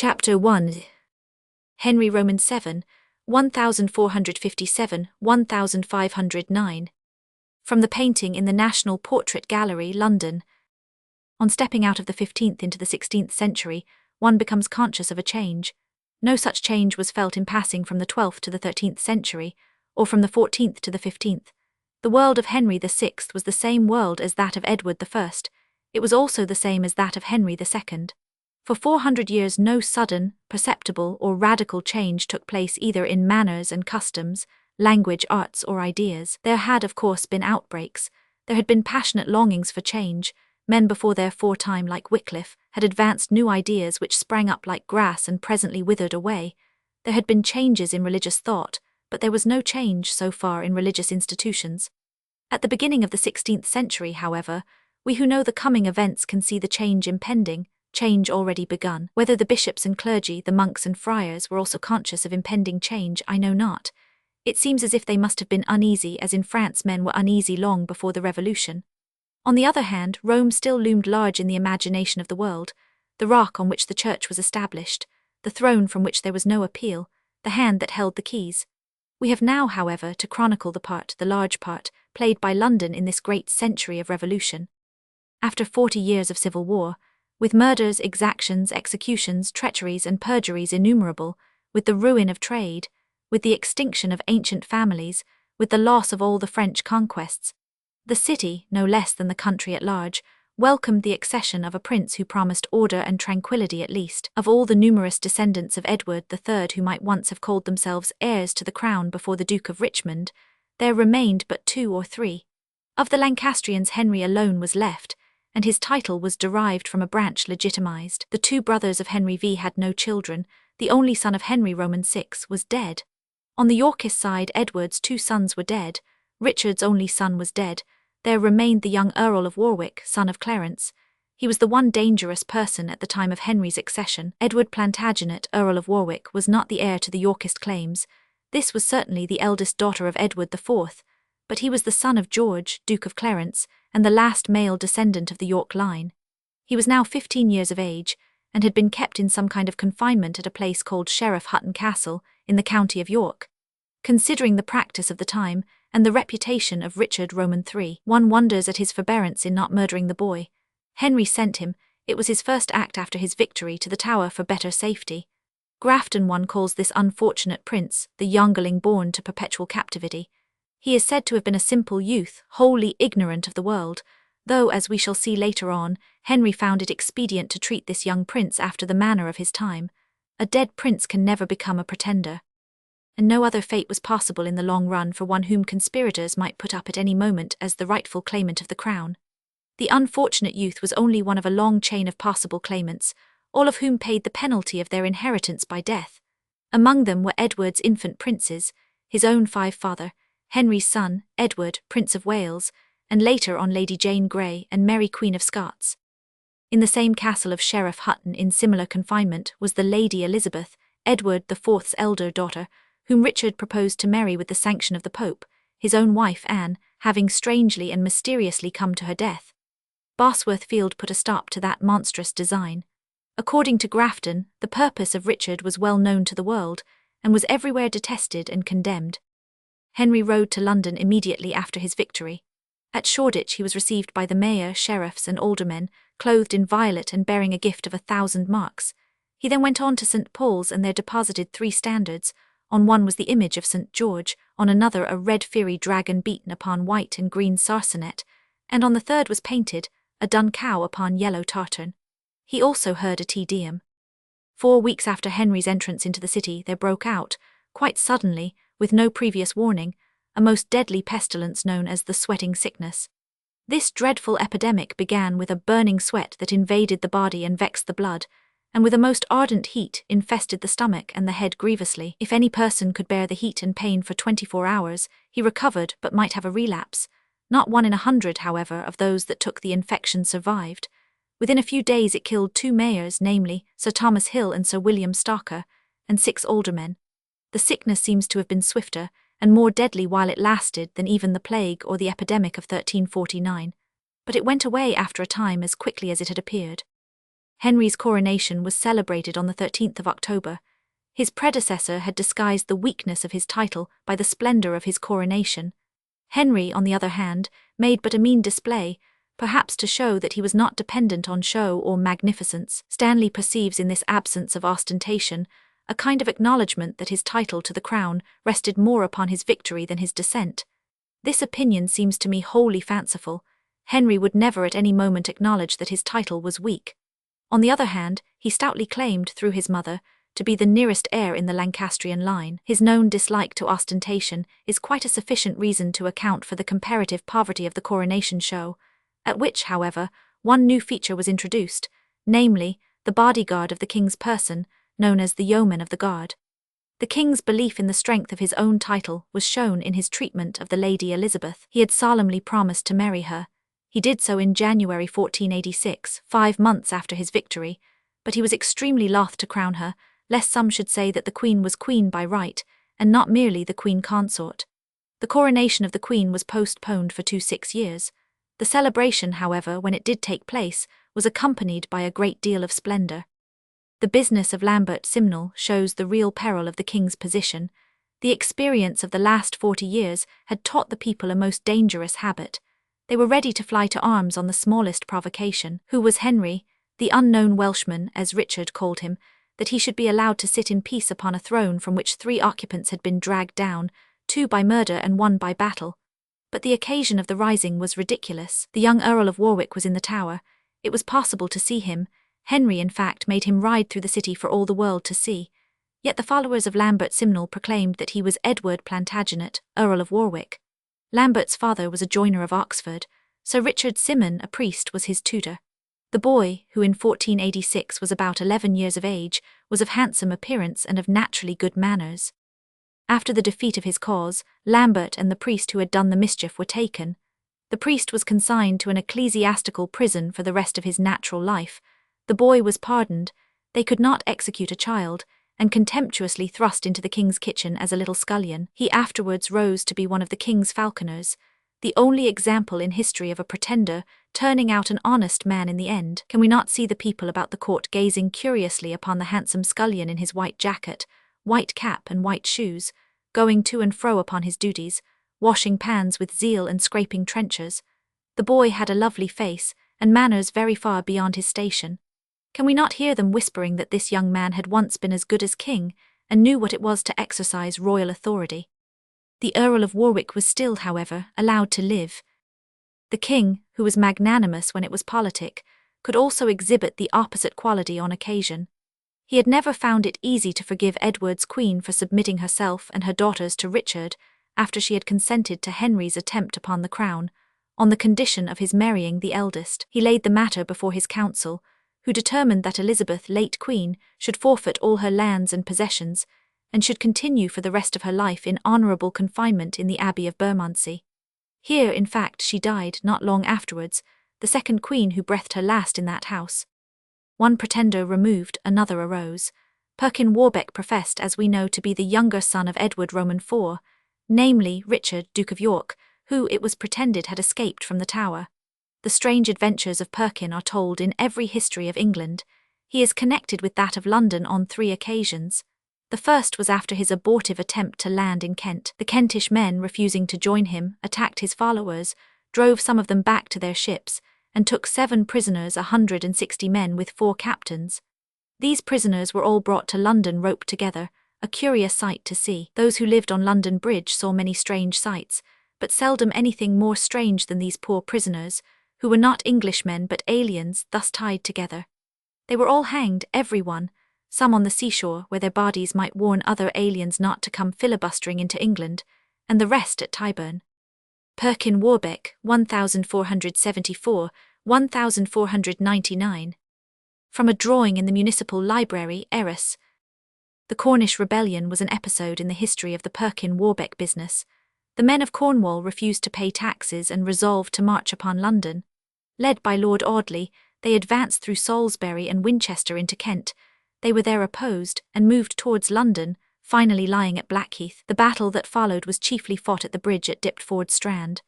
Chapter 1. Henry VII, 1457–1509. From the painting in the National Portrait Gallery, London. On stepping out of the 15th into the 16th century, one becomes conscious of a change. No such change was felt in passing from the 12th to the 13th century, or from the 14th to the 15th. The world of Henry VI was the same world as that of Edward I. It was also the same as that of Henry II. For 400 years no sudden, perceptible, or radical change took place either in manners and customs, language, arts, or ideas. There had, of course, been outbreaks. There had been passionate longings for change. Men before their foretime, like Wycliffe, had advanced new ideas which sprang up like grass and presently withered away. There had been changes in religious thought, but there was no change, so far, in religious institutions. At the beginning of the 16th century, however, we who know the coming events can see the change impending, change already begun. Whether the bishops and clergy, the monks and friars, were also conscious of impending change, I know not. It seems as if they must have been uneasy, as in France men were uneasy long before the Revolution. On the other hand, Rome still loomed large in the imagination of the world, the rock on which the church was established, the throne from which there was no appeal, the hand that held the keys. We have now, however, to chronicle the large part, played by London in this great century of revolution. After 40 years of civil war, with murders, exactions, executions, treacheries, and perjuries innumerable, with the ruin of trade, with the extinction of ancient families, with the loss of all the French conquests, the city, no less than the country at large, welcomed the accession of a prince who promised order and tranquillity at least. Of all the numerous descendants of Edward III who might once have called themselves heirs to the crown before the Duke of Richmond, there remained but 2 or 3. Of the Lancastrians Henry alone was left, and his title was derived from a branch legitimized. The 2 brothers of Henry V had no children. The only son of Henry VI was dead. On the Yorkist side, Edward's 2 sons were dead. Richard's only son was dead. There remained the young Earl of Warwick, son of Clarence. He was the one dangerous person at the time of Henry's accession. Edward Plantagenet, Earl of Warwick, was not the heir to the Yorkist claims. This was certainly the eldest daughter of Edward IV, but he was the son of George, Duke of Clarence, and the last male descendant of the York line. He was now 15 years of age, and had been kept in some kind of confinement at a place called Sheriff Hutton Castle, in the county of York. Considering the practice of the time, and the reputation of Richard III, one wonders at his forbearance in not murdering the boy. Henry sent him, it was his first act after his victory, to the Tower for better safety. Grafton one calls this unfortunate prince the youngling born to perpetual captivity. He is said to have been a simple youth, wholly ignorant of the world, though, as we shall see later on, Henry found it expedient to treat this young prince after the manner of his time. A dead prince can never become a pretender. And no other fate was possible in the long run for one whom conspirators might put up at any moment as the rightful claimant of the crown. The unfortunate youth was only one of a long chain of possible claimants, all of whom paid the penalty of their inheritance by death. Among them were Edward's infant princes, his own 5 father, Henry's son, Edward, Prince of Wales, and later on Lady Jane Grey and Mary Queen of Scots. In the same castle of Sheriff Hutton in similar confinement was the Lady Elizabeth, Edward IV's elder daughter, whom Richard proposed to marry with the sanction of the Pope, his own wife Anne, having strangely and mysteriously come to her death. Bosworth Field put a stop to that monstrous design. According to Grafton, the purpose of Richard was well known to the world, and was everywhere detested and condemned. Henry rode to London immediately after his victory. At Shoreditch he was received by the mayor, sheriffs, and aldermen, clothed in violet and bearing a gift of 1,000 marks. He then went on to St. Paul's, and there deposited 3 standards. On one was the image of St. George, on another a red fiery dragon beaten upon white and green sarcenet, and on the third was painted a dun cow upon yellow tartan. He also heard a Te Deum. 4 weeks after Henry's entrance into the city there broke out, quite suddenly, with no previous warning, a most deadly pestilence known as the sweating sickness. This dreadful epidemic began with a burning sweat that invaded the body and vexed the blood, and with a most ardent heat infested the stomach and the head grievously. If any person could bear the heat and pain for 24 hours, he recovered but might have a relapse. Not 1 in 100, however, of those that took the infection survived. Within a few days it killed 2 mayors, namely, Sir Thomas Hill and Sir William Stocker, and 6 aldermen. The sickness seems to have been swifter and more deadly while it lasted than even the plague or the epidemic of 1349, but it went away after a time as quickly as it had appeared. Henry's coronation was celebrated on the 13th of October. His predecessor had disguised the weakness of his title by the splendor of his coronation. Henry, on the other hand, made but a mean display, perhaps to show that he was not dependent on show or magnificence. Stanley perceives in this absence of ostentation a kind of acknowledgement that his title to the crown rested more upon his victory than his descent. This opinion seems to me wholly fanciful. Henry would never at any moment acknowledge that his title was weak. On the other hand, he stoutly claimed, through his mother, to be the nearest heir in the Lancastrian line. His known dislike to ostentation is quite a sufficient reason to account for the comparative poverty of the coronation show, at which, however, one new feature was introduced, namely, the bodyguard of the king's person, known as the yeoman of the guard. The king's belief in the strength of his own title was shown in his treatment of the Lady Elizabeth. He had solemnly promised to marry her. He did so in January 1486, 5 months after his victory, but he was extremely loth to crown her, lest some should say that the queen was queen by right, and not merely the queen consort. The coronation of the queen was postponed for 26 years. The celebration, however, when it did take place, was accompanied by a great deal of splendor. The business of Lambert Simnel shows the real peril of the king's position. The experience of the last 40 years had taught the people a most dangerous habit. They were ready to fly to arms on the smallest provocation. Who was Henry, the unknown Welshman, as Richard called him, that he should be allowed to sit in peace upon a throne from which 3 occupants had been dragged down, 2 by murder and 1 by battle? But the occasion of the rising was ridiculous. The young Earl of Warwick was in the Tower. It was possible to see him. Henry, in fact, made him ride through the city for all the world to see. Yet the followers of Lambert Simnel proclaimed that he was Edward Plantagenet, Earl of Warwick. Lambert's father was a joiner of Oxford. Sir Richard Simon, a priest, was his tutor. The boy, who in 1486 was about 11 years of age, was of handsome appearance and of naturally good manners. After the defeat of his cause, Lambert and the priest who had done the mischief were taken. The priest was consigned to an ecclesiastical prison for the rest of his natural life. The boy was pardoned. They could not execute a child, and contemptuously thrust into the king's kitchen as a little scullion. He afterwards rose to be one of the king's falconers, the only example in history of a pretender turning out an honest man in the end. Can we not see the people about the court gazing curiously upon the handsome scullion in his white jacket, white cap and white shoes, going to and fro upon his duties, washing pans with zeal and scraping trenchers? The boy had a lovely face, and manners very far beyond his station. Can we not hear them whispering that this young man had once been as good as king, and knew what it was to exercise royal authority? The Earl of Warwick was still, however, allowed to live. The king, who was magnanimous when it was politic, could also exhibit the opposite quality on occasion. He had never found it easy to forgive Edward's queen for submitting herself and her daughters to Richard after she had consented to Henry's attempt upon the crown, on the condition of his marrying the eldest. He laid the matter before his council, who determined that Elizabeth, late queen, should forfeit all her lands and possessions, and should continue for the rest of her life in honourable confinement in the Abbey of Bermondsey. Here, in fact, she died not long afterwards, the second queen who breathed her last in that house. One pretender removed, another arose. Perkin Warbeck professed, as we know, to be the younger son of Edward Roman IV, namely Richard, Duke of York, who, it was pretended, had escaped from the Tower. The strange adventures of Perkin are told in every history of England. He is connected with that of London on 3 occasions. The first was after his abortive attempt to land in Kent. The Kentish men, refusing to join him, attacked his followers, drove some of them back to their ships, and took 7 prisoners, 160 men with 4 captains. These prisoners were all brought to London roped together, a curious sight to see. Those who lived on London Bridge saw many strange sights, but seldom anything more strange than these poor prisoners, who were not Englishmen but aliens, thus tied together. They were all hanged, every one, some on the seashore where their bodies might warn other aliens not to come filibustering into England, and the rest at Tyburn. Perkin Warbeck, 1474, 1499. From a drawing in the Municipal Library, Erris. The Cornish Rebellion was an episode in the history of the Perkin Warbeck business. The men of Cornwall refused to pay taxes and resolved to march upon London. Led by Lord Audley, they advanced through Salisbury and Winchester into Kent. They were there opposed, and moved towards London, finally lying at Blackheath. The battle that followed was chiefly fought at the bridge at Diptford Strand.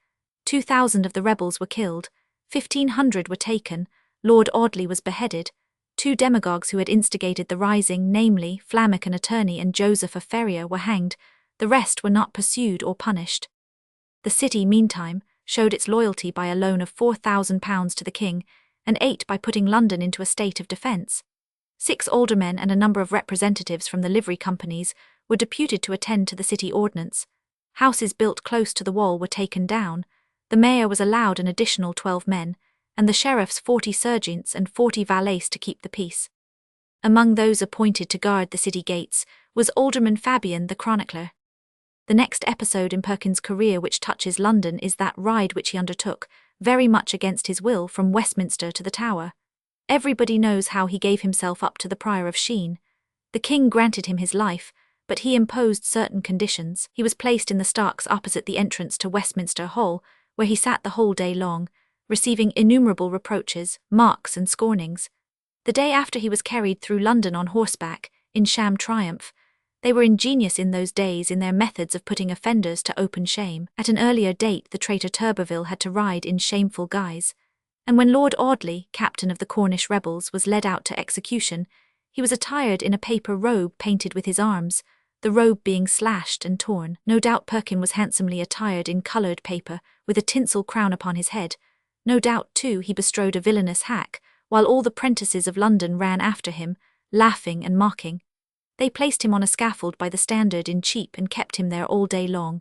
2,000 of the rebels were killed, 1,500 were taken, Lord Audley was beheaded. 2 demagogues who had instigated the rising, namely Flammock, an attorney, and Joseph, a farrier, were hanged. The rest were not pursued or punished. The city, meantime, showed its loyalty by a loan of £4,000 to the king, and 8 by putting London into a state of defence. 6 aldermen and a number of representatives from the livery companies were deputed to attend to the city ordnance. Houses built close to the wall were taken down. The mayor was allowed an additional 12 men, and the sheriffs 40 sergeants and 40 valets to keep the peace. Among those appointed to guard the city gates was Alderman Fabian the chronicler. The next episode in Perkin's career which touches London is that ride which he undertook, very much against his will, from Westminster to the Tower. Everybody knows how he gave himself up to the Prior of Sheen. The king granted him his life, but he imposed certain conditions. He was placed in the stocks opposite the entrance to Westminster Hall, where he sat the whole day long, receiving innumerable reproaches, mocks, and scornings. The day after he was carried through London on horseback, in sham triumph. They were ingenious in those days in their methods of putting offenders to open shame. At an earlier date the traitor Turberville had to ride in shameful guise, and when Lord Audley, captain of the Cornish rebels, was led out to execution, he was attired in a paper robe painted with his arms, the robe being slashed and torn. No doubt Perkin was handsomely attired in coloured paper, with a tinsel crown upon his head. No doubt, too, he bestrode a villainous hack, while all the prentices of London ran after him, laughing and mocking. They placed him on a scaffold by the Standard in Cheap and kept him there all day long.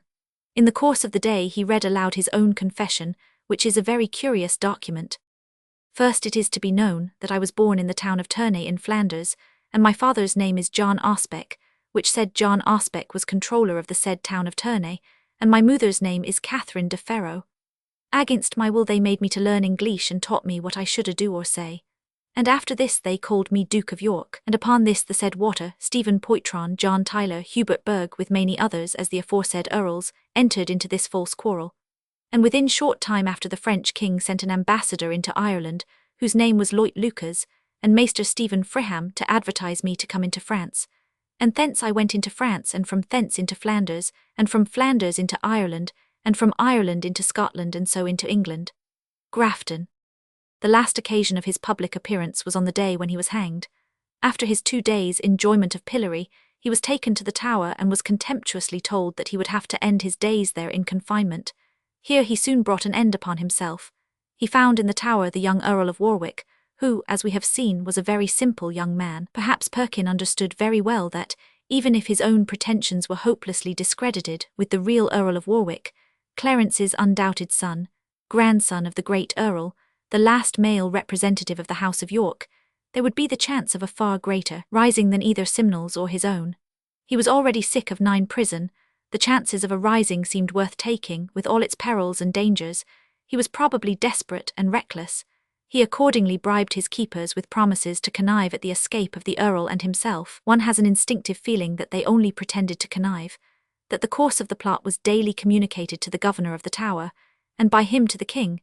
In the course of the day he read aloud his own confession, which is a very curious document. First, it is to be known that I was born in the town of Tournay in Flanders, and my father's name is John Osbeck, which said John Osbeck was controller of the said town of Tournay, and my mother's name is Catherine de Ferro. Against my will they made me to learn English and taught me what I should a do or say. And after this they called me Duke of York, and upon this the said Water, Stephen Poitron, John Tyler, Hubert Berg, with many others as the aforesaid earls, entered into this false quarrel. And within short time after the French king sent an ambassador into Ireland, whose name was Loit Lucas, and Maester Stephen Friham, to advertise me to come into France. And thence I went into France, and from thence into Flanders, and from Flanders into Ireland, and from Ireland into Scotland, and so into England. Grafton. The last occasion of his public appearance was on the day when he was hanged. After his 2 days' enjoyment of pillory, he was taken to the Tower and was contemptuously told that he would have to end his days there in confinement. Here he soon brought an end upon himself. He found in the Tower the young Earl of Warwick, who, as we have seen, was a very simple young man. Perhaps Perkin understood very well that, even if his own pretensions were hopelessly discredited with the real Earl of Warwick, Clarence's undoubted son, grandson of the great Earl, the last male representative of the House of York, there would be the chance of a far greater rising than either Simnel's or his own. He was already sick of 9 prison. The chances of a rising seemed worth taking, with all its perils and dangers. He was probably desperate and reckless. He accordingly bribed his keepers with promises to connive at the escape of the Earl and himself. One has an instinctive feeling that they only pretended to connive, that the course of the plot was daily communicated to the governor of the Tower, and by him to the king,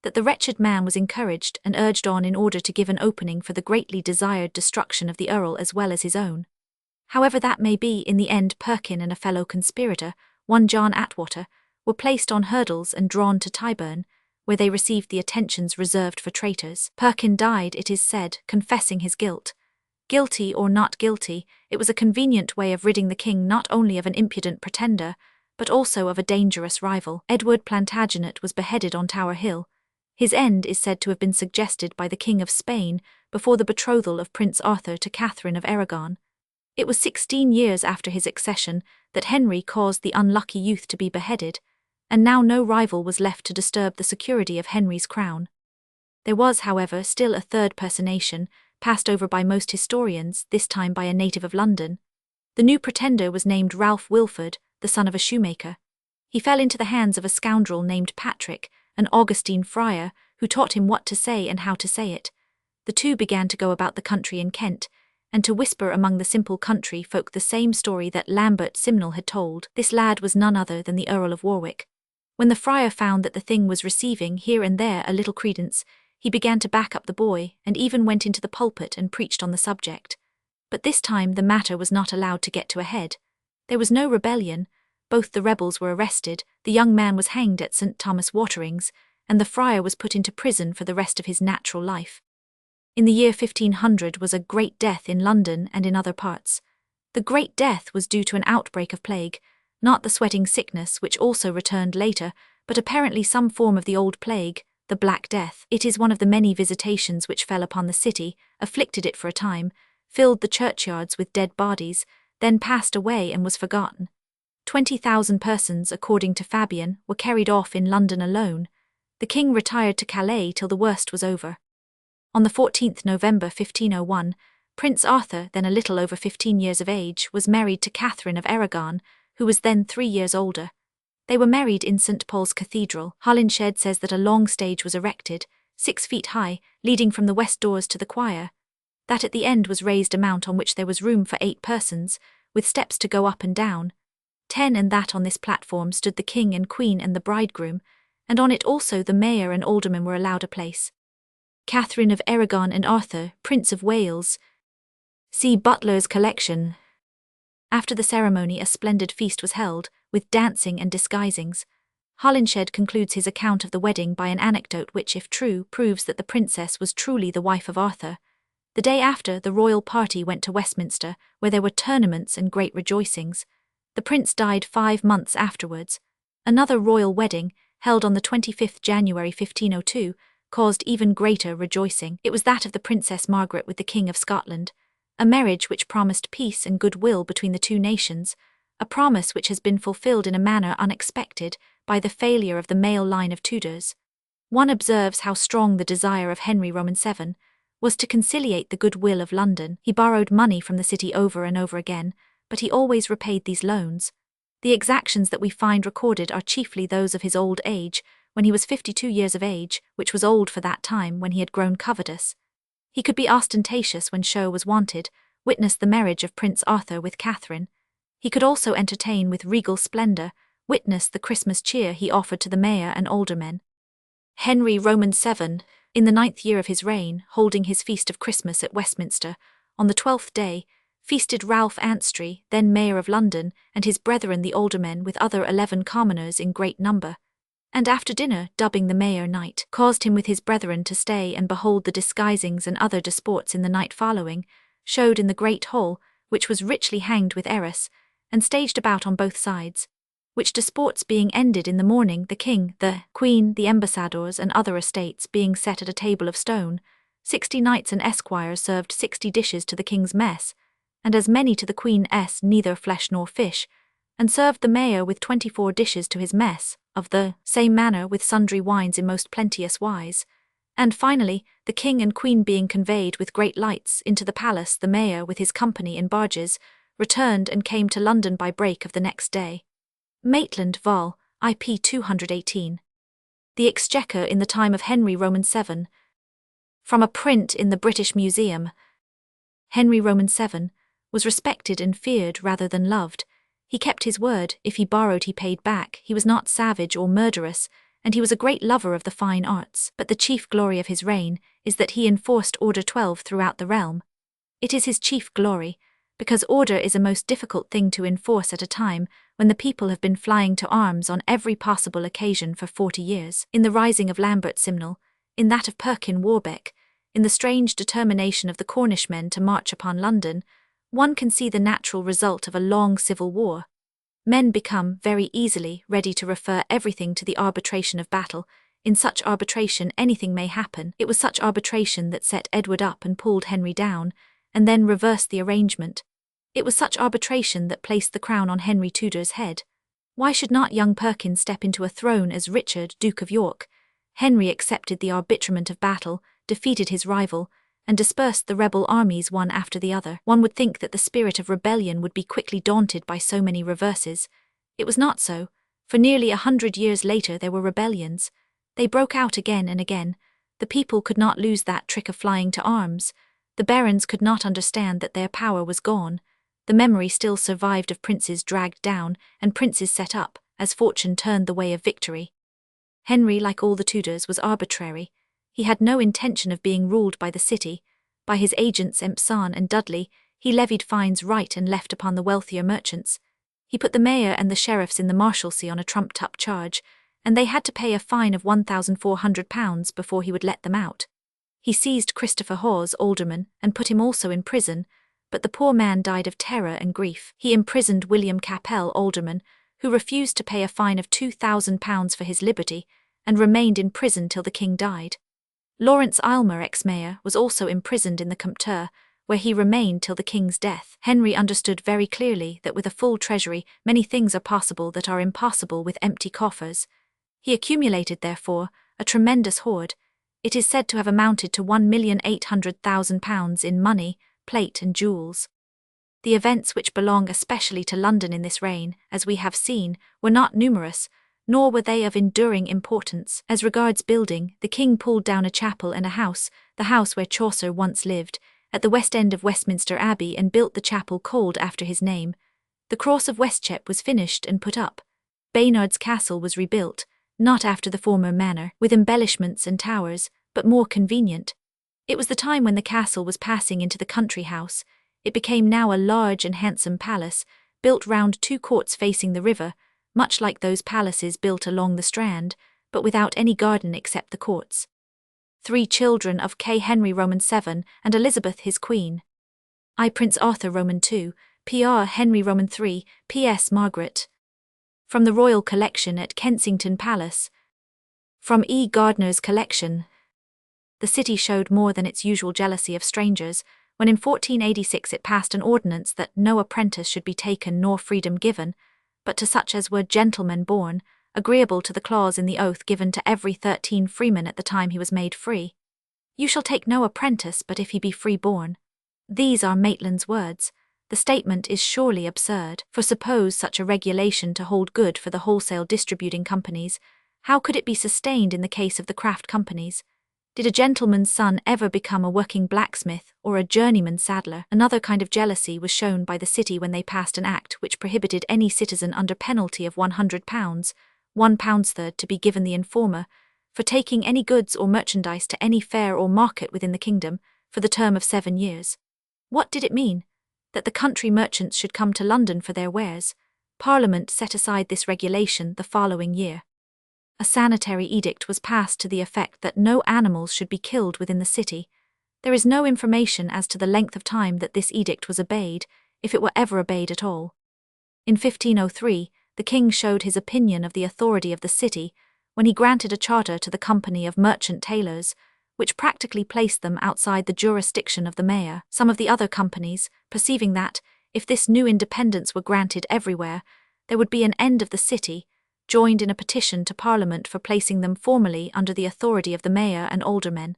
that the wretched man was encouraged and urged on in order to give an opening for the greatly desired destruction of the Earl as well as his own. However that may be, in the end Perkin and a fellow conspirator, one John Atwater, were placed on hurdles and drawn to Tyburn, where they received the attentions reserved for traitors. Perkin died, it is said, confessing his guilt. Guilty or not guilty, it was a convenient way of ridding the king not only of an impudent pretender, but also of a dangerous rival. Edward Plantagenet was beheaded on Tower Hill. His end is said to have been suggested by the King of Spain before the betrothal of Prince Arthur to Catherine of Aragon. It was 16 years after his accession that Henry caused the unlucky youth to be beheaded, and now no rival was left to disturb the security of Henry's crown. There was, however, still a third personation, passed over by most historians, this time by a native of London. The new pretender was named Ralph Wilford, the son of a shoemaker. He fell into the hands of a scoundrel named Patrick, an Augustine friar, who taught him what to say and how to say it. The two began to go about the country in Kent, and to whisper among the simple country folk the same story that Lambert Simnel had told. This lad was none other than the Earl of Warwick. When the friar found that the thing was receiving here and there a little credence, he began to back up the boy, and even went into the pulpit and preached on the subject. But this time the matter was not allowed to get to a head. There was no rebellion. Both the rebels were arrested, the young man was hanged at St. Thomas Waterings, and the friar was put into prison for the rest of his natural life. In the year 1500 was a Great Death in London and in other parts. The Great Death was due to an outbreak of plague, not the sweating sickness which also returned later, but apparently some form of the old plague, the Black Death. It is one of the many visitations which fell upon the city, afflicted it for a time, filled the churchyards with dead bodies, then passed away and was forgotten. 20,000 persons, according to Fabian, were carried off in London alone. The king retired to Calais till the worst was over. On the 14th November 1501, Prince Arthur, then a little over 15 years of age, was married to Catherine of Aragon, who was then 3 years older. They were married in St. Paul's Cathedral. Holinshed says that a long stage was erected, 6 feet high, leading from the west doors to the choir. That at the end was raised a mount on which there was room for 8 persons, with steps to go up and down. 10, and that on this platform stood the king and queen and the bridegroom, and on it also the mayor and aldermen were allowed a place. Catherine of Aragon and Arthur, Prince of Wales. See Butler's collection. After the ceremony a splendid feast was held, with dancing and disguisings. Holinshed concludes his account of the wedding by an anecdote which, if true, proves that the princess was truly the wife of Arthur. The day after, the royal party went to Westminster, where there were tournaments and great rejoicings. The prince died 5 months afterwards. Another royal wedding, held on the 25th January 1502, caused even greater rejoicing. It was that of the Princess Margaret with the King of Scotland, a marriage which promised peace and goodwill between the two nations, a promise which has been fulfilled in a manner unexpected by the failure of the male line of Tudors. One observes how strong the desire of Henry VII was to conciliate the goodwill of London. He borrowed money from the city over and over again, but he always repaid these loans. The exactions that we find recorded are chiefly those of his old age, when he was 52 years of age, which was old for that time when he had grown covetous. He could be ostentatious when show was wanted, witness the marriage of Prince Arthur with Catherine. He could also entertain with regal splendour, witness the Christmas cheer he offered to the mayor and aldermen. Henry VII, in the 9th year of his reign, holding his feast of Christmas at Westminster, on the 12th day, feasted Ralph Anstrey, then mayor of London, and his brethren the aldermen with other 11 commoners in great number, and after dinner, dubbing the mayor knight, caused him with his brethren to stay and behold the disguisings and other disports in the night following, showed in the great hall, which was richly hanged with arras, and staged about on both sides, which disports being ended in the morning, the king, the queen, the ambassadors, and other estates being set at a table of stone, 60 knights and esquires served 60 dishes to the king's mess, and as many to the queen's, neither flesh nor fish, and served the mayor with 24 dishes to his mess, of the same manner with sundry wines in most plenteous wise. And finally, the king and queen being conveyed with great lights into the palace, the mayor with his company in barges, returned and came to London by break of the next day. Maitland, Vol. IP 218. The Exchequer in the time of Henry VII. From a print in the British Museum. Henry VII was respected and feared rather than loved. He kept his word, if he borrowed he paid back, he was not savage or murderous, and he was a great lover of the fine arts. But the chief glory of his reign is that he enforced Order 12 throughout the realm. It is his chief glory, because order is a most difficult thing to enforce at a time when the people have been flying to arms on every possible occasion for 40 years. In the rising of Lambert Simnel, in that of Perkin Warbeck, in the strange determination of the Cornishmen to march upon London, one can see the natural result of a long civil war. Men become, very easily, ready to refer everything to the arbitration of battle. In such arbitration anything may happen. It was such arbitration that set Edward up and pulled Henry down, and then reversed the arrangement. It was such arbitration that placed the crown on Henry Tudor's head. Why should not young Perkin step into a throne as Richard, Duke of York? Henry accepted the arbitrament of battle, defeated his rival, and dispersed the rebel armies one after the other. One would think that the spirit of rebellion would be quickly daunted by so many reverses. It was not so. For nearly 100 years later there were rebellions. They broke out again and again. The people could not lose that trick of flying to arms. The barons could not understand that their power was gone. The memory still survived of princes dragged down and princes set up, as fortune turned the way of victory. Henry, like all the Tudors, was arbitrary. He had no intention of being ruled by the city. By his agents Empson and Dudley, he levied fines right and left upon the wealthier merchants. He put the mayor and the sheriffs in the Marshalsea on a trumped-up charge, and they had to pay a fine of £1,400 before he would let them out. He seized Christopher Hawes, alderman, and put him also in prison, but the poor man died of terror and grief. He imprisoned William Capel, alderman, who refused to pay a fine of £2,000 for his liberty, and remained in prison till the king died. Lawrence Aylmer, ex-mayor, was also imprisoned in the Compter, where he remained till the king's death. Henry understood very clearly that with a full treasury many things are possible that are impossible with empty coffers. He accumulated, therefore, a tremendous hoard. It is said to have amounted to £1,800,000 in money, plate and jewels. The events which belong especially to London in this reign, as we have seen, were not numerous, nor were they of enduring importance. As regards building, the king pulled down a chapel and a house, the house where Chaucer once lived, at the west end of Westminster Abbey, and built the chapel called after his name. The cross of Westchep was finished and put up. Baynard's castle was rebuilt, not after the former manner, with embellishments and towers, but more convenient. It was the time when the castle was passing into the country house. It became now a large and handsome palace, built round 2 courts facing the river, much like those palaces built along the Strand, but without any garden except the courts. 3 children of K. Henry VII and Elizabeth his queen. I. Prince Arthur II, Pr. Henry III, P.S. Margaret. From the Royal Collection at Kensington Palace. From E. Gardner's collection. The city showed more than its usual jealousy of strangers, when in 1486 it passed an ordinance that no apprentice should be taken nor freedom given, but to such as were gentlemen born, agreeable to the clause in the oath given to every 13 freeman at the time he was made free. You shall take no apprentice but if he be free born. These are Maitland's words. The statement is surely absurd, for suppose such a regulation to hold good for the wholesale distributing companies, how could it be sustained in the case of the craft companies? Did a gentleman's son ever become a working blacksmith or a journeyman saddler? Another kind of jealousy was shown by the city when they passed an act which prohibited any citizen under penalty of £100, £1 to be given the informer, for taking any goods or merchandise to any fair or market within the kingdom, for the term of 7 years. What did it mean? That the country merchants should come to London for their wares. Parliament set aside this regulation the following year. A sanitary edict was passed to the effect that no animals should be killed within the city. There is no information as to the length of time that this edict was obeyed, if it were ever obeyed at all. In 1503, the king showed his opinion of the authority of the city when he granted a charter to the Company of Merchant Tailors, which practically placed them outside the jurisdiction of the mayor. Some of the other companies, perceiving that, if this new independence were granted everywhere, there would be an end of the city, joined in a petition to Parliament for placing them formally under the authority of the mayor and aldermen.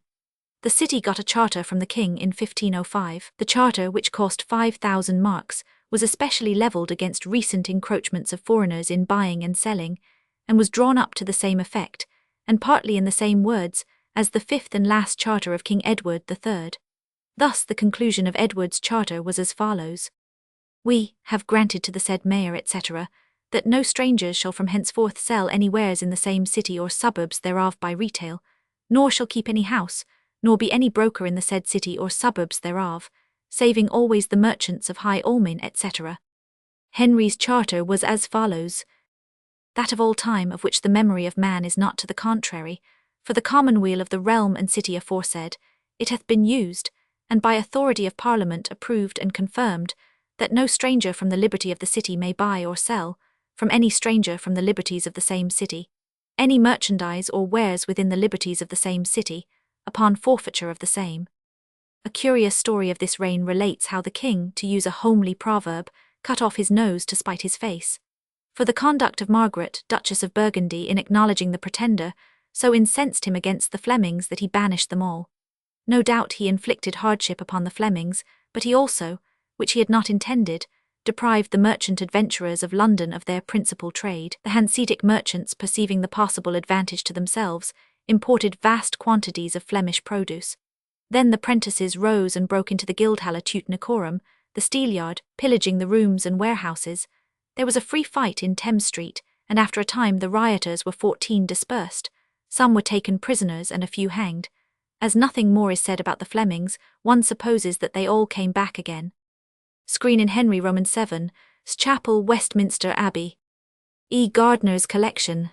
The city got a charter from the king in 1505. The charter, which cost 5,000 marks, was especially levelled against recent encroachments of foreigners in buying and selling, and was drawn up to the same effect, and partly in the same words, as the 5th and last charter of King Edward III. Thus the conclusion of Edward's charter was as follows. We have granted to the said mayor, etc., that no strangers shall from henceforth sell any wares in the same city or suburbs thereof by retail, nor shall keep any house, nor be any broker in the said city or suburbs thereof, saving always the merchants of High Almain, etc. Henry's charter was as follows. That of all time of which the memory of man is not to the contrary, for the commonweal of the realm and city aforesaid, it hath been used, and by authority of Parliament approved and confirmed, that no stranger from the liberty of the city may buy or sell, from any stranger from the liberties of the same city, any merchandise or wares within the liberties of the same city, upon forfeiture of the same. A curious story of this reign relates how the king, to use a homely proverb, cut off his nose to spite his face. For the conduct of Margaret, Duchess of Burgundy, in acknowledging the Pretender, so incensed him against the Flemings that he banished them all. No doubt he inflicted hardship upon the Flemings, but he also, which he had not intended, deprived the merchant adventurers of London of their principal trade. The Hanseatic merchants, perceiving the possible advantage to themselves, imported vast quantities of Flemish produce. Then the prentices rose and broke into the Guildhall Teutonicum, the Steelyard, pillaging the rooms and warehouses. There was a free fight in Thames Street, and after a time the rioters were 14 dispersed. Some were taken prisoners and a few hanged. As nothing more is said about the Flemings, one supposes that they all came back again. Screen in Henry VII's Chapel, Westminster Abbey. E. Gardner's collection.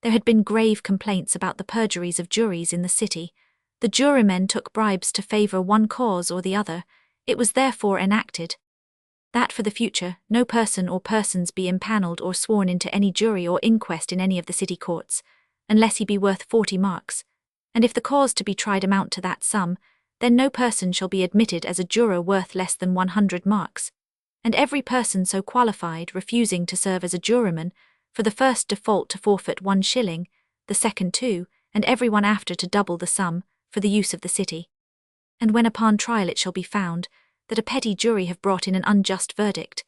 There had been grave complaints about the perjuries of juries in the city. The jurymen took bribes to favour one cause or the other. It was therefore enacted that for the future no person or persons be impanelled or sworn into any jury or inquest in any of the city courts, unless he be worth 40 marks, and if the cause to be tried amount to that sum, then no person shall be admitted as a juror worth less than 100 marks, and every person so qualified refusing to serve as a juryman, for the first default to forfeit 1 shilling, the second 2, and every one after to double the sum, for the use of the city. And when upon trial it shall be found that a petty jury have brought in an unjust verdict,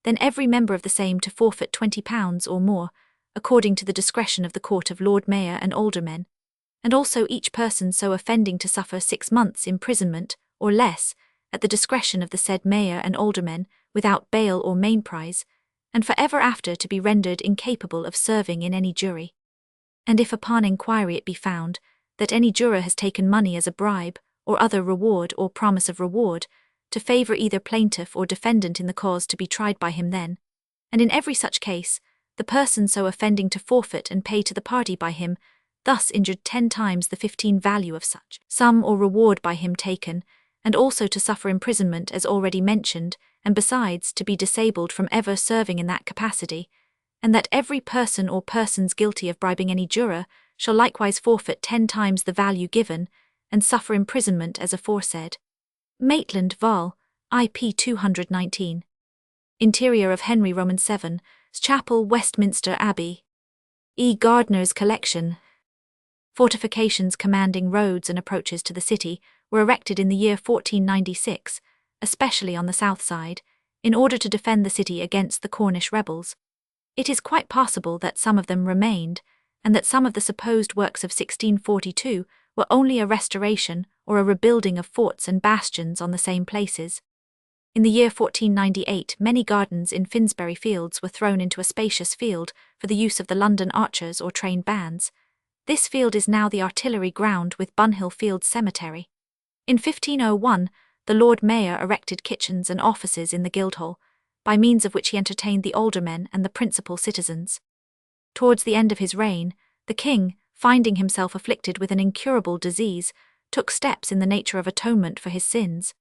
then every member of the same to forfeit £20 or more, according to the discretion of the Court of Lord Mayor and Aldermen, and also each person so offending to suffer 6 months' imprisonment, or less, at the discretion of the said Mayor and Aldermen, without bail or mainprise, and for ever after to be rendered incapable of serving in any jury. And if upon inquiry it be found that any juror has taken money as a bribe, or other reward or promise of reward, to favour either plaintiff or defendant in the cause to be tried by him then, and in every such case, the person so offending to forfeit and pay to the party by him, thus injured 10 times the 15 value of such sum or reward by him taken, and also to suffer imprisonment as already mentioned, and besides to be disabled from ever serving in that capacity, and that every person or persons guilty of bribing any juror shall likewise forfeit 10 times the value given, and suffer imprisonment as aforesaid. Maitland, Vol. IP 219. Interior of Henry VII's Chapel, Westminster Abbey. E. Gardner's collection. Fortifications commanding roads and approaches to the city were erected in the year 1496, especially on the south side, in order to defend the city against the Cornish rebels. It is quite possible that some of them remained, and that some of the supposed works of 1642 were only a restoration or a rebuilding of forts and bastions on the same places. In the year 1498 many gardens in Finsbury Fields were thrown into a spacious field for the use of the London archers or trained bands. This field is now the artillery ground with Bunhill Fields Cemetery. In 1501 the Lord Mayor erected kitchens and offices in the Guildhall, by means of which he entertained the aldermen and the principal citizens. Towards the end of his reign, the king, finding himself afflicted with an incurable disease, took steps in the nature of atonement for his sins.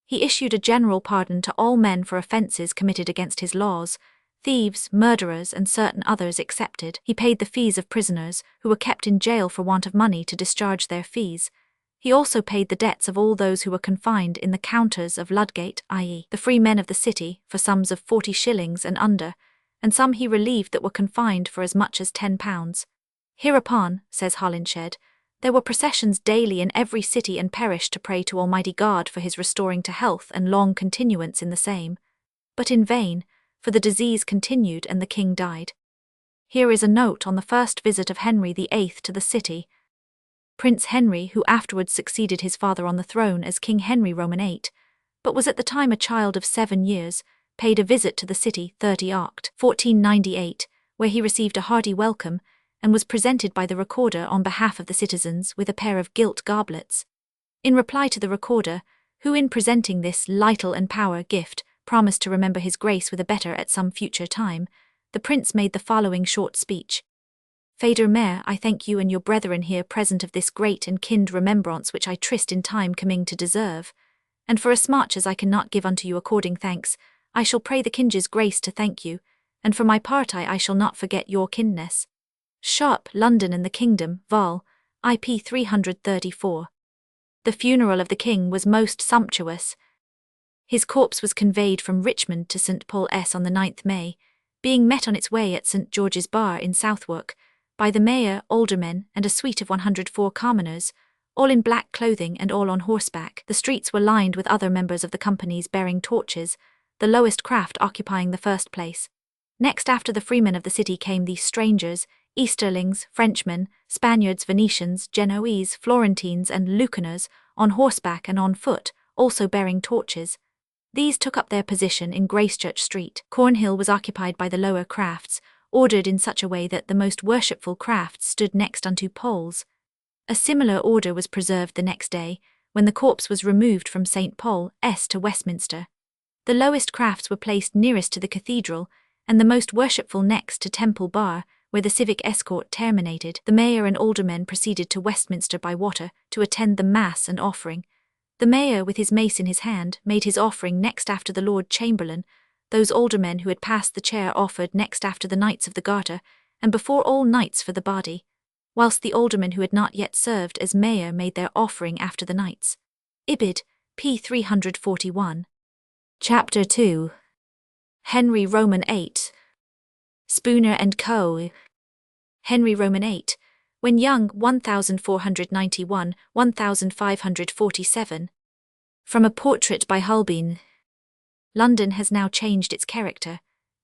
He issued a general pardon to all men for offences committed against his laws, thieves, murderers, and certain others excepted. He paid the fees of prisoners who were kept in jail for want of money to discharge their fees. He also paid the debts of all those who were confined in the counters of Ludgate, i.e., the free men of the city, for sums of 40 shillings and under, and some he relieved that were confined for as much as £10. Hereupon, says Holinshed, there were processions daily in every city and parish to pray to Almighty God for his restoring to health and long continuance in the same. But in vain, for the disease continued and the king died. Here is a note on the first visit of Henry VIII to the city. Prince Henry, who afterwards succeeded his father on the throne as King Henry VIII, but was at the time a child of 7 years, paid a visit to the city 30 Oct. 1498, where he received a hearty welcome, and was presented by the recorder on behalf of the citizens with a pair of gilt goblets. In reply to the recorder, who in presenting this lightle and power gift promised to remember his grace with a better at some future time, the prince made the following short speech. Fader Mayor, I thank you and your brethren here present of this great and kind remembrance which I trist in time coming to deserve, and for as much as I cannot give unto you according thanks, I shall pray the kinge's grace to thank you, and for my part I shall not forget your kindness. Sharp, London and the Kingdom, Vol. IP 334. The funeral of the king was most sumptuous. His corpse was conveyed from Richmond to St. Paul's on the 9th May, being met on its way at St. George's Bar in Southwark, by the mayor, aldermen, and a suite of 104 commoners, all in black clothing and all on horseback. The streets were lined with other members of the companies bearing torches, the lowest craft occupying the first place. Next after the freemen of the city came these strangers, Easterlings, Frenchmen, Spaniards, Venetians, Genoese, Florentines, and Lucaners, on horseback and on foot, also bearing torches. These took up their position in Gracechurch Street. Cornhill was occupied by the lower crafts, ordered in such a way that the most worshipful crafts stood next unto poles. A similar order was preserved the next day, when the corpse was removed from St. Paul's to Westminster. The lowest crafts were placed nearest to the cathedral, and the most worshipful next to Temple Bar, where the civic escort terminated, the mayor and aldermen proceeded to Westminster by water to attend the Mass and offering. The mayor, with his mace in his hand, made his offering next after the Lord Chamberlain. Those aldermen who had passed the chair offered next after the Knights of the Garter, and before all knights for the body, whilst the aldermen who had not yet served as mayor made their offering after the knights. Ibid, p. 341. Chapter 2. Henry VIII. Spooner and Co. Henry VIII, when young, 1491, 1547. From a portrait by Holbein. London has now changed its character.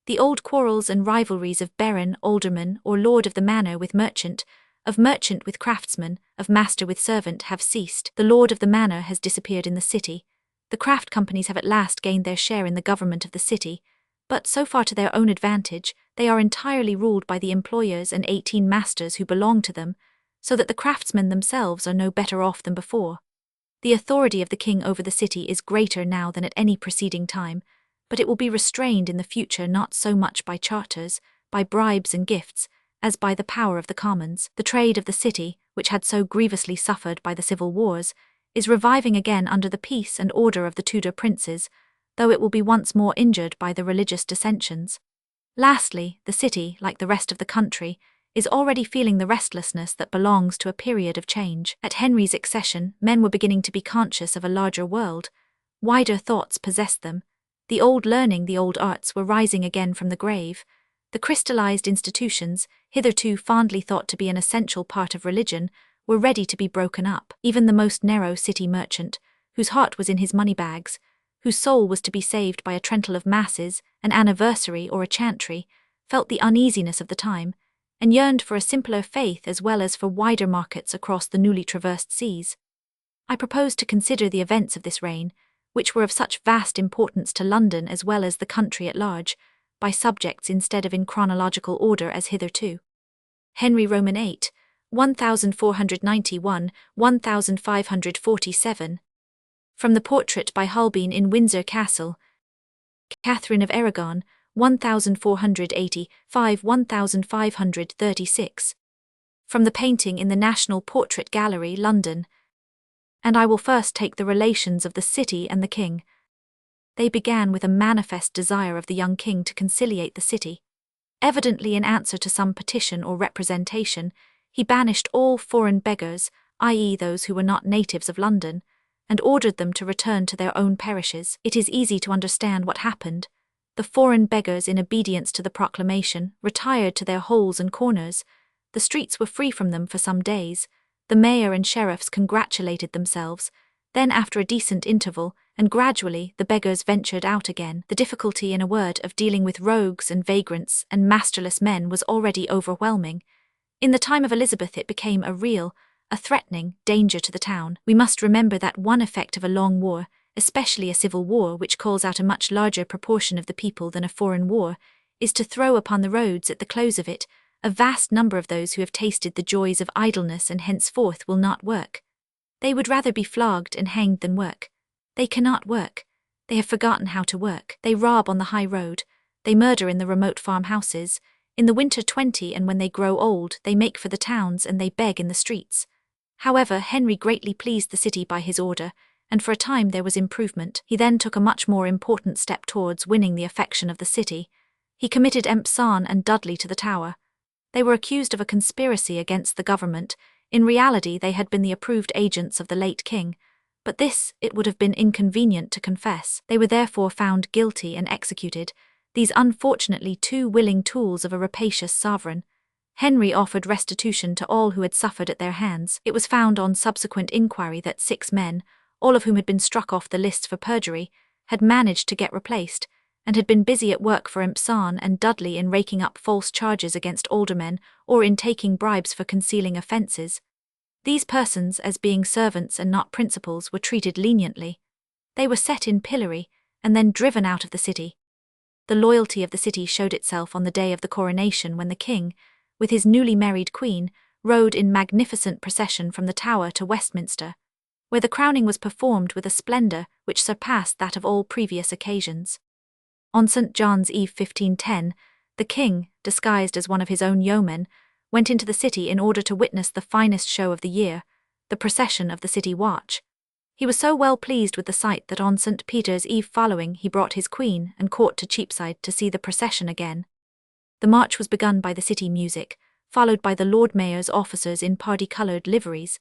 The old quarrels and rivalries of baron, alderman, or lord of the manor with merchant, of merchant with craftsman, of master with servant have ceased. The lord of the manor has disappeared in the city. The craft companies have at last gained their share in the government of the city, but so far to their own advantage, they are entirely ruled by the employers and 18 masters who belong to them, so that the craftsmen themselves are no better off than before. The authority of the king over the city is greater now than at any preceding time, but it will be restrained in the future not so much by charters, by bribes and gifts, as by the power of the commons. The trade of the city, which had so grievously suffered by the civil wars, is reviving again under the peace and order of the Tudor princes, though it will be once more injured by the religious dissensions. Lastly, the city, like the rest of the country, is already feeling the restlessness that belongs to a period of change. At Henry's accession, men were beginning to be conscious of a larger world. Wider thoughts possessed them. The old learning, the old arts were rising again from the grave. The crystallized institutions, hitherto fondly thought to be an essential part of religion, were ready to be broken up. Even the most narrow city merchant, whose heart was in his money bags, whose soul was to be saved by a trental of masses, an anniversary or a chantry, felt the uneasiness of the time, and yearned for a simpler faith as well as for wider markets across the newly traversed seas. I propose to consider the events of this reign, which were of such vast importance to London as well as the country at large, by subjects instead of in chronological order as hitherto. Henry VIII, 1491, 1547. From the portrait by Holbein in Windsor Castle. Catherine of Aragon, 1485, 1536. From the painting in the National Portrait Gallery, London. And I will first take the relations of the city and the king. They began with a manifest desire of the young king to conciliate the city. Evidently in answer to some petition or representation, he banished all foreign beggars, i.e. those who were not natives of London, and ordered them to return to their own parishes. It is easy to understand what happened. The foreign beggars, in obedience to the proclamation, retired to their holes and corners. The streets were free from them for some days. The mayor and sheriffs congratulated themselves. Then, after a decent interval, and gradually, the beggars ventured out again. The difficulty, in a word, of dealing with rogues and vagrants and masterless men was already overwhelming. In the time of Elizabeth it became a real, a threatening, danger to the town. We must remember that one effect of a long war, especially a civil war which calls out a much larger proportion of the people than a foreign war, is to throw upon the roads at the close of it a vast number of those who have tasted the joys of idleness and henceforth will not work. They would rather be flogged and hanged than work. They cannot work. They have forgotten how to work. They rob on the high road. They murder in the remote farmhouses. In the winter 20, and when they grow old, they make for the towns and they beg in the streets. However, Henry greatly pleased the city by his order, and for a time there was improvement. He then took a much more important step towards winning the affection of the city. He committed Empson and Dudley to the Tower. They were accused of a conspiracy against the government. In reality they had been the approved agents of the late king, but this it would have been inconvenient to confess. They were therefore found guilty and executed, these unfortunately too willing tools of a rapacious sovereign. Henry offered restitution to all who had suffered at their hands. It was found on subsequent inquiry that 6 men, all of whom had been struck off the lists for perjury, had managed to get replaced, and had been busy at work for Empson and Dudley in raking up false charges against aldermen or in taking bribes for concealing offences. These persons, as being servants and not principals, were treated leniently. They were set in pillory, and then driven out of the city. The loyalty of the city showed itself on the day of the coronation when the king, with his newly married queen, rode in magnificent procession from the Tower to Westminster, where the crowning was performed with a splendour which surpassed that of all previous occasions. On St. John's Eve 1510, The king, disguised as one of his own yeomen, went into the city in order to witness the finest show of the year, the procession of the city watch. He was so well pleased with the sight that on St. Peter's Eve following he brought his queen and court to Cheapside to see the procession again. The march was begun by the city music, followed by the Lord Mayor's officers in party-coloured liveries.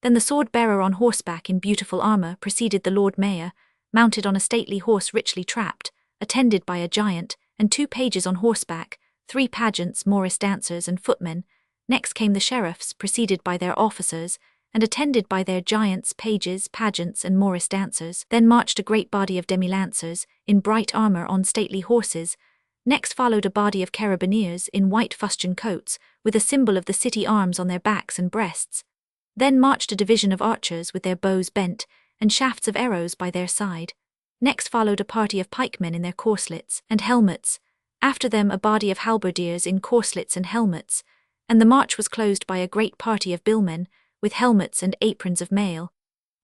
Then the sword-bearer on horseback in beautiful armour preceded the Lord Mayor, mounted on a stately horse richly trapped, attended by a giant, and 2 pages on horseback, 3 pageants, morris dancers and footmen. Next came the sheriffs, preceded by their officers, and attended by their giants, pages, pageants and morris dancers. Then marched a great body of demi-lancers, in bright armour on stately horses. Next followed a body of carabineers in white fustian coats, with a symbol of the city arms on their backs and breasts. Then marched a division of archers with their bows bent, and shafts of arrows by their side. Next followed a party of pikemen in their corslets and helmets. After them a body of halberdiers in corslets and helmets, and the march was closed by a great party of billmen, with helmets and aprons of mail.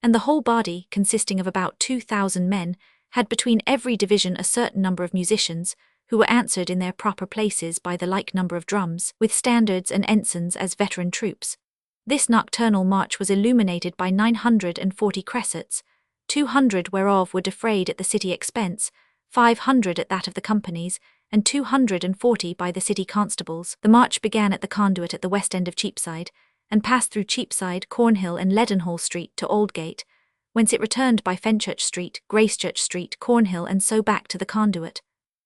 And the whole body, consisting of about 2,000 men, had between every division a certain number of musicians, who were answered in their proper places by the like number of drums, with standards and ensigns as veteran troops. This nocturnal march was illuminated by 940 cressets, 200 whereof were defrayed at the city expense, 500 at that of the companies, and 240 by the city constables. The march began at the conduit at the west end of Cheapside, and passed through Cheapside, Cornhill and Leadenhall Street to Aldgate, whence it returned by Fenchurch Street, Gracechurch Street, Cornhill and so back to the conduit.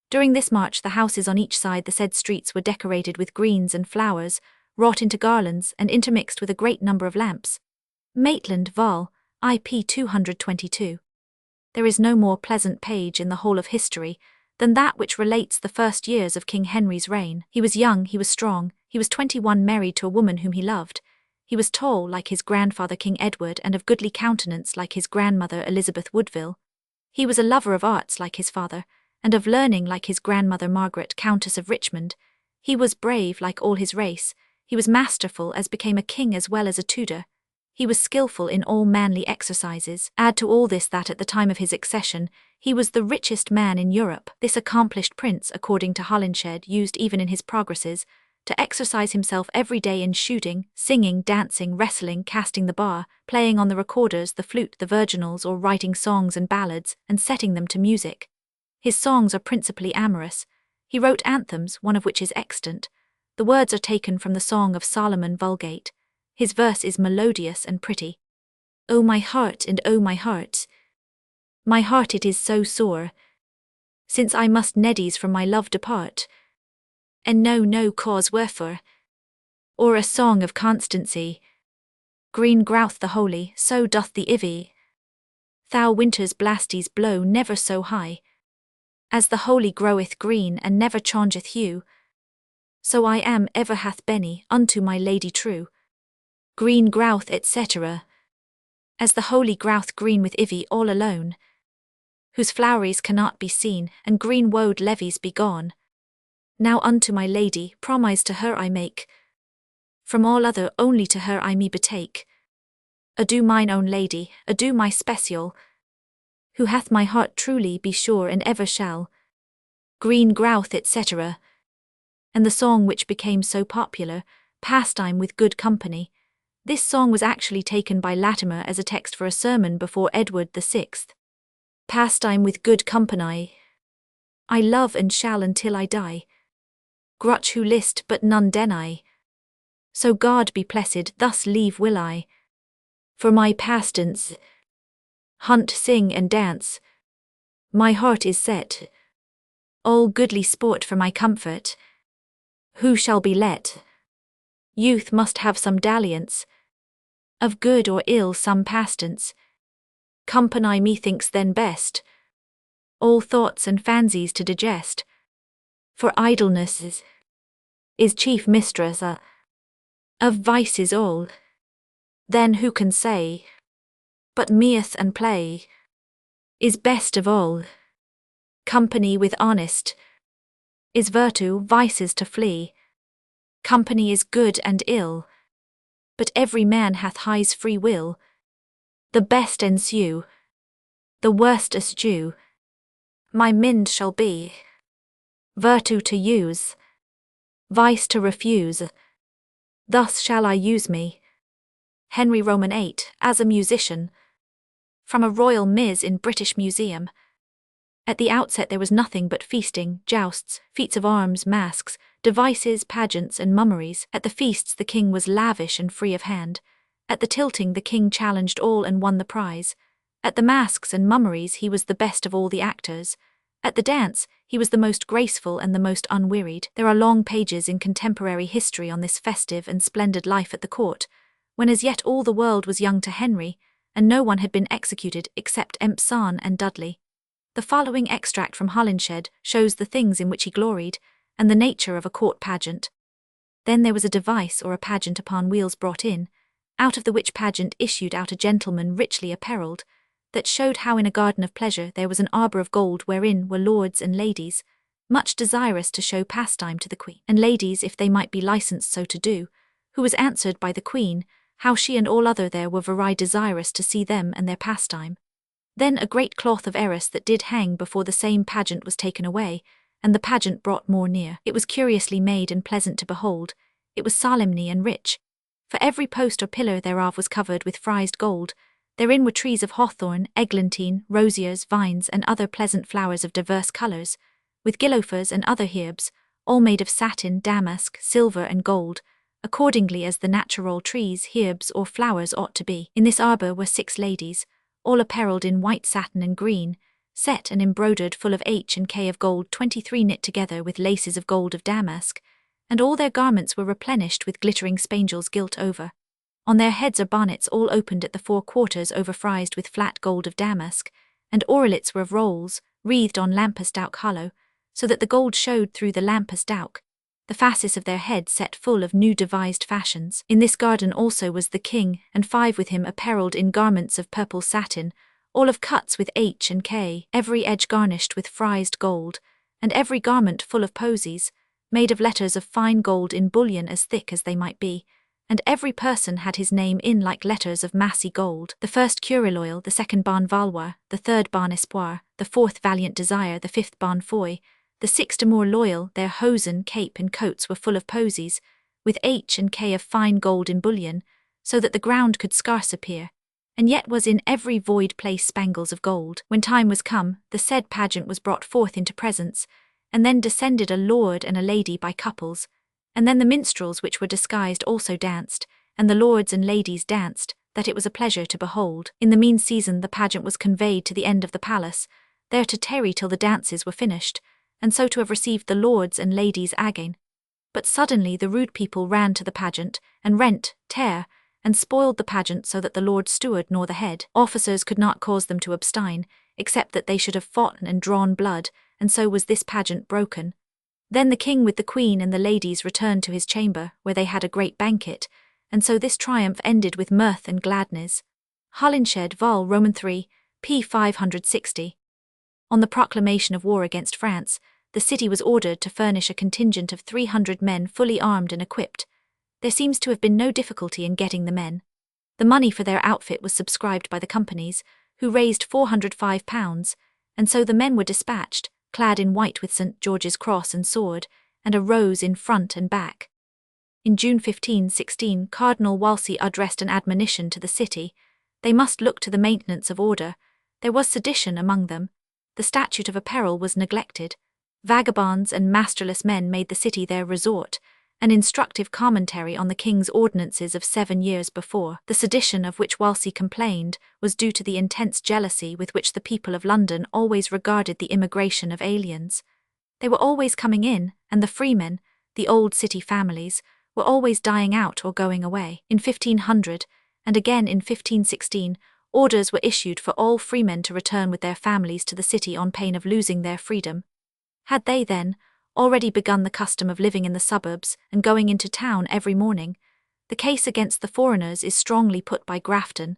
During this march the houses on each side the said streets were decorated with greens and flowers, wrought into garlands and intermixed with a great number of lamps. Maitland, Vol. IP 222. There is no more pleasant page in the whole of history than that which relates the first years of King Henry's reign. He was young, he was strong, he was 21, married to a woman whom he loved. He was tall like his grandfather King Edward and of goodly countenance like his grandmother Elizabeth Woodville. He was a lover of arts like his father, and of learning like his grandmother Margaret, Countess of Richmond. He was brave like all his race. He was masterful as became a king as well as a Tudor. He was skillful in all manly exercises. Add to all this that at the time of his accession, he was the richest man in Europe. This accomplished prince, according to Holinshed, used even in his progresses, to exercise himself every day in shooting, singing, dancing, wrestling, casting the bar, playing on the recorders, the flute, the virginals, or writing songs and ballads, and setting them to music. His songs are principally amorous. He wrote anthems, one of which is extant. The words are taken from the Song of Solomon Vulgate. His verse is melodious and pretty. O my heart, and O my heart, it is so sore, since I must needs from my love depart, and know no cause wherefore, or a song of constancy. Green growth the holy, so doth the ivy. Thou winter's blasties blow never so high, as the holy groweth green and never changeth hue. So I am ever hath Benny unto my lady true. Green growth, etc. As the holy growth green with ivy all alone, whose floweries cannot be seen, and green woad levies be gone. Now unto my lady promise to her I make, from all other only to her I me betake. Adieu mine own lady, adieu my special, who hath my heart truly be sure and ever shall. Green growth, etc. And the song which became so popular, Pastime with Good Company. This song was actually taken by Latimer as a text for a sermon before Edward VI. Pastime with good company, I love and shall until I die. Grutch who list but none deny. So God be blessed, thus leave will I. For my pastance, hunt, sing and dance. My heart is set. All goodly sport for my comfort. Who shall be let? Youth must have some dalliance, of good or ill some pastance. Company methinks then best, all thoughts and fancies to digest. For idleness is chief mistress of vices all. Then who can say, but mirth and play is best of all. Company with honest is virtue, vices to flee. Company is good and ill, but every man hath his free will. The best ensue, the worst eschew. My mind shall be virtue to use, vice to refuse. Thus shall I use me. Henry VIII, as a musician. From a royal Ms. in British Museum. At the outset there was nothing but feasting, jousts, feats of arms, masks, devices, pageants, and mummeries. At the feasts the king was lavish and free of hand. At the tilting the king challenged all and won the prize. At the masks and mummeries he was the best of all the actors. At the dance he was the most graceful and the most unwearied. There are long pages in contemporary history on this festive and splendid life at the court, when as yet all the world was young to Henry, and no one had been executed except Empson and Dudley. The following extract from Holinshed shows the things in which he gloried, and the nature of a court pageant. Then there was a device or a pageant upon wheels brought in, out of the which pageant issued out a gentleman richly apparelled, that showed how in a garden of pleasure there was an arbour of gold wherein were lords and ladies, much desirous to show pastime to the queen, and ladies, if they might be licensed so to do, who was answered by the queen, how she and all other there were very desirous to see them and their pastime. Then a great cloth of arras that did hang before the same pageant was taken away, and the pageant brought more near. It was curiously made and pleasant to behold, it was solemny and rich. For every post or pillar thereof was covered with frised gold, therein were trees of hawthorn, eglantine, rosiers, vines, and other pleasant flowers of divers colours, with gilofers and other herbs, all made of satin, damask, silver, and gold, accordingly as the natural trees, herbs, or flowers ought to be. In this arbour were 6 ladies, all apparelled in white satin and green, set and embroidered full of H and K of gold, 23 knit together with laces of gold of damask, and all their garments were replenished with glittering spangles gilt over. On their heads are bonnets all opened at the 4 quarters overfrised with flat gold of damask, and orlets were of rolls, wreathed on lampus dowk hollow, so that the gold showed through the lampus dowk. The fasces of their heads set full of new devised fashions. In this garden also was the king, and 5 with him apparelled in garments of purple satin, all of cuts with H and K, every edge garnished with frised gold, and every garment full of posies, made of letters of fine gold in bullion as thick as they might be, and every person had his name in like letters of massy gold. The first Curiloyal, the second Bon Valois, the third Bon Espoir, the fourth Valiant Desire, the fifth Bon Foy, the 6 Amour Loyal, their hosen, cape, and coats were full of posies, with H and K of fine gold in bullion, so that the ground could scarce appear, and yet was in every void place spangles of gold. When time was come, the said pageant was brought forth into presence, and then descended a lord and a lady by couples, and then the minstrels which were disguised also danced, and the lords and ladies danced, that it was a pleasure to behold. In the mean season the pageant was conveyed to the end of the palace, there to tarry till the dances were finished, and so to have received the lords and ladies again. But suddenly the rude people ran to the pageant, and rent, tear, and spoiled the pageant, so that the Lord Steward nor the head officers could not cause them to abstain, except that they should have fought and drawn blood, and so was this pageant broken. Then the king with the queen and the ladies returned to his chamber, where they had a great banquet, and so this triumph ended with mirth and gladness. Holinshed Vol. Roman 3, p. 560. On the proclamation of war against France, the city was ordered to furnish a contingent of 300 men fully armed and equipped. There seems to have been no difficulty in getting the men. The money for their outfit was subscribed by the companies, who raised £405, and so the men were dispatched, clad in white with St. George's cross and sword, and a rose in front and back. In June 1516, Cardinal Wolsey addressed an admonition to the city. They must look to the maintenance of order. There was sedition among them. The statute of apparel was neglected. Vagabonds and masterless men made the city their resort, an instructive commentary on the king's ordinances of 7 years before. The sedition of which Wolsey complained was due to the intense jealousy with which the people of London always regarded the immigration of aliens. They were always coming in, and the freemen, the old city families, were always dying out or going away. In 1500, and again in 1516, orders were issued for all freemen to return with their families to the city on pain of losing their freedom. Had they, then, already begun the custom of living in the suburbs and going into town every morning, the case against the foreigners is strongly put by Grafton.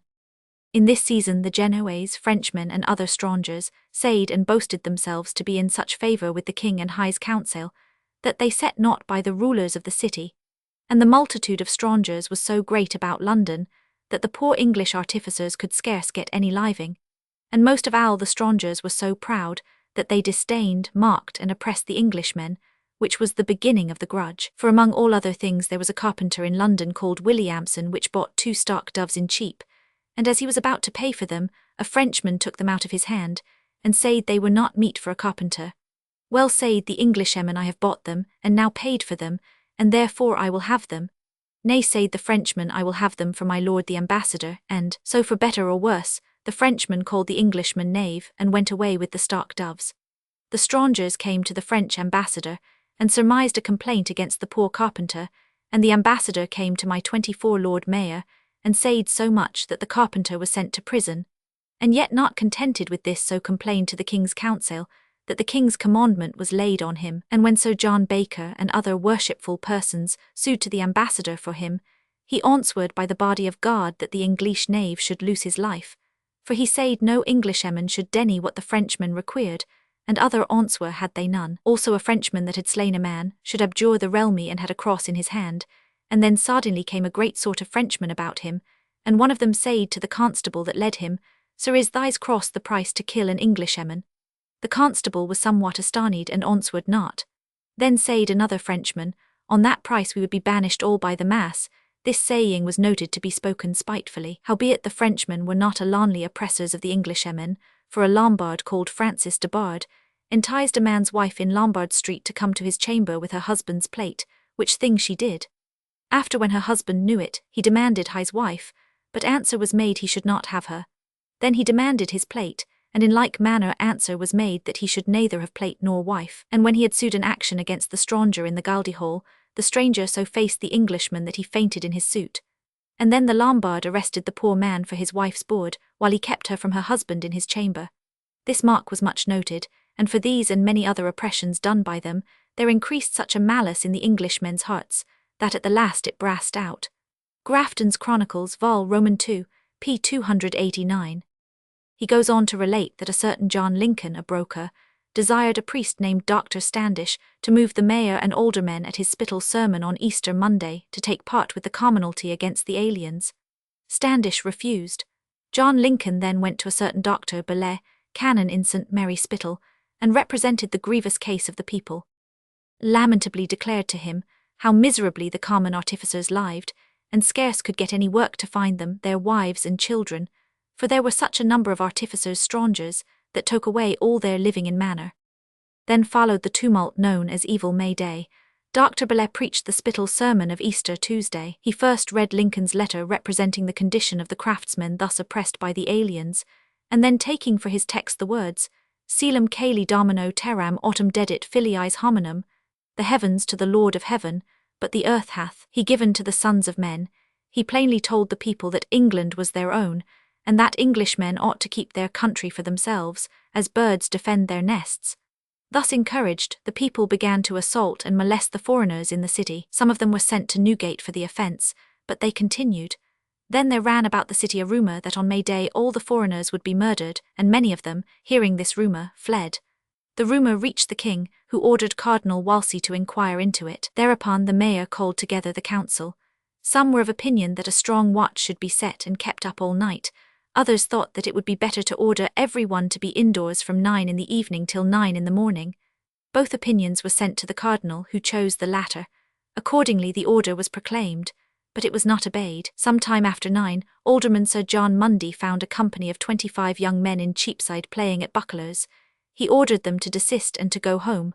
In this season the Genoese, Frenchmen, and other strangers said and boasted themselves to be in such favour with the king and high council, that they set naught by the rulers of the city, and the multitude of strangers was so great about London, that the poor English artificers could scarce get any living, and most of all the strangers were so proud, that they disdained, mocked, and oppressed the Englishmen, which was the beginning of the grudge. For among all other things there was a carpenter in London called Williamson, which bought 2 stark doves in cheap, and as he was about to pay for them, a Frenchman took them out of his hand, and said they were not meet for a carpenter. Well, said the Englishmen, I have bought them, and now paid for them, and therefore I will have them. Nay, said the Frenchman, I will have them for my lord the ambassador, and, so for better or worse, the Frenchman called the Englishman knave, and went away with the stark doves. The strangers came to the French ambassador, and surmised a complaint against the poor carpenter, and the ambassador came to my 24 Lord Mayor, and said so much that the carpenter was sent to prison, and yet not contented with this, so complained to the king's council, that the king's commandment was laid on him. And when Sir John Baker and other worshipful persons sued to the ambassador for him, he answered by the body of God that the English knave should lose his life, for he said no Englishman should denny what the Frenchman required, and other answer had they none. Also a Frenchman that had slain a man should abjure the realmy and had a cross in his hand, and then suddenly came a great sort of Frenchmen about him, and one of them said to the constable that led him, Sir, is thy's cross the price to kill an Englishman? The constable was somewhat astonished and answered not. Then said another Frenchman, on that price we would be banished all by the mass. This saying was noted to be spoken spitefully. Howbeit the Frenchmen were not alonely oppressors of the Englishmen, for a Lombard called Francis de Bard enticed a man's wife in Lombard Street to come to his chamber with her husband's plate, which thing she did. After when her husband knew it, he demanded his wife, but answer was made he should not have her. Then he demanded his plate, and in like manner answer was made that he should neither have plate nor wife. And when he had sued an action against the stranger in the Guildhall Hall, the stranger so faced the Englishman that he fainted in his suit. And then the Lombard arrested the poor man for his wife's board, while he kept her from her husband in his chamber. This mark was much noted, and for these and many other oppressions done by them, there increased such a malice in the Englishmen's hearts, that at the last it brast out. Grafton's Chronicles, Vol. Roman 2, p. 289. He goes on to relate that a certain John Lincoln, a broker, desired a priest named Dr. Standish to move the mayor and aldermen at his Spital sermon on Easter Monday to take part with the commonalty against the aliens. Standish refused. John Lincoln then went to a certain Dr. Bellet, canon in St. Mary Spital, and represented the grievous case of the people. Lamentably declared to him how miserably the common artificers lived, and scarce could get any work to find them, their wives and children, for there were such a number of artificers strangers that took away all their living in manner. Then followed the tumult known as Evil May Day. Dr. Bellet preached the Spital sermon of Easter Tuesday. He first read Lincoln's letter representing the condition of the craftsmen thus oppressed by the aliens, and then taking for his text the words, Celum caeli domino terram autem dedit filiis hominum, the heavens to the Lord of heaven, but the earth hath he given to the sons of men, he plainly told the people that England was their own, and that Englishmen ought to keep their country for themselves, as birds defend their nests. Thus encouraged, the people began to assault and molest the foreigners in the city. Some of them were sent to Newgate for the offence, but they continued. Then there ran about the city a rumour that on May Day all the foreigners would be murdered, and many of them, hearing this rumour, fled. The rumour reached the king, who ordered Cardinal Wolsey to inquire into it. Thereupon the mayor called together the council. Some were of opinion that a strong watch should be set and kept up all night. Others thought that it would be better to order everyone to be indoors from 9 in the evening till 9 in the morning. Both opinions were sent to the cardinal, who chose the latter. Accordingly the order was proclaimed, but it was not obeyed. Some time after 9, Alderman Sir John Mundy found a company of 25 young men in Cheapside playing at bucklers. He ordered them to desist and to go home.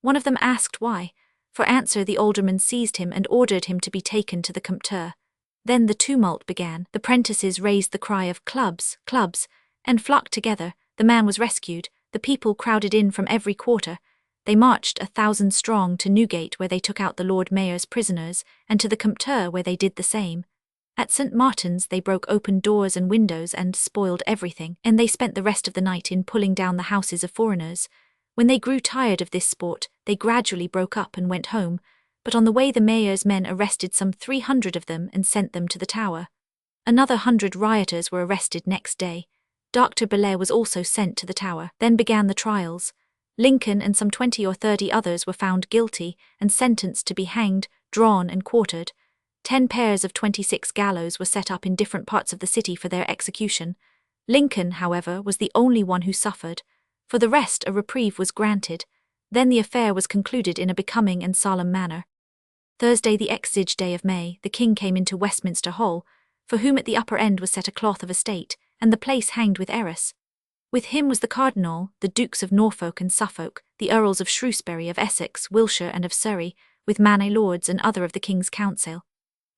One of them asked why. For answer the alderman seized him and ordered him to be taken to the Compter. Then the tumult began. The prentices raised the cry of clubs, clubs, and flocked together. The man was rescued. The people crowded in from every quarter. They marched 1,000 strong to Newgate, where they took out the Lord Mayor's prisoners, and to the Compter, where they did the same. At St. Martin's they broke open doors and windows and spoiled everything, and they spent the rest of the night in pulling down the houses of foreigners. When they grew tired of this sport, they gradually broke up and went home, but on the way the mayor's men arrested some 300 of them and sent them to the Tower. Another 100 rioters were arrested next day. Dr. Bellet was also sent to the Tower. Then began the trials. Lincoln and some 20 or 30 others were found guilty and sentenced to be hanged, drawn and quartered. 10 pairs of 26 gallows were set up in different parts of the city for their execution. Lincoln, however, was the only one who suffered. For the rest a reprieve was granted. Then the affair was concluded in a becoming and solemn manner. Thursday the exige day of May, the king came into Westminster Hall, for whom at the upper end was set a cloth of estate, and the place hanged with arras. With him was the cardinal, the dukes of Norfolk and Suffolk, the earls of Shrewsbury, of Essex, Wiltshire, and of Surrey, with manor lords and other of the king's council.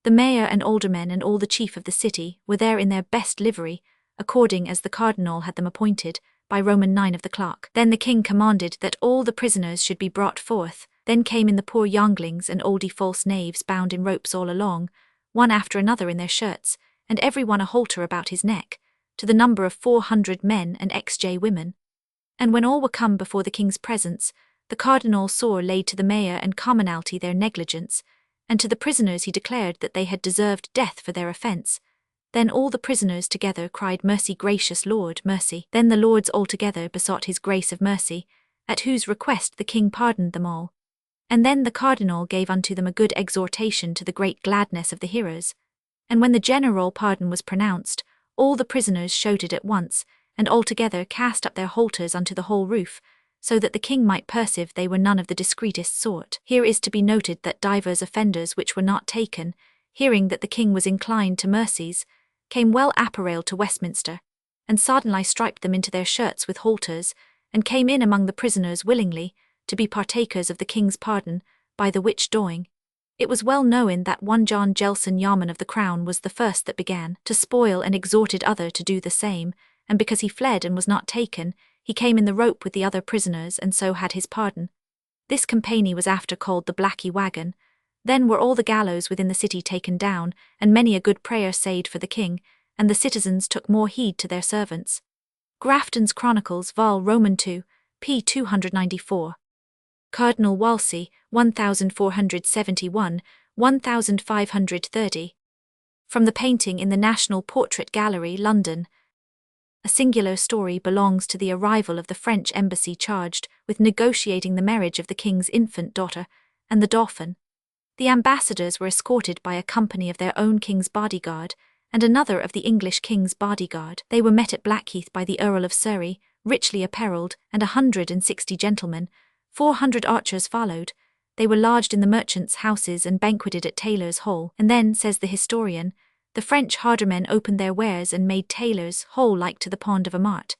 The mayor and aldermen and all the chief of the city were there in their best livery, according as the cardinal had them appointed, by Roman 9 of the clock. Then the king commanded that all the prisoners should be brought forth. Then came in the poor younglings and oldie false knaves bound in ropes all along, one after another in their shirts, and every one a halter about his neck, to the number of 400 men and women. And when all were come before the king's presence, the cardinal sore laid to the mayor and commonalty their negligence, and to the prisoners he declared that they had deserved death for their offence. Then all the prisoners together cried, Mercy, gracious Lord, mercy. Then the lords altogether besought his grace of mercy, at whose request the king pardoned them all. And then the cardinal gave unto them a good exhortation to the great gladness of the hearers. And when the general pardon was pronounced, all the prisoners shouted at once, and altogether cast up their halters unto the whole roof, so that the king might perceive they were none of the discreetest sort. Here is to be noted that divers offenders which were not taken, hearing that the king was inclined to mercies, came well apparelled to Westminster, and suddenly striped them into their shirts with halters, and came in among the prisoners willingly, to be partakers of the king's pardon, by the which doing. It was well known that one John Gelson Yarman of the Crown was the first that began to spoil and exhorted other to do the same, and because he fled and was not taken, he came in the rope with the other prisoners and so had his pardon. This company was after called the Blackey Wagon. Then were all the gallows within the city taken down, and many a good prayer said for the king, and the citizens took more heed to their servants. Grafton's Chronicles Vol. Roman 2, p. 294. Cardinal Wolsey, 1471, 1530. From the painting in the National Portrait Gallery, London. A singular story belongs to the arrival of the French embassy charged with negotiating the marriage of the king's infant daughter and the Dauphin. The ambassadors were escorted by a company of their own king's bodyguard and another of the English king's bodyguard. They were met at Blackheath by the Earl of Surrey, richly apparelled, and 160 gentlemen. 400 archers followed. They were lodged in the merchants' houses and banqueted at Taylor's Hall. And then, says the historian, the French hardermen opened their wares and made Taylor's Hall like to the pond of a mart.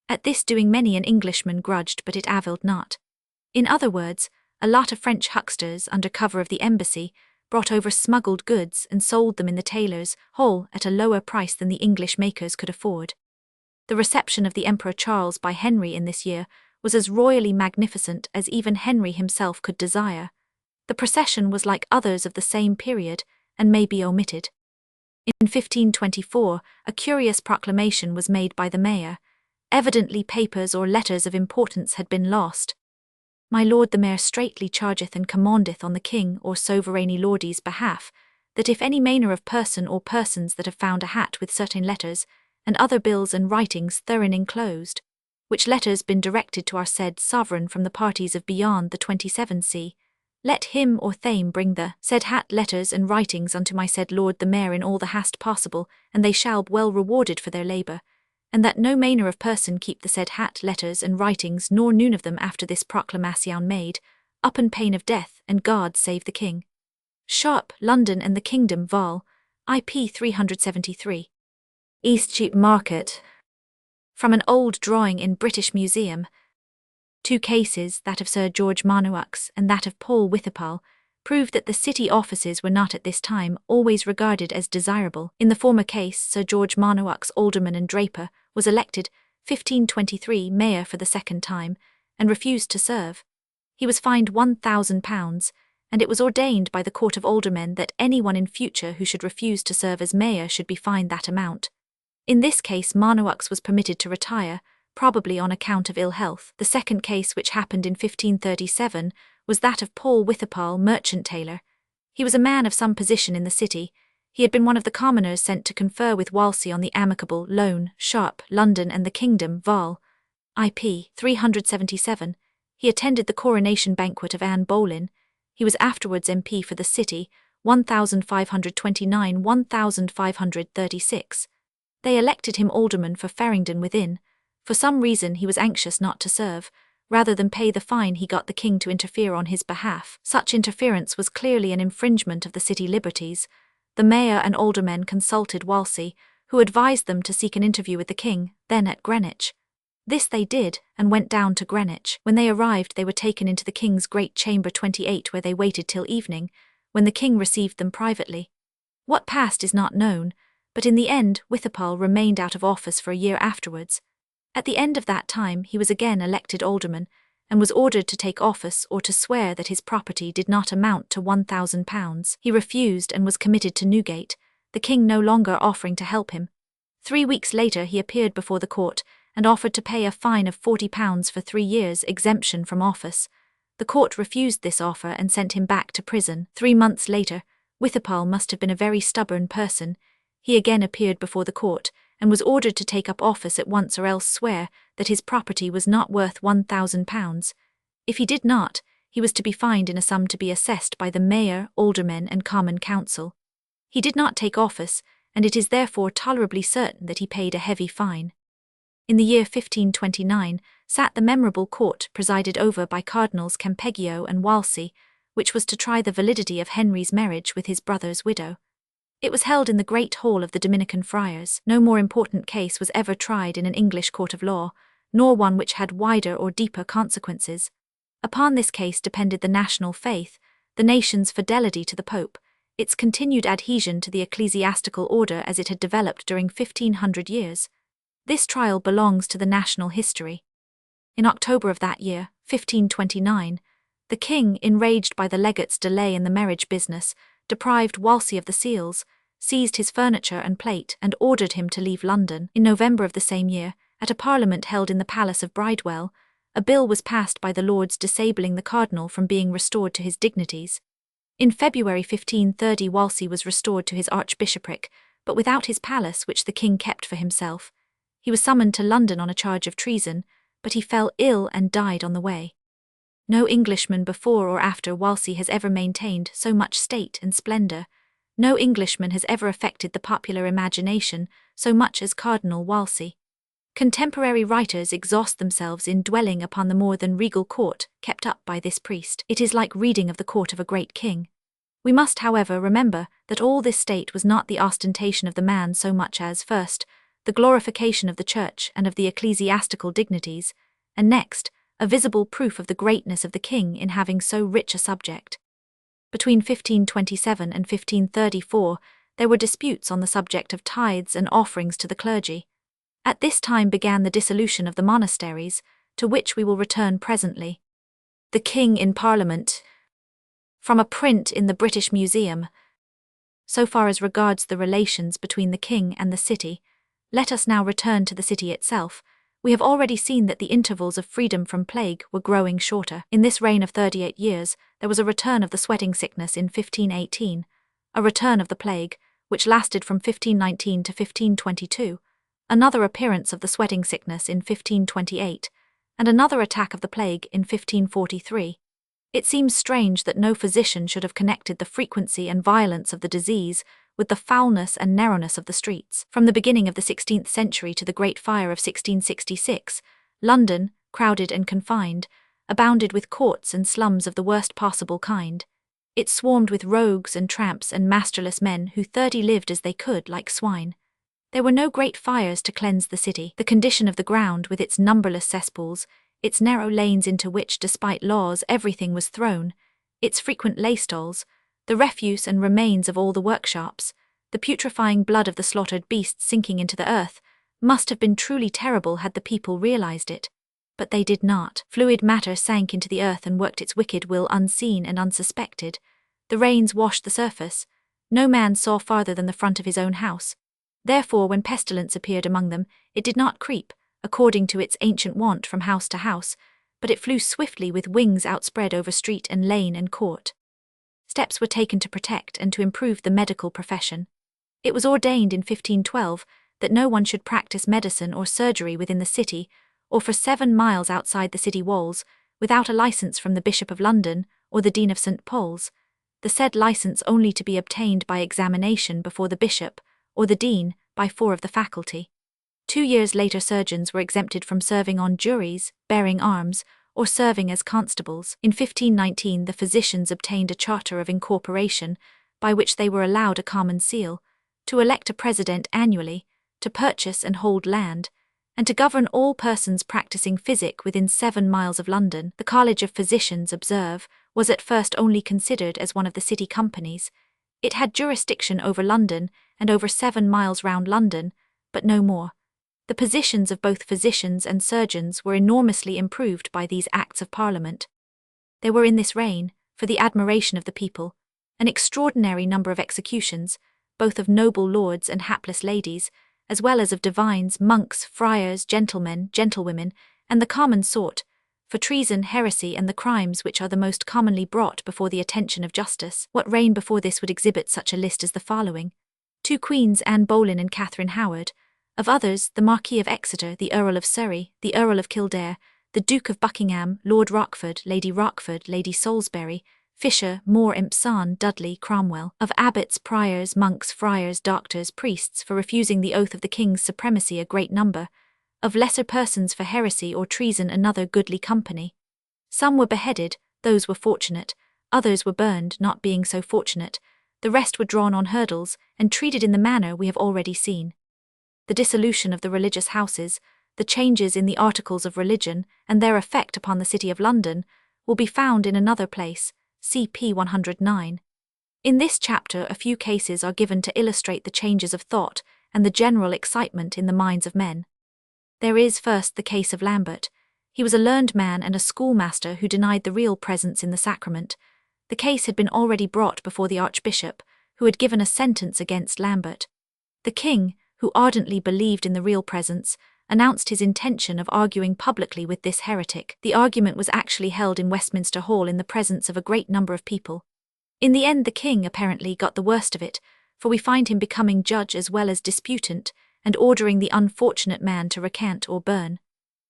At this doing many an Englishman grudged, but it availed not. In other words, a lot of French hucksters, under cover of the embassy, brought over smuggled goods and sold them in the Taylor's Hall at a lower price than the English makers could afford. The reception of the Emperor Charles by Henry in this year was as royally magnificent as even Henry himself could desire. The procession was like others of the same period, and may be omitted. In 1524, a curious proclamation was made by the mayor. Evidently papers or letters of importance had been lost. My lord the mayor straitly chargeth and commandeth on the king or sovereigny lordy's behalf, that if any manner of person or persons that have found a hat with certain letters, and other bills and writings therein enclosed, which letters been directed to our said sovereign from the parties of beyond the 27 sea, let him or thame bring the said hat letters and writings unto my said lord the mayor in all the hast possible, and they shall be well rewarded for their labour, and that no manner of person keep the said hat letters and writings nor noon of them after this proclamation made, upon pain of death, and God save the king. Sharp, London and the Kingdom Vol. IP 373. Eastcheap Market. From an old drawing in British Museum. Two cases, that of Sir George Marnowak's and that of Paul Witherpall, prove that the city offices were not at this time always regarded as desirable. In the former case, Sir George Marnowak's alderman and draper was elected 1523 mayor for the second time, and refused to serve. He was fined £1,000, and it was ordained by the Court of Aldermen that anyone in future who should refuse to serve as mayor should be fined that amount. In this case Marnowak's was permitted to retire, probably on account of ill health. The second case, which happened in 1537, was that of Paul Witherpall, merchant tailor. He was a man of some position in the city. He had been one of the commoners sent to confer with Wolsey on the amicable loan. Sharp, London and the Kingdom Vol. IP 377. He attended the coronation banquet of Anne Boleyn. He was afterwards MP for the city, 1529–1536. They elected him alderman for Farringdon Within. For some reason he was anxious not to serve, Rather than pay the fine, he got the king to interfere on his behalf. Such interference was clearly an infringement of the city liberties. The mayor and aldermen consulted Wolsey, who advised them to seek an interview with the king, then at Greenwich. This they did, and went down to Greenwich. When they arrived, they were taken into the king's great chamber 28, where they waited till evening, when the king received them privately. What passed is not known, but in the end Witherpall remained out of office for a year afterwards. At the end of that time he was again elected alderman, and was ordered to take office or to swear that his property did not amount to £1,000. He refused and was committed to Newgate, the king no longer offering to help him. 3 weeks later he appeared before the court and offered to pay a fine of £40 for 3 years' exemption from office. The court refused this offer and sent him back to prison. 3 months later, Witherpall must have been a very stubborn person. He again appeared before the court and was ordered to take up office at once or else swear that his property was not worth £1,000. If he did not, he was to be fined in a sum to be assessed by the mayor, aldermen and common council. He did not take office, and it is therefore tolerably certain that he paid a heavy fine. In the year 1529 sat the memorable court presided over by Cardinals Campeggio and Wolsey, which was to try the validity of Henry's marriage with his brother's widow. It was held in the Great Hall of the Dominican Friars. No more important case was ever tried in an English court of law, nor one which had wider or deeper consequences. Upon this case depended the national faith, the nation's fidelity to the Pope, its continued adhesion to the ecclesiastical order as it had developed during 1500 years. This trial belongs to the national history. In October of that year, 1529, the king, enraged by the legate's delay in the marriage business, deprived Wolsey of the seals, seized his furniture and plate, and ordered him to leave London. In November of the same year, at a parliament held in the palace of Bridewell, a bill was passed by the Lords disabling the cardinal from being restored to his dignities. In February 1530 Wolsey was restored to his archbishopric, but without his palace, which the king kept for himself. He was summoned to London on a charge of treason, but he fell ill and died on the way. No Englishman before or after Wolsey has ever maintained so much state and splendour. No Englishman has ever affected the popular imagination so much as Cardinal Wolsey. Contemporary writers exhaust themselves in dwelling upon the more than regal court kept up by this priest. It is like reading of the court of a great king. We must, however, remember that all this state was not the ostentation of the man so much as, first, the glorification of the church and of the ecclesiastical dignities, and next, a visible proof of the greatness of the king in having so rich a subject. Between 1527 and 1534, there were disputes on the subject of tithes and offerings to the clergy. At this time began the dissolution of the monasteries, to which we will return presently. The King in Parliament. From a print in the British Museum. So far as regards the relations between the king and the city, let us now return to the city itself. We have already seen that the intervals of freedom from plague were growing shorter. In this reign of 38 years, there was a return of the sweating sickness in 1518, a return of the plague, which lasted from 1519 to 1522, another appearance of the sweating sickness in 1528, and another attack of the plague in 1543. It seems strange that no physician should have connected the frequency and violence of the disease with the foulness and narrowness of the streets. From the beginning of the 16th century to the Great Fire of 1666, London, crowded and confined, abounded with courts and slums of the worst possible kind. It swarmed with rogues and tramps and masterless men who lived as they could like swine. There were no great fires to cleanse the city. The condition of the ground, with its numberless cesspools, its narrow lanes into which, despite laws, everything was thrown, its frequent lay-stalls, the refuse and remains of all the workshops, the putrefying blood of the slaughtered beasts sinking into the earth, must have been truly terrible had the people realized it. But they did not. Fluid matter sank into the earth and worked its wicked will unseen and unsuspected. The rains washed the surface. No man saw farther than the front of his own house. Therefore, when pestilence appeared among them, it did not creep, according to its ancient wont, from house to house, but it flew swiftly with wings outspread over street and lane and court. Steps were taken to protect and to improve the medical profession. It was ordained in 1512 that no one should practice medicine or surgery within the city, or for 7 miles outside the city walls, without a license from the Bishop of London or the Dean of St. Paul's, the said license only to be obtained by examination before the bishop, or the dean, by 4 of the faculty. 2 years later surgeons were exempted from serving on juries, bearing arms, or serving as constables. In 1519 the physicians obtained a charter of incorporation, by which they were allowed a common seal, to elect a president annually, to purchase and hold land, and to govern all persons practicing physic within 7 miles of London. The College of Physicians, observe, was at first only considered as one of the city companies. It had jurisdiction over London and over 7 miles round London, but no more. The positions of both physicians and surgeons were enormously improved by these Acts of Parliament. There were in this reign, for the admiration of the people, an extraordinary number of executions, both of noble lords and hapless ladies, as well as of divines, monks, friars, gentlemen, gentlewomen, and the common sort, for treason, heresy, and the crimes which are the most commonly brought before the attention of justice. What reign before this would exhibit such a list as the following? 2 queens, Anne Boleyn and Catherine Howard. Of others, the Marquis of Exeter, the Earl of Surrey, the Earl of Kildare, the Duke of Buckingham, Lord Rochford, Lady Salisbury, Fisher, Moore, Impson, Dudley, Cromwell. Of abbots, priors, monks, friars, doctors, priests, for refusing the oath of the king's supremacy a great number. Of lesser persons for heresy or treason another goodly company. Some were beheaded, those were fortunate, others were burned, not being so fortunate, the rest were drawn on hurdles, and treated in the manner we have already seen. The dissolution of the religious houses, the changes in the articles of religion, and their effect upon the City of London, will be found in another place, cp. 109. In this chapter a few cases are given to illustrate the changes of thought and the general excitement in the minds of men. There is first the case of Lambert. He was a learned man and a schoolmaster who denied the real presence in the sacrament. The case had been already brought before the Archbishop, who had given a sentence against Lambert. The king, who ardently believed in the real presence, announced his intention of arguing publicly with this heretic. The argument was actually held in Westminster Hall in the presence of a great number of people. In the end the king apparently got the worst of it, for we find him becoming judge as well as disputant, and ordering the unfortunate man to recant or burn.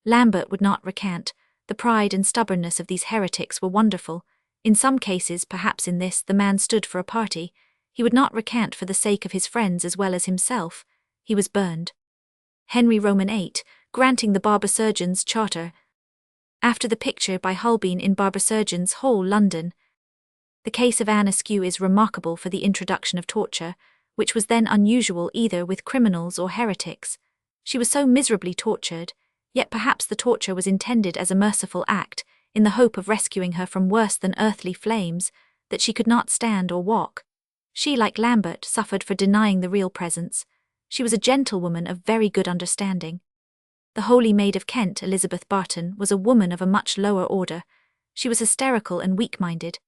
Lambert would not recant. The pride and stubbornness of these heretics were wonderful. In some cases, perhaps in this, the man stood for a party. He would not recant for the sake of his friends as well as himself. He was burned. Henry VIII, granting the Barber Surgeons' Charter. After the picture by Holbein in Barber Surgeons' Hall, London. The case of Anne Askew is remarkable for the introduction of torture, which was then unusual either with criminals or heretics. She was so miserably tortured, yet perhaps the torture was intended as a merciful act, in the hope of rescuing her from worse than earthly flames, that she could not stand or walk. She, like Lambert, suffered for denying the real presence. She was a gentlewoman of very good understanding. The Holy Maid of Kent, Elizabeth Barton, was a woman of a much lower order. She was hysterical and weak-minded.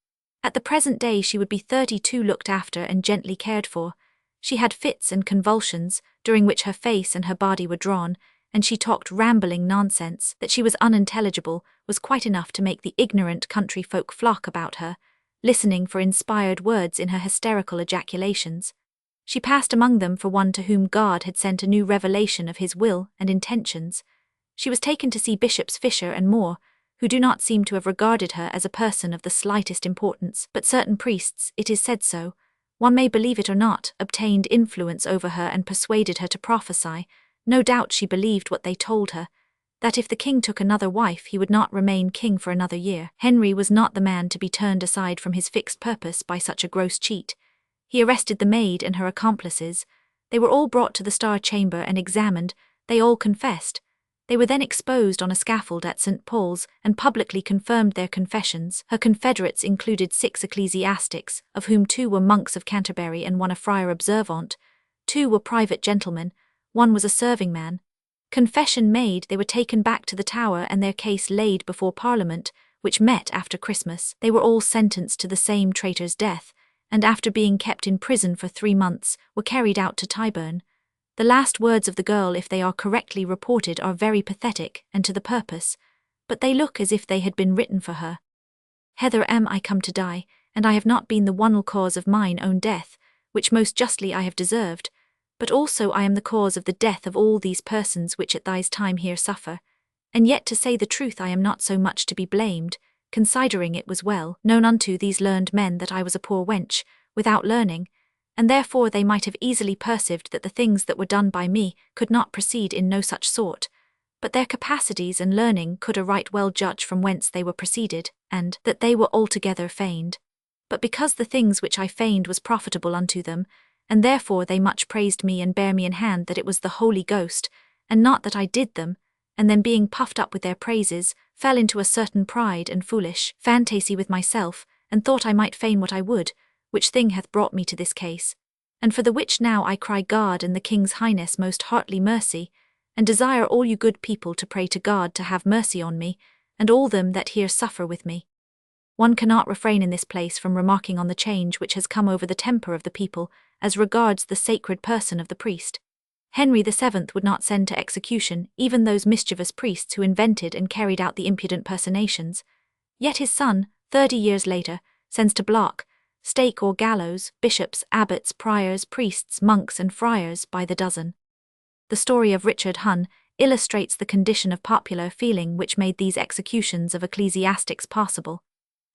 At the present day she would be 32, looked after and gently cared for. She had fits and convulsions, during which her face and her body were drawn, and she talked rambling nonsense. That she was unintelligible was quite enough to make the ignorant country folk flock about her, listening for inspired words in her hysterical ejaculations. She passed among them for one to whom God had sent a new revelation of his will and intentions. She was taken to see Bishops Fisher and Moore, who do not seem to have regarded her as a person of the slightest importance, but certain priests, it is said so, one may believe it or not, obtained influence over her and persuaded her to prophesy. No doubt she believed what they told her, that if the king took another wife he would not remain king for another year. Henry was not the man to be turned aside from his fixed purpose by such a gross cheat. He arrested the maid and her accomplices. They were all brought to the Star Chamber and examined. They all confessed. They were then exposed on a scaffold at St. Paul's and publicly confirmed their confessions. Her confederates included 6 ecclesiastics, of whom 2 were monks of Canterbury and 1 a friar observant. 2 were private gentlemen, 1 was a serving man. Confession made, they were taken back to the Tower and their case laid before Parliament, which met after Christmas. They were all sentenced to the same traitor's death, and after being kept in prison for 3 months, were carried out to Tyburn. The last words of the girl, if they are correctly reported, are very pathetic and to the purpose, but they look as if they had been written for her. Hither am I come to die, and I have not been the one cause of mine own death, which most justly I have deserved, but also I am the cause of the death of all these persons which at thys time here suffer, and yet to say the truth I am not so much to be blamed, considering it was well known unto these learned men that I was a poor wench, without learning, and therefore they might have easily perceived that the things that were done by me could not proceed in no such sort, But their capacities and learning could a right well judge from whence they were proceeded, and that they were altogether feigned. But because the things which I feigned was profitable unto them, and therefore they much praised me and bare me in hand that it was the Holy Ghost, and not that I did them, and then being puffed up with their praises, fell into a certain pride and foolish fantasy with myself, and thought I might feign what I would, which thing hath brought me to this case. And for the which now I cry God and the King's Highness most heartily mercy, and desire all you good people to pray to God to have mercy on me, and all them that here suffer with me. One cannot refrain in this place from remarking on the change which has come over the temper of the people as regards the sacred person of the priest. Henry VII would not send to execution even those mischievous priests who invented and carried out the impudent personations. Yet his son, 30 years later, sends to block, stake or gallows, bishops, abbots, priors, priests, monks and friars by the dozen. The story of Richard Hun illustrates the condition of popular feeling which made these executions of ecclesiastics possible.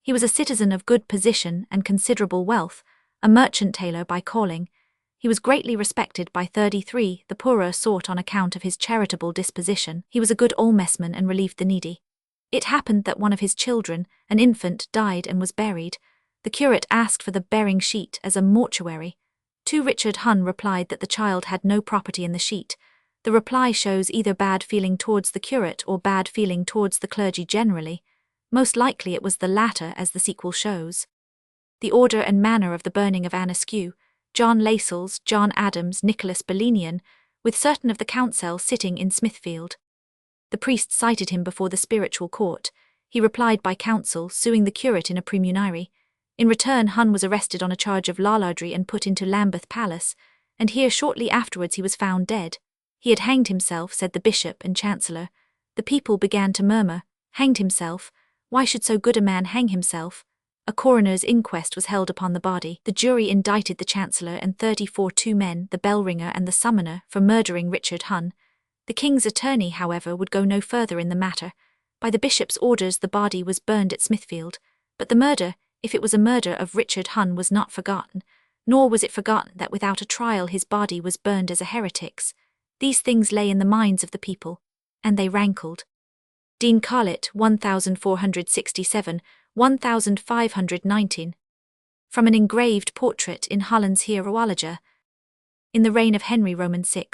He was a citizen of good position and considerable wealth, a merchant tailor by calling. He was greatly respected by 33, the poorer sort on account of his charitable disposition. He was a good almsman and relieved the needy. It happened that one of his children, an infant, died and was buried. The curate asked for the bearing sheet as a mortuary. To Richard Hun replied that the child had no property in the sheet. The reply shows either bad feeling towards the curate or bad feeling towards the clergy generally. Most likely it was the latter, as the sequel shows. The order and manner of the burning of Anne Askew, John Lascelles, John Adams, Nicholas Belenian, with certain of the council sitting in Smithfield. The priest cited him before the spiritual court. He replied by counsel, suing the curate in a praemunire. In return, Hun was arrested on a charge of larlardry and put into Lambeth Palace, and here shortly afterwards he was found dead. He had hanged himself, said the bishop and chancellor. The people began to murmur, hanged himself? Why should so good a man hang himself? A coroner's inquest was held upon the body. The jury indicted the chancellor and 34 men, the bell-ringer and the summoner, for murdering Richard Hun. The king's attorney, however, would go no further in the matter. By the bishop's orders the body was burned at Smithfield, but the murder, if it was a murder of Richard Hun, was not forgotten, nor was it forgotten that without a trial his body was burned as a heretic's. These things lay in the minds of the people, and they rankled. Dean Carlett, 1467, 1519. From an engraved portrait in Holland's Hierologia. In the reign of Henry VI,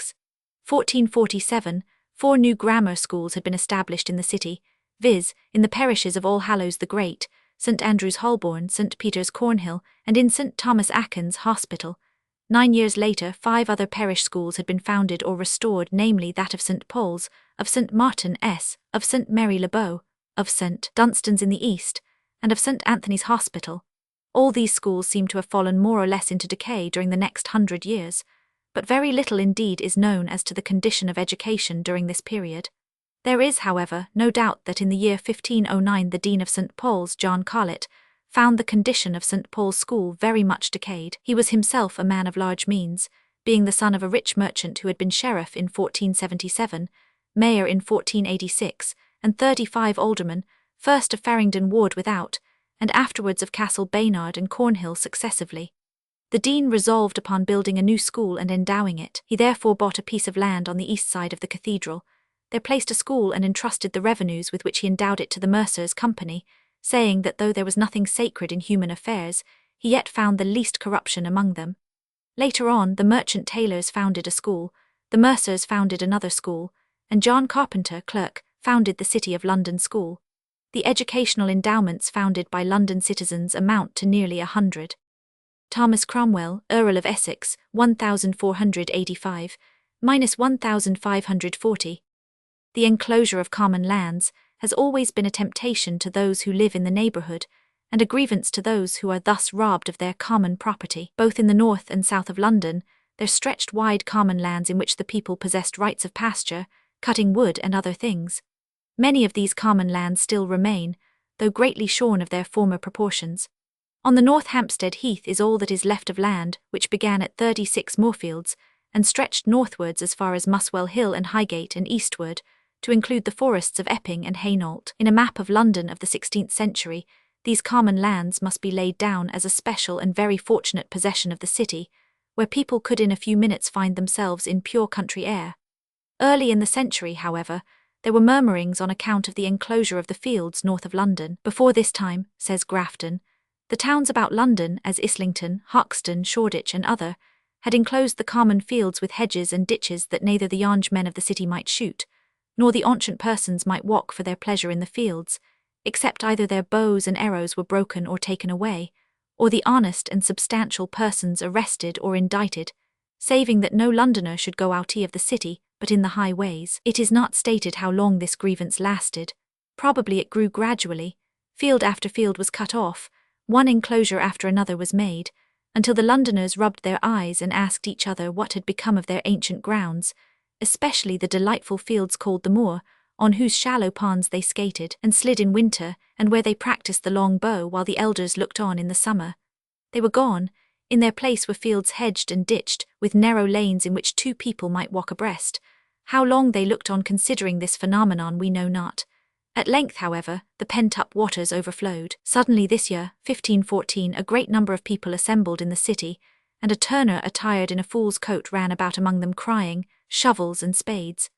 1447, 4 new grammar schools had been established in the city, viz., in the parishes of All Hallows the Great, St. Andrew's Holborn, St. Peter's Cornhill, and in St. Thomas Akin's Hospital. 9 years later, 5 other parish schools had been founded or restored, namely that of St. Paul's, of St. Martin S., of St. Mary Le Bow, of St. Dunstan's in the East, and of St. Anthony's Hospital. All these schools seem to have fallen more or less into decay during the next 100 years, but very little indeed is known as to the condition of education during this period. There is, however, no doubt that in the year 1509 the Dean of St. Paul's, John Carlett, found the condition of St. Paul's School very much decayed. He was himself a man of large means, being the son of a rich merchant who had been sheriff in 1477, mayor in 1486, and 35 aldermen, first of Farringdon Ward without, and afterwards of Castle Baynard and Cornhill successively. The dean resolved upon building a new school and endowing it. He therefore bought a piece of land on the east side of the cathedral. There placed a school and entrusted the revenues with which he endowed it to the Mercers' Company, saying that though there was nothing sacred in human affairs, he yet found the least corruption among them. Later on, the merchant tailors founded a school, the Mercers founded another school, and John Carpenter, clerk, founded the City of London School. The educational endowments founded by London citizens amount to nearly 100. Thomas Cromwell, Earl of Essex, 1485, minus 1540. The enclosure of common lands has always been a temptation to those who live in the neighbourhood, and a grievance to those who are thus robbed of their common property. Both in the north and south of London, there stretched wide common lands in which the people possessed rights of pasture, cutting wood and other things. Many of these common lands still remain, though greatly shorn of their former proportions. On the North Hampstead Heath is all that is left of land, which began at 36 moorfields, and stretched northwards as far as Muswell Hill and Highgate and eastward, to include the forests of Epping and Hainault. In a map of London of the 16th century, these common lands must be laid down as a special and very fortunate possession of the city, where people could in a few minutes find themselves in pure country air. Early in the century, however, There were murmurings on account of the enclosure of the fields north of London. Before this time, says Grafton, the towns about London, as Islington, Hoxton, Shoreditch and other, had enclosed the common fields with hedges and ditches that neither the young men of the city might shoot, nor the ancient persons might walk for their pleasure in the fields, except either their bows and arrows were broken or taken away, or the honest and substantial persons arrested or indicted, saving that no Londoner should go out of the city, but in the highways. It is not stated how long this grievance lasted. Probably it grew gradually. Field after field was cut off, one enclosure after another was made, until the Londoners rubbed their eyes and asked each other what had become of their ancient grounds, especially the delightful fields called the moor, on whose shallow ponds they skated and slid in winter, and where they practiced the long bow while the elders looked on in the summer. They were gone. In their place were fields hedged and ditched, with narrow lanes in which two people might walk abreast. How long they looked on considering this phenomenon we know not. At length, however, the pent-up waters overflowed. Suddenly this year, 1514, a great number of people assembled in the city, and a turner attired in a fool's coat ran about among them crying, "Shovels and spades."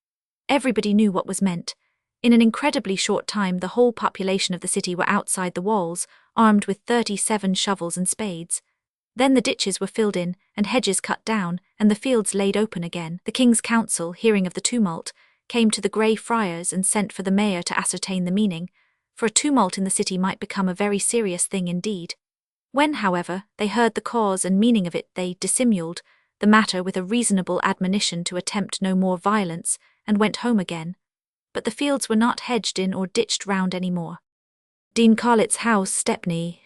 Everybody knew what was meant. In an incredibly short time the whole population of the city were outside the walls, armed with 37 shovels and spades. Then the ditches were filled in, and hedges cut down, and the fields laid open again. The King's Council, hearing of the tumult, came to the Grey Friars and sent for the mayor to ascertain the meaning, for a tumult in the city might become a very serious thing indeed. When, however, they heard the cause and meaning of it, they dissimuled the matter with a reasonable admonition to attempt no more violence, and went home again. But the fields were not hedged in or ditched round any more. Dean Collett's house, Stepney.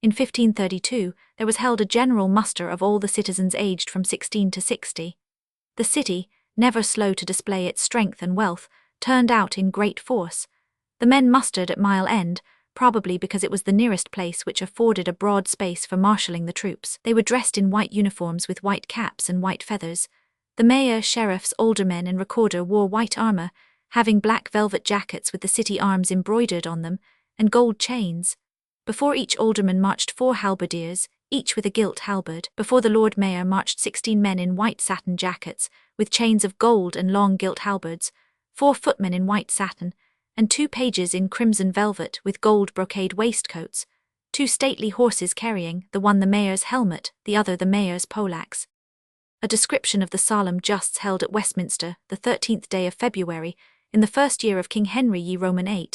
In 1532, there was held a general muster of all the citizens aged from 16 to 60. The city, never slow to display its strength and wealth, turned out in great force. The men mustered at Mile End, probably because it was the nearest place which afforded a broad space for marshalling the troops. They were dressed in white uniforms with white caps and white feathers. The mayor, sheriffs, aldermen and recorder wore white armour, having black velvet jackets with the city arms embroidered on them, and gold chains. Before each alderman marched 4 halberdiers, each with a gilt halberd. Before the Lord Mayor marched 16 men in white satin jackets, with chains of gold and long gilt halberds, 4 footmen in white satin, and 2 pages in crimson velvet with gold brocade waistcoats, 2 stately horses carrying, the one the mayor's helmet, the other the mayor's poleaxe. A description of the solemn justs held at Westminster, the 13th day of February, in the first year of King Henry VIII,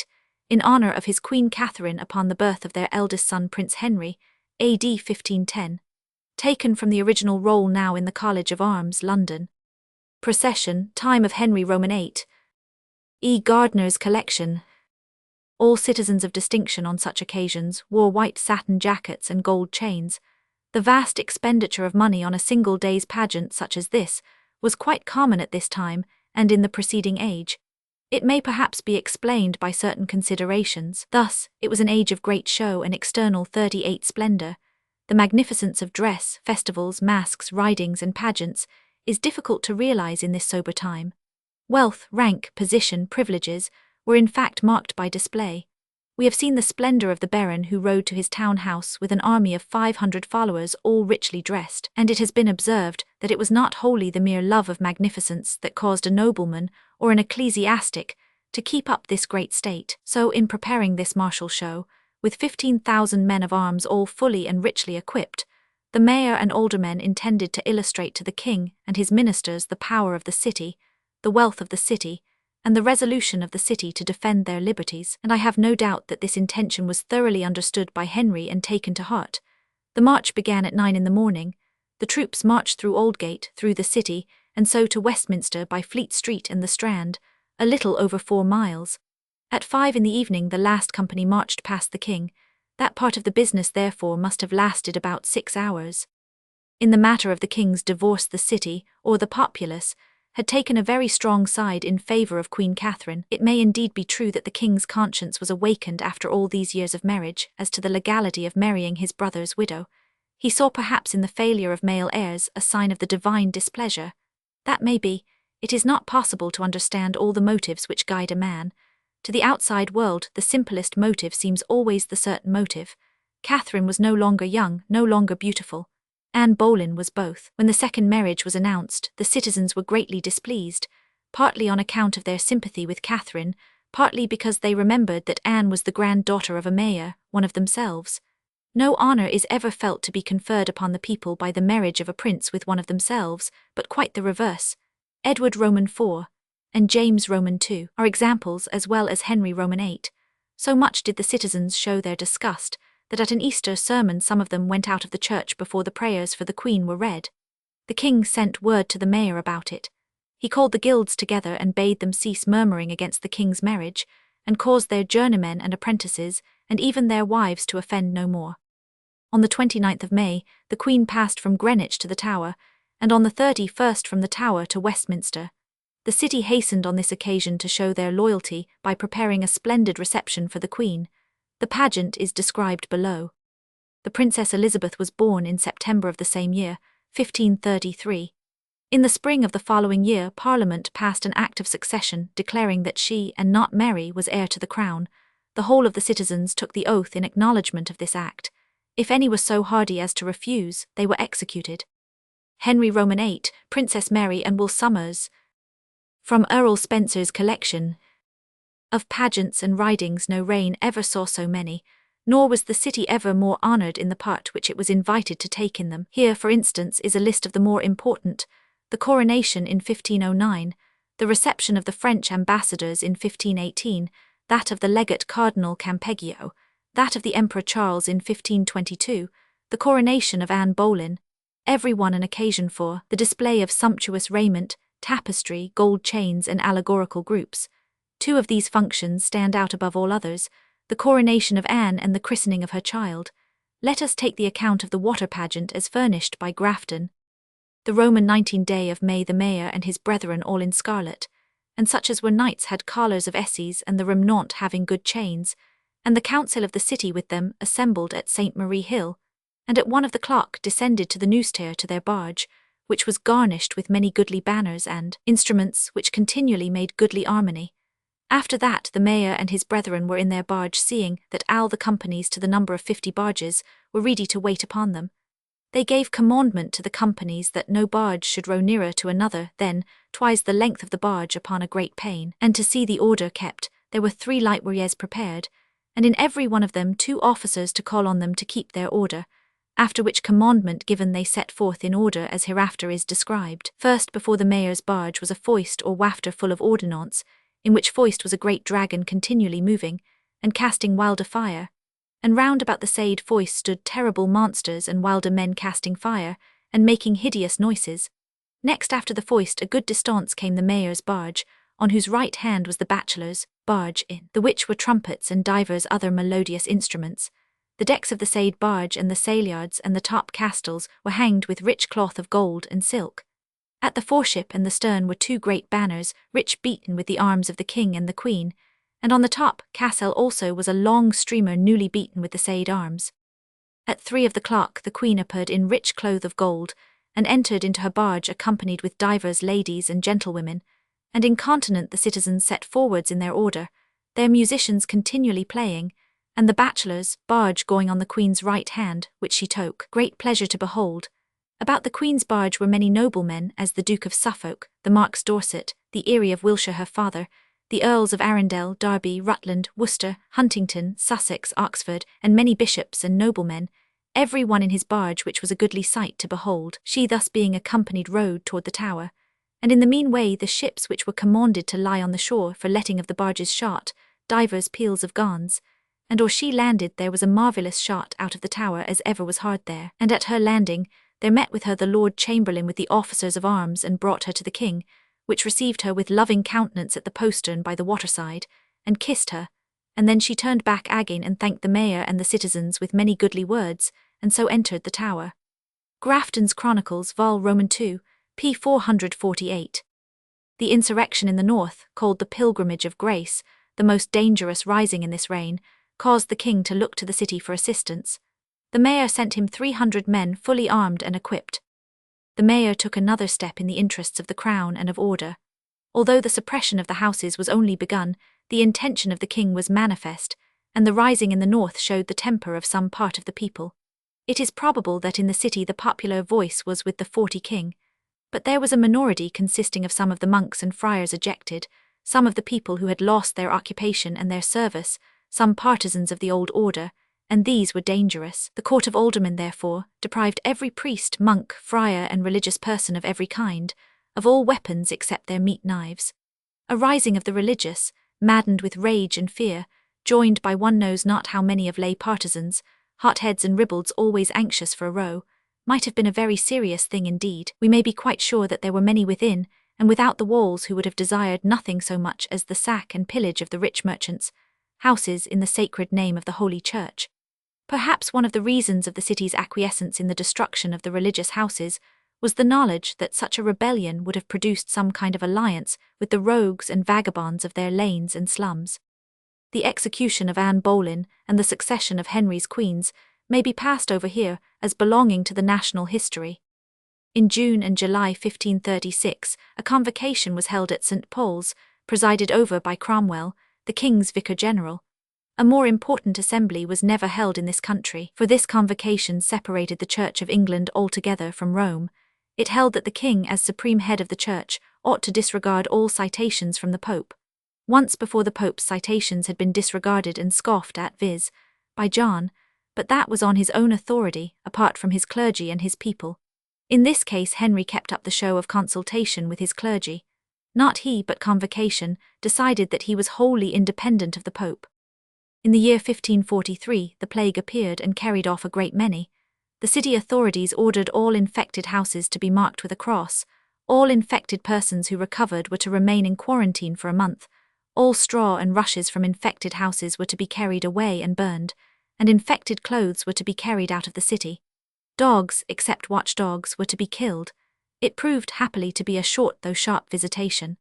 in honour of his Queen Catherine upon the birth of their eldest son Prince Henry, AD 1510, taken from the original roll now in the College of Arms, London. Procession, time of Henry VIII. E. Gardner's collection. All citizens of distinction on such occasions wore white satin jackets and gold chains. The vast expenditure of money on a single day's pageant such as this was quite common at this time and in the preceding age. It may perhaps be explained by certain considerations. Thus, it was an age of great show and external 38 splendour. The magnificence of dress, festivals, masques, ridings and pageants is difficult to realise in this sober time. Wealth, rank, position, privileges were in fact marked by display. We have seen the splendour of the baron who rode to his town house with an army of 500 followers all richly dressed, and it has been observed that it was not wholly the mere love of magnificence that caused a nobleman or an ecclesiastic to keep up this great state. So in preparing this martial show, with 15,000 men of arms all fully and richly equipped, the mayor and aldermen intended to illustrate to the king and his ministers the power of the city, the wealth of the city, and the resolution of the city to defend their liberties, and I have no doubt that this intention was thoroughly understood by Henry and taken to heart. The march began at 9 in the morning. The troops marched through Aldgate, through the city, and so to Westminster by Fleet Street and the Strand, a little over 4 miles. At 5 in the evening the last company marched past the king. That part of the business therefore must have lasted about 6 hours. In the matter of the king's divorce the city, or the populace, had taken a very strong side in favour of Queen Catherine. It may indeed be true that the king's conscience was awakened after all these years of marriage as to the legality of marrying his brother's widow. He saw perhaps in the failure of male heirs a sign of the divine displeasure. That may be. It is not possible to understand all the motives which guide a man. To the outside world the simplest motive seems always the certain motive. Catherine was no longer young, no longer beautiful. Anne Boleyn was both. When the second marriage was announced, the citizens were greatly displeased. partly on account of their sympathy with Catherine, partly because they remembered that Anne was the granddaughter of a mayor, one of themselves. No honour is ever felt to be conferred upon the people by the marriage of a prince with one of themselves, but quite the reverse. Edward Roman IV and James Roman II are examples, as well as Henry Roman VIII. So much did the citizens show their disgust, that at an Easter sermon some of them went out of the church before the prayers for the Queen were read. The king sent word to the mayor about it. He called the guilds together and bade them cease murmuring against the king's marriage, and caused their journeymen and apprentices, and even their wives, to offend no more. On the 29th of May, the Queen passed from Greenwich to the Tower, and on the 31st from the Tower to Westminster. The city hastened on this occasion to show their loyalty by preparing a splendid reception for the Queen. The pageant is described below. The Princess Elizabeth was born in September of the same year, 1533. In the spring of the following year, Parliament passed an Act of Succession declaring that she, and not Mary, was heir to the crown. The whole of the citizens took the oath in acknowledgement of this act. If any was so hardy as to refuse, they were executed. Henry Roman VIII, Princess Mary and Will Somers. From Earl Spencer's collection of pageants and ridings, no reign ever saw so many, nor was the city ever more honoured in the part which it was invited to take in them. Here, for instance, is a list of the more important: the coronation in 1509, the reception of the French ambassadors in 1518, that of the legate Cardinal Campeggio, that of the Emperor Charles in 1522, the coronation of Anne Boleyn, every one an occasion for the display of sumptuous raiment, tapestry, gold chains, and allegorical groups. Two of these functions stand out above all others: the coronation of Anne and the christening of her child. Let us take the account of the water pageant as furnished by Grafton. The Roman 19th day of May, the mayor and his brethren all in scarlet, and such as were knights had collars of esses, and the remnant having good chains, and the council of the city with them, assembled at St. Marie Hill, and at 1 of the clock descended to the Newstair to their barge, which was garnished with many goodly banners and instruments which continually made goodly harmony. After that the mayor and his brethren were in their barge, seeing that all the companies, to the number of 50 barges, were ready to wait upon them. They gave commandment to the companies that no barge should row nearer to another than twice the length of the barge upon a great pane, and to see the order kept, there were 3 light warriors prepared, and in every one of them 2 officers to call on them to keep their order. After which commandment given, they set forth in order as hereafter is described. First, before the mayor's barge was a foist or wafter full of ordnance, in which foist was a great dragon continually moving, and casting wilder fire, and round about the said foist stood terrible monsters and wilder men casting fire, and making hideous noises. Next after the foist a good distance came the mayor's barge, on whose right hand was the bachelor's barge, in the which were trumpets and divers other melodious instruments. The decks of the said barge and the sailyards and the top castles were hanged with rich cloth of gold and silk. At the foreship and the stern were 2 great banners, rich beaten with the arms of the king and the queen, and on the top castle also was a long streamer newly beaten with the said arms. At 3 of the clock the queen appeared in rich cloth of gold, and entered into her barge accompanied with divers ladies and gentlewomen, and incontinent the citizens set forwards in their order, their musicians continually playing, and the bachelor's barge going on the queen's right hand, which she took great pleasure to behold. About the queen's barge were many noblemen, as the Duke of Suffolk, the Marks Dorset, the Erie of Wiltshire her father, the Earls of Arundel, Derby, Rutland, Worcester, Huntingdon, Sussex, Oxford, and many bishops and noblemen, every one in his barge, which was a goodly sight to behold. She thus being accompanied rode toward the Tower, and in the mean way the ships which were commanded to lie on the shore for letting of the barges shot, divers peals of guns, and or she landed, there was a marvellous shot out of the Tower as ever was heard there. And at her landing there met with her the Lord Chamberlain with the officers of arms, and brought her to the king, which received her with loving countenance at the postern by the waterside, and kissed her, and then she turned back again and thanked the mayor and the citizens with many goodly words, and so entered the Tower. Grafton's Chronicles, Vol. Roman II, p. 448. The insurrection in the north, called the Pilgrimage of Grace, the most dangerous rising in this reign, caused the king to look to the city for assistance. The mayor sent him 300 men fully armed and equipped. The mayor took another step in the interests of the crown and of order. Although the suppression of the houses was only begun, the intention of the king was manifest, and the rising in the north showed the temper of some part of the people. It is probable that in the city the popular voice was with the 40 king. But there was a minority consisting of some of the monks and friars ejected, some of the people who had lost their occupation and their service, some partisans of the old order, and these were dangerous. The Court of Aldermen, therefore, deprived every priest, monk, friar, and religious person of every kind, of all weapons except their meat knives. A rising of the religious, maddened with rage and fear, joined by one knows not how many of lay partisans, hotheads and ribbalds always anxious for a row, might have been a very serious thing indeed. We may be quite sure that there were many within and without the walls who would have desired nothing so much as the sack and pillage of the rich merchants' houses in the sacred name of the Holy Church. Perhaps one of the reasons of the city's acquiescence in the destruction of the religious houses was the knowledge that such a rebellion would have produced some kind of alliance with the rogues and vagabonds of their lanes and slums. The execution of Anne Boleyn and the succession of Henry's queens may be passed over here as belonging to the national history. In June and July 1536, a convocation was held at St. Paul's, presided over by Cromwell, the King's Vicar General. A more important assembly was never held in this country, for this convocation separated the Church of England altogether from Rome. It held that the King, as supreme head of the Church, ought to disregard all citations from the Pope. Once before the Pope's citations had been disregarded and scoffed at, viz., by John, but that was on his own authority, apart from his clergy and his people. In this case Henry kept up the show of consultation with his clergy. Not he, but convocation, decided that he was wholly independent of the Pope. In the year 1543, the plague appeared and carried off a great many. The city authorities ordered all infected houses to be marked with a cross. All infected persons who recovered were to remain in quarantine for a month. All straw and rushes from infected houses were to be carried away and burned, and infected clothes were to be carried out of the city. Dogs, except watchdogs, were to be killed. It proved happily to be a short though sharp visitation.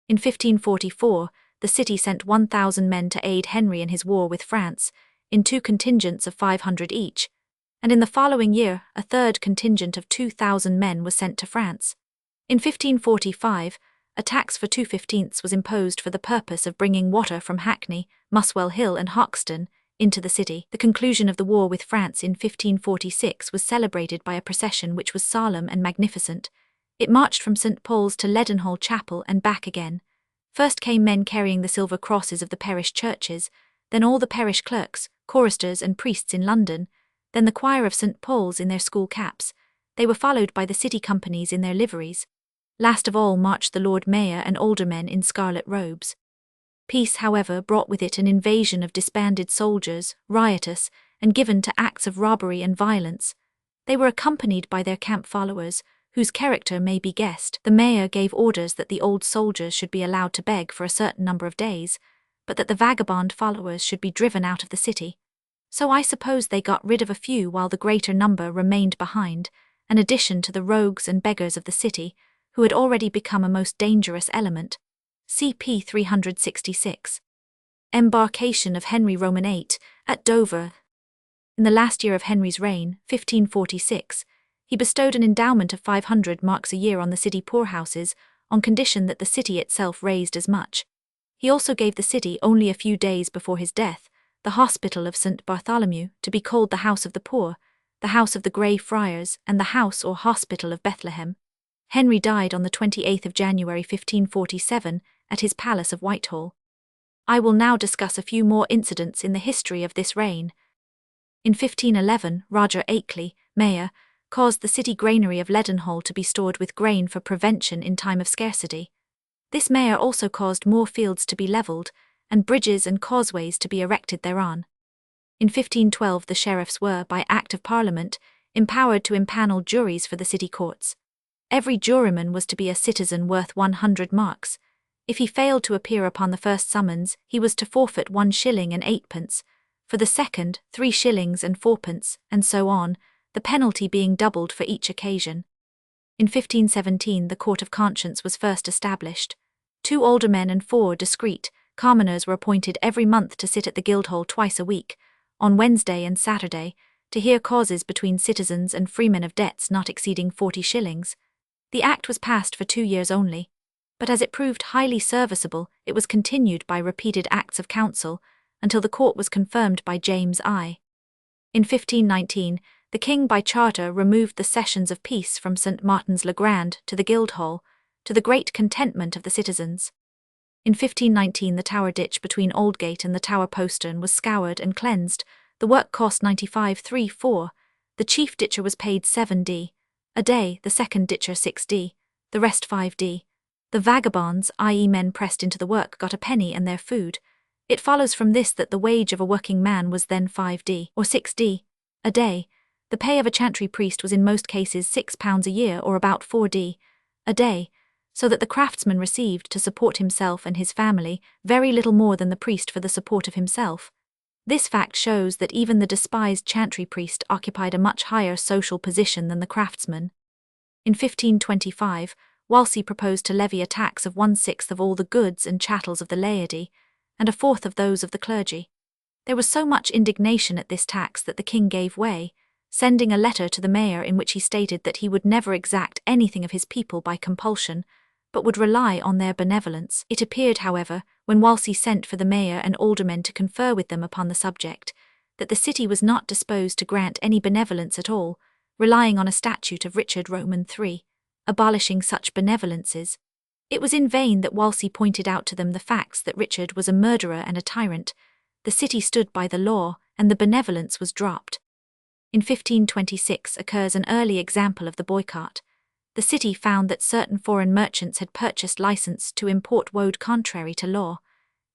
In 1544, the city sent 1,000 men to aid Henry in his war with France, in 2 contingents of 500 each, and in the following year a third contingent of 2,000 men was sent to France. In 1545, a tax for 2/15 was imposed for the purpose of bringing water from Hackney, Muswell Hill and Hoxton into the city. The conclusion of the war with France in 1546 was celebrated by a procession which was solemn and magnificent. It marched from St. Paul's to Leadenhall Chapel and back again. First came men carrying the silver crosses of the parish churches, then all the parish clerks, choristers and priests in London, then the choir of St. Paul's in their school caps. They were followed by the city companies in their liveries. Last of all marched the Lord Mayor and aldermen in scarlet robes. Peace, however, brought with it an invasion of disbanded soldiers, riotous, and given to acts of robbery and violence. They were accompanied by their camp followers, whose character may be guessed. The mayor gave orders that the old soldiers should be allowed to beg for a certain number of days, but that the vagabond followers should be driven out of the city. So I suppose they got rid of a few while the greater number remained behind, an addition to the rogues and beggars of the city, who had already become a most dangerous element. CP 366. Embarkation of Henry VIII at Dover. In the last year of Henry's reign, 1546, he bestowed an endowment of 500 marks a year on the city poorhouses, on condition that the city itself raised as much. He also gave the city, only a few days before his death, the hospital of St. Bartholomew, to be called the House of the Poor, the House of the Grey Friars, and the House or Hospital of Bethlehem. Henry died on the 28th of January 1547 at his palace of Whitehall. I will now discuss a few more incidents in the history of this reign. In 1511, Roger Akeley, mayor, caused the city granary of Leadenhall to be stored with grain for prevention in time of scarcity. This mayor also caused more fields to be levelled, and bridges and causeways to be erected thereon. In 1512 the sheriffs were, by Act of Parliament, empowered to impanel juries for the city courts. Every juryman was to be a citizen worth 100 marks. If he failed to appear upon the first summons, he was to forfeit 1 shilling and 8 pence, for the second 3 shillings and 4 pence, and so on, the penalty being doubled for each occasion. In 1517 the Court of Conscience was first established. 2 aldermen and 4 discreet commoners were appointed every month to sit at the Guildhall twice a week, on Wednesday and Saturday, to hear causes between citizens and freemen of debts not exceeding 40 shillings. The Act was passed for 2 years only, but as it proved highly serviceable, it was continued by repeated Acts of Council, until the court was confirmed by James I. In 1519, the king by charter removed the sessions of peace from St. Martin's-le-Grand to the Guildhall, to the great contentment of the citizens. In 1519 the Tower ditch between Aldgate and the Tower postern was scoured and cleansed. The work cost 95.34. The chief ditcher was paid 7d a day, the second ditcher 6d, the rest 5d. The vagabonds, i.e. men pressed into the work, got a penny and their food. It follows from this that the wage of a working man was then 5d, or 6d, a day. The pay of a chantry priest was in most cases £6 a year, or about 4d a day, so that the craftsman received, to support himself and his family, very little more than the priest for the support of himself. This fact shows that even the despised chantry priest occupied a much higher social position than the craftsman. In 1525, Wolsey proposed to levy a tax of 1/6 of all the goods and chattels of the laity, and 1/4 of those of the clergy. There was so much indignation at this tax that the king gave way, sending a letter to the mayor in which he stated that he would never exact anything of his people by compulsion, but would rely on their benevolence. It appeared, however, when Wolsey sent for the mayor and aldermen to confer with them upon the subject, that the city was not disposed to grant any benevolence at all, relying on a statute of Richard Roman III, abolishing such benevolences. It was in vain that Wolsey pointed out to them the facts that Richard was a murderer and a tyrant. The city stood by the law, and the benevolence was dropped. In 1526 occurs an early example of the boycott. The city found that certain foreign merchants had purchased license to import woad contrary to law.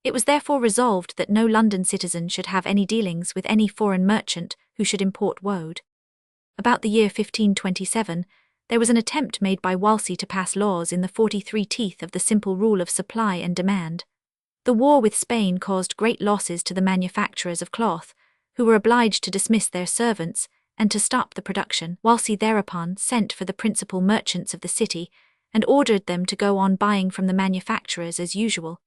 It was therefore resolved that no London citizen should have any dealings with any foreign merchant who should import woad. About the year 1527, there was an attempt made by Wolsey to pass laws in the 43 teeth of the simple rule of supply and demand. The war with Spain caused great losses to the manufacturers of cloth, who were obliged to dismiss their servants and to stop the production. Wolsey thereupon sent for the principal merchants of the city and ordered them to go on buying from the manufacturers as usual.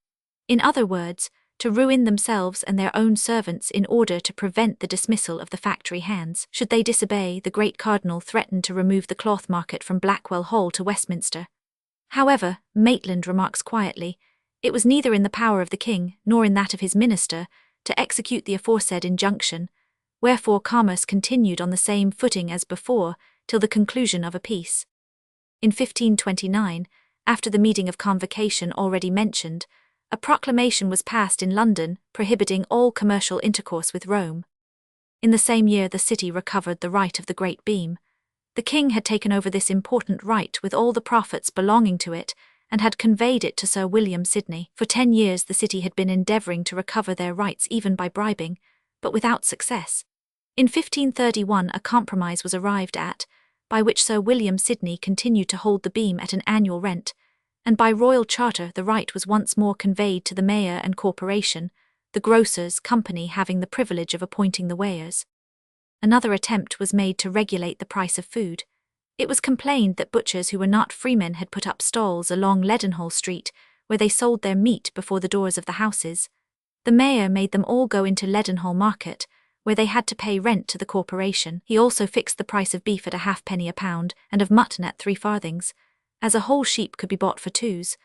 In other words, to ruin themselves and their own servants in order to prevent the dismissal of the factory hands. Should they disobey, the great cardinal threatened to remove the cloth market from Blackwell Hall to Westminster. However, Maitland remarks quietly, it was neither in the power of the king, nor in that of his minister, to execute the aforesaid injunction, wherefore commerce continued on the same footing as before, till the conclusion of a peace. In 1529, after the meeting of convocation already mentioned, a proclamation was passed in London prohibiting all commercial intercourse with Rome. In the same year the city recovered the right of the Great Beam. The king had taken over this important right with all the profits belonging to it, and had conveyed it to Sir William Sidney. For 10 years the city had been endeavouring to recover their rights even by bribing, but without success. In 1531 a compromise was arrived at, by which Sir William Sidney continued to hold the beam at an annual rent, and by royal charter the right was once more conveyed to the mayor and corporation, the grocers' company having the privilege of appointing the weighers. Another attempt was made to regulate the price of food. It was complained that butchers who were not freemen had put up stalls along Leadenhall Street, where they sold their meat before the doors of the houses. The mayor made them all go into Leadenhall Market, where they had to pay rent to the corporation. He also fixed the price of beef at a halfpenny a pound, and of mutton at 3 farthings. As a whole sheep could be bought for 2s,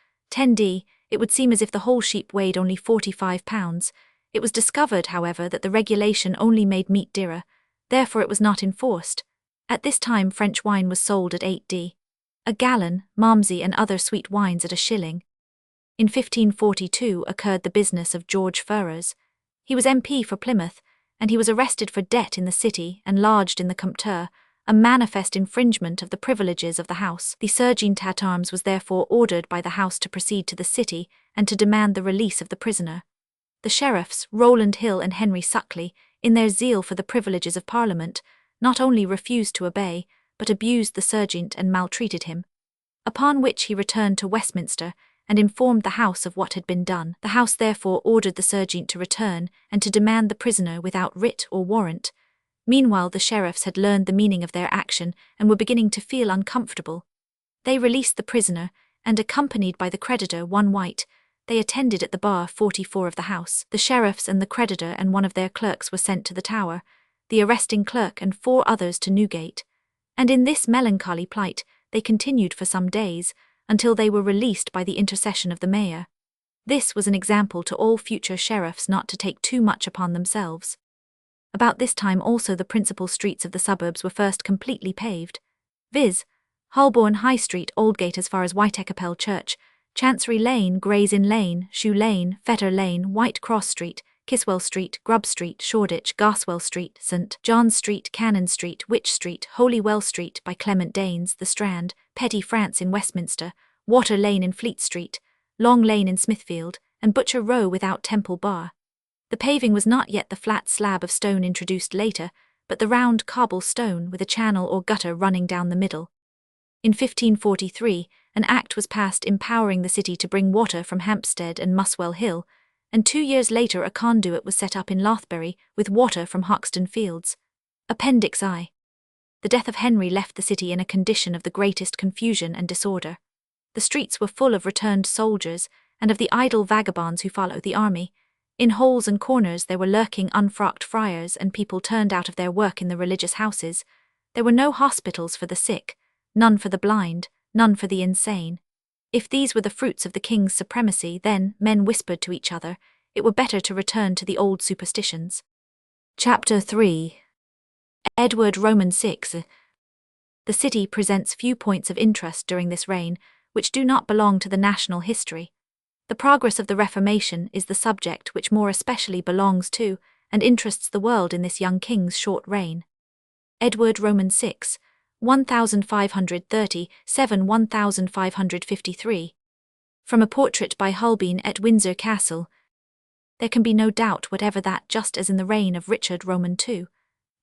it would seem as if the whole sheep weighed only 45 pounds. It was discovered, however, that the regulation only made meat dearer, therefore it was not enforced. At this time French wine was sold at 8d a gallon, Malmsey and other sweet wines at a shilling. In 1542 occurred the business of George Ferrers. He was MP for Plymouth, and he was arrested for debt in the city and lodged in the Compter, a manifest infringement of the privileges of the House. The sergeant at arms was therefore ordered by the House to proceed to the city and to demand the release of the prisoner. The sheriffs, Rowland Hill and Henry Suckley, in their zeal for the privileges of Parliament, not only refused to obey, but abused the sergeant and maltreated him. Upon which he returned to Westminster and informed the House of what had been done. The House therefore ordered the sergeant to return and to demand the prisoner without writ or warrant. Meanwhile the sheriffs had learned the meaning of their action and were beginning to feel uncomfortable. They released the prisoner, and accompanied by the creditor, one White, they attended at the bar 44 of the House. The sheriffs and the creditor and one of their clerks were sent to the Tower, the arresting clerk and 4 others to Newgate. And in this melancholy plight they continued for some days, until they were released by the intercession of the mayor. This was an example to all future sheriffs not to take too much upon themselves. About this time also the principal streets of the suburbs were first completely paved, viz., Holborn High Street, Aldgate as far as Whitechapel Church, Chancery Lane, Gray's Inn Lane, Shoe Lane, Fetter Lane, White Cross Street, Kiswell Street, Grub Street, Shoreditch, Garswell Street, St. John's Street, Cannon Street, Wych Street, Holywell Street by Clement Danes, The Strand, Petty France in Westminster, Water Lane in Fleet Street, Long Lane in Smithfield, and Butcher Row without Temple Bar. The paving was not yet the flat slab of stone introduced later, but the round cobble stone with a channel or gutter running down the middle. In 1543, an act was passed empowering the city to bring water from Hampstead and Muswell Hill, and 2 years later a conduit was set up in Lothbury with water from Hoxton Fields. Appendix I. The death of Henry left the city in a condition of the greatest confusion and disorder. The streets were full of returned soldiers and of the idle vagabonds who followed the army. In holes and corners there were lurking unfrocked friars and people turned out of their work in the religious houses. There were no hospitals for the sick, none for the blind, none for the insane. If these were the fruits of the king's supremacy, then, men whispered to each other, it were better to return to the old superstitions. Chapter 3. Edward Roman VI. The city presents few points of interest during this reign, which do not belong to the national history. The progress of the Reformation is the subject which more especially belongs to and interests the world in this young king's short reign. Edward Roman VI, 1530–1553. From a portrait by Holbein at Windsor Castle. There can be no doubt whatever that, just as in the reign of Richard Roman II,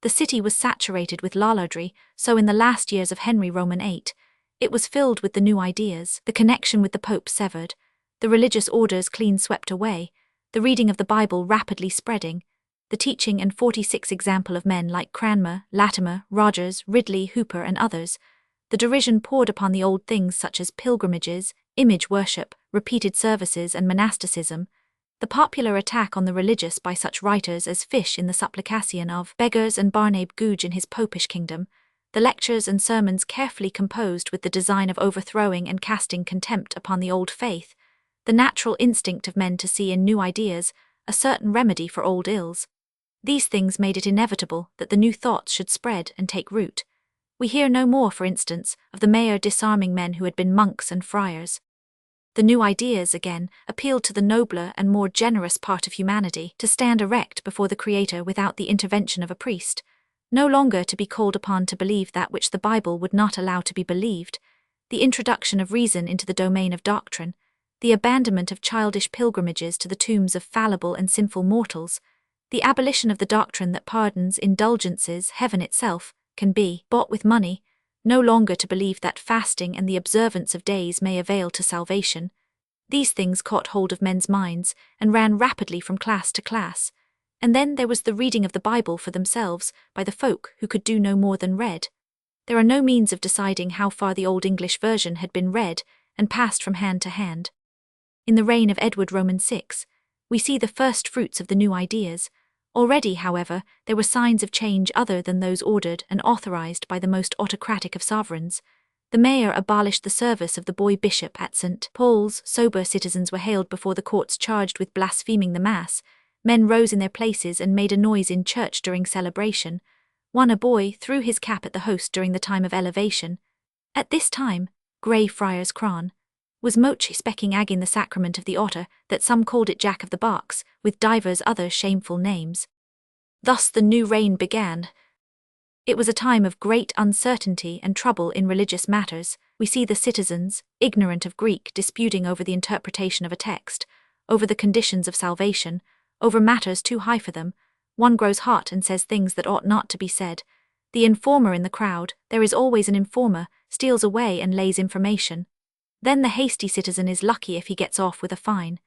the city was saturated with lollardry, so in the last years of Henry Roman VIII, it was filled with the new ideas, the connection with the Pope severed, the religious orders clean swept away, the reading of the Bible rapidly spreading, the teaching and 46 example of men like Cranmer, Latimer, Rogers, Ridley, Hooper and others, the derision poured upon the old things such as pilgrimages, image worship, repeated services and monasticism, the popular attack on the religious by such writers as Fish in the Supplication of Beggars and Barnabe Googe in his Popish Kingdom, the lectures and sermons carefully composed with the design of overthrowing and casting contempt upon the old faith, the natural instinct of men to see in new ideas a certain remedy for old ills. These things made it inevitable that the new thoughts should spread and take root. We hear no more, for instance, of the mayor disarming men who had been monks and friars. The new ideas, again, appealed to the nobler and more generous part of humanity to stand erect before the Creator without the intervention of a priest, no longer to be called upon to believe that which the Bible would not allow to be believed, the introduction of reason into the domain of doctrine, the abandonment of childish pilgrimages to the tombs of fallible and sinful mortals, the abolition of the doctrine that pardons, indulgences, heaven itself, can be bought with money, no longer to believe that fasting and the observance of days may avail to salvation. These things caught hold of men's minds and ran rapidly from class to class. And then there was the reading of the Bible for themselves by the folk who could do no more than read. There are no means of deciding how far the Old English version had been read and passed from hand to hand. In the reign of Edward Roman VI, we see the first fruits of the new ideas. Already, however, there were signs of change other than those ordered and authorized by the most autocratic of sovereigns. The mayor abolished the service of the boy bishop at St. Paul's, sober citizens were haled before the courts charged with blaspheming the Mass, men rose in their places and made a noise in church during celebration, a boy threw his cap at the host during the time of elevation. At this time, Grey Friars Cron was mochi specking agging the sacrament of the otter, that some called it Jack of the Box, with divers other shameful names. Thus the new reign began. It was a time of great uncertainty and trouble in religious matters. We see the citizens, ignorant of Greek, disputing over the interpretation of a text, over the conditions of salvation, over matters too high for them. One grows hot and says things that ought not to be said. The informer in the crowd, there is always an informer, steals away and lays information. Then the hasty citizen is lucky if he gets off with a fine.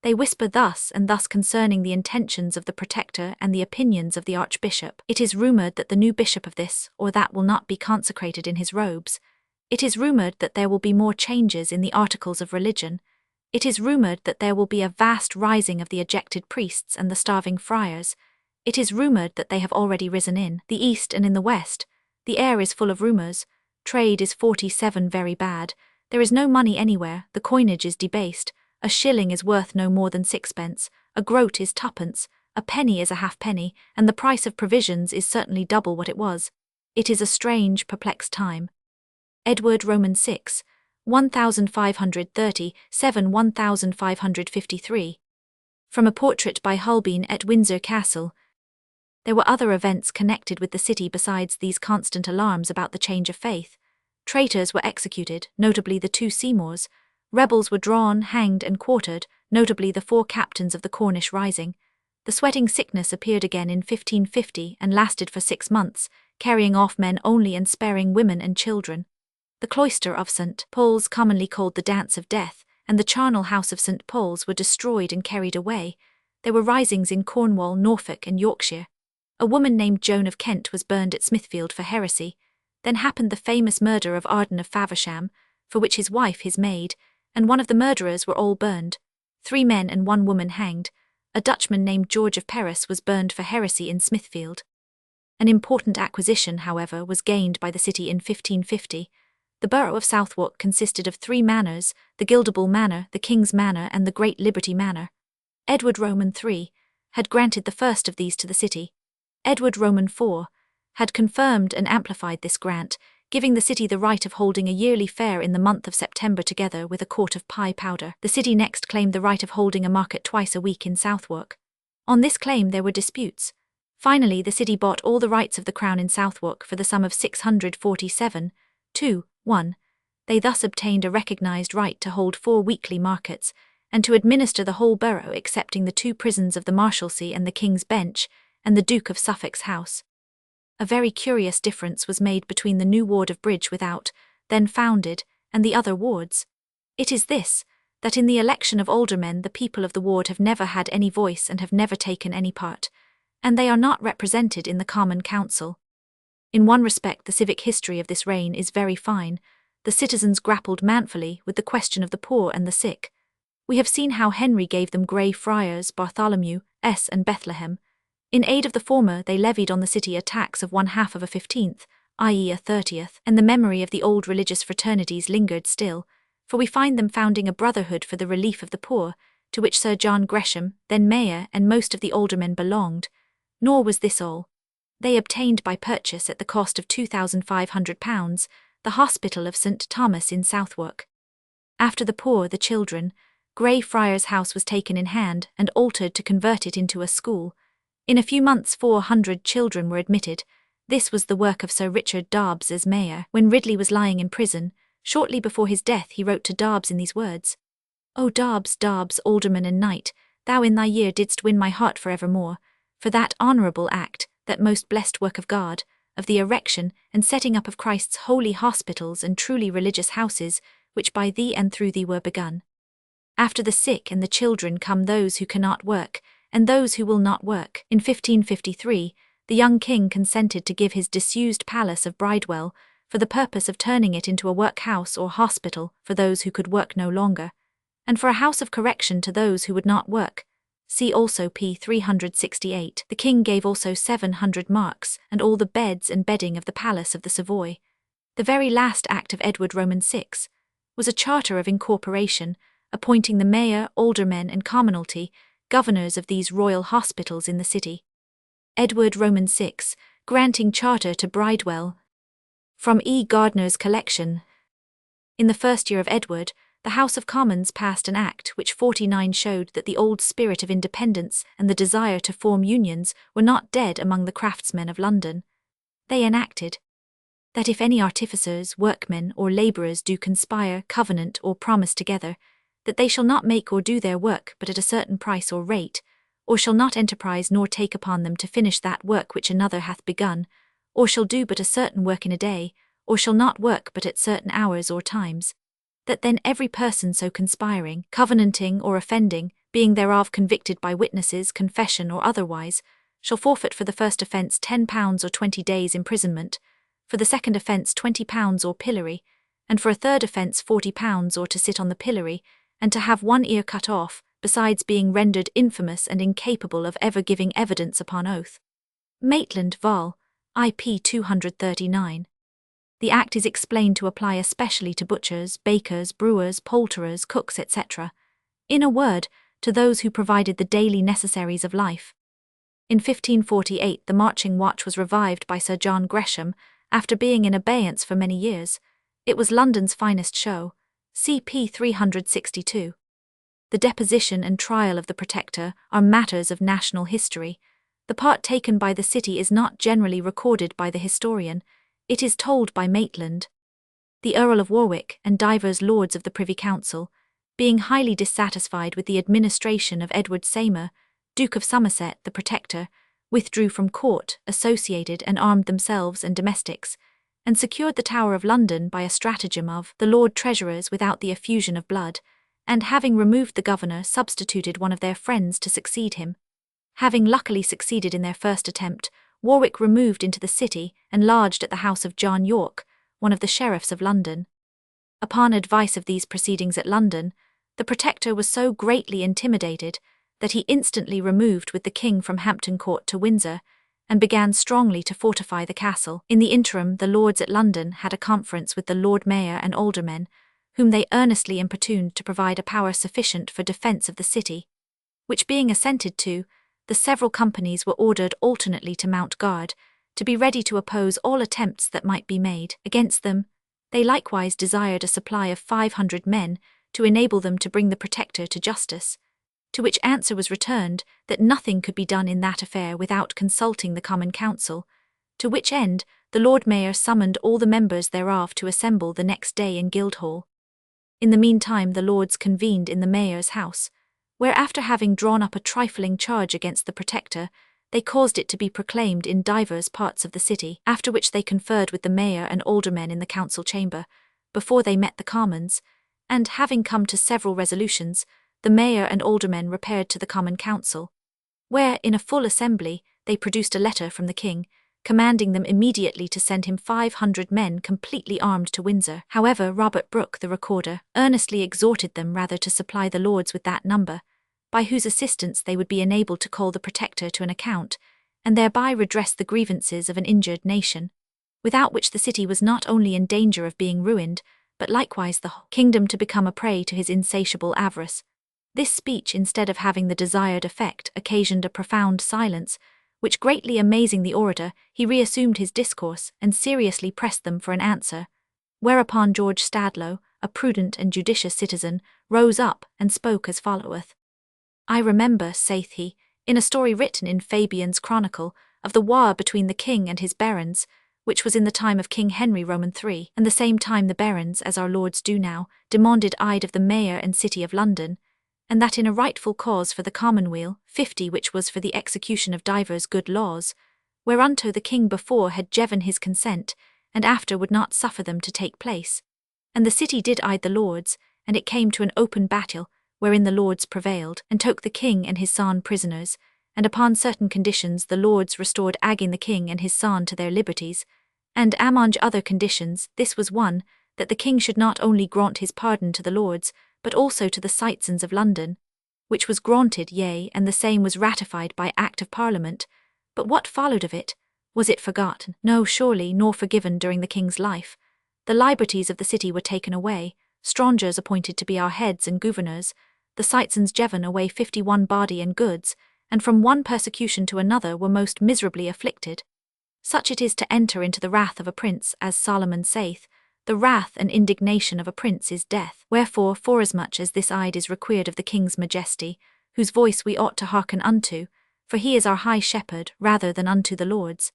They whisper thus and thus concerning the intentions of the protector and the opinions of the archbishop. It is rumoured that the new bishop of this or that will not be consecrated in his robes. It is rumoured that there will be more changes in the articles of religion. It is rumoured that there will be a vast rising of the ejected priests and the starving friars. It is rumoured that they have already risen in the east and in the west. The air is full of rumours. Trade is 47 very bad. There is no money anywhere, the coinage is debased, a shilling is worth no more than sixpence, a groat is twopence, a penny is a halfpenny, and the price of provisions is certainly double what it was. It is a strange, perplexed time. Edward Roman VI, 1530–1553. From a portrait by Holbein at Windsor Castle. There were other events connected with the city besides these constant alarms about the change of faith. Traitors were executed, notably the 2 Seymours. Rebels were drawn, hanged, and quartered, notably the 4 captains of the Cornish rising. The sweating sickness appeared again in 1550 and lasted for 6 months, carrying off men only and sparing women and children. The cloister of St. Paul's, commonly called the Dance of Death, and the charnel house of St. Paul's were destroyed and carried away. There were risings in Cornwall, Norfolk, and Yorkshire. A woman named Joan of Kent was burned at Smithfield for heresy. Then happened the famous murder of Arden of Faversham, for which his wife, his maid, and one of the murderers were all burned. 3 men and 1 woman hanged. A Dutchman named George of Paris was burned for heresy in Smithfield. An important acquisition, however, was gained by the city in 1550. The borough of Southwark consisted of 3 manors, the Guildhall Manor, the King's Manor, and the Great Liberty Manor. Edward Roman III had granted the first of these to the city. Edward Roman IV had confirmed and amplified this grant, giving the city the right of holding a yearly fair in the month of September together with a court of pie powder. The city next claimed the right of holding a market twice a week in Southwark. On this claim there were disputes. Finally, the city bought all the rights of the crown in Southwark for the sum of 647.2.1. They thus obtained a recognised right to hold 4 weekly markets, and to administer the whole borough excepting the 2 prisons of the Marshalsea and the King's Bench, and the Duke of Suffolk's house. A very curious difference was made between the new ward of Bridge Without, then founded, and the other wards. It is this, that in the election of aldermen the people of the ward have never had any voice and have never taken any part, and they are not represented in the Common Council. In one respect the civic history of this reign is very fine. The citizens grappled manfully with the question of the poor and the sick. We have seen how Henry gave them Grey Friars, Bartholomew, and Bethlehem. In aid of the former they levied on the city a tax of 1/2 of a 15th, i.e. a 30th, and the memory of the old religious fraternities lingered still, for we find them founding a brotherhood for the relief of the poor, to which Sir John Gresham, then mayor, and most of the aldermen belonged. Nor was this all. They obtained by purchase at the cost of £2,500 the hospital of St. Thomas in Southwark. After the poor, the children, Grey Friars House was taken in hand and altered to convert it into a school. In a few months 400 children were admitted. This was the work of Sir Richard Dobbs as mayor. When Ridley was lying in prison, shortly before his death he wrote to Dobbs in these words: "O Dobbs, Dobbs, alderman and knight, thou in thy year didst win my heart for evermore, for that honourable act, that most blessed work of God, of the erection and setting up of Christ's holy hospitals and truly religious houses, which by thee and through thee were begun. After the sick and the children come those who cannot work, and those who will not work." In 1553, the young king consented to give his disused palace of Bridewell for the purpose of turning it into a workhouse or hospital for those who could work no longer, and for a house of correction to those who would not work. See also p. 368. The king gave also 700 marks and all the beds and bedding of the palace of the Savoy. The very last act of Edward Roman VI was a charter of incorporation, appointing the mayor, aldermen, and commonalty governors of these royal hospitals in the city. Edward Roman VI, granting charter to Bridewell. From E. Gardner's collection. In the first year of Edward, the House of Commons passed an Act which 49 showed that the old spirit of independence and the desire to form unions were not dead among the craftsmen of London. They enacted that if any artificers, workmen, or labourers do conspire, covenant, or promise together, that they shall not make or do their work but at a certain price or rate, or shall not enterprise nor take upon them to finish that work which another hath begun, or shall do but a certain work in a day, or shall not work but at certain hours or times, that then every person so conspiring, covenanting, or offending, being thereof convicted by witnesses, confession, or otherwise, shall forfeit for the first offence £10 or 20 days' imprisonment, for the second offence £20 or pillory, and for a third offence £40 or to sit on the pillory, and to have one ear cut off, besides being rendered infamous and incapable of ever giving evidence upon oath. Maitland, Vol. IP 239. The Act is explained to apply especially to butchers, bakers, brewers, poulterers, cooks, etc. In a word, to those who provided the daily necessaries of life. In 1548 the marching watch was revived by Sir John Gresham, after being in abeyance for many years. It was London's finest show. CP 362. The deposition and trial of the Protector are matters of national history. The part taken by the city is not generally recorded by the historian. It is told by Maitland. The Earl of Warwick and divers lords of the Privy Council, being highly dissatisfied with the administration of Edward Seymour, Duke of Somerset, the Protector, withdrew from court, associated and armed themselves and domestics, and secured the Tower of London by a stratagem of the Lord Treasurers without the effusion of blood, and having removed the governor substituted one of their friends to succeed him. Having luckily succeeded in their first attempt, Warwick removed into the city and lodged at the house of John Yorke, one of the sheriffs of London. Upon advice of these proceedings at London, the Protector was so greatly intimidated that he instantly removed with the king from Hampton Court to Windsor, and began strongly to fortify the castle. In the interim, the lords at London had a conference with the Lord Mayor and aldermen, whom they earnestly importuned to provide a power sufficient for defence of the city, which being assented to, the several companies were ordered alternately to mount guard, to be ready to oppose all attempts that might be made against them. They likewise desired a supply of 500 men to enable them to bring the Protector to justice, to which answer was returned that nothing could be done in that affair without consulting the Common Council, to which end the Lord Mayor summoned all the members thereof to assemble the next day in Guildhall. In the meantime the lords convened in the Mayor's house, where after having drawn up a trifling charge against the Protector, they caused it to be proclaimed in divers parts of the city, after which they conferred with the Mayor and aldermen in the council chamber, before they met the Commons, and having come to several resolutions, the Mayor and aldermen repaired to the Common Council, where, in a full assembly, they produced a letter from the king, commanding them immediately to send him 500 men completely armed to Windsor. However, Robert Brooke, the recorder, earnestly exhorted them rather to supply the lords with that number, by whose assistance they would be enabled to call the Protector to an account, and thereby redress the grievances of an injured nation, without which the city was not only in danger of being ruined, but likewise the whole kingdom to become a prey to his insatiable avarice. This speech, instead of having the desired effect, occasioned a profound silence, which greatly amazing the orator, he reassumed his discourse, and seriously pressed them for an answer, whereupon George Stadlow, a prudent and judicious citizen, rose up, and spoke as followeth. I remember, saith he, in a story written in Fabian's Chronicle, of the war between the king and his barons, which was in the time of King Henry III, and the same time the barons, as our lords do now, demanded aid of the Mayor and City of London, and that in a rightful cause for the commonweal, 50 which was for the execution of divers good laws, whereunto the king before had given his consent, and after would not suffer them to take place. And the city did aid the lords, and it came to an open battle, wherein the lords prevailed, and took the king and his son prisoners, and upon certain conditions the lords restored again the king and his son to their liberties, and among other conditions this was one, that the king should not only grant his pardon to the lords, but also to the citizens of London, which was granted, yea, and the same was ratified by Act of Parliament. But what followed of it? Was it forgotten? No, surely, nor forgiven during the king's life. The liberties of the city were taken away, strangers appointed to be our heads and governors, the citizens given away 51 body and goods, and from one persecution to another were most miserably afflicted. Such it is to enter into the wrath of a prince, as Solomon saith, the wrath and indignation of a prince is death. Wherefore, forasmuch as this aid is required of the king's majesty, whose voice we ought to hearken unto, for he is our high shepherd rather than unto the lords.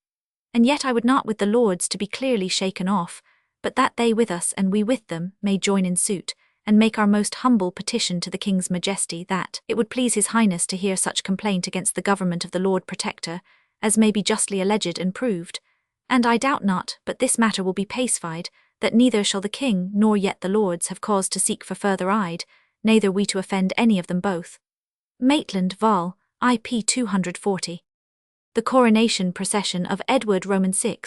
And yet I would not with the lords to be clearly shaken off, but that they with us and we with them may join in suit, and make our most humble petition to the king's majesty that it would please his highness to hear such complaint against the government of the Lord Protector, as may be justly alleged and proved. And I doubt not but this matter will be pacified, that neither shall the king nor yet the lords have cause to seek for further aid, neither we to offend any of them both. Maitland, Vol. IP 240. The coronation procession of Edward VI.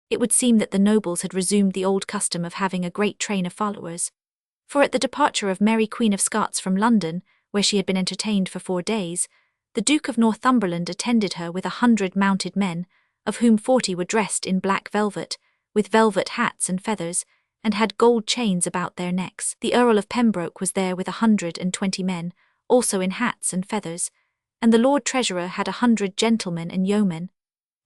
It would seem that the nobles had resumed the old custom of having a great train of followers. For at the departure of Mary Queen of Scots from London, where she had been entertained for 4 days, the Duke of Northumberland attended her with 100 mounted men, of whom 40 were dressed in black velvet, with velvet hats and feathers, and had gold chains about their necks. The Earl of Pembroke was there with 120 men, also in hats and feathers, and the Lord Treasurer had 100 gentlemen and yeomen.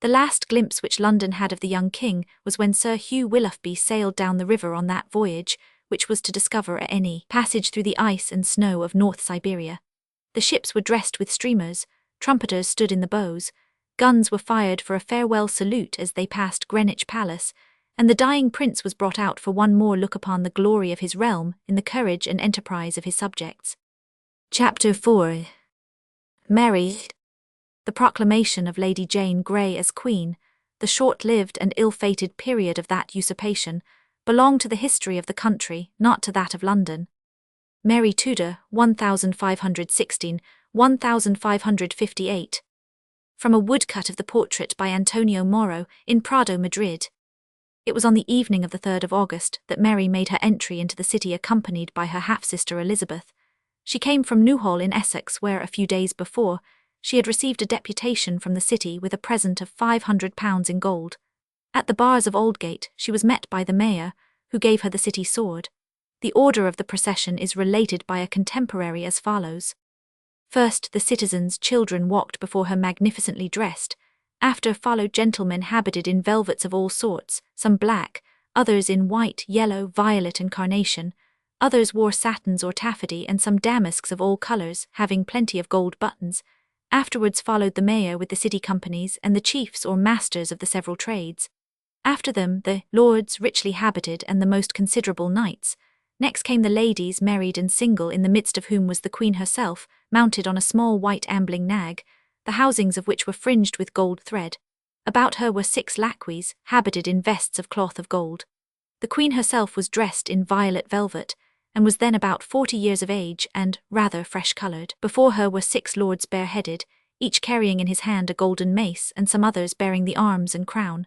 The last glimpse which London had of the young king was when Sir Hugh Willoughby sailed down the river on that voyage, which was to discover any passage through the ice and snow of North Siberia. The ships were dressed with streamers, trumpeters stood in the bows, guns were fired for a farewell salute as they passed Greenwich Palace, and the dying prince was brought out for one more look upon the glory of his realm in the courage and enterprise of his subjects. Chapter 4. Mary. The proclamation of Lady Jane Grey as Queen, the short-lived and ill-fated period of that usurpation, belonged to the history of the country, not to that of London. Mary Tudor, 1516–1558. From a woodcut of the portrait by Antonio Moro in Prado, Madrid. It was on the evening of the 3rd of August that Mary made her entry into the city accompanied by her half-sister Elizabeth. She came from Newhall in Essex, where, a few days before, she had received a deputation from the city with a present of £500 in gold. At the bars of Aldgate, she was met by the mayor, who gave her the city sword. The order of the procession is related by a contemporary as follows. First, the citizens' children walked before her magnificently dressed. After followed gentlemen habited in velvets of all sorts, some black, others in white, yellow, violet and carnation. Others wore satins or taffety and some damasks of all colours, having plenty of gold buttons. Afterwards followed the mayor with the city companies and the chiefs or masters of the several trades. After them the lords richly habited and the most considerable knights. Next came the ladies married and single, in the midst of whom was the queen herself, mounted on a small white ambling nag, the housings of which were fringed with gold thread. About her were 6 lacqueys, habited in vests of cloth of gold. The queen herself was dressed in violet velvet, and was then about 40 years of age and rather fresh-coloured. Before her were 6 lords bareheaded, each carrying in his hand a golden mace, and some others bearing the arms and crown.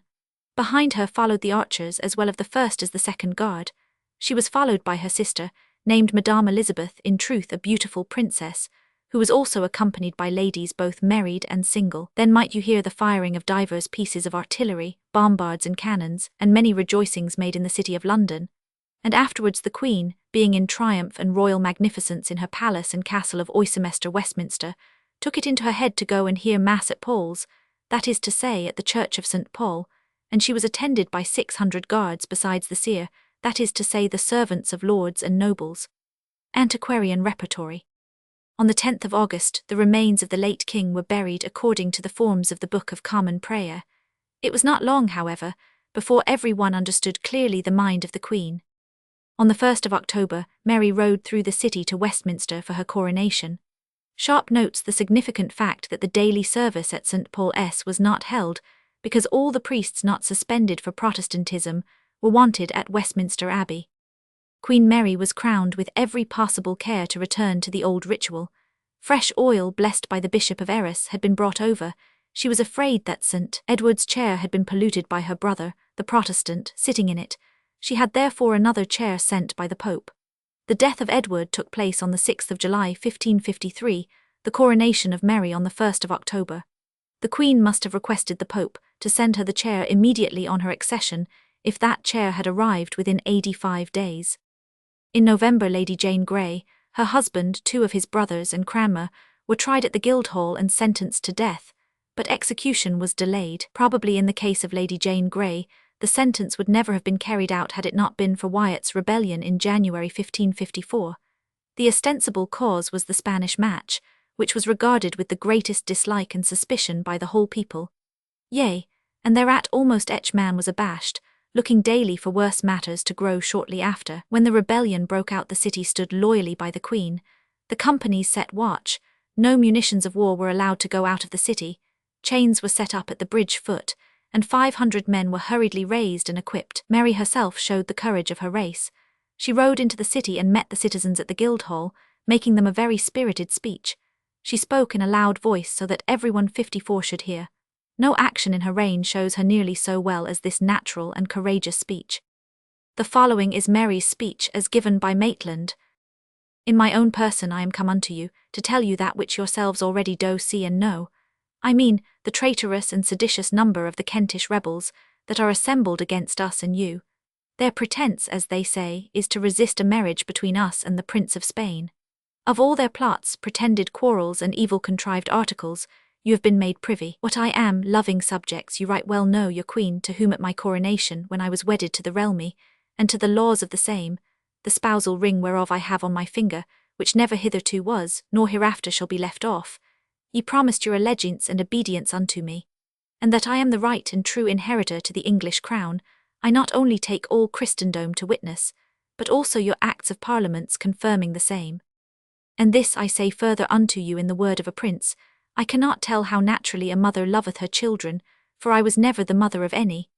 Behind her followed the archers as well of the first as the second guard. She was followed by her sister, named Madame Elizabeth, in truth a beautiful princess, who was also accompanied by ladies both married and single. Then might you hear the firing of divers pieces of artillery, bombards and cannons, and many rejoicings made in the city of London. And afterwards the Queen, being in triumph and royal magnificence in her palace and castle of Westminster, took it into her head to go and hear mass at Paul's, that is to say, at the church of St. Paul, and she was attended by 600 guards besides the seer, that is to say, the servants of lords and nobles. Antiquarian Repertory. On the 10th of August, the remains of the late king were buried according to the forms of the Book of Common Prayer. It was not long, however, before every one understood clearly the mind of the Queen. On the 1st of October, Mary rode through the city to Westminster for her coronation. Sharp notes the significant fact that the daily service at St. Paul's was not held, because all the priests not suspended for Protestantism were wanted at Westminster Abbey. Queen Mary was crowned with every possible care to return to the old ritual. Fresh oil blessed by the Bishop of Arras had been brought over. She was afraid that St. Edward's chair had been polluted by her brother, the Protestant, sitting in it. She had therefore another chair sent by the Pope. The death of Edward took place on the 6th of July 1553, the coronation of Mary on the 1st of October. The Queen must have requested the Pope to send her the chair immediately on her accession, if that chair had arrived within 85 days. In November, Lady Jane Grey, her husband, 2 of his brothers and Cranmer, were tried at the Guildhall and sentenced to death, but execution was delayed. Probably in the case of Lady Jane Grey, the sentence would never have been carried out had it not been for Wyatt's rebellion in January 1554. The ostensible cause was the Spanish match, which was regarded with the greatest dislike and suspicion by the whole people. Yea, and thereat almost each man was abashed, looking daily for worse matters to grow shortly after. When the rebellion broke out, the city stood loyally by the Queen. The companies set watch. No munitions of war were allowed to go out of the city. Chains were set up at the bridge foot, and 500 men were hurriedly raised and equipped. Mary herself showed the courage of her race. She rode into the city and met the citizens at the Guildhall, making them a very spirited speech. She spoke in a loud voice so that everyone 54 should hear. No action in her reign shows her nearly so well as this natural and courageous speech. The following is Mary's speech as given by Maitland. In my own person I am come unto you, to tell you that which yourselves already do see and know. I mean, the traitorous and seditious number of the Kentish rebels that are assembled against us and you. Their pretence, as they say, is to resist a marriage between us and the Prince of Spain. Of all their plots, pretended quarrels, and evil contrived articles, you have been made privy. What I am, loving subjects, you right well know, your queen, to whom at my coronation, when I was wedded to the realmy, and to the laws of the same, the spousal ring whereof I have on my finger, which never hitherto was, nor hereafter shall be left off, ye promised your allegiance and obedience unto me, and that I am the right and true inheritor to the English crown, I not only take all Christendom to witness, but also your acts of parliaments confirming the same. And this I say further unto you in the word of a prince, I cannot tell how naturally a mother loveth her children, for I was never the mother of any.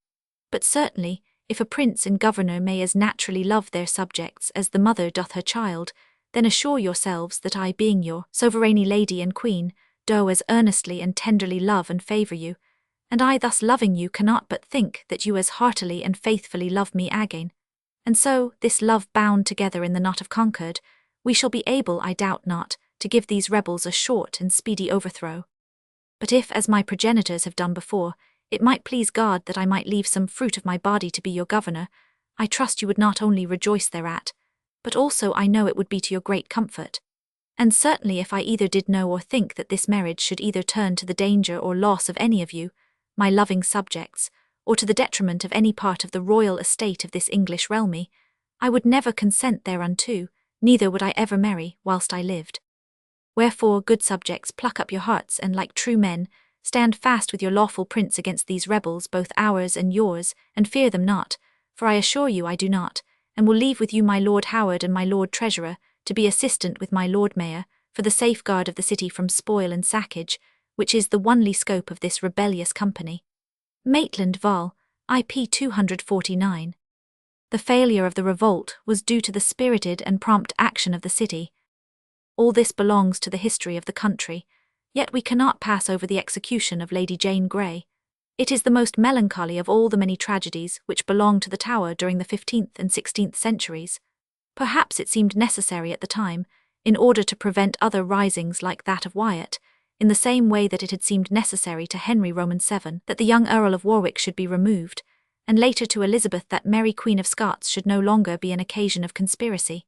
But certainly, if a prince and governor may as naturally love their subjects as the mother doth her child, then assure yourselves that I, being your sovereigny lady and queen, do as earnestly and tenderly love and favour you, and I thus loving you cannot but think that you as heartily and faithfully love me again. And so, this love bound together in the knot of concord, we shall be able, I doubt not, to give these rebels a short and speedy overthrow. But if, as my progenitors have done before, it might please God that I might leave some fruit of my body to be your governor, I trust you would not only rejoice thereat, but also I know it would be to your great comfort. And certainly if I either did know or think that this marriage should either turn to the danger or loss of any of you, my loving subjects, or to the detriment of any part of the royal estate of this English realmy, I would never consent thereunto, neither would I ever marry whilst I lived. Wherefore, good subjects, pluck up your hearts, and like true men, stand fast with your lawful prince against these rebels, both ours and yours, and fear them not, for I assure you I do not, and will leave with you my Lord Howard and my Lord Treasurer, to be assistant with my Lord Mayor, for the safeguard of the city from spoil and sackage, which is the only scope of this rebellious company. Maitland Vol. IP 249. The failure of the revolt was due to the spirited and prompt action of the city. All this belongs to the history of the country, yet we cannot pass over the execution of Lady Jane Grey. It is the most melancholy of all the many tragedies which belong to the Tower during the 15th and 16th centuries. Perhaps it seemed necessary at the time, in order to prevent other risings like that of Wyatt, in the same way that it had seemed necessary to Henry VII that the young Earl of Warwick should be removed, and later to Elizabeth that Mary Queen of Scots should no longer be an occasion of conspiracy.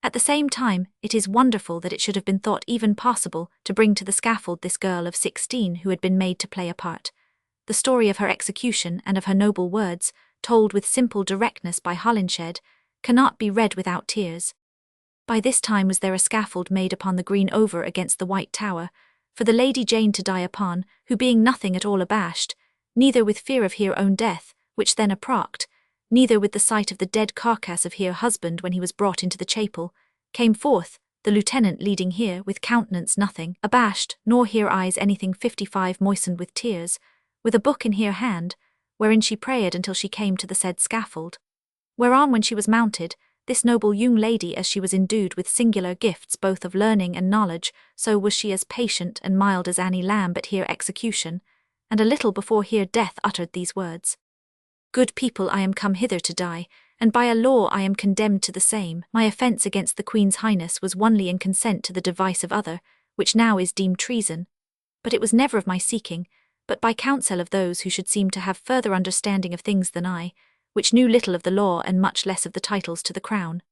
At the same time, it is wonderful that it should have been thought even possible to bring to the scaffold this girl of 16 who had been made to play a part. The story of her execution and of her noble words, told with simple directness by Holinshed, cannot be read without tears. By this time was there a scaffold made upon the green over against the White Tower, for the Lady Jane to die upon, who being nothing at all abashed, neither with fear of her own death, which then approached, neither with the sight of the dead carcass of her husband when he was brought into the chapel, came forth, the lieutenant leading here with countenance nothing abashed, nor her eyes anything 55 moistened with tears, with a book in her hand, wherein she prayed until she came to the said scaffold. Whereon when she was mounted, this noble young lady, as she was endued with singular gifts both of learning and knowledge, so was she as patient and mild as Annie Lamb at her execution, and a little before her death uttered these words: Good people, I am come hither to die, and by a law I am condemned to the same. My offence against the Queen's Highness was only in consent to the device of other, which now is deemed treason. But it was never of my seeking, but by counsel of those who should seem to have further understanding of things than I, which knew little of the law and much less of the titles to the crown.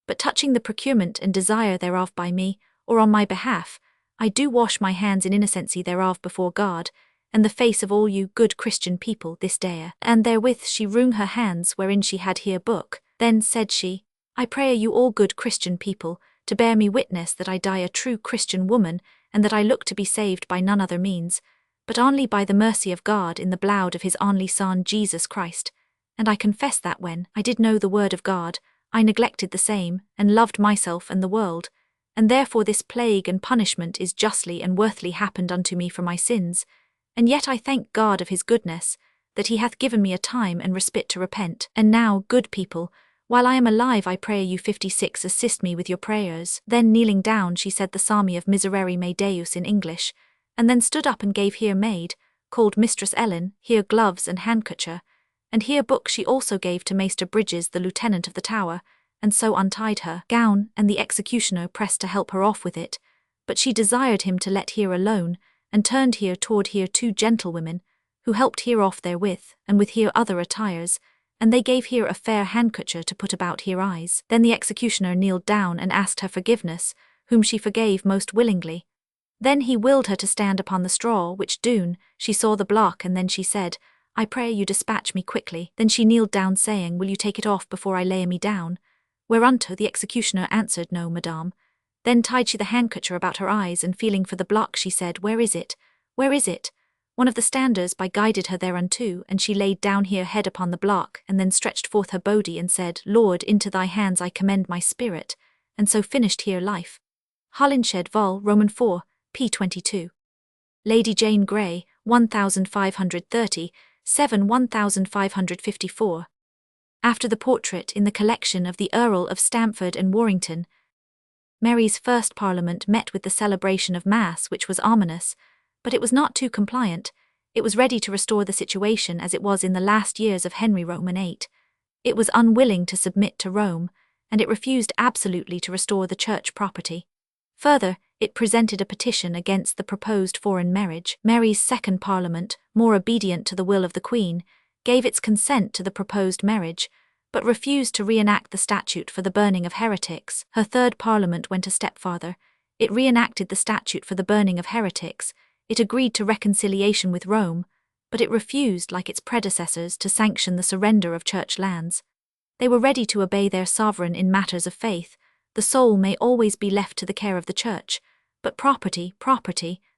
But touching the procurement and desire thereof by me, or on my behalf, I do wash my hands in innocency thereof before God, and the face of all you good Christian people this day. And therewith she wrung her hands wherein she had her book. Then said she, I pray you all good Christian people, to bear me witness that I die a true Christian woman, and that I look to be saved by none other means, but only by the mercy of God in the blood of his only Son Jesus Christ. And I confess that when I did know the word of God, I neglected the same, and loved myself and the world, and therefore this plague and punishment is justly and worthily happened unto me for my sins. And yet I thank God of his goodness, that he hath given me a time and respite to repent. And now, good people, while I am alive I pray you 56 assist me with your prayers. Then kneeling down she said the psalmy of Miserere me Deus in English, and then stood up and gave her maid, called Mistress Ellen, her gloves and handkercher, and her book she also gave to Maester Bridges the lieutenant of the Tower, and so untied her gown, and the executioner pressed to help her off with it, but she desired him to let her alone, and turned her toward her 2 gentlewomen, who helped her off therewith, and with her other attires, and they gave her a fair handkercher to put about her eyes. Then the executioner kneeled down and asked her forgiveness, whom she forgave most willingly. Then he willed her to stand upon the straw, which doon, she saw the block, and then she said, I pray you dispatch me quickly. Then she kneeled down, saying, Will you take it off before I lay me down? Whereunto the executioner answered, No, madame. Then tied she the handkerchief about her eyes, and feeling for the block, she said, Where is it? Where is it? One of the standers by guided her thereunto, and she laid down her head upon the block, and then stretched forth her body, and said, Lord, into thy hands I commend my spirit, and so finished here life. Holinshed vol. Roman 4, p. 22. Lady Jane Grey, 1530, 7 1554. After the portrait in the collection of the Earl of Stamford and Warrington. Mary's first Parliament met with the celebration of Mass, which was ominous, but it was not too compliant. It was ready to restore the situation as it was in the last years of Henry VIII. It was unwilling to submit to Rome, and it refused absolutely to restore the church property. Further, it presented a petition against the proposed foreign marriage. Mary's second Parliament, more obedient to the will of the Queen, gave its consent to the proposed marriage, but refused to reenact the statute for the burning of heretics. Her third Parliament went a step farther. It reenacted the statute for the burning of heretics. It agreed to reconciliation with Rome, but it refused, like its predecessors, to sanction the surrender of church lands. They were ready to obey their sovereign in matters of faith. The soul may always be left to the care of the church, but property,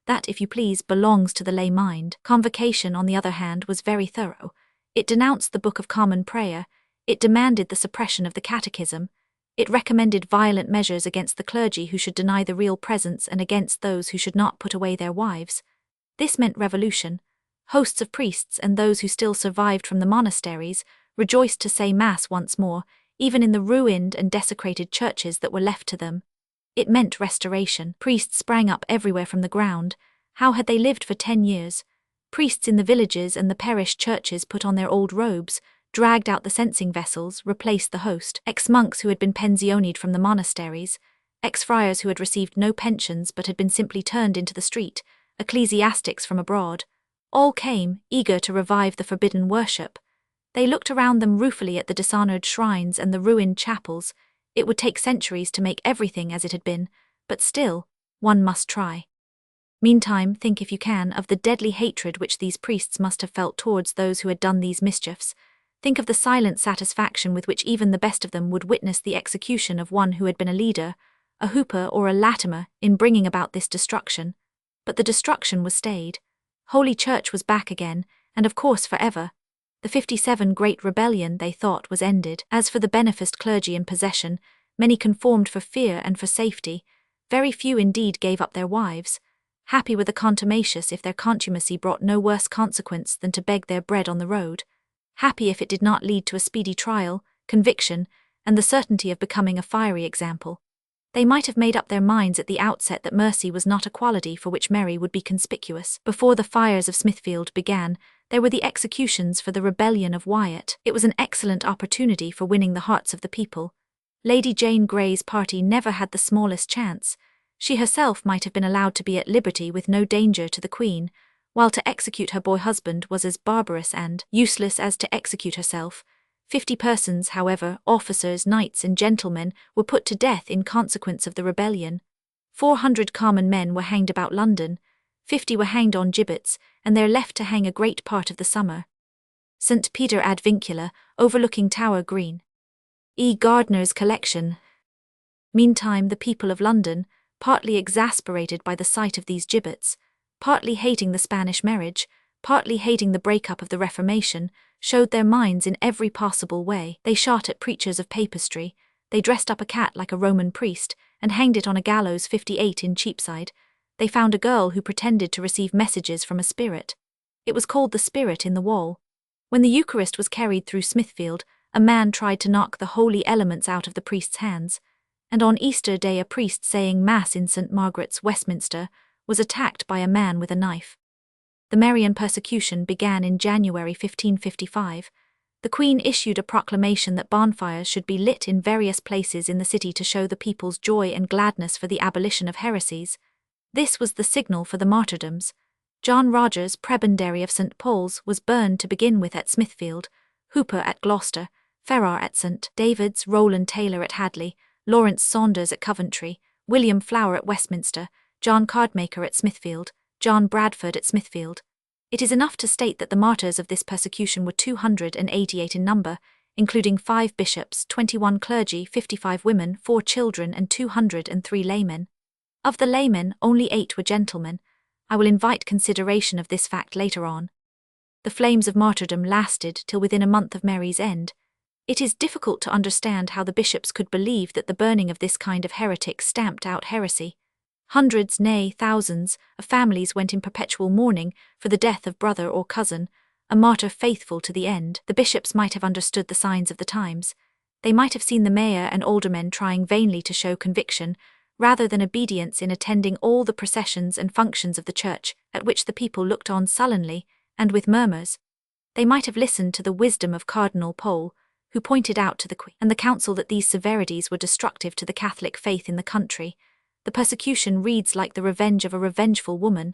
that, if you please, belongs to the lay mind. Convocation, on the other hand, was very thorough. It denounced the Book of Common Prayer. It demanded the suppression of the Catechism. It recommended violent measures against the clergy who should deny the real presence and against those who should not put away their wives. This meant revolution. Hosts of priests and those who still survived from the monasteries rejoiced to say Mass once more, even in the ruined and desecrated churches that were left to them. It meant restoration. Priests sprang up everywhere from the ground. How had they lived for 10 years? Priests in the villages and the parish churches put on their old robes, dragged out the censing vessels, replaced the host. Ex-monks who had been pensionied from the monasteries, ex-friars who had received no pensions but had been simply turned into the street, ecclesiastics from abroad, all came, eager to revive the forbidden worship. They looked around them ruefully at the dishonored shrines and the ruined chapels. It would take centuries to make everything as it had been, but still, one must try. Meantime, think, if you can, of the deadly hatred which these priests must have felt towards those who had done these mischiefs. Think of the silent satisfaction with which even the best of them would witness the execution of one who had been a leader, a hooper or a Latimer, in bringing about this destruction. But the destruction was stayed. Holy Church was back again, and of course forever. The 57 Great Rebellion, they thought, was ended. As for the beneficed clergy in possession, many conformed for fear and for safety. Very few indeed gave up their wives. Happy were the contumacious if their contumacy brought no worse consequence than to beg their bread on the road. Happy if it did not lead to a speedy trial, conviction, and the certainty of becoming a fiery example. They might have made up their minds at the outset that mercy was not a quality for which Mary would be conspicuous. Before the fires of Smithfield began, there were the executions for the rebellion of Wyatt. It was an excellent opportunity for winning the hearts of the people. Lady Jane Grey's party never had the smallest chance. She herself might have been allowed to be at liberty with no danger to the Queen, while to execute her boy husband was as barbarous and useless as to execute herself. 50 persons, however, officers, knights and gentlemen, were put to death in consequence of the rebellion. 400 common men were hanged about London. 50 were hanged on gibbets, and there left to hang a great part of the summer. St. Peter ad Vincula, overlooking Tower Green. E. Gardner's collection. Meantime the people of London, partly exasperated by the sight of these gibbets, partly hating the Spanish marriage, partly hating the break-up of the Reformation, showed their minds in every possible way. They shot at preachers of papistry, they dressed up a cat like a Roman priest, and hanged it on a gallows 58 in Cheapside. They found a girl who pretended to receive messages from a spirit. It was called the Spirit in the Wall. When the Eucharist was carried through Smithfield, a man tried to knock the holy elements out of the priest's hands, and on Easter Day a priest saying Mass in St. Margaret's, Westminster, was attacked by a man with a knife. The Marian persecution began in January 1555. The Queen issued a proclamation that bonfires should be lit in various places in the city to show the people's joy and gladness for the abolition of heresies. This was the signal for the martyrdoms. John Rogers, prebendary of St. Paul's, was burned to begin with at Smithfield, Hooper at Gloucester, Ferrar at St. David's, Rowland Taylor at Hadley, Lawrence Saunders at Coventry, William Flower at Westminster, John Cardmaker at Smithfield, John Bradford at Smithfield. It is enough to state that the martyrs of this persecution were 288 in number, including 5 bishops, 21 clergy, 55 women, 4 children and 203 laymen. Of the laymen, only 8 were gentlemen. I will invite consideration of this fact later on. The flames of martyrdom lasted till within a month of Mary's end. It is difficult to understand how the bishops could believe that the burning of this kind of heretic stamped out heresy. Hundreds, nay, thousands, of families went in perpetual mourning for the death of brother or cousin, a martyr faithful to the end. The bishops might have understood the signs of the times. They might have seen the mayor and aldermen trying vainly to show conviction, rather than obedience in attending all the processions and functions of the church, at which the people looked on sullenly, and with murmurs. They might have listened to the wisdom of Cardinal Pole, who pointed out to the Queen and the Council that these severities were destructive to the Catholic faith in the country. The persecution reads like the revenge of a revengeful woman.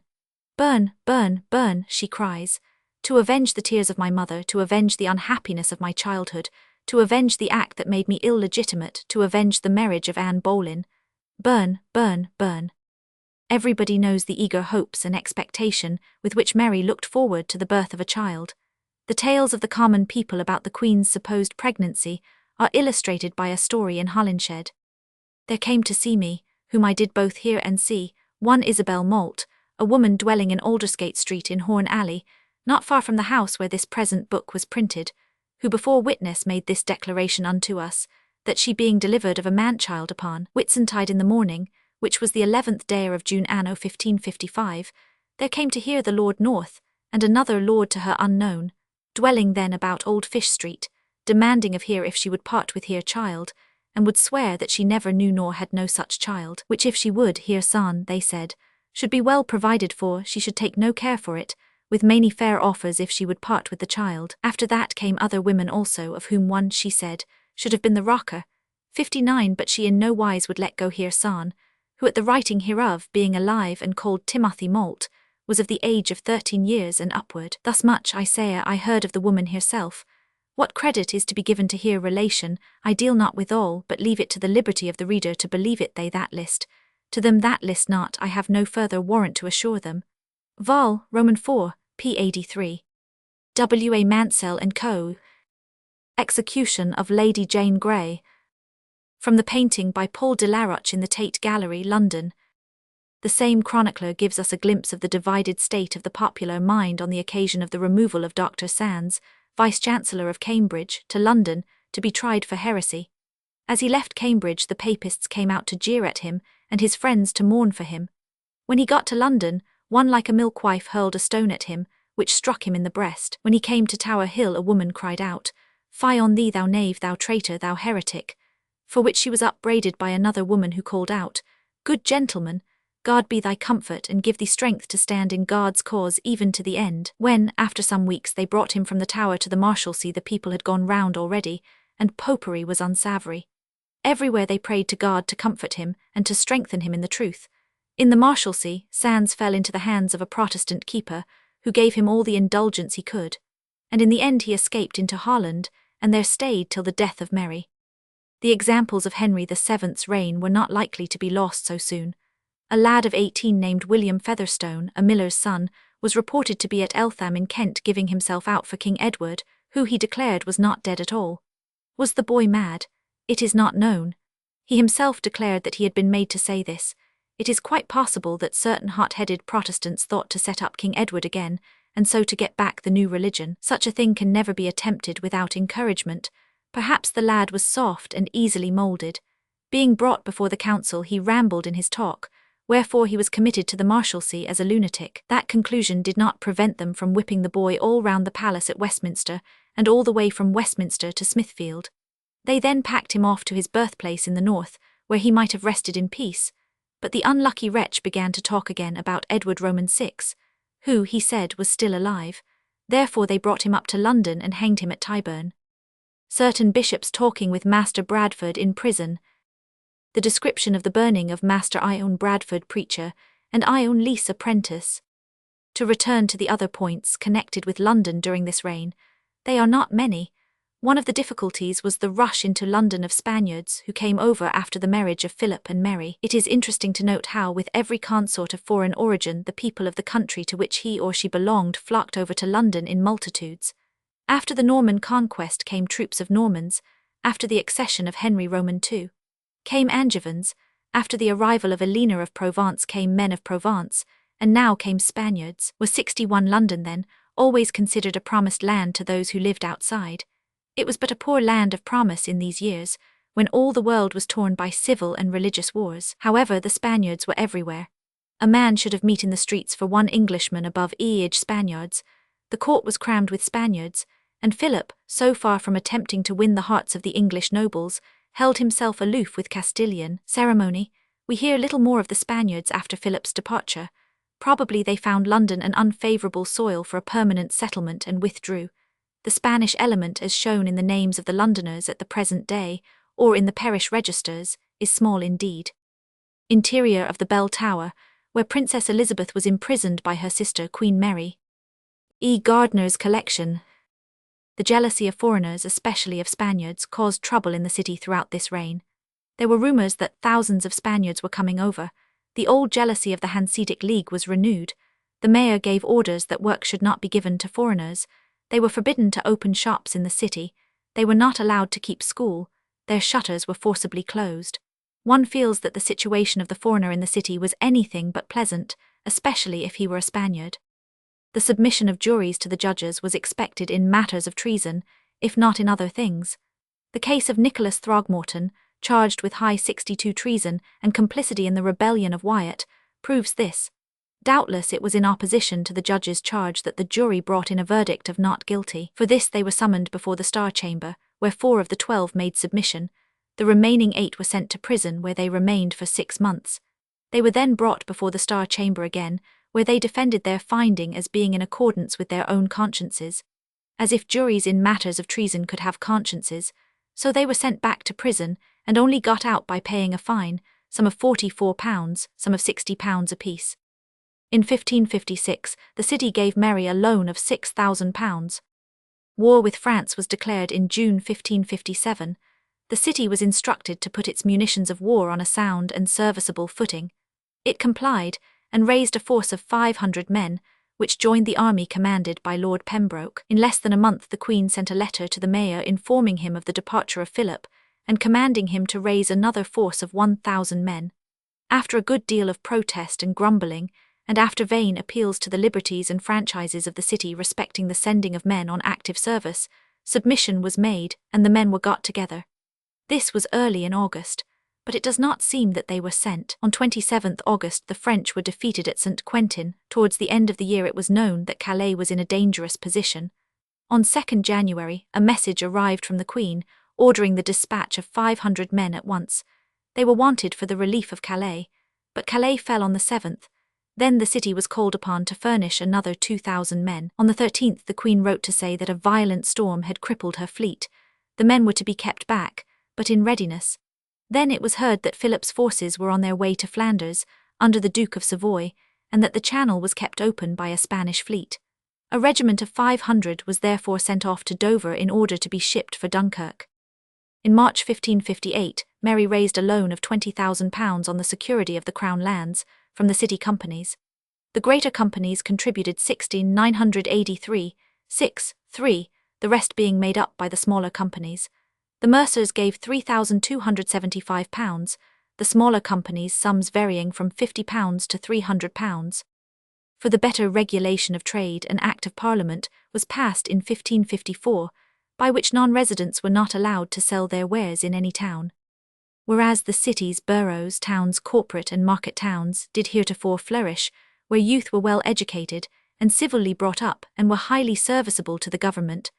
"Burn, burn, burn," she cries, "to avenge the tears of my mother, to avenge the unhappiness of my childhood, to avenge the act that made me illegitimate, to avenge the marriage of Anne Boleyn. Burn, burn, burn." Everybody knows the eager hopes and expectation with which Mary looked forward to the birth of a child. The tales of the common people about the Queen's supposed pregnancy are illustrated by a story in Holinshed. "There came to see me, whom I did both hear and see, one Isabel Moult, a woman dwelling in Aldersgate Street in Horn Alley, not far from the house where this present book was printed, who before witness made this declaration unto us, that she being delivered of a man-child upon Whitsuntide in the morning, which was the 11th day of June anno 1555, there came to hear the Lord North, and another lord to her unknown, dwelling then about Old Fish Street, demanding of her if she would part with her child, and would swear that she never knew nor had no such child, which if she would, her son, they said, should be well provided for, she should take no care for it, with many fair offers if she would part with the child. After that came other women also, of whom one, she said, should have been the rocker, 59, but she in no wise would let go her son, who at the writing hereof, being alive and called Timothy Moult, was of the age of 13 years and upward. Thus much, I say, I heard of the woman herself. What credit is to be given to her relation, I deal not with all, but leave it to the liberty of the reader to believe it they that list. To them that list not, I have no further warrant to assure them. Vol. Roman 4, p. 83. W. A. Mansell and Co. Execution of Lady Jane Grey. From the painting by Paul de la Roche in the Tate Gallery, London. The same chronicler gives us a glimpse of the divided state of the popular mind on the occasion of the removal of Dr. Sands, Vice-Chancellor of Cambridge, to London, to be tried for heresy. As he left Cambridge, the Papists came out to jeer at him, and his friends to mourn for him. When he got to London, one like a milkwife hurled a stone at him, which struck him in the breast. When he came to Tower Hill, a woman cried out, "Fie on thee, thou knave, thou traitor, thou heretic," for which she was upbraided by another woman who called out, "Good gentleman, God be thy comfort and give thee strength to stand in God's cause even to the end." When, after some weeks, they brought him from the Tower to the Marshalsea, the people had gone round already, and popery was unsavoury. Everywhere they prayed to God to comfort him and to strengthen him in the truth. In the Marshalsea, Sands fell into the hands of a Protestant keeper, who gave him all the indulgence he could, and in the end he escaped into Holland, and there stayed till the death of Mary. The examples of Henry VII's reign were not likely to be lost so soon. A lad of 18 named William Featherstone, a miller's son, was reported to be at Eltham in Kent giving himself out for King Edward, who he declared was not dead at all. Was the boy mad? It is not known. He himself declared that he had been made to say this. It is quite possible that certain hot-headed Protestants thought to set up King Edward again, and so to get back the new religion. Such a thing can never be attempted without encouragement. Perhaps the lad was soft and easily moulded. Being brought before the council, he rambled in his talk, wherefore he was committed to the Marshalsea as a lunatic. That conclusion did not prevent them from whipping the boy all round the palace at Westminster, and all the way from Westminster to Smithfield. They then packed him off to his birthplace in the north, where he might have rested in peace. But the unlucky wretch began to talk again about Edward Roman VI, who, he said, was still alive. Therefore they brought him up to London and hanged him at Tyburn. Certain bishops talking with Master Bradford in prison. The description of the burning of Master Ione Bradford preacher and Ione Leese apprentice. To return to the other points connected with London during this reign, they are not many. One of the difficulties was the rush into London of Spaniards who came over after the marriage of Philip and Mary. It is interesting to note how, with every consort of foreign origin, the people of the country to which he or she belonged flocked over to London in multitudes. After the Norman conquest came troops of Normans, after the accession of Henry II. Came Angevins, after the arrival of Elena of Provence came men of Provence, and now came Spaniards. Was 61 London then, always considered a promised land to those who lived outside? It was but a poor land of promise in these years, when all the world was torn by civil and religious wars. However, the Spaniards were everywhere. A man should have meet in the streets for one Englishman above each Spaniards. The court was crammed with Spaniards, and Philip, so far from attempting to win the hearts of the English nobles, held himself aloof with Castilian ceremony. We hear little more of the Spaniards after Philip's departure. Probably they found London an unfavourable soil for a permanent settlement and withdrew. The Spanish element, as shown in the names of the Londoners at the present day, or in the parish registers, is small indeed. Interior of the Bell Tower, where Princess Elizabeth was imprisoned by her sister Queen Mary. E. Gardner's collection. The jealousy of foreigners, especially of Spaniards, caused trouble in the city throughout this reign. There were rumours that thousands of Spaniards were coming over. The old jealousy of the Hanseatic League was renewed. The mayor gave orders that work should not be given to foreigners. They were forbidden to open shops in the city. They were not allowed to keep school. Their shutters were forcibly closed. One feels that the situation of the foreigner in the city was anything but pleasant, especially if he were a Spaniard. The submission of juries to the judges was expected in matters of treason, if not in other things. The case of Nicholas Throgmorton, charged with high 62 treason and complicity in the rebellion of Wyatt, proves this. Doubtless it was in opposition to the judge's charge that the jury brought in a verdict of not guilty. For this they were summoned before the Star Chamber, where 4 of the 12 made submission. The remaining 8 were sent to prison, where they remained for 6 months. They were then brought before the Star Chamber again, where they defended their finding as being in accordance with their own consciences. As if juries in matters of treason could have consciences, so they were sent back to prison, and only got out by paying a fine, some of £44, some of £60 apiece. In 1556, the city gave Mary a loan of £6,000. War with France was declared in June 1557. The city was instructed to put its munitions of war on a sound and serviceable footing. It complied, and raised a force of 500 men, which joined the army commanded by Lord Pembroke. In less than a month the Queen sent a letter to the mayor informing him of the departure of Philip, and commanding him to raise another force of 1,000 men. After a good deal of protest and grumbling, and after vain appeals to the liberties and franchises of the city respecting the sending of men on active service, submission was made, and the men were got together. This was early in August, but it does not seem that they were sent. On 27th August the French were defeated at St. Quentin. Towards the end of the year it was known that Calais was in a dangerous position. On 2nd January, a message arrived from the Queen, ordering the dispatch of 500 men at once. They were wanted for the relief of Calais, but Calais fell on the 7th. Then the city was called upon to furnish another 2,000 men. On the 13th the Queen wrote to say that a violent storm had crippled her fleet. The men were to be kept back, but in readiness. Then it was heard that Philip's forces were on their way to Flanders, under the Duke of Savoy, and that the Channel was kept open by a Spanish fleet. A regiment of 500 was therefore sent off to Dover in order to be shipped for Dunkirk. In March 1558, Mary raised a loan of £20,000 on the security of the Crown lands, from the city companies. The greater companies contributed 16,983, 6.3, the rest being made up by the smaller companies. The Mercers gave £3,275, the smaller companies sums varying from £50 to £300. For the better regulation of trade, an Act of Parliament was passed in 1554, by which non-residents were not allowed to sell their wares in any town. Whereas the cities, boroughs, towns, corporate and market towns did heretofore flourish, where youth were well educated and civilly brought up and were highly serviceable to the government,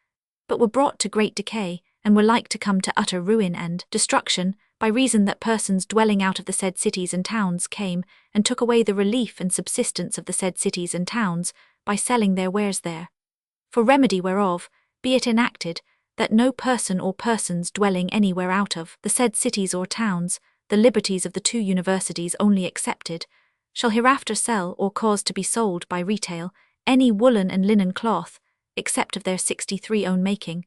but were brought to great decay and were like to come to utter ruin and destruction, by reason that persons dwelling out of the said cities and towns came and took away the relief and subsistence of the said cities and towns by selling their wares there. For remedy whereof, be it enacted, that no person or persons dwelling anywhere out of the said cities or towns, the liberties of the 2 universities only excepted, shall hereafter sell or cause to be sold by retail any woolen and linen cloth, except of their 63 own making,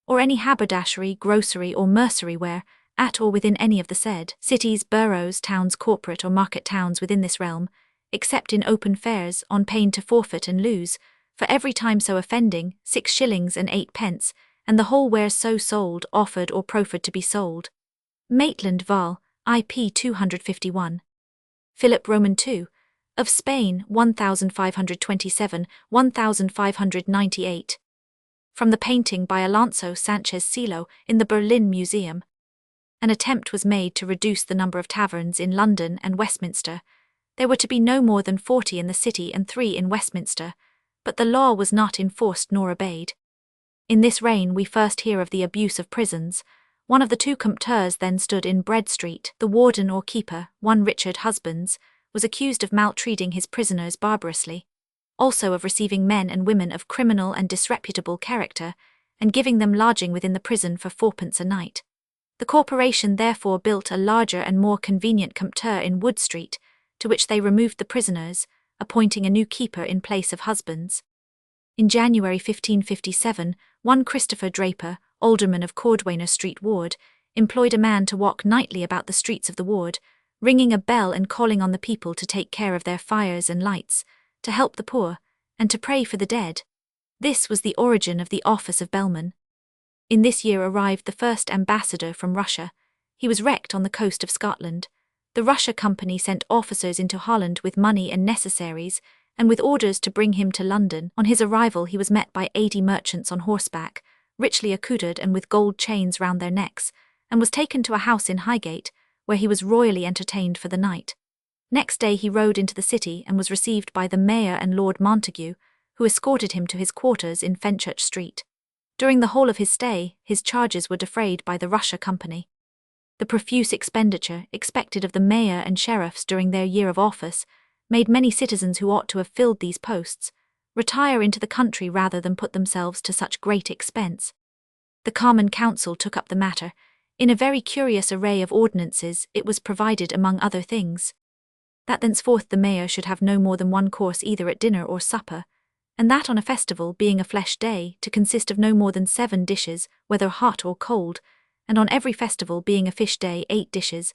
or any haberdashery, grocery, or mercery ware, at or within any of the said cities, boroughs, towns, corporate or market towns within this realm, except in open fairs, on pain to forfeit and lose, for every time so offending, 6 shillings and 8 pence, and the whole wares so sold, offered or proffered to be sold. Maitland Val, IP 251. Philip Roman II, of Spain, 1527, 1598. From the painting by Alonso Sanchez Silo in the Berlin Museum. An attempt was made to reduce the number of taverns in London and Westminster. There were to be no more than 40 in the city and 3 in Westminster, but the law was not enforced nor obeyed. In this reign we first hear of the abuse of prisons. One of the 2 compteurs then stood in Bread Street. The warden or keeper, one Richard Husbands, was accused of maltreating his prisoners barbarously, also of receiving men and women of criminal and disreputable character, and giving them lodging within the prison for 4d. a night. The corporation therefore built a larger and more convenient compteur in Wood Street, to which they removed the prisoners, appointing a new keeper in place of Husbands. In January 1557, one Christopher Draper, alderman of Cordwainer Street Ward, employed a man to walk nightly about the streets of the ward, ringing a bell and calling on the people to take care of their fires and lights, to help the poor, and to pray for the dead. This was the origin of the office of bellman. In this year arrived the first ambassador from Russia. He was wrecked on the coast of Scotland. The Russia Company sent officers into Holland with money and necessaries, and with orders to bring him to London. On his arrival he was met by 80 merchants on horseback, richly accoutred and with gold chains round their necks, and was taken to a house in Highgate, where he was royally entertained for the night. Next day he rode into the city and was received by the Mayor and Lord Montague, who escorted him to his quarters in Fenchurch Street. During the whole of his stay, his charges were defrayed by the Russia Company. The profuse expenditure expected of the mayor and sheriffs during their year of office made many citizens who ought to have filled these posts retire into the country rather than put themselves to such great expense. The Common Council took up the matter. In a very curious array of ordinances it was provided, among other things, that thenceforth the mayor should have no more than 1 course either at dinner or supper, and that on a festival, being a flesh day, to consist of no more than 7 dishes, whether hot or cold, and on every festival, being a fish day, 8 dishes,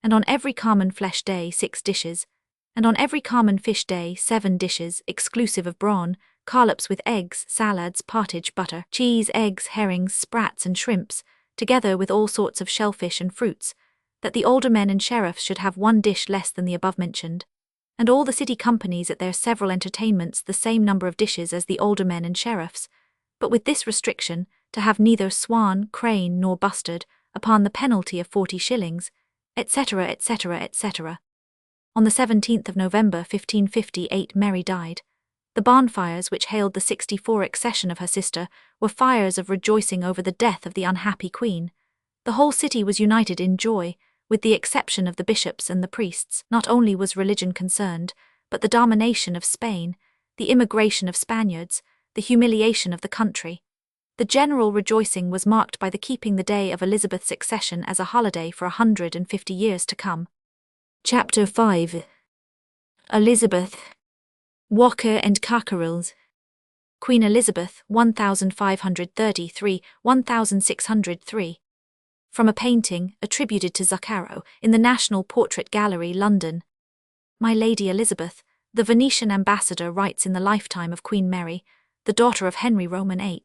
and on every common flesh day 6 dishes, and on every common fish day 7 dishes, exclusive of brawn, collops with eggs, salads, pottage, butter, cheese, eggs, herrings, sprats and shrimps, together with all sorts of shellfish and fruits, that the aldermen and sheriffs should have 1 dish less than the above-mentioned, and all the city companies at their several entertainments the same number of dishes as the aldermen and sheriffs, but with this restriction, to have neither swan, crane, nor bustard, upon the penalty of 40 shillings, etc., etc., etc. On the 17th of November 1558 Mary died. The bonfires which hailed the 64th accession of her sister were fires of rejoicing over the death of the unhappy queen. The whole city was united in joy, with the exception of the bishops and the priests. Not only was religion concerned, but the domination of Spain, the immigration of Spaniards, the humiliation of the country. The general rejoicing was marked by the keeping the day of Elizabeth's accession as a holiday for 150 years to come. Chapter 5. Elizabeth. Walker and Cockerells. Queen Elizabeth, 1533–1603. From a painting, attributed to Zuccaro, in the National Portrait Gallery, London. My Lady Elizabeth, the Venetian ambassador, writes in the lifetime of Queen Mary, the daughter of Henry VIII,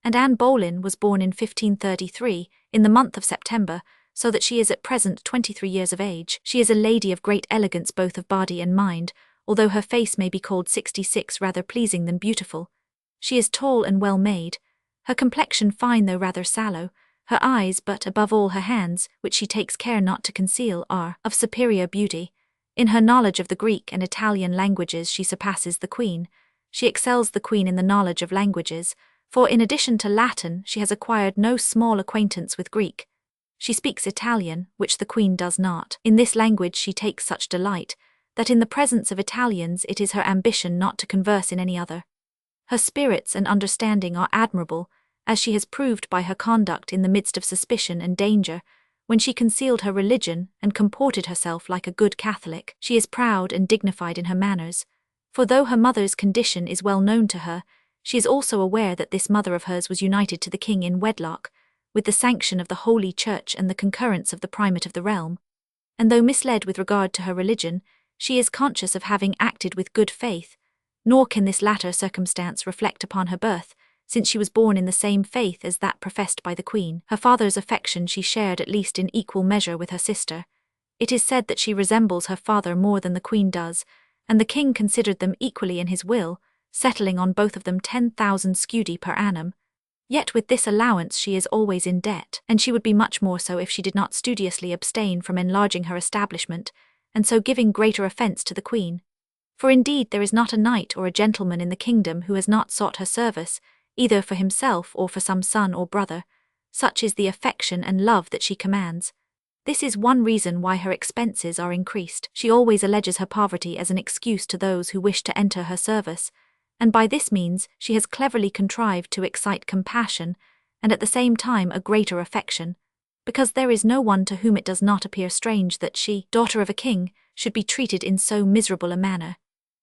and Anne Boleyn was born in 1533, in the month of September, so that she is at present 23 years of age. She is a lady of great elegance both of body and mind, although her face may be called 66 rather pleasing than beautiful. She is tall and well made, her complexion fine though rather sallow, her eyes, but above all her hands, which she takes care not to conceal, are of superior beauty. In her knowledge of the Greek and Italian languages she surpasses the Queen. She excels the Queen in the knowledge of languages, for in addition to Latin she has acquired no small acquaintance with Greek. She speaks Italian, which the Queen does not. In this language she takes such delight, that in the presence of Italians it is her ambition not to converse in any other. Her spirits and understanding are admirable, as she has proved by her conduct in the midst of suspicion and danger, when she concealed her religion and comported herself like a good Catholic. She is proud and dignified in her manners, for though her mother's condition is well known to her, she is also aware that this mother of hers was united to the king in wedlock, with the sanction of the Holy Church and the concurrence of the primate of the realm. And though misled with regard to her religion, she is conscious of having acted with good faith, nor can this latter circumstance reflect upon her birth, since she was born in the same faith as that professed by the Queen. Her father's affection she shared at least in equal measure with her sister. It is said that she resembles her father more than the Queen does, and the King considered them equally in his will, settling on both of them 10,000 scudi per annum. Yet with this allowance she is always in debt, and she would be much more so if she did not studiously abstain from enlarging her establishment, and so giving greater offence to the Queen. For indeed there is not a knight or a gentleman in the kingdom who has not sought her service, either for himself or for some son or brother. Such is the affection and love that she commands. This is one reason why her expenses are increased. She always alleges her poverty as an excuse to those who wish to enter her service, and by this means she has cleverly contrived to excite compassion, and at the same time a greater affection, because there is no one to whom it does not appear strange that she, daughter of a king, should be treated in so miserable a manner.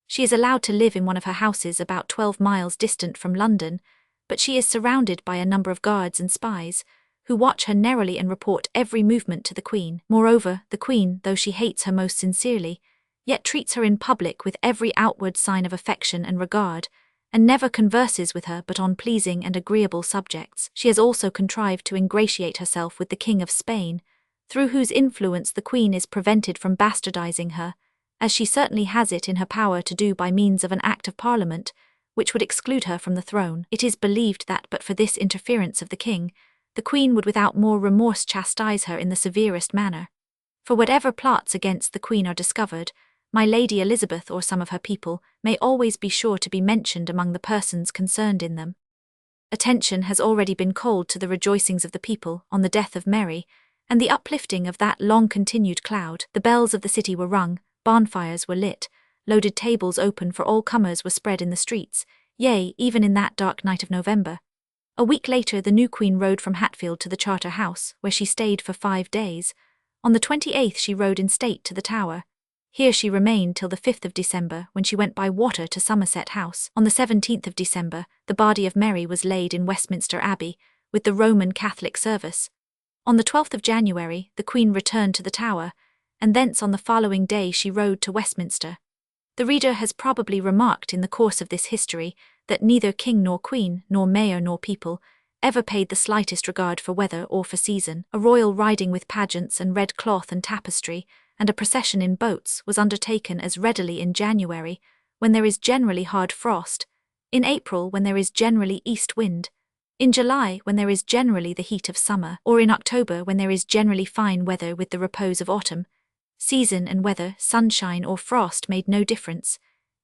She is allowed to live in one of her houses about 12 miles distant from London, but she is surrounded by a number of guards and spies, who watch her narrowly and report every movement to the Queen. Moreover, the Queen, though she hates her most sincerely, yet treats her in public with every outward sign of affection and regard, and never converses with her but on pleasing and agreeable subjects. She has also contrived to ingratiate herself with the King of Spain, through whose influence the Queen is prevented from bastardizing her, as she certainly has it in her power to do by means of an Act of Parliament, which would exclude her from the throne. It is believed that but for this interference of the King, the Queen would without more remorse chastise her in the severest manner. For whatever plots against the Queen are discovered, my Lady Elizabeth or some of her people may always be sure to be mentioned among the persons concerned in them. Attention has already been called to the rejoicings of the people on the death of Mary, and the uplifting of that long-continued cloud. The bells of the city were rung, bonfires were lit, loaded tables open for all comers were spread in the streets, yea, even in that dark night of November. A week later the new Queen rode from Hatfield to the Charter House, where she stayed for 5 days. On the 28th she rode in state to the Tower. Here she remained till the 5th of December, when she went by water to Somerset House. On the 17th of December, the body of Mary was laid in Westminster Abbey, with the Roman Catholic service. On the 12th of January, the Queen returned to the Tower, and thence on the following day she rode to Westminster. The reader has probably remarked in the course of this history that neither king nor queen, nor mayor nor people, ever paid the slightest regard for weather or for season. A royal riding with pageants and red cloth and tapestry, and a procession in boats was undertaken as readily in January, when there is generally hard frost, in April when there is generally east wind, in July when there is generally the heat of summer, or in October when there is generally fine weather with the repose of autumn. Season and weather, sunshine or frost made no difference.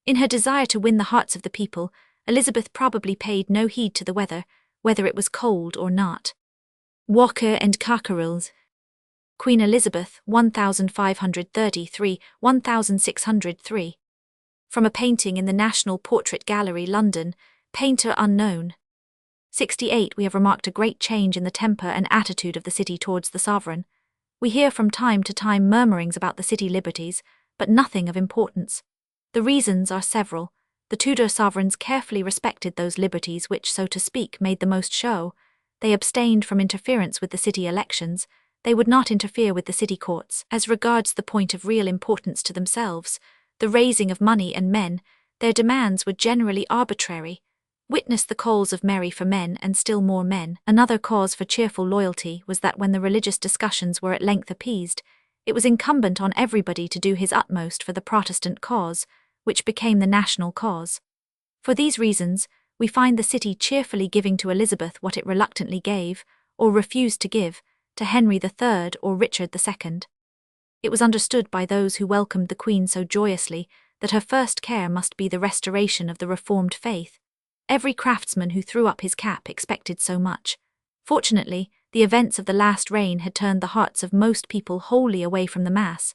In her desire to win the hearts of the people, Elizabeth probably paid no heed to the weather, whether it was cold or not. Walker and Cockerells. Queen Elizabeth, 1533–1603. From a painting in the National Portrait Gallery, London, painter unknown. 68. We have remarked a great change in the temper and attitude of the city towards the sovereign. We hear from time to time murmurings about the city liberties, but nothing of importance. The reasons are several. The Tudor sovereigns carefully respected those liberties which, so to speak, made the most show. They abstained from interference with the city elections. They would not interfere with the city courts. As regards the point of real importance to themselves, the raising of money and men, their demands were generally arbitrary. Witness the calls of Mary for men and still more men. Another cause for cheerful loyalty was that when the religious discussions were at length appeased, it was incumbent on everybody to do his utmost for the Protestant cause, which became the national cause. For these reasons, we find the city cheerfully giving to Elizabeth what it reluctantly gave, or refused to give, to Henry III or Richard II. It was understood by those who welcomed the Queen so joyously that her first care must be the restoration of the Reformed faith. Every craftsman who threw up his cap expected so much. Fortunately, the events of the last reign had turned the hearts of most people wholly away from the Mass.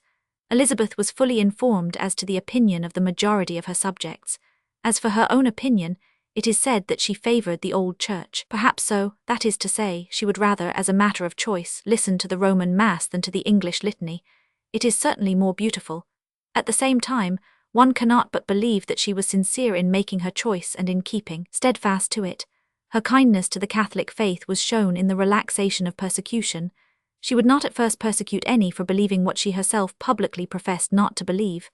Elizabeth was fully informed as to the opinion of the majority of her subjects. As for her own opinion, it is said that she favoured the old church. Perhaps so, that is to say, she would rather, as a matter of choice, listen to the Roman Mass than to the English litany. It is certainly more beautiful. At the same time, One cannot but believe that she was sincere in making her choice and in keeping steadfast to it. Her kindness to the Catholic faith was shown in the relaxation of persecution. She would not at first persecute any for believing what she herself publicly professed not to believe.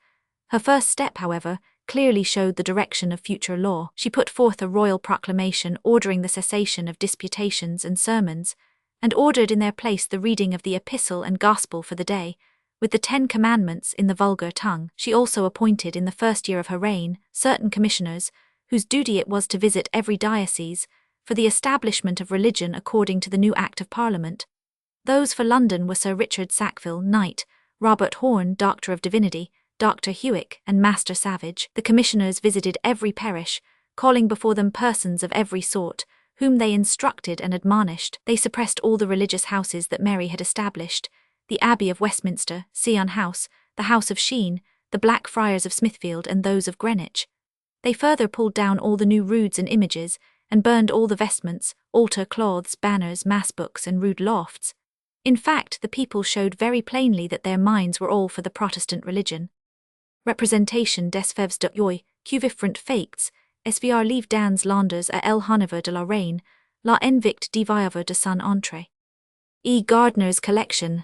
Her first step, however, clearly showed the direction of future law. She put forth a royal proclamation ordering the cessation of disputations and sermons, and ordered in their place the reading of the epistle and gospel for the day, with the 10 Commandments in the vulgar tongue. She also appointed in the first year of her reign certain commissioners, whose duty it was to visit every diocese, for the establishment of religion according to the new Act of Parliament. Those for London were Sir Richard Sackville, Knight, Robert Horne, Doctor of Divinity, Dr. Hewick, and Master Savage. The commissioners visited every parish, calling before them persons of every sort, whom they instructed and admonished. They suppressed all the religious houses that Mary had established: the Abbey of Westminster, Sion House, the House of Sheen, the Black Friars of Smithfield, and those of Greenwich. They further pulled down all the new roods and images, and burned all the vestments, altar cloths, banners, mass books, and rude lofts. In fact, the people showed very plainly that their minds were all for the Protestant religion. Representation des Fèves de Joie, Cuvifrant Facts, SVR Livre dans Landers à El Hanover de la Reine, la Envict d'Iviover de Son Entrée. E. Gardner's collection.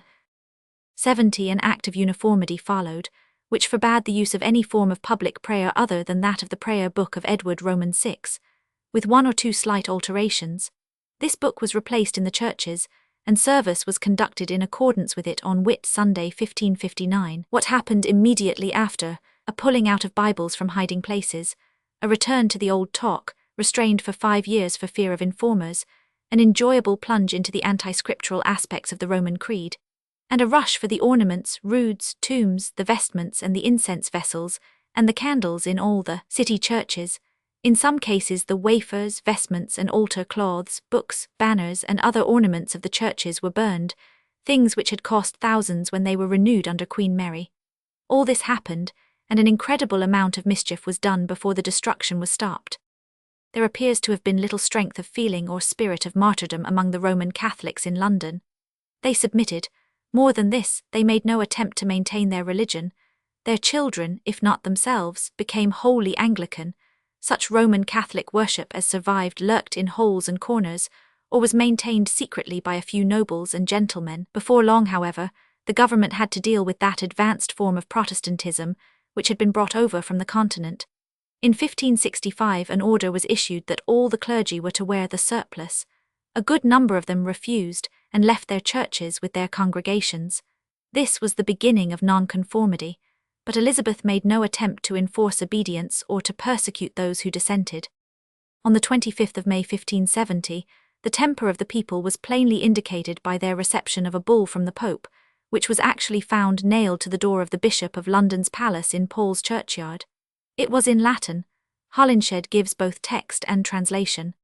70. An Act of Uniformity followed, which forbade the use of any form of public prayer other than that of the prayer book of Edward Roman VI, with 1 or 2 slight alterations. This book was replaced in the churches, and service was conducted in accordance with it on Whit Sunday 1559. What happened immediately after: a pulling out of Bibles from hiding places, a return to the old talk, restrained for 5 years for fear of informers, an enjoyable plunge into the anti-scriptural aspects of the Roman Creed, and a rush for the ornaments, roods, tombs, the vestments and the incense vessels, and the candles in all the city churches. In some cases the wafers, vestments and altar cloths, books, banners and other ornaments of the churches were burned, things which had cost thousands when they were renewed under Queen Mary. All this happened, and an incredible amount of mischief was done before the destruction was stopped. There appears to have been little strength of feeling or spirit of martyrdom among the Roman Catholics in London. They submitted. More than this, they made no attempt to maintain their religion. Their children, if not themselves, became wholly Anglican. Such Roman Catholic worship as survived lurked in holes and corners, or was maintained secretly by a few nobles and gentlemen. Before long, however, the government had to deal with that advanced form of Protestantism which had been brought over from the continent. In 1565 an order was issued that all the clergy were to wear the surplice. A good number of them refused, and left their churches with their congregations. This was the beginning of nonconformity, but Elizabeth made no attempt to enforce obedience or to persecute those who dissented. On the 25th of May 1570, the temper of the people was plainly indicated by their reception of a bull from the Pope, which was actually found nailed to the door of the Bishop of London's palace in Paul's churchyard. It was in Latin. Holinshed gives both text and translation.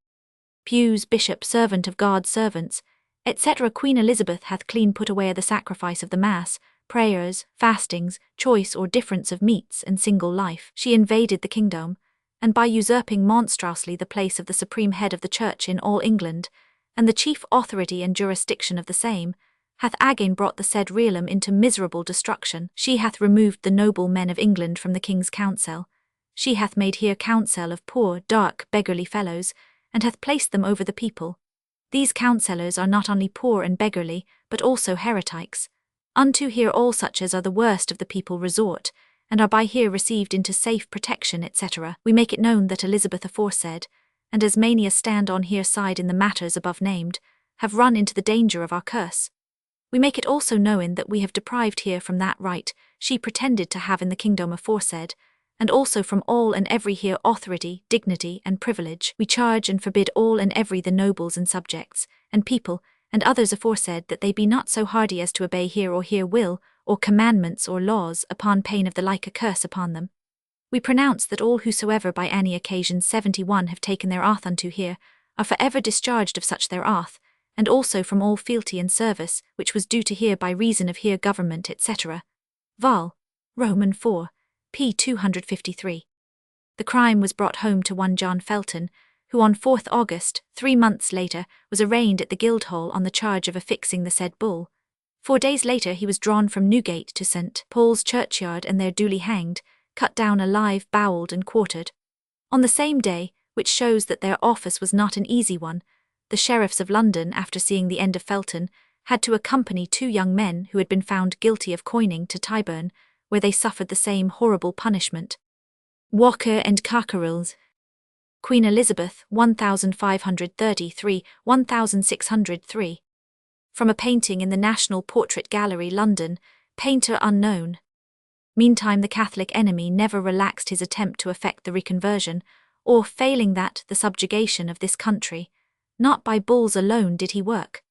Pew's Bishop, servant of God's servants, etc. Queen Elizabeth hath clean put away the sacrifice of the Mass, prayers, fastings, choice or difference of meats and single life. She invaded the kingdom, and by usurping monstrously the place of the supreme head of the Church in all England, and the chief authority and jurisdiction of the same, hath again brought the said realm into miserable destruction. She hath removed the noble men of England from the king's council. She hath made here council of poor, dark, beggarly fellows, and hath placed them over the people. These counsellors are not only poor and beggarly, but also heretics. Unto here all such as are the worst of the people resort, and are by here received into safe protection, etc. We make it known that Elizabeth aforesaid, and as many as stand on here side in the matters above named, have run into the danger of our curse. We make it also known that we have deprived here from that right she pretended to have in the kingdom aforesaid, and also from all and every here authority, dignity, and privilege. We charge and forbid all and every the nobles and subjects, and people, and others aforesaid that they be not so hardy as to obey here or here will, or commandments or laws, upon pain of the like a curse upon them. We pronounce that all whosoever by any occasion 71 have taken their oath unto here, are for ever discharged of such their oath, and also from all fealty and service, which was due to here by reason of here government, etc. Vol. Roman 4, p. 253. The crime was brought home to one John Felton, who on 4th August, 3 months later, was arraigned at the Guildhall on the charge of affixing the said bull. 4 days later he was drawn from Newgate to St. Paul's churchyard and there duly hanged, cut down alive, bowled and quartered. On the same day, which shows that their office was not an easy one, the sheriffs of London, after seeing the end of Felton, had to accompany 2 young men who had been found guilty of coining to Tyburn, where they suffered the same horrible punishment. Walker and Cockerells. Queen Elizabeth, 1533–1603. From a painting in the National Portrait Gallery, London, painter unknown. Meantime, the Catholic enemy never relaxed his attempt to effect the reconversion, or, failing that, the subjugation of this country. Not by bulls alone did he work.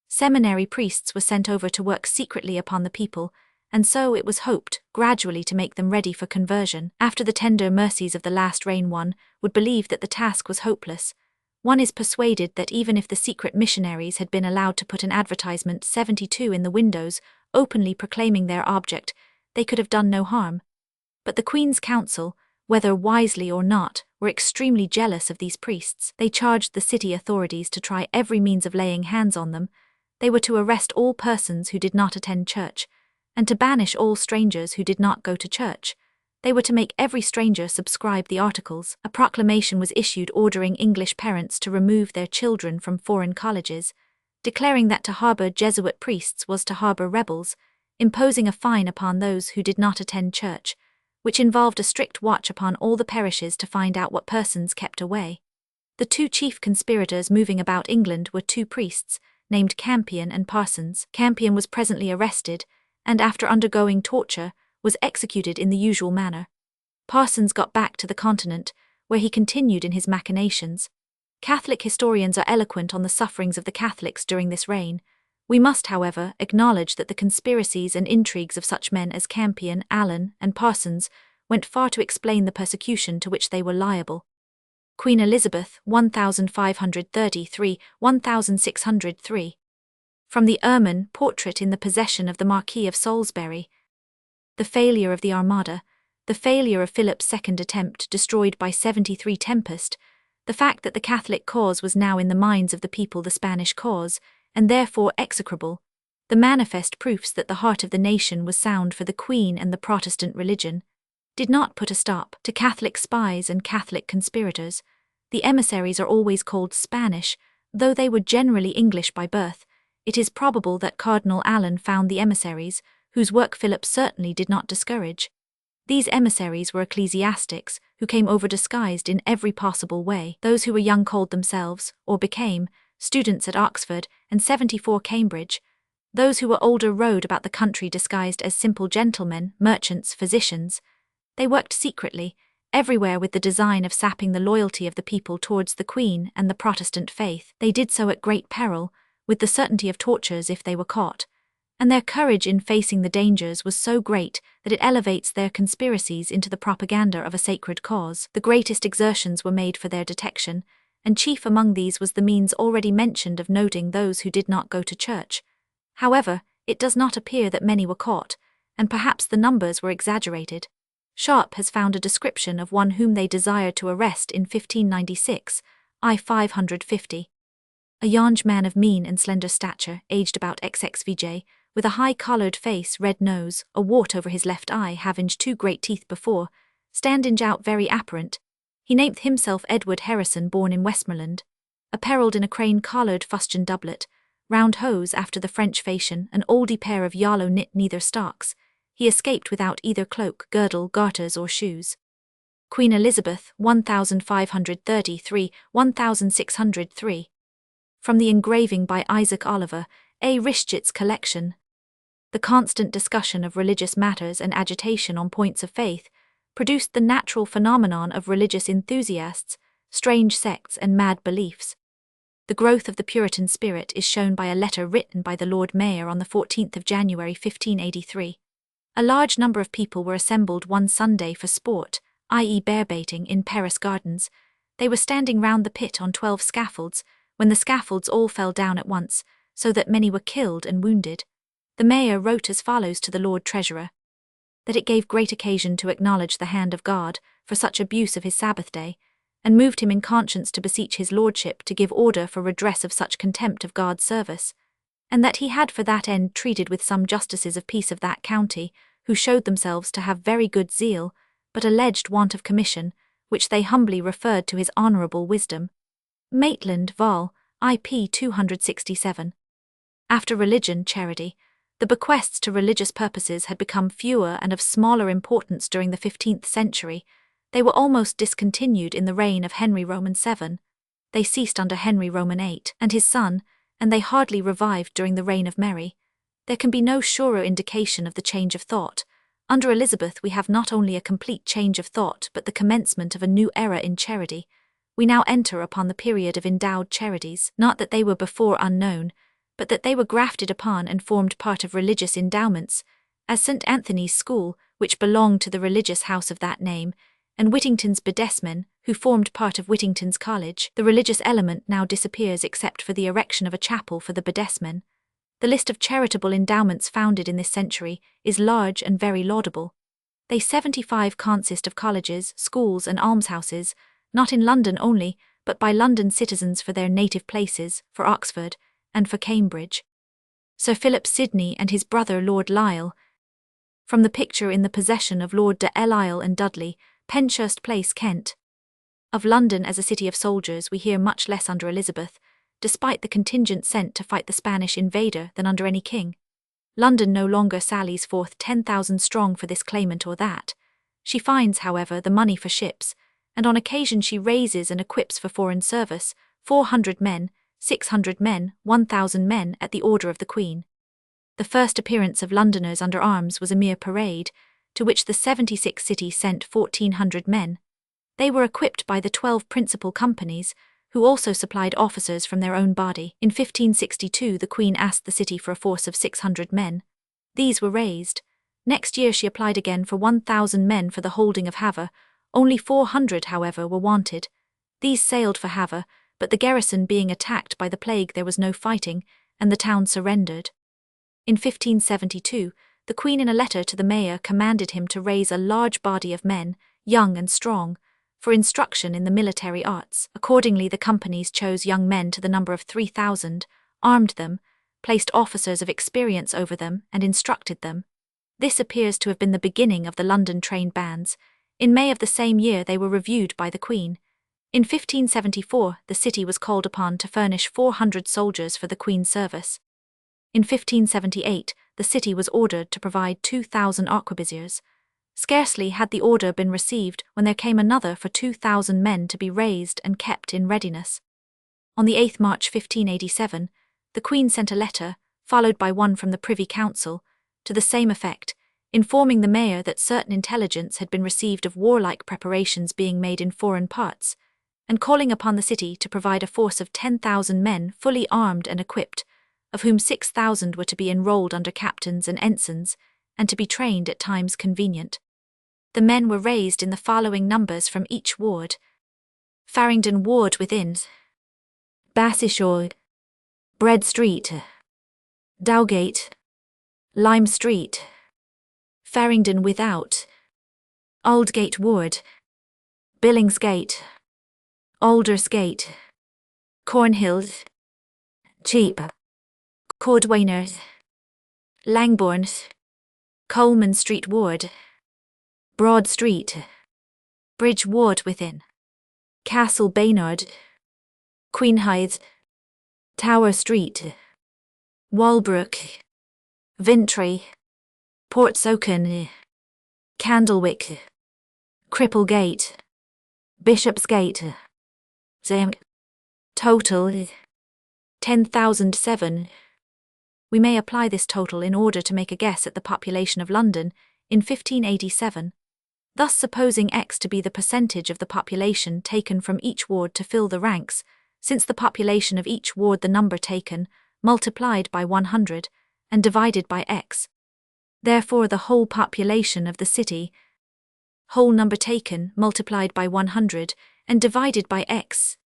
Seminary priests were sent over to work secretly upon the people, and so it was hoped gradually to make them ready for conversion. After the tender mercies of the last reign, one would believe that the task was hopeless. One is persuaded that even if the secret missionaries had been allowed to put an advertisement 72 in the windows, openly proclaiming their object, they could have done no harm. But the Queen's Council, whether wisely or not, were extremely jealous of these priests. They charged the city authorities to try every means of laying hands on them. They were to arrest all persons who did not attend church, and to banish all strangers who did not go to church. They were to make every stranger subscribe the articles. A proclamation was issued ordering English parents to remove their children from foreign colleges, declaring that to harbour Jesuit priests was to harbour rebels, imposing a fine upon those who did not attend church, which involved a strict watch upon all the parishes to find out what persons kept away. The 2 chief conspirators moving about England were 2 priests, named Campion and Parsons. Campion was presently arrested, and after undergoing torture, was executed in the usual manner. Parsons got back to the continent, where he continued in his machinations. Catholic historians are eloquent on the sufferings of the Catholics during this reign. We must, however, acknowledge that the conspiracies and intrigues of such men as Campion, Allen, and Parsons went far to explain the persecution to which they were liable. Queen Elizabeth, 1533–1603. From the Ermine portrait in the possession of the Marquis of Salisbury. The failure of the Armada, the failure of Philip's second attempt destroyed by 73 Tempest, the fact that the Catholic cause was now in the minds of the people the Spanish cause, and therefore execrable, the manifest proofs that the heart of the nation was sound for the Queen and the Protestant religion, did not put a stop to Catholic spies and Catholic conspirators. The emissaries are always called Spanish, though they were generally English by birth. It is probable that Cardinal Allen found the emissaries, whose work Philip certainly did not discourage. These emissaries were ecclesiastics, who came over disguised in every possible way. Those who were young called themselves, or became, students at Oxford and 74 Cambridge. Those who were older rode about the country disguised as simple gentlemen, merchants, physicians. They worked secretly, everywhere with the design of sapping the loyalty of the people towards the Queen and the Protestant faith. They did so at great peril, with the certainty of tortures if they were caught, and their courage in facing the dangers was so great that it elevates their conspiracies into the propaganda of a sacred cause. The greatest exertions were made for their detection, and chief among these was the means already mentioned of noting those who did not go to church. However, it does not appear that many were caught, and perhaps the numbers were exaggerated. Sharp has found a description of one whom they desired to arrest in 1596, I 550. A young man of mean and slender stature, aged about XXVJ, with a high-collared face, red nose, a wart over his left eye, having 2 great teeth before, standing out very apparent. He named himself Edward Harrison, born in Westmoreland, apparelled in a crane-collared fustian doublet, round hose after the French fashion, an oldie pair of yellow knit neither stocks. He escaped without either cloak, girdle, garters, or shoes. Queen Elizabeth, 1533–1603. From the engraving by Isaac Oliver, A. Richard's collection. The constant discussion of religious matters and agitation on points of faith produced the natural phenomenon of religious enthusiasts, strange sects, and mad beliefs. The growth of the Puritan spirit is shown by a letter written by the Lord Mayor on the 14th of January 1583. A large number of people were assembled one Sunday for sport, i.e. bear-baiting, in Paris Gardens. They were standing round the pit on 12 scaffolds, when the scaffolds all fell down at once, so that many were killed and wounded. The mayor wrote as follows to the Lord Treasurer: that it gave great occasion to acknowledge the hand of God for such abuse of his Sabbath day, and moved him in conscience to beseech his lordship to give order for redress of such contempt of God's service, and that he had for that end treated with some justices of peace of that county, who showed themselves to have very good zeal, but alleged want of commission, which they humbly referred to his honourable wisdom. Maitland, Vol. IP 267. After religion, charity, the bequests to religious purposes had become fewer and of smaller importance during the 15th century. They were almost discontinued in the reign of Henry VII. They ceased under Henry VIII and his son, and they hardly revived during the reign of Mary. There can be no surer indication of the change of thought. Under Elizabeth we have not only a complete change of thought but the commencement of a new era in charity. We now enter upon the period of endowed charities, not that they were before unknown, but that they were grafted upon and formed part of religious endowments, as St. Anthony's School, which belonged to the religious house of that name, and Whittington's bedesmen, who formed part of Whittington's College. The religious element now disappears except for the erection of a chapel for the bedesmen. The list of charitable endowments founded in this century is large and very laudable. They 75 consist of colleges, schools and almshouses, not in London only, but by London citizens for their native places, for Oxford, and for Cambridge. Sir Philip Sidney and his brother Lord Lisle. From the picture in the possession of Lord de Lisle and Dudley, Penshurst Place, Kent. Of London as a city of soldiers we hear much less under Elizabeth, despite the contingent sent to fight the Spanish invader, than under any king. London no longer sallies forth 10,000 strong for this claimant or that. She finds, however, the money for ships, and on occasion she raises and equips for foreign service 400 men, 600 men, 1,000 men at the order of the Queen. The first appearance of Londoners under arms was a mere parade, to which the 76 cities sent 1,400 men. They were equipped by the 12 principal companies, who also supplied officers from their own body. In 1562 the Queen asked the city for a force of 600 men. These were raised. Next year she applied again for 1,000 men for the holding of Havre. Only 400, however, were wanted. These sailed for Havre, but the garrison being attacked by the plague there was no fighting, and the town surrendered. In 1572, the Queen in a letter to the mayor commanded him to raise a large body of men, young and strong, for instruction in the military arts. Accordingly the companies chose young men to the number of 3,000, armed them, placed officers of experience over them, and instructed them. This appears to have been the beginning of the London trained bands. In May of the same year they were reviewed by the Queen. In 1574 the city was called upon to furnish 400 soldiers for the Queen's service. In 1578 the city was ordered to provide 2,000 arquebusiers. Scarcely had the order been received when there came another for 2,000 men to be raised and kept in readiness. On the 8th March 1587, the Queen sent a letter, followed by one from the Privy Council, to the same effect, informing the mayor that certain intelligence had been received of warlike preparations being made in foreign parts, and calling upon the city to provide a force of 10,000 men fully armed and equipped, of whom 6,000 were to be enrolled under captains and ensigns, and to be trained at times convenient. The men were raised in the following numbers from each ward: Farringdon Ward within, Bassishaw, Bread Street, Dowgate, Lime Street, Farringdon without, Aldgate Ward, Billingsgate, Aldersgate, Cornhill, Cheap, Cordwainer, Langbourne, Coleman Street Ward, Broad Street, Bridge Ward within, Castle Baynard, Queenhithe, Tower Street, Walbrook, Vintry, Portsoken, Candlewick, Cripplegate, Bishopsgate, Zam. Total 10,007. We may apply this total in order to make a guess at the population of London in 1587. Thus supposing X to be the percentage of the population taken from each ward to fill the ranks, since the population of each ward the number taken, multiplied by 100, and divided by X. Therefore the whole population of the city, whole number taken, multiplied by 100, and divided by X,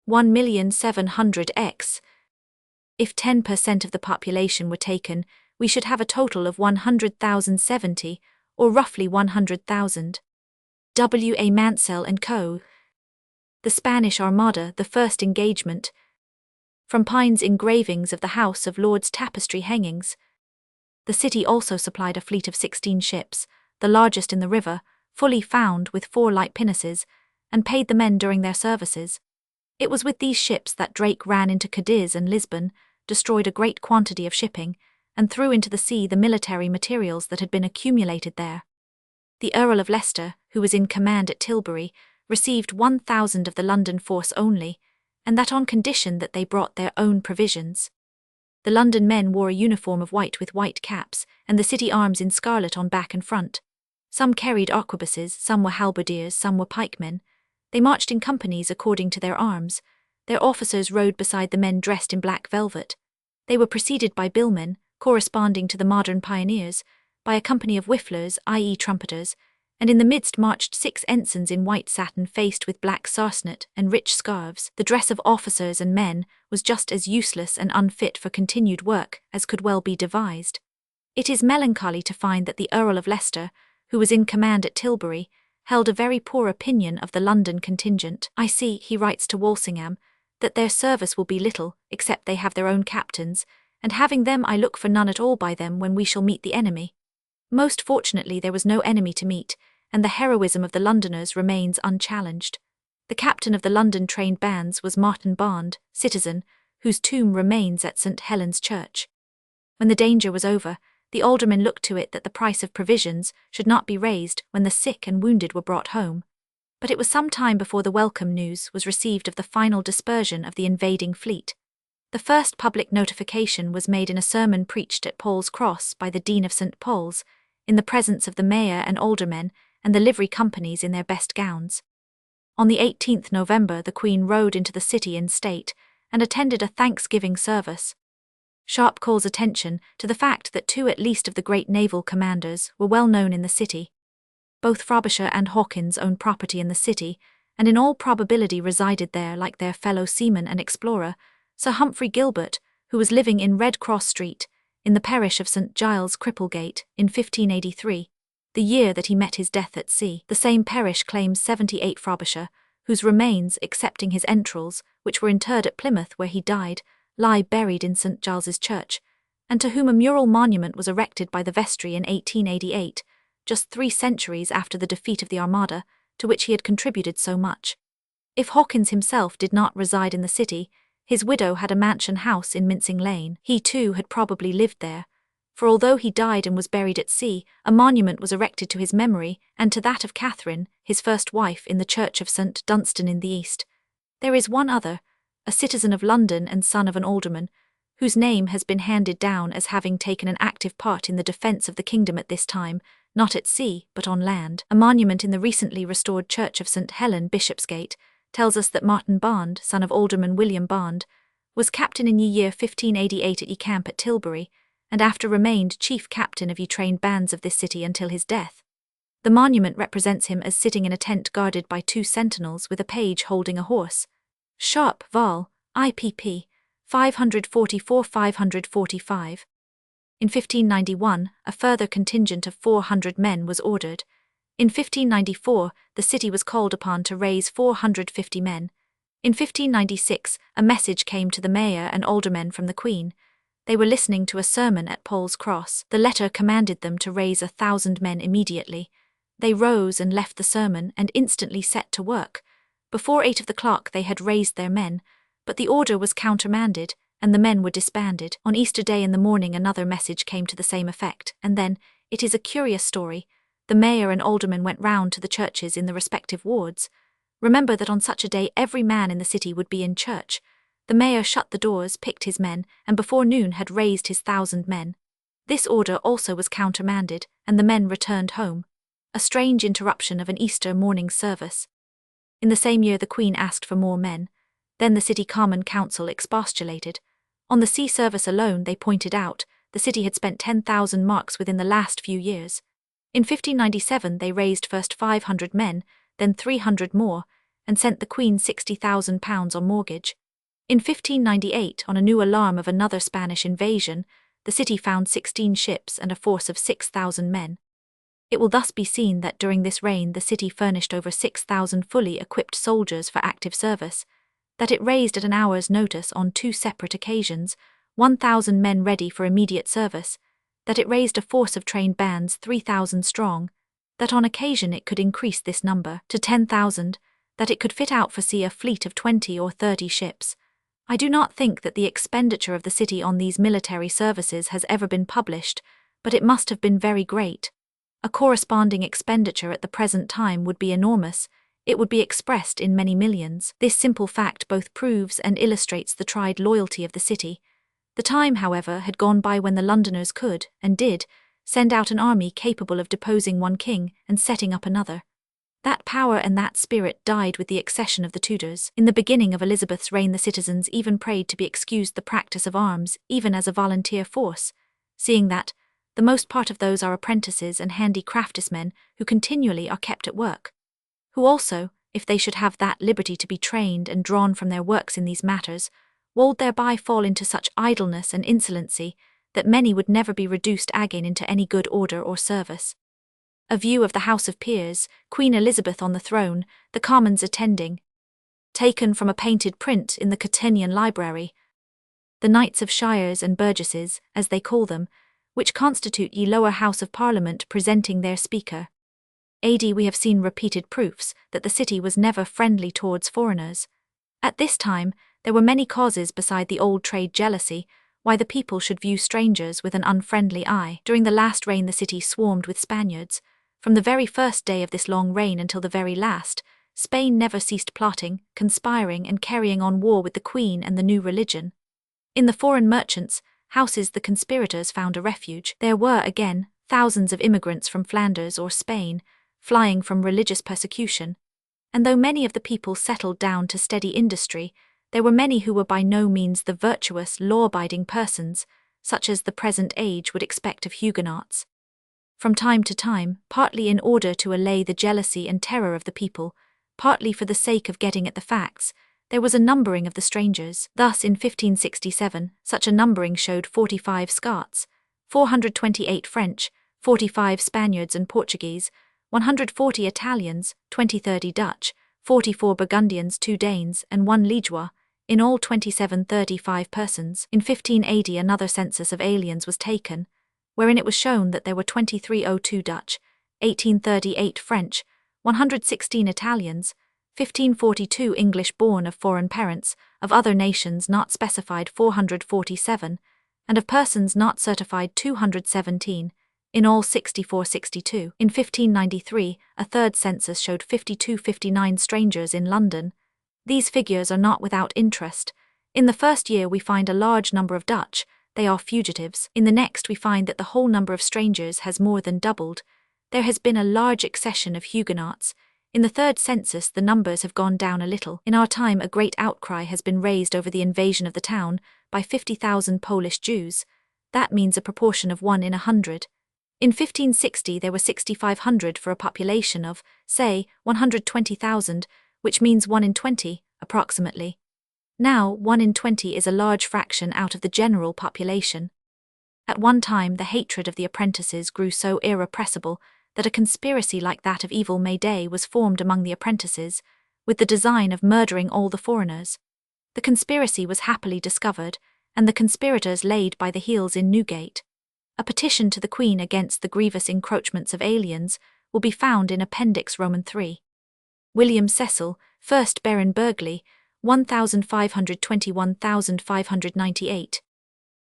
1,700,000. If 10% of the population were taken, we should have a total of 100,070, or roughly 100,000. W. A. Mansell and Co. The Spanish Armada, the first engagement. From Pine's engravings of the House of Lords tapestry hangings. The city also supplied a fleet of 16 ships, the largest in the river, fully found with 4 light pinnaces, and paid the men during their services. It was with these ships that Drake ran into Cadiz and Lisbon, destroyed a great quantity of shipping, and threw into the sea the military materials that had been accumulated there. The Earl of Leicester, who was in command at Tilbury, received 1,000 of the London force only, and that on condition that they brought their own provisions. The London men wore a uniform of white with white caps, and the city arms in scarlet on back and front. Some carried arquebuses, some were halberdiers, some were pikemen. They marched in companies according to their arms. Their officers rode beside the men dressed in black velvet. They were preceded by billmen, corresponding to the modern pioneers, by a company of whifflers, i.e. trumpeters, and in the midst marched 6 ensigns in white satin faced with black sarcenet and rich scarves. The dress of officers and men was just as useless and unfit for continued work as could well be devised. It is melancholy to find that the Earl of Leicester, who was in command at Tilbury, held a very poor opinion of the London contingent. I see, he writes to Walsingham, that their service will be little, except they have their own captains, and having them I look for none at all by them when we shall meet the enemy. Most fortunately there was no enemy to meet, and the heroism of the Londoners remains unchallenged. The captain of the London trained bands was Martin Bond, citizen, whose tomb remains at St. Helen's Church. When the danger was over, the aldermen looked to it that the price of provisions should not be raised when the sick and wounded were brought home. But it was some time before the welcome news was received of the final dispersion of the invading fleet. The first public notification was made in a sermon preached at Paul's Cross by the Dean of St. Paul's, in the presence of the mayor and aldermen and the livery companies in their best gowns. On the 18th November the Queen rode into the city in state and attended a thanksgiving service. Sharp calls attention to the fact that 2 at least of the great naval commanders were well known in the city. Both Frobisher and Hawkins owned property in the city, and in all probability resided there like their fellow seaman and explorer, Sir Humphrey Gilbert, who was living in Red Cross Street, in the parish of St. Giles Cripplegate, in 1583, the year that he met his death at sea. The same parish claims 78 Frobisher, whose remains, excepting his entrails, which were interred at Plymouth where he died, lie buried in St. Giles's Church, and to whom a mural monument was erected by the vestry in 1888, just 3 centuries after the defeat of the Armada, to which he had contributed so much. If Hawkins himself did not reside in the city, his widow had a mansion house in Mincing Lane. He too had probably lived there, for although he died and was buried at sea, a monument was erected to his memory and to that of Catherine, his first wife, in the church of St. Dunstan in the east. There is one other, a citizen of London and son of an alderman, whose name has been handed down as having taken an active part in the defence of the kingdom at this time, not at sea, but on land. A monument in the recently restored church of St. Helen, Bishopsgate, tells us that Martin Bond, son of Alderman William Bond, was captain in ye year 1588 at ye camp at Tilbury, and after remained chief captain of ye trained bands of this city until his death. The monument represents him as sitting in a tent guarded by 2 sentinels with a page holding a horse. Sharp, Vol. IPP. 544-545. In 1591, a further contingent of 400 men was ordered. In 1594, the city was called upon to raise 450 men. In 1596, a message came to the mayor and aldermen from the Queen. They were listening to a sermon at Paul's Cross. The letter commanded them to raise 1,000 men immediately. They rose and left the sermon and instantly set to work. Before 8 of the clock they had raised their men, but the order was countermanded, and the men were disbanded. On Easter Day in the morning another message came to the same effect, and then, it is a curious story, the mayor and aldermen went round to the churches in the respective wards. Remember that on such a day every man in the city would be in church. The mayor shut the doors, picked his men, and before noon had raised his 1,000 men. This order also was countermanded, and the men returned home. A strange interruption of an Easter morning service. In the same year the Queen asked for more men. Then the City Common Council expostulated. On the sea service alone, they pointed out, the city had spent 10,000 marks within the last few years. In 1597 they raised first 500 men, then 300 more, and sent the Queen £60,000 on mortgage. In 1598, on a new alarm of another Spanish invasion, the city found 16 ships and a force of 6,000 men. It will thus be seen that during this reign the city furnished over 6,000 fully equipped soldiers for active service, that it raised at an hour's notice on 2 separate occasions 1,000 men ready for immediate service, that it raised a force of trained bands 3,000 strong, that on occasion it could increase this number to 10,000, that it could fit out for sea a fleet of 20 or 30 ships. I do not think that the expenditure of the city on these military services has ever been published, but it must have been very great. A corresponding expenditure at the present time would be enormous. It would be expressed in many millions. This simple fact both proves and illustrates the tried loyalty of the city. The time, however, had gone by when the Londoners could, and did, send out an army capable of deposing one king and setting up another. That power and that spirit died with the accession of the Tudors. In the beginning of Elizabeth's reign the citizens even prayed to be excused the practice of arms, even as a volunteer force, seeing that the most part of those are apprentices and handicraftsmen who continually are kept at work, who also, if they should have that liberty to be trained and drawn from their works in these matters, would thereby fall into such idleness and insolency that many would never be reduced again into any good order or service. A view of the House of Peers, Queen Elizabeth on the throne, the Commons attending. Taken from a painted print in the Cottonian Library. The Knights of Shires and Burgesses, as they call them, which constitute ye lower House of Parliament presenting their Speaker. AD we have seen repeated proofs that the city was never friendly towards foreigners. At this time, there were many causes beside the old trade jealousy, why the people should view strangers with an unfriendly eye. During the last reign the city swarmed with Spaniards. From the very first day of this long reign until the very last, Spain never ceased plotting, conspiring and carrying on war with the Queen and the new religion. In the foreign merchants' houses the conspirators found a refuge. There were, again, thousands of immigrants from Flanders or Spain, flying from religious persecution. And though many of the people settled down to steady industry, there were many who were by no means the virtuous, law-abiding persons, such as the present age would expect of Huguenots. From time to time, partly in order to allay the jealousy and terror of the people, partly for the sake of getting at the facts, there was a numbering of the strangers. Thus, in 1567, such a numbering showed 45 Scots, 428 French, 45 Spaniards and Portuguese, 140 Italians, 20-30 Dutch, 44 Burgundians, 2 Danes, and 1 Liégeois, in all 2735 persons. In 1580 another census of aliens was taken, wherein it was shown that there were 2302 Dutch, 1838 French, 116 Italians, 1542 English born of foreign parents, of other nations not specified 447, and of persons not certified 217, in all 6462. In 1593, a third census showed 5259 strangers in London. These figures are not without interest. In the first year we find a large number of Dutch, they are fugitives. In the next we find that the whole number of strangers has more than doubled. There has been a large accession of Huguenots. In the third census the numbers have gone down a little. In our time a great outcry has been raised over the invasion of the town by 50,000 Polish Jews. That means a proportion of 1 in 100. In 1560 there were 6,500 for a population of, say, 120,000, which means 1 in 20, approximately. Now, 1 in 20 is a large fraction out of the general population. At one time the hatred of the apprentices grew so irrepressible that a conspiracy like that of Evil May Day was formed among the apprentices, with the design of murdering all the foreigners. The conspiracy was happily discovered, and the conspirators laid by the heels in Newgate. A petition to the Queen against the grievous encroachments of aliens will be found in Appendix Roman III. William Cecil, 1st Baron Burghley, 1520–1598.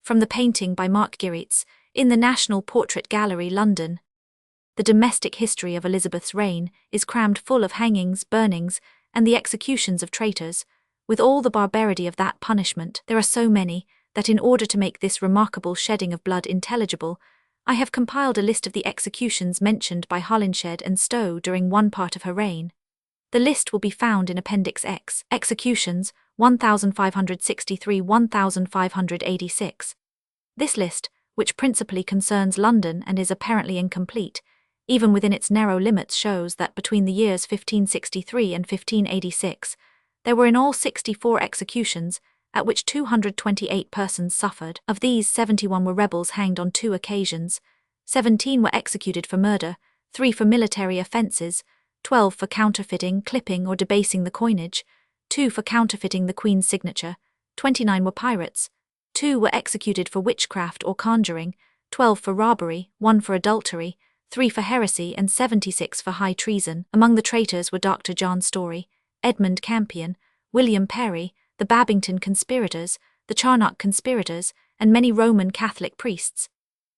From the painting by Mark Giritz, in the National Portrait Gallery, London. The domestic history of Elizabeth's reign is crammed full of hangings, burnings, and the executions of traitors, with all the barbarity of that punishment. There are so many, that in order to make this remarkable shedding of blood intelligible, I have compiled a list of the executions mentioned by Holinshed and Stowe during one part of her reign. The list will be found in Appendix X. Executions, 1563–1586. This list, which principally concerns London and is apparently incomplete, even within its narrow limits, shows that between the years 1563 and 1586, there were in all 64 executions, at which 228 persons suffered. Of these, 71 were rebels hanged on 2 occasions, 17 were executed for murder, 3 for military offences, 12 for counterfeiting, clipping or debasing the coinage, 2 for counterfeiting the Queen's signature, 29 were pirates, 2 were executed for witchcraft or conjuring, 12 for robbery, 1 for adultery, 3 for heresy and 76 for high treason. Among the traitors were Dr. John Story, Edmund Campion, William Perry, the Babington conspirators, the Charnock conspirators, and many Roman Catholic priests.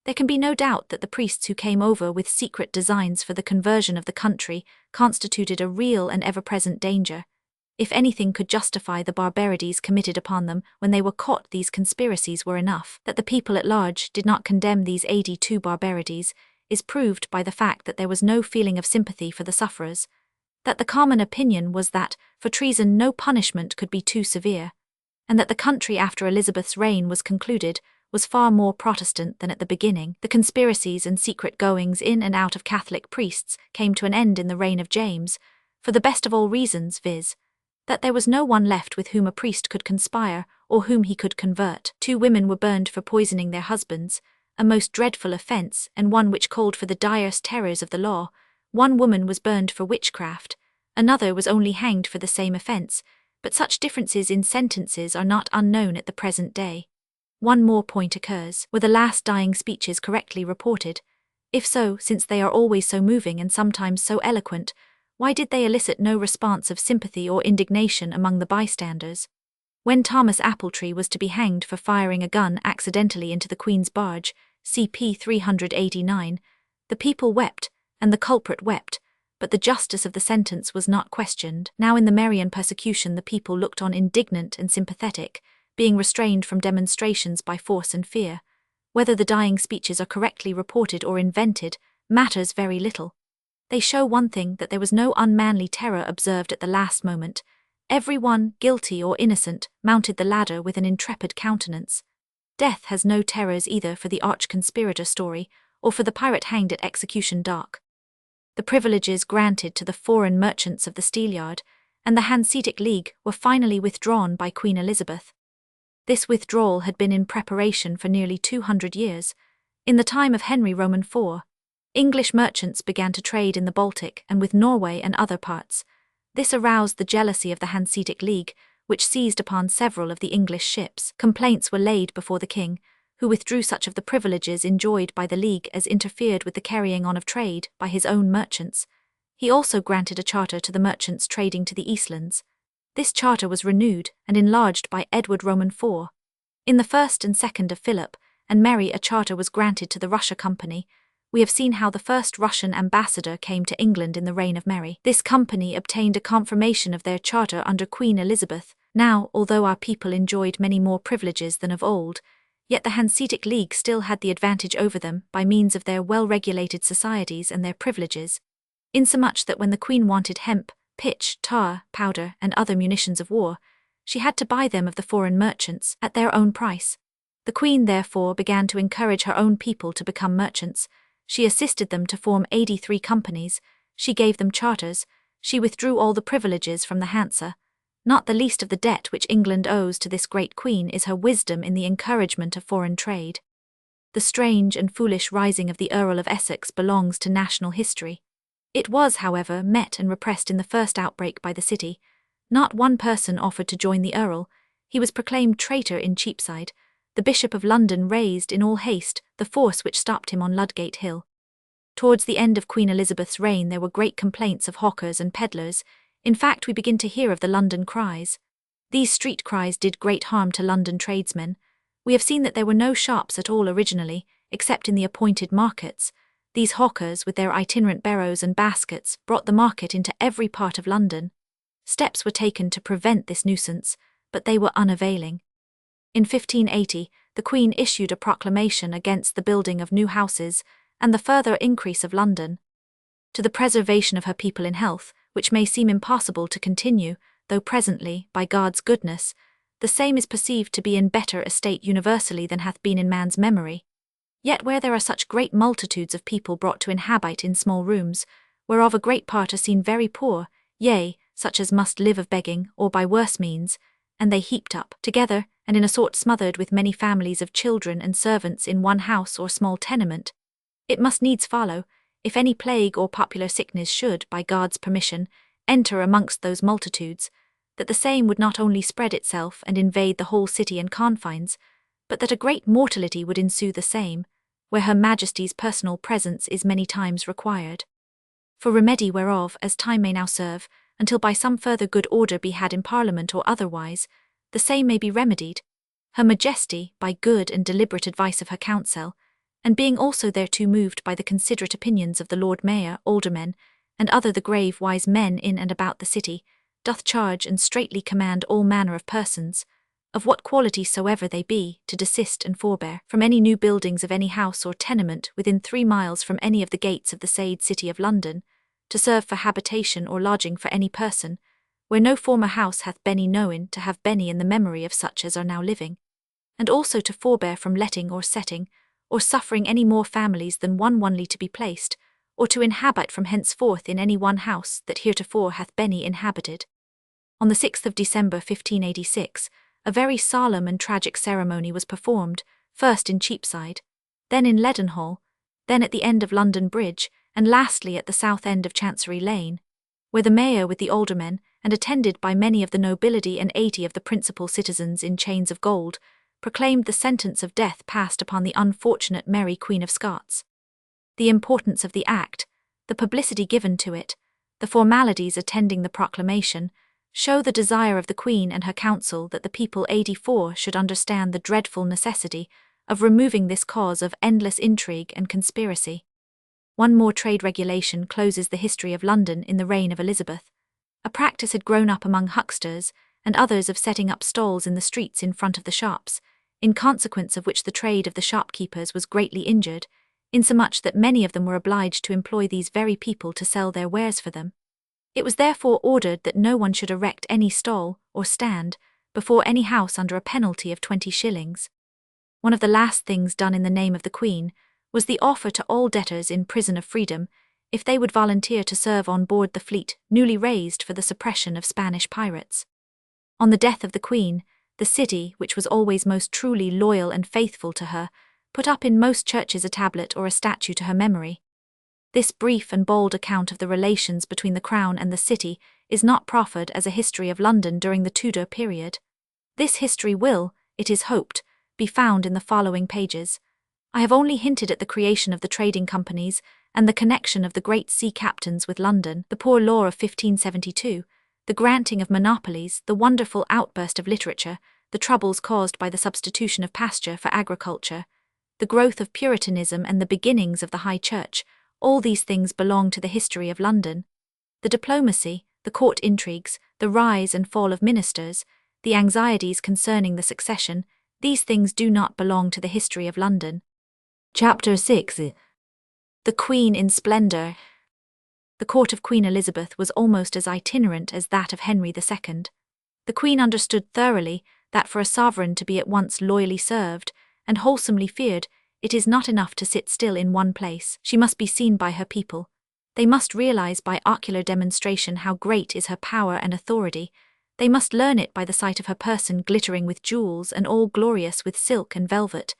There can be no doubt that the priests who came over with secret designs for the conversion of the country constituted a real and ever-present danger. If anything could justify the barbarities committed upon them when they were caught, these conspiracies were enough. That the people at large did not condemn these 82 barbarities is proved by the fact that there was no feeling of sympathy for the sufferers, that the common opinion was that, for treason, no punishment could be too severe, and that the country after Elizabeth's reign was concluded was far more Protestant than at the beginning. The conspiracies and secret goings in and out of Catholic priests came to an end in the reign of James, for the best of all reasons, viz., that there was no one left with whom a priest could conspire or whom he could convert. 2 women were burned for poisoning their husbands, a most dreadful offence and one which called for the direst terrors of the law. 1 woman was burned for witchcraft, another was only hanged for the same offence, but such differences in sentences are not unknown at the present day. One more point occurs: were the last dying speeches correctly reported? If so, since they are always so moving and sometimes so eloquent, why did they elicit no response of sympathy or indignation among the bystanders? When Thomas Appletree was to be hanged for firing a gun accidentally into the Queen's barge, CP 389, the people wept, and the culprit wept, but the justice of the sentence was not questioned. Now in the Marian persecution the people looked on indignant and sympathetic, being restrained from demonstrations by force and fear. Whether the dying speeches are correctly reported or invented matters very little. They show one thing, that there was no unmanly terror observed at the last moment. Every one, guilty or innocent, mounted the ladder with an intrepid countenance. Death has no terrors either for the arch-conspirator Story or for the pirate hanged at Execution Dock. The privileges granted to the foreign merchants of the Steelyard and the Hanseatic League were finally withdrawn by Queen Elizabeth. This withdrawal had been in preparation for nearly 200 years. In the time of Henry IV, English merchants began to trade in the Baltic and with Norway and other parts. This aroused the jealousy of the Hanseatic League, which seized upon several of the English ships. Complaints were laid before the king, who withdrew such of the privileges enjoyed by the League as interfered with the carrying on of trade by his own merchants. He also granted a charter to the merchants trading to the Eastlands. This charter was renewed and enlarged by Edward Roman IV. In the 1st and 2nd of Philip and Mary a charter was granted to the Russia Company. We have seen how the first Russian ambassador came to England in the reign of Mary. This company obtained a confirmation of their charter under Queen Elizabeth. Now, although our people enjoyed many more privileges than of old, yet the Hanseatic League still had the advantage over them by means of their well-regulated societies and their privileges, insomuch that when the Queen wanted hemp, pitch, tar, powder, and other munitions of war, she had to buy them of the foreign merchants at their own price. The Queen therefore began to encourage her own people to become merchants. She assisted them to form 83 companies, she gave them charters, she withdrew all the privileges from the Hansa. Not the least of the debt which England owes to this great Queen is her wisdom in the encouragement of foreign trade. The strange and foolish rising of the Earl of Essex belongs to national history. It was, however, met and repressed in the first outbreak by the city. Not one person offered to join the Earl. He was proclaimed traitor in Cheapside. The Bishop of London raised in all haste the force which stopped him on Ludgate Hill. Towards the end of Queen Elizabeth's reign there were great complaints of hawkers and peddlers. In fact, we begin to hear of the London cries. These street cries did great harm to London tradesmen. We have seen that there were no shops at all originally, except in the appointed markets. These hawkers, with their itinerant barrows and baskets, brought the market into every part of London. Steps were taken to prevent this nuisance, but they were unavailing. In 1580, the Queen issued a proclamation against the building of new houses and the further increase of London. To the preservation of her people in health, which may seem impossible to continue, though presently, by God's goodness, the same is perceived to be in better estate universally than hath been in man's memory. Yet where there are such great multitudes of people brought to inhabit in small rooms, whereof a great part are seen very poor, yea, such as must live of begging, or by worse means, and they heaped up together, and in a sort smothered with many families of children and servants in one house or small tenement, it must needs follow, if any plague or popular sickness should, by God's permission, enter amongst those multitudes, that the same would not only spread itself and invade the whole city and confines, but that a great mortality would ensue the same, where Her Majesty's personal presence is many times required. For remedy whereof, as time may now serve, until by some further good order be had in Parliament or otherwise, the same may be remedied, Her Majesty, by good and deliberate advice of her council, and being also thereto moved by the considerate opinions of the Lord Mayor, aldermen, and other the grave wise men in and about the city, doth charge and straitly command all manner of persons, of what quality soever they be, to desist and forbear from any new buildings of any house or tenement within 3 miles from any of the gates of the said city of London, to serve for habitation or lodging for any person, where no former house hath been known to have been in the memory of such as are now living, and also to forbear from letting or setting, or suffering any more families than one only to be placed, or to inhabit from henceforth in any one house that heretofore hath been inhabited. On the 6th of December 1586, a very solemn and tragic ceremony was performed, first in Cheapside, then in Leadenhall, then at the end of London Bridge, and lastly at the south end of Chancery Lane, where the mayor with the aldermen, and attended by many of the nobility and 80 of the principal citizens in chains of gold, proclaimed the sentence of death passed upon the unfortunate Mary Queen of Scots. The importance of the act, the publicity given to it, the formalities attending the proclamation, show the desire of the Queen and her council that the people 84 should understand the dreadful necessity of removing this cause of endless intrigue and conspiracy. One more trade regulation closes the history of London in the reign of Elizabeth. A practice had grown up among hucksters and others of setting up stalls in the streets in front of the shops, in consequence of which the trade of the shopkeepers was greatly injured, insomuch that many of them were obliged to employ these very people to sell their wares for them. It was therefore ordered that no one should erect any stall, or stand, before any house under a penalty of 20 shillings. One of the last things done in the name of the Queen was the offer to all debtors in prison of freedom, if they would volunteer to serve on board the fleet newly raised for the suppression of Spanish pirates. On the death of the Queen, the city, which was always most truly loyal and faithful to her, put up in most churches a tablet or a statue to her memory. This brief and bold account of the relations between the Crown and the city is not proffered as a history of London during the Tudor period. This history will, it is hoped, be found in the following pages. I have only hinted at the creation of the trading companies and the connection of the great sea captains with London, the Poor Law of 1572, the granting of monopolies, the wonderful outburst of literature, the troubles caused by the substitution of pasture for agriculture, the growth of Puritanism and the beginnings of the High Church. All these things belong to the history of London. The diplomacy, the court intrigues, the rise and fall of ministers, the anxieties concerning the succession, these things do not belong to the history of London. Chapter 6. The Queen in Splendour. The court of Queen Elizabeth was almost as itinerant as that of Henry II. The Queen understood thoroughly that for a sovereign to be at once loyally served and wholesomely feared, it is not enough to sit still in one place. She must be seen by her people. They must realize by ocular demonstration how great is her power and authority. They must learn it by the sight of her person glittering with jewels and all glorious with silk and velvet,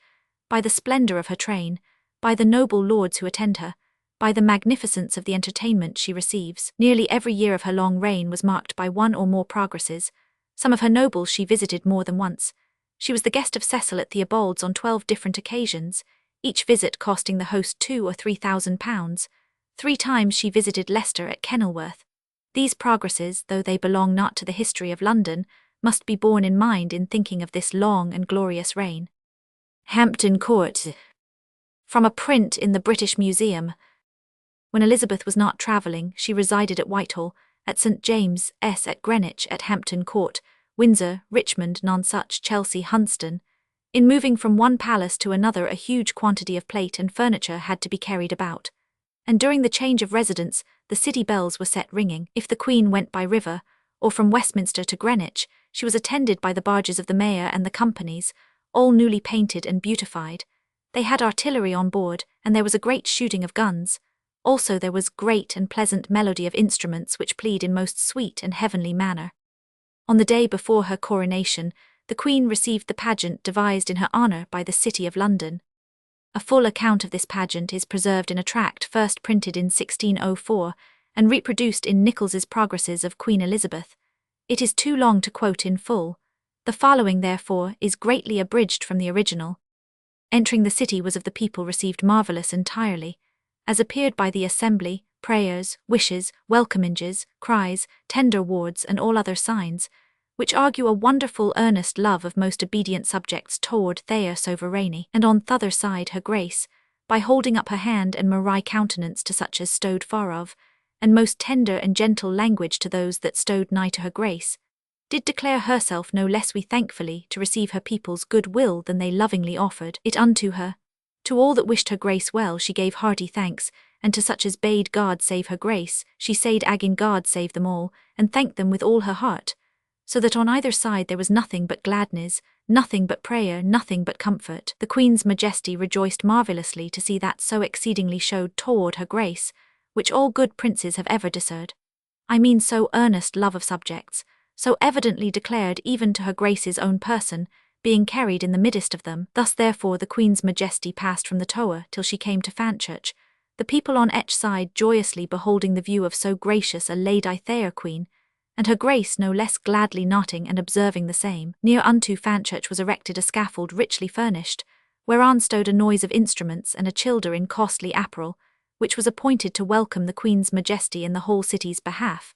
by the splendor of her train, by the noble lords who attend her, by the magnificence of the entertainment she receives. Nearly every year of her long reign was marked by one or more progresses. Some of her nobles she visited more than once. She was the guest of Cecil at Theobald's on 12 different occasions, each visit costing the host £2,000 or £3,000. 3 times she visited Leicester at Kenilworth. These progresses, though they belong not to the history of London, must be borne in mind in thinking of this long and glorious reign. Hampton Court. From a print in the British Museum. When Elizabeth was not travelling, she resided at Whitehall, at St. James's, at Greenwich, at Hampton Court, Windsor, Richmond, Nonsuch, Chelsea, Hunsdon. In moving from one palace to another, a huge quantity of plate and furniture had to be carried about. And during the change of residence, the city bells were set ringing. If the Queen went by river, or from Westminster to Greenwich, she was attended by the barges of the mayor and the companies, all newly painted and beautified. They had artillery on board, and there was a great shooting of guns. Also there was great and pleasant melody of instruments which played in most sweet and heavenly manner. On the day before her coronation, the Queen received the pageant devised in her honour by the City of London. A full account of this pageant is preserved in a tract first printed in 1604 and reproduced in Nichols's Progresses of Queen Elizabeth. It is too long to quote in full. The following, therefore, is greatly abridged from the original. entering the city was of the people received marvellous entirely, as appeared by the assembly, prayers, wishes, welcominges, cries, tender wards, and all other signs, which argue a wonderful earnest love of most obedient subjects toward their sovereignty, and on t'other side her grace, by holding up her hand and murray countenance to such as stode far of, and most tender and gentle language to those that stode nigh to her grace, did declare herself no less thankfully to receive her people's good will than they lovingly offered it unto her. To all that wished her grace well she gave hearty thanks, and to such as bade God save her grace, she said again God save them all, and thanked them with all her heart, so that on either side there was nothing but gladness, nothing but prayer, nothing but comfort. The Queen's Majesty rejoiced marvellously to see that so exceedingly showed toward her grace, which all good princes have ever discerned. I mean so earnest love of subjects, so evidently declared even to her grace's own person, being carried in the midst of them. Thus therefore the Queen's Majesty passed from the Tower till she came to Fantchurch, the people on each side joyously beholding the view of so gracious a lady their Queen, and her grace no less gladly noting and observing the same. Near unto Fantchurch was erected a scaffold richly furnished, whereon stode a noise of instruments and a childer in costly apparel, which was appointed to welcome the Queen's Majesty in the whole city's behalf.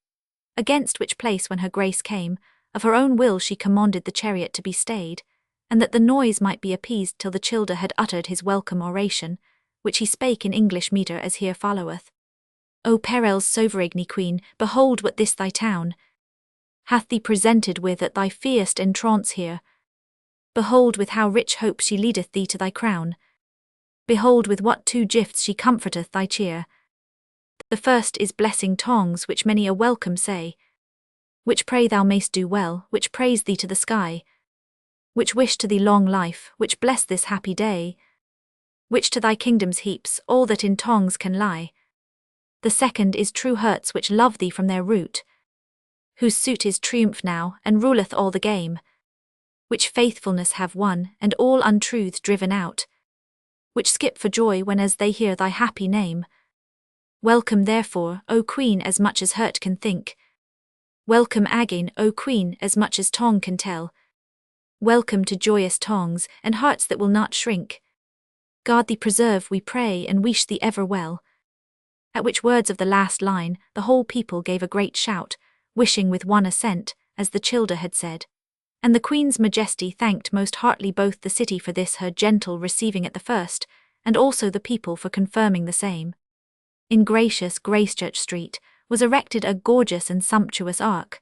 Against which place when her grace came, of her own will she commanded the chariot to be stayed, and that the noise might be appeased till the childer had uttered his welcome oration, which he spake in English metre as here followeth. O Perel's sovereignty Queen, behold what this thy town hath thee presented with at thy feast entrance here. Behold with how rich hope she leadeth thee to thy crown. Behold with what two gifts she comforteth thy cheer. The first is blessing tongues which many a welcome say, which pray thou mayst do well, which praise thee to the sky, which wish to thee long life, which bless this happy day, which to thy kingdom's heaps all that in tongues can lie. The second is true hurts which love thee from their root, whose suit is triumph now, and ruleth all the game, which faithfulness have won, and all untruths driven out, which skip for joy when as they hear thy happy name. Welcome therefore, O Queen, as much as hurt can think. Welcome again, O Queen, as much as tongue can tell. Welcome to joyous tongues, and hearts that will not shrink. God thee preserve, we pray, and wish thee ever well. At which words of the last line, the whole people gave a great shout, wishing with one assent, as the childer had said. And the Queen's Majesty thanked most heartily both the city for this her gentle receiving at the first, and also the people for confirming the same. In gracious Gracechurch Street was erected a gorgeous and sumptuous ark.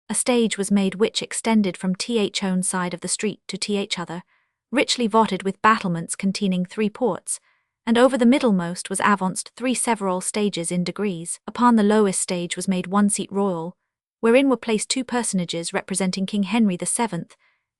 A stage was made which extended from th own side of the street to th other, richly vaulted with battlements containing 3 ports, and over the middlemost was avanced 3 several stages in degrees. Upon the lowest stage was made 1 seat royal, wherein were placed 2 personages representing King Henry VII,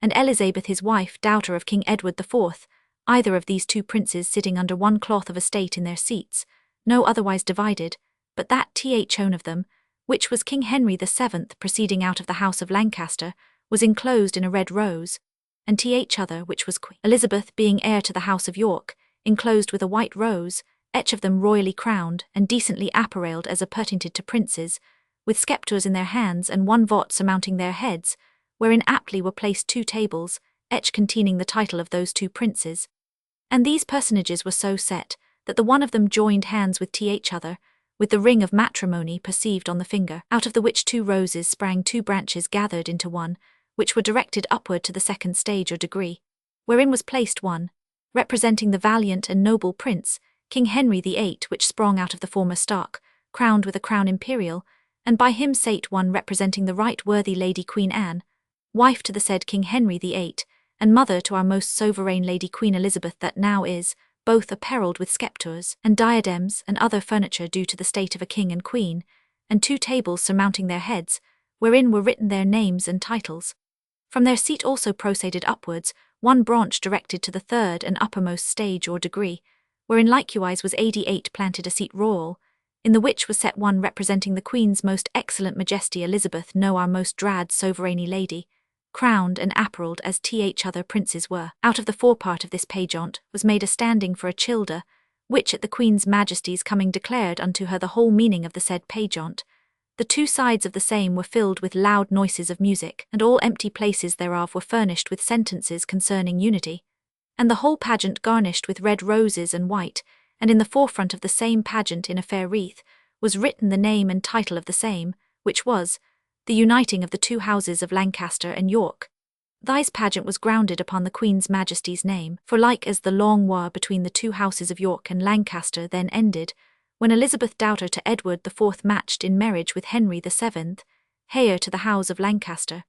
and Elizabeth his wife, daughter of King Edward IV, either of these 2 princes sitting under one cloth of estate in their seats, no otherwise divided, but that th own of them, which was King Henry VII proceeding out of the house of Lancaster, was enclosed in a red rose, and th other, which was Queen Elizabeth being heir to the house of York, enclosed with a white rose, each of them royally crowned and decently apparelled as appertained to princes, with sceptres in their hands and 1 vault surmounting their heads, wherein aptly were placed 2 tables, each containing the title of those 2 princes. And these personages were so set, that the one of them joined hands with th other, with the ring of matrimony perceived on the finger, out of the which 2 roses sprang 2 branches gathered into one, which were directed upward to the 2nd stage or degree, wherein was placed one, representing the valiant and noble prince, King Henry VIII, which sprang out of the former stock, crowned with a crown imperial, and by him sate one representing the right worthy Lady Queen Anne, wife to the said King Henry VIII, and mother to our most sovereign Lady Queen Elizabeth that now is, both apparelled with sceptres and diadems and other furniture due to the state of a king and queen, and 2 tables surmounting their heads, wherein were written their names and titles. From their seat also proceeded upwards 1 branch directed to the 3rd and uppermost stage or degree, wherein likewise was 88 planted a seat royal, in the which was set one representing the Queen's most excellent Majesty Elizabeth, no our most drad sovereignty lady, crowned and apparelled as th other princes were. Out of the forepart of this pageant was made a standing for a childer, which at the Queen's Majesty's coming declared unto her the whole meaning of the said pageant. The 2 sides of the same were filled with loud noises of music, and all empty places thereof were furnished with sentences concerning unity, and the whole pageant garnished with red roses and white, and in the forefront of the same pageant in a fair wreath was written the name and title of the same, which was, The Uniting of the Two Houses of Lancaster and York. This pageant was grounded upon the Queen's Majesty's name, for like as the long war between the two houses of York and Lancaster then ended, when Elizabeth daughter to Edward IV matched in marriage with Henry VII, heir to the house of Lancaster.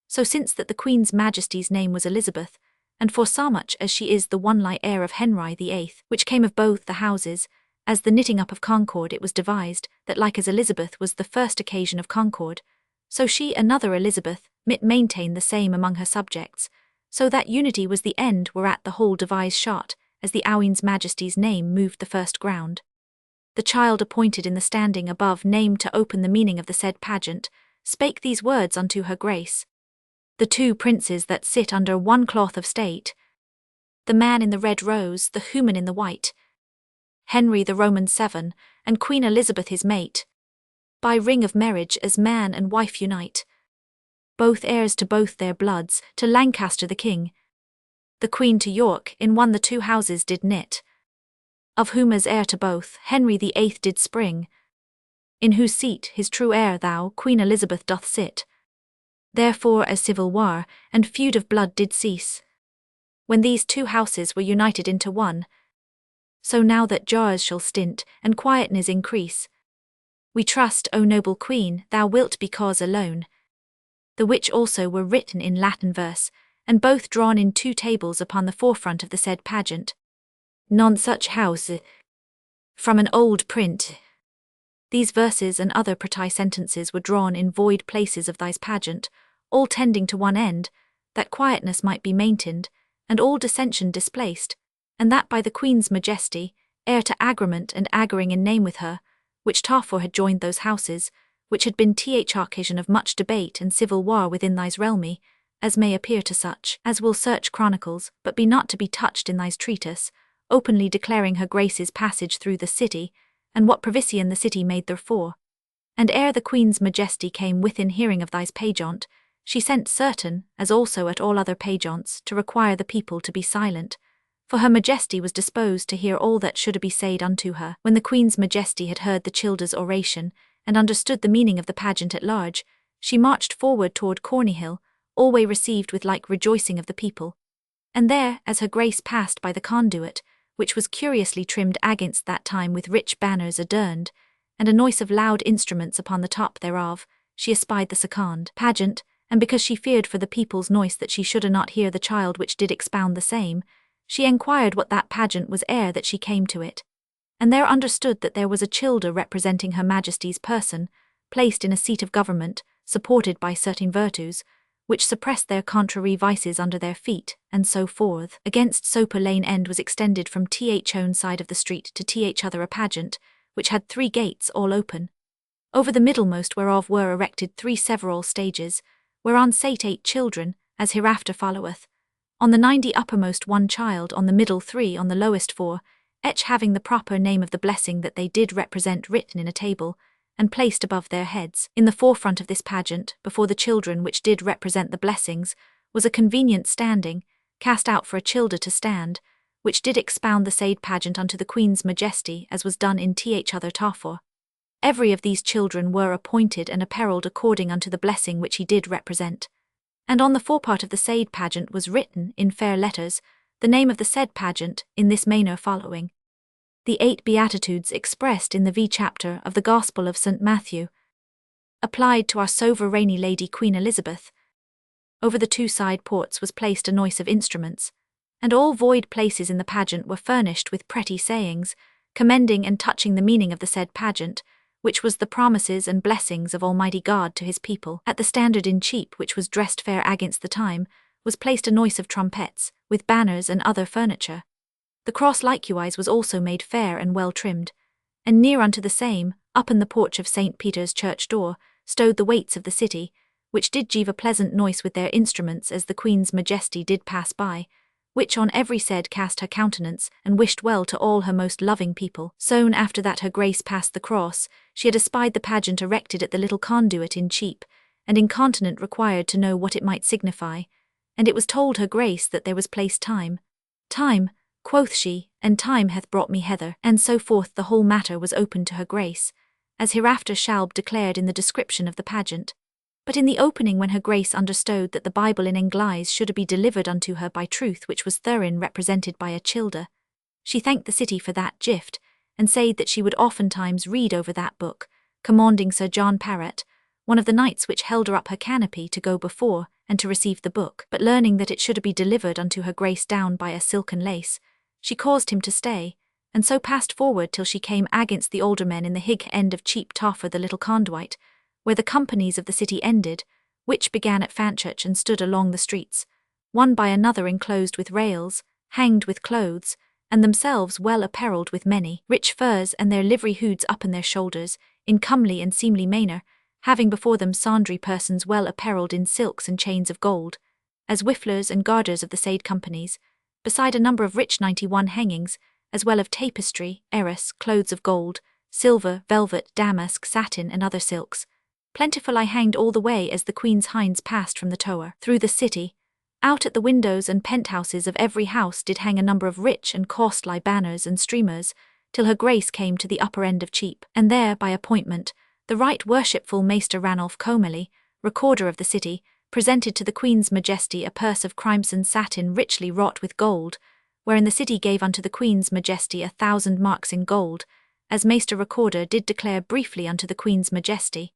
So since that the Queen's Majesty's name was Elizabeth, and for so much as she is the one-lie heir of Henry VIII, which came of both the houses, as the knitting up of concord it was devised, that like as Elizabeth was the first occasion of concord, so she another Elizabeth might maintain the same among her subjects, so that unity was the end whereat the whole devise shot, as the Queen's Majesty's name moved the first ground. The child appointed in the standing above named to open the meaning of the said pageant, spake these words unto her grace. The two princes that sit under one cloth of state, the man in the red rose, the human in the white, Henry the Roman VII, and Queen Elizabeth his mate, by ring of marriage as man and wife unite, both heirs to both their bloods, to Lancaster the king, the Queen to York, in one the two houses did knit, of whom as heir to both Henry VIII did spring, in whose seat his true heir thou, Queen Elizabeth, doth sit. Therefore as civil war and feud of blood did cease, when these two houses were united into one, so now that jars shall stint and quietness increase, we trust, O noble Queen, thou wilt be cause alone. The which also were written in Latin verse, and both drawn in two tables upon the forefront of the said pageant. None such house, from an old print. These verses and other pretty sentences were drawn in void places of this pageant, all tending to one end, that quietness might be maintained, and all dissension displaced, and that by the Queen's Majesty, heir to agreement and agreeing in name with her, which therefore had joined those houses, which had been occasion of much debate and civil war within these realmy, as may appear to such as will search chronicles, but be not to be touched in these treatise, openly declaring her grace's passage through the city, and what provision the city made therefore. And ere the Queen's Majesty came within hearing of these pageant, she sent certain, as also at all other pageants, to require the people to be silent, for her Majesty was disposed to hear all that should be said unto her. When the Queen's Majesty had heard the childer's oration, and understood the meaning of the pageant at large, she marched forward toward Cornhill, always received with like rejoicing of the people. And there, as her grace passed by the conduit, which was curiously trimmed against that time with rich banners adorned, and a noise of loud instruments upon the top thereof, she espied the second pageant, and because she feared for the people's noise that she shoulda not hear the child which did expound the same, she enquired what that pageant was ere that she came to it, and there understood that there was a childer representing her Majesty's person, placed in a seat of government, supported by certain virtues, which suppressed their contrary vices under their feet, and so forth. Against Soper Lane end was extended from own side of the street to other a pageant, which had 3 gates all open, over the middlemost whereof were erected 3 several stages, whereon sate 8 children, as hereafter followeth. On the 90 uppermost 1 child, on the middle 3, on the lowest 4, each having the proper name of the blessing that they did represent written in a table, and placed above their heads. In the forefront of this pageant, before the children which did represent the blessings, was a convenient standing, cast out for a childer to stand, which did expound the said pageant unto the Queen's Majesty, as was done in other therefore. Every of these children were appointed and apparelled according unto the blessing which he did represent. And on the forepart of the said pageant was written, in fair letters, the name of the said pageant, in this manner following. The 8 Beatitudes expressed in the chapter of the Gospel of St. Matthew, applied to our sovereign Lady Queen Elizabeth. Over the 2 side ports was placed a noise of instruments, and all void places in the pageant were furnished with pretty sayings, commending and touching the meaning of the said pageant, which was the promises and blessings of Almighty God to his people. At the standard in cheap, which was dressed fair against the time, was placed a noise of trumpets, with banners and other furniture. The cross likewise was also made fair and well trimmed, and near unto the same, up in the porch of St. Peter's church door, stode the waits of the city, which did give a pleasant noise with their instruments as the Queen's Majesty did pass by, which on every said cast her countenance, and wished well to all her most loving people. Soon after that her grace passed the cross, she had espied the pageant erected at the little conduit in cheap, and incontinent required to know what it might signify, and it was told her grace that there was placed time Time, quoth she, and time hath brought me hither, and so forth. The whole matter was opened to her grace, as hereafter shall be declared in the description of the pageant. But in the opening, when her grace understood that the Bible in Anglais should be delivered unto her by truth, which was therein represented by a childer, she thanked the city for that gift, and said that she would oftentimes read over that book, commanding Sir John Perrott, one of the knights which held her up her canopy, to go before, and to receive the book. But learning that it should be delivered unto her grace down by a silken lace, she caused him to stay, and so passed forward till she came against the aldermen in the hig end of Cheap Toffer, the little conduit, where the companies of the city ended, which began at Fantchurch and stood along the streets, one by another enclosed with rails, hanged with clothes, and themselves well apparelled with many rich furs, and their livery hoods upon their shoulders, in comely and seemly manner, having before them sundry persons well apparelled in silks and chains of gold, as whifflers and garders of the said companies, beside a number of rich 91 hangings, as well of tapestry, arras, clothes of gold, silver, velvet, damask, satin, and other silks. Plentiful I hanged all the way as the Queen's hinds passed from the Tower through the city. Out at the windows and penthouses of every house did hang a number of rich and costly banners and streamers, till her grace came to the upper end of Cheap, and there, by appointment, the right worshipful Maester Ranulph Comerley, recorder of the city, presented to the Queen's Majesty a purse of crimson satin richly wrought with gold, wherein the city gave unto the Queen's Majesty 1,000 marks in gold, as Maester Recorder did declare briefly unto the Queen's Majesty,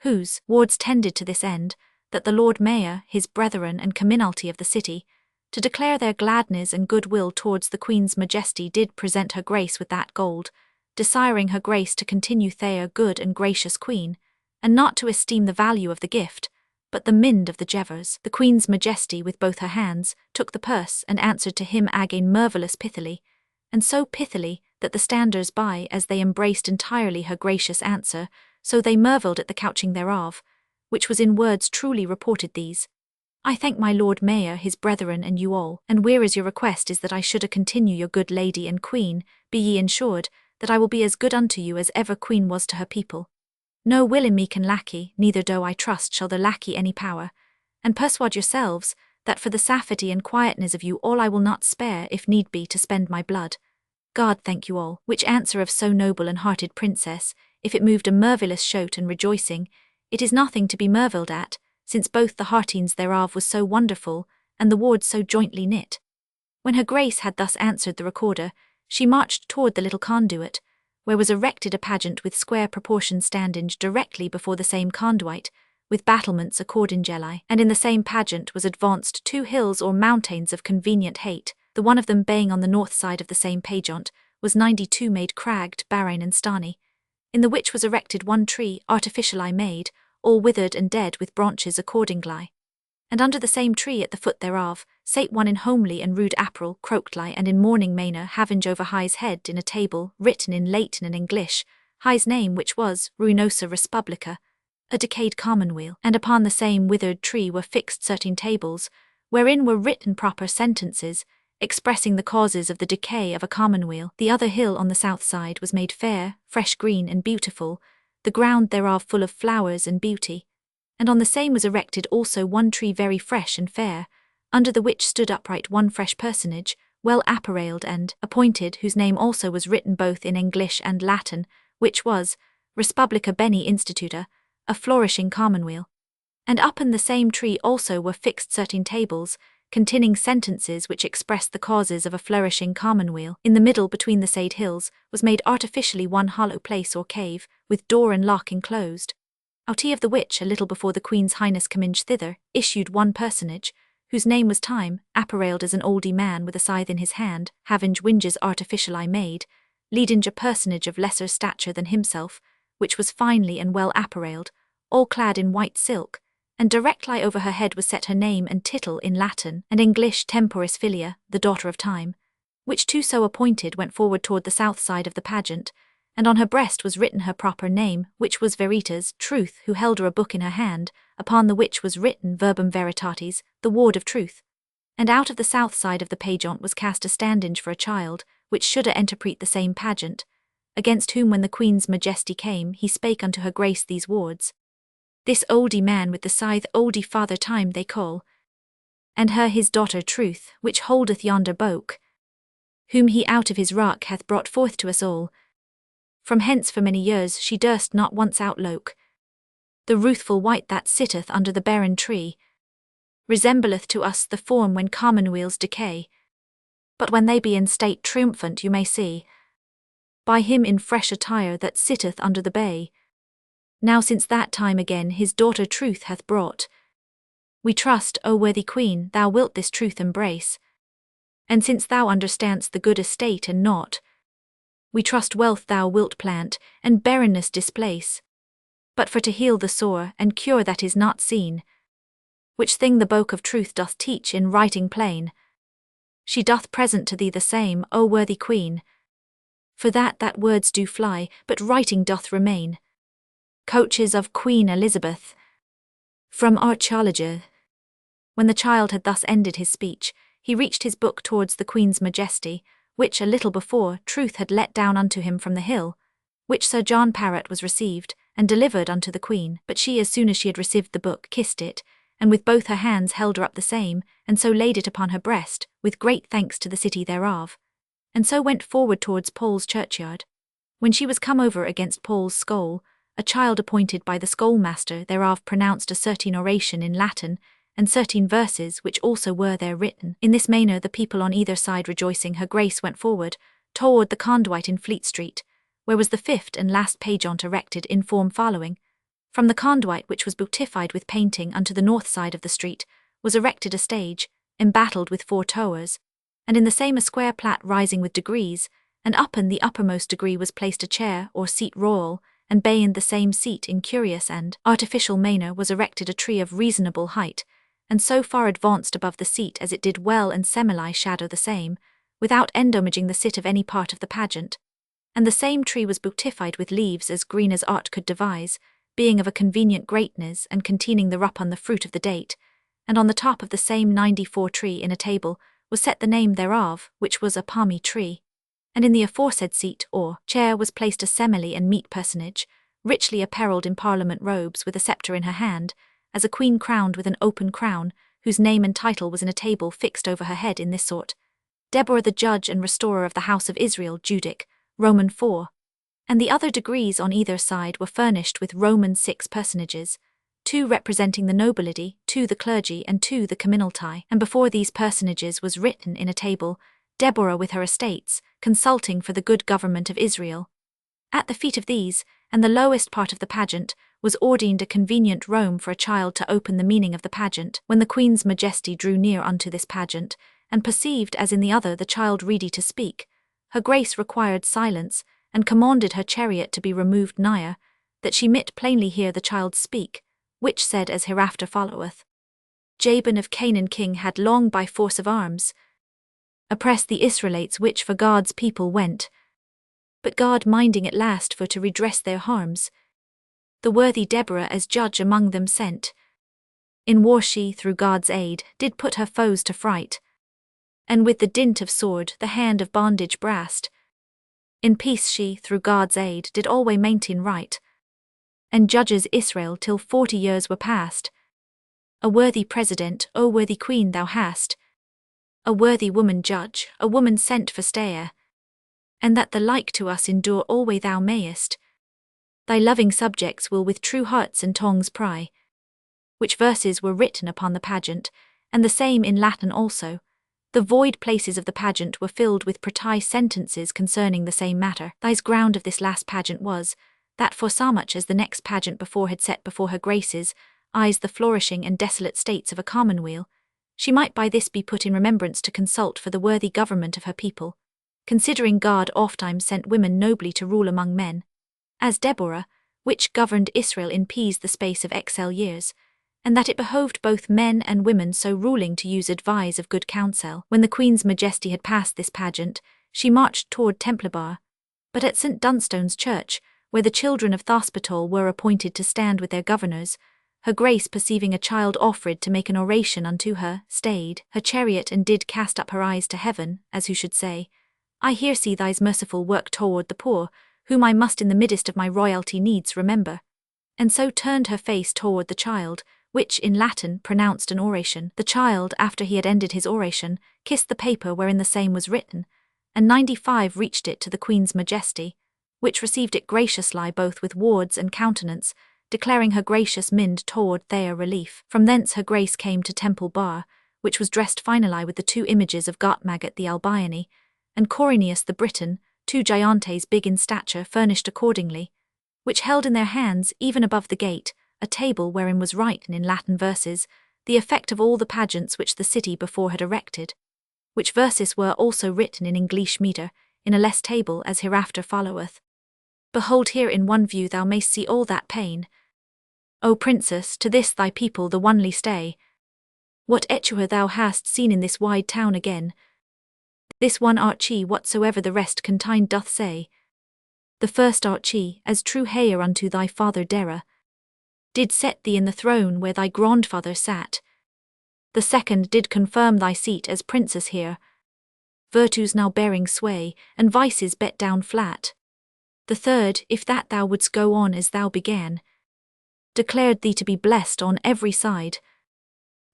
whose wards tended to this end, that the Lord Mayor, his brethren and commonalty of the city, to declare their gladness and goodwill towards the Queen's Majesty, did present her grace with that gold, desiring her grace to continue there good and gracious Queen, and not to esteem the value of the gift, but the mind of the gevers. The Queen's Majesty with both her hands took the purse and answered to him again marvellous pithily, and so pithily that the standers by, as they embraced entirely her gracious answer, so they marvelled at the couching thereof, which was in words truly reported these: I thank my Lord Mayor, his brethren, and you all, and whereas your request is that I should continue your good lady and Queen, be ye ensured that I will be as good unto you as ever Queen was to her people. No will in me can lackey, neither do I trust shall there lackey any power, and persuade yourselves that for the safety and quietness of you all I will not spare, if need be, to spend my blood. God thank you all. Which answer of so noble and hearted princess, if it moved a marvellous shout and rejoicing, it is nothing to be marvelled at, since both the heartines thereof was so wonderful, and the wards so jointly knit. When her grace had thus answered the recorder, she marched toward the little conduit, where was erected a pageant with square proportioned standinge directly before the same conduit, with battlements accordingly, and in the same pageant was advanced 2 hills or mountains of convenient height, the one of them being on the north side of the same pageant, was 92 made cragged, barren and stony, in the which was erected one tree, artificially made, all withered and dead with branches accordingly. And under the same tree at the foot thereof, sate one in homely and rude apparel, croakedly and in mourning manner, having over high's head in a table, written in Latin and English, high's name which was Ruinosa Respublica, a decayed commonweal, and upon the same withered tree were fixed certain tables, wherein were written proper sentences, expressing the causes of the decay of a commonweal. The other hill on the south side was made fair, fresh green and beautiful, the ground thereof full of flowers and beauty, and on the same was erected also one tree very fresh and fair, under the which stood upright one fresh personage, well apparelled and appointed, whose name also was written both in English and Latin, which was Respublica Beni Instituta, a flourishing commonweal. And upon the same tree also were fixed certain tables, containing sentences which expressed the causes of a flourishing commonweal. In the middle between the said hills was made artificially one hollow place or cave, with door and lock enclosed, out of the which, a little before the Queen's Highness comminge thither, issued one personage, whose name was Time, apparelled as an oldie man with a scythe in his hand, having winges artificially made, leading a personage of lesser stature than himself, which was finely and well apparelled, all clad in white silk, and directly over her head was set her name and title in Latin and English, Temporis Filia, the daughter of Time, which two so appointed went forward toward the south side of the pageant, and on her breast was written her proper name, which was Veritas, Truth, who held her a book in her hand, upon the which was written Verbum Veritatis, the word of truth. And out of the south side of the pageant was cast a standinge for a child, which should interpret the same pageant, against whom when the Queen's Majesty came, he spake unto her grace these words: This oldie man with the scythe oldie Father Time they call, and her his daughter Truth, which holdeth yonder boke, whom he out of his rock hath brought forth to us all. From hence for many years she durst not once outlook. The ruthful wight that sitteth under the barren tree resembleth to us the form when commonweals decay. But when they be in state triumphant you may see, by him in fresh attire that sitteth under the bay. Now since that time again his daughter truth hath brought. We trust, O worthy Queen, thou wilt this truth embrace. And since thou understandst the good estate and naught, we trust wealth thou wilt plant, and barrenness displace. But for to heal the sore, and cure that is not seen, which thing the book of truth doth teach in writing plain, she doth present to thee the same, O worthy Queen. For that words do fly, but writing doth remain. Coaches of Queen Elizabeth. From Archaeology. When the child had thus ended his speech, he reached his book towards the Queen's Majesty, which a little before truth had let down unto him from the hill, which Sir John Parrot was received, and delivered unto the Queen. But she, as soon as she had received the book, kissed it, and with both her hands held her up the same, and so laid it upon her breast, with great thanks to the city thereof, and so went forward towards Paul's churchyard. When she was come over against Paul's skole, a child appointed by the schoolmaster thereof pronounced a certain oration in Latin, and certain verses which also were there written. In this manner the people on either side rejoicing, her grace went forward toward the conduit in Fleet Street, where was the fifth and last pageant erected in form following. From the conduit, which was beautified with painting, unto the north side of the street was erected a stage, embattled with 4 towers, and in the same a square plat rising with degrees, and upon the uppermost degree was placed a chair or seat royal, and beyond the same seat in curious and artificial manner was erected a tree of reasonable height, and so far advanced above the seat as it did well and semily shadow the same, without endomaging the sit of any part of the pageant. And the same tree was beautified with leaves as green as art could devise, being of a convenient greatness, and containing the rup on the fruit of the date, and on the top of the same 94 tree in a table was set the name thereof, which was a palmy tree. And in the aforesaid seat or chair was placed a semily and meet personage, richly apparelled in parliament robes, with a sceptre in her hand, as a queen crowned with an open crown, whose name and title was in a table fixed over her head in this sort: Deborah the judge and restorer of the house of Israel, Judic, Roman 4. And the other degrees on either side were furnished with Roman 6 personages, 2 representing the nobility, 2 the clergy, and 2 the commonalty. And before these personages was written in a table, Deborah with her estates, consulting for the good government of Israel. At the feet of these, and the lowest part of the pageant, was ordained a convenient room for a child to open the meaning of the pageant. When the Queen's Majesty drew near unto this pageant, and perceived as in the other the child ready to speak, her grace required silence, and commanded her chariot to be removed nigher, that she might plainly hear the child speak, which said as hereafter followeth: Jabin of Canaan king had long by force of arms oppressed the Israelites, which for God's people went, but God minding at last for to redress their harms, the worthy Deborah as judge among them sent. In war she, through God's aid, did put her foes to fright, and with the dint of sword the hand of bondage brast. In peace she, through God's aid, did alway maintain right, and judges Israel till 40 years were past. A worthy president, O worthy Queen, thou hast, a worthy woman judge, a woman sent for stayer, and that the like to us endure alway thou mayest. Thy loving subjects will with true hearts and tongues pry. Which verses were written upon the pageant, and the same in Latin also. The void places of the pageant were filled with precise sentences concerning the same matter. Thy's ground of this last pageant was, that for so much as the next pageant before had set before her grace's eyes the flourishing and desolate states of a commonweal, she might by this be put in remembrance to consult for the worthy government of her people, considering God ofttimes sent women nobly to rule among men, as Deborah, which governed Israel in peace the space of years, and that it behoved both men and women so ruling to use advise of good counsel. When the Queen's Majesty had passed this pageant, she marched toward Templebar, but at St. Dunstone's church, where the children of the hospital were appointed to stand with their governors, her grace, perceiving a child offered to make an oration unto her, stayed her chariot and did cast up her eyes to heaven, as who should say, I here see thy's merciful work toward the poor, whom I must in the midst of my royalty needs remember. And so turned her face toward the child, which in Latin pronounced an oration. The child, after he had ended his oration, kissed the paper wherein the same was written, and 95 reached it to the Queen's Majesty, which received it graciously both with wards and countenance, declaring her gracious mind toward their relief. From thence her grace came to Temple Bar, which was dressed finally with the 2 images of Gotmagat the Albione, and Corinius the Briton, 2 giantes big in stature furnished accordingly, which held in their hands, even above the gate, a table wherein was written in Latin verses, the effect of all the pageants which the city before had erected, which verses were also written in English metre, in a less table as hereafter followeth. Behold, here in one view thou mayst see all that pain. O Princess, to this thy people the onely stay. What etua thou hast seen in this wide town again? This one Archie whatsoever the rest contained doth say. The first Archie, as true heir unto thy father Dara, did set thee in the throne where thy grandfather sat. The second did confirm thy seat as princess here. Virtues now bearing sway, and vices bet down flat. The third, if that thou wouldst go on as thou began, declared thee to be blessed on every side.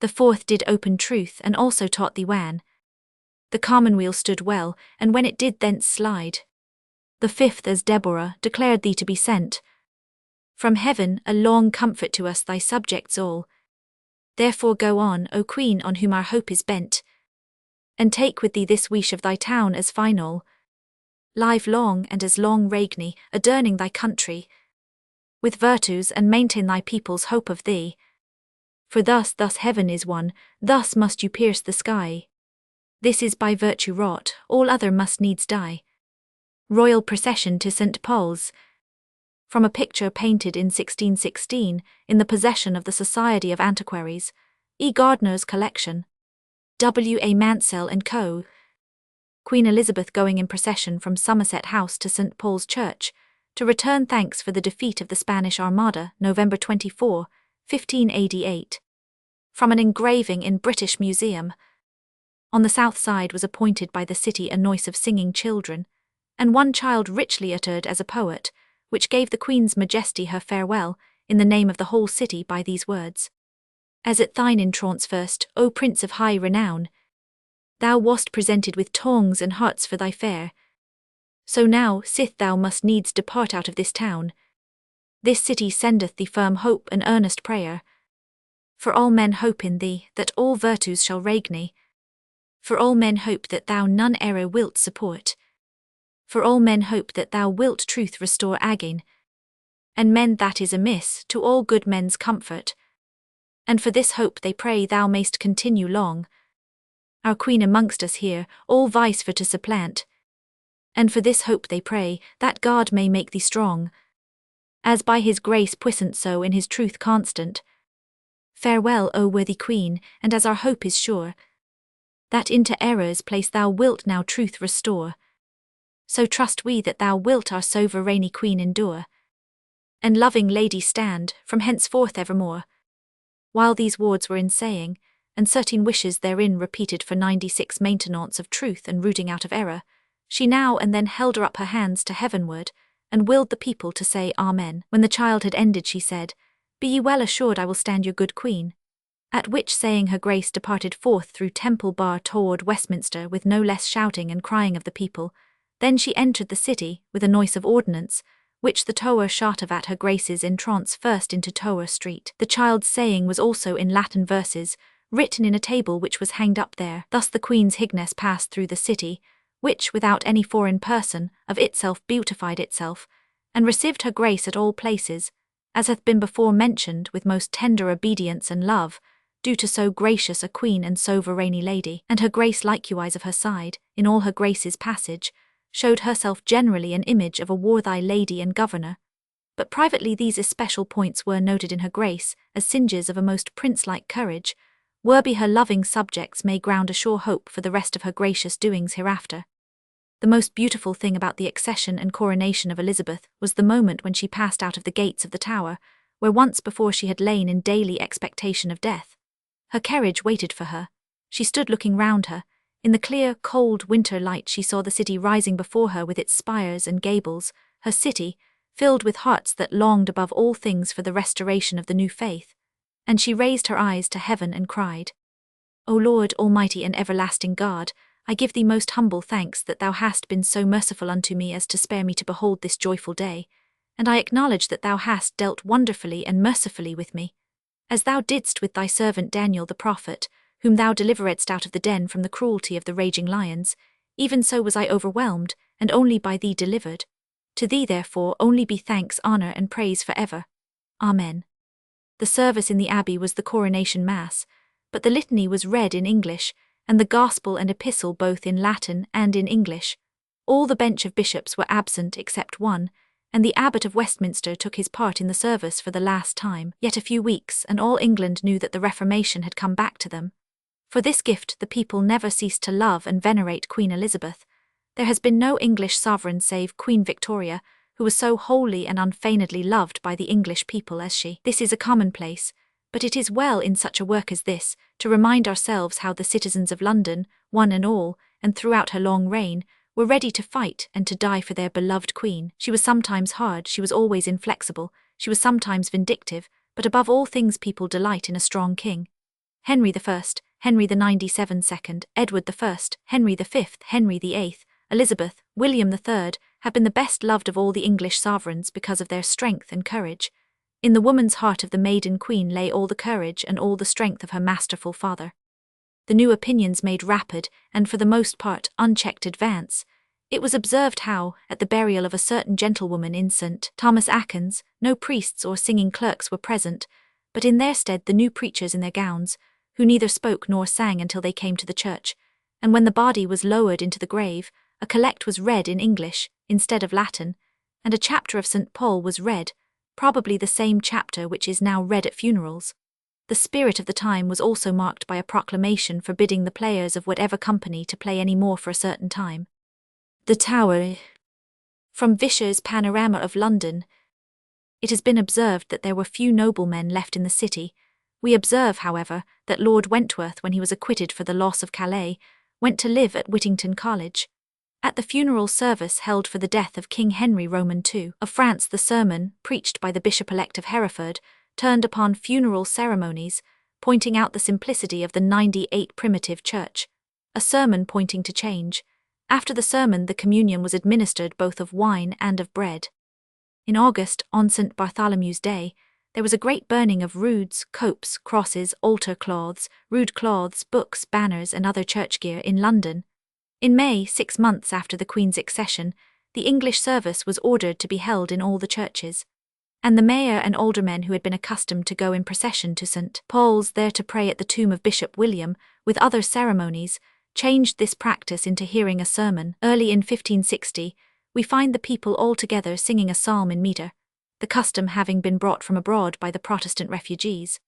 The fourth did open truth, and also taught thee wan. The commonweal stood well, and when it did thence slide. The fifth, as Deborah, declared thee to be sent from heaven, a long comfort to us thy subjects all. Therefore go on, O Queen, on whom our hope is bent, and take with thee this wish of thy town as final. Live long and as long reign, adorning thy country with virtues, and maintain thy people's hope of thee. For thus heaven is one, thus must you pierce the sky. This is by virtue wrought, all other must needs die. Royal procession to St. Paul's. From a picture painted in 1616, in the possession of the Society of Antiquaries, E. Gardner's collection. W. A. Mansell and Co. Queen Elizabeth going in procession from Somerset House to St. Paul's Church, to return thanks for the defeat of the Spanish Armada, November 24, 1588. From an engraving in British Museum. On the south side was appointed by the city a noise of singing children, and one child richly uttered as a poet, which gave the Queen's Majesty her farewell, in the name of the whole city by these words. As at thine entrance first, O Prince of high renown, thou wast presented with tongues and hearts for thy fair. So now, sith thou must needs depart out of this town, this city sendeth thee firm hope and earnest prayer. For all men hope in thee, that all virtues shall reign. For all men hope that thou none error wilt support. For all men hope that thou wilt truth restore again, and mend that is amiss to all good men's comfort. And for this hope they pray thou mayst continue long. Our Queen amongst us here, all vice for to supplant. And for this hope they pray, that God may make thee strong, as by his grace puissant so in his truth constant. Farewell, O worthy Queen, and as our hope is sure, that into error's place thou wilt now truth restore, so trust we that thou wilt our sovereign Queen endure, and loving Lady stand, from henceforth evermore. While these words were in saying, and certain wishes therein repeated for 96 maintenance of truth and rooting out of error, she now and then held her up her hands to heavenward, and willed the people to say Amen. When the child had ended she said, Be ye well assured I will stand your good Queen. At which saying her grace departed forth through Temple Bar toward Westminster with no less shouting and crying of the people. Then she entered the city, with a noise of ordnance, which the Tower shot of at her grace's entrance first into Tower Street. The child's saying was also in Latin verses, written in a table which was hanged up there. Thus the Queen's Highness passed through the city, which, without any foreign person, of itself beautified itself, and received her grace at all places, as hath been before mentioned, with most tender obedience and love, due to so gracious a Queen and sovereign lady. And her grace likewise of her side, in all her grace's passage, showed herself generally an image of a worthy lady and governor. But privately these especial points were noted in her grace, as singes of a most prince-like courage, whereby her loving subjects may ground a sure hope for the rest of her gracious doings hereafter. The most beautiful thing about the accession and coronation of Elizabeth was the moment when she passed out of the gates of the Tower, where once before she had lain in daily expectation of death. Her carriage waited for her. She stood looking round her. In the clear, cold winter light she saw the city rising before her with its spires and gables, her city, filled with hearts that longed above all things for the restoration of the new faith. And she raised her eyes to heaven and cried, O Lord, Almighty and everlasting God, I give thee most humble thanks that thou hast been so merciful unto me as to spare me to behold this joyful day, and I acknowledge that thou hast dealt wonderfully and mercifully with me, as thou didst with thy servant Daniel the prophet, whom thou deliveredst out of the den from the cruelty of the raging lions. Even so was I overwhelmed, and only by thee delivered. To thee therefore only be thanks, honour, and praise for ever. Amen. The service in the abbey was the coronation mass, but the litany was read in English, and the gospel and epistle both in Latin and in English. All the bench of bishops were absent except one, and the abbot of Westminster took his part in the service for the last time. Yet a few weeks, and all England knew that the Reformation had come back to them. For this gift the people never ceased to love and venerate Queen Elizabeth. There has been no English sovereign save Queen Victoria, who was so wholly and unfeignedly loved by the English people as she. This is a commonplace, but it is well in such a work as this, to remind ourselves how the citizens of London, one and all, and throughout her long reign, were ready to fight and to die for their beloved queen. She was sometimes hard, she was always inflexible, she was sometimes vindictive, but above all things people delight in a strong king. Henry I, Henry the 97nd, Edward I, Henry V, Henry VIII, Elizabeth, William III, have been the best loved of all the English sovereigns because of their strength and courage. In the woman's heart of the maiden queen lay all the courage and all the strength of her masterful father. The new opinions made rapid, and for the most part unchecked advance. It was observed how, at the burial of a certain gentlewoman in St. Thomas Atkins, no priests or singing clerks were present, but in their stead the new preachers in their gowns, who neither spoke nor sang until they came to the church, and when the body was lowered into the grave, a collect was read in English, instead of Latin, and a chapter of St. Paul was read, probably the same chapter which is now read at funerals. The spirit of the time was also marked by a proclamation forbidding the players of whatever company to play any more for a certain time. The Tower. From Vischer's Panorama of London. It has been observed that there were few noblemen left in the city. We observe, however, that Lord Wentworth, when he was acquitted for the loss of Calais, went to live at Whittington College. At the funeral service held for the death of King Henry II of France, the sermon, preached by the Bishop-elect of Hereford, turned upon funeral ceremonies, pointing out the simplicity of the 98 primitive church. A sermon pointing to change. After the sermon the communion was administered both of wine and of bread. In August, on St. Bartholomew's Day, there was a great burning of roods, copes, crosses, altar cloths, rood cloths, books, banners and other church gear in London. In May, 6 months after the Queen's accession, the English service was ordered to be held in all the churches, and the mayor and aldermen who had been accustomed to go in procession to St. Paul's there to pray at the tomb of Bishop William, with other ceremonies, changed this practice into hearing a sermon. Early in 1560, we find the people all together singing a psalm in metre, the custom having been brought from abroad by the Protestant refugees.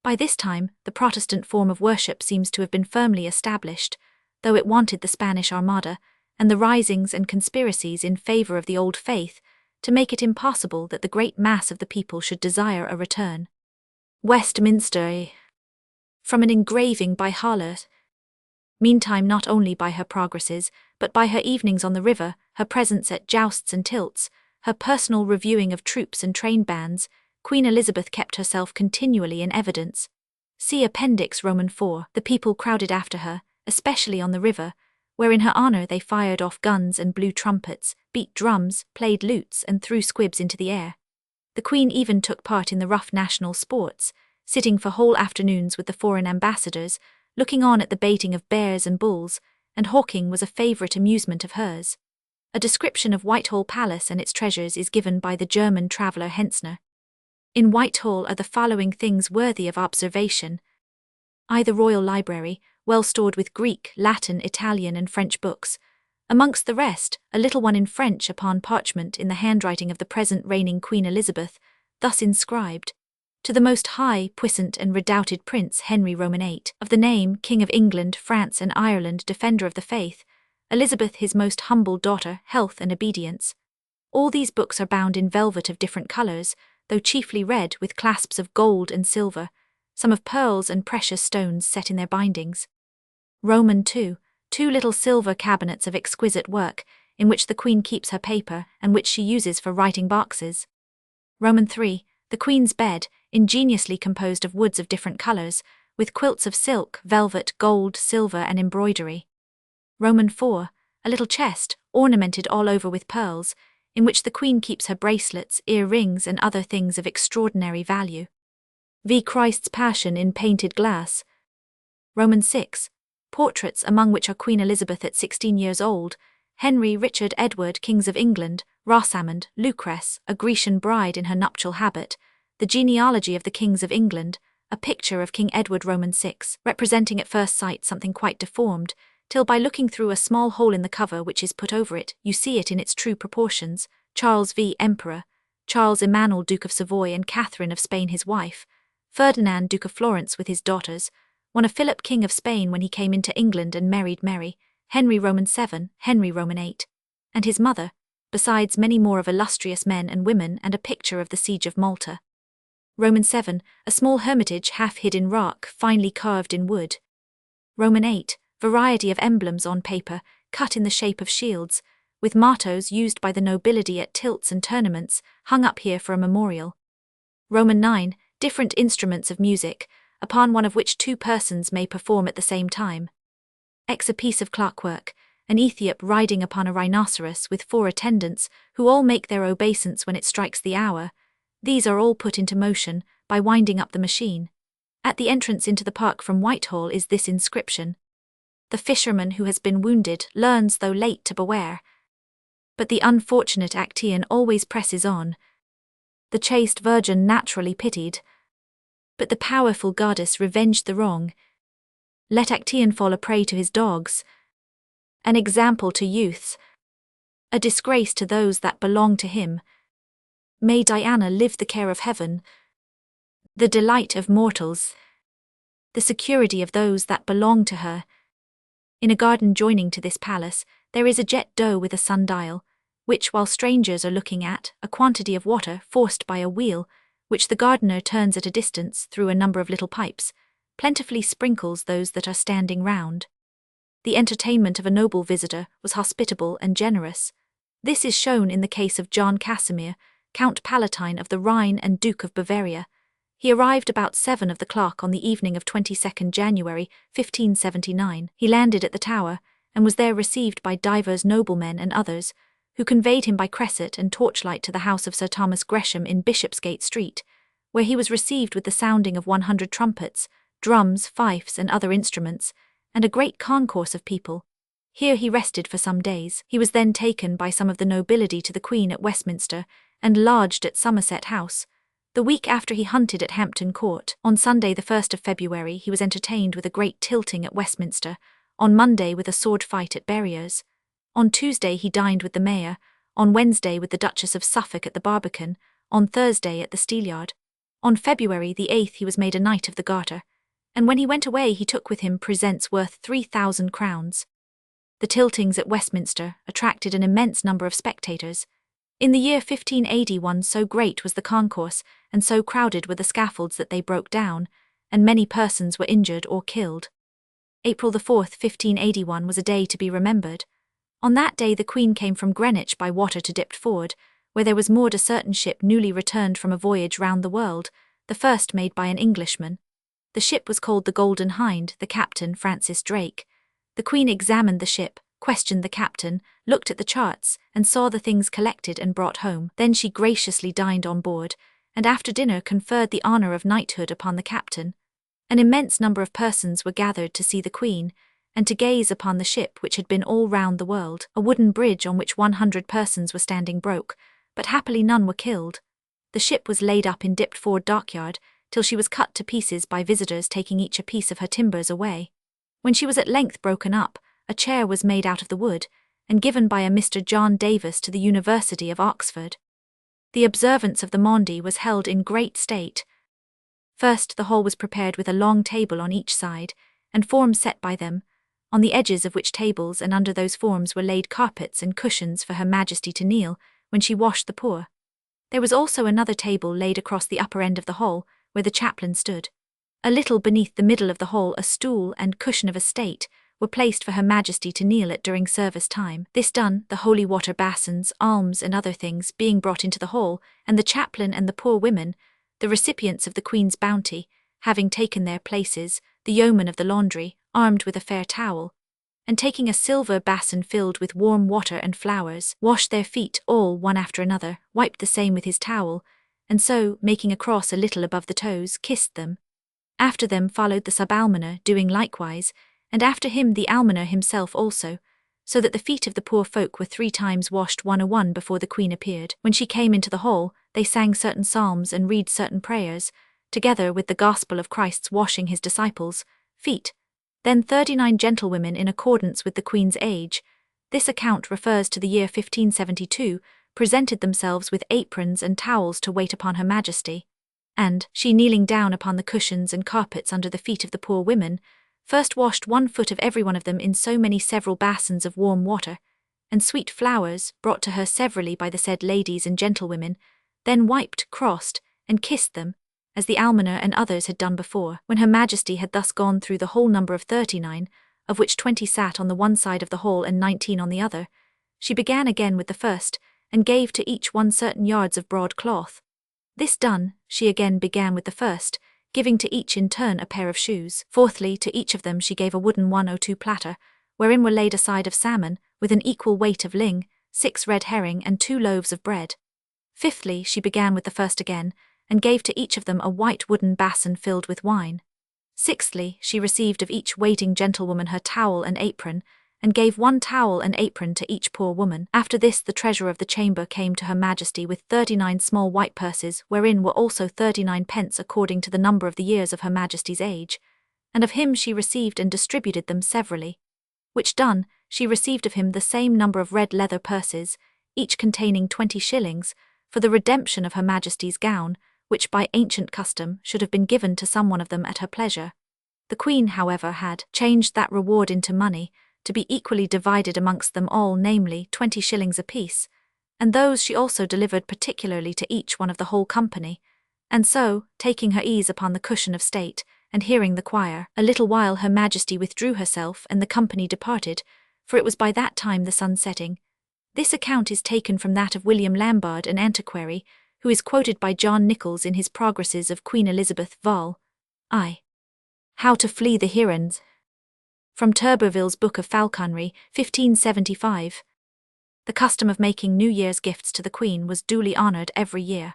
By this time, the Protestant form of worship seems to have been firmly established, though it wanted the Spanish Armada, and the risings and conspiracies in favour of the old faith, to make it impossible that the great mass of the people should desire a return. Westminster. From an engraving by Harlot. Meantime, not only by her progresses, but by her evenings on the river, her presence at jousts and tilts, her personal reviewing of troops and train bands, Queen Elizabeth kept herself continually in evidence. See Appendix Roman 4. The people crowded after her, especially on the river, where in her honour they fired off guns and blew trumpets, beat drums, played lutes and threw squibs into the air. The Queen even took part in the rough national sports, sitting for whole afternoons with the foreign ambassadors, looking on at the baiting of bears and bulls, and hawking was a favourite amusement of hers. A description of Whitehall Palace and its treasures is given by the German traveller Hentzner. In Whitehall are the following things worthy of observation. I. The Royal Library, well stored with Greek, Latin, Italian and French books. Amongst the rest, a little one in French upon parchment in the handwriting of the present reigning Queen Elizabeth, thus inscribed: To the most high, puissant and redoubted Prince Henry VIII, of the name King of England, France and Ireland, Defender of the Faith, Elizabeth his most humble daughter, health and obedience. All these books are bound in velvet of different colours, though chiefly red, with clasps of gold and silver, some of pearls and precious stones set in their bindings. Roman 2, 2 little silver cabinets of exquisite work, in which the Queen keeps her paper and which she uses for writing boxes. Roman 3, the Queen's bed, ingeniously composed of woods of different colours, with quilts of silk, velvet, gold, silver and embroidery. Roman 4, a little chest, ornamented all over with pearls, in which the Queen keeps her bracelets, earrings, and other things of extraordinary value. V. Christ's Passion in painted glass. Roman 6, portraits, among which are Queen Elizabeth at 16 years old, Henry, Richard, Edward, Kings of England, Rosamond, Lucrece, a Grecian bride in her nuptial habit, the genealogy of the Kings of England, a picture of King Edward. Roman 6, representing at first sight something quite deformed, till by looking through a small hole in the cover which is put over it, you see it in its true proportions. Charles V. Emperor, Charles Emmanuel, Duke of Savoy, and Catherine of Spain his wife, Ferdinand, Duke of Florence with his daughters, one of Philip, King of Spain when he came into England and married Mary, Henry Roman 7, Henry Roman 8, and his mother, besides many more of illustrious men and women, and a picture of the Siege of Malta. Roman 7, a small hermitage half hid in rock, finely carved in wood. Roman 8, variety of emblems on paper, cut in the shape of shields, with mottos used by the nobility at tilts and tournaments, hung up here for a memorial. Roman 9, different instruments of music, upon one of which two persons may perform at the same time. X, a piece of clockwork, an Ethiop riding upon a rhinoceros with 4 attendants, who all make their obeisance when it strikes the hour. These are all put into motion by winding up the machine. At the entrance into the park from Whitehall is this inscription: "The fisherman who has been wounded learns though late to beware. But the unfortunate Actaeon always presses on. The chaste virgin naturally pitied. But the powerful goddess revenged the wrong. Let Actaeon fall a prey to his dogs. An example to youths. A disgrace to those that belong to him. May Diana live the care of heaven. The delight of mortals. The security of those that belong to her. In a garden joining to this palace, there is a jet d'eau with a sundial, which, while strangers are looking at, a quantity of water forced by a wheel, which the gardener turns at a distance through a number of little pipes, plentifully sprinkles those that are standing round. The entertainment of a noble visitor was hospitable and generous. This is shown in the case of John Casimir, Count Palatine of the Rhine and Duke of Bavaria. He arrived about 7 of the clock on the evening of 22nd January, 1579. He landed at the Tower, and was there received by divers noblemen and others, who conveyed him by cresset and torchlight to the house of Sir Thomas Gresham in Bishopsgate Street, where he was received with the sounding of 100 trumpets, drums, fifes, and other instruments, and a great concourse of people. Here he rested for some days. He was then taken by some of the nobility to the Queen at Westminster, and lodged at Somerset House. The week after he hunted at Hampton Court. On Sunday the 1st of February he was entertained with a great tilting at Westminster, on Monday with a sword fight at Barriers. On Tuesday he dined with the Mayor, on Wednesday with the Duchess of Suffolk at the Barbican, on Thursday at the Steelyard. On February the 8th he was made a Knight of the Garter, and when he went away he took with him presents worth 3,000 crowns. The tiltings at Westminster attracted an immense number of spectators. In the year 1581 so great was the concourse, and so crowded were the scaffolds that they broke down, and many persons were injured or killed. April the 4th, 1581 was a day to be remembered. On that day the Queen came from Greenwich by water to Diptford, where there was moored a certain ship newly returned from a voyage round the world, the first made by an Englishman. The ship was called the Golden Hind, the captain Francis Drake. The Queen examined the ship, questioned the captain, looked at the charts, and saw the things collected and brought home. Then she graciously dined on board, and after dinner conferred the honour of knighthood upon the captain. An immense number of persons were gathered to see the Queen, and to gaze upon the ship which had been all round the world. A wooden bridge on which 100 persons were standing broke, but happily none were killed. The ship was laid up in Diptford dockyard, till she was cut to pieces by visitors taking each a piece of her timbers away. When she was at length broken up, a chair was made out of the wood, and given by a Mr. John Davis to the University of Oxford. The observance of the Maundy was held in great state. First the hall was prepared with a long table on each side, and forms set by them, on the edges of which tables and under those forms were laid carpets and cushions for Her Majesty to kneel when she washed the poor. There was also another table laid across the upper end of the hall, where the chaplain stood. A little beneath the middle of the hall a stool and cushion of estate were placed for Her Majesty to kneel at during service time. This done, the holy water basins, alms, and other things being brought into the hall, and the chaplain and the poor women, the recipients of the Queen's bounty, having taken their places, the yeoman of the laundry, armed with a fair towel, and taking a silver basin filled with warm water and flowers, washed their feet all one after another, wiped the same with his towel, and so, making a cross a little above the toes, kissed them. After them followed the sub-almoner, doing likewise, and after him the almoner himself also, so that the feet of the poor folk were 3 times washed 101 before the Queen appeared. When she came into the hall, they sang certain psalms and read certain prayers, together with the gospel of Christ's washing his disciples' feet. Then 39 gentlewomen in accordance with the Queen's age, this account refers to the year 1572, presented themselves with aprons and towels to wait upon Her Majesty, and, she kneeling down upon the cushions and carpets under the feet of the poor women, first washed 1 foot of every one of them in so many several basins of warm water, and sweet flowers, brought to her severally by the said ladies and gentlewomen, then wiped, crossed, and kissed them, as the almoner and others had done before. When Her Majesty had thus gone through the whole number of 39, of which 20 sat on the one side of the hall and 19 on the other, she began again with the first, and gave to each one certain yards of broad cloth. This done, she again began with the first, giving to each in turn a pair of shoes. Fourthly, to each of them she gave a wooden 102 platter, wherein were laid a side of salmon, with an equal weight of ling, 6 red herring and 2 loaves of bread. Fifthly, she began with the first again, and gave to each of them a white wooden basin filled with wine. Sixthly, she received of each waiting gentlewoman her towel and apron, and gave 1 towel and apron to each poor woman. After this the treasurer of the chamber came to Her Majesty with 39 small white purses, wherein were also 39 pence according to the number of the years of Her Majesty's age, and of him she received and distributed them severally. Which done, she received of him the same number of red leather purses, each containing 20 shillings, for the redemption of Her Majesty's gown, which by ancient custom should have been given to some one of them at her pleasure. The Queen, however, had changed that reward into money, to be equally divided amongst them all, namely 20 shillings apiece, and those she also delivered particularly to each one of the whole company, and so, taking her ease upon the cushion of state, and hearing the choir, a little while Her Majesty withdrew herself, and the company departed, for it was by that time the sun setting. This account is taken from that of William Lambard, an antiquary, who is quoted by John Nichols in his Progresses of Queen Elizabeth, vol. I. How to Flee the Herons. From Turberville's Book of Falconry, 1575. The custom of making New Year's gifts to the Queen was duly honoured every year.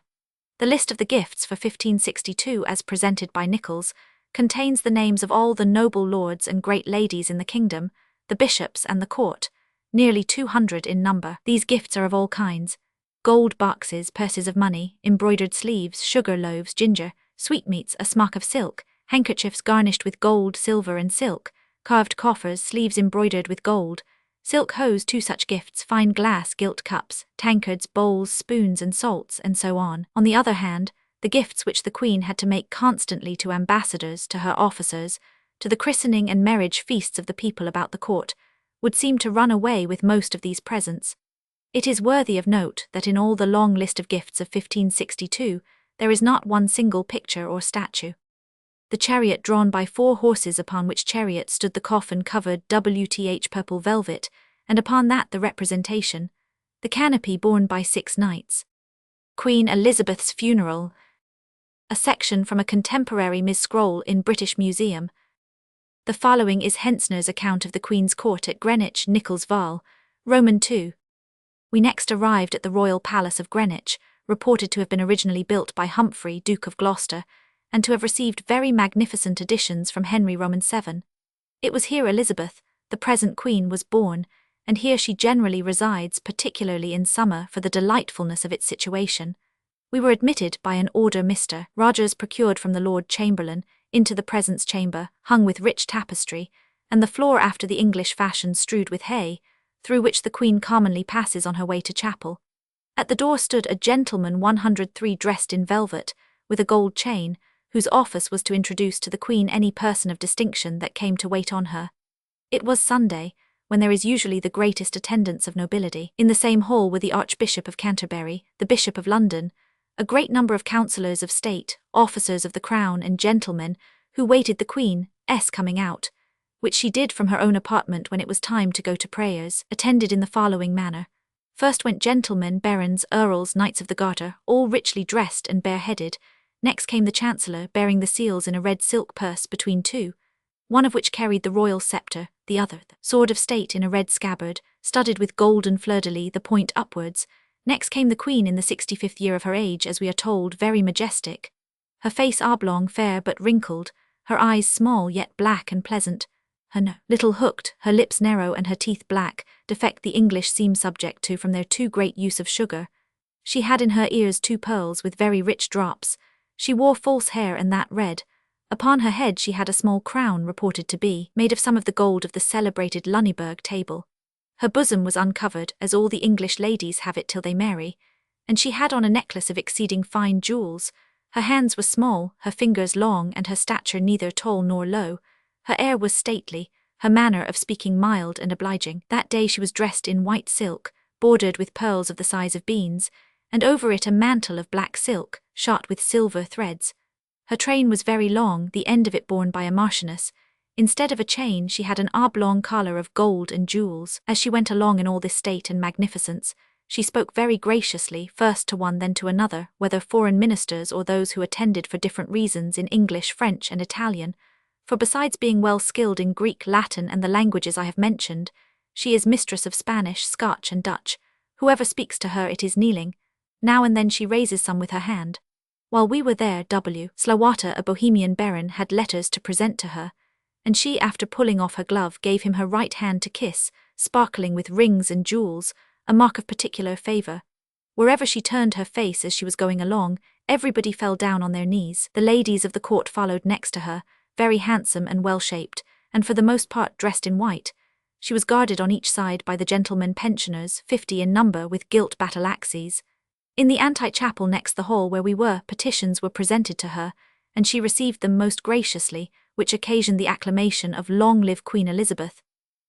The list of the gifts for 1562, as presented by Nichols, contains the names of all the noble lords and great ladies in the kingdom, the bishops and the court, nearly 200 in number. These gifts are of all kinds: gold boxes, purses of money, embroidered sleeves, sugar loaves, ginger, sweetmeats, a smock of silk, handkerchiefs garnished with gold, silver and silk, carved coffers, sleeves embroidered with gold, silk hose, 2 such gifts, fine glass, gilt cups, tankards, bowls, spoons and salts, and so on. On the other hand, the gifts which the Queen had to make constantly to ambassadors, to her officers, to the christening and marriage feasts of the people about the court, would seem to run away with most of these presents. It is worthy of note that in all the long list of gifts of 1562, there is not one single picture or statue. The chariot drawn by 4 horses, upon which chariot stood the coffin covered WTH purple velvet, and upon that the representation, the canopy borne by 6 knights. Queen Elizabeth's funeral. A section from a contemporary Ms. Scroll in British Museum. The following is Hentzner's account of the Queen's Court at Greenwich, Nichols Vol. Roman II. We next arrived at the Royal Palace of Greenwich, reported to have been originally built by Humphrey, Duke of Gloucester, and to have received very magnificent additions from Henry VII. It was here Elizabeth, the present Queen, was born, and here she generally resides, particularly in summer, for the delightfulness of its situation. We were admitted by an order Mr. Rogers procured from the Lord Chamberlain, into the presence chamber, hung with rich tapestry, and the floor after the English fashion strewed with hay, through which the Queen commonly passes on her way to chapel. At the door stood a gentleman 103 dressed in velvet, with a gold chain, whose office was to introduce to the Queen any person of distinction that came to wait on her. It was Sunday, when there is usually the greatest attendance of nobility. In the same hall were the Archbishop of Canterbury, the Bishop of London, a great number of councillors of state, officers of the crown and gentlemen, who waited the Queen's coming out, which she did from her own apartment when it was time to go to prayers, attended in the following manner. First went gentlemen, barons, earls, knights of the garter, all richly dressed and bareheaded. Next came the Chancellor, bearing the seals in a red silk purse between 2. one of which carried the royal sceptre, the other the sword of state in a red scabbard, studded with golden fleur-de-lis, the point upwards. Next came the queen in the 65th year of her age, as we are told, very majestic. Her face oblong, fair but wrinkled, her eyes small yet black and pleasant, her nose little hooked, her lips narrow and her teeth black, defect the English seem subject to from their too great use of sugar. She had in her ears 2 pearls with very rich drops. She wore false hair and that red. Upon her head she had a small crown reported to be made of some of the gold of the celebrated Lunenburg table. Her bosom was uncovered, as all the English ladies have it till they marry, and she had on a necklace of exceeding fine jewels. Her hands were small, her fingers long, and her stature neither tall nor low. Her air was stately, her manner of speaking mild and obliging. That day she was dressed in white silk, bordered with pearls of the size of beans, and over it a mantle of black silk, shot with silver threads. Her train was very long, the end of it borne by a marchioness. Instead of a chain, she had an oblong collar of gold and jewels. As she went along in all this state and magnificence, she spoke very graciously, first to one then to another, whether foreign ministers or those who attended for different reasons, in English, French, and Italian. For besides being well skilled in Greek, Latin, and the languages I have mentioned, she is mistress of Spanish, Scotch, and Dutch. Whoever speaks to her it is kneeling. Now and then she raises some with her hand. While we were there, W. Slawata, a Bohemian baron, had letters to present to her, and she, after pulling off her glove, gave him her right hand to kiss, sparkling with rings and jewels, a mark of particular favour. Wherever she turned her face as she was going along, everybody fell down on their knees. The ladies of the court followed next to her, very handsome and well-shaped, and for the most part dressed in white. She was guarded on each side by the gentlemen pensioners, 50 in number, with gilt battle-axes. In the antechapel next the hall where we were, petitions were presented to her, and she received them most graciously, which occasioned the acclamation of "Long live Queen Elizabeth."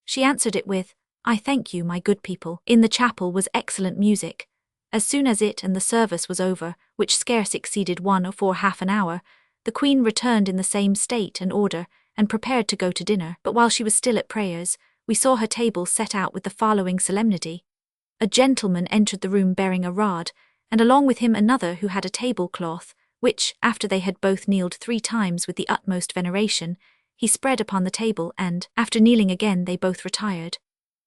She answered it with, "I thank you, my good people." In the chapel was excellent music. As soon as it and the service was over, which scarce exceeded 1 or 4 half an hour, the Queen returned in the same state and order, and prepared to go to dinner. But while she was still at prayers, we saw her table set out with the following solemnity. A gentleman entered the room bearing a rod, and along with him another who had a tablecloth, which, after they had both kneeled 3 times with the utmost veneration, he spread upon the table, and, after kneeling again, they both retired.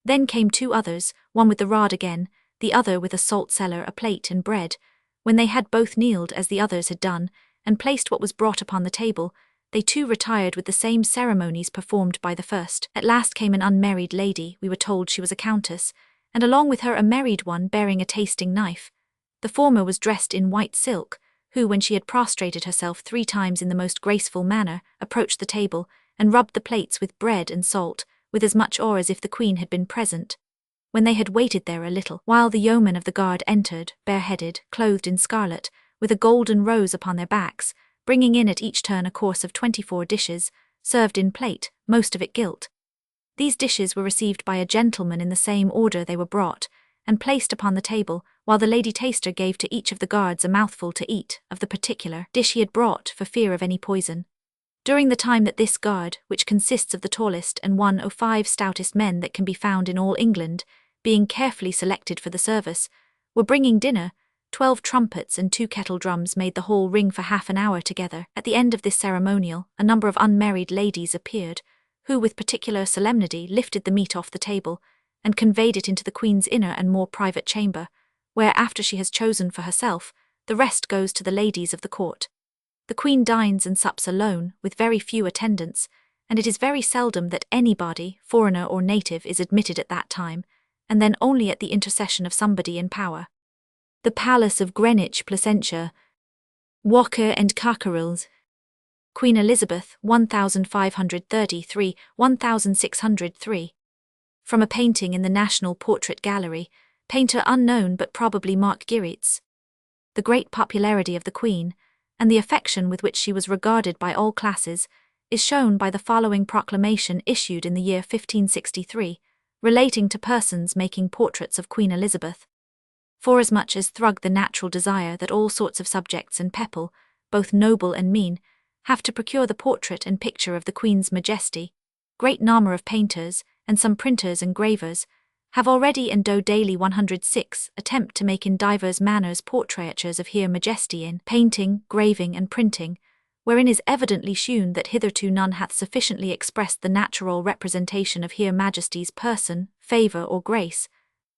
Then came 2 others, one with the rod again, the other with a salt cellar, a plate, and bread. When they had both kneeled, as the others had done, and placed what was brought upon the table, they too retired with the same ceremonies performed by the first. At last came an unmarried lady, we were told she was a countess, and along with her a married one bearing a tasting knife. The former was dressed in white silk, who, when she had prostrated herself 3 times in the most graceful manner, approached the table, and rubbed the plates with bread and salt, with as much awe as if the Queen had been present. When they had waited there a little while, the yeomen of the guard entered, bareheaded, clothed in scarlet, with a golden rose upon their backs, bringing in at each turn a course of 24 dishes, served in plate, most of it gilt. These dishes were received by a gentleman in the same order they were brought, and placed upon the table, while the lady taster gave to each of the guards a mouthful to eat of the particular dish he had brought, for fear of any poison. During the time that this guard, which consists of the tallest and 105 stoutest men that can be found in all England, being carefully selected for the service, were bringing dinner, 12 trumpets and 2 kettle drums made the hall ring for half an hour together. At the end of this ceremonial, a number of unmarried ladies appeared, who with particular solemnity lifted the meat off the table, and conveyed it into the Queen's inner and more private chamber, where, after she has chosen for herself, the rest goes to the ladies of the court. The Queen dines and sups alone, with very few attendants, and it is very seldom that anybody, foreigner or native, is admitted at that time, and then only at the intercession of somebody in power. The Palace of Greenwich, Placentia, Walker and Cockerill's. Queen Elizabeth, 1533, 1603. From a painting in the National Portrait Gallery, painter unknown but probably Mark Giritz. The great popularity of the Queen, and the affection with which she was regarded by all classes, is shown by the following proclamation issued in the year 1563, relating to persons making portraits of Queen Elizabeth. Forasmuch as thrug the natural desire that all sorts of subjects and people, both noble and mean, have to procure the portrait and picture of the Queen's Majesty, great number of painters, and some printers and gravers, have already and do daily 106 attempt to make in divers manners portraitures of Her Majesty in painting, graving, and printing, wherein is evidently shewn that hitherto none hath sufficiently expressed the natural representation of Her Majesty's person, favour, or grace,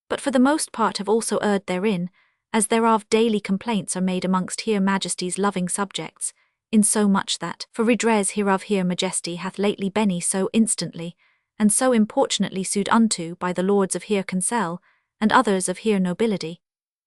but for the most part have also erred therein, as thereof daily complaints are made amongst Her Majesty's loving subjects, insomuch that, for redress hereof Her Majesty hath lately been so instantly, and so importunately sued unto by the lords of Her Council, and others of Her nobility,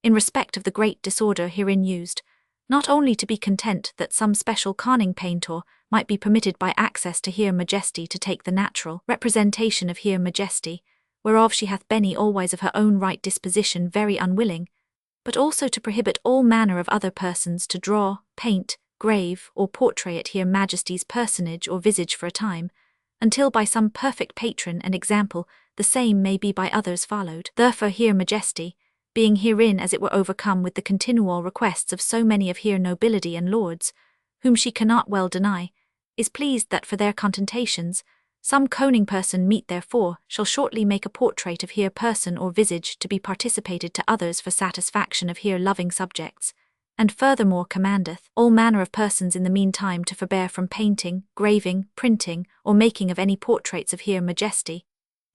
in respect of the great disorder herein used, not only to be content that some special conning painter might be permitted by access to Her Majesty to take the natural representation of Her Majesty, whereof she hath been always of her own right disposition very unwilling, but also to prohibit all manner of other persons to draw, paint, grave, or portray at Her Majesty's personage or visage for a time, until by some perfect patron and example the same may be by others followed. Therefore Her Majesty, being herein as it were overcome with the continual requests of so many of Her nobility and lords, whom she cannot well deny, is pleased that for their contentations, some coning person meet therefore shall shortly make a portrait of Her person or visage to be participated to others for satisfaction of Her loving subjects, and furthermore commandeth all manner of persons in the meantime to forbear from painting, graving, printing, or making of any portraits of Her Majesty,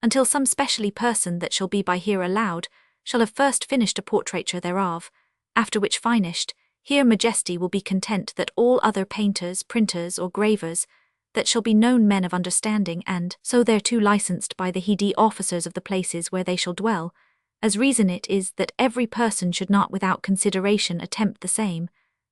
until some specially person that shall be by Her allowed shall have first finished a portraiture thereof, after which finished, Her Majesty will be content that all other painters, printers, or gravers, that shall be known men of understanding and so thereto licensed by the heedy officers of the places where they shall dwell, as reason it is that every person should not without consideration attempt the same,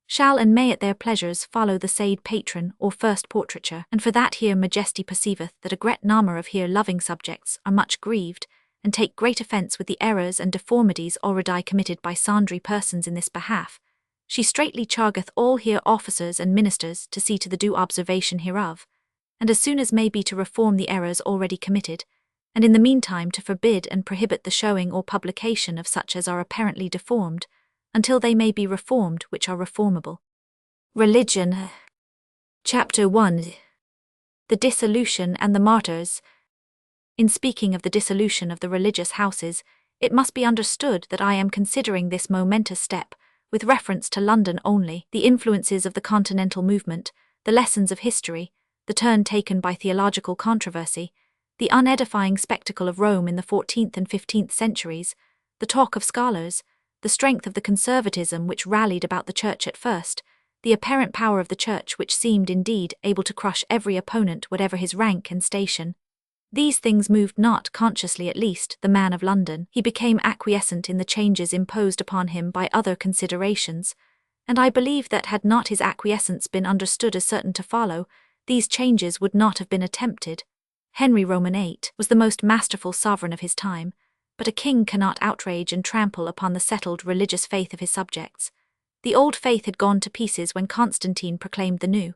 shall and may at their pleasures follow the said patron or first portraiture, and for that Her Majesty perceiveth that a great number of Her loving subjects are much grieved, and take great offence with the errors and deformities already committed by sundry persons in this behalf, she straightly chargeth all Her officers and ministers to see to the due observation hereof, and as soon as may be to reform the errors already committed, and in the meantime to forbid and prohibit the showing or publication of such as are apparently deformed, until they may be reformed which are reformable. Religion. Chapter 1. The Dissolution and the Martyrs. In speaking of the dissolution of the religious houses, it must be understood that I am considering this momentous step with reference to London only, the influences of the continental movement, the lessons of history, the turn taken by theological controversy, the unedifying spectacle of Rome in the 14th and 15th centuries, the talk of scholars, the strength of the conservatism which rallied about the Church at first, the apparent power of the Church which seemed indeed able to crush every opponent whatever his rank and station. These things moved not, consciously at least, the man of London. He became acquiescent in the changes imposed upon him by other considerations, and I believe that had not his acquiescence been understood as certain to follow, these changes would not have been attempted. Henry VIII was the most masterful sovereign of his time, but a king cannot outrage and trample upon the settled religious faith of his subjects. The old faith had gone to pieces when Constantine proclaimed the new.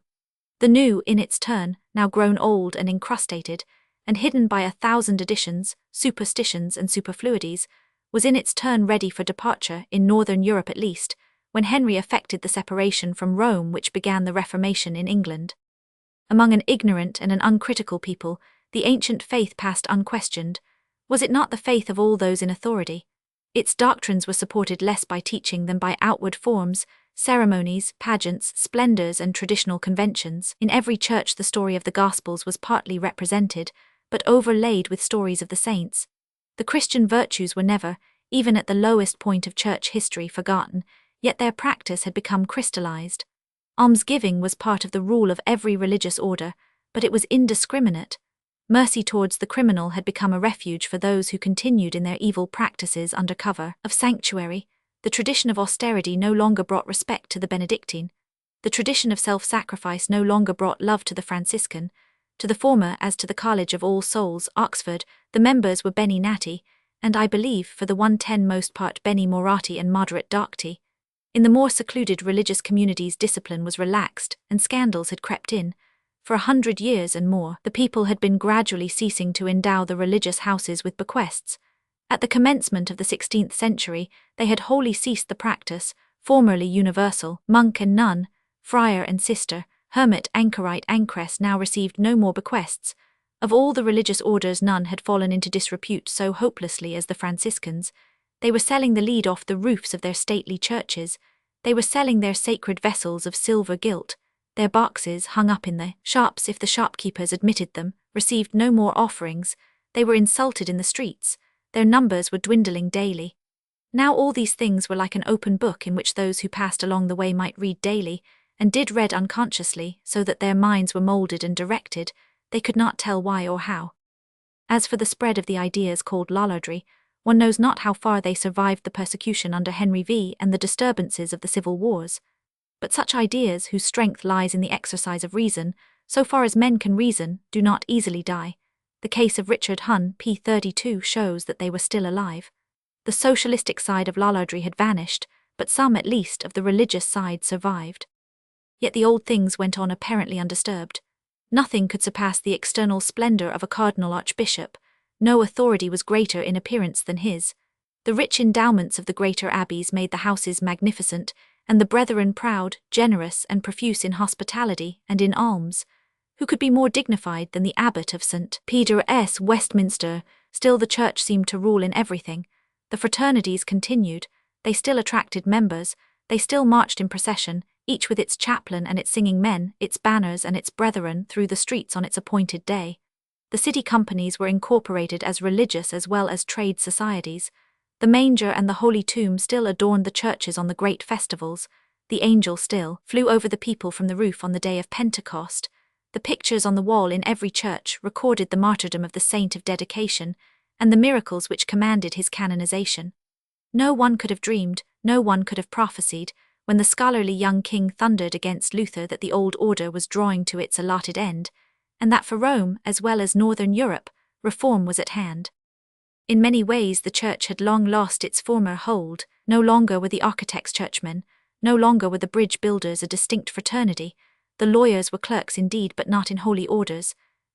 The new, in its turn, now grown old and incrustated, and hidden by 1,000 additions, superstitions, and superfluities, was in its turn ready for departure, in northern Europe at least, when Henry effected the separation from Rome which began the Reformation in England. Among an ignorant and an uncritical people, the ancient faith passed unquestioned. Was it not the faith of all those in authority? Its doctrines were supported less by teaching than by outward forms, ceremonies, pageants, splendors, and traditional conventions. In every church the story of the Gospels was partly represented, but overlaid with stories of the saints. The Christian virtues were never, even at the lowest point of church history, forgotten, yet their practice had become crystallized. Almsgiving was part of the rule of every religious order, but it was indiscriminate. Mercy towards the criminal had become a refuge for those who continued in their evil practices under cover of sanctuary. The tradition of austerity no longer brought respect to the Benedictine. The tradition of self-sacrifice no longer brought love to the Franciscan. To the former, as to the College of All Souls, Oxford, the members were Beni Nati, and I believe for the 110 most part Beni Morati and moderate Docti. In the more secluded religious communities discipline was relaxed, and scandals had crept in. For 100 years and more, the people had been gradually ceasing to endow the religious houses with bequests. At the commencement of the 16th century, they had wholly ceased the practice, formerly universal. Monk and nun, friar and sister, hermit, anchorite, anchoress now received no more bequests. Of all the religious orders none had fallen into disrepute so hopelessly as the Franciscans. They were selling the lead off the roofs of their stately churches. They were selling their sacred vessels of silver gilt. their boxes hung up in the shops if the shopkeepers admitted them, received no more offerings, they were insulted in the streets, their numbers were dwindling daily. Now all these things were like an open book in which those who passed along the way might read daily, and did read unconsciously, so that their minds were moulded and directed, they could not tell why or how. As for the spread of the ideas called lollardry, one knows not how far they survived the persecution under Henry VII and the disturbances of the civil wars. But such ideas, whose strength lies in the exercise of reason, so far as men can reason, do not easily die. The case of Richard Hun, p. 32, shows that they were still alive. The socialistic side of lollardry had vanished, but some, at least, of the religious side survived. Yet the old things went on apparently undisturbed. Nothing could surpass the external splendor of a cardinal archbishop. No authority was greater in appearance than his. The rich endowments of the greater abbeys made the houses magnificent, and the brethren proud, generous, and profuse in hospitality and in alms. Who could be more dignified than the abbot of St. Peter's, Westminster? Still the church seemed to rule in everything. The fraternities continued, they still attracted members, they still marched in procession, each with its chaplain and its singing men, its banners and its brethren, through the streets on its appointed day. The city companies were incorporated as religious as well as trade societies. The manger and the holy tomb still adorned the churches on the great festivals. The angel still flew over the people from the roof on the day of Pentecost. The pictures on the wall in every church recorded the martyrdom of the saint of dedication, and the miracles which commanded his canonization. No one could have dreamed, no one could have prophesied, when the scholarly young king thundered against Luther that the old order was drawing to its allotted end, and that for Rome, as well as northern Europe, reform was at hand. In many ways the church had long lost its former hold. No longer were the architects churchmen, no longer were the bridge builders a distinct fraternity. The lawyers were clerks indeed, but not in holy orders.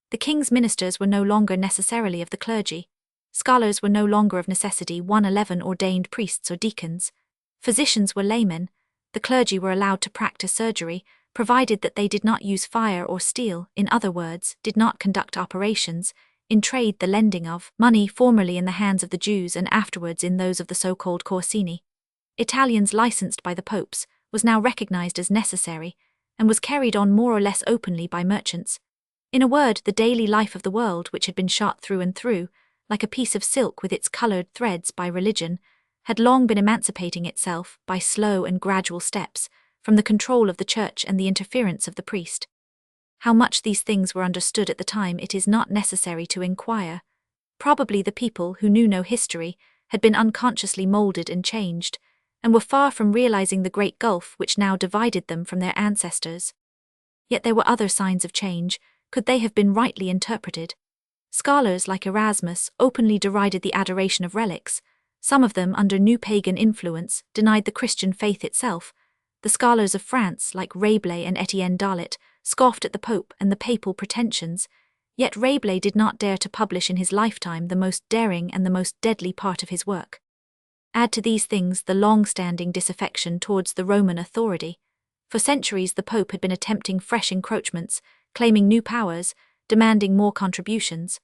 The king's ministers were no longer necessarily of the clergy. Scholars were no longer of necessity 111 ordained priests or deacons. Physicians were laymen. The clergy were allowed to practice surgery, provided that they did not use fire or steel, in other words, did not conduct operations. In trade, the lending of money, formerly in the hands of the Jews and afterwards in those of the so-called Corsini, Italians licensed by the popes, was now recognized as necessary, and was carried on more or less openly by merchants. In a word, the daily life of the world, which had been shot through and through, like a piece of silk with its colored threads by religion, had long been emancipating itself, by slow and gradual steps, from the control of the church and the interference of the priest. How much these things were understood at the time it is not necessary to inquire. Probably the people, who knew no history, had been unconsciously molded and changed, and were far from realizing the great gulf which now divided them from their ancestors. Yet there were other signs of change, could they have been rightly interpreted. Scholars like Erasmus openly derided the adoration of relics. Some of them, under new pagan influence, denied the Christian faith itself. The scholars of France, like Rabelais and Etienne Dalet, scoffed at the Pope and the papal pretensions, yet Rabelais did not dare to publish in his lifetime the most daring and the most deadly part of his work. Add to these things the long-standing disaffection towards the Roman authority. For centuries the Pope had been attempting fresh encroachments, claiming new powers, demanding more contributions.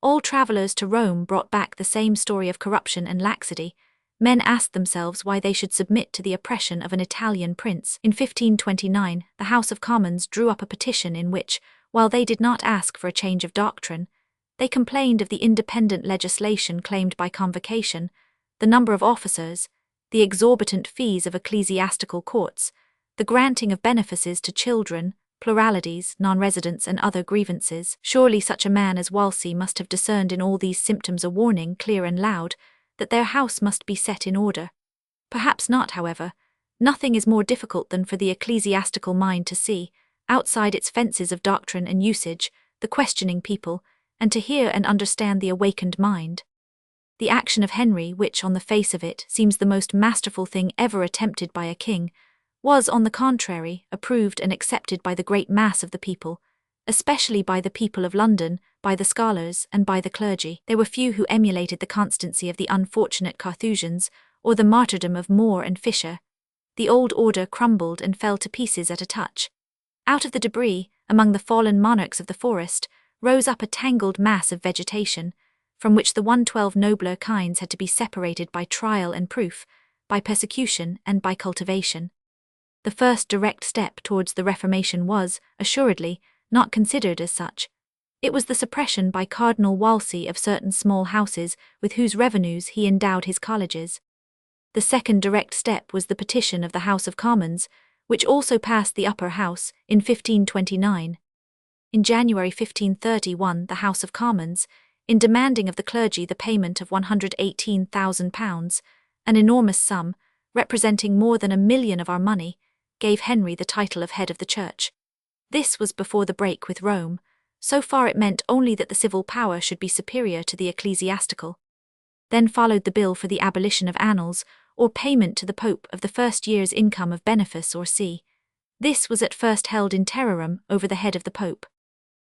All travellers to Rome brought back the same story of corruption and laxity. Men asked themselves why they should submit to the oppression of an Italian prince. In 1529, the House of Commons drew up a petition in which, while they did not ask for a change of doctrine, they complained of the independent legislation claimed by convocation, the number of officers, the exorbitant fees of ecclesiastical courts, the granting of benefices to children, pluralities, non-residents and other grievances. Surely such a man as Wolsey must have discerned in all these symptoms a warning, clear and loud, that their house must be set in order. Perhaps not, however. Nothing is more difficult than for the ecclesiastical mind to see, outside its fences of doctrine and usage, the questioning people, and to hear and understand the awakened mind. The action of Henry, which on the face of it seems the most masterful thing ever attempted by a king, was, on the contrary, approved and accepted by the great mass of the people, especially by the people of London, by the scholars, and by the clergy. There were few who emulated the constancy of the unfortunate Carthusians, or the martyrdom of More and Fisher. The old order crumbled and fell to pieces at a touch. Out of the debris, among the fallen monarchs of the forest, rose up a tangled mass of vegetation, from which the 112 nobler kinds had to be separated by trial and proof, by persecution and by cultivation. The first direct step towards the Reformation was, assuredly, not considered as such. It was the suppression by Cardinal Wolsey of certain small houses with whose revenues he endowed his colleges. The second direct step was the petition of the House of Commons, which also passed the Upper House in 1529. In January 1531, the House of Commons, in demanding of the clergy the payment of £118,000, an enormous sum, representing more than 1,000,000 of our money, gave Henry the title of head of the church. This was before the break with Rome. So far it meant only that the civil power should be superior to the ecclesiastical. Then followed the bill for the abolition of annals, or payment to the Pope of the first year's income of benefice or see. This was at first held in terrorem over the head of the Pope.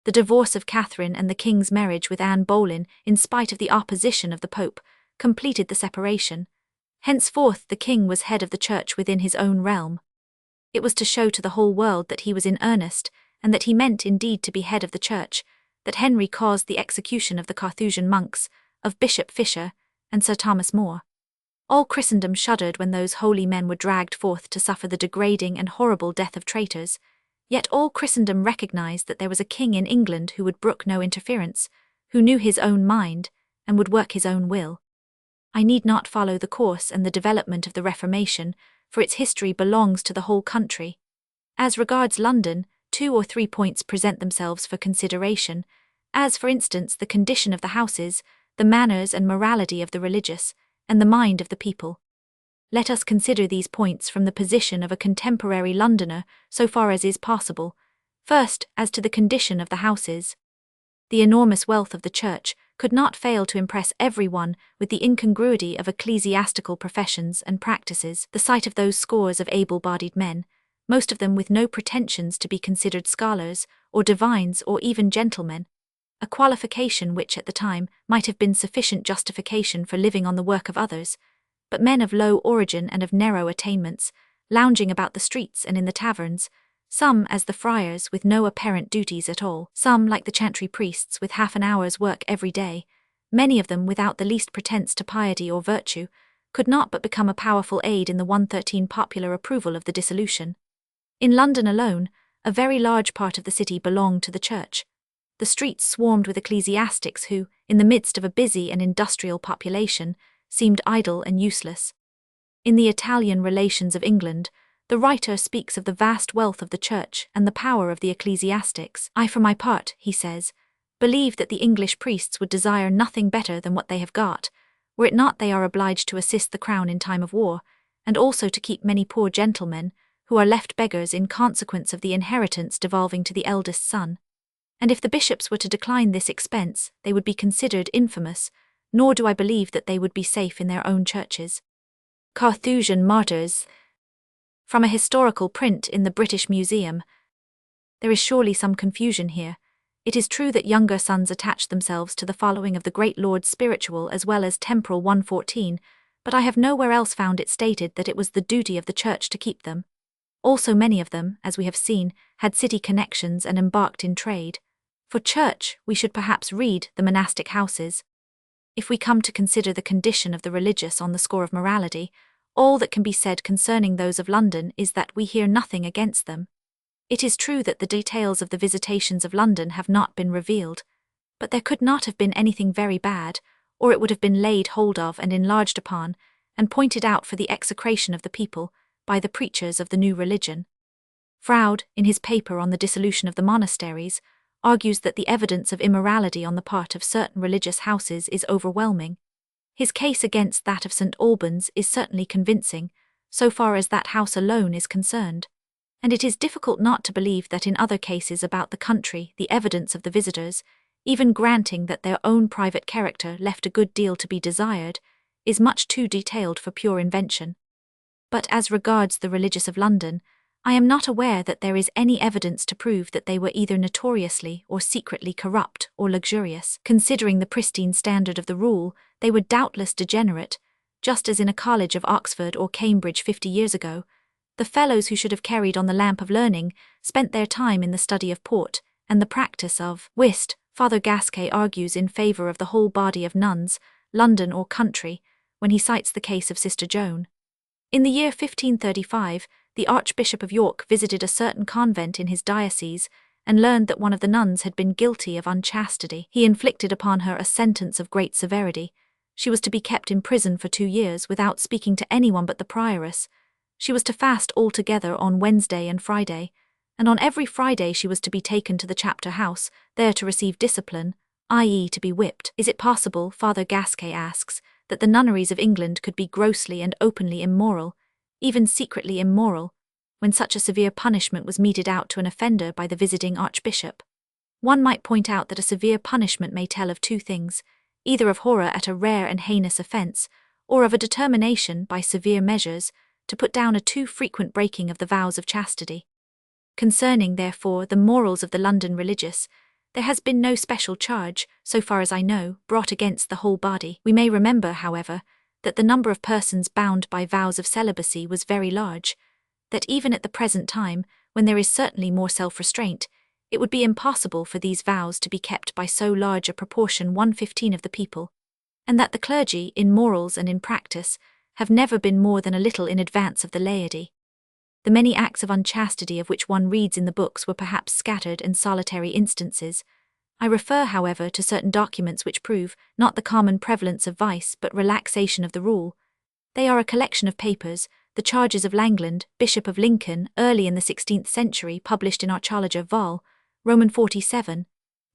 The divorce of Catherine and the King's marriage with Anne Boleyn, in spite of the opposition of the Pope, completed the separation. Henceforth the King was head of the Church within his own realm. It was to show to the whole world that he was in earnest, and that he meant indeed to be head of the Church, that Henry caused the execution of the Carthusian monks, of Bishop Fisher, and Sir Thomas More. All Christendom shuddered when those holy men were dragged forth to suffer the degrading and horrible death of traitors, yet all Christendom recognized that there was a king in England who would brook no interference, who knew his own mind, and would work his own will. I need not follow the course and the development of the Reformation, for its history belongs to the whole country. As regards London, 2 or 3 points present themselves for consideration, as for instance the condition of the houses, the manners and morality of the religious, and the mind of the people. Let us consider these points from the position of a contemporary Londoner, so far as is possible. First, as to the condition of the houses. The enormous wealth of the Church could not fail to impress everyone with the incongruity of ecclesiastical professions and practices. The sight of those scores of able-bodied men, most of them with no pretensions to be considered scholars, or divines, or even gentlemen, a qualification which at the time might have been sufficient justification for living on the work of others, but men of low origin and of narrow attainments, lounging about the streets and in the taverns, some as the friars with no apparent duties at all, some like the chantry priests with half an hour's work every day, many of them without the least pretence to piety or virtue, could not but become a powerful aid in the 113 popular approval of the dissolution. In London alone, a very large part of the city belonged to the Church. The streets swarmed with ecclesiastics who, in the midst of a busy and industrial population, seemed idle and useless. In the Italian Relations of England, the writer speaks of the vast wealth of the Church and the power of the ecclesiastics. I, for my part, he says, believe that the English priests would desire nothing better than what they have got, were it not they are obliged to assist the crown in time of war, and also to keep many poor gentlemen, who are left beggars in consequence of the inheritance devolving to the eldest son. And if the bishops were to decline this expense, they would be considered infamous, nor do I believe that they would be safe in their own churches. Carthusian martyrs. From a historical print in the British Museum. There is surely some confusion here. It is true that younger sons attach themselves to the following of the great lords spiritual as well as temporal 114, but I have nowhere else found it stated that it was the duty of the Church to keep them. Also many of them, as we have seen, had city connections and embarked in trade. For Church, we should perhaps read the monastic houses. If we come to consider the condition of the religious on the score of morality, all that can be said concerning those of London is that we hear nothing against them. It is true that the details of the visitations of London have not been revealed, but there could not have been anything very bad, or it would have been laid hold of and enlarged upon, and pointed out for the execration of the people, by the preachers of the new religion. Froude, in his paper on the dissolution of the monasteries, argues that the evidence of immorality on the part of certain religious houses is overwhelming. His case against that of St. Albans is certainly convincing, so far as that house alone is concerned, and it is difficult not to believe that in other cases about the country the evidence of the visitors, even granting that their own private character left a good deal to be desired, is much too detailed for pure invention. But as regards the religious of London, I am not aware that there is any evidence to prove that they were either notoriously or secretly corrupt or luxurious. Considering the pristine standard of the rule, they were doubtless degenerate, just as in a college of Oxford or Cambridge 50 years ago, the fellows who should have carried on the lamp of learning spent their time in the study of port and the practice of whist. Father Gasquet argues in favour of the whole body of nuns, London or country, when he cites the case of Sister Joan. In the year 1535, the Archbishop of York visited a certain convent in his diocese and learned that one of the nuns had been guilty of unchastity. He inflicted upon her a sentence of great severity. She was to be kept in prison for 2 years without speaking to anyone but the prioress. She was to fast altogether on Wednesday and Friday, and on every Friday she was to be taken to the chapter house, there to receive discipline, i.e. to be whipped. Is it possible, Father Gasquet asks, that the nunneries of England could be grossly and openly immoral, even secretly immoral, when such a severe punishment was meted out to an offender by the visiting archbishop? One might point out that a severe punishment may tell of 2 things, either of horror at a rare and heinous offence, or of a determination, by severe measures, to put down a too frequent breaking of the vows of chastity. Concerning, therefore, the morals of the London religious, there has been no special charge, so far as I know, brought against the whole body. We may remember, however, that the number of persons bound by vows of celibacy was very large, that even at the present time, when there is certainly more self-restraint, it would be impossible for these vows to be kept by so large a proportion, 1/15 of the people, and that the clergy, in morals and in practice, have never been more than a little in advance of the laity. The many acts of unchastity of which one reads in the books were perhaps scattered and solitary instances. I refer, however, to certain documents which prove, not the common prevalence of vice but relaxation of the rule. They are a collection of papers, the charges of Langland, Bishop of Lincoln, early in the 16th century, published in Archologia Vol. Roman 47.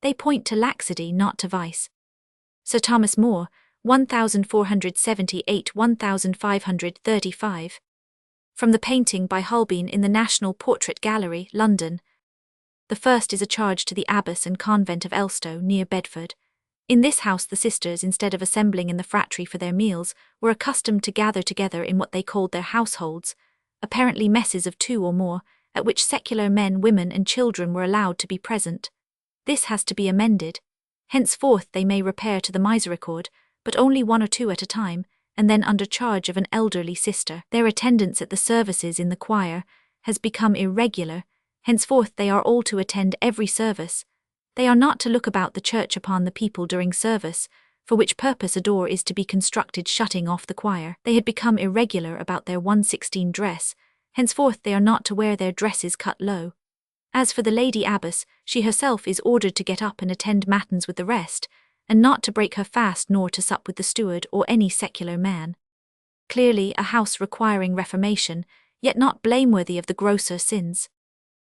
They point to laxity, not to vice. Sir Thomas More, 1478–1535. From the painting by Holbein in the National Portrait Gallery, London. The first is a charge to the abbess and convent of Elstow, near Bedford. In this house the sisters, instead of assembling in the fratry for their meals, were accustomed to gather together in what they called their households, apparently messes of 2 or more, at which secular men, women, and children were allowed to be present. This has to be amended. Henceforth they may repair to the misericord, but only 1 or 2 at a time, and then under charge of an elderly sister. Their attendance at the services in the choir has become irregular. Henceforth they are all to attend every service. They are not to look about the church upon the people during service, for which purpose a door is to be constructed shutting off the choir. They had become irregular about their 1/16 dress. Henceforth they are not to wear their dresses cut low. As for the lady abbess, she herself is ordered to get up and attend matins with the rest, and not to break her fast nor to sup with the steward or any secular man. Clearly a house requiring reformation, yet not blameworthy of the grosser sins.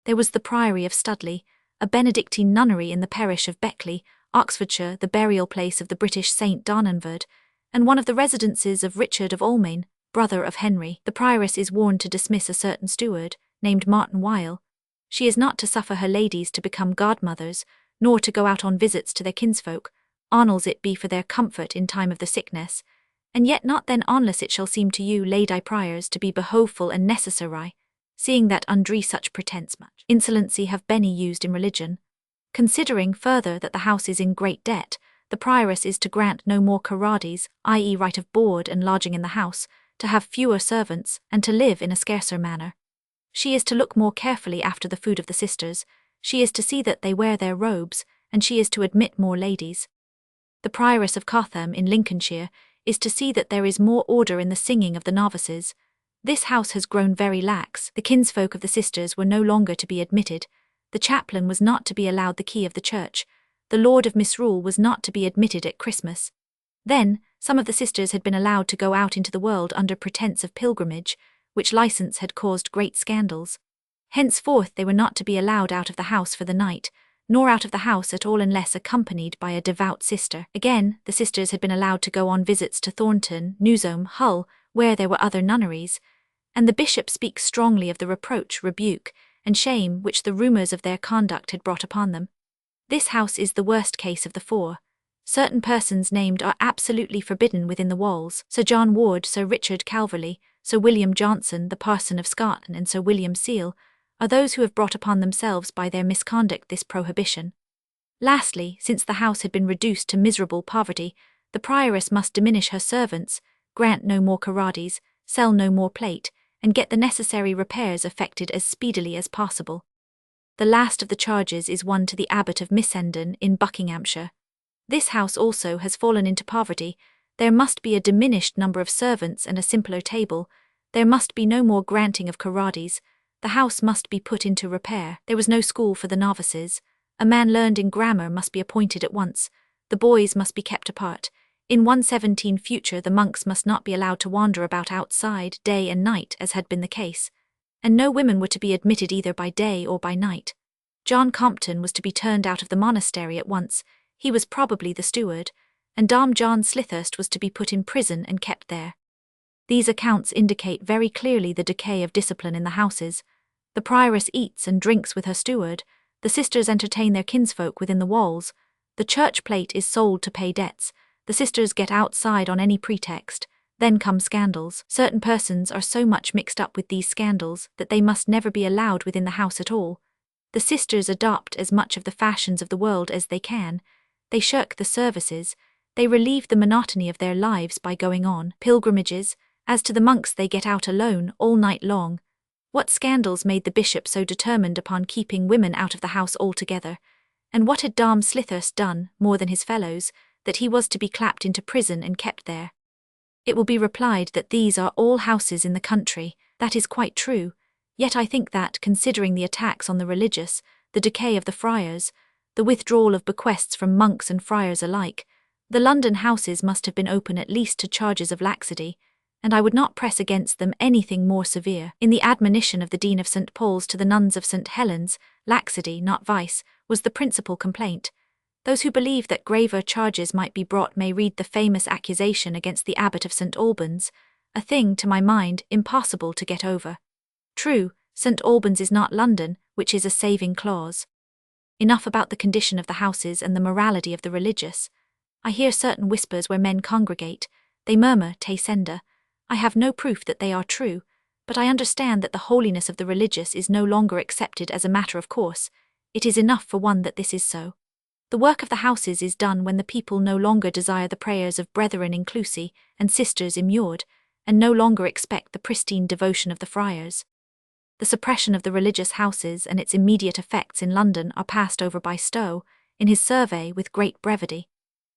There was the Priory of Studley, a Benedictine nunnery in the parish of Beckley, Oxfordshire, the burial place of the British Saint Donanvard, and one of the residences of Richard of Almain, brother of Henry. The prioress is warned to dismiss a certain steward, named Martin Weil. She is not to suffer her ladies to become godmothers, nor to go out on visits to their kinsfolk, unless it be for their comfort in time of the sickness, and yet not then unless it shall seem to you, lady priors, to be behoveful and necessary, seeing that undre such pretence much insolency have been used in religion. Considering further that the house is in great debt, the prioress is to grant no more carades, i.e. right of board and lodging in the house, to have fewer servants, and to live in a scarcer manner. She is to look more carefully after the food of the sisters, she is to see that they wear their robes, and she is to admit more ladies. The prioress of Cotham in Lincolnshire is to see that there is more order in the singing of the novices. This house has grown very lax. The kinsfolk of the sisters were no longer to be admitted. The chaplain was not to be allowed the key of the church. The Lord of Misrule was not to be admitted at Christmas. Then, some of the sisters had been allowed to go out into the world under pretence of pilgrimage, which license had caused great scandals. Henceforth they were not to be allowed out of the house for the night, nor out of the house at all unless accompanied by a devout sister. Again, the sisters had been allowed to go on visits to Thornton, Newsome, Hull, where there were other nunneries, and the bishop speaks strongly of the reproach, rebuke, and shame which the rumours of their conduct had brought upon them. This house is the worst case of the 4. Certain persons named are absolutely forbidden within the walls. Sir John Ward, Sir Richard Calverley, Sir William Johnson, the parson of Scotland, and Sir William Seal, are those who have brought upon themselves by their misconduct this prohibition. Lastly, since the house had been reduced to miserable poverty, the prioress must diminish her servants, grant no more carades, sell no more plate, and get the necessary repairs effected as speedily as possible. The last of the charges is one to the Abbot of Missenden in Buckinghamshire. This house also has fallen into poverty. There must be a diminished number of servants and a simpler table. There must be no more granting of corrades. The house must be put into repair. There was no school for the novices. A man learned in grammar must be appointed at once. The boys must be kept apart. In 117 future the monks must not be allowed to wander about outside day and night as had been the case, and no women were to be admitted either by day or by night. John Compton was to be turned out of the monastery at once. He was probably the steward, and Dame John Slithurst was to be put in prison and kept there. These accounts indicate very clearly the decay of discipline in the houses. The prioress eats and drinks with her steward, the sisters entertain their kinsfolk within the walls, the church plate is sold to pay debts, the sisters get outside on any pretext, then come scandals. Certain persons are so much mixed up with these scandals that they must never be allowed within the house at all. The sisters adopt as much of the fashions of the world as they can, they shirk the services, they relieve the monotony of their lives by going on pilgrimages. As to the monks, they get out alone all night long. What scandals made the bishop so determined upon keeping women out of the house altogether? And what had Dame Slithurst done, more than his fellows, that he was to be clapped into prison and kept there? It will be replied that these are all houses in the country. That is quite true. Yet I think that, considering the attacks on the religious, the decay of the friars, the withdrawal of bequests from monks and friars alike, the London houses must have been open at least to charges of laxity, and I would not press against them anything more severe. In the admonition of the Dean of St. Paul's to the nuns of St. Helen's, laxity, not vice, was the principal complaint. Those who believe that graver charges might be brought may read the famous accusation against the abbot of St. Albans, a thing, to my mind, impossible to get over. True, St. Albans is not London, which is a saving clause. Enough about the condition of the houses and the morality of the religious. I hear certain whispers where men congregate. They murmur, te senda. I have no proof that they are true, but I understand that the holiness of the religious is no longer accepted as a matter of course. It is enough for one that this is so. The work of the houses is done when the people no longer desire the prayers of brethren inclusi and sisters immured, and no longer expect the pristine devotion of the friars. The suppression of the religious houses and its immediate effects in London are passed over by Stowe, in his survey, with great brevity.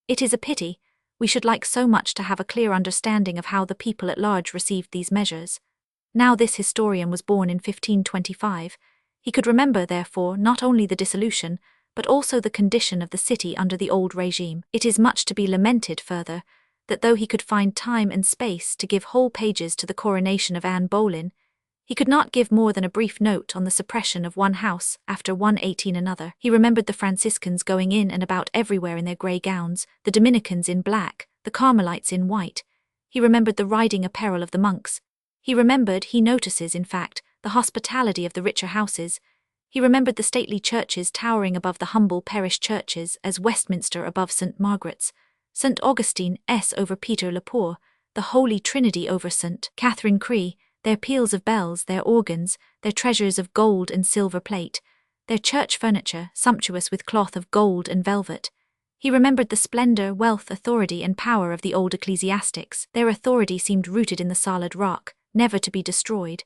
It is a pity. We should like so much to have a clear understanding of how the people at large received these measures. Now this historian was born in 1525. He could remember, therefore, not only the dissolution, but also the condition of the city under the old regime. It is much to be lamented, further, that though he could find time and space to give whole pages to the coronation of Anne Boleyn, he could not give more than a brief note on the suppression of one house after 118 another. He remembered the Franciscans going in and about everywhere in their grey gowns, the Dominicans in black, the Carmelites in white. He remembered the riding apparel of the monks. He notices, in fact, the hospitality of the richer houses. He remembered the stately churches towering above the humble parish churches, as Westminster above St. Margaret's, St. Augustine S. over Peter le Poor, the Holy Trinity over St. Catherine Cree, their peals of bells, their organs, their treasures of gold and silver plate, their church furniture, sumptuous with cloth of gold and velvet. He remembered the splendour, wealth, authority and power of the old ecclesiastics. Their authority seemed rooted in the solid rock, never to be destroyed.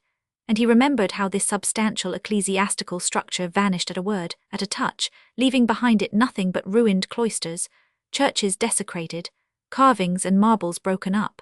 And he remembered how this substantial ecclesiastical structure vanished at a word, at a touch, leaving behind it nothing but ruined cloisters, churches desecrated, carvings and marbles broken up.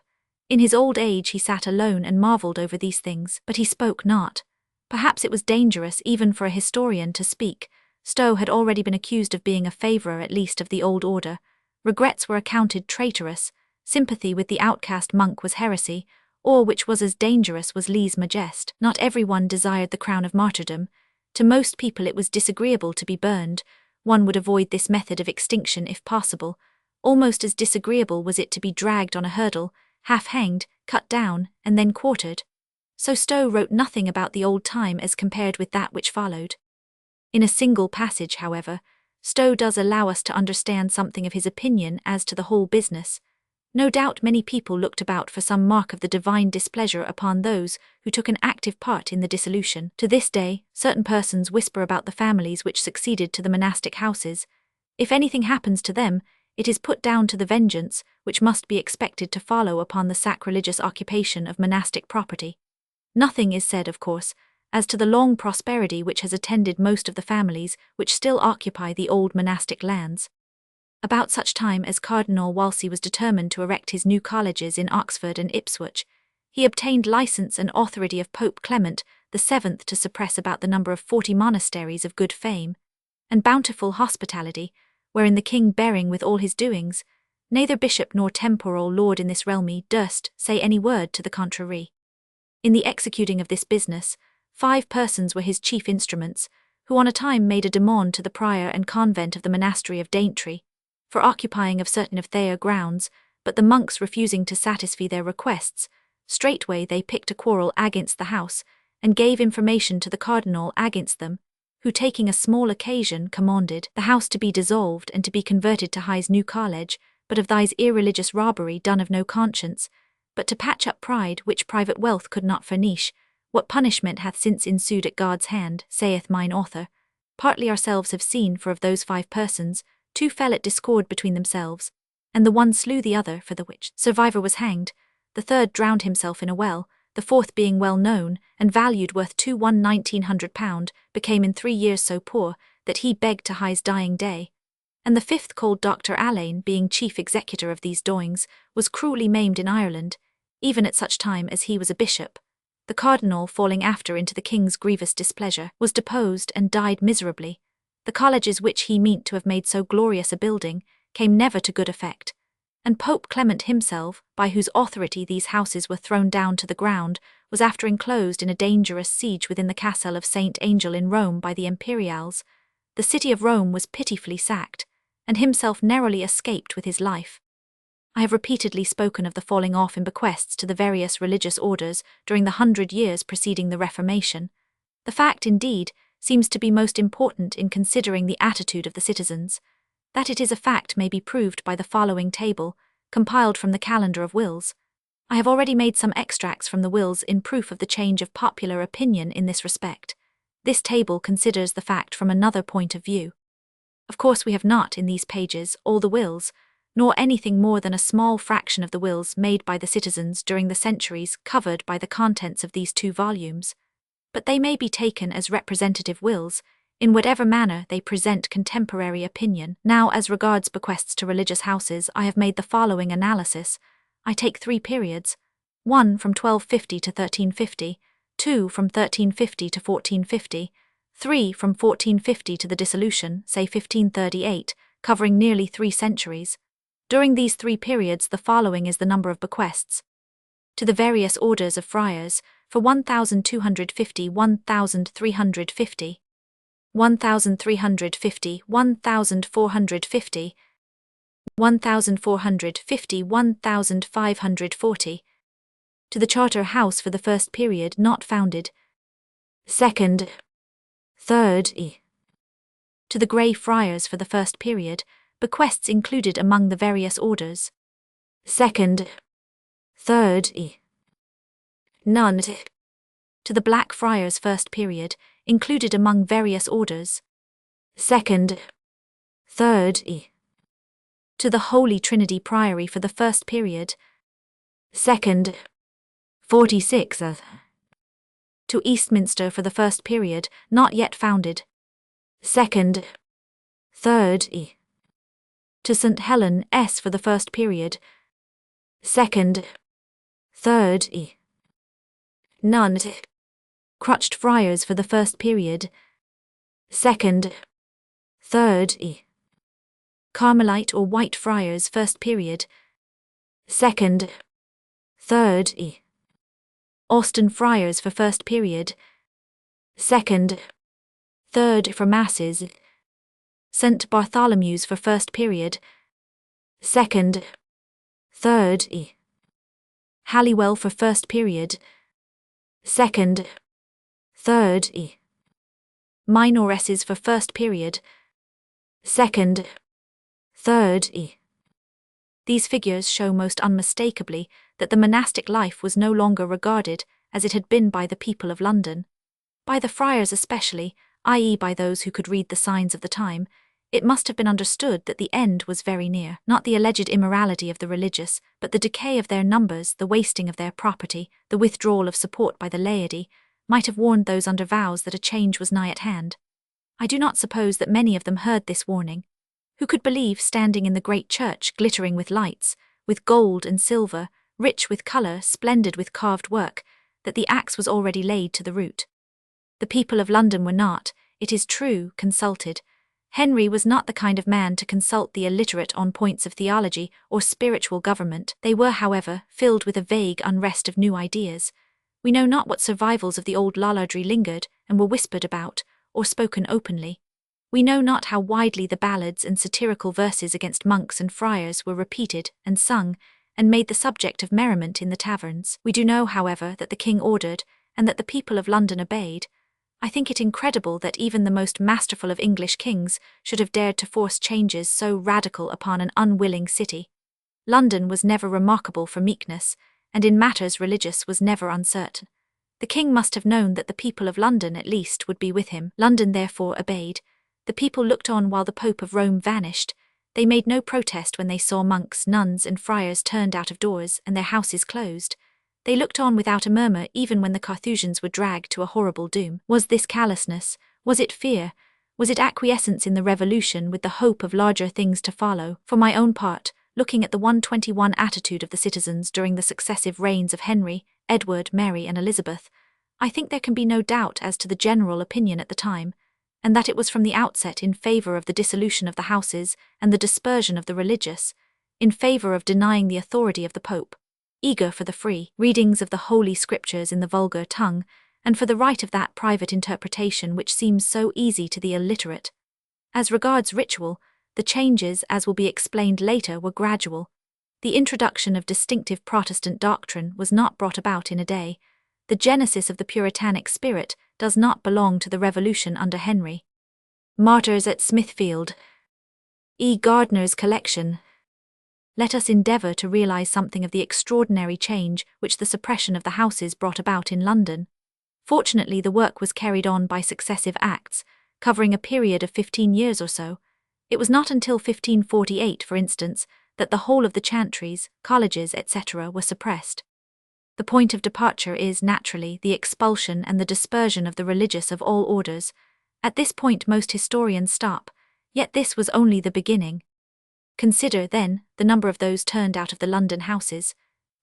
In his old age he sat alone and marvelled over these things, but he spoke not. Perhaps it was dangerous even for a historian to speak. Stowe had already been accused of being a favourer at least of the old order. Regrets were accounted traitorous. Sympathy with the outcast monk was heresy, or, which was as dangerous, was lèse-majesté. Not everyone desired the crown of martyrdom. To most people it was disagreeable to be burned. One would avoid this method of extinction if possible. Almost as disagreeable was it to be dragged on a hurdle, half-hanged, cut down, and then quartered. So Stowe wrote nothing about the old time as compared with that which followed. In a single passage, however, Stowe does allow us to understand something of his opinion as to the whole business. No doubt many people looked about for some mark of the divine displeasure upon those who took an active part in the dissolution. To this day, certain persons whisper about the families which succeeded to the monastic houses. If anything happens to them, it is put down to the vengeance which must be expected to follow upon the sacrilegious occupation of monastic property. Nothing is said, of course, as to the long prosperity which has attended most of the families which still occupy the old monastic lands. About such time as Cardinal Wolsey was determined to erect his new colleges in Oxford and Ipswich, He obtained license and authority of Pope Clement VII to suppress about the number of 40 monasteries of good fame, and bountiful hospitality, wherein the king bearing with all his doings, neither bishop nor temporal lord in this realmy durst say any word to the contrary. In the executing of this business, 5 persons were his chief instruments, who on a time made a demand to the prior and convent of the monastery of Daintree, for occupying of certain of their grounds, but the monks refusing to satisfy their requests, straightway they picked a quarrel against the house, and gave information to the cardinal against them, who taking a small occasion commanded the house to be dissolved and to be converted to his new college, but of these irreligious robbery done of no conscience, but to patch up pride which private wealth could not furnish. What punishment hath since ensued at God's hand, saith mine author, partly ourselves have seen, for of those 5 persons, 2 fell at discord between themselves, and the one slew the other, for the which survivor was hanged, the third drowned himself in a well, the fourth being well known, and valued worth 1900 pound, became in 3 years so poor, that he begged to his dying day. And the fifth, called Dr. Alleyne, being chief executor of these doings, was cruelly maimed in Ireland, even at such time as he was a bishop. The cardinal, falling after into the king's grievous displeasure, was deposed and died miserably. The colleges which he meant to have made so glorious a building, came never to good effect. And Pope Clement himself, by whose authority these houses were thrown down to the ground, was after enclosed in a dangerous siege within the castle of St. Angel in Rome by the Imperials. The city of Rome was pitifully sacked, and himself narrowly escaped with his life. I have repeatedly spoken of the falling off in bequests to the various religious orders during the 100 years preceding the Reformation. The fact, indeed, seems to be most important in considering the attitude of the citizens. That it is a fact may be proved by the following table, compiled from the Calendar of Wills. I have already made some extracts from the wills in proof of the change of popular opinion in this respect. This table considers the fact from another point of view. Of course, we have not in these pages all the wills, nor anything more than a small fraction of the wills made by the citizens during the centuries covered by the contents of these 2 volumes. But they may be taken as representative wills, in whatever manner they present contemporary opinion. Now, as regards bequests to religious houses, I have made the following analysis. I take 3 periods: 1 from 1250 to 1350, 2 from 1350 to 1450, 3 from 1450 to the dissolution, say 1538, covering nearly 3 centuries. During these 3 periods the following is the number of bequests. To the various orders of friars, for 1,250, 1,350, 1,350, 1,450, 1,450, 1,540. To the Charter House for the first period not founded. Second, third, to the Grey Friars for the first period, bequests included among the various orders. Second, third, none. To the Black Friars first period, included among various orders. Second, third, to the Holy Trinity Priory for the first period. Second, 46th. To Eastminster for the first period, not yet founded. Second, third, to St. Helen S for the first period. Second, third, none. Crutched Friars for the first period. Second, third, Carmelite or White Friars first period. Second, third, Austin Friars for first period. Second, third for Masses. St. Bartholomew's for first period. Second, third, Halliwell for first period. Second, third, Minoresses for first period. Second, third, These figures show most unmistakably that the monastic life was no longer regarded as it had been by the people of London. By the friars especially, i.e. by those who could read the signs of the time, it must have been understood that the end was very near. Not the alleged immorality of the religious, but the decay of their numbers, the wasting of their property, the withdrawal of support by the laity, might have warned those under vows that a change was nigh at hand. I do not suppose that many of them heard this warning. Who could believe, standing in the great church glittering with lights, with gold and silver, rich with colour, splendid with carved work, that the axe was already laid to the root. The people of London were not, it is true, consulted. Henry was not the kind of man to consult the illiterate on points of theology or spiritual government. They were, however, filled with a vague unrest of new ideas. We know not what survivals of the old lollardry lingered and were whispered about, or spoken openly. We know not how widely the ballads and satirical verses against monks and friars were repeated and sung, and made the subject of merriment in the taverns. We do know, however, that the king ordered, and that the people of London obeyed. I think it incredible that even the most masterful of English kings should have dared to force changes so radical upon an unwilling city. London was never remarkable for meekness, and in matters religious was never uncertain. The king must have known that the people of London at least would be with him. London therefore obeyed. The people looked on while the Pope of Rome vanished. They made no protest when they saw monks, nuns, and friars turned out of doors and their houses closed. They looked on without a murmur even when the Carthusians were dragged to a horrible doom. Was this callousness? Was it fear? Was it acquiescence in the revolution with the hope of larger things to follow? For my own part, looking at the 121 attitude of the citizens during the successive reigns of Henry, Edward, Mary, and Elizabeth, I think there can be no doubt as to the general opinion at the time, and that it was from the outset in favour of the dissolution of the houses and the dispersion of the religious, in favour of denying the authority of the Pope, eager for the free readings of the Holy Scriptures in the vulgar tongue, and for the right of that private interpretation which seems so easy to the illiterate. As regards ritual, the changes, as will be explained later, were gradual. The introduction of distinctive Protestant doctrine was not brought about in a day. The genesis of the Puritanic spirit does not belong to the Revolution under Henry. Martyrs at Smithfield. E. Gardner's collection. Let us endeavour to realise something of the extraordinary change which the suppression of the houses brought about in London. Fortunately, the work was carried on by successive acts, covering a period of 15 years or so. It was not until 1548, for instance, that the whole of the chantries, colleges, etc. were suppressed. The point of departure is, naturally, the expulsion and the dispersion of the religious of all orders. At this point most historians stop, yet this was only the beginning. Consider, then, the number of those turned out of the London houses.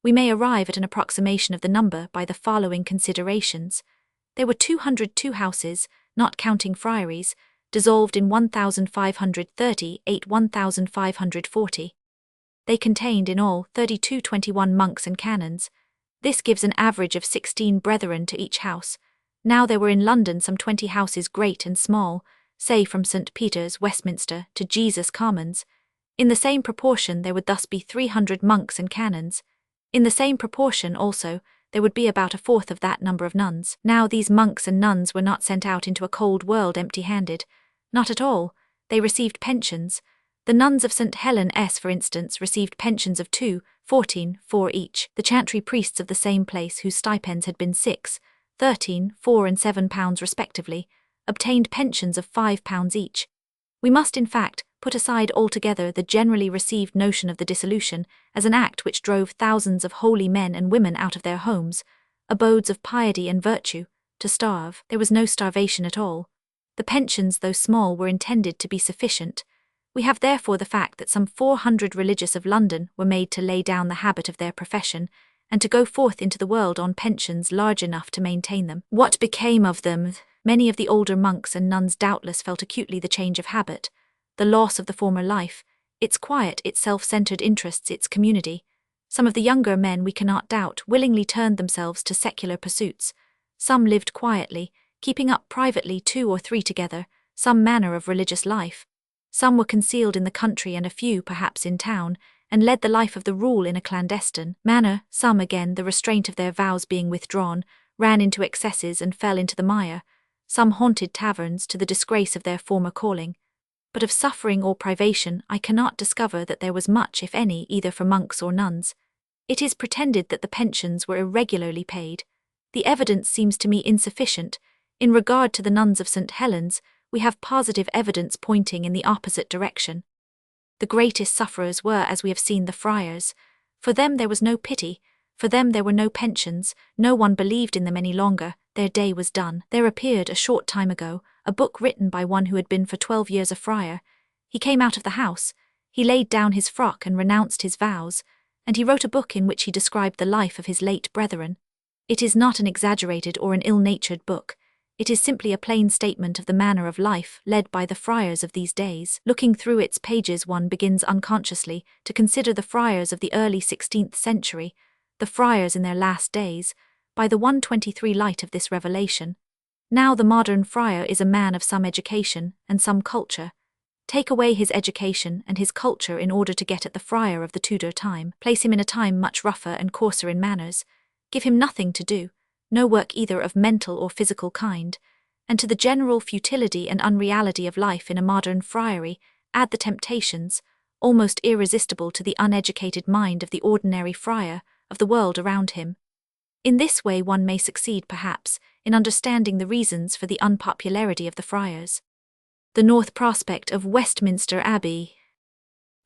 We may arrive at an approximation of the number by the following considerations. There were 202 houses, not counting friaries, dissolved in 1530, 1540. They contained in all 3221 monks and canons. This gives an average of 16 brethren to each house. Now there were in London some 20 houses great and small, say from St. Peter's, Westminster, to Jesus Commons. In the same proportion there would thus be 300 monks and canons. In the same proportion, also, there would be about a fourth of that number of nuns. Now these monks and nuns were not sent out into a cold world empty-handed. Not at all. They received pensions. The nuns of St. Helen, for instance, received pensions of 2, 14, 4 each. The chantry priests of the same place, whose stipends had been 6, 13, 4 and 7 pounds respectively, obtained pensions of 5 pounds each. We must, in fact, put aside altogether the generally received notion of the dissolution as an act which drove thousands of holy men and women out of their homes, abodes of piety and virtue, to starve. There was no starvation at all. The pensions, though small, were intended to be sufficient. We have therefore the fact that some 400 religious of London were made to lay down the habit of their profession, and to go forth into the world on pensions large enough to maintain them. What became of them? Many of the older monks and nuns doubtless felt acutely the change of habit, the loss of the former life, its quiet, its self-centred interests, its community. Some of the younger men, we cannot doubt, willingly turned themselves to secular pursuits. Some lived quietly, keeping up privately 2 or 3 together, some manner of religious life. Some were concealed in the country and a few, perhaps, in town, and led the life of the rule in a clandestine manner. Some, again, the restraint of their vows being withdrawn, ran into excesses and fell into the mire. Some haunted taverns to the disgrace of their former calling. But of suffering or privation I cannot discover that there was much, if any, either for monks or nuns. It is pretended that the pensions were irregularly paid. The evidence seems to me insufficient. In regard to the nuns of St. Helen's, we have positive evidence pointing in the opposite direction. The greatest sufferers were, as we have seen, the friars. For them there was no pity, for them there were no pensions, no one believed in them any longer, their day was done. There appeared, a short time ago, a book written by one who had been for 12 years a friar. He came out of the house, he laid down his frock and renounced his vows, and he wrote a book in which he described the life of his late brethren. It is not an exaggerated or an ill-natured book. It is simply a plain statement of the manner of life led by the friars of these days. Looking through its pages, one begins unconsciously to consider the friars of the early 16th century, the friars in their last days, by the 123 light of this revelation. Now the modern friar is a man of some education and some culture. Take away his education and his culture in order to get at the friar of the Tudor time. Place him in a time much rougher and coarser in manners. Give him nothing to do, no work either of mental or physical kind, and to the general futility and unreality of life in a modern friary add the temptations, almost irresistible to the uneducated mind of the ordinary friar, of the world around him. In this way one may succeed, perhaps, in understanding the reasons for the unpopularity of the friars. The North Prospect of Westminster Abbey.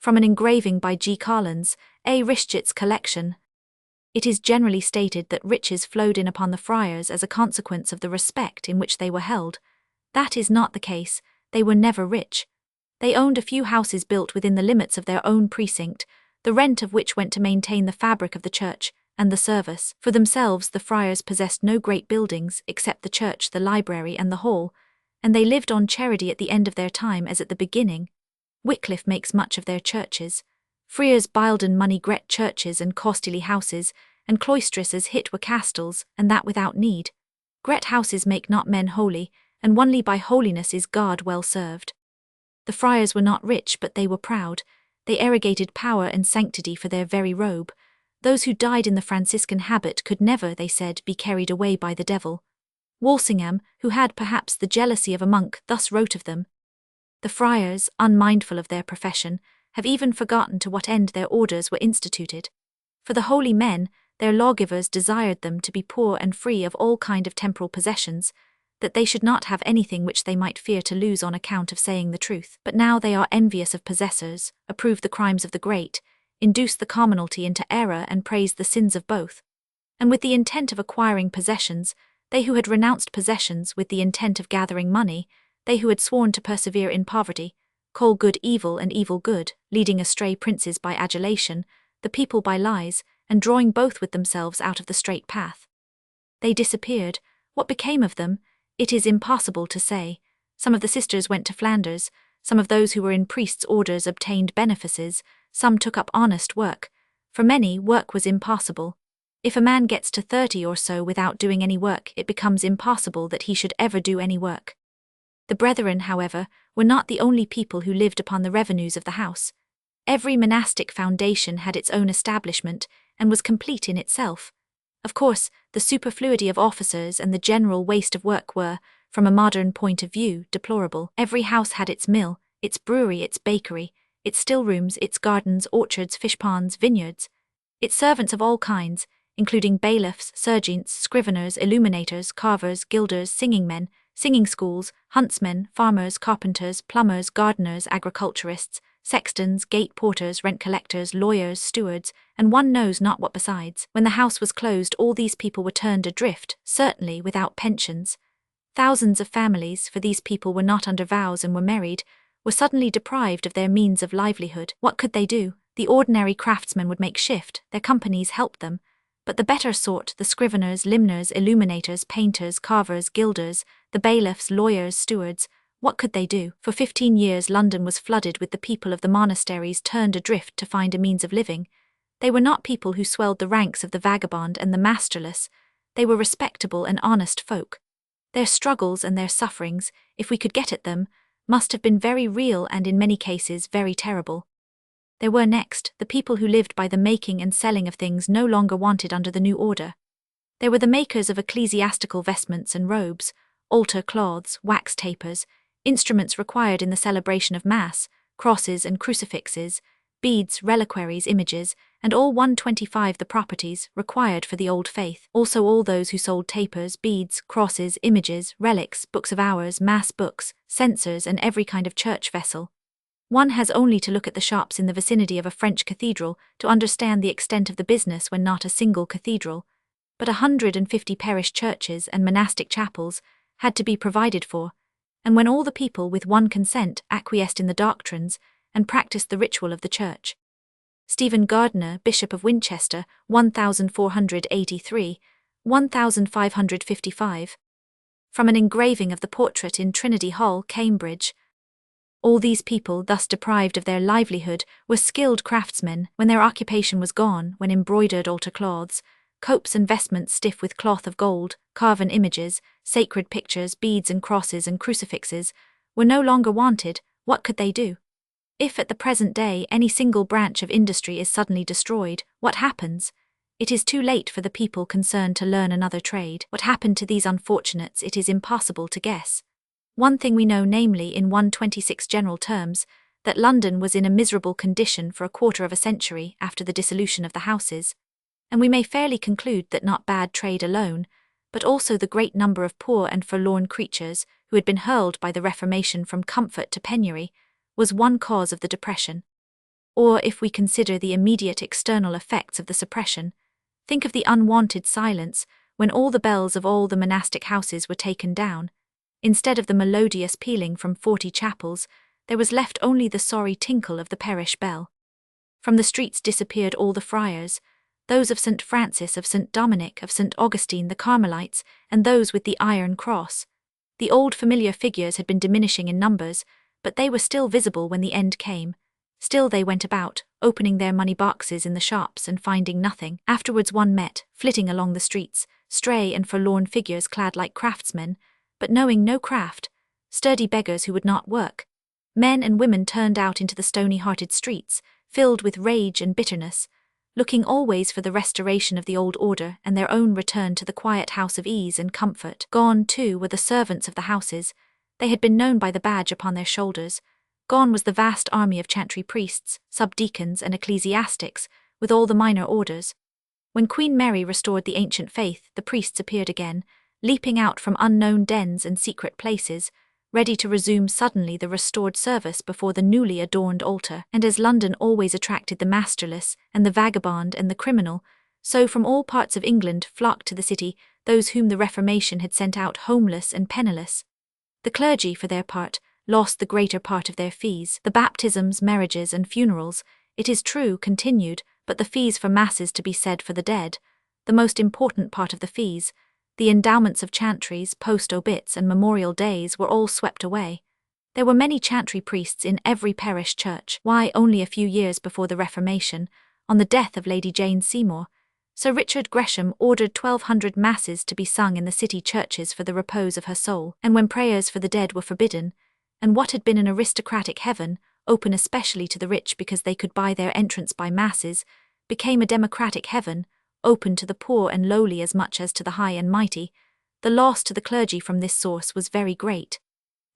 From an engraving by G. Collins, A. Richet's collection. It is generally stated that riches flowed in upon the friars as a consequence of the respect in which they were held. That is not the case. They were never rich. They owned a few houses built within the limits of their own precinct, the rent of which went to maintain the fabric of the church and the service. For themselves, the friars possessed no great buildings except the church, the library, and the hall, and they lived on charity at the end of their time as at the beginning. Wycliffe makes much of their churches. Friars bilden money gret churches and costly houses, and cloistresses hit were castles, and that without need. Gret houses make not men holy, and only by holiness is God well served. The friars were not rich, but they were proud. They arrogated power and sanctity for their very robe. Those who died in the Franciscan habit could never, they said, be carried away by the devil. Walsingham, who had perhaps the jealousy of a monk, thus wrote of them: "The friars, unmindful of their profession, have even forgotten to what end their orders were instituted. For the holy men, their lawgivers desired them to be poor and free of all kind of temporal possessions, that they should not have anything which they might fear to lose on account of saying the truth. But now they are envious of possessors, approve the crimes of the great, induce the commonalty into error, and praise the sins of both. And with the intent of acquiring possessions, they who had renounced possessions with the intent of gathering money, they who had sworn to persevere in poverty, call good evil and evil good, leading astray princes by adulation, the people by lies, and drawing both with themselves out of the straight path. They disappeared. What became of them? It is impossible to say. Some of the sisters went to Flanders, some of those who were in priests' orders obtained benefices, some took up honest work. For many, work was impossible. If a man gets to 30 or so without doing any work, it becomes impossible that he should ever do any work. The brethren, however, were not the only people who lived upon the revenues of the house. Every monastic foundation had its own establishment, and was complete in itself. Of course, the superfluity of officers and the general waste of work were, from a modern point of view, deplorable. Every house had its mill, its brewery, its bakery, its still-rooms, its gardens, orchards, fish-ponds, vineyards, its servants of all kinds, including bailiffs, serjeants, scriveners, illuminators, carvers, gilders, singing men, singing schools, huntsmen, farmers, carpenters, plumbers, gardeners, agriculturists, sextons, gate porters, rent collectors, lawyers, stewards, and one knows not what besides. When the house was closed, all these people were turned adrift, certainly without pensions. Thousands of families, for these people were not under vows and were married, were suddenly deprived of their means of livelihood. What could they do? The ordinary craftsmen would make shift, their companies helped them, but the better sort, the scriveners, limners, illuminators, painters, carvers, gilders, the bailiffs, lawyers, stewards, what could they do? For 15 years London was flooded with the people of the monasteries turned adrift to find a means of living. They were not people who swelled the ranks of the vagabond and the masterless. They were respectable and honest folk. Their struggles and their sufferings, if we could get at them, must have been very real and in many cases very terrible. There were next the people who lived by the making and selling of things no longer wanted under the new order. There were the makers of ecclesiastical vestments and robes, altar cloths, wax tapers, instruments required in the celebration of Mass, crosses and crucifixes, beads, reliquaries, images, and all 125 the properties required for the old faith. Also all those who sold tapers, beads, crosses, images, relics, books of hours, mass books, censers, and every kind of church vessel. One has only to look at the shops in the vicinity of a French cathedral to understand the extent of the business when not a single cathedral, but 150 parish churches and monastic chapels had to be provided for, and when all the people with one consent acquiesced in the doctrines and practiced the ritual of the church. Stephen Gardiner, Bishop of Winchester, 1483, 1555. From an engraving of the portrait in Trinity Hall, Cambridge. All these people, thus deprived of their livelihood, were skilled craftsmen, when their occupation was gone, when embroidered altar cloths, copes and vestments stiff with cloth of gold, carven images, sacred pictures, beads and crosses and crucifixes, were no longer wanted. What could they do? If at the present day any single branch of industry is suddenly destroyed, what happens? It is too late for the people concerned to learn another trade. What happened to these unfortunates it is impossible to guess. One thing we know, namely in 126 general terms, that London was in a miserable condition for a quarter of a century after the dissolution of the houses, and we may fairly conclude that not bad trade alone, but also the great number of poor and forlorn creatures who had been hurled by the Reformation from comfort to penury, was one cause of the depression. Or if we consider the immediate external effects of the suppression, think of the unwanted silence when all the bells of all the monastic houses were taken down. Instead of the melodious pealing from 40 chapels, there was left only the sorry tinkle of the parish bell. From the streets disappeared all the friars, those of St. Francis, of St. Dominic, of St. Augustine, the Carmelites, and those with the iron cross. The old familiar figures had been diminishing in numbers, but they were still visible when the end came. Still they went about, opening their money boxes in the shops and finding nothing. Afterwards one met, flitting along the streets, stray and forlorn figures clad like craftsmen, but knowing no craft, sturdy beggars who would not work. Men and women turned out into the stony-hearted streets, filled with rage and bitterness, looking always for the restoration of the old order and their own return to the quiet house of ease and comfort. Gone, too, were the servants of the houses. They had been known by the badge upon their shoulders. Gone was the vast army of chantry priests, subdeacons and ecclesiastics, with all the minor orders. When Queen Mary restored the ancient faith, the priests appeared again, leaping out from unknown dens and secret places, ready to resume suddenly the restored service before the newly adorned altar. And as London always attracted the masterless and the vagabond and the criminal, so from all parts of England flocked to the city those whom the Reformation had sent out homeless and penniless. The clergy, for their part, lost the greater part of their fees. The baptisms, marriages, and funerals, it is true, continued, but the fees for masses to be said for the dead, the most important part of the fees, the endowments of chantries, post-obits, and memorial days were all swept away. There were many chantry priests in every parish church. Why, only a few years before the Reformation, on the death of Lady Jane Seymour, Sir Richard Gresham ordered 1,200 masses to be sung in the city churches for the repose of her soul, and when prayers for the dead were forbidden, and what had been an aristocratic heaven, open especially to the rich because they could buy their entrance by masses, became a democratic heaven, open to the poor and lowly as much as to the high and mighty, the loss to the clergy from this source was very great.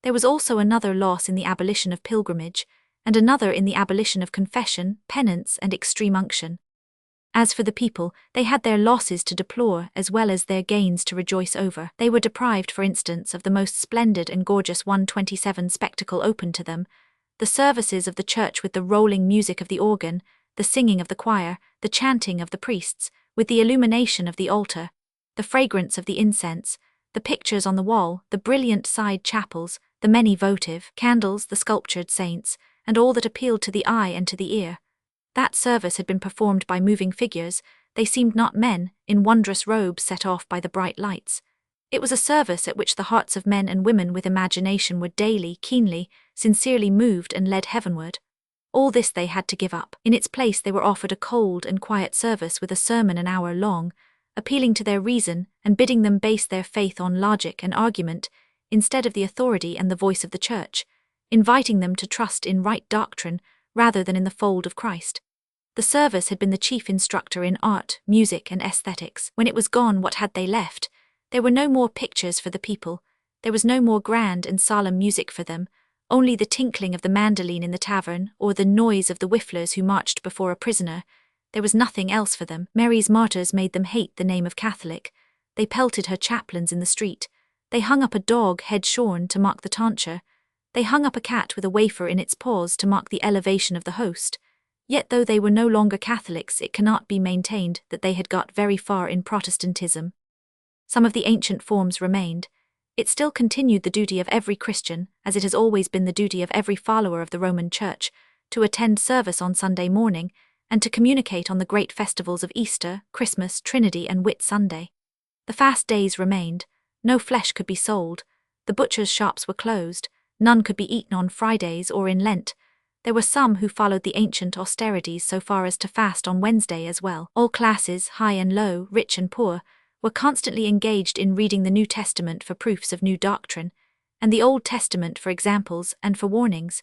There was also another loss in the abolition of pilgrimage, and another in the abolition of confession, penance, and extreme unction. As for the people, they had their losses to deplore as well as their gains to rejoice over. They were deprived, for instance, of the most splendid and gorgeous 127 spectacle open to them, the services of the church with the rolling music of the organ, the singing of the choir, the chanting of the priests, with the illumination of the altar, the fragrance of the incense, the pictures on the wall, the brilliant side chapels, the many votive candles, the sculptured saints, and all that appealed to the eye and to the ear. That service had been performed by moving figures. They seemed not men, in wondrous robes set off by the bright lights. It was a service at which the hearts of men and women with imagination were daily, keenly, sincerely moved and led heavenward. All this they had to give up. In its place they were offered a cold and quiet service with a sermon an hour long, appealing to their reason and bidding them base their faith on logic and argument, instead of the authority and the voice of the church, inviting them to trust in right doctrine rather than in the fold of Christ. The service had been the chief instructor in art, music, and aesthetics. When it was gone, what had they left? There were no more pictures for the people. There was no more grand and solemn music for them, only the tinkling of the mandolin in the tavern or the noise of the whifflers who marched before a prisoner. There was nothing else for them. Mary's martyrs made them hate the name of Catholic. They pelted her chaplains in the street. They hung up a dog head shorn to mark the tonsure. They hung up a cat with a wafer in its paws to mark the elevation of the host. Yet though they were no longer Catholics, it cannot be maintained that they had got very far in Protestantism. Some of the ancient forms remained. It still continued the duty of every Christian, as it has always been the duty of every follower of the Roman Church, to attend service on Sunday morning, and to communicate on the great festivals of Easter, Christmas, Trinity, and Whit Sunday. The fast days remained. No flesh could be sold. The butchers' shops were closed. None could be eaten on Fridays or in Lent. There were some who followed the ancient austerities so far as to fast on Wednesday as well. All classes, high and low, rich and poor, were constantly engaged in reading the New Testament for proofs of new doctrine, and the Old Testament for examples and for warnings.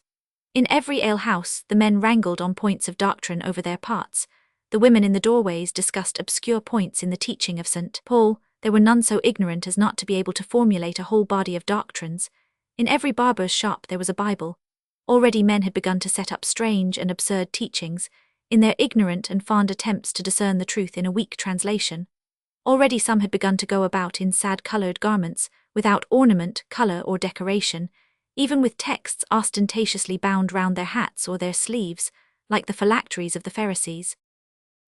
In every alehouse, the men wrangled on points of doctrine over their pots. The women in the doorways discussed obscure points in the teaching of St. Paul. There were none so ignorant as not to be able to formulate a whole body of doctrines. In every barber's shop there was a Bible. Already men had begun to set up strange and absurd teachings, in their ignorant and fond attempts to discern the truth in a weak translation. Already some had begun to go about in sad-coloured garments, without ornament, colour, or decoration, even with texts ostentatiously bound round their hats or their sleeves, like the phylacteries of the Pharisees.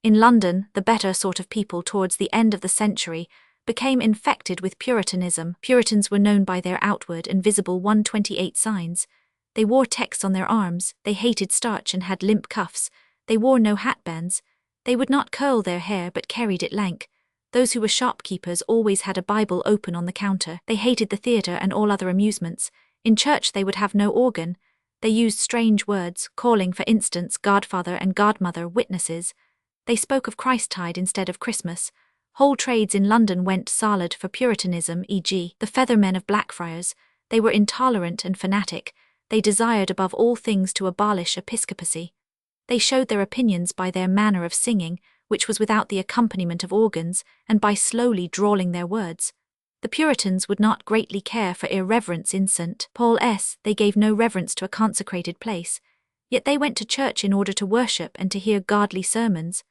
In London, the better sort of people towards the end of the century became infected with Puritanism. Puritans were known by their outward and visible 128 signs. They wore texts on their arms, they hated starch and had limp cuffs, they wore no hatbands, they would not curl their hair but carried it lank. Those who were shopkeepers always had a Bible open on the counter. They hated the theatre and all other amusements. In church they would have no organ. They used strange words, calling, for instance, godfather and godmother witnesses. They spoke of Christtide instead of Christmas. Whole trades in London went solid for Puritanism, e.g., the feathermen of Blackfriars. They were intolerant and fanatic. They desired above all things to abolish episcopacy. They showed their opinions by their manner of singing, which was without the accompaniment of organs, and by slowly drawling their words. The Puritans would not greatly care for irreverence in St. Paul's. They gave no reverence to a consecrated place. Yet they went to church in order to worship and to hear godly sermons.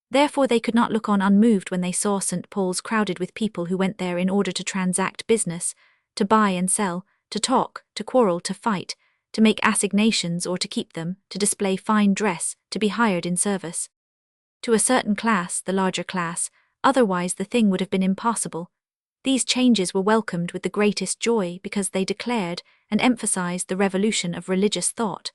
Therefore they could not look on unmoved when they saw St. Paul's crowded with people who went there in order to transact business, to buy and sell, to talk, to quarrel, to fight, to make assignations or to keep them, to display fine dress, to be hired in service. To a certain class, the larger class, otherwise the thing would have been impossible. These changes were welcomed with the greatest joy because they declared and emphasized the revolution of religious thought.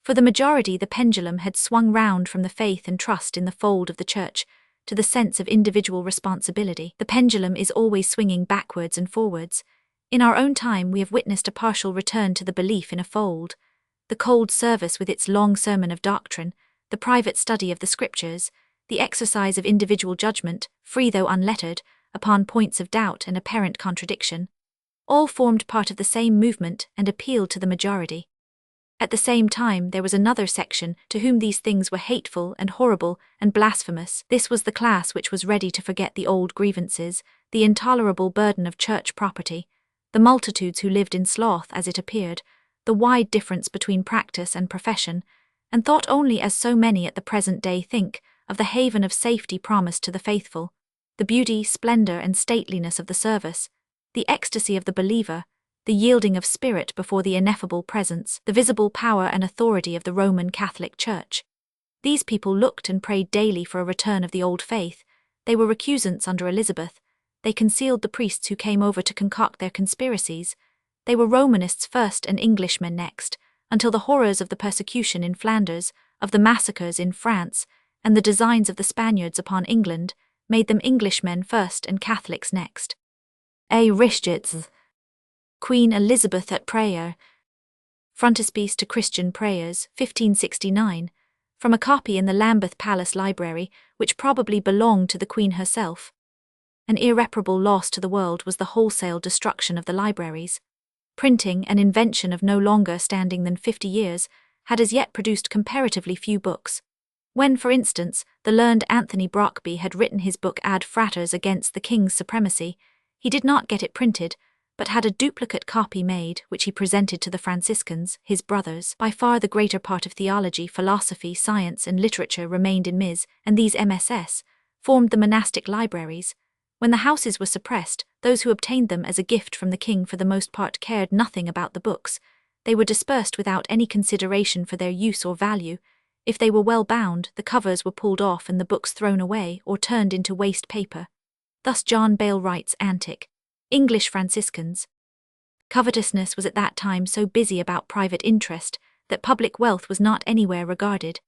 For the majority, the pendulum had swung round from the faith and trust in the fold of the church to the sense of individual responsibility. The pendulum is always swinging backwards and forwards. In our own time we have witnessed a partial return to the belief in a fold. The cold service with its long sermon of doctrine, the private study of the Scriptures, the exercise of individual judgment, free though unlettered, upon points of doubt and apparent contradiction, all formed part of the same movement and appealed to the majority. At the same time there was another section to whom these things were hateful and horrible and blasphemous. This was the class which was ready to forget the old grievances, the intolerable burden of church property, the multitudes who lived in sloth as it appeared, the wide difference between practice and profession, and thought only as so many at the present day think, of the haven of safety promised to the faithful, the beauty, splendor, and stateliness of the service, the ecstasy of the believer, the yielding of spirit before the ineffable presence, the visible power and authority of the Roman Catholic Church. These people looked and prayed daily for a return of the old faith. They were recusants under Elizabeth. They concealed the priests who came over to concoct their conspiracies. They were Romanists first and Englishmen next, until the horrors of the persecution in Flanders, of the massacres in France, and the designs of the Spaniards upon England, made them Englishmen first and Catholics next. A Richards, Queen Elizabeth at Prayer. Frontispiece to Christian Prayers, 1569, from a copy in the Lambeth Palace Library, which probably belonged to the Queen herself. An irreparable loss to the world was the wholesale destruction of the libraries. Printing, an invention of no longer standing than 50 years, had as yet produced comparatively few books. When, for instance, the learned Anthony Brockby had written his book Ad Fratres against the King's supremacy, he did not get it printed, but had a duplicate copy made, which he presented to the Franciscans, his brothers. By far the greater part of theology, philosophy, science, and literature remained in Ms., and these MSS formed the monastic libraries. When the houses were suppressed, those who obtained them as a gift from the king for the most part cared nothing about the books. They were dispersed without any consideration for their use or value. If they were well bound, the covers were pulled off and the books thrown away or turned into waste paper. Thus John Bale writes, Antic. English Franciscans. Covetousness was at that time so busy about private interest that public wealth was not anywhere regarded.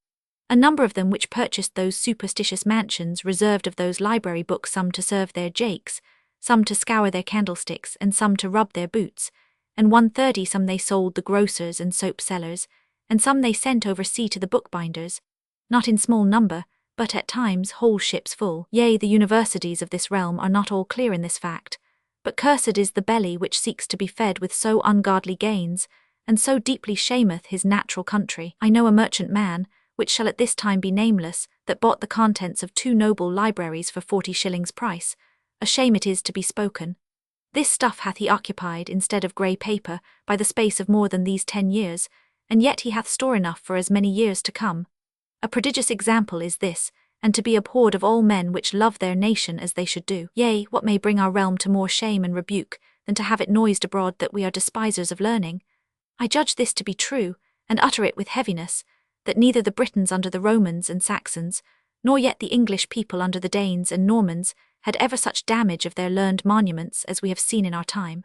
A number of them which purchased those superstitious mansions reserved of those library books, some to serve their jakes, some to scour their candlesticks, and some to rub their boots, and 130 some they sold the grocers and soap sellers, and some they sent over sea to the bookbinders, not in small number, but at times whole ships full. Yea, the universities of this realm are not all clear in this fact, but cursed is the belly which seeks to be fed with so ungodly gains, and so deeply shameth his natural country. I know a merchant man, which shall at this time be nameless, that bought the contents of 2 noble libraries for 40 shillings price. A shame it is to be spoken. This stuff hath he occupied, instead of grey paper, by the space of more than these 10 years, and yet he hath store enough for as many years to come. A prodigious example is this, and to be abhorred of all men which love their nation as they should do. Yea, what may bring our realm to more shame and rebuke, than to have it noised abroad that we are despisers of learning? I judge this to be true, and utter it with heaviness, that neither the Britons under the Romans and Saxons, nor yet the English people under the Danes and Normans, had ever such damage of their learned monuments as we have seen in our time.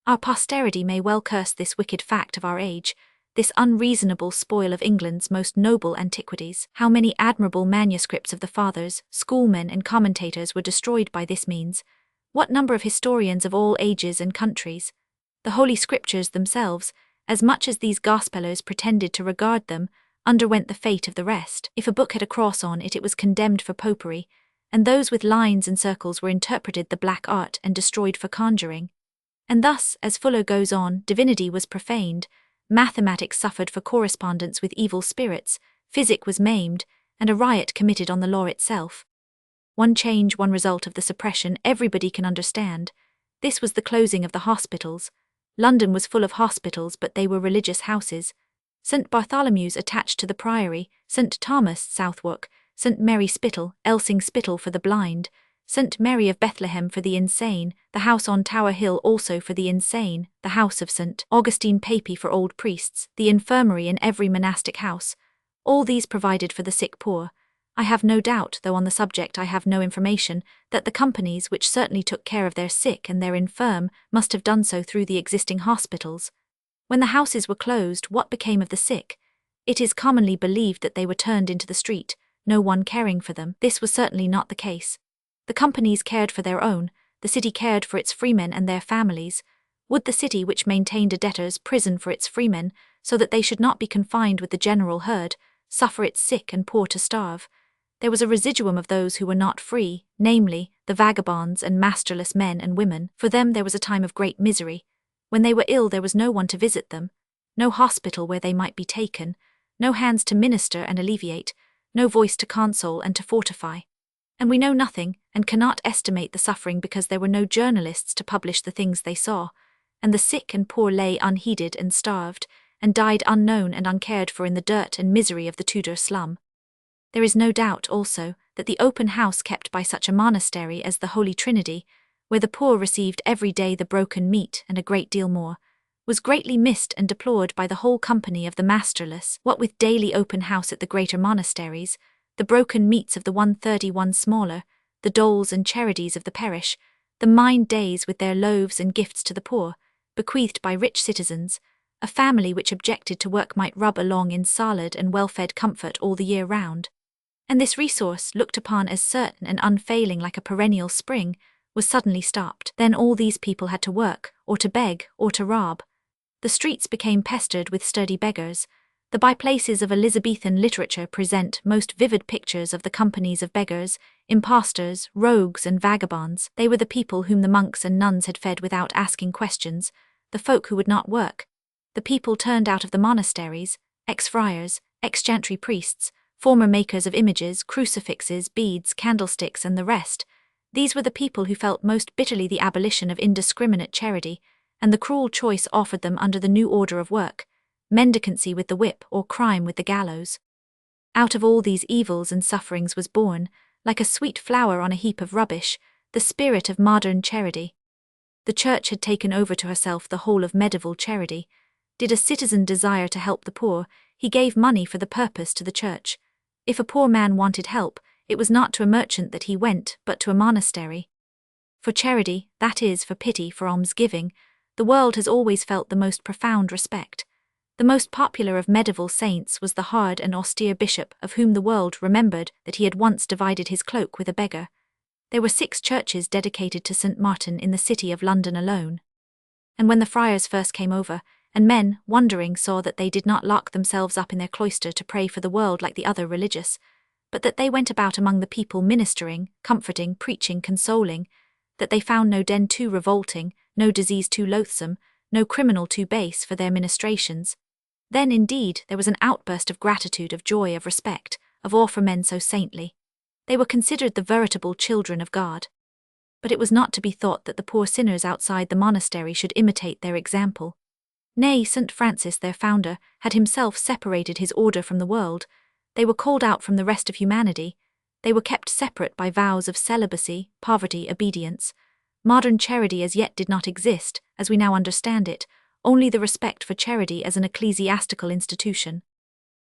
Our posterity may well curse this wicked fact of our age, this unreasonable spoil of England's most noble antiquities. How many admirable manuscripts of the fathers, schoolmen, and commentators were destroyed by this means? What number of historians of all ages and countries? The Holy Scriptures themselves, as much as these gospellers pretended to regard them, underwent the fate of the rest. If a book had a cross on it, it was condemned for popery, and those with lines and circles were interpreted the black art and destroyed for conjuring. And thus, as Fuller goes on, divinity was profaned, mathematics suffered for correspondence with evil spirits, physic was maimed, and a riot committed on the law itself. One change, one result of the suppression everybody can understand. This was the closing of the hospitals. London was full of hospitals, but they were religious houses. St. Bartholomew's attached to the Priory, St. Thomas, Southwark, St. Mary Spittle, Elsing Spittle for the blind, St. Mary of Bethlehem for the insane, the house on Tower Hill also for the insane, the house of St. Augustine Papy for old priests, the infirmary in every monastic house, all these provided for the sick poor. I have no doubt, though on the subject I have no information, that the companies which certainly took care of their sick and their infirm must have done so through the existing hospitals. When the houses were closed, what became of the sick? It is commonly believed that they were turned into the street, no one caring for them. This was certainly not the case. The companies cared for their own, the city cared for its freemen and their families. Would the city, which maintained a debtors' prison for its freemen, so that they should not be confined with the general herd, suffer its sick and poor to starve? There was a residuum of those who were not free, namely, the vagabonds and masterless men and women. For them there was a time of great misery. When they were ill there was no one to visit them, no hospital where they might be taken, no hands to minister and alleviate, no voice to console and to fortify. And we know nothing, and cannot estimate the suffering because there were no journalists to publish the things they saw, and the sick and poor lay unheeded and starved, and died unknown and uncared for in the dirt and misery of the Tudor slum. There is no doubt, also, that the open house kept by such a monastery as the Holy Trinity, where the poor received every day the broken meat and a great deal more, was greatly missed and deplored by the whole company of the masterless. What with daily open house at the greater monasteries, the broken meats of the 131 smaller, the doles and charities of the parish, the mined days with their loaves and gifts to the poor, bequeathed by rich citizens, a family which objected to work might rub along in solid and well-fed comfort all the year round. And this resource, looked upon as certain and unfailing like a perennial spring, was suddenly stopped. Then all these people had to work, or to beg, or to rob. The streets became pestered with sturdy beggars. The by-places of Elizabethan literature present most vivid pictures of the companies of beggars, impostors, rogues, and vagabonds. They were the people whom the monks and nuns had fed without asking questions, the folk who would not work, the people turned out of the monasteries, ex-friars, ex-chantry priests, former makers of images, crucifixes, beads, candlesticks, and the rest. These were the people who felt most bitterly the abolition of indiscriminate charity, and the cruel choice offered them under the new order of work, mendicancy with the whip or crime with the gallows. Out of all these evils and sufferings was born, like a sweet flower on a heap of rubbish, the spirit of modern charity. The Church had taken over to herself the whole of medieval charity. Did a citizen desire to help the poor, he gave money for the purpose to the Church. If a poor man wanted help, it was not to a merchant that he went, but to a monastery. For charity, that is, for pity, for almsgiving, the world has always felt the most profound respect. The most popular of medieval saints was the hard and austere bishop of whom the world remembered that he had once divided his cloak with a beggar. There were 6 churches dedicated to St. Martin in the city of London alone. And when the friars first came over, and men, wondering, saw that they did not lock themselves up in their cloister to pray for the world like the other religious, but that they went about among the people ministering, comforting, preaching, consoling, that they found no den too revolting, no disease too loathsome, no criminal too base for their ministrations, then indeed there was an outburst of gratitude, of joy, of respect, of awe for men so saintly. They were considered the veritable children of God. But it was not to be thought that the poor sinners outside the monastery should imitate their example. Nay, St. Francis, their founder, had himself separated his order from the world. They were called out from the rest of humanity. They were kept separate by vows of celibacy, poverty, obedience. Modern charity as yet did not exist, as we now understand it, only the respect for charity as an ecclesiastical institution.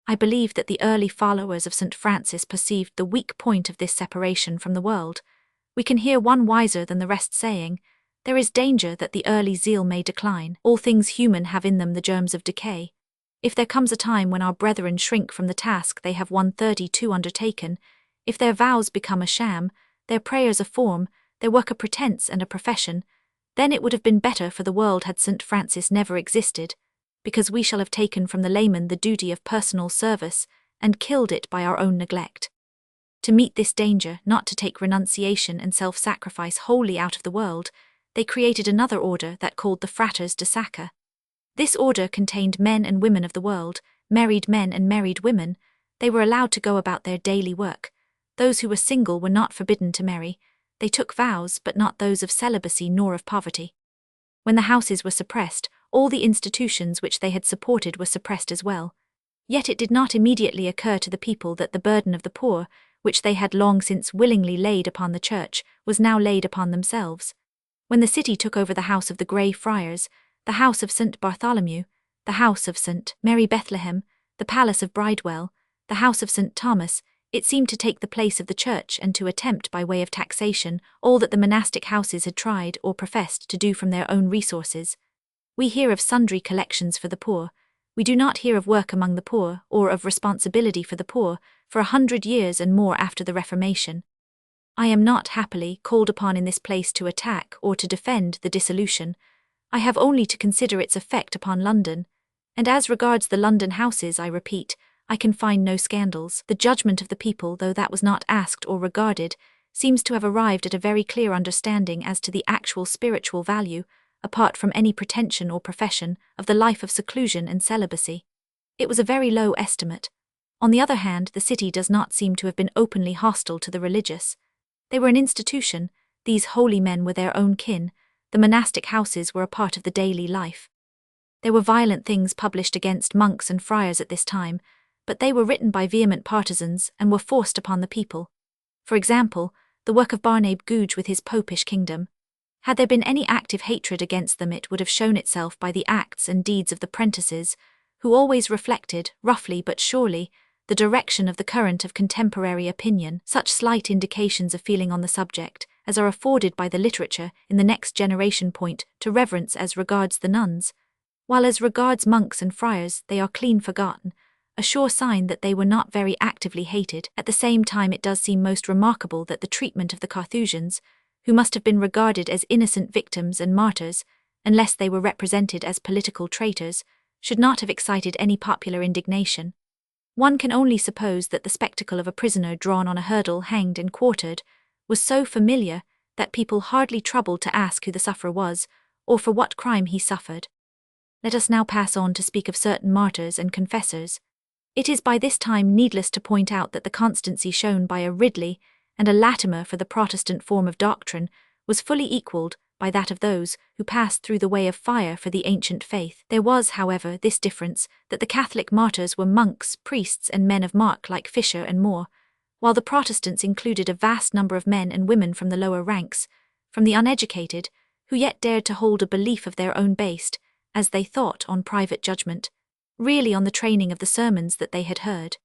I believe that the early followers of St. Francis perceived the weak point of this separation from the world. We can hear one wiser than the rest saying, "There is danger that the early zeal may decline. All things human have in them the germs of decay. If there comes a time when our brethren shrink from the task they have 132 undertaken, if their vows become a sham, their prayers a form, their work a pretense and a profession, then it would have been better for the world had St. Francis never existed, because we shall have taken from the layman the duty of personal service and killed it by our own neglect." To meet this danger, not to take renunciation and self-sacrifice wholly out of the world, they created another order that called the Fratres de Sacca. This order contained men and women of the world, married men and married women. They were allowed to go about their daily work. Those who were single were not forbidden to marry. They took vows, but not those of celibacy nor of poverty. When the houses were suppressed, all the institutions which they had supported were suppressed as well. Yet it did not immediately occur to the people that the burden of the poor, which they had long since willingly laid upon the church, was now laid upon themselves. When the city took over the house of the Grey Friars, the house of St. Bartholomew, the house of St. Mary Bethlehem, the palace of Bridewell, the house of St. Thomas, it seemed to take the place of the church and to attempt by way of taxation all that the monastic houses had tried or professed to do from their own resources. We hear of sundry collections for the poor. We do not hear of work among the poor or of responsibility for the poor for 100 years and more after the Reformation. I am not, happily, called upon in this place to attack or to defend the dissolution. I have only to consider its effect upon London, and as regards the London houses, I repeat, I can find no scandals. The judgment of the people, though that was not asked or regarded, seems to have arrived at a very clear understanding as to the actual spiritual value, apart from any pretension or profession, of the life of seclusion and celibacy. It was a very low estimate. On the other hand, the city does not seem to have been openly hostile to the religious. They were an institution, these holy men were their own kin, the monastic houses were a part of the daily life. There were violent things published against monks and friars at this time, but they were written by vehement partisans and were forced upon the people. For example, the work of Barnabé Gouge with his popish kingdom. Had there been any active hatred against them, it would have shown itself by the acts and deeds of the prentices, who always reflected, roughly but surely, the direction of the current of contemporary opinion. Such slight indications of feeling on the subject as are afforded by the literature in the next generation point to reverence as regards the nuns, while as regards monks and friars they are clean forgotten, a sure sign that they were not very actively hated. At the same time, it does seem most remarkable that the treatment of the Carthusians, who must have been regarded as innocent victims and martyrs, unless they were represented as political traitors, should not have excited any popular indignation. One can only suppose that the spectacle of a prisoner drawn on a hurdle, hanged and quartered, was so familiar that people hardly troubled to ask who the sufferer was, or for what crime he suffered. Let us now pass on to speak of certain martyrs and confessors. It is by this time needless to point out that the constancy shown by a Ridley and a Latimer for the Protestant form of doctrine was fully equalled by that of those who passed through the way of fire for the ancient faith. There was, however, this difference, that the Catholic martyrs were monks, priests and men of mark like Fisher and More, while the Protestants included a vast number of men and women from the lower ranks, from the uneducated, who yet dared to hold a belief of their own based, as they thought, on private judgment, really on the training of the sermons that they had heard.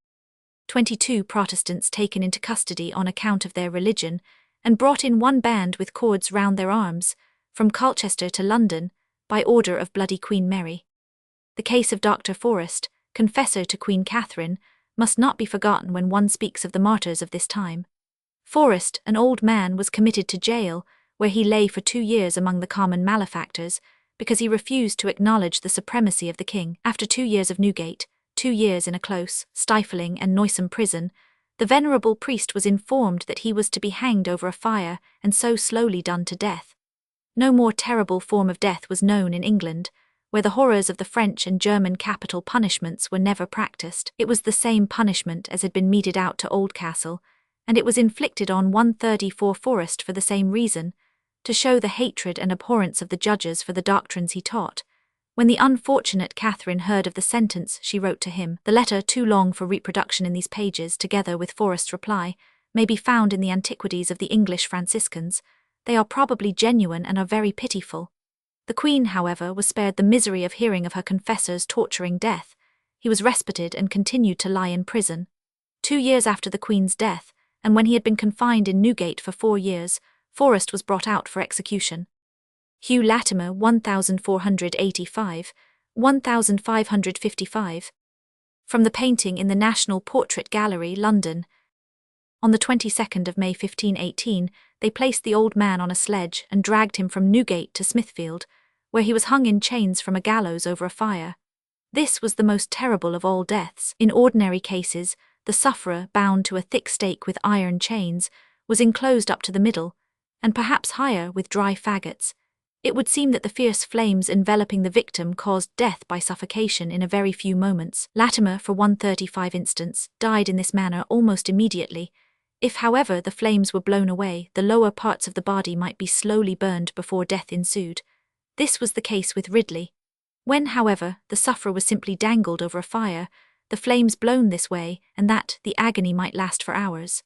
22 Protestants taken into custody on account of their religion, and brought in one band with cords round their arms, from Colchester to London, by order of bloody Queen Mary. The case of Dr. Forrest, confessor to Queen Catherine, must not be forgotten when one speaks of the martyrs of this time. Forrest, an old man, was committed to jail, where he lay for 2 years among the common malefactors, because he refused to acknowledge the supremacy of the king. After 2 years of Newgate, 2 years in a close, stifling and noisome prison, the venerable priest was informed that he was to be hanged over a fire and so slowly done to death. No more terrible form of death was known in England, where the horrors of the French and German capital punishments were never practiced. It was the same punishment as had been meted out to Oldcastle, and it was inflicted on 134 Forrest for the same reason, to show the hatred and abhorrence of the judges for the doctrines he taught. When the unfortunate Catherine heard of the sentence, she wrote to him. The letter, too long for reproduction in these pages, together with Forrest's reply, may be found in the Antiquities of the English Franciscans. They are probably genuine and are very pitiful. The Queen, however, was spared the misery of hearing of her confessor's torturing death. He was respited and continued to lie in prison. 2 years after the Queen's death, and when he had been confined in Newgate for 4 years, Forrest was brought out for execution. Hugh Latimer, 1485, 1555. From the painting in the National Portrait Gallery, London. On the 22nd of May 1518, they placed the old man on a sledge and dragged him from Newgate to Smithfield, where he was hung in chains from a gallows over a fire. This was the most terrible of all deaths. In ordinary cases, the sufferer, bound to a thick stake with iron chains, was enclosed up to the middle, and perhaps higher, with dry faggots. It would seem that the fierce flames enveloping the victim caused death by suffocation in a very few moments. Latimer, for 135 instance, died in this manner almost immediately. If, however, the flames were blown away, the lower parts of the body might be slowly burned before death ensued. This was the case with Ridley. When, however, the sufferer was simply dangled over a fire, the flames blown this way and that, the agony might last for hours.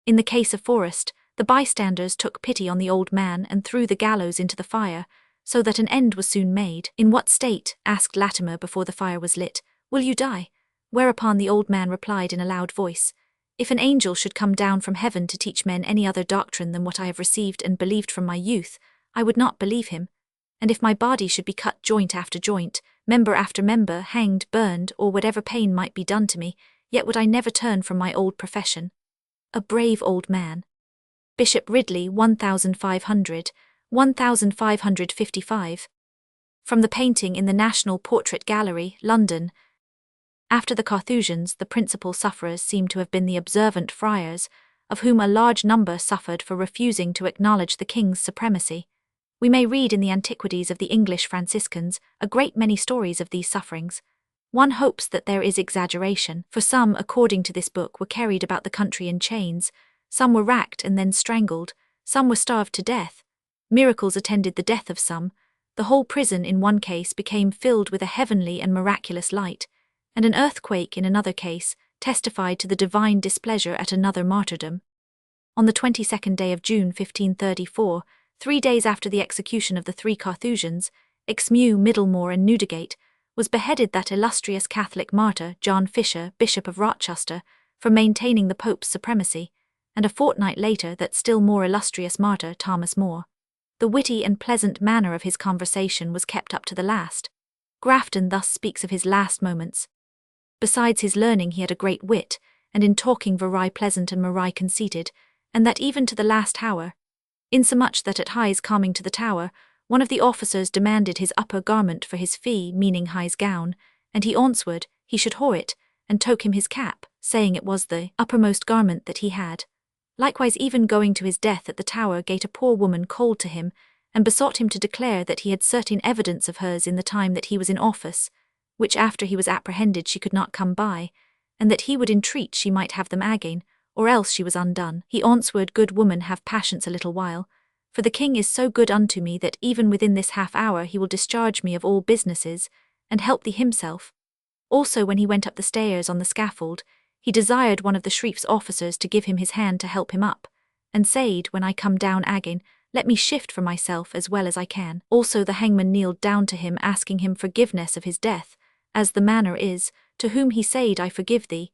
In the case of Forrest, the bystanders took pity on the old man and threw the gallows into the fire, so that an end was soon made. "In what state," asked Latimer before the fire was lit, "will you die?" Whereupon the old man replied in a loud voice, "If an angel should come down from heaven to teach men any other doctrine than what I have received and believed from my youth, I would not believe him. And if my body should be cut joint after joint, member after member, hanged, burned, or whatever pain might be done to me, yet would I never turn from my old profession." A brave old man. Bishop Ridley, 1500, 1555. From the painting in the National Portrait Gallery, London. After the Carthusians, the principal sufferers seem to have been the observant friars, of whom a large number suffered for refusing to acknowledge the king's supremacy. We may read in the Antiquities of the English Franciscans a great many stories of these sufferings. One hopes that there is exaggeration, for some, according to this book, were carried about the country in chains, some were racked and then strangled, some were starved to death. Miracles attended the death of some. The whole prison in one case became filled with a heavenly and miraculous light, and an earthquake in another case testified to the divine displeasure at another martyrdom. On the 22nd day of June 1534, 3 days after the execution of the 3 Carthusians, Exmew, Middlemore and Newdigate, was beheaded that illustrious Catholic martyr, John Fisher, Bishop of Rochester, for maintaining the Pope's supremacy, and a fortnight later that still more illustrious martyr, Thomas More. The witty and pleasant manner of his conversation was kept up to the last. Grafton thus speaks of his last moments. "Besides his learning he had a great wit, and in talking very pleasant and very conceited, and that even to the last hour, insomuch that at High's coming to the Tower, one of the officers demanded his upper garment for his fee, meaning High's gown, and he answered, he should haw it, and took him his cap, saying it was the uppermost garment that he had. Likewise even going to his death at the Tower gate a poor woman called to him, and besought him to declare that he had certain evidence of hers in the time that he was in office, which after he was apprehended she could not come by, and that he would entreat she might have them again, or else she was undone. He answered, Good woman, have patience a little while, for the king is so good unto me that even within this half hour he will discharge me of all businesses, and help thee himself. Also when he went up the stairs on the scaffold, he desired one of the sheriff's officers to give him his hand to help him up, and said, When I come down again, let me shift for myself as well as I can. Also the hangman kneeled down to him, asking him forgiveness of his death, as the manner is, to whom he said, I forgive thee,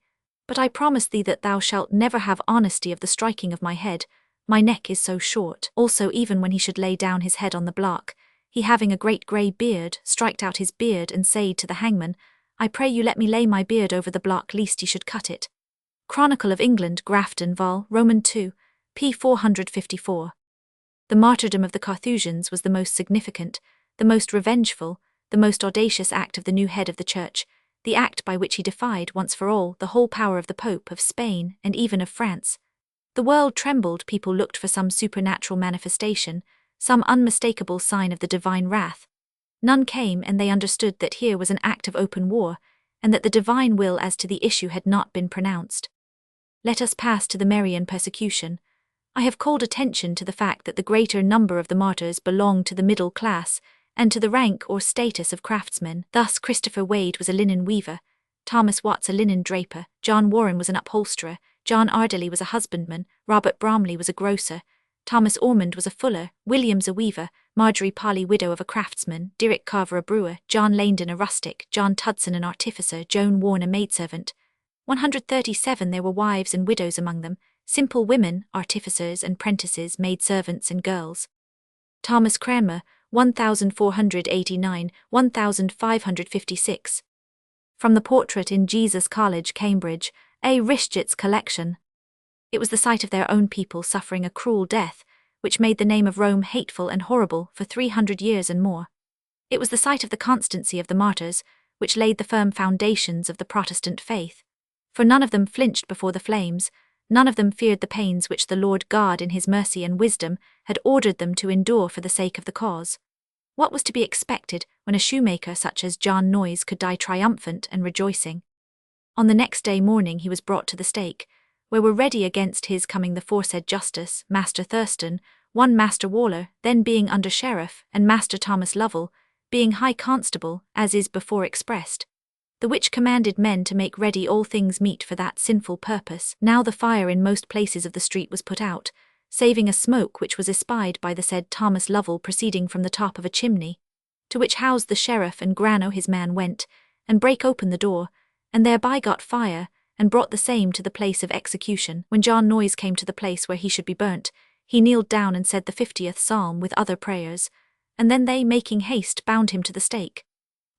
but I promise thee that thou shalt never have honesty of the striking of my head, my neck is so short. Also even when he should lay down his head on the block, he having a great grey beard, striked out his beard and said to the hangman, I pray you let me lay my beard over the block lest he should cut it. Chronicle of England, Grafton, Vol. Roman 2, p. 454. The martyrdom of the Carthusians was the most significant, the most revengeful, the most audacious act of the new head of the Church, the act by which he defied once for all the whole power of the Pope, of Spain, and even of France. The world trembled, people looked for some supernatural manifestation, some unmistakable sign of the divine wrath. None came, and they understood that here was an act of open war, and that the divine will as to the issue had not been pronounced. Let us pass to the Marian persecution. I have called attention to the fact that the greater number of the martyrs belonged to the middle class, and to the rank or status of craftsmen. Thus Christopher Wade was a linen weaver, Thomas Watts a linen draper, John Warren was an upholsterer, John Ardely was a husbandman, Robert Bromley was a grocer, Thomas Ormond was a fuller, Williams a weaver, Marjorie Parley widow of a craftsman, Derrick Carver a brewer, John Langdon a rustic, John Tudson an artificer, Joan Warne a maidservant. 137 there were wives and widows among them, simple women, artificers and prentices, maidservants and girls. Thomas Cranmer, 1489, 1556. From the portrait in Jesus College, Cambridge, A. Richards collection. It was the sight of their own people suffering a cruel death, which made the name of Rome hateful and horrible for 300 years and more. It was the sight of the constancy of the martyrs, which laid the firm foundations of the Protestant faith. For none of them flinched before the flames, none of them feared the pains which the Lord God in his mercy and wisdom had ordered them to endure for the sake of the cause. What was to be expected when a shoemaker such as John Noyes could die triumphant and rejoicing? On the next day morning he was brought to the stake, where were ready against his coming the foresaid Justice, Master Thurston, one Master Waller, then being under sheriff, and Master Thomas Lovell, being high constable, as is before expressed. The which commanded men to make ready all things meet for that sinful purpose. Now the fire in most places of the street was put out, saving a smoke which was espied by the said Thomas Lovell proceeding from the top of a chimney, to which house the sheriff and Grano his man went, and brake open the door, and thereby got fire, and brought the same to the place of execution. When John Noyes came to the place where he should be burnt, he kneeled down and said the 50th Psalm with other prayers, and then they, making haste, bound him to the stake.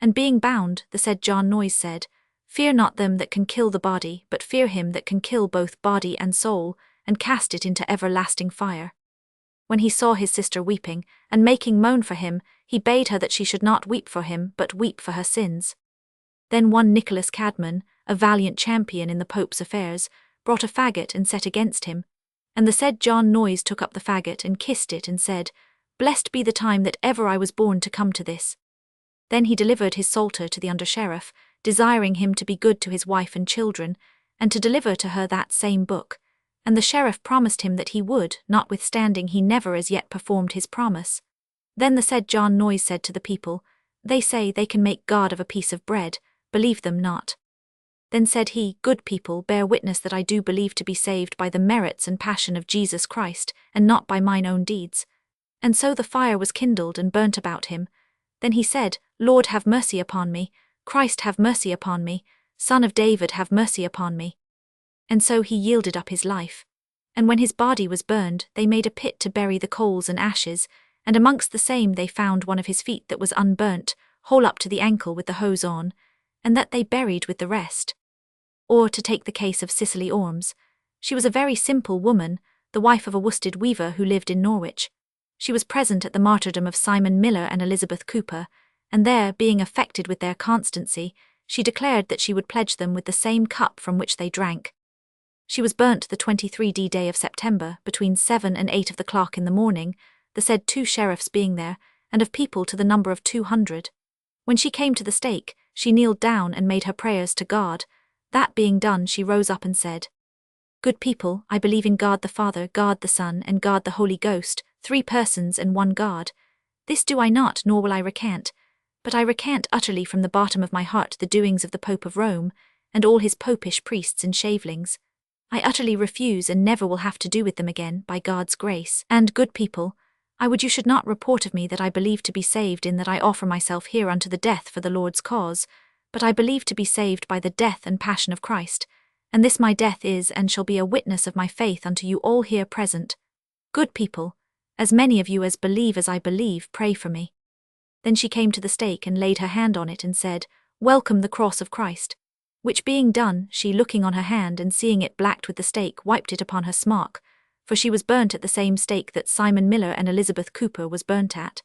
And being bound, the said John Noyes said, Fear not them that can kill the body, but fear him that can kill both body and soul, and cast it into everlasting fire. When he saw his sister weeping, and making moan for him, he bade her that she should not weep for him, but weep for her sins. Then one Nicholas Cadman, a valiant champion in the Pope's affairs, brought a faggot and set against him, and the said John Noyes took up the faggot and kissed it and said, Blessed be the time that ever I was born to come to this. Then he delivered his psalter to the under-sheriff, desiring him to be good to his wife and children, and to deliver to her that same book, and the sheriff promised him that he would, notwithstanding he never as yet performed his promise. Then the said John Noyes said to the people, They say they can make God of a piece of bread, believe them not. Then said he, Good people, bear witness that I do believe to be saved by the merits and passion of Jesus Christ, and not by mine own deeds. And so the fire was kindled and burnt about him. Then he said, Lord, have mercy upon me, Christ, have mercy upon me, Son of David, have mercy upon me. And so he yielded up his life. And when his body was burned, they made a pit to bury the coals and ashes, and amongst the same they found one of his feet that was unburnt, whole up to the ankle with the hose on, and that they buried with the rest. Or, to take the case of Cicely Ormes, she was a very simple woman, the wife of a worsted weaver who lived in Norwich. She was present at the martyrdom of Simon Miller and Elizabeth Cooper, and there, being affected with their constancy, she declared that she would pledge them with the same cup from which they drank. She was burnt the 23d day of September, between 7 and 8 of the clock in the morning, the said 2 sheriffs being there, and of people to the number of 200. When she came to the stake, she kneeled down and made her prayers to God. That being done, she rose up and said, Good people, I believe in God the Father, God the Son, and God the Holy Ghost, 3 persons and one God. This do I not, nor will I recant, but I recant utterly from the bottom of my heart the doings of the Pope of Rome, and all his popish priests and shavelings. I utterly refuse and never will have to do with them again, by God's grace. And, good people, I would you should not report of me that I believe to be saved in that I offer myself here unto the death for the Lord's cause, but I believe to be saved by the death and passion of Christ, and this my death is and shall be a witness of my faith unto you all here present. Good people, as many of you as believe as I believe, pray for me. Then she came to the stake and laid her hand on it and said, "Welcome the cross of Christ." Which being done, she, looking on her hand and seeing it blacked with the stake, wiped it upon her smock, for she was burnt at the same stake that Simon Miller and Elizabeth Cooper was burnt at.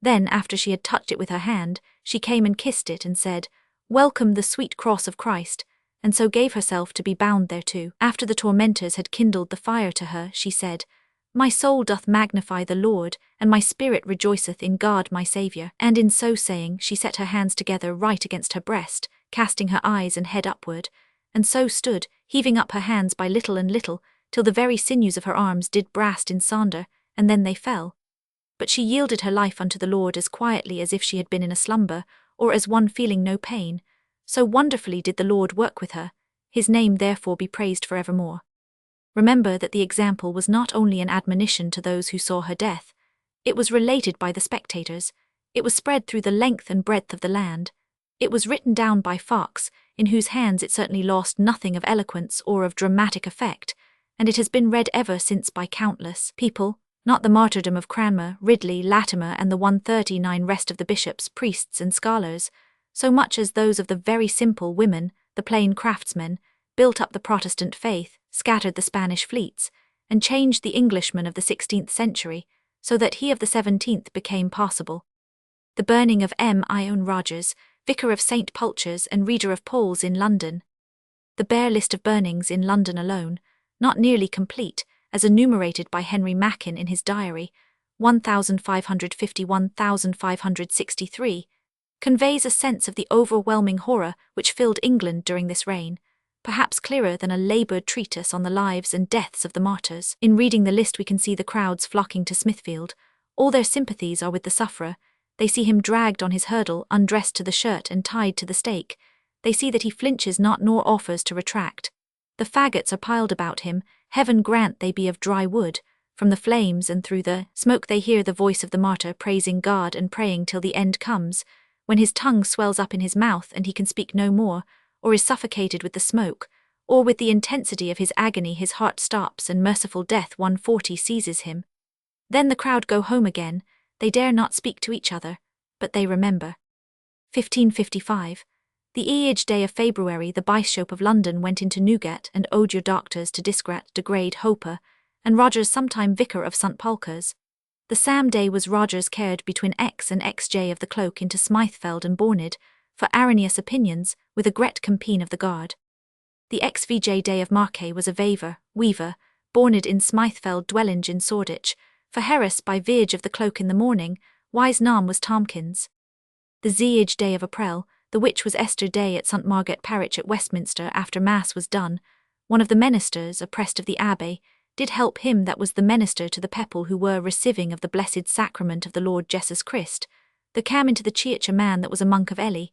Then, after she had touched it with her hand, she came and kissed it and said, "Welcome the sweet cross of Christ," and so gave herself to be bound thereto. After the tormentors had kindled the fire to her, she said, "My soul doth magnify the Lord, and my spirit rejoiceth in God my Saviour." And in so saying, she set her hands together right against her breast, casting her eyes and head upward, and so stood, heaving up her hands by little and little, till the very sinews of her arms did brast in sunder, and then they fell. But she yielded her life unto the Lord as quietly as if she had been in a slumber, or as one feeling no pain. So wonderfully did the Lord work with her. His name therefore be praised for evermore. Remember that the example was not only an admonition to those who saw her death. It was related by the spectators. It was spread through the length and breadth of the land. It was written down by Fox, in whose hands it certainly lost nothing of eloquence or of dramatic effect, and it has been read ever since by countless people, not the martyrdom of Cranmer, Ridley, Latimer, and the 139 rest of the bishops, priests, and scholars, so much as those of the very simple women, the plain craftsmen, built up the Protestant faith, scattered the Spanish fleets, and changed the Englishman of the 16th century, so that he of the 17th became possible. The burning of M. Ione Rogers, Vicar of St. Pulchre's and Reader of Paul's in London. The bare list of burnings in London alone, not nearly complete, as enumerated by Henry Mackin in his diary, 1,550–1,563, conveys a sense of the overwhelming horror which filled England during this reign, perhaps clearer than a laboured treatise on the lives and deaths of the martyrs. In reading the list we can see the crowds flocking to Smithfield. All their sympathies are with the sufferer. They see him dragged on his hurdle, undressed to the shirt and tied to the stake. They see that he flinches not nor offers to retract. The faggots are piled about him. Heaven grant they be of dry wood. From the flames and through the smoke they hear the voice of the martyr praising God and praying till the end comes, when his tongue swells up in his mouth and he can speak no more, or is suffocated with the smoke, or with the intensity of his agony his heart stops and merciful death 140 seizes him. Then the crowd go home again. They dare not speak to each other, but they remember. 1555. The eage day of February the Bishop of London went into Newgate and owed your doctors to disgrat degrade Hoper, and Rogers sometime Vicar of St. Pulchre's. The Sam day was Rogers carried between X and XJ of the Cloak into Smithfield and Borned, for erroneous opinions, with a gret compene of the guard. The XVJ day of Marquet was a weaver, borned in Smithfield dwelling in Shoreditch, for Harris by Viage of the Cloak in the morning, wise nam was Tomkins. The Zeage day of April, the which was Esther day at St. Margaret Parish at Westminster after Mass was done, one of the ministers, oppressed of the Abbey, did help him that was the minister to the people who were receiving of the blessed sacrament of the Lord Jesus Christ. There came into the church a man that was a monk of Ely,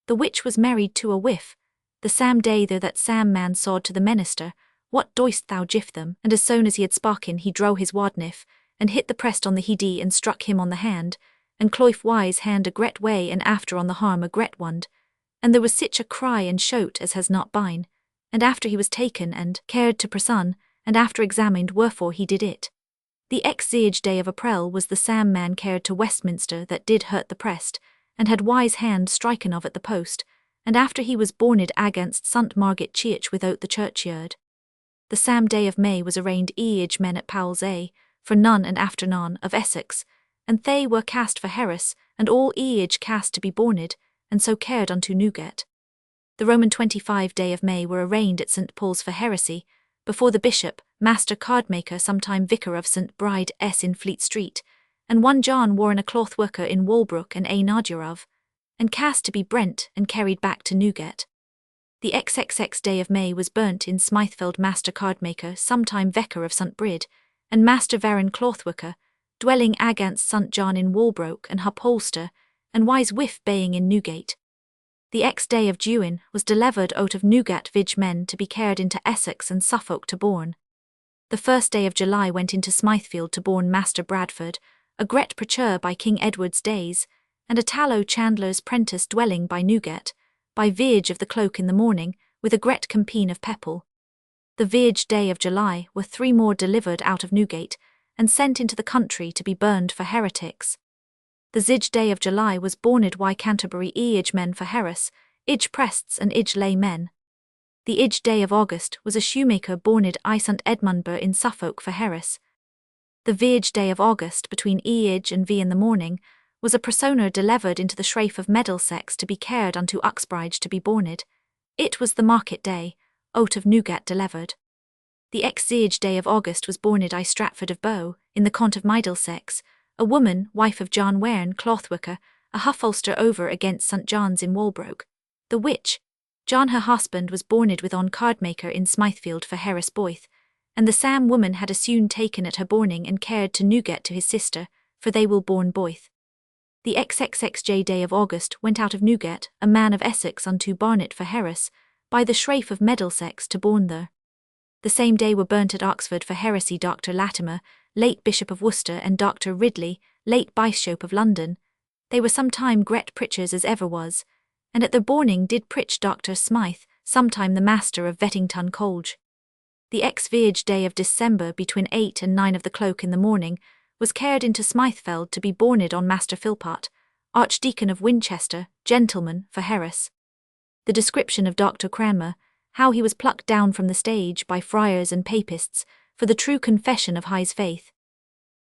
the which was married to a wife. The Sam day there that Sam man sawed to the minister, "What doist thou gif them?" And as soon as he had spoken he drew his wadniff, and hit the prest on the head and struck him on the hand, and cloif wise hand a gret way and after on the harm a gret wand, and there was sich a cry and shout as has not been, and after he was taken and carried to prison, and after examined wherefore he did it. The Zeage day of April was the Sam man carried to Westminster that did hurt the prest, and had wise hand striken of at the post, and after he was borned against St. Margaret Church without the churchyard. The Sam day of May was arraigned eage men at Powell's A, for none and after none of Essex, and they were cast for Harris, and all eage cast to be borned, and so carried unto Newgate. The Roman 25 day of May were arraigned at St. Paul's for heresy, before the bishop, Master Cardmaker sometime Vicar of St. Bride S in Fleet Street, and one John Warren a cloth worker in Walbrook and a Nadir of, and cast to be brent and carried back to Newgate. The XXX day of May was burnt in Smithfield Master Cardmaker sometime Vicar of St. Bride, and Master Varon clothworker, dwelling against St. John in Walbrook and Upholster, and wise Whiff baying in Newgate. The day of Jewin was delivered out of Newgate vig men to be carried into Essex and Suffolk to Bourne. The 1st day of July went into Smithfield to Bourne Master Bradford, a gret preacher by King Edward's days, and a tallow chandler's prentice dwelling by Newgate, by Viage of the Cloak in the morning, with a gret compene of Pepple. The Viage day of July were 3 more delivered out of Newgate, and sent into the country to be burned for heretics. The Zij day of July was borned y Canterbury Ij men for Harris, Ij prests and Ij lay men. The Ij day of August was a shoemaker borned I St Edmundburgh in Suffolk for Harris. The Vij day of August between Ij and V in the morning was a personer delivered into the Shrafe of Middlesex to be cared unto Uxbridge to be borned. It was the market day, oat of Newgate delivered. The ex-Zij day of August was borned I Stratford of Bow, in the Cont of Middlesex, a woman, wife of John Wairn, clothworker, a huffholster over against St John's in Walbroke. The which, John her husband was borned with on cardmaker in Smithfield for Harris Boyth, and the Sam woman had a soon taken at her borning and cared to Newgate to his sister, for they will born Boyth. The XXXJ day of August went out of Newgate, a man of Essex unto Barnet for Harris, by the Shrafe of Middlesex to born there. The same day were burnt at Oxford for heresy Dr. Latimer, late Bishop of Worcester, and Dr. Ridley, late Bishop of London. They were sometime gret preachers as ever was, and at the borning did preach Dr. Smythe, sometime the master of Vettington College. The ex-Vij day of December between 8 and 9 of the cloak in the morning was carried into Smithfield to be borned on Master Philpot, Archdeacon of Winchester, gentleman, for Harris. The description of Dr. Cranmer, how he was plucked down from the stage by friars and papists for the true confession of his faith.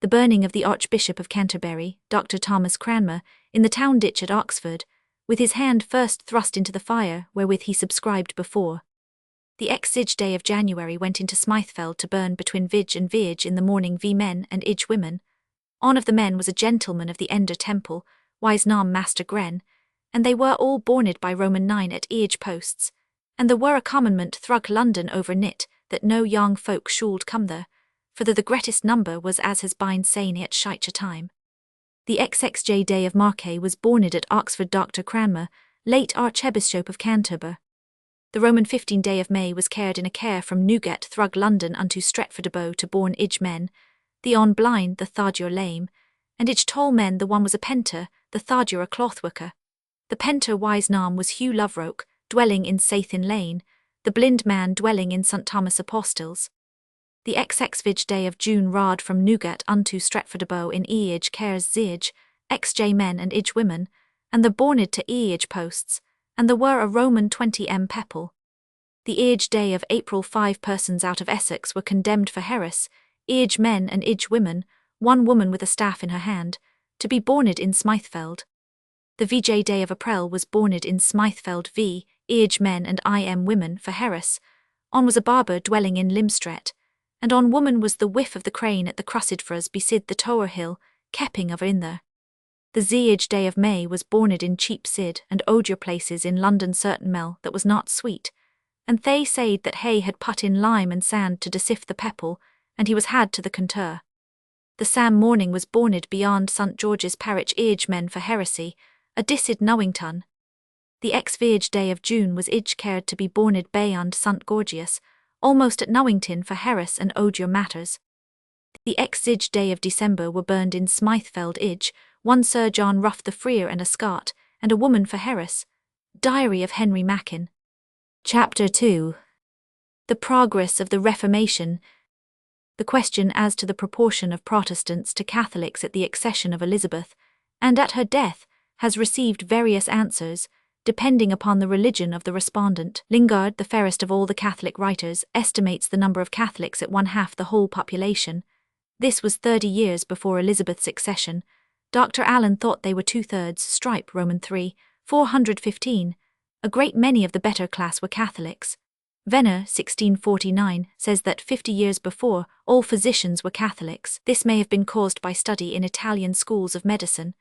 The burning of the Archbishop of Canterbury, Dr. Thomas Cranmer, in the town ditch at Oxford, with his hand first thrust into the fire wherewith he subscribed before. The ex-Zij day of January went into Smithfield to burn between Vij and Vij in the morning V men and Ij women. On of the men was a gentleman of the Ender Temple, wise nam Master Gren, and they were all borned by Roman 9 at Ij posts, and there were a commandment thrug London over knit, that no young folk should come there, for the greatest number was as has been seen at shiche time. The XXJ day of Marquet was borned at Oxford Dr. Cranmer, late Archbishop of Canterbury. The Roman 15 day of May was carried in a care from Newgate thrug London unto Stretford abo to born Ij men, the on blind, the third lame, and Ij tall men the one was a penter, the third a clothworker. The penter wise nam was Hugh Loveroke, dwelling in Sathin Lane, the blind man dwelling in St Thomas Apostles. The XXVij day of June rard from Newgate unto Stretford abo in Ij cares Zij, XJ men and Ij women, and the borned to Ij posts, and there were a Roman 20 pepple. The Ij day of April 5 persons out of Essex were condemned for Harris, Ij men and Ij women, one woman with a staff in her hand, to be borned in Smithfield. The VJ day of April was borned in Smithfield v. Ij men and Im women for Harris. On was a barber dwelling in Limstret, and on woman was the whiff of the crane at the Crussidfras beside the Tower Hill, kepping of in there. The Zij day of May was borned in Cheapside and odier places in London certain mel that was not sweet, and they said that Hay had put in lime and sand to desift the pepple, and he was had to the contour. The Sam morning was borned beyond St George's parish Ij men for heresy, a dissid Knowington. The ex-Vij day of June was Ij cared to be borned beyond St Gorgius, almost at Knowington for Harris and odier matters. The ex-Zij day of December were burned in Smithfield Ij, one Sir John Ruff the Freer and a Scot, and a woman for Harris. Diary of Henry Mackin. Chapter 2. The progress of the Reformation. The question as to the proportion of Protestants to Catholics at the accession of Elizabeth, and at her death, has received various answers, depending upon the religion of the respondent. Lingard, the fairest of all the Catholic writers, estimates the number of Catholics at 1/2 the whole population. This was 30 years before Elizabeth's accession. Dr. Allen thought they were 2/3, Strype Roman 3, 415. A great many of the better class were Catholics. Venner, 1649, says that 50 years before, all physicians were Catholics. This may have been caused by study in Italian schools of medicine.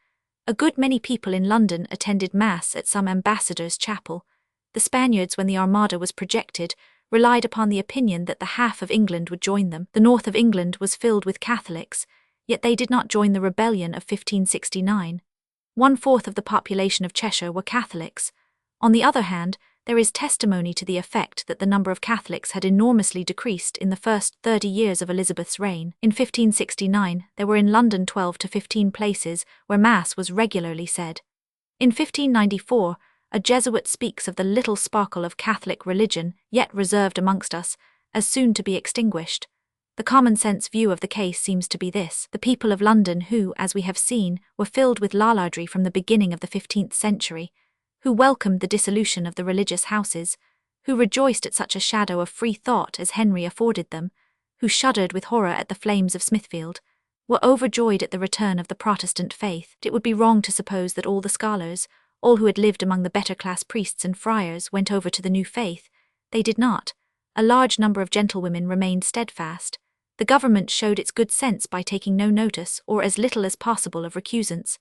A good many people in London attended Mass at some ambassador's chapel. The Spaniards, when the Armada was projected, relied upon the opinion that the half of England would join them. The north of England was filled with Catholics, yet they did not join the rebellion of 1569. 1/4 of the population of Cheshire were Catholics. On the other hand, there is testimony to the effect that the number of Catholics had enormously decreased in the first 30 years of Elizabeth's reign. In 1569, there were in London 12 to 15 places where Mass was regularly said. In 1594, a Jesuit speaks of the little sparkle of Catholic religion yet reserved amongst us, as soon to be extinguished. The common-sense view of the case seems to be this: the people of London who, as we have seen, were filled with larlardry from the beginning of the 15th century, who welcomed the dissolution of the religious houses, who rejoiced at such a shadow of free thought as Henry afforded them, who shuddered with horror at the flames of Smithfield, were overjoyed at the return of the Protestant faith. It would be wrong to suppose that all the scholars, all who had lived among the better-class priests and friars, went over to the new faith. They did not. A large number of gentlewomen remained steadfast. The government showed its good sense by taking no notice, or as little as possible, of recusants.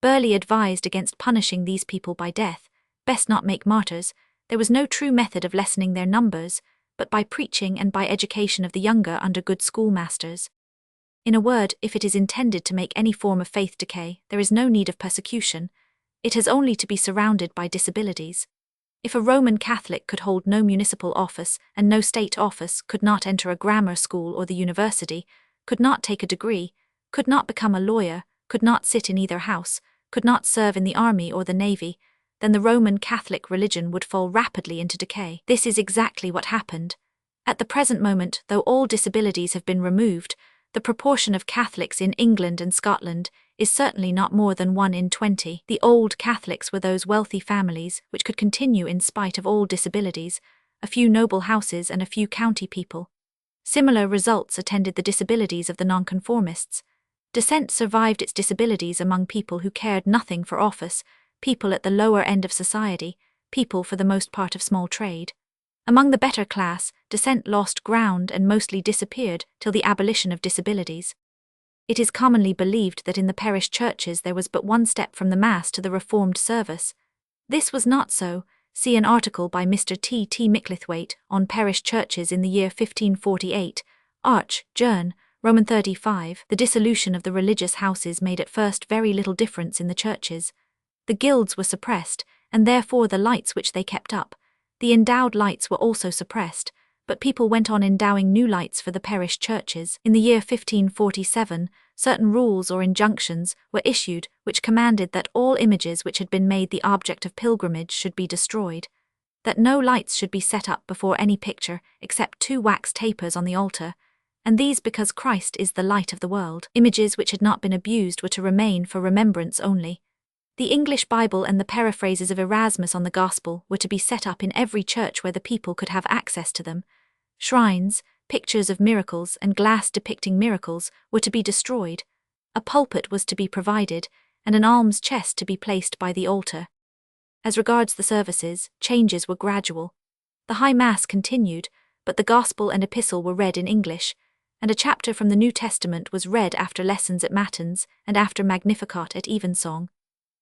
Burleigh advised against punishing these people by death, best not make martyrs. There was no true method of lessening their numbers, but by preaching and by education of the younger under good schoolmasters. In a word, if it is intended to make any form of faith decay, there is no need of persecution. It has only to be surrounded by disabilities. If a Roman Catholic could hold no municipal office and no state office, could not enter a grammar school or the university, could not take a degree, could not become a lawyer, could not sit in either house, could not serve in the army or the navy, then the Roman Catholic religion would fall rapidly into decay. This is exactly what happened. At the present moment, though all disabilities have been removed, the proportion of Catholics in England and Scotland is certainly not more than 1 in 20. The old Catholics were those wealthy families which could continue in spite of all disabilities, a few noble houses and a few county people. Similar results attended the disabilities of the nonconformists. Dissent survived its disabilities among people who cared nothing for office, people at the lower end of society, people for the most part of small trade. Among the better class, dissent lost ground and mostly disappeared till the abolition of disabilities. It is commonly believed that in the parish churches there was but one step from the Mass to the Reformed service. This was not so. See an article by Mr. T. T. Micklethwaite on parish churches in the year 1548, Arch. Journ. Roman 35. The dissolution of the religious houses made at first very little difference in the churches. The guilds were suppressed, and therefore the lights which they kept up. The endowed lights were also suppressed, but people went on endowing new lights for the parish churches. In the year 1547, certain rules or injunctions were issued which commanded that all images which had been made the object of pilgrimage should be destroyed, that no lights should be set up before any picture except 2 wax tapers on the altar, and these because Christ is the light of the world. Images which had not been abused were to remain for remembrance only. The English Bible and the paraphrases of Erasmus on the Gospel were to be set up in every church where the people could have access to them. Shrines, pictures of miracles and glass depicting miracles were to be destroyed. A pulpit was to be provided, and an alms chest to be placed by the altar. As regards the services, changes were gradual. The High Mass continued, but the Gospel and Epistle were read in English, and a chapter from the New Testament was read after lessons at Matins and after Magnificat at Evensong.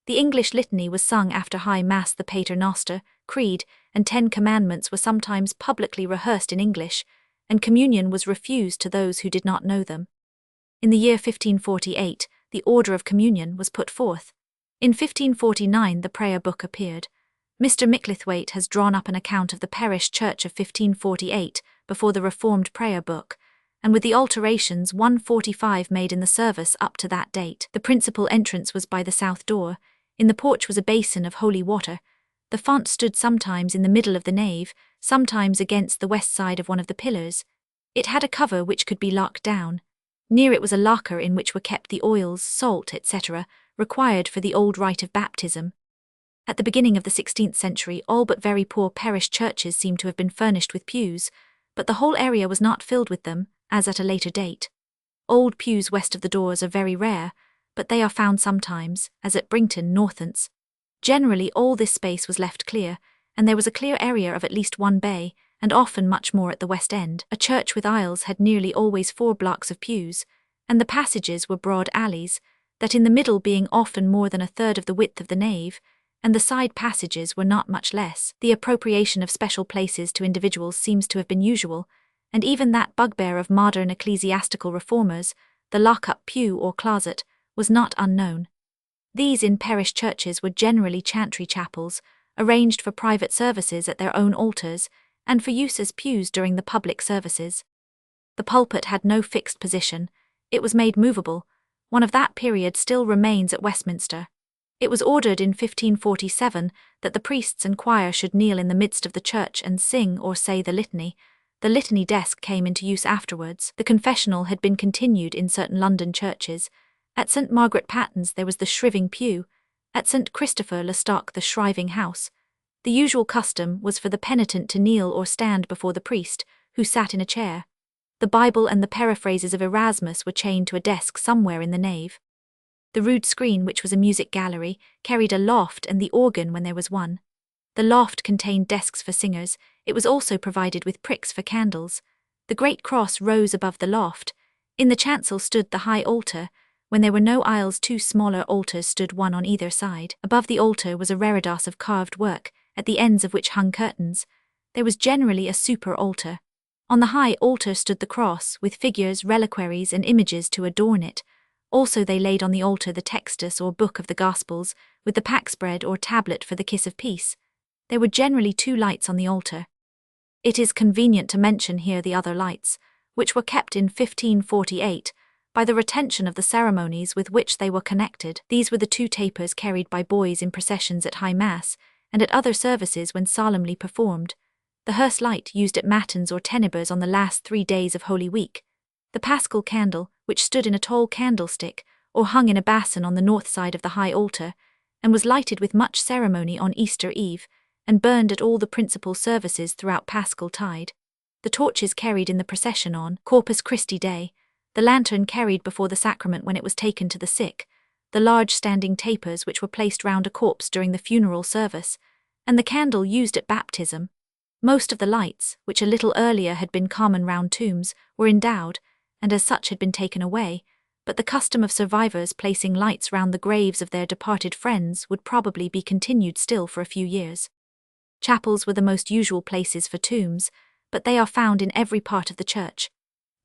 The English litany was sung after High Mass. The Pater Noster, Creed, and 10 Commandments were sometimes publicly rehearsed in English, and communion was refused to those who did not know them. In the year 1548, the order of communion was put forth. In 1549 the prayer book appeared. Mr. Micklethwaite has drawn up an account of the parish church of 1548 before the Reformed prayer book, and with the alterations 145 made in the service up to that date. The principal entrance was by the south door. In the porch was a basin of holy water. The font stood sometimes in the middle of the nave, sometimes against the west side of one of the pillars. It had a cover which could be locked down. Near it was a locker in which were kept the oils, salt, etc., required for the old rite of baptism. At the beginning of the 16th century, all but very poor parish churches seem to have been furnished with pews, but the whole area was not filled with them, as at a later date. Old pews west of the doors are very rare, but they are found sometimes, as at Brington, Northants. Generally all this space was left clear, and there was a clear area of at least 1 bay, and often much more at the west end. A church with aisles had nearly always 4 blocks of pews, and the passages were broad alleys, that in the middle being often more than 1/3 of the width of the nave, and the side passages were not much less. The appropriation of special places to individuals seems to have been usual, and even that bugbear of modern ecclesiastical reformers, the lock-up pew or closet, was not unknown. These in parish churches were generally chantry chapels, arranged for private services at their own altars, and for use as pews during the public services. The pulpit had no fixed position. It was made movable. One of that period still remains at Westminster. It was ordered in 1547 that the priests and choir should kneel in the midst of the church and sing or say the litany, The litany desk came into use afterwards. The confessional had been continued in certain London churches. At St. Margaret Pattens there was the shriving pew, at St. Christopher le Stock the shriving house. The usual custom was for the penitent to kneel or stand before the priest, who sat in a chair. The Bible and the paraphrases of Erasmus were chained to a desk somewhere in the nave. The rood screen, which was a music gallery, carried a loft and the organ when there was one. The loft contained desks for singers. It was also provided with pricks for candles. The great cross rose above the loft. In the chancel stood the high altar. When there were no aisles, two smaller altars stood one on either side. Above the altar was a reredos of carved work, at the ends of which hung curtains. There was generally a super altar. On the high altar stood the cross, with figures, reliquaries, and images to adorn it. Also they laid on the altar the textus or book of the Gospels, with the pax bread or tablet for the kiss of peace. There were generally 2 lights on the altar. It is convenient to mention here the other lights, which were kept in 1548, by the retention of the ceremonies with which they were connected. These were the 2 tapers carried by boys in processions at High Mass, and at other services when solemnly performed. The hearse light used at matins or tenebres on the last 3 days of Holy Week. The Paschal candle, which stood in a tall candlestick, or hung in a basin on the north side of the high altar, and was lighted with much ceremony on Easter Eve, and burned at all the principal services throughout Paschal tide. The torches carried in the procession on Corpus Christi Day, the lantern carried before the sacrament when it was taken to the sick, the large standing tapers which were placed round a corpse during the funeral service, and the candle used at baptism. Most of the lights, which a little earlier had been common round tombs, were endowed, and as such had been taken away, but the custom of survivors placing lights round the graves of their departed friends would probably be continued still for a few years. Chapels were the most usual places for tombs, but they are found in every part of the church.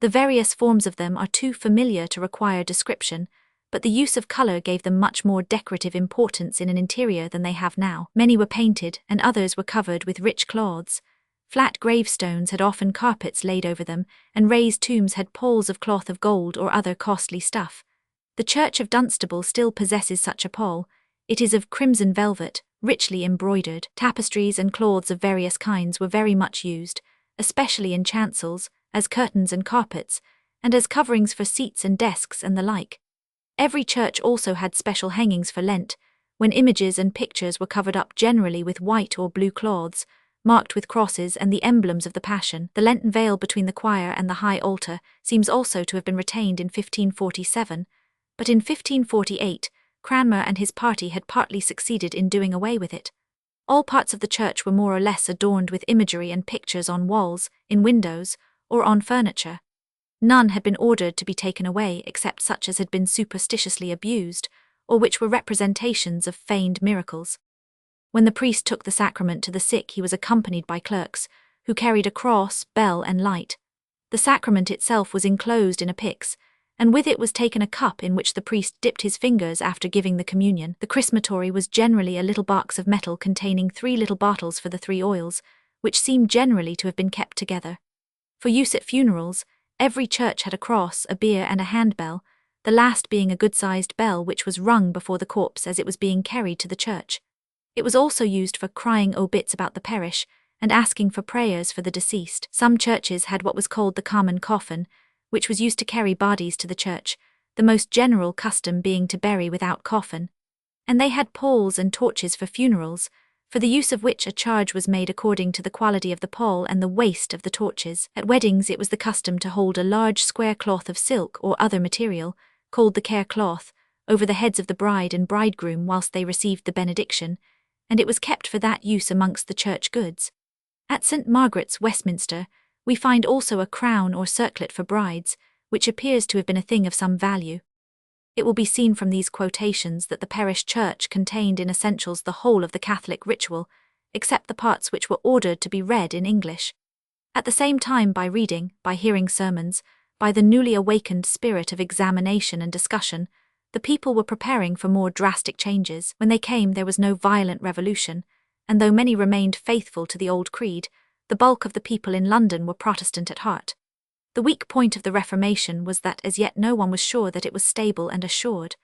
The various forms of them are too familiar to require description, but the use of colour gave them much more decorative importance in an interior than they have now. Many were painted, and others were covered with rich cloths. Flat gravestones had often carpets laid over them, and raised tombs had palls of cloth of gold or other costly stuff. The church of Dunstable still possesses such a pall. It is of crimson velvet, richly embroidered. Tapestries and cloths of various kinds were very much used, especially in chancels, as curtains and carpets, and as coverings for seats and desks and the like. Every church also had special hangings for Lent, when images and pictures were covered up generally with white or blue cloths, marked with crosses and the emblems of the Passion. The Lenten veil between the choir and the high altar seems also to have been retained in 1547, but in 1548, Cranmer and his party had partly succeeded in doing away with it. All parts of the church were more or less adorned with imagery and pictures on walls, in windows, or on furniture. None had been ordered to be taken away except such as had been superstitiously abused, or which were representations of feigned miracles. When the priest took the sacrament to the sick, he was accompanied by clerks, who carried a cross, bell, and light. The sacrament itself was enclosed in a pyx, and with it was taken a cup in which the priest dipped his fingers after giving the communion. The chrismatory was generally a little box of metal containing 3 little bottles for the 3 oils, which seem generally to have been kept together. For use at funerals, every church had a cross, a bier, and a handbell, the last being a good-sized bell which was rung before the corpse as it was being carried to the church. It was also used for crying obits about the parish and asking for prayers for the deceased. Some churches had what was called the common coffin, which was used to carry bodies to the church, the most general custom being to bury without coffin. And they had palls and torches for funerals, for the use of which a charge was made according to the quality of the pall and the waste of the torches. At weddings it was the custom to hold a large square cloth of silk or other material, called the care cloth, over the heads of the bride and bridegroom whilst they received the benediction, and it was kept for that use amongst the church goods. At St. Margaret's, Westminster, we find also a crown or circlet for brides, which appears to have been a thing of some value. It will be seen from these quotations that the parish church contained in essentials the whole of the Catholic ritual, except the parts which were ordered to be read in English. At the same time, by reading, by hearing sermons, by the newly awakened spirit of examination and discussion, the people were preparing for more drastic changes. When they came, there was no violent revolution, and though many remained faithful to the old creed, the bulk of the people in London were Protestant at heart. The weak point of the Reformation was that as yet no one was sure that it was stable and assured,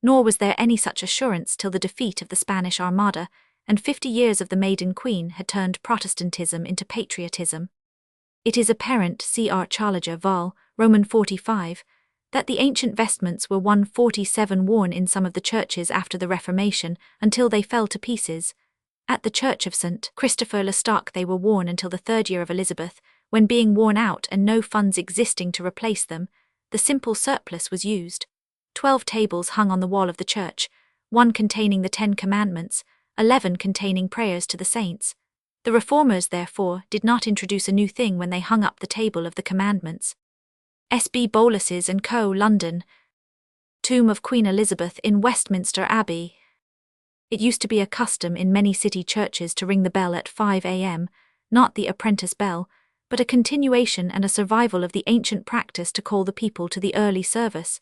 nor was there any such assurance till the defeat of the Spanish Armada, and 50 years of the Maiden Queen had turned Protestantism into patriotism. It is apparent, see Archaeologia Vol. Roman 45, that the ancient vestments were 147 worn in some of the churches after the Reformation until they fell to pieces. At the Church of St. Christopher le Stark they were worn until the 3rd year of Elizabeth, when being worn out and no funds existing to replace them, the simple surplus was used. 12 tables hung on the wall of the church, 1 containing the 10 Commandments, 11 containing prayers to the saints. The Reformers, therefore, did not introduce a new thing when they hung up the table of the Commandments. S.B. Bolus's and Co. London. Tomb of Queen Elizabeth in Westminster Abbey. It used to be a custom in many city churches to ring the bell at 5 a.m., not the apprentice bell, but a continuation and a survival of the ancient practice to call the people to the early service.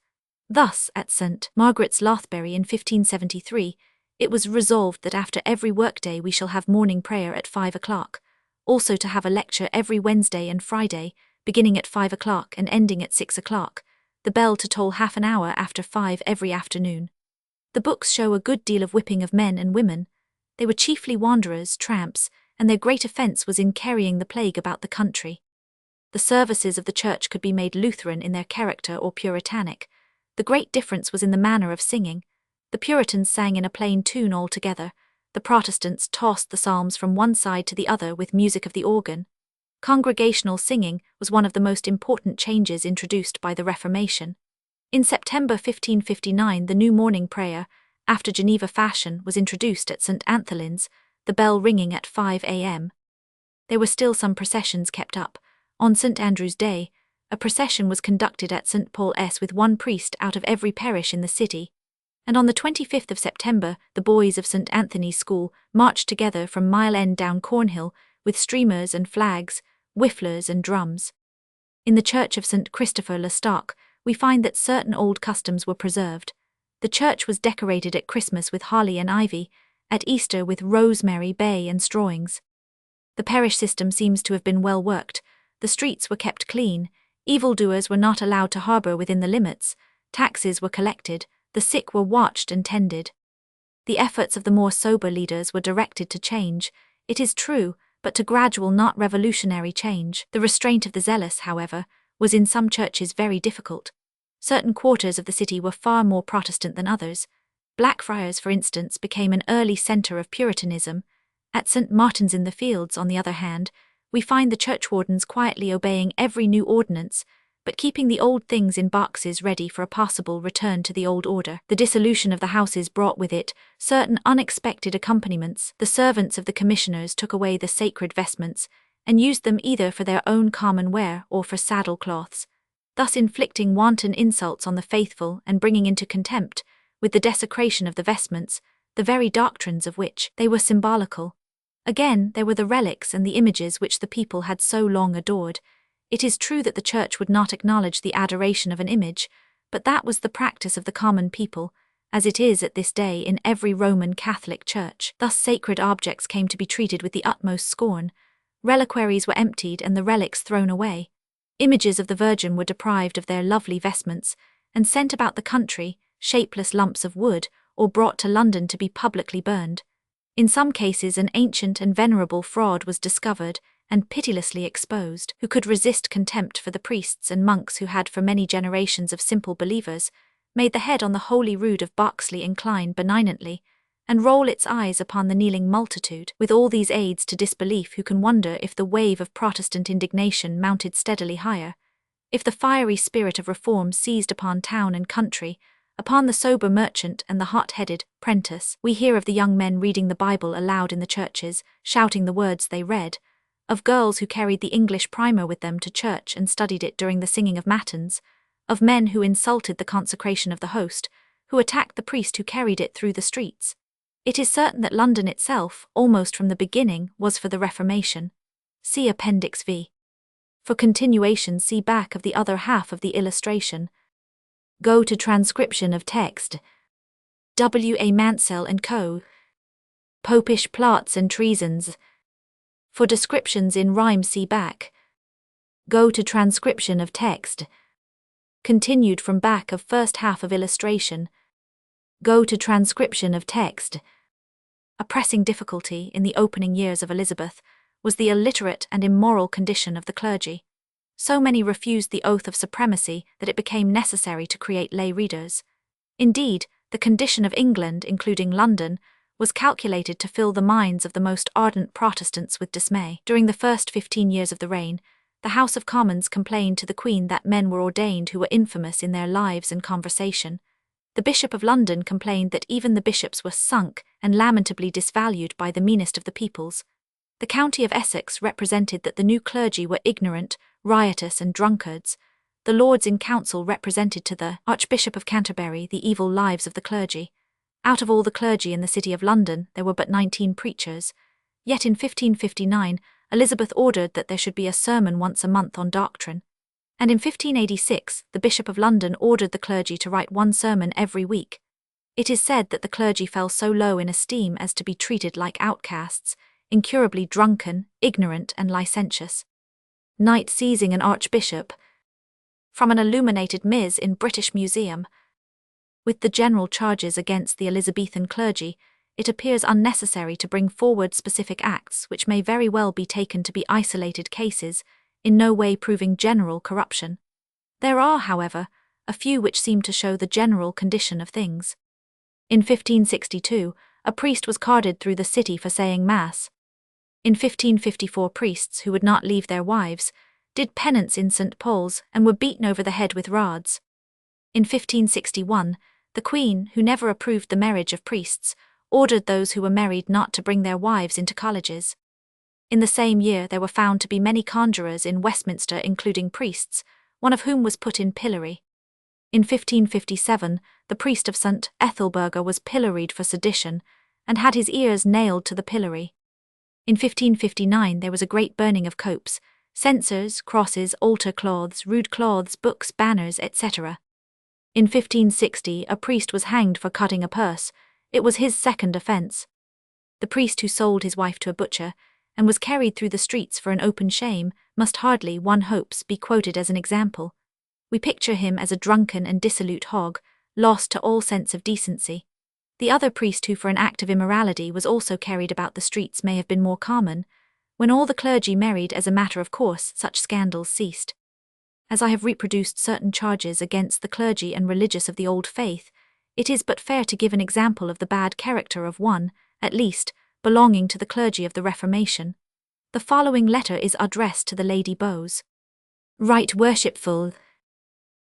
Thus, at St. Margaret's, Lothbury in 1573, it was resolved that after every workday we shall have morning prayer at 5 o'clock, also to have a lecture every Wednesday and Friday, beginning at 5 o'clock and ending at 6 o'clock, the bell to toll half an hour after 5 every afternoon. The books show a good deal of whipping of men and women. They were chiefly wanderers, tramps, and their great offence was in carrying the plague about the country. The services of the church could be made Lutheran in their character or Puritanic. The great difference was in the manner of singing. The Puritans sang in a plain tune altogether. The Protestants tossed the psalms from one side to the other with music of the organ. Congregational singing was one of the most important changes introduced by the Reformation. In September 1559 the new morning prayer, after Geneva fashion, was introduced at St. Anthelyn's, the bell ringing at 5 a.m. There were still some processions kept up. On St. Andrew's Day, a procession was conducted at St. Paul's with 1 priest out of every parish in the city, and on the 25th of September the boys of St. Anthony's School marched together from Mile End down Cornhill, with streamers and flags, whifflers and drums. In the Church of St. Christopher le Stark, we find that certain old customs were preserved. The church was decorated at Christmas with holly and ivy, at Easter with rosemary, bay and strawings. The parish system seems to have been well worked. The streets were kept clean, evildoers were not allowed to harbour within the limits, taxes were collected, the sick were watched and tended. The efforts of the more sober leaders were directed to change, it is true, but to gradual, not revolutionary change. The restraint of the zealous, however, was in some churches very difficult. Certain quarters of the city were far more Protestant than others. Blackfriars, for instance, became an early centre of Puritanism. At St. Martin's in the Fields, on the other hand, we find the churchwardens quietly obeying every new ordinance, but keeping the old things in boxes ready for a possible return to the old order. The dissolution of the houses brought with it certain unexpected accompaniments. The servants of the commissioners took away the sacred vestments, and used them either for their own common wear or for saddle cloths, thus inflicting wanton insults on the faithful and bringing into contempt, with the desecration of the vestments, the very doctrines of which they were symbolical. Again, there were the relics and the images which the people had so long adored. It is true that the church would not acknowledge the adoration of an image, but that was the practice of the common people, as it is at this day in every Roman Catholic church. Thus sacred objects came to be treated with the utmost scorn. Reliquaries were emptied and the relics thrown away. Images of the Virgin were deprived of their lovely vestments, and sent about the country, shapeless lumps of wood, or brought to London to be publicly burned. In some cases an ancient and venerable fraud was discovered and pitilessly exposed. Who could resist contempt for the priests and monks who had for many generations of simple believers made the head on the holy rood of Boxley incline benignantly, and roll its eyes upon the kneeling multitude? With all these aids to disbelief, who can wonder if the wave of Protestant indignation mounted steadily higher, if the fiery spirit of reform seized upon town and country, upon the sober merchant and the hot-headed prentice? We hear of the young men reading the Bible aloud in the churches, shouting the words they read, of girls who carried the English primer with them to church and studied it during the singing of matins, of men who insulted the consecration of the host, who attacked the priest who carried it through the streets. It is certain that London itself, almost from the beginning, was for the Reformation. See Appendix V. For continuation, see back of the other half of the illustration. Go to transcription of text. W. A. Mansell and Co. Popish plots and treasons. For descriptions in rhyme, see back. Go to transcription of text. Continued from back of first half of illustration. Go to transcription of text. A pressing difficulty in the opening years of Elizabeth was the illiterate and immoral condition of the clergy. So many refused the oath of supremacy that it became necessary to create lay readers. Indeed, the condition of England, including London, was calculated to fill the minds of the most ardent Protestants with dismay. During the first 15 years of the reign, the House of Commons complained to the Queen that men were ordained who were infamous in their lives and conversation. The Bishop of London complained that even the bishops were sunk and lamentably disvalued by the meanest of the peoples. The county of Essex represented that the new clergy were ignorant, riotous and drunkards. The Lords in Council represented to the Archbishop of Canterbury the evil lives of the clergy. Out of all the clergy in the city of London, there were but 19 preachers. Yet in 1559, Elizabeth ordered that there should be a sermon once a month on doctrine. And in 1586, the Bishop of London ordered the clergy to write one sermon every week. It is said that the clergy fell so low in esteem as to be treated like outcasts, incurably drunken, ignorant and licentious. Night seizing an archbishop. From an illuminated Ms. in British Museum. With the general charges against the Elizabethan clergy, it appears unnecessary to bring forward specific acts which may very well be taken to be isolated cases, in no way proving general corruption. There are, however, a few which seem to show the general condition of things. In 1562, a priest was carded through the city for saying Mass. In 1554, priests who would not leave their wives did penance in St. Paul's and were beaten over the head with rods. In 1561, the Queen, who never approved the marriage of priests, ordered those who were married not to bring their wives into colleges. In the same year there were found to be many conjurers in Westminster, including priests, one of whom was put in pillory. In 1557, the priest of St. Ethelburga was pilloried for sedition, and had his ears nailed to the pillory. In 1559 there was a great burning of copes, censers, crosses, altar cloths, rood cloths, books, banners, etc. In 1560 a priest was hanged for cutting a purse. It was his second offence. The priest who sold his wife to a butcher, and was carried through the streets for an open shame, must hardly, one hopes, be quoted as an example. We picture him as a drunken and dissolute hog, lost to all sense of decency. The other priest who for an act of immorality was also carried about the streets may have been more common. When all the clergy married as a matter of course, such scandals ceased. As I have reproduced certain charges against the clergy and religious of the old faith, it is but fair to give an example of the bad character of one, at least, belonging to the clergy of the Reformation. The following letter is addressed to the Lady Bowes. Right worshipful.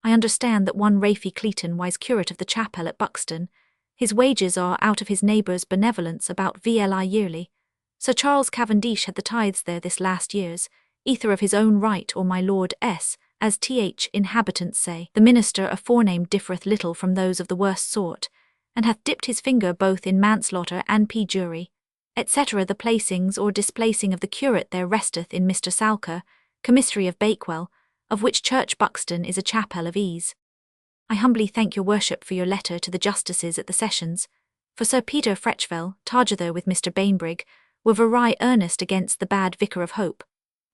I understand that one Rafie Cleaton wise curate of the chapel at Buxton. His wages are, out of his neighbours' benevolence, about VLI yearly. Sir Charles Cavendish had the tithes there this last year's, either of his own right or my Lord S., as th inhabitants say. The minister aforenamed differeth little from those of the worst sort, and hath dipped his finger both in manslaughter and perjury, etc. The placings or displacing of the curate there resteth in Mr. Salker, commissary of Bakewell, of which church Buxton is a chapel of ease. I humbly thank your worship for your letter to the justices at the sessions, for Sir Peter Frechvell, targether with Mr. Bainbrigg, were very earnest against the bad Vicar of Hope,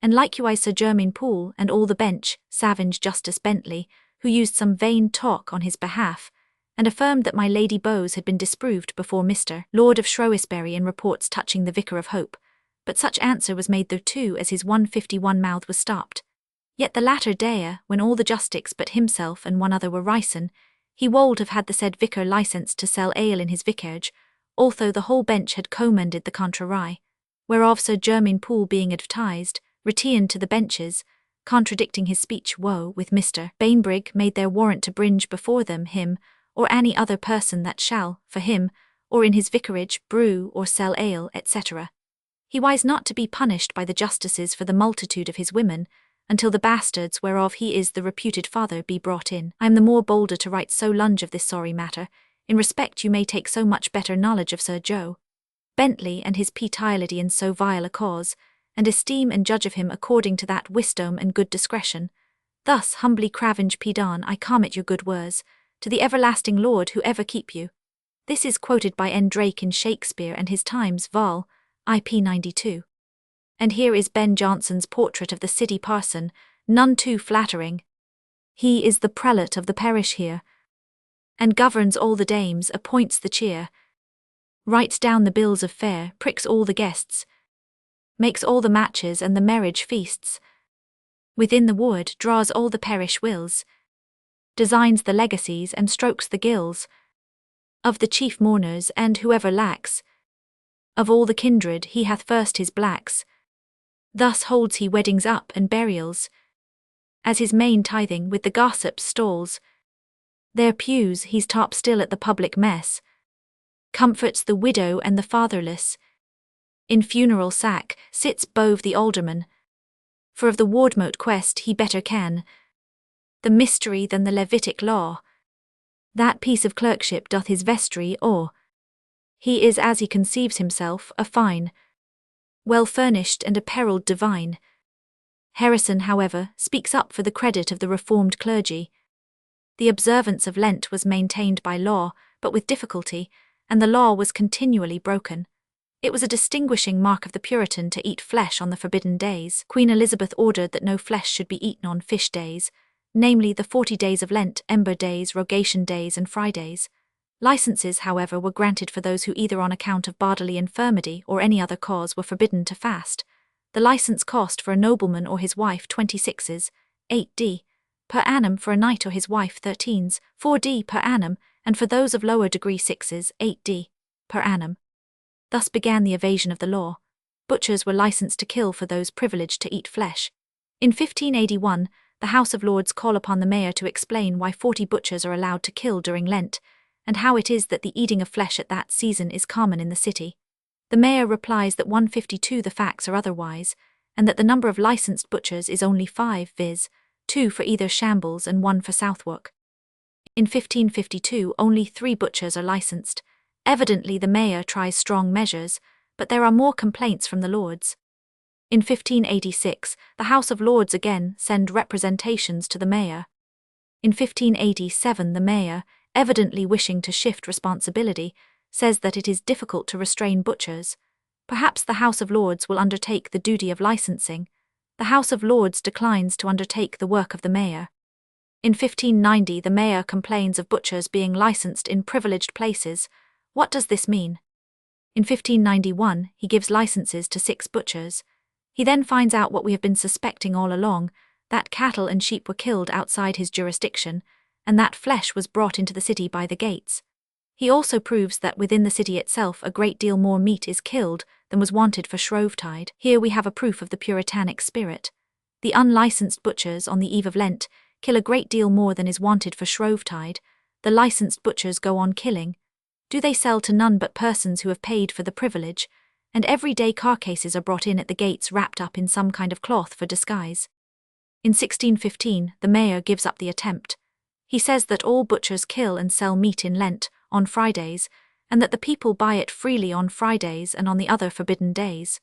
and likewise Sir Jermyn Poole and all the bench, savage Justice Bentley, who used some vain talk on his behalf, and affirmed that my Lady Bowes had been disproved before Mr. Lord of Shrewsbury in reports touching the Vicar of Hope, but such answer was made thereto as his 151 mouth was stopped. Yet the latter day, when all the justics but himself and one other were risen, he wold have had the said vicar licensed to sell ale in his vicarage, although the whole bench had commended the contrary, whereof Sir Jermyn Poole being advertised, retained to the benches, contradicting his speech woe with Mr. Bainbrigg made their warrant to bringe before them him, or any other person that shall, for him, or in his vicarage, brew or sell ale, etc. He wise not to be punished by the justices for the multitude of his women, until the bastards whereof he is the reputed father be brought in. I am the more bolder to write so lunge of this sorry matter, in respect you may take so much better knowledge of Sir Jo. Bentley and his pietility in so vile a cause, and esteem and judge of him according to that wisdom and good discretion. Thus humbly cravinge pedon I commit your good words, to the everlasting Lord who ever keep you. This is quoted by N. Drake in Shakespeare and His Times, Vol. IP 92. And here is Ben Jonson's portrait of the city parson, none too flattering. He is the prelate of the parish here, and governs all the dames, appoints the cheer, writes down the bills of fare, pricks all the guests, makes all the matches and the marriage feasts. Within the wood draws all the parish wills, designs the legacies and strokes the gills of the chief mourners and whoever lacks. Of all the kindred he hath first his blacks. Thus holds he weddings up and burials, as his main tithing with the gossips' stalls. Their pews he's top still at the public mess, comforts the widow and the fatherless. In funeral sack sits Bove the alderman, for of the wardmote quest he better can the mystery than the Levitic law. That piece of clerkship doth his vestry awe. He is, as he conceives himself, a fine, well-furnished and apparelled divine. Harrison, however, speaks up for the credit of the reformed clergy. The observance of Lent was maintained by law, but with difficulty, and the law was continually broken. It was a distinguishing mark of the Puritan to eat flesh on the forbidden days. Queen Elizabeth ordered that no flesh should be eaten on fish days, namely the 40 days of Lent, Ember days, Rogation days and Fridays. Licenses, however, were granted for those who either on account of bodily infirmity or any other cause were forbidden to fast. The license cost for a nobleman or his wife 26s, 8d, per annum, for a knight or his wife 13s, 4d per annum, and for those of lower degree 6s, 8d, per annum. Thus began the evasion of the law. Butchers were licensed to kill for those privileged to eat flesh. In 1581, the House of Lords call upon the mayor to explain why 40 butchers are allowed to kill during Lent, and how it is that the eating of flesh at that season is common in the city. The mayor replies that 152 the facts are otherwise, and that the number of licensed butchers is only 5, viz., 2 for either Shambles and 1 for Southwark. In 1552 only 3 butchers are licensed. Evidently the mayor tries strong measures, but there are more complaints from the Lords. In 1586, the House of Lords again send representations to the mayor. In 1587 the mayor, evidently wishing to shift responsibility, says that it is difficult to restrain butchers. Perhaps the House of Lords will undertake the duty of licensing. The House of Lords declines to undertake the work of the mayor. In 1590 the mayor complains of butchers being licensed in privileged places. What does this mean? In 1591 he gives licenses to 6 butchers. He then finds out what we have been suspecting all along, that cattle and sheep were killed outside his jurisdiction, and that flesh was brought into the city by the gates. He also proves that within the city itself a great deal more meat is killed than was wanted for Shrovetide. Here we have a proof of the puritanic spirit. The unlicensed butchers on the eve of Lent kill a great deal more than is wanted for Shrovetide. The licensed butchers go on killing. Do they sell to none but persons who have paid for the privilege? And every day carcasses are brought in at the gates wrapped up in some kind of cloth for disguise. In 1615 the mayor gives up the attempt. He says that all butchers kill and sell meat in Lent, on Fridays, and that the people buy it freely on Fridays and on the other forbidden days.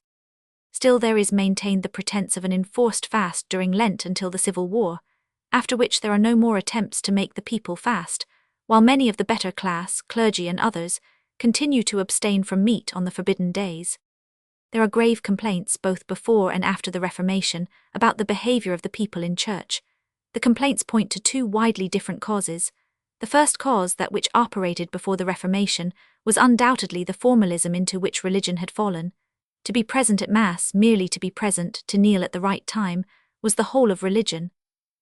Still there is maintained the pretense of an enforced fast during Lent until the Civil War, after which there are no more attempts to make the people fast, while many of the better class, clergy and others, continue to abstain from meat on the forbidden days. There are grave complaints both before and after the Reformation about the behavior of the people in church. The complaints point to 2 widely different causes. The first cause, that which operated before the Reformation, was undoubtedly the formalism into which religion had fallen. To be present at Mass, merely to be present, to kneel at the right time, was the whole of religion.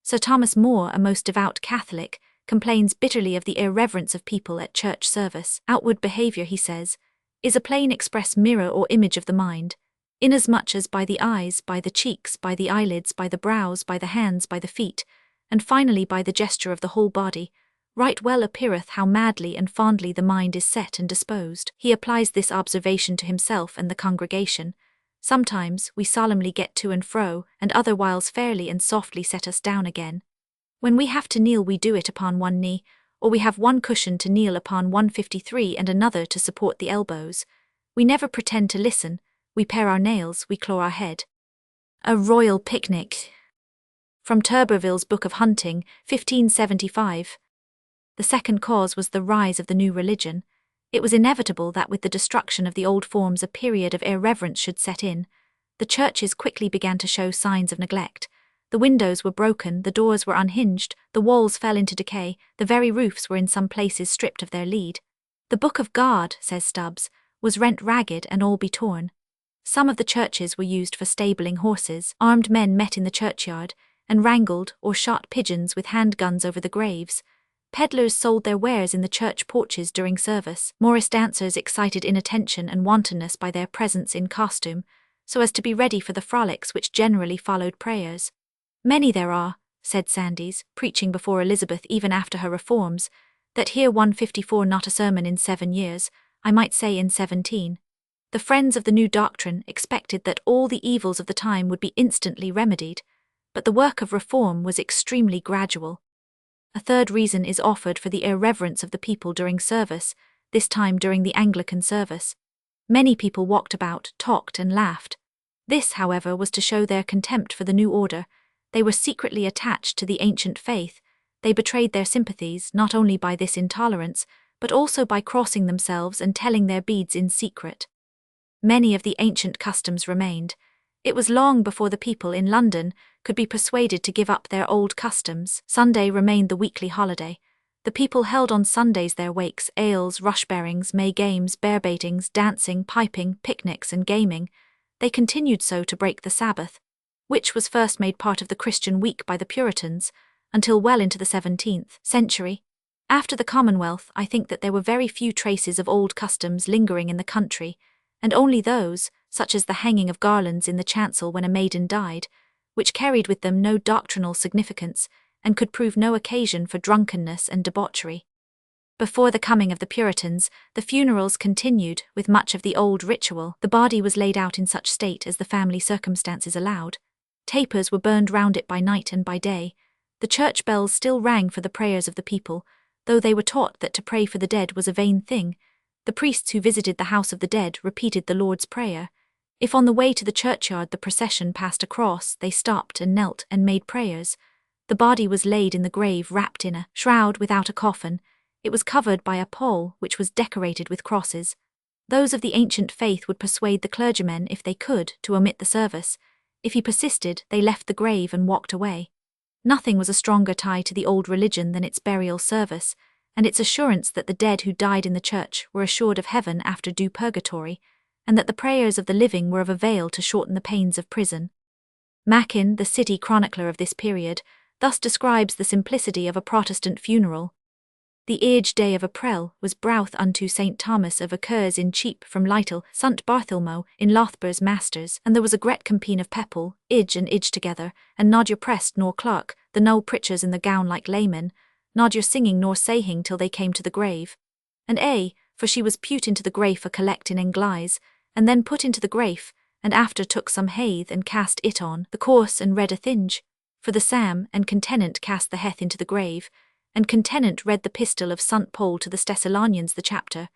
Sir Thomas More, a most devout Catholic, complains bitterly of the irreverence of people at church service. Outward behavior, he says, is a plain express mirror or image of the mind, inasmuch as by the eyes, by the cheeks, by the eyelids, by the brows, by the hands, by the feet, and finally by the gesture of the whole body, right well appeareth how madly and fondly the mind is set and disposed. He applies this observation to himself and the congregation. Sometimes we solemnly get to and fro, and other whiles fairly and softly set us down again. When we have to kneel we do it upon one knee, or we have one cushion to kneel upon 153 and another to support the elbows. We never pretend to listen, we pare our nails, we claw our head. A royal picnic. From Turberville's Book of Hunting, 1575. The second cause was the rise of the new religion. It was inevitable that with the destruction of the old forms a period of irreverence should set in. The churches quickly began to show signs of neglect. The windows were broken, the doors were unhinged, the walls fell into decay, the very roofs were in some places stripped of their lead. The Book of God, says Stubbs, was rent ragged and all be torn. Some of the churches were used for stabling horses. Armed men met in the churchyard and wrangled or shot pigeons with handguns over the graves. Peddlers sold their wares in the church porches during service. Morris dancers excited inattention and wantonness by their presence in costume, so as to be ready for the frolics which generally followed prayers. Many there are, said Sandys, preaching before Elizabeth even after her reforms, that hear 154 not a sermon in 7 years, I might say in 17. The friends of the new doctrine expected that all the evils of the time would be instantly remedied, but the work of reform was extremely gradual. A third reason is offered for the irreverence of the people during service, this time during the Anglican service. Many people walked about, talked and laughed. This, however, was to show their contempt for the new order. They were secretly attached to the ancient faith. They betrayed their sympathies not only by this intolerance, but also by crossing themselves and telling their beads in secret. Many of the ancient customs remained. It was long before the people in London could be persuaded to give up their old customs. Sunday remained the weekly holiday. The people held on Sundays their wakes, ales, rush-bearings, May games, bear-baitings, dancing, piping, picnics and gaming. They continued so to break the Sabbath, which was first made part of the Christian week by the Puritans, until well into the 17th century. After the Commonwealth, I think that there were very few traces of old customs lingering in the country, and only those, such as the hanging of garlands in the chancel when a maiden died, which carried with them no doctrinal significance, and could prove no occasion for drunkenness and debauchery. Before the coming of the Puritans, the funerals continued, with much of the old ritual. The body was laid out in such state as the family circumstances allowed. Tapers were burned round it by night and by day. The church bells still rang for the prayers of the people, though they were taught that to pray for the dead was a vain thing. The priests who visited the house of the dead repeated the Lord's Prayer. If on the way to the churchyard the procession passed a cross, they stopped and knelt and made prayers. The body was laid in the grave wrapped in a shroud without a coffin. It was covered by a pall which was decorated with crosses. Those of the ancient faith would persuade the clergymen, if they could, to omit the service. If he persisted, they left the grave and walked away. Nothing was a stronger tie to the old religion than its burial service, and its assurance that the dead who died in the church were assured of heaven after due purgatory, and that the prayers of the living were of avail to shorten the pains of prison. Mackin, the city chronicler of this period, thus describes the simplicity of a Protestant funeral. The age day of April was brought unto St. Thomas of occurs in cheap from Lytle, St. Bartholomew, in Lothbur's masters, and there was a gret campaign of people, idge and idge together, and nod your prest nor clerk, the no preachers in the gown like laymen, nod your singing nor saying till they came to the grave. And for she was put into the grave a collect in Englize, and then put into the grave, and after took some hathe and cast it on the course and read a thinge. For the Sam and Contenant cast the heth into the grave, and Contenant read the pistil of St. Paul to the Thessalonians the chapter,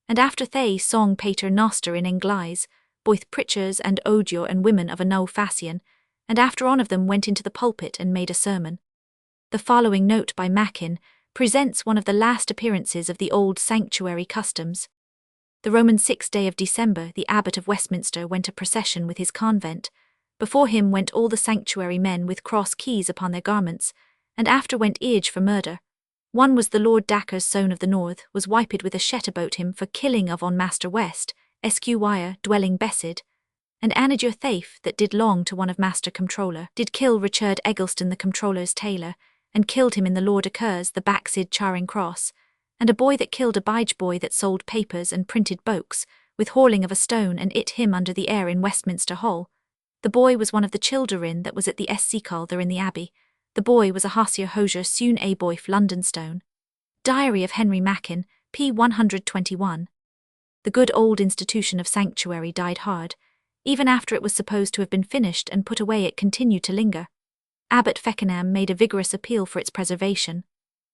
and after they song Pater Noster in Englize, both preachers and audio and women of a no fashion, and after on of them went into the pulpit and made a sermon. The following note by Mackin presents one of the last appearances of the old sanctuary customs. The Roman 6th day of December, the abbot of Westminster went a procession with his convent. Before him went all the sanctuary men with cross keys upon their garments, and after went each for murder. One was the Lord Dacre's son of the north, was wiped with a shet about him for killing of on Master West, Esquire, dwelling Besant, and Anager Thafe, that did long to one of Master Comptroller, did kill Richard Eggleston the Comptroller's tailor, and killed him in the Lord Occurs the backsid Charing Cross, and a boy that killed a bige boy that sold papers and printed books, with hurling of a stone and it him under the air in Westminster Hall. The boy was one of the children that was at the Seacal there in the Abbey. The boy was a Hosier Hosier soon a boyf Londonstone. Diary of Henry Mackin, p. 121. The good old institution of sanctuary died hard. Even after it was supposed to have been finished and put away, it continued to linger. Abbot Feckenham made a vigorous appeal for its preservation.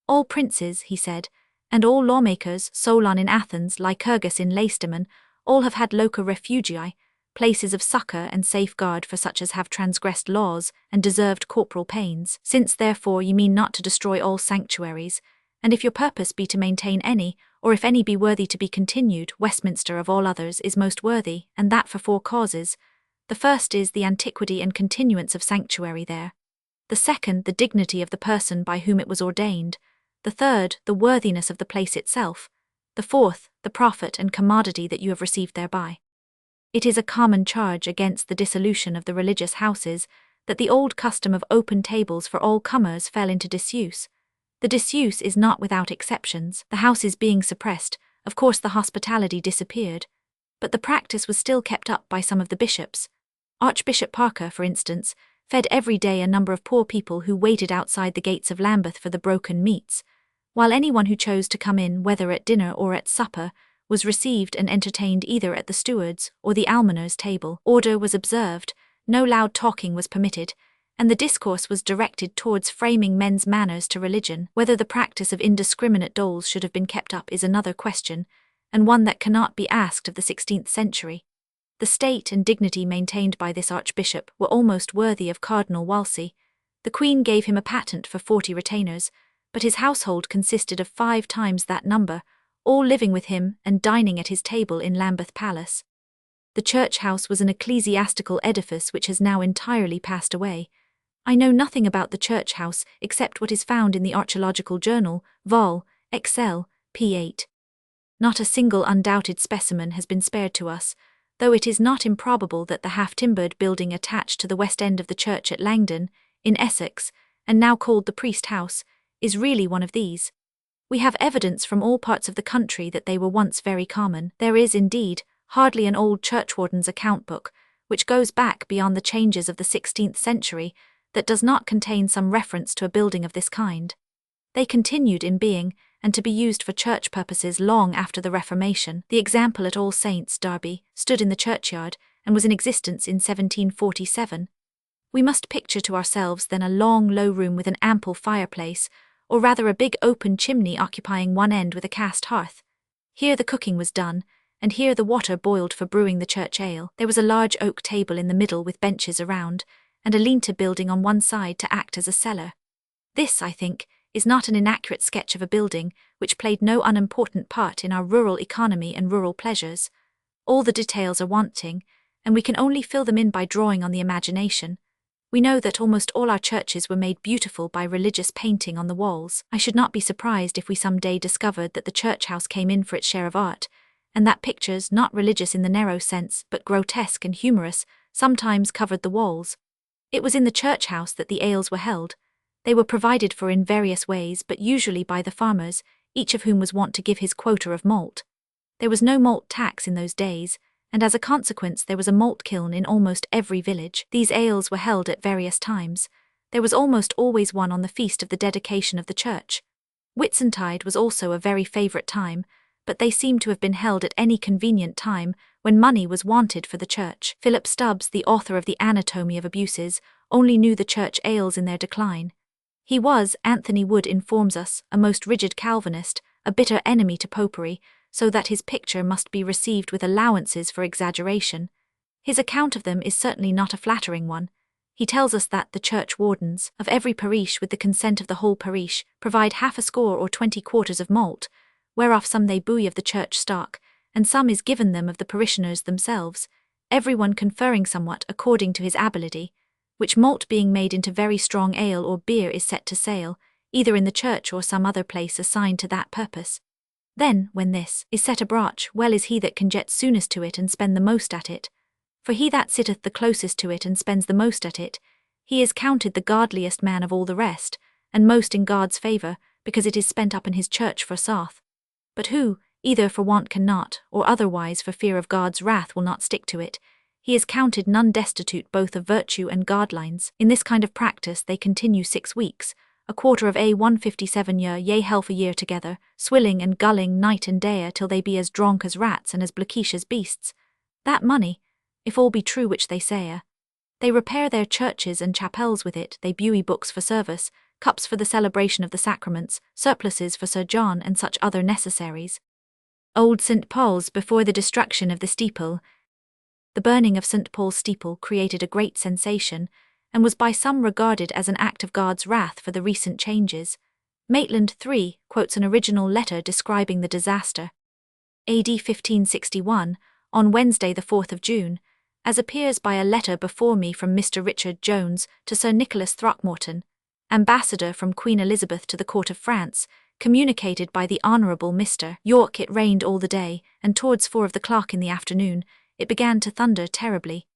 All princes, he said, and all lawmakers, Solon in Athens, Lycurgus in Lacedaemon, all have had loca refugii, places of succour and safeguard for such as have transgressed laws and deserved corporal pains. Since therefore ye mean not to destroy all sanctuaries, and if your purpose be to maintain any, or if any be worthy to be continued, Westminster of all others is most worthy, and that for 4 causes. The first is the antiquity and continuance of sanctuary there. The second, the dignity of the person by whom it was ordained. The third, the worthiness of the place itself. The fourth, the profit and commodity that you have received thereby. It is a common charge against the dissolution of the religious houses that the old custom of open tables for all comers fell into disuse. The disuse is not without exceptions. The houses being suppressed, of course the hospitality disappeared, but the practice was still kept up by some of the bishops. Archbishop Parker, for instance, fed every day a number of poor people who waited outside the gates of Lambeth for the broken meats, while anyone who chose to come in, whether at dinner or at supper, was received and entertained either at the steward's or the almoner's table. Order was observed, no loud talking was permitted, and the discourse was directed towards framing men's manners to religion. Whether the practice of indiscriminate doles should have been kept up is another question, and one that cannot be asked of the 16th century. The state and dignity maintained by this archbishop were almost worthy of Cardinal Wolsey. The Queen gave him a patent for 40 retainers, but his household consisted of 5 times that number, all living with him and dining at his table in Lambeth Palace. The church house was an ecclesiastical edifice which has now entirely passed away. I know nothing about the church house except what is found in the Archaeological Journal, Vol. XL, p. 8. Not a single undoubted specimen has been spared to us, though it is not improbable that the half-timbered building attached to the west end of the church at Langdon, in Essex, and now called the Priest House, is really one of these. We have evidence from all parts of the country that they were once very common. There is, indeed, hardly an old churchwarden's account book, which goes back beyond the changes of the 16th century, that does not contain some reference to a building of this kind. They continued in being, and to be used for church purposes long after the Reformation. The example at All Saints, Derby, stood in the churchyard, and was in existence in 1747. We must picture to ourselves then a long low room with an ample fireplace, or rather a big open chimney occupying one end with a cast hearth. Here the cooking was done, and here the water boiled for brewing the church ale. There was a large oak table in the middle with benches around, and a lean-to building on one side to act as a cellar. This, I think, is not an inaccurate sketch of a building which played no unimportant part in our rural economy and rural pleasures. All the details are wanting, and we can only fill them in by drawing on the imagination. We know that almost all our churches were made beautiful by religious painting on the walls. I should not be surprised if we some day discovered that the church house came in for its share of art, and that pictures, not religious in the narrow sense, but grotesque and humorous, sometimes covered the walls. It was in the church house that the ales were held. They were provided for in various ways, but usually by the farmers, each of whom was wont to give his quota of malt. There was no malt tax in those days, and as a consequence there was a malt kiln in almost every village. These ales were held at various times. There was almost always one on the feast of the dedication of the church. Whitsuntide was also a very favourite time, but they seem to have been held at any convenient time when money was wanted for the church. Philip Stubbs, the author of The Anatomy of Abuses, only knew the church ales in their decline. He was, Anthony Wood informs us, a most rigid Calvinist, a bitter enemy to popery, so that his picture must be received with allowances for exaggeration. His account of them is certainly not a flattering one. He tells us that the church wardens of every parish, with the consent of the whole parish, provide 60 or 20 quarters of malt, whereof some they buy of the church stock, and some is given them of the parishioners themselves, every one conferring somewhat according to his ability, which malt being made into very strong ale or beer is set to sale, either in the church or some other place assigned to that purpose. Then, when this is set abroach, well is he that can get soonest to it and spend the most at it. For he that sitteth the closest to it and spends the most at it, he is counted the godliest man of all the rest, and most in God's favour, because it is spent up in his church for sath. But who, either for want cannot, or otherwise for fear of God's wrath will not stick to it, he is counted none destitute both of virtue and guidelines. In this kind of practice they continue 6 weeks, a quarter of a 157 year, yea half a year together, swilling and gulling night and day till they be as dronk as rats and as blackish as beasts. That money, if all be true which they say, they repair their churches and chapels with it, they buy books for service, cups for the celebration of the sacraments, surplices for Sir John and such other necessaries. Old St. Paul's before the destruction of the steeple. The burning of St. Paul's steeple created a great sensation, and was by some regarded as an act of God's wrath for the recent changes. Maitland 3 quotes an original letter describing the disaster. AD 1561, on Wednesday the 4th of June, as appears by a letter before me from Mr. Richard Jones to Sir Nicholas Throckmorton, ambassador from Queen Elizabeth to the court of France, communicated by the Honourable Mr. York. It rained all the day, and towards 4 o'clock in the afternoon, it began to thunder terribly.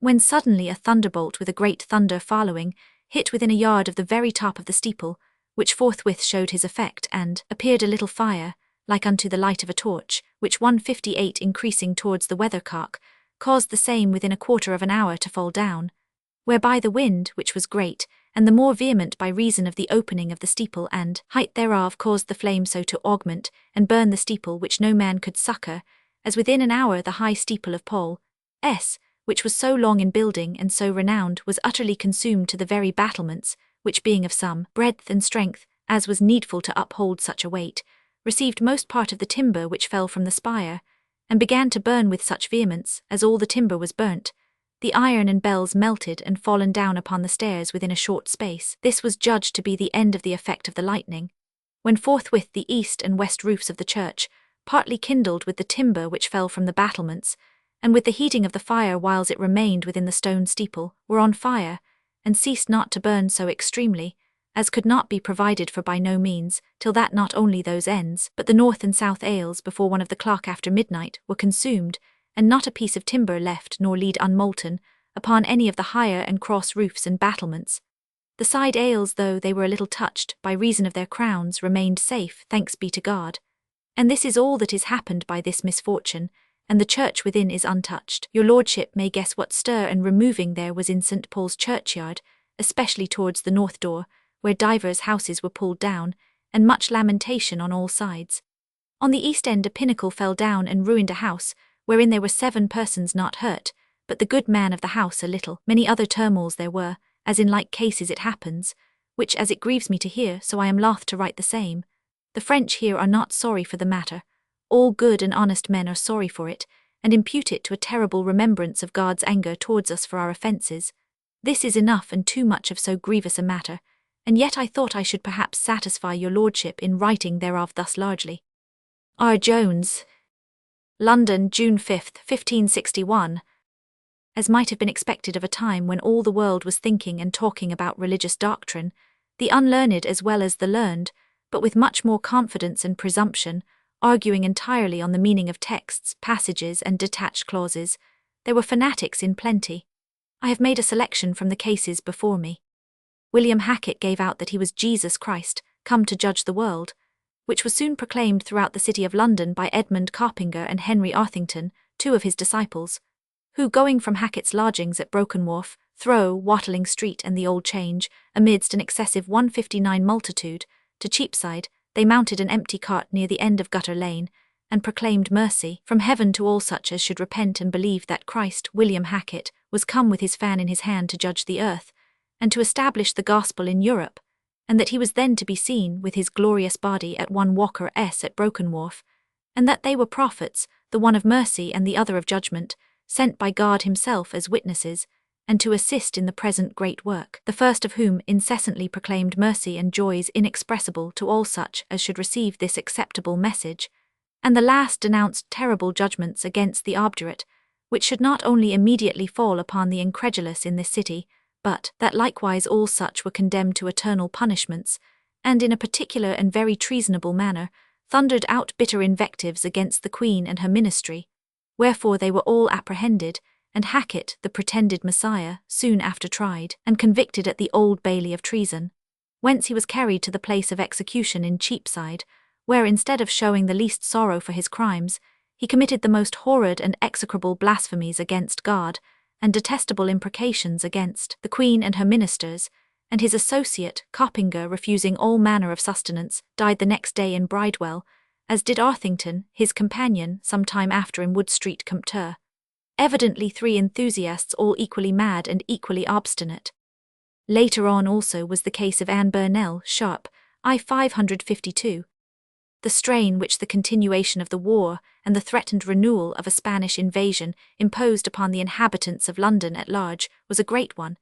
When suddenly a thunderbolt with a great thunder following hit within a yard of the very top of the steeple, which forthwith showed his effect, and appeared a little fire, like unto the light of a torch, which 158 increasing towards the weathercock, caused the same within a quarter of an hour to fall down, whereby the wind, which was great, and the more vehement by reason of the opening of the steeple and height thereof, caused the flame so to augment and burn the steeple which no man could succour, as within an hour the high steeple of Paul S., which was so long in building and so renowned, was utterly consumed to the very battlements, which being of some breadth and strength, as was needful to uphold such a weight, received most part of the timber which fell from the spire, and began to burn with such vehemence, as all the timber was burnt, the iron and bells melted and fallen down upon the stairs within a short space. This was judged to be the end of the effect of the lightning, when forthwith the east and west roofs of the church, partly kindled with the timber which fell from the battlements, and with the heating of the fire whiles it remained within the stone steeple, were on fire, and ceased not to burn so extremely, as could not be provided for by no means, till that not only those ends, but the north and south aisles before 1 of the clock after midnight, were consumed, and not a piece of timber left nor lead unmolten, upon any of the higher and cross roofs and battlements. The side aisles, though they were a little touched, by reason of their crowns, remained safe, thanks be to God. And this is all that is happened by this misfortune, and the church within is untouched. Your lordship may guess what stir and removing there was in St. Paul's churchyard, especially towards the north door, where divers houses were pulled down, and much lamentation on all sides. On the east end a pinnacle fell down and ruined a house, wherein there were 7 persons not hurt, but the good man of the house a little. Many other turmoils there were, as in like cases it happens, which as it grieves me to hear, so I am loth to write the same. The French here are not sorry for the matter. All good and honest men are sorry for it, and impute it to a terrible remembrance of God's anger towards us for our offences. This is enough and too much of so grievous a matter, and yet I thought I should perhaps satisfy your lordship in writing thereof thus largely. R. Jones, London, June 5, 1561. As might have been expected of a time when all the world was thinking and talking about religious doctrine, the unlearned as well as the learned, but with much more confidence and presumption, arguing entirely on the meaning of texts, passages, and detached clauses, there were fanatics in plenty. I have made a selection from the cases before me. William Hacket gave out that he was Jesus Christ, come to judge the world, which was soon proclaimed throughout the city of London by Edmund Carpinger and Henry Arthington, 2 of his disciples, who, going from Hacket's lodgings at Broken Wharf, Throw, Watling Street and the Old Change, amidst an excessive 159 multitude, to Cheapside, they mounted an empty cart near the end of Gutter Lane, and proclaimed mercy from heaven to all such as should repent and believe that Christ, William Hacket, was come with his fan in his hand to judge the earth, and to establish the gospel in Europe, and that he was then to be seen with his glorious body at 1 Walker S. at Broken Wharf, and that they were prophets, the one of mercy and the other of judgment, sent by God himself as witnesses, and to assist in the present great work, the first of whom incessantly proclaimed mercy and joys inexpressible to all such as should receive this acceptable message, and the last denounced terrible judgments against the obdurate, which should not only immediately fall upon the incredulous in this city, but that likewise all such were condemned to eternal punishments, and in a particular and very treasonable manner thundered out bitter invectives against the Queen and her ministry, wherefore they were all apprehended, and Hacket, the pretended Messiah, soon after tried and convicted at the Old Bailey of treason, whence he was carried to the place of execution in Cheapside, where instead of showing the least sorrow for his crimes, he committed the most horrid and execrable blasphemies against God, and detestable imprecations against the Queen and her ministers, and his associate, Coppinger, refusing all manner of sustenance, died the next day in Bridewell, as did Arthington, his companion, some time after in Wood Street, Compter. Evidently 3 enthusiasts all equally mad and equally obstinate. Later on also was the case of Anne Burnell, Sharp, I 552. The strain which the continuation of the war and the threatened renewal of a Spanish invasion imposed upon the inhabitants of London at large was a great one,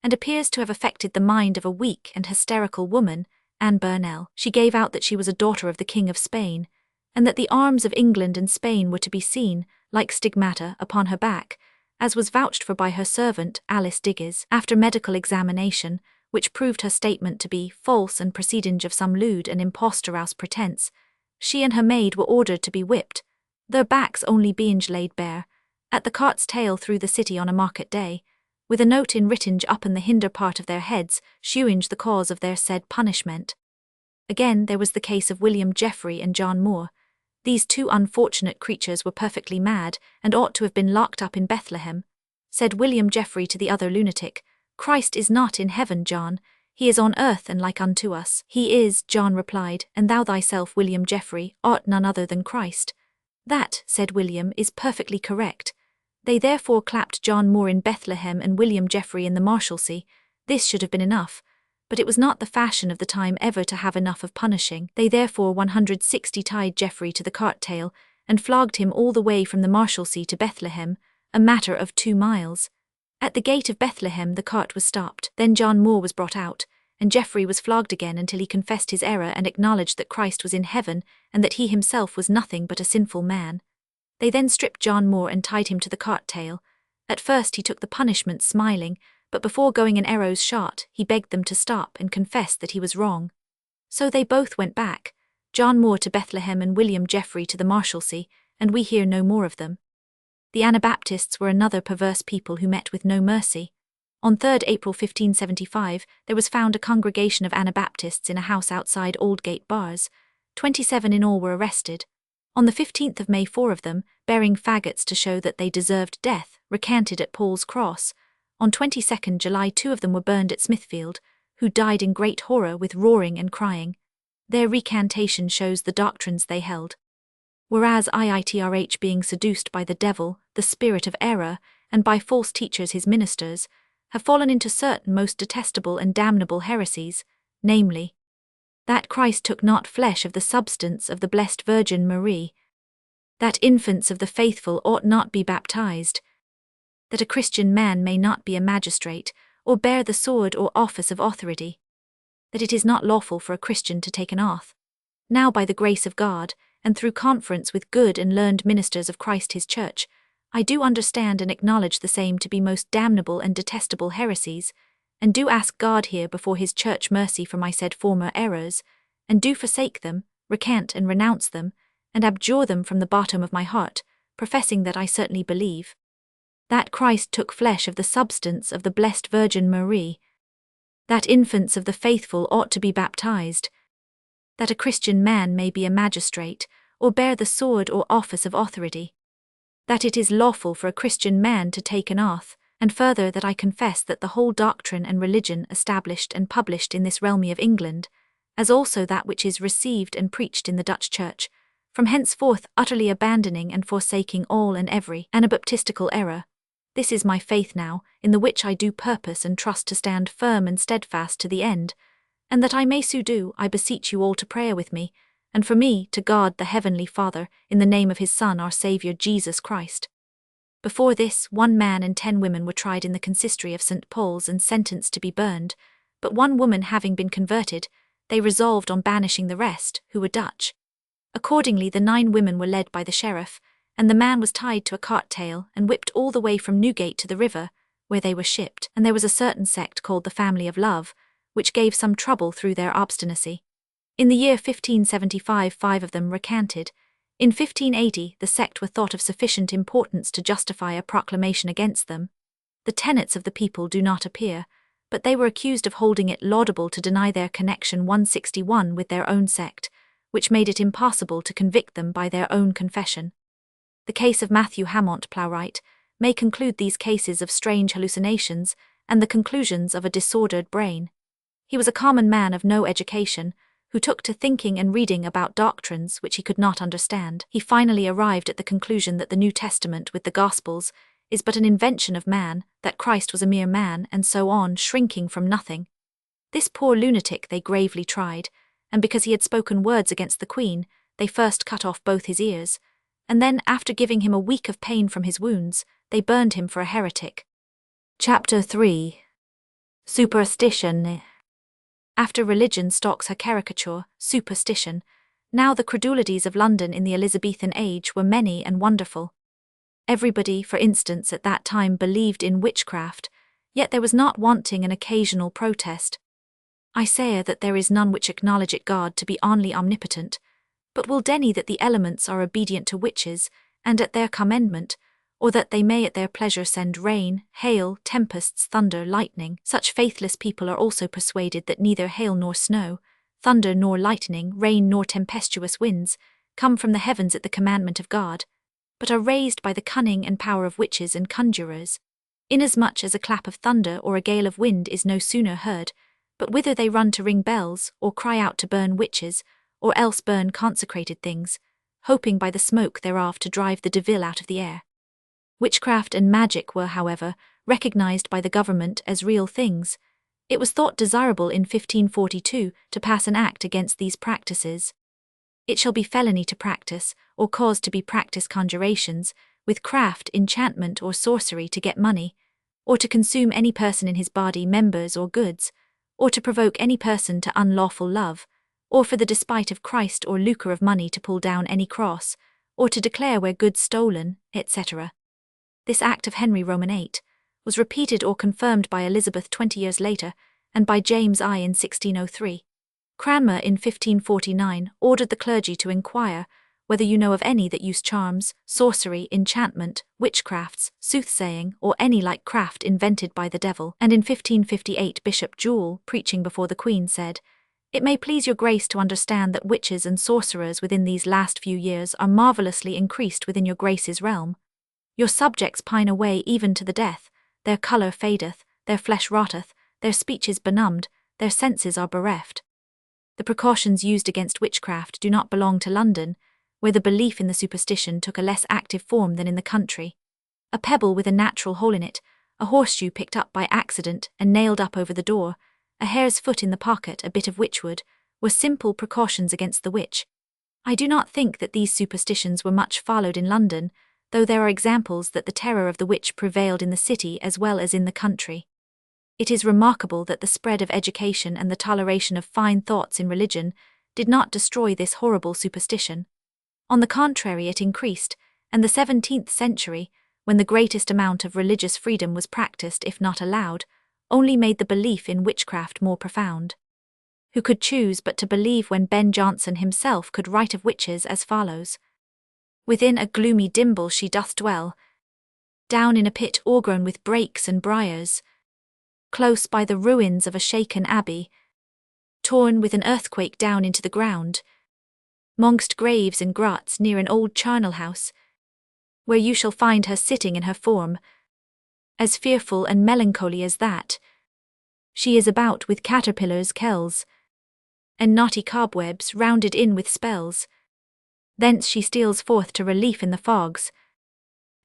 and appears to have affected the mind of a weak and hysterical woman, Anne Burnell. She gave out that she was a daughter of the King of Spain, and that the arms of England and Spain were to be seen, like stigmata, upon her back, as was vouched for by her servant, Alice Diggers, after medical examination, which proved her statement to be false and proceeding of some lewd and impostorous pretence. She and her maid were ordered to be whipped, their backs only being laid bare, at the cart's tail through the city on a market day, with a note in written up in the hinder part of their heads, shewing the cause of their said punishment. Again there was the case of William Jeffrey and John Moore. These two unfortunate creatures were perfectly mad, and ought to have been locked up in Bethlehem. Said William Jeffrey to the other lunatic, "Christ is not in heaven, John. He is on earth and like unto us." "He is," John replied, "and thou thyself, William Jeffrey, art none other than Christ." "That," said William, "is perfectly correct." They therefore clapped John Moore in Bethlehem and William Jeffrey in the Marshalsea. This should have been enough, but it was not the fashion of the time ever to have enough of punishing. They therefore 160 tied Jeffrey to the cart tail, and flogged him all the way from the Marshalsea to Bethlehem, a matter of 2 miles. At the gate of Bethlehem the cart was stopped. Then John Moore was brought out, and Jeffrey was flogged again until he confessed his error and acknowledged that Christ was in heaven, and that he himself was nothing but a sinful man. They then stripped John Moore and tied him to the cart tail. At first he took the punishment smiling, but before going an arrow's shot, he begged them to stop and confessed that he was wrong. So they both went back, John Moore to Bethlehem and William Jeffrey to the Marshalsea, and we hear no more of them. The Anabaptists were another perverse people who met with no mercy. On 3rd April 1575, there was found a congregation of Anabaptists in a house outside Aldgate Bars. 27 in all were arrested. On the 15th of May 4 of them, bearing faggots to show that they deserved death, recanted at Paul's Cross. On 22nd July 2 of them were burned at Smithfield, who died in great horror with roaring and crying. Their recantation shows the doctrines they held. Whereas IITRH being seduced by the devil, the spirit of error, and by false teachers his ministers, have fallen into certain most detestable and damnable heresies, namely, that Christ took not flesh of the substance of the blessed Virgin Marie, that infants of the faithful ought not be baptized, that a Christian man may not be a magistrate, or bear the sword or office of authority, that it is not lawful for a Christian to take an oath. Now by the grace of God, and through conference with good and learned ministers of Christ his church, I do understand and acknowledge the same to be most damnable and detestable heresies, and do ask God here before his church mercy for my said former errors, and do forsake them, recant and renounce them, and abjure them from the bottom of my heart, professing that I certainly believe that Christ took flesh of the substance of the blessed Virgin Marie, that infants of the faithful ought to be baptized, that a Christian man may be a magistrate, or bear the sword or office of authority, that it is lawful for a Christian man to take an oath, and further that I confess that the whole doctrine and religion established and published in this realm of England, as also that which is received and preached in the Dutch Church, from henceforth utterly abandoning and forsaking all and every Anabaptistical error. This is my faith now, in the which I do purpose and trust to stand firm and steadfast to the end, and that I may so do, I beseech you all to prayer with me, and for me to God the Heavenly Father, in the name of his Son our Saviour Jesus Christ. Before this, 1 man and 10 women were tried in the consistory of St. Paul's and sentenced to be burned, but 1 woman having been converted, they resolved on banishing the rest, who were Dutch. Accordingly the 9 women were led by the sheriff, and the man was tied to a cart tail and whipped all the way from Newgate to the river, where they were shipped. And there was a certain sect called the Family of Love, which gave some trouble through their obstinacy. In the year 1575 5 of them recanted. In 1580 the sect were thought of sufficient importance to justify a proclamation against them. The tenets of the people do not appear, but they were accused of holding it laudable to deny their connection 161 with their own sect, which made it impossible to convict them by their own confession. The case of Matthew Hammond Plowright may conclude these cases of strange hallucinations and the conclusions of a disordered brain. He was a common man of no education, who took to thinking and reading about doctrines which he could not understand. He finally arrived at the conclusion that the New Testament with the Gospels is but an invention of man, that Christ was a mere man, and so on, shrinking from nothing. This poor lunatic they gravely tried, and because he had spoken words against the Queen, they first cut off both his ears, and then, after giving him a week of pain from his wounds, they burned him for a heretic. Chapter 3. Superstition. After religion stalks her caricature, superstition, now the credulities of London in the Elizabethan age were many and wonderful. Everybody, for instance, at that time believed in witchcraft, yet there was not wanting an occasional protest. I say that there is none which acknowledge it God to be only omnipotent, but will deny that the elements are obedient to witches, and at their commandment, or that they may at their pleasure send rain, hail, tempests, thunder, lightning. Such faithless people are also persuaded that neither hail nor snow, thunder nor lightning, rain nor tempestuous winds, come from the heavens at the commandment of God, but are raised by the cunning and power of witches and conjurers, inasmuch as a clap of thunder or a gale of wind is no sooner heard, but whither they run to ring bells, or cry out to burn witches, or else burn consecrated things, hoping by the smoke thereof to drive the devil out of the air. Witchcraft and magic were, however, recognized by the government as real things. It was thought desirable in 1542 to pass an act against these practices. It shall be felony to practice, or cause to be practiced conjurations, with craft, enchantment, or sorcery to get money, or to consume any person in his body, members, or goods, or to provoke any person to unlawful love, or for the despite of Christ or lucre of money to pull down any cross, or to declare where goods stolen, etc. This act of Henry VIII was repeated or confirmed by Elizabeth 20 years later, and by James I in 1603. Cranmer in 1549 ordered the clergy to inquire whether you know of any that use charms, sorcery, enchantment, witchcrafts, soothsaying, or any like craft invented by the devil. And in 1558 Bishop Jewel, preaching before the Queen, said, "It may please your grace to understand that witches and sorcerers within these last few years are marvellously increased within your grace's realm. Your subjects pine away even to the death, their colour fadeth, their flesh rotteth, their speech is benumbed, their senses are bereft." The precautions used against witchcraft do not belong to London, where the belief in the superstition took a less active form than in the country. A pebble with a natural hole in it, a horseshoe picked up by accident and nailed up over the door, a hare's foot in the pocket, a bit of witchwood, were simple precautions against the witch. I do not think that these superstitions were much followed in London, though there are examples that the terror of the witch prevailed in the city as well as in the country. It is remarkable that the spread of education and the toleration of fine thoughts in religion did not destroy this horrible superstition. On the contrary, it increased, and the 17th century, when the greatest amount of religious freedom was practiced if not allowed, only made the belief in witchcraft more profound. Who could choose but to believe when Ben Jonson himself could write of witches as follows: "Within a gloomy dimble she doth dwell, down in a pit o'ergrown with brakes and briars, close by the ruins of a shaken abbey, torn with an earthquake down into the ground, mongst graves and grots near an old charnel house, where you shall find her sitting in her form, as fearful and melancholy as that. She is about with caterpillars, kells, and knotty cobwebs rounded in with spells. Thence she steals forth to relief in the fogs,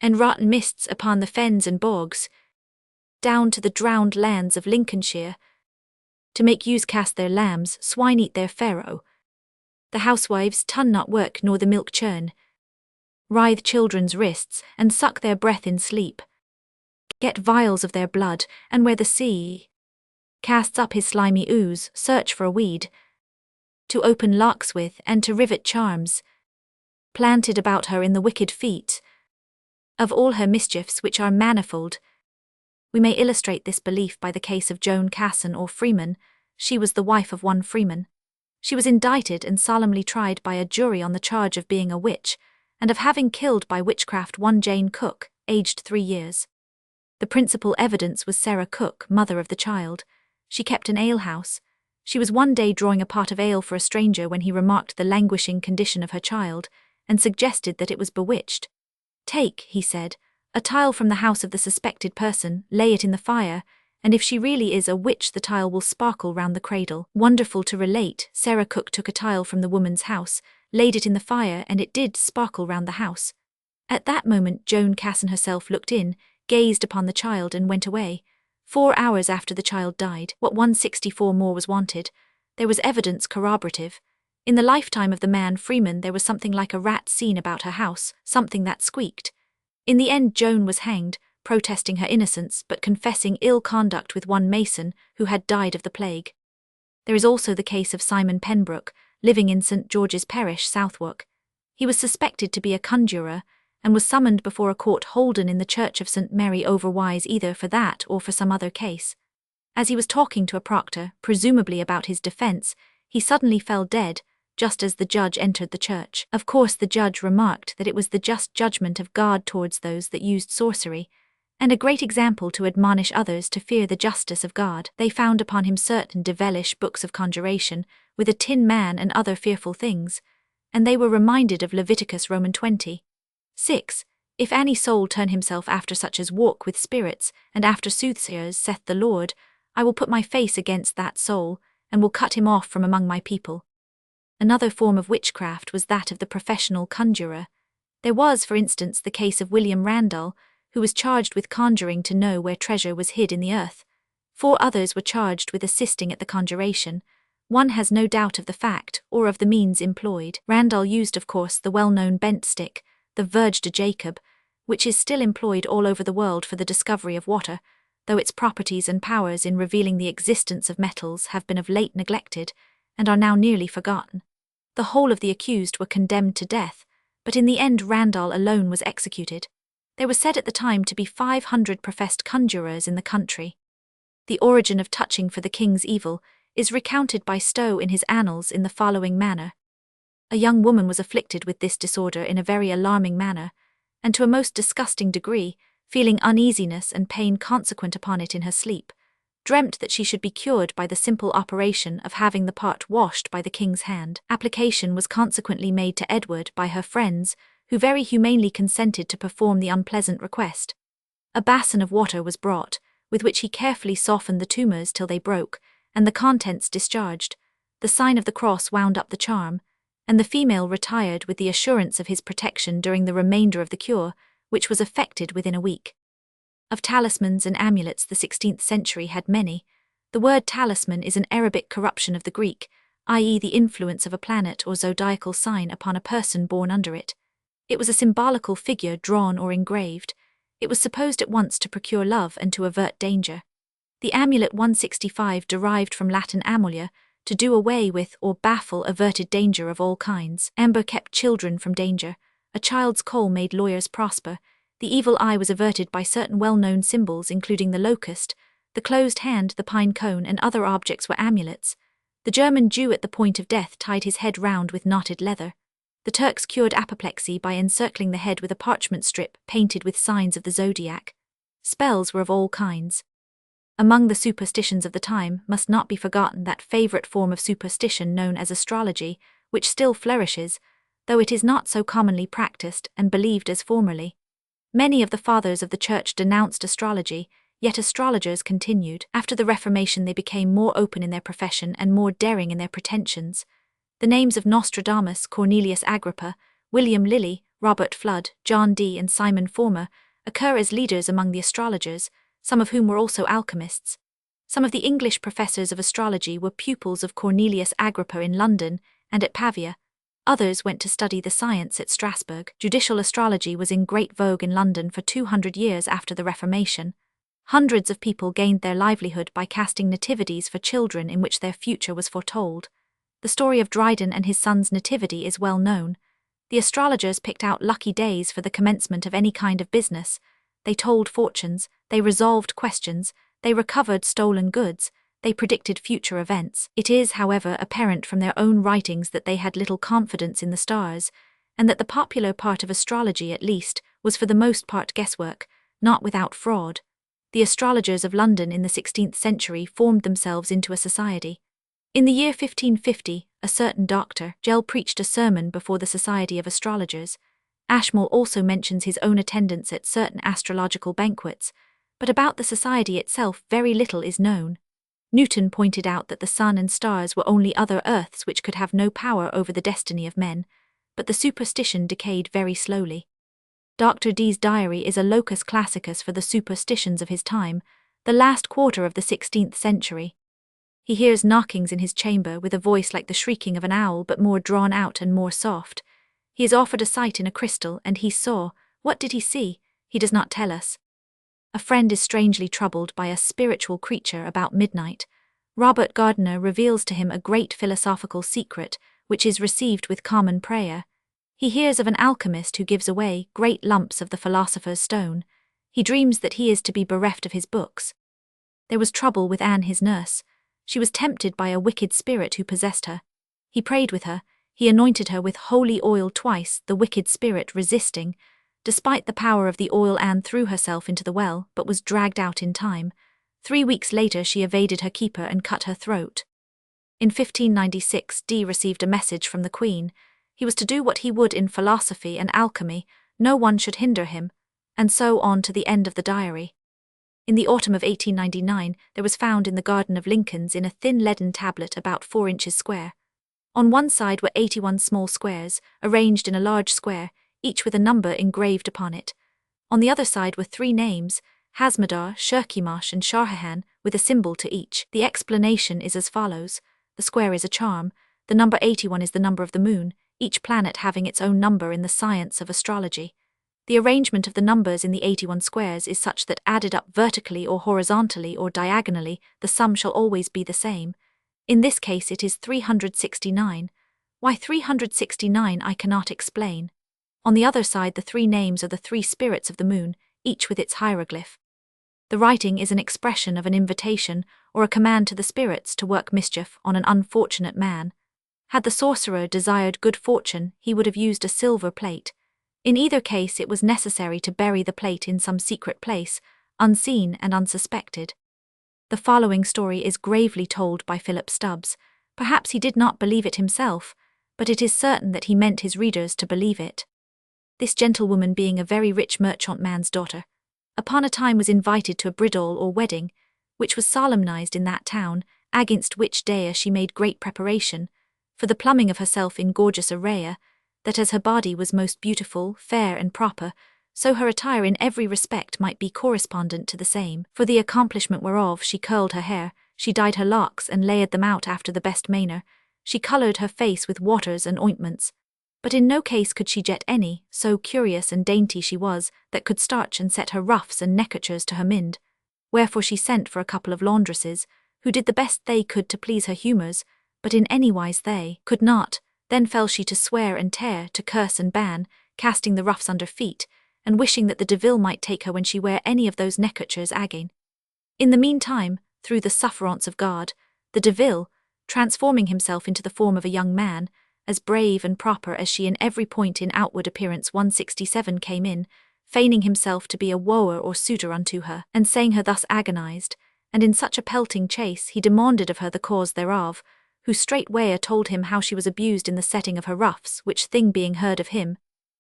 and rotten mists upon the fens and bogs, down to the drowned lands of Lincolnshire, to make ewes cast their lambs, swine eat their farrow. The housewives tun not work nor the milk churn, writhe children's wrists, and suck their breath in sleep, get vials of their blood, and where the sea casts up his slimy ooze, search for a weed, to open locks with, and to rivet charms, planted about her in the wicked feet, of all her mischiefs which are manifold." We may illustrate this belief by the case of Joan Casson or Freeman. She was the wife of one Freeman. She was indicted and solemnly tried by a jury on the charge of being a witch, and of having killed by witchcraft one Jane Cook, aged 3 years. The principal evidence was Sarah Cook, mother of the child. She kept an alehouse. She was one day drawing a pot of ale for a stranger when he remarked the languishing condition of her child, and suggested that it was bewitched. "Take," he said, "a tile from the house of the suspected person, lay it in the fire, and if she really is a witch the tile will sparkle round the cradle." Wonderful to relate, Sarah Cook took a tile from the woman's house, laid it in the fire, and it did sparkle round the house. At that moment Joan Casson herself looked in, gazed upon the child, and went away. 4 hours after the child died, what 164 more was wanted. There was evidence corroborative. In the lifetime of the man Freeman there was something like a rat seen about her house, something that squeaked. In the end Joan was hanged, protesting her innocence but confessing ill conduct with one Mason who had died of the plague. There is also the case of Simon Penbrook, living in St. George's Parish, Southwark. He was suspected to be a conjurer, and was summoned before a court holden in the church of St. Mary over Wise either for that or for some other case. As he was talking to a proctor, presumably about his defence, he suddenly fell dead, just as the judge entered the church. Of course the judge remarked that it was the just judgment of God towards those that used sorcery, and a great example to admonish others to fear the justice of God. They found upon him certain devilish books of conjuration, with a tin man and other fearful things, and they were reminded of Leviticus Roman 20. 6. If any soul turn himself after such as walk with spirits, and after soothsayers, saith the Lord, I will put my face against that soul, and will cut him off from among my people. Another form of witchcraft was that of the professional conjurer. There was, for instance, the case of William Randall, who was charged with conjuring to know where treasure was hid in the earth. 4 others were charged with assisting at the conjuration. One has no doubt of the fact, or of the means employed. Randall used, of course, the well-known bent stick, the verge de Jacob, which is still employed all over the world for the discovery of water, though its properties and powers in revealing the existence of metals have been of late neglected, and are now nearly forgotten. The whole of the accused were condemned to death, but in the end Randall alone was executed. There was said at the time to be 500 professed conjurers in the country. The origin of touching for the king's evil is recounted by Stowe in his Annals in the following manner. A young woman was afflicted with this disorder in a very alarming manner, and to a most disgusting degree, feeling uneasiness and pain consequent upon it in her sleep, dreamt that she should be cured by the simple operation of having the part washed by the king's hand. Application was consequently made to Edward by her friends, who very humanely consented to perform the unpleasant request. A basin of water was brought, with which he carefully softened the tumours till they broke, and the contents discharged. The sign of the cross wound up the charm, and the female retired with the assurance of his protection during the remainder of the cure, which was effected within a week. Of talismans and amulets the 16th century had many. The word talisman is an Arabic corruption of the Greek, i.e. the influence of a planet or zodiacal sign upon a person born under it. It was a symbolical figure drawn or engraved. It was supposed at once to procure love and to avert danger. The amulet 165 derived from Latin amulia, to do away with or baffle averted danger of all kinds. Amber kept children from danger. A child's coal made lawyers prosper. The evil eye was averted by certain well-known symbols including the locust, the closed hand, the pine cone, and other objects were amulets. The German Jew at the point of death tied his head round with knotted leather. The Turks cured apoplexy by encircling the head with a parchment strip painted with signs of the zodiac. Spells were of all kinds. Among the superstitions of the time must not be forgotten that favourite form of superstition known as astrology, which still flourishes, though it is not so commonly practised and believed as formerly. Many of the fathers of the Church denounced astrology, yet astrologers continued. After the Reformation they became more open in their profession and more daring in their pretensions. The names of Nostradamus, Cornelius Agrippa, William Lilly, Robert Flood, John Dee and Simon Former occur as leaders among the astrologers, some of whom were also alchemists. Some of the English professors of astrology were pupils of Cornelius Agrippa in London and at Pavia. Others went to study the science at Strasbourg. Judicial astrology was in great vogue in London for 200 years after the Reformation. Hundreds of people gained their livelihood by casting nativities for children in which their future was foretold. The story of Dryden and his son's nativity is well known. The astrologers picked out lucky days for the commencement of any kind of business. They told fortunes, they resolved questions, they recovered stolen goods, they predicted future events. It is, however, apparent from their own writings that they had little confidence in the stars, and that the popular part of astrology, at least, was for the most part guesswork, not without fraud. The astrologers of London in the 16th century formed themselves into a society. In the year 1550, a certain Dr. Gell preached a sermon before the Society of Astrologers. Ashmole also mentions his own attendance at certain astrological banquets, but about the society itself very little is known. Newton pointed out that the sun and stars were only other earths which could have no power over the destiny of men, but the superstition decayed very slowly. Dr. Dee's diary is a locus classicus for the superstitions of his time, the last quarter of the 16th century. He hears knockings in his chamber with a voice like the shrieking of an owl but more drawn out and more soft. He is offered a sight in a crystal, and he saw. What did he see? He does not tell us. A friend is strangely troubled by a spiritual creature about midnight. Robert Gardiner reveals to him a great philosophical secret, which is received with common prayer. He hears of an alchemist who gives away great lumps of the philosopher's stone. He dreams that he is to be bereft of his books. There was trouble with Anne, his nurse. She was tempted by a wicked spirit who possessed her. He prayed with her. He anointed her with holy oil twice, the wicked spirit resisting, despite the power of the oil. Anne threw herself into the well, but was dragged out in time. 3 weeks later she evaded her keeper and cut her throat. In 1596 Dee received a message from the Queen. He was to do what he would in philosophy and alchemy, no one should hinder him, and so on to the end of the diary. In the autumn of 1899 there was found in the garden of Lincoln's in a thin leaden tablet about 4 inches square. On one side were 81 small squares, arranged in a large square, each with a number engraved upon it. On the other side were 3 names, Hasmadar, Shirkimash and Sharhahan, with a symbol to each. The explanation is as follows. The square is a charm, the number 81 is the number of the moon, each planet having its own number in the science of astrology. The arrangement of the numbers in the 81 squares is such that added up vertically or horizontally or diagonally, the sum shall always be the same. In this case it is 369. Why 369 I cannot explain. On the other side the 3 names are the 3 spirits of the moon, each with its hieroglyph. The writing is an expression of an invitation or a command to the spirits to work mischief on an unfortunate man. Had the sorcerer desired good fortune, he would have used a silver plate. In either case it was necessary to bury the plate in some secret place, unseen and unsuspected. The following story is gravely told by Philip Stubbs. Perhaps he did not believe it himself, but it is certain that he meant his readers to believe it. This gentlewoman, being a very rich merchantman's daughter, upon a time was invited to a bridal or wedding, which was solemnized in that town, against which day she made great preparation, for the plumbing of herself in gorgeous array, that as her body was most beautiful, fair and proper, so her attire in every respect might be correspondent to the same. For the accomplishment whereof she curled her hair, she dyed her locks and layed them out after the best manner, she coloured her face with waters and ointments, but in no case could she jet any, so curious and dainty she was, that could starch and set her ruffs and neckerchers to her mind. Wherefore she sent for a couple of laundresses, who did the best they could to please her humours, but in any wise they could not. Then fell she to swear and tear, to curse and ban, casting the ruffs under feet, and wishing that the devil might take her when she wear any of those neckerchers again. In the meantime, through the sufferance of God, the devil, transforming himself into the form of a young man, as brave and proper as she in every point in outward appearance 167 came in, feigning himself to be a wooer or suitor unto her, and saying her thus agonized, and in such a pelting chase he demanded of her the cause thereof, who straightway told him how she was abused in the setting of her ruffs, which thing being heard of him,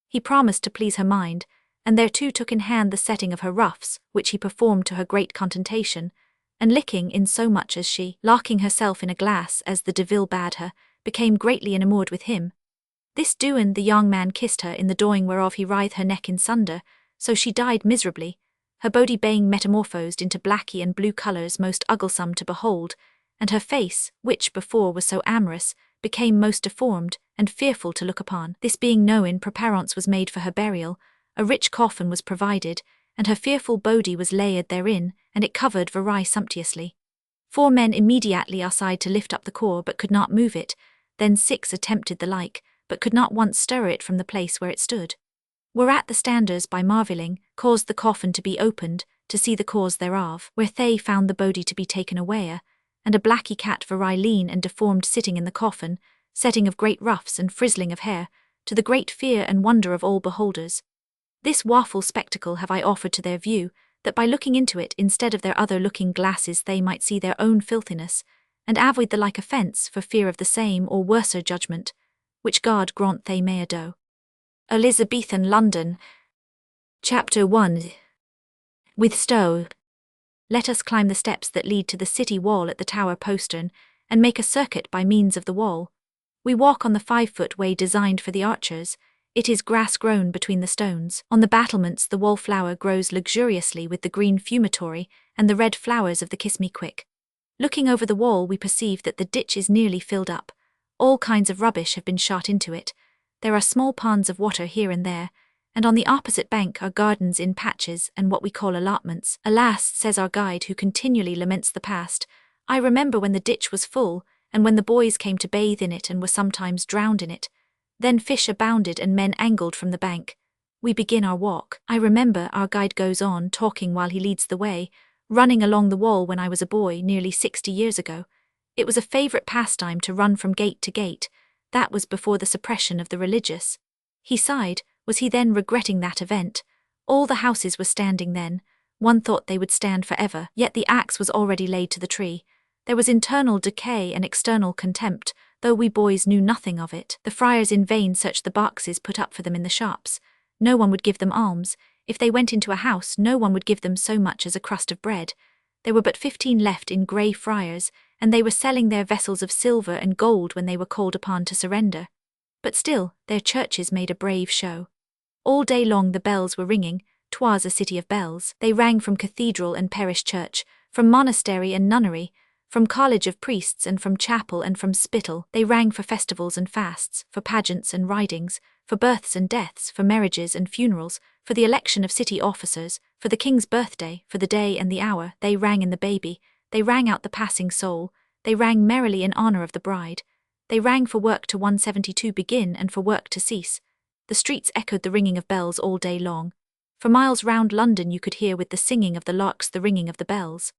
he promised to please her mind, and thereto took in hand the setting of her ruffs, which he performed to her great contentation, and licking in so much as she, locking herself in a glass as the devil bade her, became greatly enamoured with him. This doing the young man kissed her in the doing whereof he writhed her neck in sunder, so she died miserably, her body being metamorphosed into blacky and blue colours most ugglesome to behold, and her face, which before was so amorous, became most deformed and fearful to look upon. This being known, preparance was made for her burial, a rich coffin was provided, and her fearful body was laid therein, and it covered very sumptuously. 4 men immediately essayed to lift up the core, but could not move it. Then 6 attempted the like, but could not once stir it from the place where it stood. Whereat the standers, by marvelling, caused the coffin to be opened, to see the cause thereof, where they found the body to be taken away, and a blacky cat very lean and deformed sitting in the coffin, setting of great ruffs and frizzling of hair, to the great fear and wonder of all beholders. This waffle spectacle have I offered to their view, that by looking into it instead of their other looking glasses they might see their own filthiness, and avoid the like offence for fear of the same or worser judgment, which God grant they may do. Elizabethan London. Chapter 1. With Stowe. Let us climb the steps that lead to the city wall at the tower postern, and make a circuit by means of the wall. We walk on the 5-foot way designed for the archers. It is grass-grown between the stones. On the battlements the wallflower grows luxuriously with the green fumitory and the red flowers of the kiss-me-quick. Looking over the wall we perceive that the ditch is nearly filled up. All kinds of rubbish have been shot into it. There are small ponds of water here and there, and on the opposite bank are gardens in patches and what we call allotments. Alas, says our guide, who continually laments the past, I remember when the ditch was full, and when the boys came to bathe in it and were sometimes drowned in it. Then fish abounded and men angled from the bank. We begin our walk. I remember, our guide goes on, talking while he leads the way, running along the wall when I was a boy nearly 60 years ago. It was a favourite pastime to run from gate to gate. That was before the suppression of the religious. He sighed. Was he then regretting that event? All the houses were standing then. One thought they would stand forever, yet the axe was already laid to the tree. There was internal decay and external contempt, though we boys knew nothing of it. The friars in vain searched the boxes put up for them in the shops. No one would give them alms. If they went into a house, no one would give them so much as a crust of bread. There were but 15 left in Grey Friars, and they were selling their vessels of silver and gold when they were called upon to surrender. But still, their churches made a brave show. All day long the bells were ringing. 'Twas a city of bells. They rang from cathedral and parish church, from monastery and nunnery, from college of priests and from chapel and from spittle. They rang for festivals and fasts, for pageants and ridings, for births and deaths, for marriages and funerals, for the election of city officers, for the king's birthday, for the day and the hour. They rang in the baby, they rang out the passing soul, they rang merrily in honor of the bride. They rang for work to 172 begin and for work to cease. The streets echoed the ringing of bells all day long. For miles round London you could hear with the singing of the larks the ringing of the bells.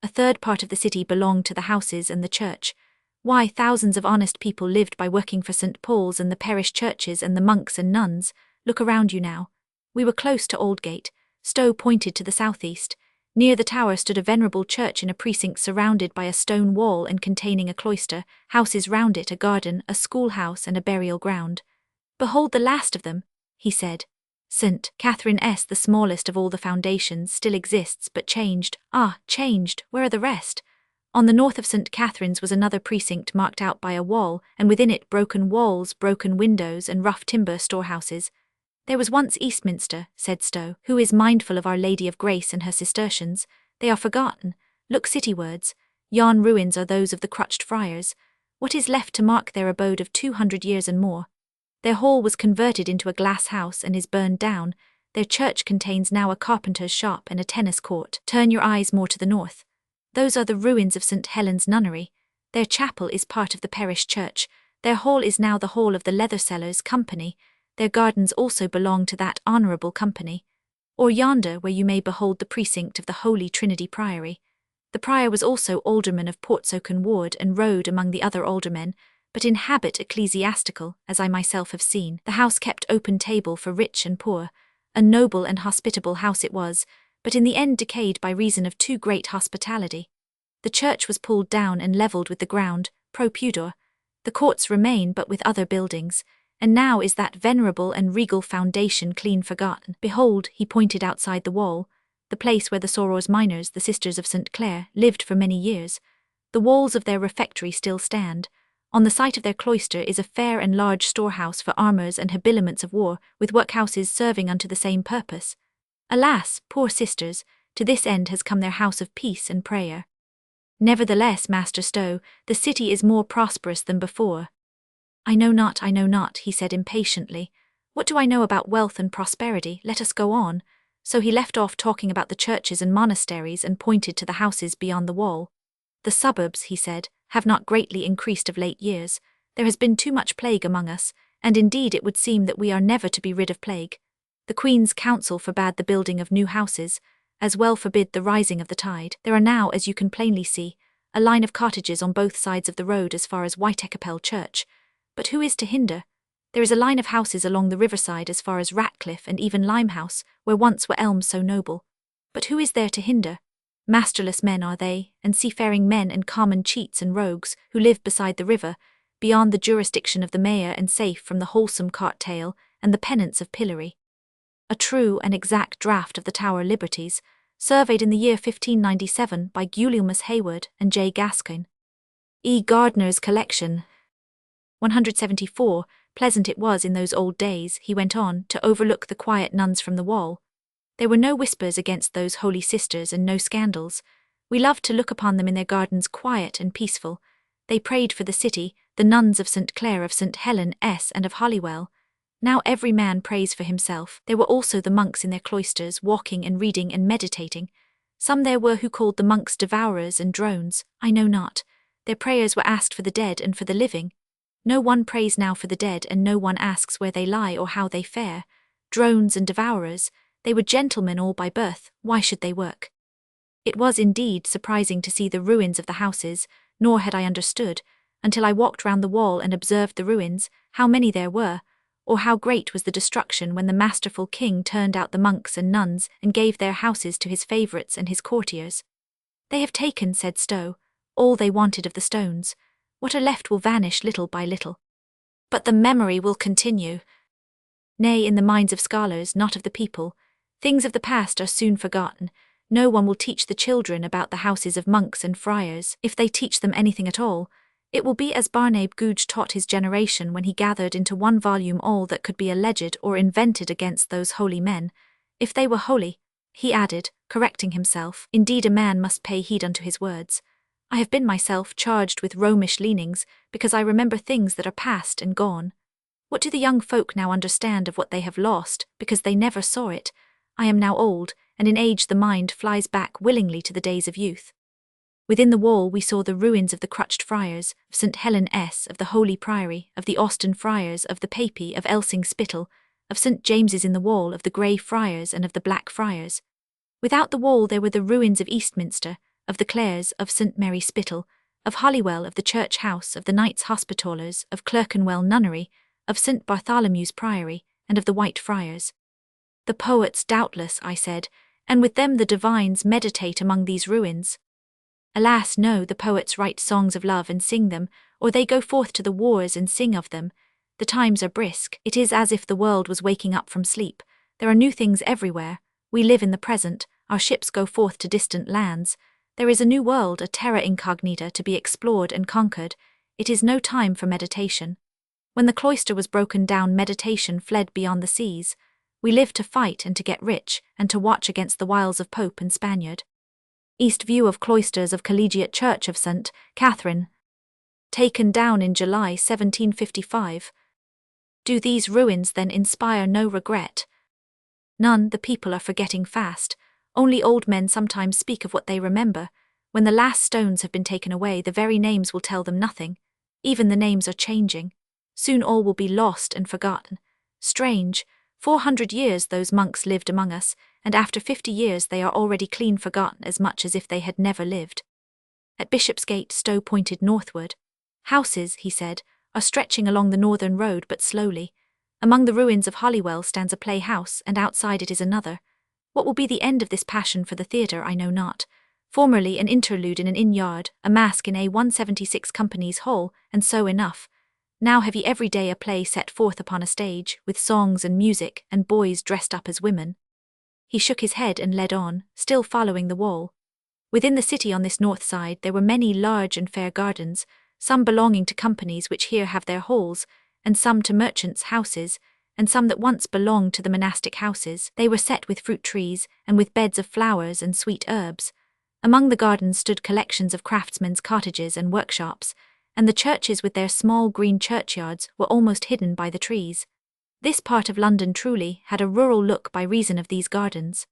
A third part of the city belonged to the houses and the church. Why, thousands of honest people lived by working for St. Paul's and the parish churches and the monks and nuns. Look around you now. We were close to Aldgate. Stowe pointed to the southeast. Near the tower stood a venerable church in a precinct surrounded by a stone wall and containing a cloister, houses round it, a garden, a schoolhouse and a burial ground. Behold the last of them, he said. St. Catherine S., the smallest of all the foundations, still exists, but changed. Ah, changed, where are the rest? On the north of St. Catherine's was another precinct marked out by a wall, and within it broken walls, broken windows, and rough timber storehouses. There was once Eastminster, said Stowe. Who is mindful of Our Lady of Grace and her Cistercians? They are forgotten. Look citywards. Yon ruins are those of the crutched friars. What is left to mark their abode of 200 years and more? Their hall was converted into a glass house and is burned down. Their church contains now a carpenter's shop and a tennis court. Turn your eyes more to the north. Those are the ruins of St. Helen's Nunnery. Their chapel is part of the parish church. Their hall is now the hall of the Leather Sellers Company. Their gardens also belong to that honourable company. Or yonder, where you may behold the precinct of the Holy Trinity Priory. The prior was also alderman of Portsoken Ward and rode among the other aldermen, but in habit ecclesiastical, as I myself have seen. The house kept open table for rich and poor. A noble and hospitable house it was, but in the end decayed by reason of too great hospitality. The church was pulled down and levelled with the ground, pro pudor. The courts remain, but with other buildings, and now is that venerable and regal foundation clean forgotten. Behold, he pointed outside the wall, the place where the Sorors Minors, the sisters of St. Clare, lived for many years. The walls of their refectory still stand. On the site of their cloister is a fair and large storehouse for armours and habiliments of war, with workhouses serving unto the same purpose. Alas, poor sisters, to this end has come their house of peace and prayer. Nevertheless, Master Stowe, the city is more prosperous than before. I know not, he said impatiently. What do I know about wealth and prosperity? Let us go on. So he left off talking about the churches and monasteries and pointed to the houses beyond the wall. The suburbs, he said, have not greatly increased of late years. There has been too much plague among us, and indeed it would seem that we are never to be rid of plague. The Queen's Council forbade the building of new houses, as well forbid the rising of the tide. There are now, as you can plainly see, a line of cottages on both sides of the road as far as Whitechapel Church. But who is to hinder? There is a line of houses along the riverside as far as Ratcliffe and even Limehouse, where once were elms so noble. But who is there to hinder? Masterless men are they, and seafaring men and common cheats and rogues, who live beside the river, beyond the jurisdiction of the mayor and safe from the wholesome cart-tail and the penance of pillory. A true and exact draft of the Tower Liberties, surveyed in the year 1597 by Gulielmus Hayward and J. Gascoigne. E. Gardner's collection. 174. Pleasant it was in those old days, he went on, to overlook the quiet nuns from the wall. There were no whispers against those holy sisters and no scandals. We loved to look upon them in their gardens quiet and peaceful. They prayed for the city, the nuns of St. Clare, of St. Helen S. and of Holywell. Now every man prays for himself. There were also the monks in their cloisters, walking and reading and meditating. Some there were who called the monks devourers and drones, I know not. Their prayers were asked for the dead and for the living. No one prays now for the dead, and no one asks where they lie or how they fare. Drones and devourers, they were gentlemen all by birth, why should they work? It was indeed surprising to see the ruins of the houses, nor had I understood. until I walked round the wall and observed the ruins, how many there were, or how great was the destruction when the masterful king turned out the monks and nuns and gave their houses to his favourites and his courtiers. They have taken, said Stowe, all they wanted of the stones. What are left will vanish little by little. But the memory will continue. Nay, in the minds of scholars, not of the people. Things of the past are soon forgotten. No one will teach the children about the houses of monks and friars. If they teach them anything at all, it will be as Barnave Googe taught his generation when he gathered into one volume all that could be alleged or invented against those holy men. If they were holy, he added, correcting himself, indeed a man must pay heed unto his words. I have been myself charged with Romish leanings, because I remember things that are past and gone. What do the young folk now understand of what they have lost, because they never saw it? I am now old, and in age the mind flies back willingly to the days of youth. Within the wall we saw the ruins of the Crutched Friars, of St. Helen S., of the Holy Priory, of the Austin Friars, of the Papy, of Elsing Spittal, of St. James's in the Wall, of the Grey Friars, and of the Black Friars. Without the wall there were the ruins of Eastminster, of the Clares, of St. Mary Spittal, of Holywell, of the Church House, of the Knights Hospitallers, of Clerkenwell Nunnery, of St. Bartholomew's Priory, and of the White Friars. The poets, doubtless, I said, and with them the divines meditate among these ruins. Alas, no, the poets write songs of love and sing them, or they go forth to the wars and sing of them. The times are brisk. It is as if the world was waking up from sleep. There are new things everywhere. We live in the present. Our ships go forth to distant lands. There is a new world, a terra incognita to be explored and conquered. It is no time for meditation. When the cloister was broken down, meditation fled beyond the seas. We live to fight and to get rich, and to watch against the wiles of Pope and Spaniard. East view of cloisters of Collegiate Church of St. Catherine, taken down in July 1755. Do these ruins then inspire no regret? None. The people are forgetting fast. Only old men sometimes speak of what they remember. When the last stones have been taken away, the very names will tell them nothing. Even the names are changing. Soon all will be lost and forgotten. Strange. 400 years those monks lived among us, and after 50 years they are already clean forgotten, as much as if they had never lived. At Bishopsgate, Stowe pointed northward. Houses, he said, are stretching along the northern road but slowly. Among the ruins of Holywell stands a playhouse, and outside it is another. What will be the end of this passion for the theatre I know not. Formerly an interlude in an inn-yard, a masque in a 176 Company's hall, and so enough. Now have ye every day a play set forth upon a stage, with songs and music, and boys dressed up as women. He shook his head and led on, still following the wall. Within the city on this north side there were many large and fair gardens, some belonging to companies which here have their halls, and some to merchants' houses, and some that once belonged to the monastic houses. They were set with fruit trees, and with beds of flowers and sweet herbs. Among the gardens stood collections of craftsmen's cottages and workshops, and the churches with their small green churchyards were almost hidden by the trees. This part of London truly had a rural look by reason of these gardens.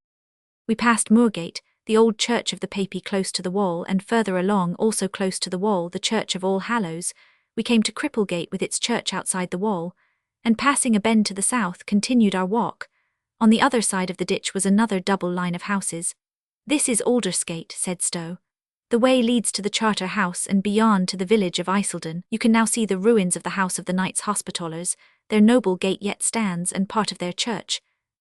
We passed Moorgate, the old church of the Papy close to the wall, and further along, also close to the wall, the church of All Hallows. We came to Cripplegate with its church outside the wall, and passing a bend to the south continued our walk. On the other side of the ditch was another double line of houses. This is Aldersgate, said Stowe. The way leads to the Charter House and beyond to the village of Eiselden. You can now see the ruins of the house of the Knights Hospitallers. Their noble gate yet stands, and part of their church.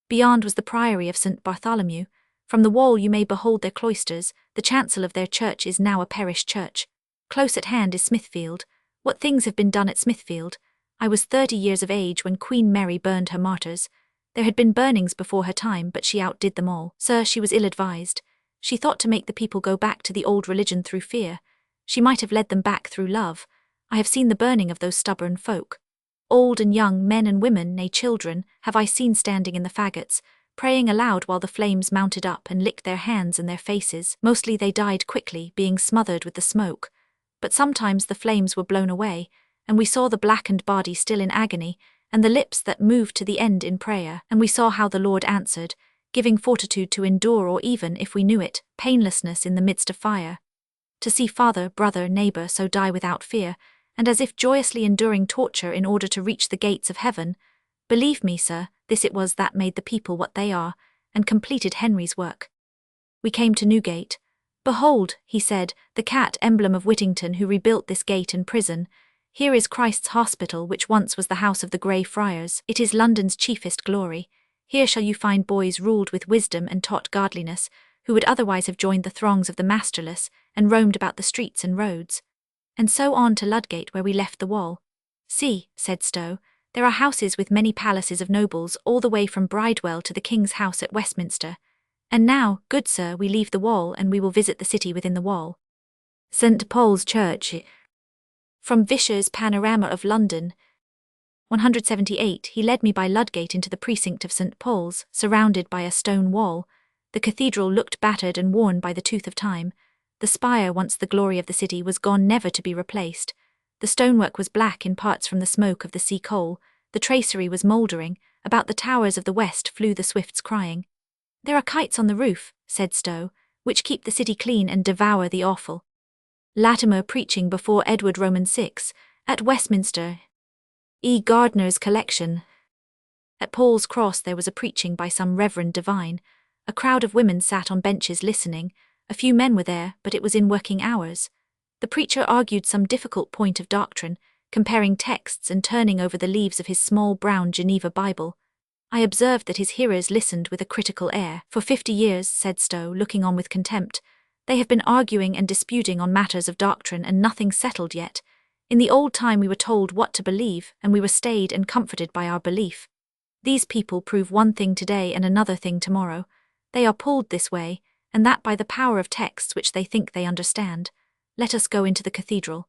Beyond was the Priory of St. Bartholomew. From the wall you may behold their cloisters. The chancel of their church is now a parish church. Close at hand is Smithfield. What things have been done at Smithfield! I was 30 years of age when Queen Mary burned her martyrs. There had been burnings before her time, but she outdid them all. Sir, she was ill-advised. She thought to make the people go back to the old religion through fear. She might have led them back through love. I have seen the burning of those stubborn folk. Old and young, men and women, nay children, have I seen standing in the faggots, praying aloud while the flames mounted up and licked their hands and their faces. Mostly they died quickly, being smothered with the smoke. But sometimes the flames were blown away, and we saw the blackened body still in agony, and the lips that moved to the end in prayer, and we saw how the Lord answered, giving fortitude to endure, or even, if we knew it, painlessness in the midst of fire. To see father, brother, neighbour so die without fear, and as if joyously enduring torture in order to reach the gates of heaven, believe me, sir, this it was that made the people what they are, and completed Henry's work. We came to Newgate. "Behold," he said, "the cat emblem of Whittington who rebuilt this gate and prison. Here is Christ's hospital which once was the house of the Grey Friars. It is London's chiefest glory. Here shall you find boys ruled with wisdom and taught godliness, who would otherwise have joined the throngs of the masterless, and roamed about the streets and roads." And so on to Ludgate where we left the wall. "See," said Stowe, "there are houses with many palaces of nobles all the way from Bridewell to the King's house at Westminster. And now, good sir, we leave the wall and we will visit the city within the wall." St. Paul's Church. From Vischer's Panorama of London. 178. He led me by Ludgate into the precinct of St. Paul's, surrounded by a stone wall. The cathedral looked battered and worn by the tooth of time. The spire, once the glory of the city, was gone never to be replaced. The stonework was black in parts from the smoke of the sea coal. The tracery was mouldering. About the towers of the west flew the swifts crying. "There are kites on the roof," said Stowe, "which keep the city clean and devour the awful." Latimer preaching before Edward Roman VI, at Westminster. E. Gardner's collection. At Paul's Cross there was a preaching by some reverend divine. A crowd of women sat on benches listening. A few men were there, but it was in working hours. The preacher argued some difficult point of doctrine, comparing texts and turning over the leaves of his small brown Geneva Bible. I observed that his hearers listened with a critical air. "For 50 years, said Stowe, looking on with contempt, "they have been arguing and disputing on matters of doctrine and nothing settled yet. In the old time we were told what to believe, and we were stayed and comforted by our belief. These people prove one thing today and another thing tomorrow. They are pulled this way, and that by the power of texts which they think they understand. Let us go into the cathedral."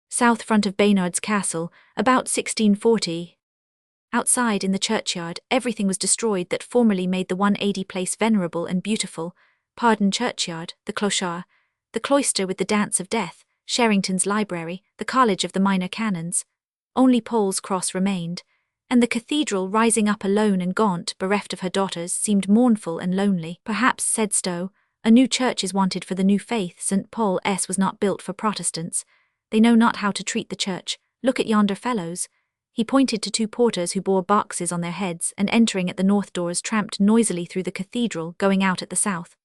South front of Baynard's Castle, about 1640. Outside, in the churchyard, everything was destroyed that formerly made the 180 place venerable and beautiful. Pardon churchyard, the clochard, the cloister with the dance of death, Sherrington's library, the college of the minor canons. Only Paul's Cross remained, and the cathedral, rising up alone and gaunt, bereft of her daughters, seemed mournful and lonely. "Perhaps," said Stowe, "a new church is wanted for the new faith. St. Paul's was not built for Protestants. They know not how to treat the church. Look at yonder fellows." He pointed to 2 porters who bore boxes on their heads and, entering at the north doors, tramped noisily through the cathedral, going out at the south.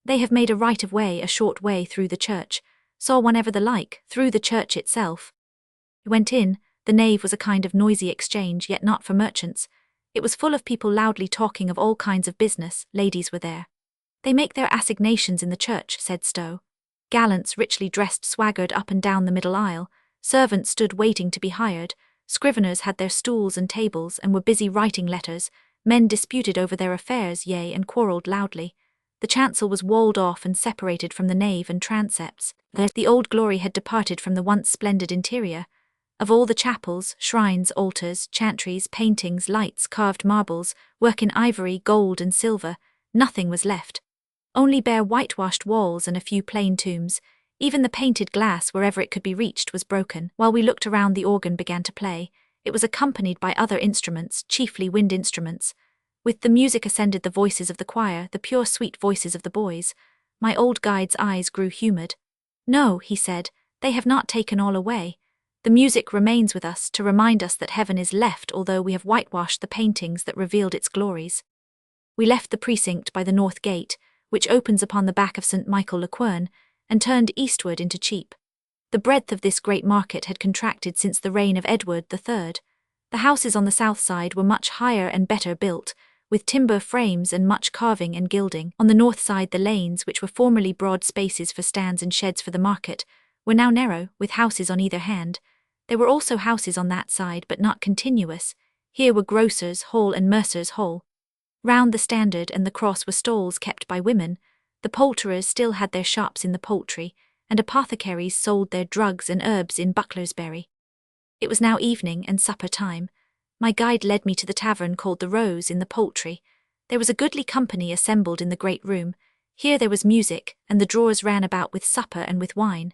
"They have made a right of way, a short way through the church. Saw one ever the like, through the church itself." He went in. The nave was a kind of noisy exchange, yet not for merchants. It was full of people loudly talking of all kinds of business. Ladies were there. "They make their assignations in the church," said Stowe. Gallants richly dressed swaggered up and down the middle aisle. Servants stood waiting to be hired. Scriveners had their stools and tables and were busy writing letters. Men disputed over their affairs, yea, and quarrelled loudly. The chancel was walled off and separated from the nave and transepts. The old glory had departed from the once splendid interior. Of all the chapels, shrines, altars, chantries, paintings, lights, carved marbles, work in ivory, gold and silver, nothing was left. Only bare whitewashed walls and a few plain tombs. Even the painted glass, wherever it could be reached, was broken. While we looked around, the organ began to play. It was accompanied by other instruments, chiefly wind instruments. With the music ascended the voices of the choir, the pure sweet voices of the boys. My old guide's eyes grew humid. "No," he said, "they have not taken all away. The music remains with us to remind us that heaven is left, although we have whitewashed the paintings that revealed its glories." We left the precinct by the north gate, which opens upon the back of St. Michael le Quern, and turned eastward into Cheap. The breadth of this great market had contracted since the reign of Edward III. The houses on the south side were much higher and better built, with timber frames and much carving and gilding. On the north side the lanes, which were formerly broad spaces for stands and sheds for the market, were now narrow, with houses on either hand. There were also houses on that side, but not continuous. Here were Grocers' Hall and Mercer's Hall. Round the Standard and the Cross were stalls kept by women. The poulterers still had their shops in the poultry, and apothecaries sold their drugs and herbs in Bucklersbury. It was now evening and supper time. My guide led me to the tavern called the Rose in the Poultry. There was a goodly company assembled in the great room. Here there was music, and the drawers ran about with supper and with wine.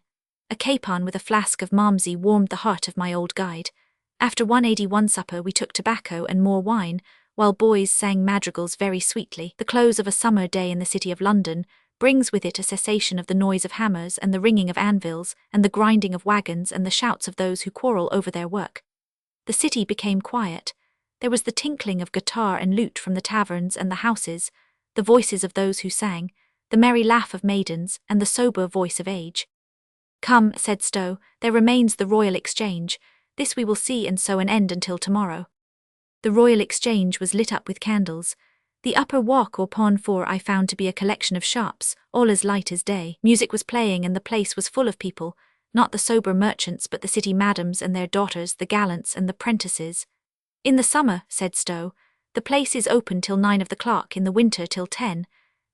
A capon with a flask of Malmsey warmed the heart of my old guide. After 181 supper we took tobacco and more wine, while boys sang madrigals very sweetly. The close of a summer day in the city of London brings with it a cessation of the noise of hammers and the ringing of anvils and the grinding of wagons and the shouts of those who quarrel over their work. The city became quiet. There was the tinkling of guitar and lute from the taverns and the houses, the voices of those who sang, the merry laugh of maidens, and the sober voice of age. "Come," said Stowe, "there remains the Royal Exchange. This we will see and so an end until tomorrow." The Royal Exchange was lit up with candles. The upper walk or pont floor I found to be a collection of shops, all as light as day. Music was playing and the place was full of people, not the sober merchants but the city madams and their daughters, the gallants and the prentices. "In the summer," said Stowe, "the place is open till 9 of the clock, in the winter till 10.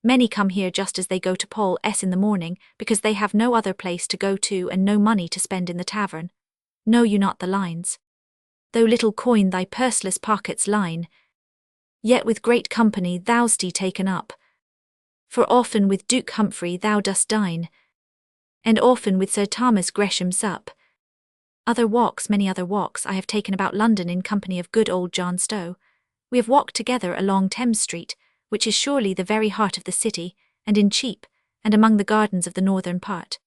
Many come here just as they go to Paul S in the morning, because they have no other place to go to and no money to spend in the tavern. Know you not the lines? Though little coin thy purseless pockets line, yet with great company thou'st taken up. For often with Duke Humphrey thou dost dine, and often with Sir Thomas Gresham sup." Other walks, many other walks, I have taken about London in company of good old John Stowe. We have walked together along Thames Street, which is surely the very heart of the city, and in Cheap, and among the gardens of the northern part.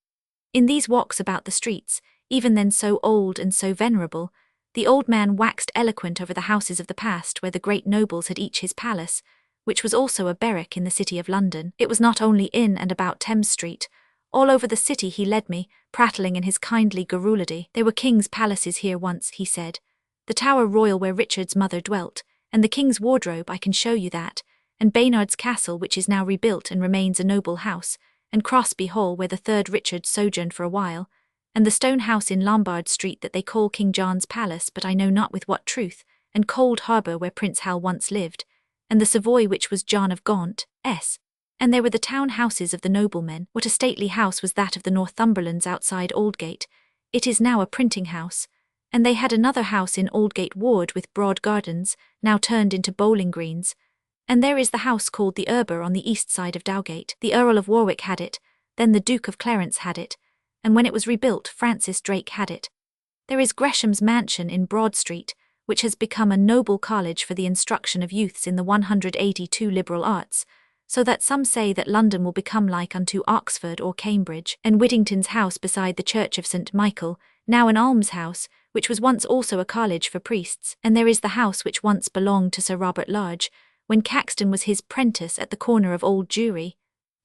In these walks about the streets, even then so old and so venerable, the old man waxed eloquent over the houses of the past where the great nobles had each his palace, which was also a barrack in the city of London. It was not only in and about Thames Street. All over the city he led me, prattling in his kindly garrulity. "There were kings' palaces here once," he said. "The Tower Royal where Richard's mother dwelt, and the King's Wardrobe, I can show you that, and Baynard's Castle which is now rebuilt and remains a noble house, and Crosby Hall where the 3rd Richard sojourned for a while, and the stone house in Lombard Street that they call King John's Palace but I know not with what truth, and Cold Harbour where Prince Hal once lived, and the Savoy which was John of Gaunt's. And there were the town houses of the noblemen. What a stately house was that of the Northumberlands outside Aldgate. It is now a printing house. And they had another house in Aldgate Ward with broad gardens, now turned into bowling greens. And there is the house called the Erber on the east side of Dowgate. The Earl of Warwick had it, then the Duke of Clarence had it, and when it was rebuilt Francis Drake had it. There is Gresham's Mansion in Broad Street, which has become a noble college for the instruction of youths in the 182 liberal arts, so that some say that London will become like unto Oxford or Cambridge. And Whittington's house beside the Church of St. Michael, now an almshouse, which was once also a college for priests. And there is the house which once belonged to Sir Robert Large, when Caxton was his prentice at the corner of Old Jewry.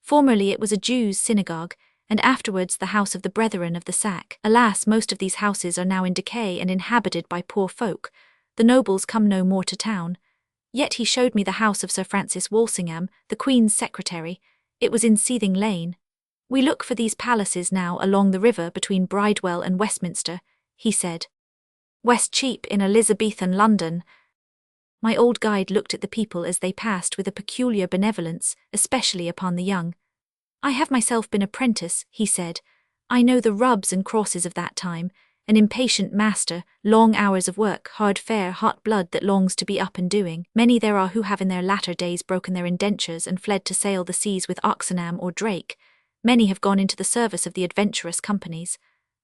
Formerly it was a Jews' synagogue, and afterwards the house of the Brethren of the Sack. Alas, most of these houses are now in decay and inhabited by poor folk. The nobles come no more to town. Yet he showed me the house of Sir Francis Walsingham, the Queen's secretary. It was in Seething Lane. "We look for these palaces now along the river between Bridewell and Westminster," he said. "West Cheap in Elizabethan London." My old guide looked at the people as they passed with a peculiar benevolence, especially upon the young. "I have myself been apprentice," he said. "I know the rubs and crosses of that time, an impatient master, long hours of work, hard fare, hot blood that longs to be up and doing. Many there are who have in their latter days broken their indentures and fled to sail the seas with Oxenham or Drake. Many have gone into the service of the adventurous companies.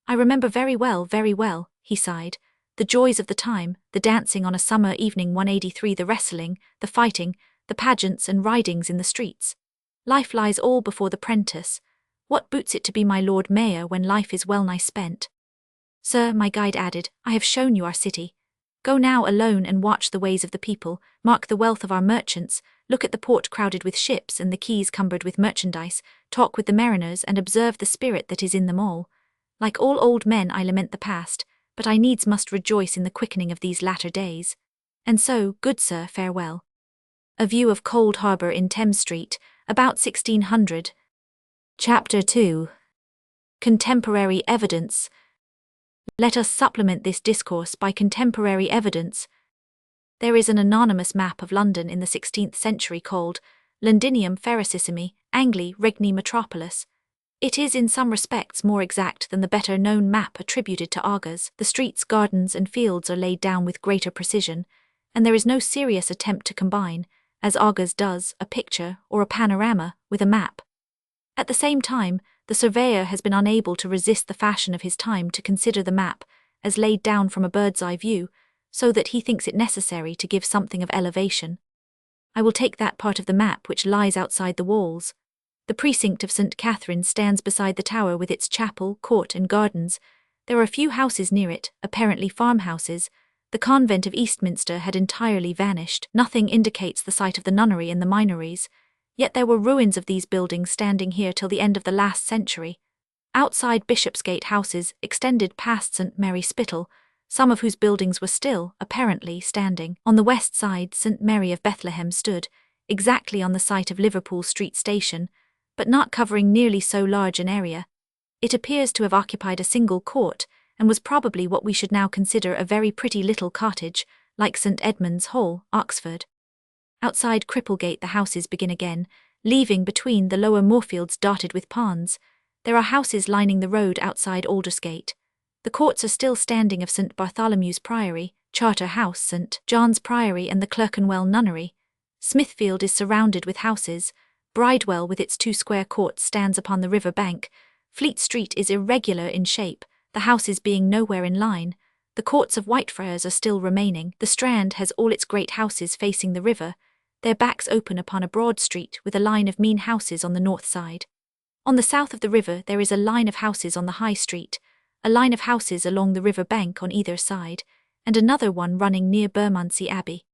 I remember very well, he sighed, the joys of the time, the dancing on a summer evening 183, the wrestling, the fighting, the pageants and ridings in the streets. Life lies all before the prentice. What boots it to be my Lord Mayor when life is well nigh spent? Sir," my guide added, "I have shown you our city. Go now alone and watch the ways of the people, mark the wealth of our merchants, look at the port crowded with ships and the quays cumbered with merchandise, talk with the mariners and observe the spirit that is in them all. Like all old men I lament the past, but I needs must rejoice in the quickening of these latter days. And so, good sir, farewell." A view of Cold Harbour in Thames Street, about 1600. Chapter 2. Contemporary Evidence. Let us supplement this discourse by contemporary evidence. There is an anonymous map of London in the 16th century called Londinium Ferocissimi, Angli Regni Metropolis. It is in some respects more exact than the better-known map attributed to Argos. The streets, gardens, and fields are laid down with greater precision, and there is no serious attempt to combine, as Argos does, a picture or a panorama with a map. At the same time, the surveyor has been unable to resist the fashion of his time to consider the map as laid down from a bird's-eye view, so that he thinks it necessary to give something of elevation. I will take that part of the map which lies outside the walls. The precinct of St. Catherine stands beside the tower with its chapel, court, and gardens. There are a few houses near it, apparently farmhouses. The convent of Eastminster had entirely vanished. Nothing indicates the site of the nunnery and the minories. Yet there were ruins of these buildings standing here till the end of the last century. Outside Bishopsgate houses extended past St. Mary Spital, some of whose buildings were still, apparently, standing. On the west side, St. Mary of Bethlehem stood, exactly on the site of Liverpool Street Station, but not covering nearly so large an area. It appears to have occupied a single court, and was probably what we should now consider a very pretty little cottage, like St. Edmund's Hall, Oxford. Outside Cripplegate the houses begin again, leaving between the lower moorfields dotted with ponds. There are houses lining the road outside Aldersgate. The courts are still standing of St. Bartholomew's Priory, Charter House, St. John's Priory and the Clerkenwell Nunnery. Smithfield is surrounded with houses. Bridewell with its 2 square courts stands upon the river bank. Fleet Street is irregular in shape, the houses being nowhere in line. The courts of Whitefriars are still remaining. The Strand has all its great houses facing the river, their backs open upon a broad street with a line of mean houses on the north side. On the south of the river there is a line of houses on the High Street, a line of houses along the river bank on either side, and another one running near Bermondsey Abbey.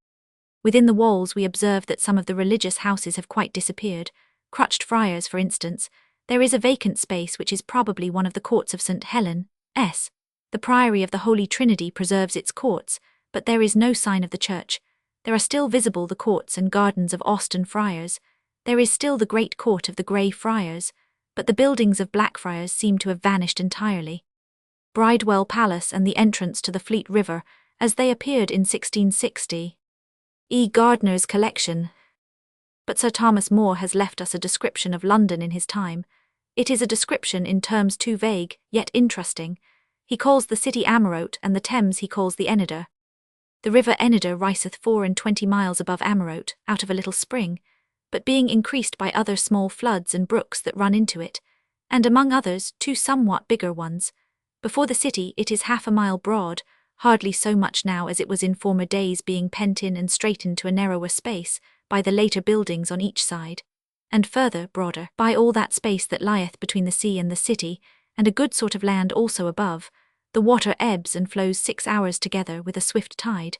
Within the walls we observe that some of the religious houses have quite disappeared. Crutched Friars, for instance. There is a vacant space which is probably one of the courts of St. Helen, S. The Priory of the Holy Trinity preserves its courts, but there is no sign of the church. There are still visible the courts and gardens of Austin Friars. There is still the great court of the Grey Friars, but the buildings of Blackfriars seem to have vanished entirely. Bridewell Palace and the entrance to the Fleet River, as they appeared in 1660. E. Gardner's collection. But Sir Thomas More has left us a description of London in his time. It is a description in terms too vague, yet interesting. He calls the city Amerote, and the Thames he calls the Enader. The river Enader riseth 24 miles above Amerote, out of a little spring, but being increased by other small floods and brooks that run into it, and among others 2 somewhat bigger ones. Before the city it is 1/2 mile broad, hardly so much now as it was in former days, being pent in and straightened to a narrower space by the later buildings on each side, and further broader by all that space that lieth between the sea and the city, and a good sort of land also above. The water ebbs and flows 6 hours together with a swift tide.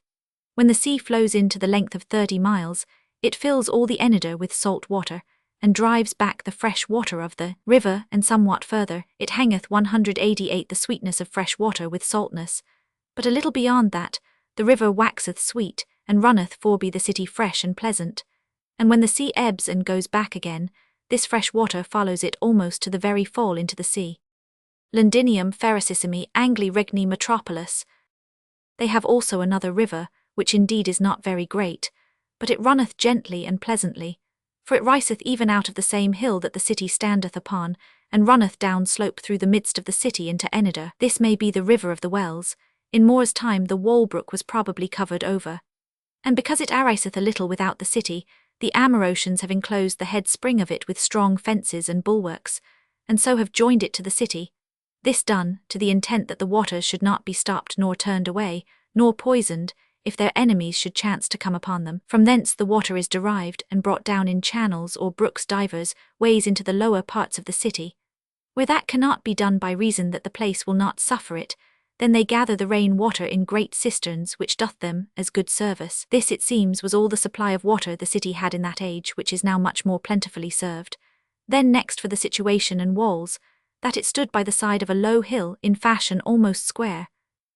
When the sea flows in to the length of 30 miles, it fills all the Enader with salt water, and drives back the fresh water of the river, and somewhat further, it hangeth 188 the sweetness of fresh water with saltness. But a little beyond that, the river waxeth sweet, and runneth forby the city fresh and pleasant. And when the sea ebbs and goes back again, this fresh water follows it almost to the very fall into the sea. Londinium ferocissimi Angli regni metropolis. They have also another river, which indeed is not very great, but it runneth gently and pleasantly, for it riseth even out of the same hill that the city standeth upon, and runneth down slope through the midst of the city into Enader. This may be the river of the wells. In More's time the Walbrook was probably covered over. And because it ariseth a little without the city, the Amerocians have enclosed the head spring of it with strong fences and bulwarks, and so have joined it to the city. This done, to the intent that the waters should not be stopped nor turned away, nor poisoned, if their enemies should chance to come upon them. From thence the water is derived and brought down in channels or brooks divers ways into the lower parts of the city. Where that cannot be done by reason that the place will not suffer it, then they gather the rain water in great cisterns, which doth them as good service. This, it seems, was all the supply of water the city had in that age, which is now much more plentifully served. Then next for the situation and walls, that it stood by the side of a low hill, in fashion almost square.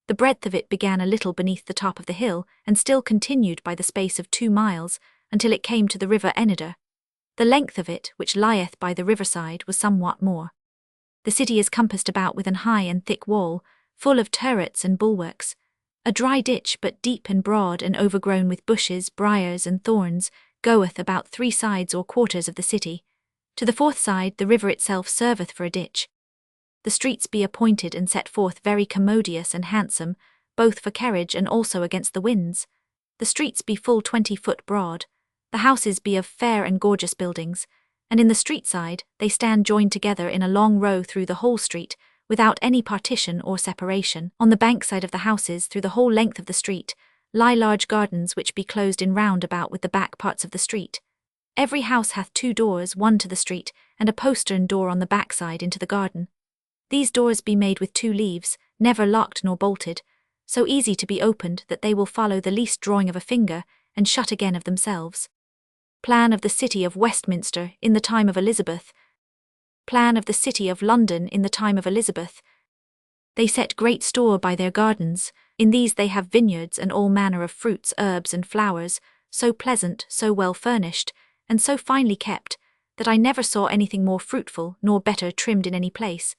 The breadth of it began a little beneath the top of the hill, and still continued by the space of 2 miles, until it came to the river Enader. The length of it, which lieth by the riverside, was somewhat more. The city is compassed about with an high and thick wall, full of turrets and bulwarks. A dry ditch, but deep and broad and overgrown with bushes, briars, and thorns, goeth about 3 sides or quarters of the city. To the 4th side the river itself serveth for a ditch. The streets be appointed and set forth very commodious and handsome, both for carriage and also against the winds. The streets be full 20 foot broad. The houses be of fair and gorgeous buildings, and in the street side they stand joined together in a long row through the whole street, without any partition or separation. On the bank side of the houses, through the whole length of the street, lie large gardens which be closed in round about with the back parts of the street. Every house hath 2 doors, one to the street, and a postern door on the back side into the garden. These doors be made with 2 leaves, never locked nor bolted, so easy to be opened that they will follow the least drawing of a finger, and shut again of themselves. Plan of the city of Westminster in the time of Elizabeth. Plan of the city of London in the time of Elizabeth. They set great store by their gardens. In these they have vineyards and all manner of fruits, herbs, and flowers, so pleasant, so well furnished, and so finely kept, that I never saw anything more fruitful nor better trimmed in any place.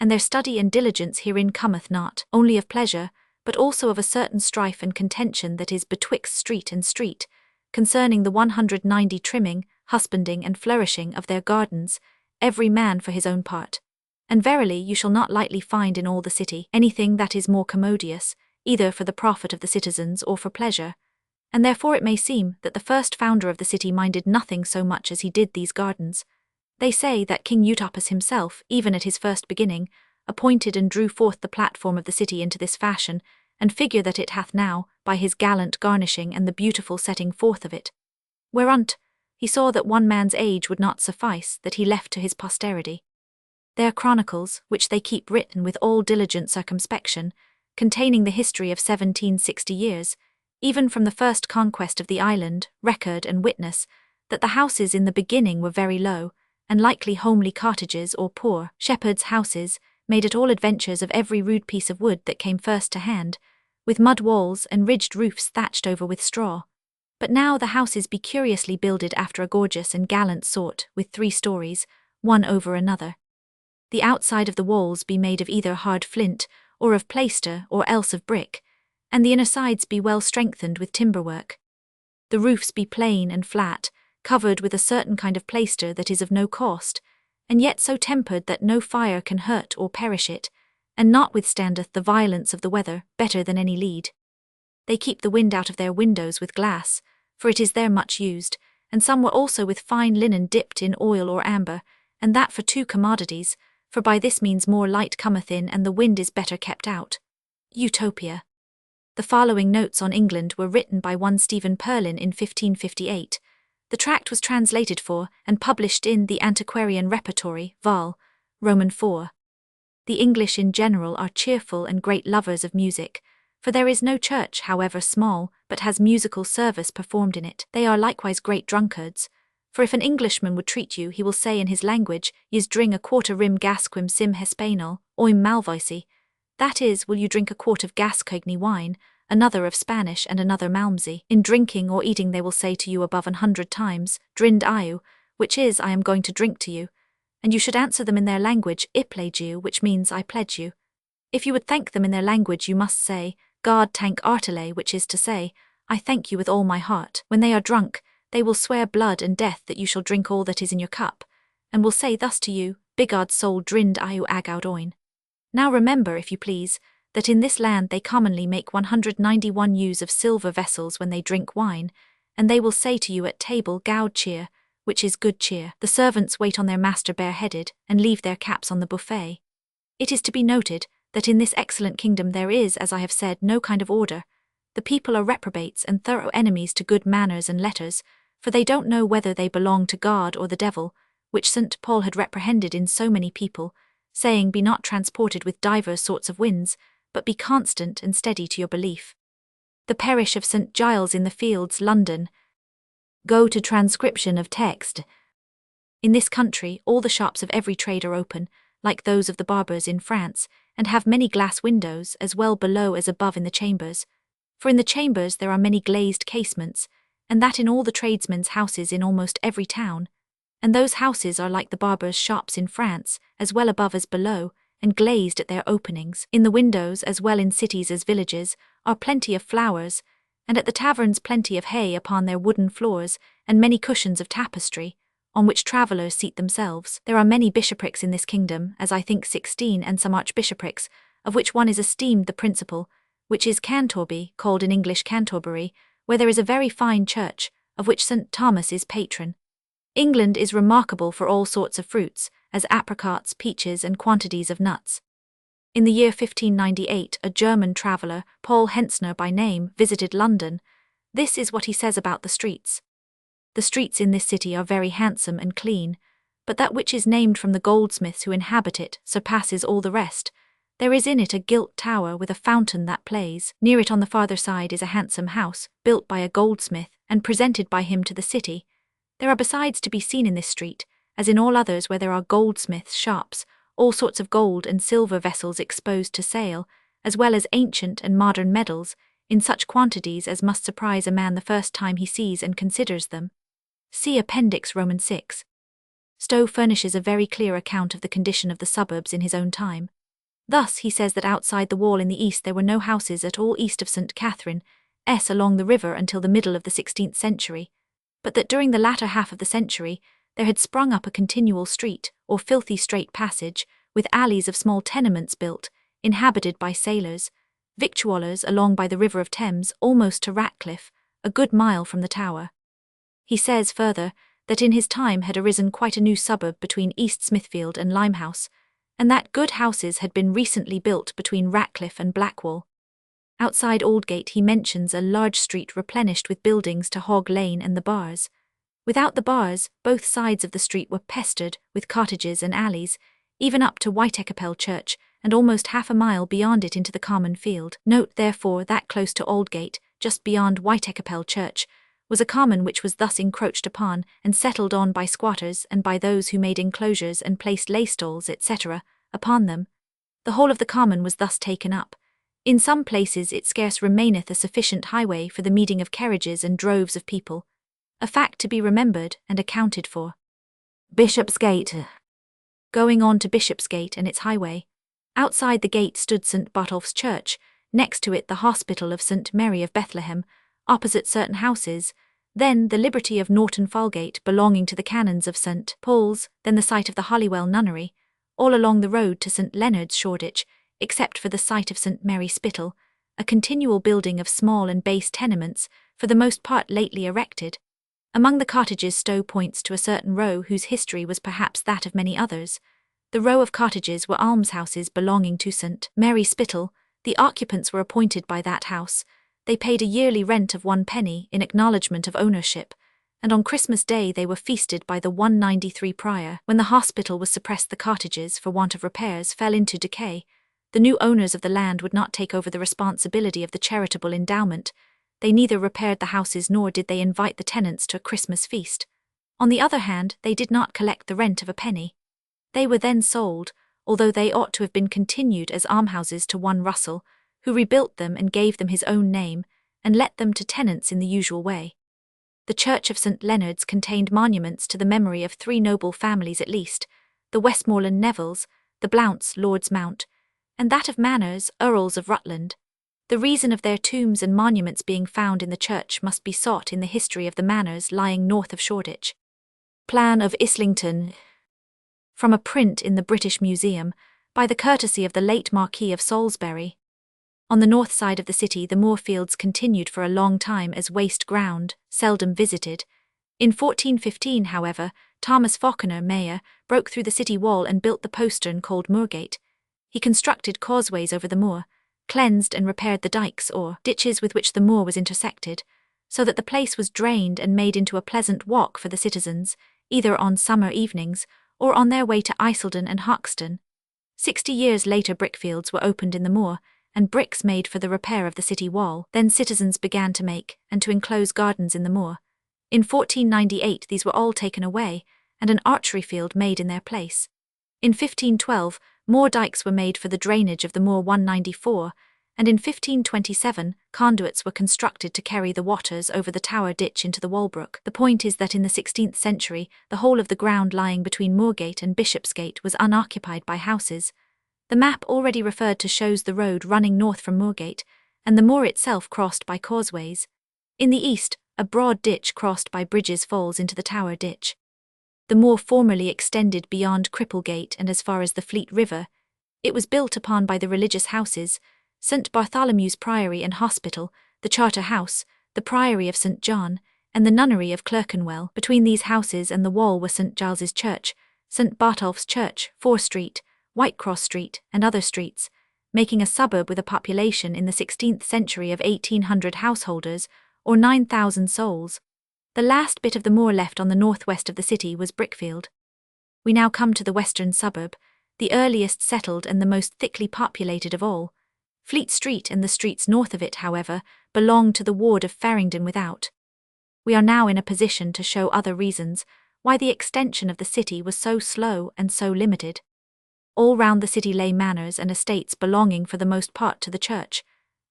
And their study and diligence herein cometh not only of pleasure, but also of a certain strife and contention that is betwixt street and street, concerning the 190 trimming, husbanding, and flourishing of their gardens, every man for his own part. And verily you shall not lightly find in all the city anything that is more commodious, either for the profit of the citizens or for pleasure. And therefore it may seem that the first founder of the city minded nothing so much as he did these gardens. They say that King Eutoppus himself, even at his first beginning, appointed and drew forth the platform of the city into this fashion, and figure that it hath now, by his gallant garnishing and the beautiful setting forth of it. Whereunto he saw that one man's age would not suffice, that he left to his posterity. Their chronicles, which they keep written with all diligent circumspection, containing the history of 1760 years, even from the first conquest of the island, record and witness, that the houses in the beginning were very low, and likely homely cottages or poor shepherds' houses, made at all adventures of every rude piece of wood that came first to hand, with mud walls and ridged roofs thatched over with straw. But now the houses be curiously builded after a gorgeous and gallant sort, with 3 stories, one over another. The outside of the walls be made of either hard flint, or of plaister, or else of brick, and the inner sides be well strengthened with timber-work. The roofs be plain and flat, covered with a certain kind of plaister that is of no cost, and yet so tempered that no fire can hurt or perish it, and notwithstandeth the violence of the weather better than any lead. They keep the wind out of their windows with glass, for it is there much used, and some were also with fine linen dipped in oil or amber, and that for 2 commodities, for by this means more light cometh in and the wind is better kept out. Utopia. The following notes on England were written by one Stephen Perlin in 1558. The tract was translated for and published in the Antiquarian Repertory, Vol. Roman 4. The English in general are cheerful and great lovers of music, for there is no church, however small, but has musical service performed in it. They are likewise great drunkards, for if an Englishman would treat you, he will say in his language, Yis dring a quarter rim gasquim sim Hespanol, oim malvoici. That is, will you drink a quart of Gascogny wine, another of Spanish and another Malmsey. In drinking or eating they will say to you above 100 times, Drind iu, which is, I am going to drink to you, and you should answer them in their language, I pledge you, which means I pledge you. If you would thank them in their language you must say, God tank artile, which is to say, I thank you with all my heart. When they are drunk, they will swear blood and death that you shall drink all that is in your cup, and will say thus to you, Bigod soul drind iu agaud oin. Now remember, if you please, that in this land they commonly make 191 use of silver vessels when they drink wine, and they will say to you at table gaud cheer, which is good cheer. The servants wait on their master bareheaded, and leave their caps on the buffet. It is to be noted that in this excellent kingdom there is, as I have said, no kind of order. The people are reprobates and thorough enemies to good manners and letters, for they don't know whether they belong to God or the devil, which St. Paul had reprehended in so many people, saying, Be not transported with divers sorts of winds, but be constant and steady to your belief. The parish of St. Giles in the Fields, London. Go to transcription of text. In this country all the shops of every trade are open, like those of the barbers in France, and have many glass windows, as well below as above in the chambers. For in the chambers there are many glazed casements, and that in all the tradesmen's houses in almost every town. And those houses are like the barbers' shops in France, as well above as below, and glazed at their openings. In the windows, as well in cities as villages, are plenty of flowers, and at the taverns plenty of hay upon their wooden floors, and many cushions of tapestry, on which travellers seat themselves. There are many bishoprics in this kingdom, as I think 16, and some archbishoprics, of which one is esteemed the principal, which is Cantorby, called in English Canterbury, where there is a very fine church, of which St. Thomas is patron. England is remarkable for all sorts of fruits, as apricots, peaches, and quantities of nuts. In the year 1598, a German traveller, Paul Hentzner by name, visited London. This is what he says about the streets. The streets in this city are very handsome and clean, but that which is named from the goldsmiths who inhabit it surpasses all the rest. There is in it a gilt tower with a fountain that plays. Near it on the farther side is a handsome house, built by a goldsmith, and presented by him to the city. There are besides to be seen in this street, as in all others where there are goldsmiths' shops, all sorts of gold and silver vessels exposed to sale, as well as ancient and modern medals, in such quantities as must surprise a man the first time he sees and considers them. See Appendix Roman 6. Stowe furnishes a very clear account of the condition of the suburbs in his own time. Thus he says that outside the wall in the east there were no houses at all east of St. Catherine, along the river until the middle of the 16th century, but that during the latter half of the century there had sprung up a continual street, or filthy straight passage, with alleys of small tenements built, inhabited by sailors, victuallers along by the river of Thames almost to Ratcliffe, a good mile from the Tower. He says further that in his time had arisen quite a new suburb between East Smithfield and Limehouse, and that good houses had been recently built between Ratcliffe and Blackwall. Outside Aldgate he mentions a large street replenished with buildings to Hog Lane and the Bars. Without the Bars, both sides of the street were pestered with cottages and alleys, even up to Whiteacapel Church, and almost half a mile beyond it into the common field. Note, therefore, that close to Aldgate, just beyond Whiteacapel Church, was a common which was thus encroached upon and settled on by squatters and by those who made enclosures and placed lay-stalls, etc., upon them. The whole of the common was thus taken up. In some places it scarce remaineth a sufficient highway for the meeting of carriages and droves of people, a fact to be remembered and accounted for. Bishopsgate. Going on to Bishopsgate and its highway. Outside the gate stood St. Botolph's Church, next to it the Hospital of St. Mary of Bethlehem, opposite certain houses, then the Liberty of Norton Falgate belonging to the canons of St. Paul's, then the site of the Holywell Nunnery, all along the road to St. Leonard's, Shoreditch, except for the site of St. Mary Spittal, a continual building of small and base tenements, for the most part lately erected. Among the cottages Stowe points to a certain row whose history was perhaps that of many others. The row of cottages were almshouses belonging to St. Mary Spittal. The occupants were appointed by that house. They paid a yearly rent of 1 penny in acknowledgment of ownership, and on Christmas Day they were feasted by the 193 prior. When the hospital was suppressed, the cottages, for want of repairs, fell into decay. The new owners of the land would not take over the responsibility of the charitable endowment. They neither repaired the houses nor did they invite the tenants to a Christmas feast. On the other hand, they did not collect the rent of a penny. They were then sold, although they ought to have been continued as almshouses, to one Russell, who rebuilt them and gave them his own name, and let them to tenants in the usual way. The Church of St. Leonard's contained monuments to the memory of 3 noble families at least, the Westmoreland Nevilles, the Blounts, Lords Mount, and that of Manners, Earls of Rutland. The reason of their tombs and monuments being found in the church must be sought in the history of the manors lying north of Shoreditch. Plan of Islington. From a print in the British Museum, by the courtesy of the late Marquis of Salisbury. On the north side of the city the moorfields continued for a long time as waste ground, seldom visited. In 1415, however, Thomas Falconer, mayor, broke through the city wall and built the postern called Moorgate. He constructed causeways over the moor, cleansed and repaired the dykes or ditches with which the moor was intersected, so that the place was drained and made into a pleasant walk for the citizens, either on summer evenings or on their way to Eiselden and Hoxton. 60 years later brickfields were opened in the moor, and bricks made for the repair of the city wall. Then citizens began to make and to enclose gardens in the moor. In 1498 these were all taken away, and an archery field made in their place. In 1512, more dykes were made for the drainage of the moor 194, and in 1527, conduits were constructed to carry the waters over the Tower Ditch into the Walbrook. The point is that in the 16th century, the whole of the ground lying between Moorgate and Bishopsgate was unoccupied by houses. The map already referred to shows the road running north from Moorgate, and the moor itself crossed by causeways. In the east, a broad ditch crossed by bridges falls into the Tower Ditch. The moor formerly extended beyond Cripplegate and as far as the Fleet River. It was built upon by the religious houses, St. Bartholomew's Priory and Hospital, the Charter House, the Priory of St. John, and the Nunnery of Clerkenwell. Between these houses and the wall were St. Giles's Church, St. Botolph's Church, Fore Street, Whitecross Street, and other streets, making a suburb with a population in the 16th century of 1,800 householders, or 9,000 souls. The last bit of the moor left on the northwest of the city was Brickfield. We now come to the western suburb, the earliest settled and the most thickly populated of all. Fleet Street and the streets north of it, however, belong to the ward of Farringdon Without. We are now in a position to show other reasons why the extension of the city was so slow and so limited. All round the city lay manors and estates belonging for the most part to the church.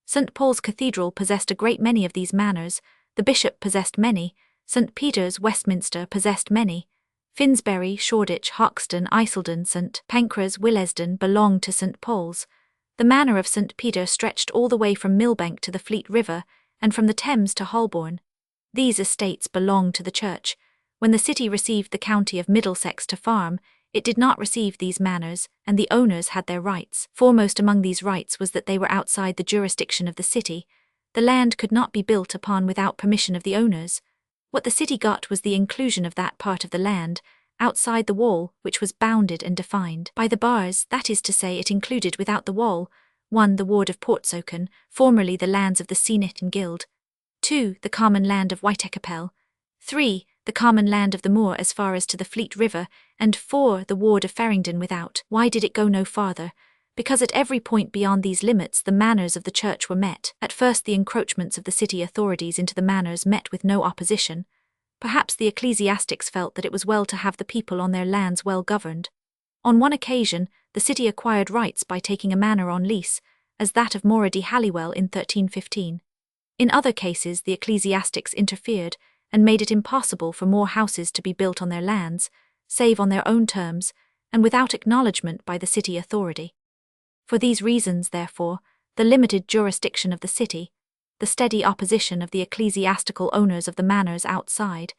St. Paul's Cathedral possessed a great many of these manors, the bishop possessed many, St. Peter's, Westminster, possessed many. Finsbury, Shoreditch, Hoxton, Eiselden, St. Pancras, Willesden belonged to St. Paul's. The manor of St. Peter stretched all the way from Millbank to the Fleet River, and from the Thames to Holborn. These estates belonged to the church. When the city received the county of Middlesex to farm, it did not receive these manors, and the owners had their rights. Foremost among these rights was that they were outside the jurisdiction of the city. The land could not be built upon without permission of the owners. What the city got was the inclusion of that part of the land, outside the wall, which was bounded and defined by the bars, that is to say, it included without the wall, 1. The ward of Portsoken, formerly the lands of the Seanet and Guild; 2. The common land of Whitecapel; 3. The common land of the moor as far as to the Fleet River, and 4. The ward of Farringdon without. Why did it go no farther? Because at every point beyond these limits the manors of the church were met. At first the encroachments of the city authorities into the manors met with no opposition. Perhaps the ecclesiastics felt that it was well to have the people on their lands well governed. On one occasion, the city acquired rights by taking a manor on lease, as that of Morady Halliwell in 1315. In other cases the ecclesiastics interfered, and made it impossible for more houses to be built on their lands, save on their own terms, and without acknowledgment by the city authority. For these reasons, therefore, the limited jurisdiction of the city, the steady opposition of the ecclesiastical owners of the manors outside,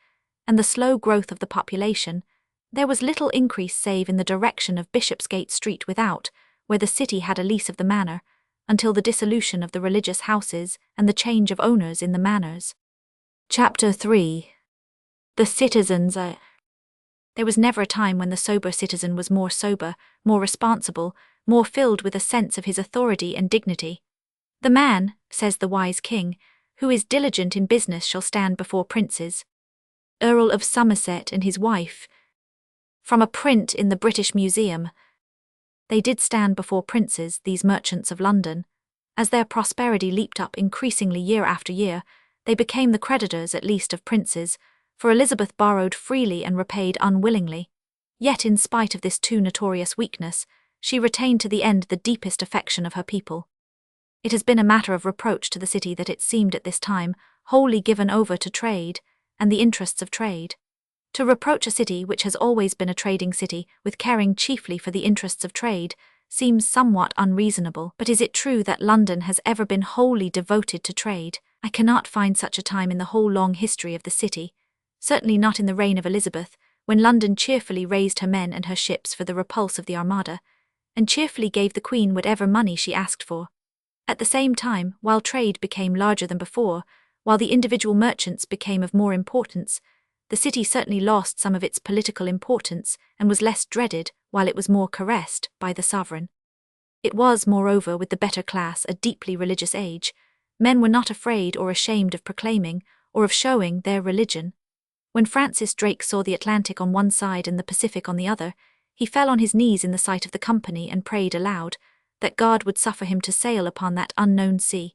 and the slow growth of the population, there was little increase save in the direction of Bishopsgate Street without, where the city had a lease of the manor, until the dissolution of the religious houses and the change of owners in the manors. Chapter 3. The citizens. There was never a time when the sober citizen was more sober, more responsible, more filled with a sense of his authority and dignity. The man, says the wise king, who is diligent in business shall stand before princes. Earl of Somerset and his wife. From a print in the British Museum. They did stand before princes, these merchants of London. As their prosperity leaped up increasingly year after year, they became the creditors at least of princes, for Elizabeth borrowed freely and repaid unwillingly. Yet in spite of this too notorious weakness, she retained to the end the deepest affection of her people. It has been a matter of reproach to the city that it seemed at this time wholly given over to trade, and the interests of trade. To reproach a city which has always been a trading city with caring chiefly for the interests of trade seems somewhat unreasonable. But is it true that London has ever been wholly devoted to trade? I cannot find such a time in the whole long history of the city, certainly not in the reign of Elizabeth, when London cheerfully raised her men and her ships for the repulse of the Armada, and cheerfully gave the Queen whatever money she asked for. At the same time, while trade became larger than before, while the individual merchants became of more importance, the city certainly lost some of its political importance and was less dreaded, while it was more caressed, by the sovereign. It was, moreover, with the better class a deeply religious age. Men were not afraid or ashamed of proclaiming, or of showing, their religion. When Francis Drake saw the Atlantic on one side and the Pacific on the other, he fell on his knees in the sight of the company and prayed aloud, that God would suffer him to sail upon that unknown sea.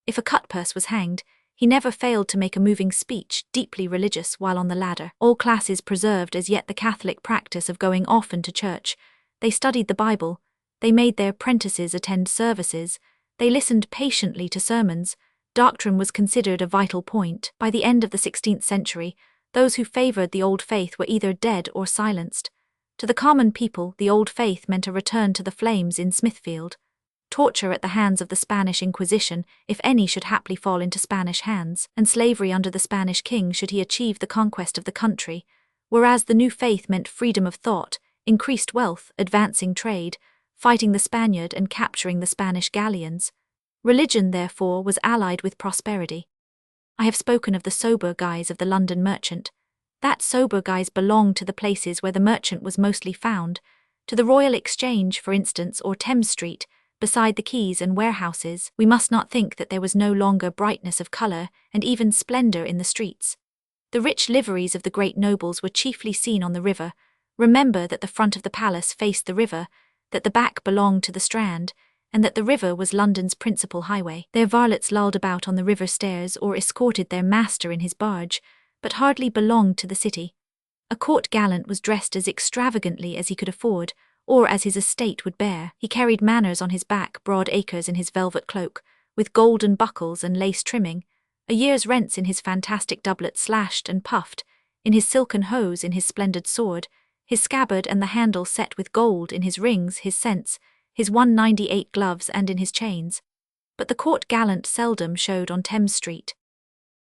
If a cutpurse was hanged, he never failed to make a moving speech, deeply religious, while on the ladder. All classes preserved as yet the Catholic practice of going often to church. They studied the Bible, they made their apprentices attend services, they listened patiently to sermons. Doctrine was considered a vital point. By the end of the 16th century, those who favoured the old faith were either dead or silenced. To the common people, the old faith meant a return to the flames in Smithfield. Torture at the hands of the Spanish Inquisition, if any should haply fall into Spanish hands, and slavery under the Spanish king should he achieve the conquest of the country, whereas the new faith meant freedom of thought, increased wealth, advancing trade, fighting the Spaniard and capturing the Spanish galleons. Religion, therefore, was allied with prosperity. I have spoken of the sober guise of the London merchant. That sober guise belonged to the places where the merchant was mostly found, to the Royal Exchange, for instance, or Thames Street, beside the quays and warehouses. We must not think that there was no longer brightness of colour and even splendour in the streets. The rich liveries of the great nobles were chiefly seen on the river. Remember that the front of the palace faced the river, that the back belonged to the Strand, and that the river was London's principal highway. Their varlets lolled about on the river stairs or escorted their master in his barge, but hardly belonged to the city. A court gallant was dressed as extravagantly as he could afford, or as his estate would bear. He carried manors on his back, broad acres in his velvet cloak, with golden buckles and lace trimming, a year's rents in his fantastic doublet slashed and puffed, in his silken hose, in his splendid sword, his scabbard and the handle set with gold, in his rings, his scents, his 198 gloves, and in his chains. But the court gallant seldom showed on Thames Street.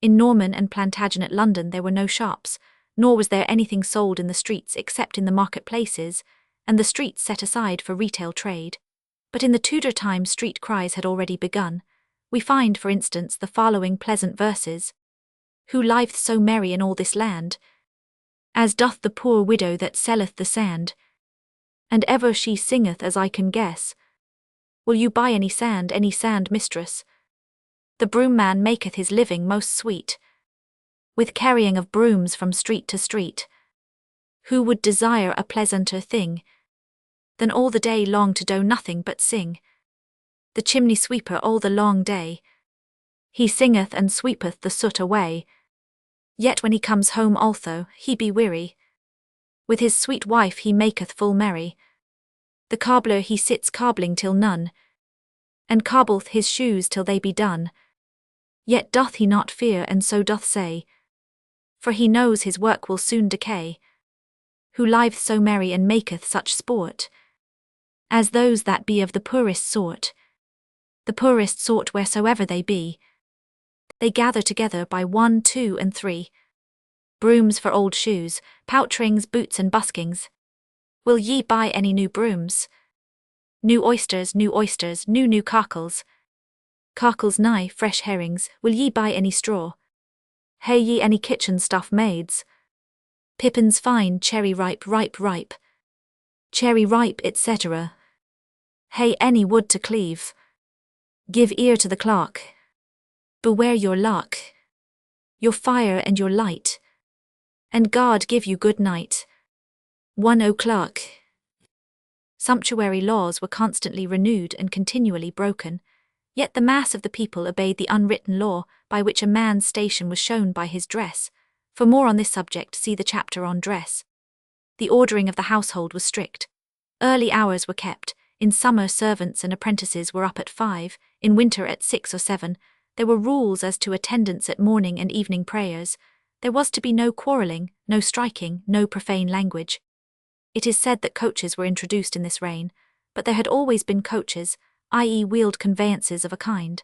In Norman and Plantagenet London there were no shops, nor was there anything sold in the streets except in the market-places, and the streets set aside for retail trade. But in the Tudor time street cries had already begun. We find, for instance, the following pleasant verses. Who liveth so merry in all this land, as doth the poor widow that selleth the sand? And ever she singeth as I can guess, will you buy any sand, mistress? The broom man maketh his living most sweet, with carrying of brooms from street to street. Who would desire a pleasanter thing than all the day long to do nothing but sing? The chimney sweeper all the long day, he singeth and sweepeth the soot away. Yet when he comes home although he be weary, with his sweet wife he maketh full merry. The cobbler he sits cobbling till none, and cobbleth his shoes till they be done. Yet doth he not fear, and so doth say, for he knows his work will soon decay. Who liveth so merry and maketh such sport, as those that be of the poorest sort. The poorest sort wheresoever they be, they gather together by 1, 2, and 3. Brooms for old shoes, pouterings, boots, and buskings. Will ye buy any new brooms? New oysters, new cockles. Cockles nigh, fresh herrings, will ye buy any straw? Hae ye any kitchen stuff maids? Pippins fine, cherry ripe, ripe. Cherry ripe, etc. Hae any wood to cleave? Give ear to the clock. Beware your luck, your fire and your light, and God give you good night. 1 o'clock. Sumptuary laws were constantly renewed and continually broken, yet the mass of the people obeyed the unwritten law by which a man's station was shown by his dress. For more on this subject see the chapter on dress. The ordering of the household was strict. Early hours were kept. In summer servants and apprentices were up at 5, in winter at 6 or 7. There were rules as to attendance at morning and evening prayers. There was to be no quarrelling, no striking, no profane language. It is said that coaches were introduced in this reign, but there had always been coaches, i.e. wheeled conveyances of a kind.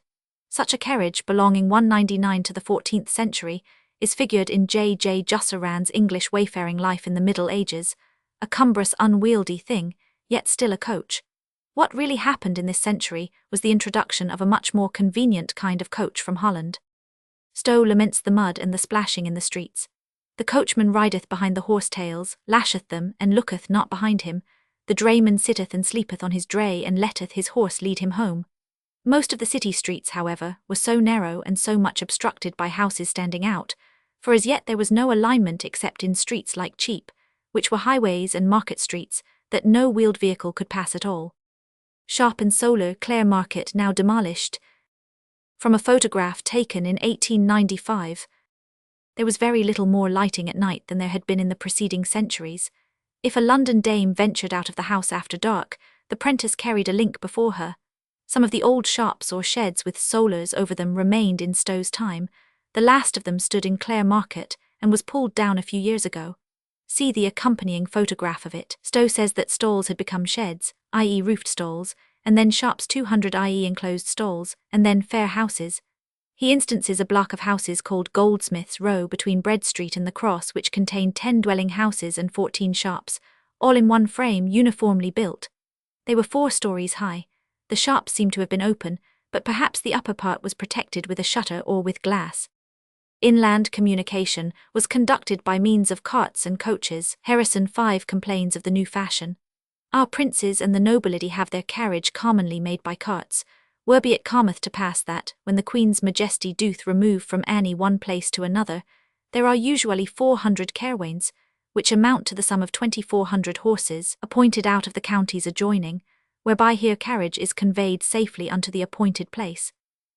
Such a carriage, belonging 199 to the 14th century, is figured in J. Jusserand's English Wayfaring Life in the Middle Ages, a cumbrous, unwieldy thing, yet still a coach. What really happened in this century was the introduction of a much more convenient kind of coach from Holland. Stowe laments the mud and the splashing in the streets. The coachman rideth behind the horse-tails, lasheth them, and looketh not behind him. The drayman sitteth and sleepeth on his dray, and letteth his horse lead him home. Most of the city streets, however, were so narrow and so much obstructed by houses standing out, for as yet there was no alignment except in streets like Cheap, which were highways and market streets, that no wheeled vehicle could pass at all. Sharp and Solar, Clare Market, now demolished. From a photograph taken in 1895, there was very little more lighting at night than there had been in the preceding centuries. If a London dame ventured out of the house after dark, the prentice carried a link before her. Some of the old shops or sheds with solars over them remained in Stowe's time. The last of them stood in Clare Market and was pulled down a few years ago. See the accompanying photograph of it. Stowe says that stalls had become sheds, i.e. roofed stalls, and then shops 200, i.e. enclosed stalls, and then fair houses. He instances a block of houses called Goldsmiths Row between Bread Street and the Cross, which contained 10 dwelling houses and 14 shops, all in one frame, uniformly built. They were 4 stories high. The shops seem to have been open, but perhaps the upper part was protected with a shutter or with glass. Inland communication was conducted by means of carts and coaches. Harrison 5 complains of the new fashion. Our princes and the nobility have their carriage commonly made by carts. Werby it cometh to pass that, when the Queen's Majesty doth remove from Annie one place to another, there are usually 400 cairwains, which amount to the sum of 2400 horses, appointed out of the counties adjoining, whereby here carriage is conveyed safely unto the appointed place.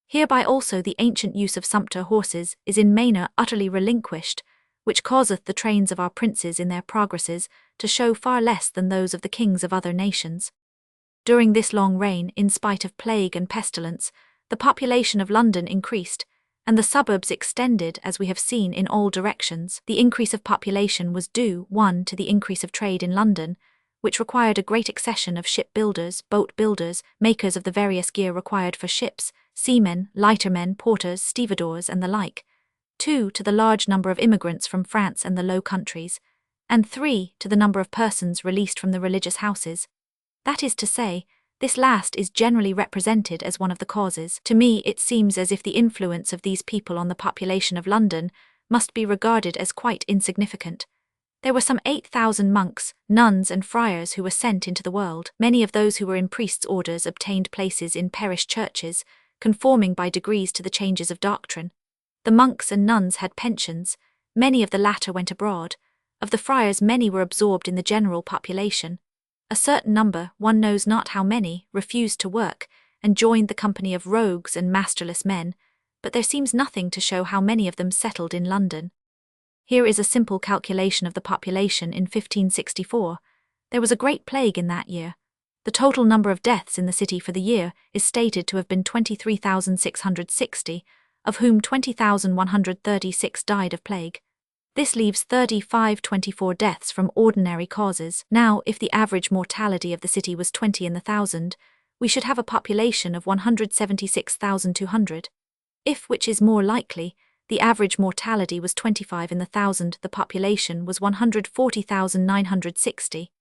Hereby also the ancient use of sumpter horses is in manner utterly relinquished, which causeth the trains of our princes in their progresses to show far less than those of the kings of other nations. During this long reign, in spite of plague and pestilence, the population of London increased, and the suburbs extended, as we have seen, in all directions. The increase of population was due, 1, to the increase of trade in London, which required a great accession of ship-builders, boat-builders, makers of the various gear required for ships, seamen, lightermen, porters, stevedores, and the like; 2, to the large number of immigrants from France and the Low Countries; and 3, to the number of persons released from the religious houses. That is to say, this last is generally represented as one of the causes. To me it seems as if the influence of these people on the population of London must be regarded as quite insignificant. There were some 8,000 monks, nuns and friars who were sent into the world. Many of those who were in priests' orders obtained places in parish churches, conforming by degrees to the changes of doctrine. The monks and nuns had pensions, many of the latter went abroad. Of the friars many were absorbed in the general population. A certain number, one knows not how many, refused to work, and joined the company of rogues and masterless men, but there seems nothing to show how many of them settled in London. Here is a simple calculation of the population in 1564. There was a great plague in that year. The total number of deaths in the city for the year is stated to have been 23,660, of whom 20,136 died of plague. This leaves 3,524 deaths from ordinary causes. Now, if the average mortality of the city was 20 in the 1,000, we should have a population of 176,200. If, which is more likely, the average mortality was 25 in the 1,000, the population was 140,960.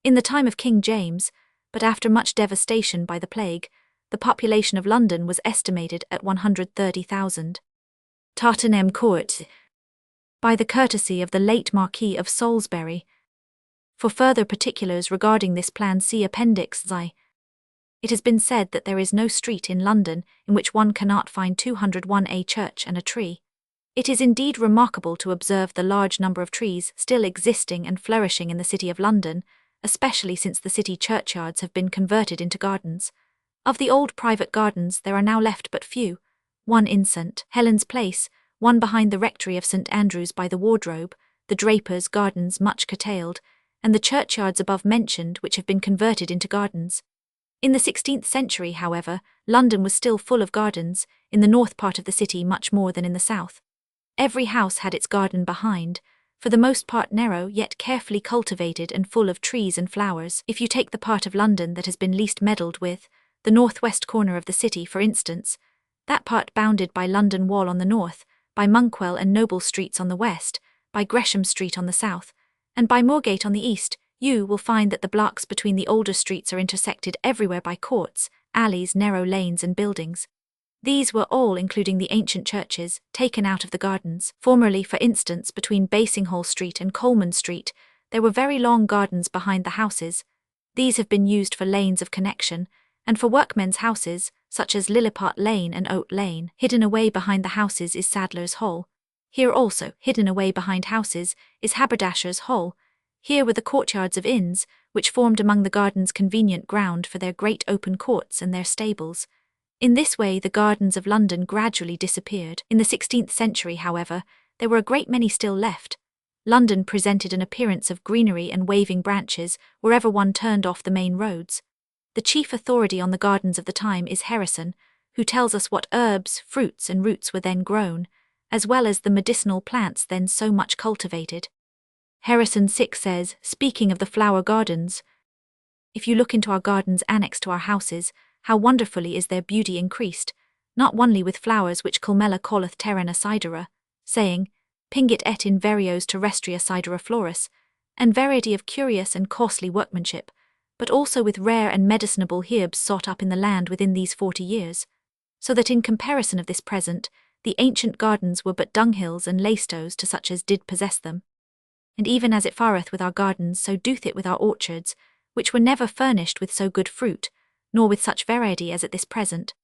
In the time of King James, but after much devastation by the plague, the population of London was estimated at 130,000. Tottenham Court, by the courtesy of the late Marquis of Salisbury. For further particulars regarding this plan see Appendix I. It has been said that there is no street in London in which one cannot find 201 a church and a tree. It is indeed remarkable to observe the large number of trees still existing and flourishing in the city of London, especially since the city churchyards have been converted into gardens. Of the old private gardens there are now left but few, one in St. Helen's Place, one behind the rectory of St. Andrew's by the Wardrobe, the Drapers' Gardens much curtailed, and the churchyards above mentioned which have been converted into gardens. In the 16th century, however, London was still full of gardens, in the north part of the city much more than in the south. Every house had its garden behind, for the most part narrow yet carefully cultivated and full of trees and flowers. If you take the part of London that has been least meddled with, the northwest corner of the city for instance, that part bounded by London Wall on the north, by Monkwell and Noble Streets on the west, by Gresham Street on the south, and by Moorgate on the east, you will find that the blocks between the older streets are intersected everywhere by courts, alleys, narrow lanes and buildings. These were all, including the ancient churches, taken out of the gardens. Formerly, for instance, between Basinghall Street and Coleman Street, there were very long gardens behind the houses. These have been used for lanes of connection, and for workmen's houses, such as Lilliput Lane and Oat Lane. Hidden away behind the houses is Sadler's Hole. Here also, hidden away behind houses, is Haberdasher's Hole. Here were the courtyards of inns, which formed among the gardens convenient ground for their great open courts and their stables. In this way the gardens of London gradually disappeared. In the 16th century, however, there were a great many still left. London presented an appearance of greenery and waving branches wherever one turned off the main roads. The chief authority on the gardens of the time is Harrison, who tells us what herbs, fruits and roots were then grown, as well as the medicinal plants then so much cultivated. Harrison 6 says, speaking of the flower gardens, "If you look into our gardens annexed to our houses, how wonderfully is their beauty increased, not only with flowers which Colmella calleth terrena sidera, saying, Pingit et in varios terrestria sidera floris, and variety of curious and costly workmanship, but also with rare and medicinable herbs sought up in the land within these 40 years, so that in comparison of this present, the ancient gardens were but dunghills and laistows to such as did possess them. And even as it fareth with our gardens, so doth it with our orchards, which were never furnished with so good fruit, nor with such variety as at this present.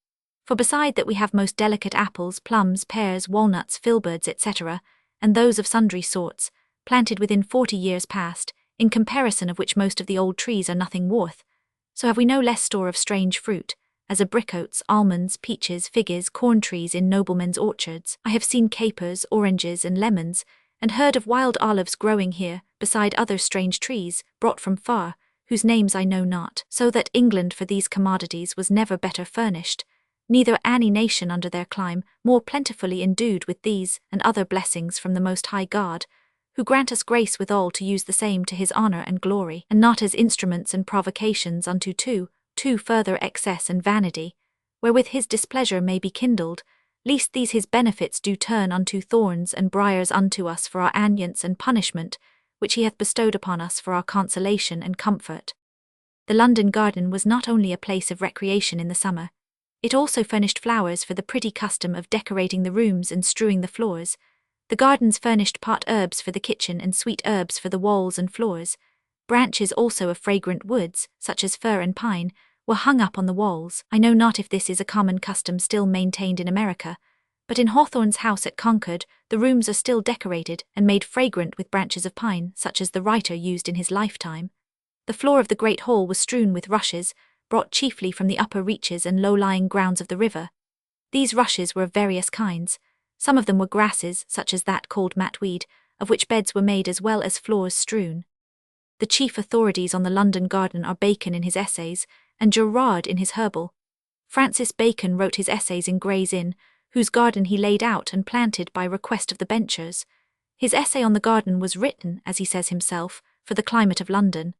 For beside that we have most delicate apples, plums, pears, walnuts, filberds, etc., and those of sundry sorts, planted within 40 years past, in comparison of which most of the old trees are nothing worth, so have we no less store of strange fruit, as abricots, almonds, peaches, figges, corn trees in noblemen's orchards. I have seen capers, oranges, and lemons, and heard of wild olives growing here, beside other strange trees, brought from far, whose names I know not, so that England for these commodities was never better furnished, neither any nation under their clime more plentifully endued with these and other blessings from the Most High God, who grant us grace withal to use the same to his honour and glory, and not as instruments and provocations unto too further excess and vanity, wherewith his displeasure may be kindled, lest these his benefits do turn unto thorns and briars unto us for our annoyance and punishment, which he hath bestowed upon us for our consolation and comfort. The London garden was not only a place of recreation in the summer, it also furnished flowers for the pretty custom of decorating the rooms and strewing the floors. The gardens furnished pot herbs for the kitchen and sweet herbs for the walls and floors. Branches also of fragrant woods, such as fir and pine, were hung up on the walls. I know not if this is a common custom still maintained in America, but in Hawthorne's house at Concord, the rooms are still decorated and made fragrant with branches of pine, such as the writer used in his lifetime. The floor of the great hall was strewn with rushes, brought chiefly from the upper reaches and low-lying grounds of the river. These rushes were of various kinds. Some of them were grasses, such as that called matweed, of which beds were made as well as floors strewn. The chief authorities on the London garden are Bacon in his Essays, and Gerard in his Herbal. Francis Bacon wrote his essays in Gray's Inn, whose garden he laid out and planted by request of the benchers. His essay on the garden was written, as he says himself, for the climate of London.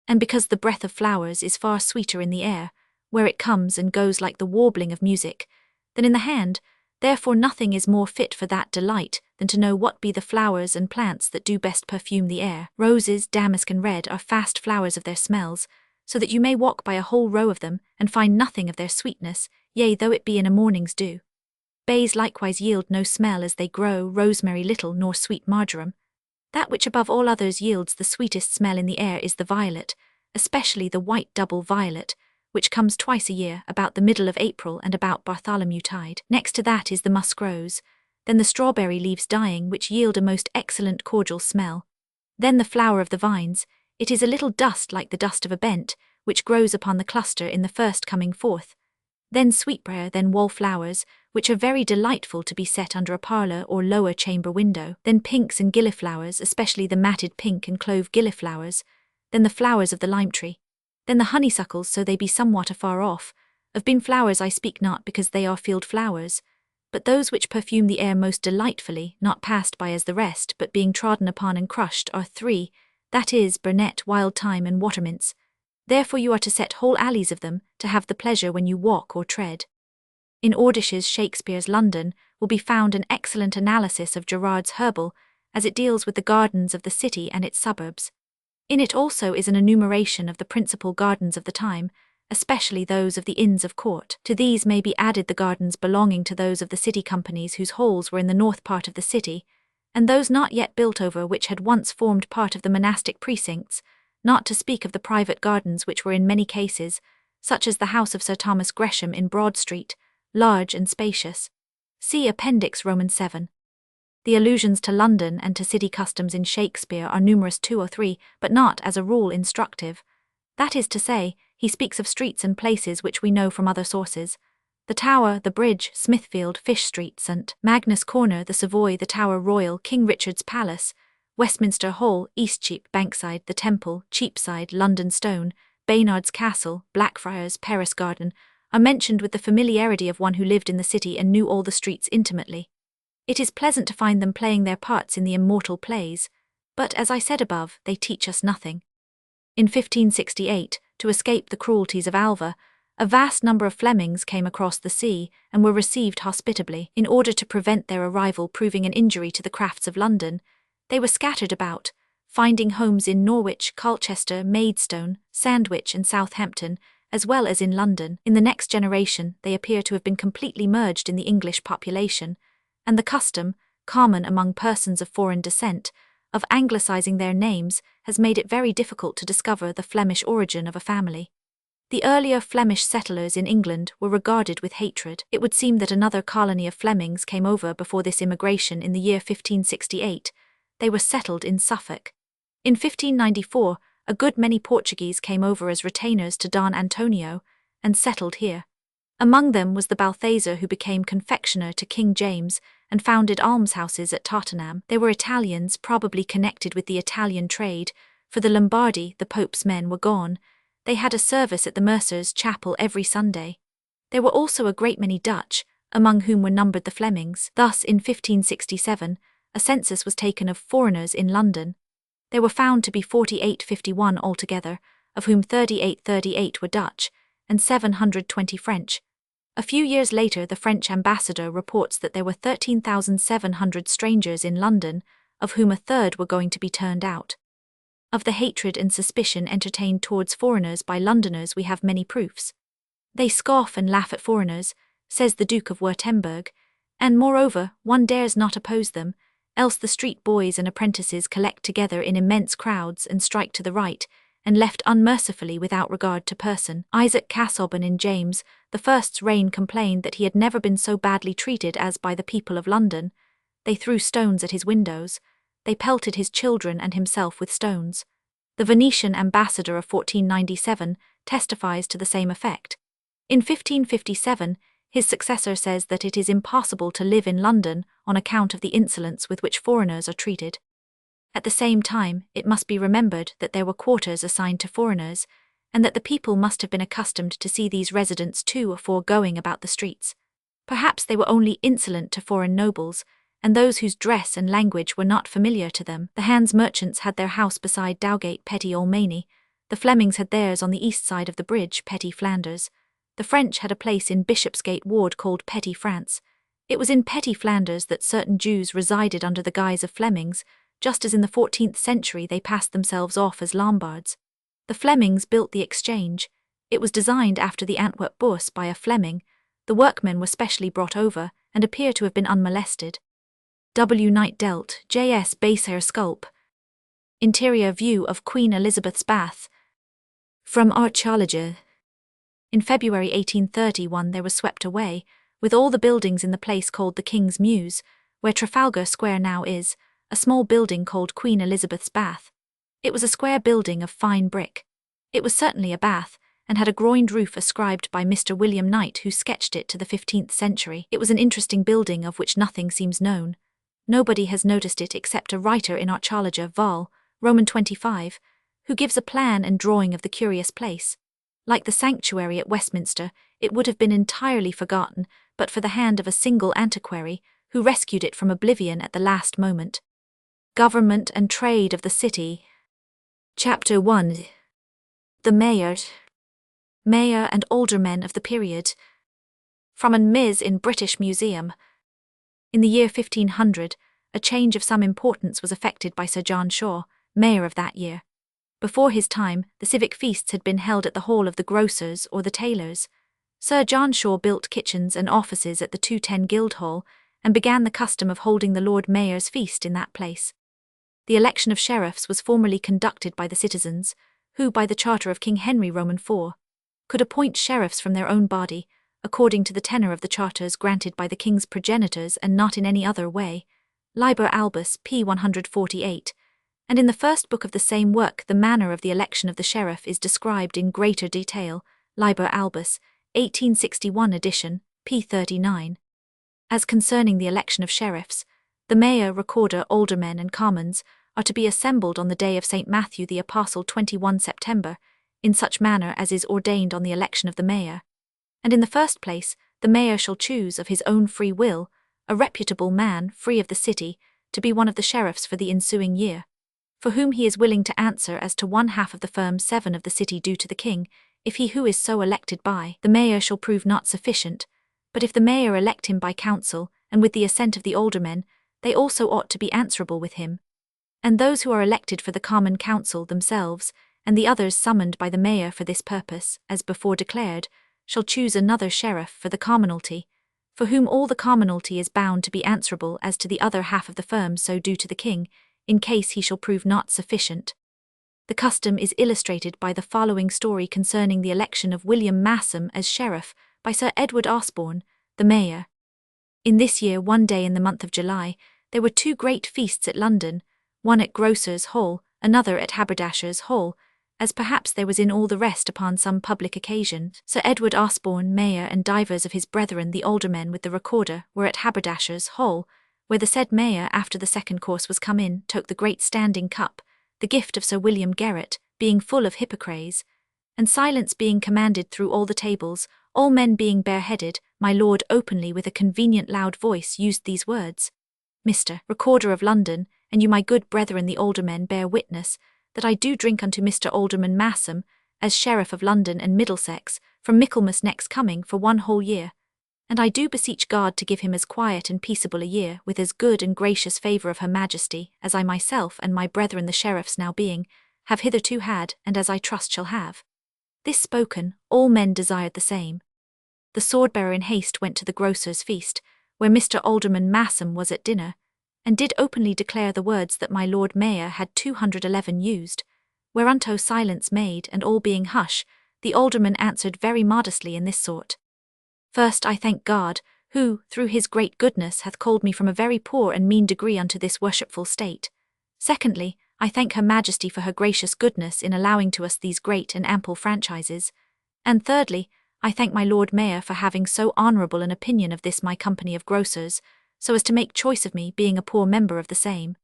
And because the breath of flowers is far sweeter in the air, where it comes and goes like the warbling of music, than in the hand, therefore nothing is more fit for that delight than to know what be the flowers and plants that do best perfume the air. Roses, damask and red are fast flowers of their smells, so that you may walk by a whole row of them and find nothing of their sweetness, yea, though it be in a morning's dew. Bays likewise yield no smell as they grow, rosemary little nor sweet marjoram. That which above all others yields the sweetest smell in the air is the violet, especially the white double violet, which comes twice a year, about the middle of April and about Bartholomew tide. Next to that is the musk rose, then the strawberry leaves dying, which yield a most excellent cordial smell. Then the flower of the vines, it is a little dust like the dust of a bent, which grows upon the cluster in the first coming forth. Then sweetbriar, then wallflowers, which are very delightful to be set under a parlour or lower chamber window. Then pinks and gilliflowers, especially the matted pink and clove gilliflowers. Then the flowers of the lime tree. Then the honeysuckles, so they be somewhat afar off. Of bean flowers I speak not, because they are field flowers, but those which perfume the air most delightfully, not passed by as the rest, but being trodden upon and crushed, are three, that is, burnet, wild thyme, and watermints. Therefore you are to set whole alleys of them, to have the pleasure when you walk or tread. In Ordish's Shakespeare's London will be found an excellent analysis of Gerard's Herbal, as it deals with the gardens of the city and its suburbs. In it also is an enumeration of the principal gardens of the time, especially those of the Inns of Court. To these may be added the gardens belonging to those of the city companies whose halls were in the north part of the city, and those not yet built over which had once formed part of the monastic precincts, not to speak of the private gardens which were in many cases, such as the house of Sir Thomas Gresham in Broad Street, large and spacious. See Appendix Roman 7. The allusions to London and to city customs in Shakespeare are numerous 2 or 3, but not, as a rule, instructive. That is to say, he speaks of streets and places which we know from other sources. The Tower, the Bridge, Smithfield, Fish Street, St. Magnus Corner, the Savoy, the Tower Royal, King Richard's Palace, Westminster Hall, Eastcheap, Bankside, the Temple, Cheapside, London Stone, Baynard's Castle, Blackfriars, Paris Garden, are mentioned with the familiarity of one who lived in the city and knew all the streets intimately. It is pleasant to find them playing their parts in the immortal plays, but, as I said above, they teach us nothing. In 1568, to escape the cruelties of Alva, a vast number of Flemings came across the sea and were received hospitably. In order to prevent their arrival proving an injury to the crafts of London, they were scattered about, finding homes in Norwich, Colchester, Maidstone, Sandwich and Southampton, as well as in London. In the next generation, they appear to have been completely merged in the English population, and the custom, common among persons of foreign descent, of anglicizing their names has made it very difficult to discover the Flemish origin of a family. The earlier Flemish settlers in England were regarded with hatred. It would seem that another colony of Flemings came over before this immigration in the year 1568. They were settled in Suffolk. In 1594, a good many Portuguese came over as retainers to Don Antonio, and settled here. Among them was the Balthazar who became confectioner to King James, and founded almshouses at Tottenham. They were Italians, probably connected with the Italian trade. For the Lombardy, the Pope's men were gone. They had a service at the Mercer's chapel every Sunday. There were also a great many Dutch, among whom were numbered the Flemings. Thus, in 1567, a census was taken of foreigners in London. There were found to be 4851 altogether, of whom 3838 were Dutch, and 720 French. A few years later, the French ambassador reports that there were 13,700 strangers in London, of whom a third were going to be turned out. Of the hatred and suspicion entertained towards foreigners by Londoners we have many proofs. They scoff and laugh at foreigners, says the Duke of Württemberg, and moreover, one dares not oppose them, else the street boys and apprentices collect together in immense crowds and strike to the right, and left unmercifully without regard to person. Isaac Casaubon in James I's reign complained that he had never been so badly treated as by the people of London. They threw stones at his windows. They pelted his children and himself with stones. The Venetian ambassador of 1497 testifies to the same effect. In 1557, his successor says that it is impossible to live in London on account of the insolence with which foreigners are treated. At the same time, it must be remembered that there were quarters assigned to foreigners, and that the people must have been accustomed to see these residents too afore going about the streets. Perhaps they were only insolent to foreign nobles, and those whose dress and language were not familiar to them. The Hanse merchants had their house beside Dowgate, Petty Almainy. The Flemings had theirs on the east side of the bridge, Petty Flanders. The French had a place in Bishopsgate Ward called Petty France. It was in Petty Flanders that certain Jews resided under the guise of Flemings, just as in the 14th century they passed themselves off as Lombards. The Flemings built the Exchange. It was designed after the Antwerp Bourse by a Fleming. The workmen were specially brought over, and appear to have been unmolested. W. Knight Delt, J.S. Baser Sculp. Interior view of Queen Elizabeth's bath. From Archaeology. In February 1831 they were swept away, with all the buildings in the place called the King's Mews, where Trafalgar Square now is, a small building called Queen Elizabeth's Bath. It was a square building of fine brick. It was certainly a bath, and had a groined roof ascribed by Mr. William Knight, who sketched it to the 15th century. It was an interesting building of which nothing seems known. Nobody has noticed it except a writer in Archaeology Vol. Roman 25, who gives a plan and drawing of the curious place. Like the sanctuary at Westminster, it would have been entirely forgotten but for the hand of a single antiquary, who rescued it from oblivion at the last moment. Government and Trade of the City. Chapter 1. The Mayor and Aldermen of the Period. From an Ms. in British Museum. In the year 1500, a change of some importance was effected by Sir John Shaw, Mayor of that year. Before his time, the civic feasts had been held at the Hall of the Grocers or the Tailors. Sir John Shaw built kitchens and offices at the 210 Guildhall, and began the custom of holding the Lord Mayor's feast in that place. The election of sheriffs was formerly conducted by the citizens, who, by the charter of King Henry IV, could appoint sheriffs from their own body, according to the tenor of the charters granted by the king's progenitors and not in any other way. Liber Albus, p. 148, and in the first book of the same work the manner of the election of the sheriff is described in greater detail, Liber Albus, 1861 edition, p. 39. As concerning the election of sheriffs, the mayor, recorder, aldermen and commons are to be assembled on the day of St. Matthew the Apostle 21 September, in such manner as is ordained on the election of the mayor. And in the first place, the mayor shall choose of his own free will a reputable man, free of the city, to be one of the sheriffs for the ensuing year, for whom he is willing to answer as to 1/2 of the firm 7 of the city due to the king, if he who is so elected by the mayor shall prove not sufficient, but if the mayor elect him by council, and with the assent of the aldermen, they also ought to be answerable with him. And those who are elected for the common council themselves, and the others summoned by the mayor for this purpose, as before declared, shall choose another sheriff for the commonalty, for whom all the commonalty is bound to be answerable as to the other 1/2 of the firm so due to the king, in case he shall prove not sufficient. The custom is illustrated by the following story concerning the election of William Massam as sheriff by Sir Edward Osborne, the mayor. In this year, one day in the month of July, there were 2 great feasts at London, one at Grocers' Hall, another at Haberdashers' Hall, as perhaps there was in all the rest upon some public occasion. Sir Edward Osborne, mayor, and divers of his brethren the aldermen with the recorder were at Haberdashers' Hall, where the said mayor, after the second course was come in, took the great standing cup, the gift of Sir William Garrett, being full of hippocrates, and silence being commanded through all the tables, all men being bareheaded, my lord openly with a convenient loud voice used these words: Mr. Recorder of London, and you my good brethren the aldermen bear witness, that I do drink unto Mr. Alderman Massam, as Sheriff of London and Middlesex, from Michaelmas next coming for 1 whole year. And I do beseech God to give him as quiet and peaceable a year, with as good and gracious favour of her Majesty, as I myself and my brethren the sheriffs now being, have hitherto had, and as I trust shall have. This spoken, all men desired the same. The sword-bearer in haste went to the grocer's feast, where Mr. Alderman Massam was at dinner, and did openly declare the words that my Lord Mayor had 211 used, whereunto silence made, and all being hush, the alderman answered very modestly in this sort: First I thank God, who, through his great goodness, hath called me from a very poor and mean degree unto this worshipful state. Secondly, I thank her Majesty for her gracious goodness in allowing to us these great and ample franchises. And thirdly, I thank my Lord Mayor for having so honourable an opinion of this my company of grocers, so as to make choice of me, being a poor member of the same.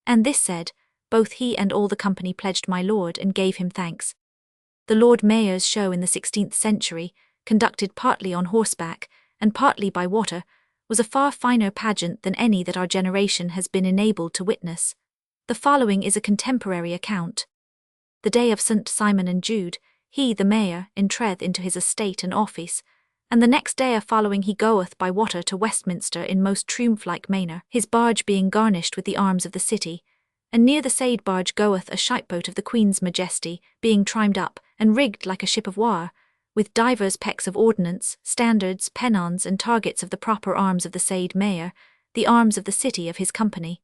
And this said, both he and all the company pledged my lord and gave him thanks. The Lord Mayor's show in the 16th century, conducted partly on horseback and partly by water, was a far finer pageant than any that our generation has been enabled to witness. The following is a contemporary account. The day of St. Simon and Jude, he, the mayor, entreth into his estate and office, and the next day following he goeth by water to Westminster in most triumph-like manner, his barge being garnished with the arms of the city, and near the said barge goeth a shipeboat of the Queen's Majesty, being trimed up, and rigged like a ship of war, with divers pecks of ordnance, standards, pennons, and targets of the proper arms of the said mayor, the arms of the city of his company,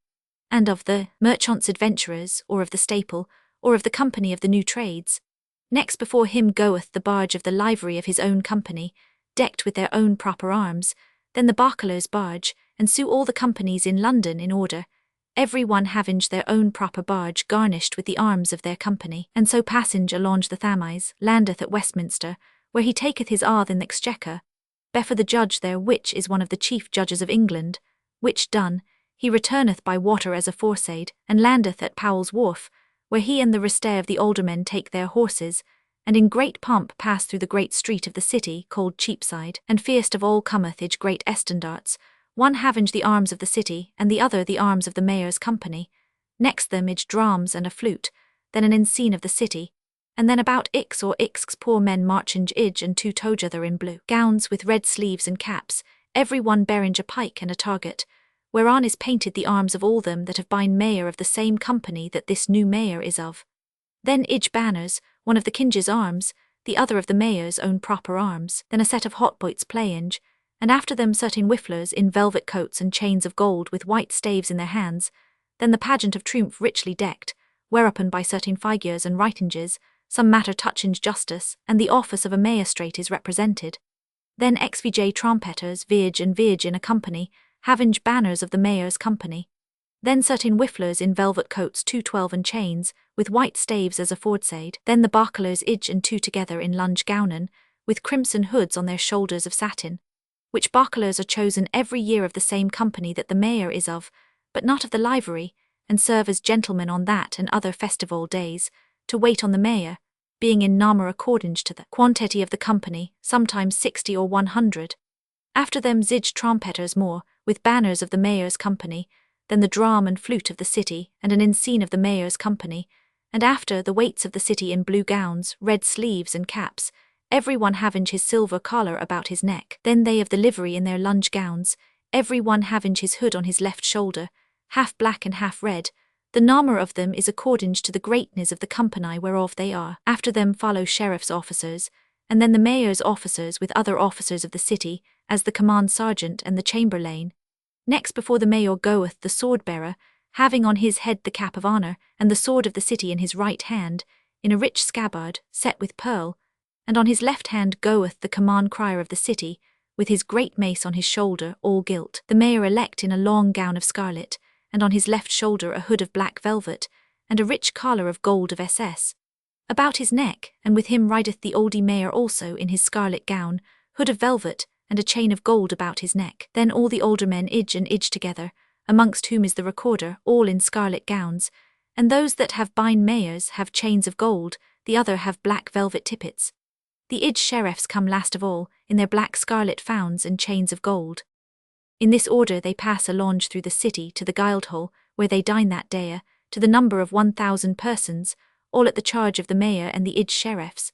and of the merchants adventurers, or of the staple, or of the company of the new trades. Next before him goeth the barge of the livery of his own company, decked with their own proper arms, then the barcaller's barge, and so all the companies in London in order, every one having their own proper barge garnished with the arms of their company, and so passage along the Thames, landeth at Westminster, where he taketh his oath in the exchequer, before the judge there, which is one of the chief judges of England, which done, he returneth by water as aforesaid, and landeth at Powell's Wharf, where he and the rest of the aldermen take their horses, and in great pomp pass through the great street of the city, called Cheapside, and fiercest of all cometh each great estendards, one having the arms of the city, and the other the arms of the mayor's company, next them each drams and a flute, then an ensign of the city, and then about ix or ix's poor men marching ij and two together in blue gowns with red sleeves and caps, every one bearing a pike and a target, whereon is painted the arms of all them that have been mayor of the same company that this new mayor is of. Then ij banners, one of the king's arms, the other of the mayor's own proper arms, then a set of hotboits playing, and after them certain whifflers in velvet coats and chains of gold with white staves in their hands, then the pageant of triumph richly decked, whereupon by certain figures and writinges, some matter touching justice, and the office of a magistrate is represented. Then XVJ trompetters vig and vig in a company, having banners of the mayor's company. Then certain whifflers in velvet coats 212 and chains, with white staves as aforesaid. Then the barcalers ij and two together in lunge gownen, with crimson hoods on their shoulders of satin, which barcalers are chosen every year of the same company that the mayor is of, but not of the livery, and serve as gentlemen on that and other festival days, to wait on the mayor, being in number according to the quantity of the company, sometimes 60 or 100. After them zij trompetters more, with banners of the mayor's company, then the drum and flute of the city, and an ensign of the mayor's company, and after the waits of the city in blue gowns, red sleeves and caps, every one having his silver collar about his neck. Then they of the livery in their lunge gowns, every one having his hood on his left shoulder, half black and half red. The number of them is according to the greatness of the company whereof they are. After them follow sheriff's officers, and then the mayor's officers with other officers of the city, as the command sergeant and the chamberlain. Next before the mayor goeth the sword-bearer, having on his head the cap of honour, and the sword of the city in his right hand, in a rich scabbard, set with pearl, and on his left hand goeth the command-crier of the city, with his great mace on his shoulder, all gilt. The mayor-elect in a long gown of scarlet, and on his left shoulder a hood of black velvet, and a rich collar of gold of SS. About his neck, and with him rideth the oldie mayor also in his scarlet gown, hood of velvet, and a chain of gold about his neck. Then all the aldermen ij and ij together, amongst whom is the recorder, all in scarlet gowns, and those that have been mayors have chains of gold, the other have black velvet tippets. The idge sheriffs come last of all, in their black scarlet fowns and chains of gold. In this order they pass a lounge through the city to the Guildhall, where they dine that day, to the number of 1,000 persons, all at the charge of the mayor and the idge sheriffs.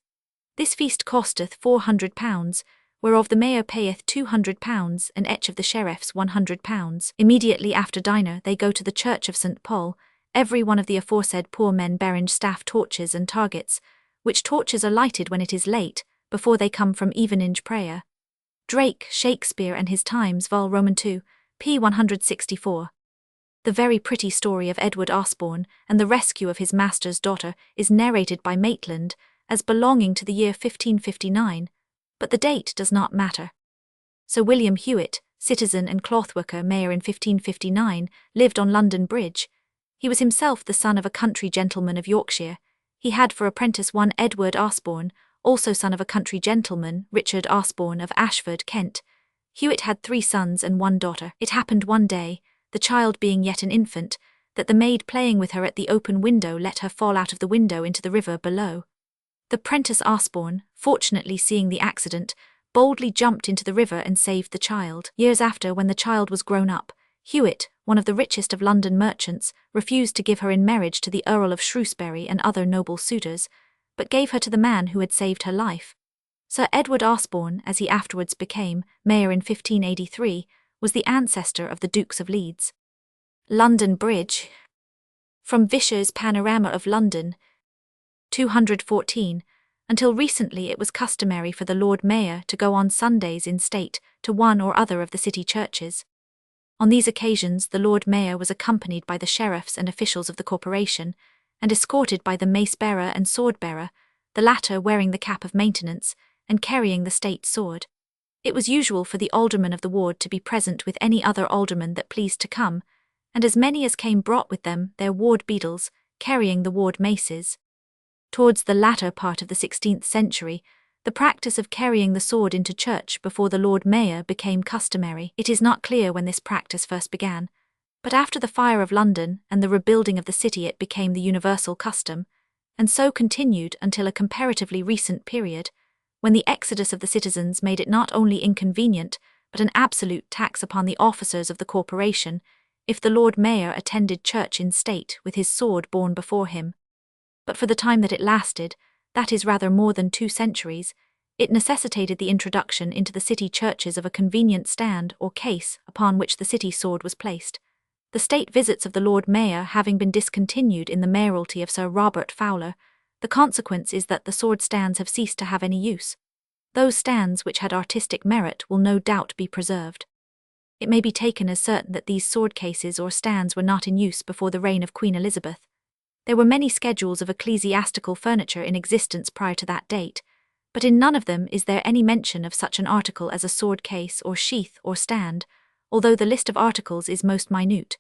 This feast costeth £400, whereof the mayor payeth £200, and each of the sheriffs £100. Immediately after dinner they go to the church of St. Paul, every one of the aforesaid poor men bearing staff torches and targets, which torches are lighted when it is late, before they come from evenage prayer. Drake, Shakespeare and His Times, Vol. Roman 2, p. 164. The very pretty story of Edward Osborne and the rescue of his master's daughter is narrated by Maitland as belonging to the year 1559, but the date does not matter. Sir William Hewitt, citizen and clothworker mayor in 1559, lived on London Bridge. He was himself the son of a country gentleman of Yorkshire. He had for apprentice one Edward Osborne, also son of a country gentleman, Richard Osborne of Ashford, Kent. Hewitt had 3 sons and 1 daughter. It happened one day, the child being yet an infant, that the maid playing with her at the open window let her fall out of the window into the river below. The prentice Osborne, fortunately seeing the accident, boldly jumped into the river and saved the child. Years after, when the child was grown up, Hewitt, one of the richest of London merchants, refused to give her in marriage to the Earl of Shrewsbury and other noble suitors, but gave her to the man who had saved her life. Sir Edward Osborne, as he afterwards became, mayor in 1583, was the ancestor of the Dukes of Leeds. London Bridge. From Vischer's Panorama of London, 214, until recently it was customary for the Lord Mayor to go on Sundays in state to one or other of the city churches. On these occasions the Lord Mayor was accompanied by the sheriffs and officials of the corporation, and escorted by the mace-bearer and sword-bearer, the latter wearing the cap of maintenance, and carrying the state sword. It was usual for the aldermen of the ward to be present with any other alderman that pleased to come, and as many as came brought with them their ward beadles, carrying the ward maces. Towards the latter part of the 16th century, the practice of carrying the sword into church before the Lord Mayor became customary. It is not clear when this practice first began, but after the fire of London and the rebuilding of the city it became the universal custom, and so continued until a comparatively recent period, when the exodus of the citizens made it not only inconvenient, but an absolute tax upon the officers of the corporation, if the Lord Mayor attended church in state with his sword borne before him. But for the time that it lasted, that is rather more than 2 centuries, it necessitated the introduction into the city churches of a convenient stand or case upon which the city sword was placed. The state visits of the Lord Mayor having been discontinued in the mayoralty of Sir Robert Fowler, the consequence is that the sword stands have ceased to have any use. Those stands which had artistic merit will no doubt be preserved. It may be taken as certain that these sword cases or stands were not in use before the reign of Queen Elizabeth. There were many schedules of ecclesiastical furniture in existence prior to that date, but in none of them is there any mention of such an article as a sword case or sheath or stand, although the list of articles is most minute.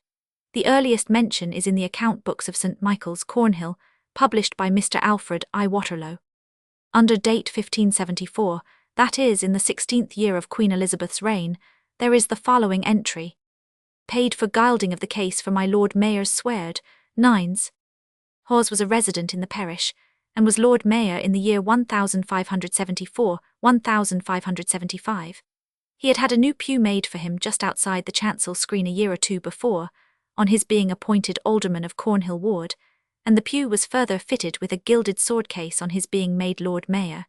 The earliest mention is in the account books of St. Michael's, Cornhill, published by Mr. Alfred I. Waterlow. Under date 1574, that is, in the 16th year of Queen Elizabeth's reign, there is the following entry. Paid for gilding of the case for my Lord Mayor's swerd, 9s. Hawes was a resident in the parish, and was Lord Mayor in the year 1574-1575. He had had a new pew made for him just outside the chancel screen a year or 2 before, on his being appointed alderman of Cornhill Ward, and the pew was further fitted with a gilded sword case on his being made Lord Mayor.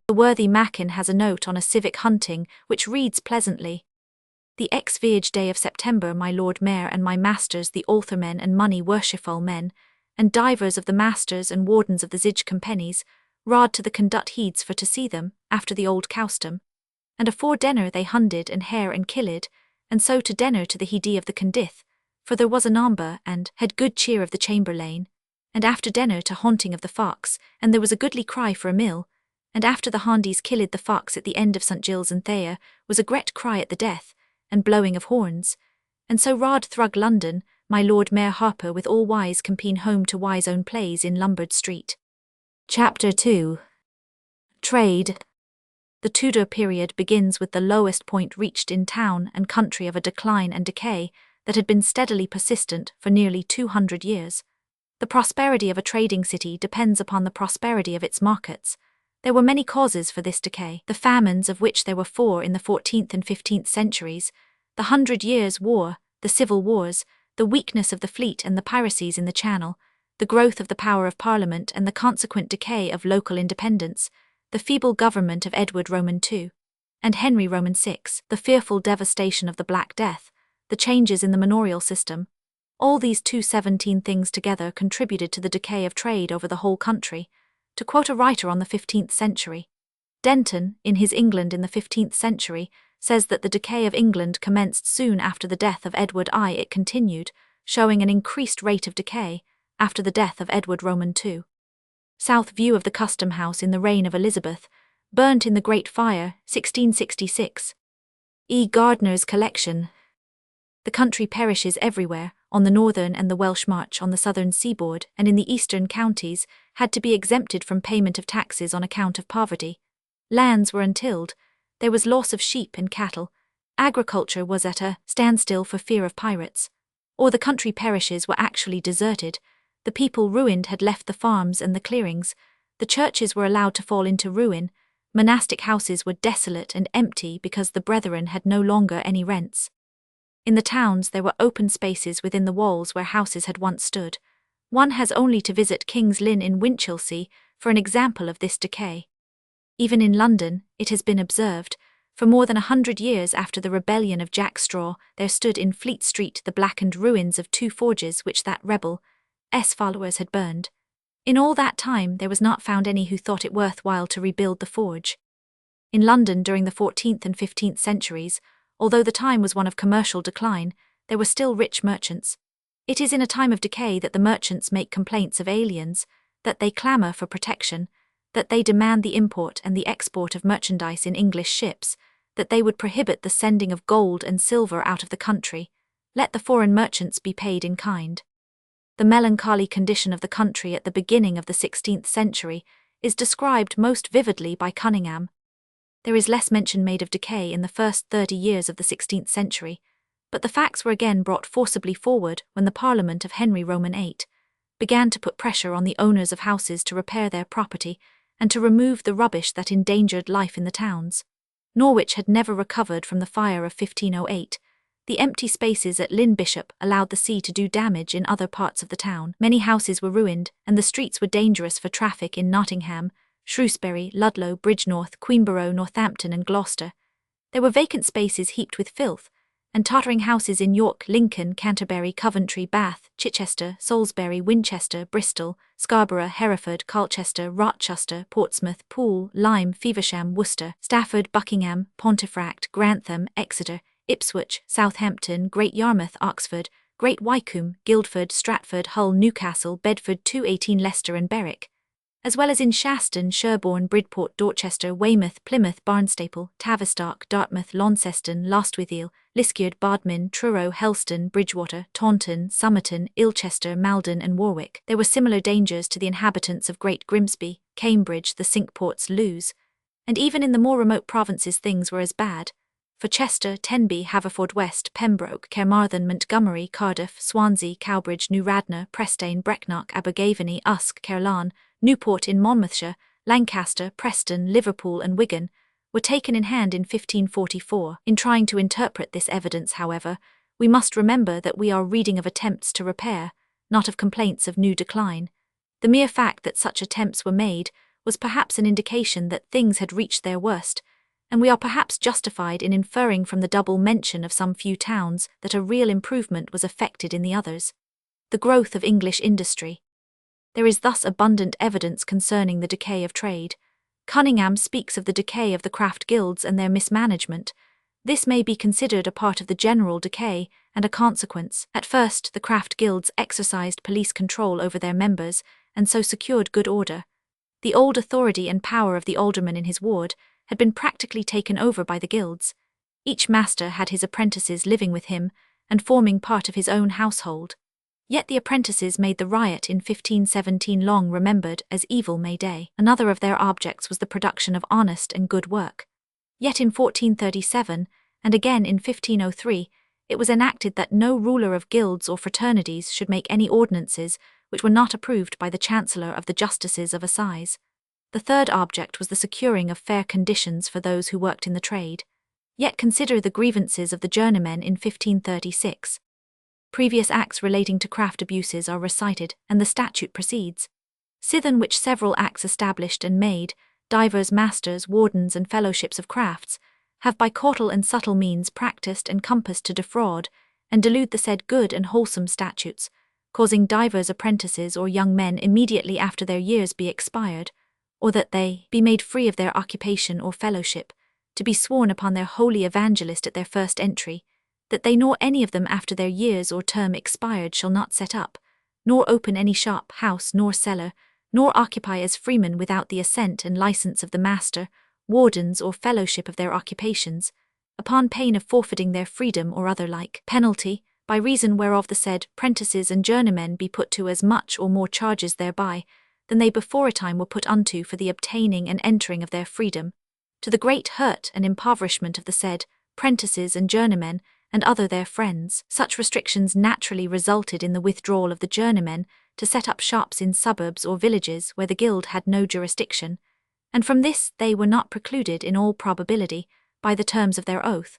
The worthy Mackin has a note on a civic hunting, which reads pleasantly. The ex-viage day of September my Lord Mayor and my masters the aldermen and money worshipful men, and divers of the masters and wardens of the zidge companies, rod to the conduct heeds for to see them, after the old custom. And afore dinner they hunded and hare and killed, and so to dinner to the heedy of the condith, for there was a number, and had good cheer of the chamberlain, and after dinner to haunting of the fox, and there was a goodly cry for a mill, and after the hondies killed the fox at the end of St. Gilles and Thea, was a great cry at the death, and blowing of horns, and so rod thrug London, my Lord Mayor Harper with all wise compene home to wise own plays in Lombard Street. Chapter 2. Trade. The Tudor period begins with the lowest point reached in town and country of a decline and decay, that had been steadily persistent for nearly 200 years. The prosperity of a trading city depends upon the prosperity of its markets. There were many causes for this decay, the famines, of which there were 4 in the 14th and 15th centuries, the 100 Years' War, the civil wars, the weakness of the fleet and the piracies in the Channel, the growth of the power of Parliament and the consequent decay of local independence, the feeble government of Edward Roman II and Henry Roman VI, the fearful devastation of the Black Death, the changes in the manorial system. All these 217 things together contributed to the decay of trade over the whole country. To quote a writer on the 15th century, Denton, in his England in the 15th century, says that the decay of England commenced soon after the death of Edward I. It continued, showing an increased rate of decay, after the death of Edward Roman II. South view of the Custom House in the reign of Elizabeth, burnt in the Great Fire, 1666. E. Gardner's collection. The country perishes everywhere, on the northern and the Welsh March on the southern seaboard and in the eastern counties, had to be exempted from payment of taxes on account of poverty. Lands were untilled, there was loss of sheep and cattle, agriculture was at a standstill for fear of pirates. Or the country parishes were actually deserted, the people ruined had left the farms and the clearings, the churches were allowed to fall into ruin, monastic houses were desolate and empty because the brethren had no longer any rents. In the towns there were open spaces within the walls where houses had once stood. One has only to visit King's Lynn in Winchelsea for an example of this decay. Even in London, it has been observed, for more than 100 years after the rebellion of Jack Straw, there stood in Fleet Street the blackened ruins of 2 forges which that rebel's followers had burned. In all that time there was not found any who thought it worthwhile to rebuild the forge. In London during the 14th and 15th centuries, although the time was one of commercial decline, there were still rich merchants. It is in a time of decay that the merchants make complaints of aliens, that they clamour for protection, that they demand the import and the export of merchandise in English ships, that they would prohibit the sending of gold and silver out of the country. Let the foreign merchants be paid in kind. The melancholy condition of the country at the beginning of the 16th century is described most vividly by Cunningham. There is less mention made of decay in the first 30 years of the 16th century, but the facts were again brought forcibly forward when the Parliament of Henry Roman VIII began to put pressure on the owners of houses to repair their property and to remove the rubbish that endangered life in the towns. Norwich had never recovered from the fire of 1508. The empty spaces at Lynn Bishop allowed the sea to do damage in other parts of the town. Many houses were ruined, and the streets were dangerous for traffic in Nottingham, Shrewsbury, Ludlow, Bridgnorth, Queenborough, Northampton and Gloucester. There were vacant spaces heaped with filth, and tottering houses in York, Lincoln, Canterbury, Coventry, Bath, Chichester, Salisbury, Winchester, Bristol, Scarborough, Hereford, Colchester, Rochester, Portsmouth, Poole, Lyme, Feversham, Worcester, Stafford, Buckingham, Pontefract, Grantham, Exeter, Ipswich, Southampton, Great Yarmouth, Oxford, Great Wycombe, Guildford, Stratford, Hull, Newcastle, Bedford, 218 Leicester and Berwick, as well as in Shaston, Sherborne, Bridport, Dorchester, Weymouth, Plymouth, Barnstaple, Tavistock, Dartmouth, Launceston, Lostwithiel, Liskeard, Bodmin, Truro, Helston, Bridgewater, Taunton, Somerton, Ilchester, Malden and Warwick. There were similar dangers to the inhabitants of Great Grimsby, Cambridge, the Cinque Ports, Lewes, and even in the more remote provinces things were as bad. For Chester, Tenby, Haverfordwest, Pembroke, Carmarthen, Montgomery, Cardiff, Swansea, Cowbridge, New Radnor, Prestane, Brecknock, Abergavenny, Usk, Caerleon, Newport in Monmouthshire, Lancaster, Preston, Liverpool and Wigan were taken in hand in 1544. In trying to interpret this evidence, however, we must remember that we are reading of attempts to repair, not of complaints of new decline. The mere fact that such attempts were made was perhaps an indication that things had reached their worst, and we are perhaps justified in inferring from the double mention of some few towns that a real improvement was effected in the others. The growth of English industry. There is thus abundant evidence concerning the decay of trade. Cunningham speaks of the decay of the craft guilds and their mismanagement. This may be considered a part of the general decay and a consequence. At first, the craft guilds exercised police control over their members and so secured good order. The old authority and power of the alderman in his ward had been practically taken over by the guilds. Each master had his apprentices living with him and forming part of his own household. Yet the apprentices made the riot in 1517 long remembered as Evil May Day. Another of their objects was the production of honest and good work. Yet in 1437, and again in 1503, it was enacted that no ruler of guilds or fraternities should make any ordinances which were not approved by the Chancellor of the Justices of Assize. The third object was the securing of fair conditions for those who worked in the trade. Yet consider the grievances of the journeymen in 1536. Previous acts relating to craft abuses are recited, and the statute proceeds. Sithen which several acts established and made, divers masters, wardens, and fellowships of crafts, have by caudal and subtle means practised and compassed to defraud, and delude the said good and wholesome statutes, causing divers apprentices or young men immediately after their years be expired, or that they be made free of their occupation or fellowship, to be sworn upon their holy evangelist at their first entry, that they nor any of them after their years or term expired shall not set up, nor open any shop, house, nor cellar, nor occupy as freemen without the assent and license of the master, wardens, or fellowship of their occupations, upon pain of forfeiting their freedom or other like penalty, by reason whereof the said prentices and journeymen be put to as much or more charges thereby, than they before a time were put unto for the obtaining and entering of their freedom, to the great hurt and impoverishment of the said prentices and journeymen and other their friends. Such restrictions naturally resulted in the withdrawal of the journeymen to set up shops in suburbs or villages where the guild had no jurisdiction, and from this they were not precluded in all probability by the terms of their oath.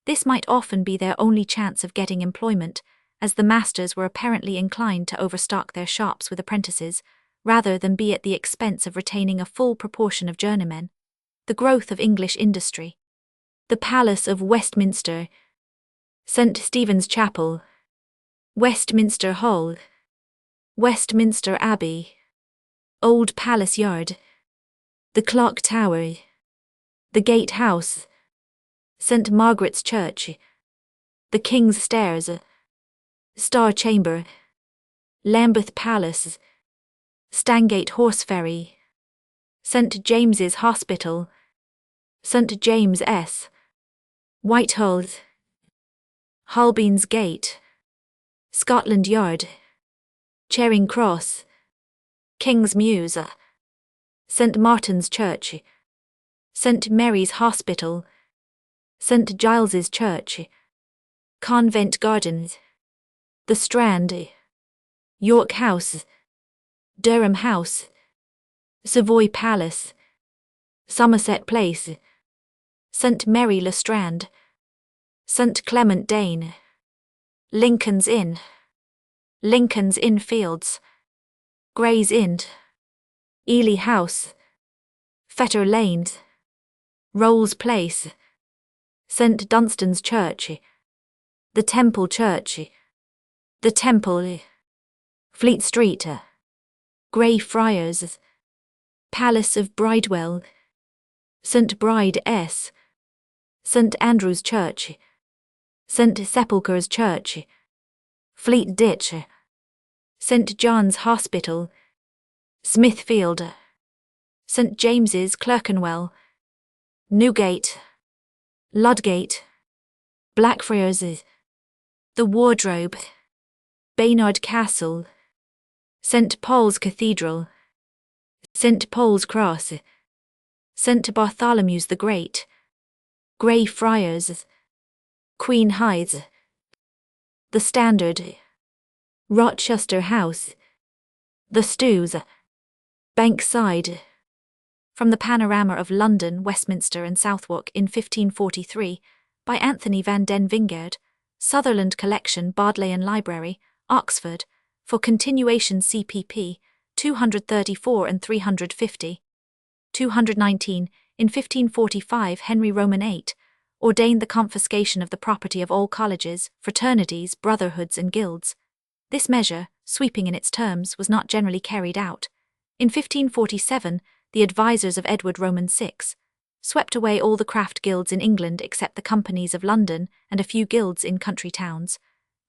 This might often be their only chance of getting employment, as the masters were apparently inclined to overstock their shops with apprentices, rather than be at the expense of retaining a full proportion of journeymen. The growth of English industry. The Palace of Westminster, St. Stephen's Chapel, Westminster Hall, Westminster Abbey, Old Palace Yard, the Clock Tower, the Gate House, St. Margaret's Church, the King's Stairs, Star Chamber, Lambeth Palace, Stangate Horse Ferry, St. James's Hospital, St. James S, Whitehall, Holbein's Gate, Scotland Yard, Charing Cross, King's Mews, St. Martin's Church, St. Mary's Hospital, St. Giles's Church, Convent Gardens, the Strand, York House, Durham House, Savoy Palace, Somerset Place, St. Mary le Strand, St. Clement Dane, Lincoln's Inn, Lincoln's Inn Fields, Gray's Inn, Ely House, Fetter Lane, Rolls Place, St. Dunstan's Church, the Temple Church, the Temple, Fleet Street, Grey Friars, Palace of Bridewell, St. Bride S, St. Andrew's Church, St. Sepulchre's Church, Fleet Ditch, St. John's Hospital, Smithfield, St. James's Clerkenwell, Newgate, Ludgate, Blackfriars, the Wardrobe, Baynard Castle, St. Paul's Cathedral, St. Paul's Cross, St. Bartholomew's the Great, Grey Friars, Queen Hythe, the Standard, Rochester House, the Stews, Bankside. From the Panorama of London, Westminster and Southwark in 1543, by Anthony van den Vingerd, Sutherland Collection, Bodleian Library, Oxford, for continuation CPP, 234 and 350. 219, in 1545 Henry VIII ordained the confiscation of the property of all colleges, fraternities, brotherhoods and guilds. This measure, sweeping in its terms, was not generally carried out. In 1547, the advisers of Edward VI swept away all the craft guilds in England except the companies of London and a few guilds in country towns.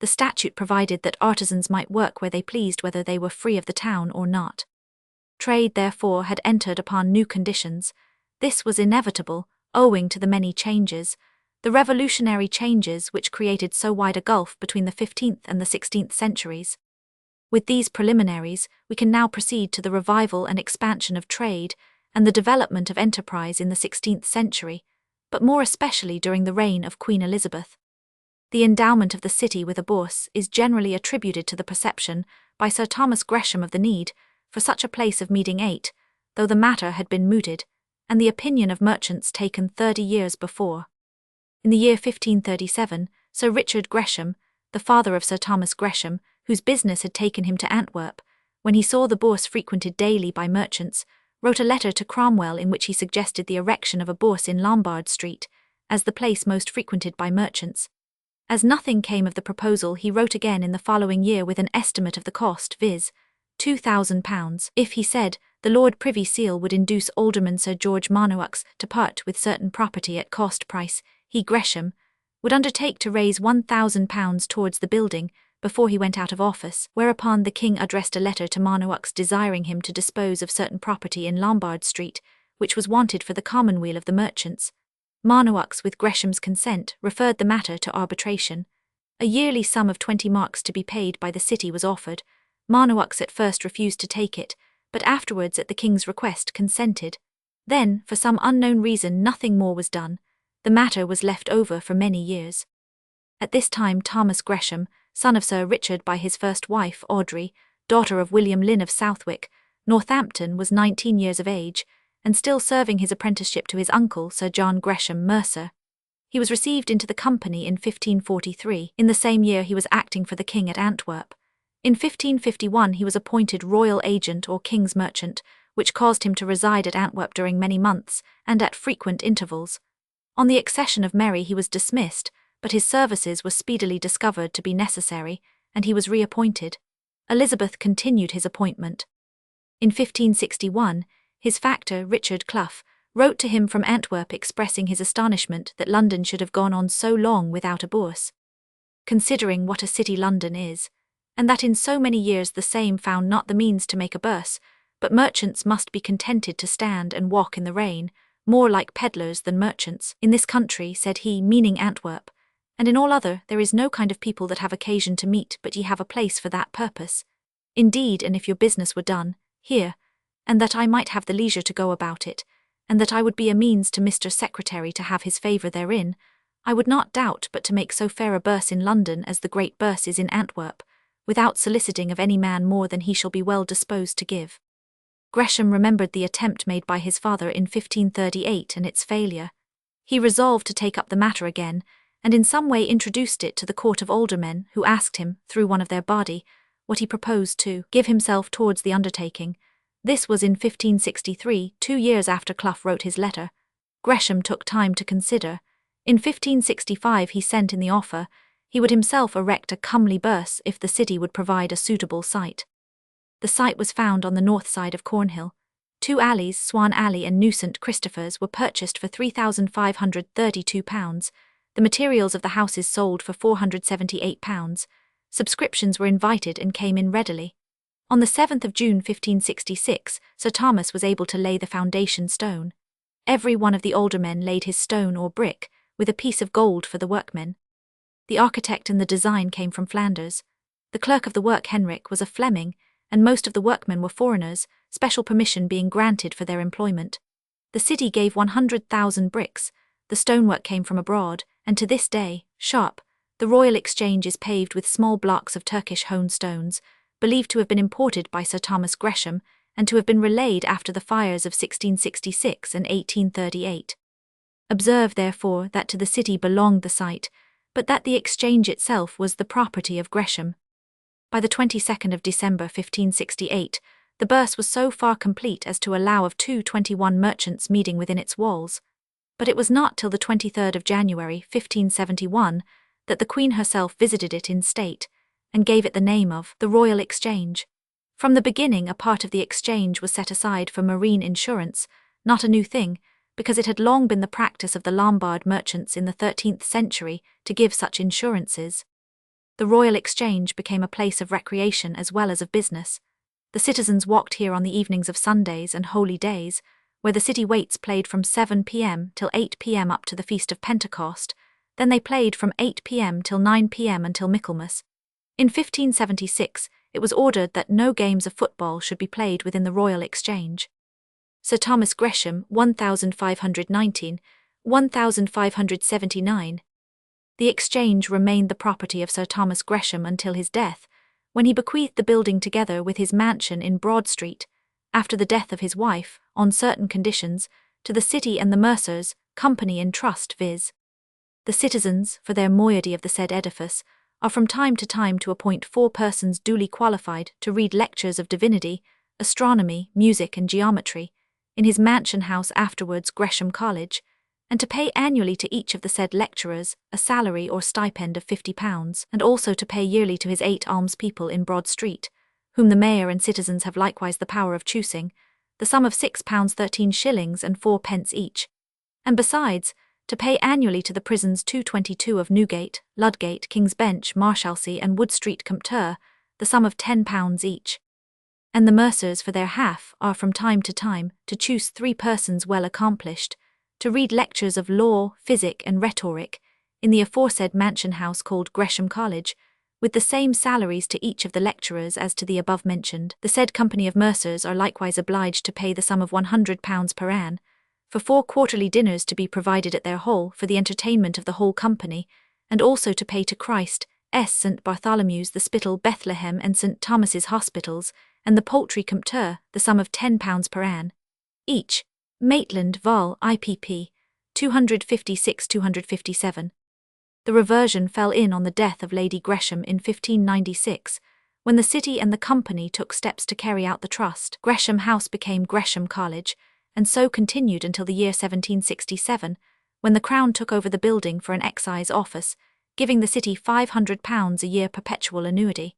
The statute provided that artisans might work where they pleased whether they were free of the town or not. Trade, therefore, had entered upon new conditions. This was inevitable, owing to the many changes, the revolutionary changes which created so wide a gulf between the 15th and the 16th centuries. With these preliminaries, we can now proceed to the revival and expansion of trade and the development of enterprise in the 16th century, but more especially during the reign of Queen Elizabeth. The endowment of the city with a bourse is generally attributed to the perception by Sir Thomas Gresham of the need for such a place of meeting 8, though the matter had been mooted, and the opinion of merchants taken 30 years before. In the year 1537, Sir Richard Gresham, the father of Sir Thomas Gresham, whose business had taken him to Antwerp, when he saw the bourse frequented daily by merchants, wrote a letter to Cromwell in which he suggested the erection of a bourse in Lombard Street, as the place most frequented by merchants. As nothing came of the proposal, he wrote again in the following year with an estimate of the cost, viz. £2,000, if, he said, the Lord Privy Seal would induce Alderman Sir George Marnowux to part with certain property at cost price, he, Gresham, would undertake to raise £1,000 towards the building before he went out of office, whereupon the King addressed a letter to Marnowux desiring him to dispose of certain property in Lombard Street, which was wanted for the commonweal of the merchants. Marnowux, with Gresham's consent, referred the matter to arbitration. A yearly sum of 20 marks to be paid by the city was offered. Marnowux at first refused to take it, but afterwards at the king's request consented. Then, for some unknown reason, nothing more was done. The matter was left over for many years. At this time Thomas Gresham, son of Sir Richard by his first wife Audrey, daughter of William Lynn of Southwick, Northampton, was 19 years of age, and still serving his apprenticeship to his uncle Sir John Gresham, mercer. He was received into the company in 1543. In the same year he was acting for the king at Antwerp. In 1551 he was appointed royal agent or king's merchant, which caused him to reside at Antwerp during many months, and at frequent intervals. On the accession of Mary he was dismissed, but his services were speedily discovered to be necessary, and he was reappointed. Elizabeth continued his appointment. In 1561, his factor, Richard Clough, wrote to him from Antwerp expressing his astonishment that London should have gone on so long without a bourse. Considering what a city London is, and that in so many years the same found not the means to make a bourse, but merchants must be contented to stand and walk in the rain, more like pedlars than merchants. In this country, said he, meaning Antwerp, and in all other, there is no kind of people that have occasion to meet but ye have a place for that purpose. Indeed, and if your business were done, here, and that I might have the leisure to go about it, and that I would be a means to Mr. Secretary to have his favour therein, I would not doubt but to make so fair a bourse in London as the great bourse is in Antwerp, without soliciting of any man more than he shall be well disposed to give. Gresham remembered the attempt made by his father in 1538 and its failure. He resolved to take up the matter again, and in some way introduced it to the court of aldermen, who asked him, through one of their body, what he proposed to give himself towards the undertaking. This was in 1563, 2 years after Clough wrote his letter. Gresham took time to consider. In 1565 he sent in the offer. He would himself erect a comely bourse if the city would provide a suitable site. The site was found on the north side of Cornhill. 2 alleys, Swan Alley and New St. Christopher's, were purchased for £3,532. The materials of the houses sold for £478. Subscriptions were invited and came in readily. On the 7th of June 1566, Sir Thomas was able to lay the foundation stone. Every one of the aldermen laid his stone or brick, with a piece of gold for the workmen. The architect and the design came from Flanders. The clerk of the work, Henrik, was a Fleming, and most of the workmen were foreigners, special permission being granted for their employment. The city gave 100,000 bricks. The stonework came from abroad, and to this day, Sharp, the Royal Exchange is paved with small blocks of Turkish hewn stones, believed to have been imported by Sir Thomas Gresham, and to have been relayed after the fires of 1666 and 1838. Observe, therefore, that to the city belonged the site, but that the exchange itself was the property of Gresham. By the 22nd of December 1568, the bourse was so far complete as to allow of 221 merchants meeting within its walls. But it was not till the 23rd of January 1571 that the Queen herself visited it in state, and gave it the name of the Royal Exchange. From the beginning a part of the exchange was set aside for marine insurance, not a new thing, because it had long been the practice of the Lombard merchants in the 13th century to give such insurances. The Royal Exchange became a place of recreation as well as of business. The citizens walked here on the evenings of Sundays and holy days, where the city waits played from 7 p.m. till 8 p.m. up to the Feast of Pentecost. Then they played from 8 p.m. till 9 p.m. until Michaelmas. In 1576, it was ordered that no games of football should be played within the Royal Exchange. Sir Thomas Gresham, 1519, 1579. The Exchange remained the property of Sir Thomas Gresham until his death, when he bequeathed the building together with his mansion in Broad Street, after the death of his wife, on certain conditions, to the City and the Mercers, Company in Trust, viz. The citizens, for their moiety of the said edifice, are from time to appoint 4 persons duly qualified to read lectures of divinity, astronomy, music and geometry, in his mansion house afterwards Gresham College, and to pay annually to each of the said lecturers a salary or stipend of £50, and also to pay yearly to his 8 almspeople in Broad Street, whom the mayor and citizens have likewise the power of choosing, the sum of £6 13s and 4d each, and besides, to pay annually to the prisons 222 of Newgate, Ludgate, King's Bench, Marshalsea and Wood Street, Compter, the sum of £10 each. And the mercers for their half are from time to choose 3 persons well accomplished, to read lectures of law, physic and rhetoric, in the aforesaid mansion house called Gresham College, with the same salaries to each of the lecturers as to the above mentioned. The said company of mercers are likewise obliged to pay the sum of £100 per ann, for 4 quarterly dinners to be provided at their hall for the entertainment of the whole company, and also to pay to Christ, St. Bartholomew's, the Spital, Bethlehem and St. Thomas's Hospitals, and the Poultry, Compter, the sum of £10 per ann, each. Maitland, Vol. IPP. 256-257. The reversion fell in on the death of Lady Gresham in 1596, when the City and the Company took steps to carry out the trust. Gresham House became Gresham College, and so continued until the year 1767, when the Crown took over the building for an excise office, giving the City £500 a year perpetual annuity.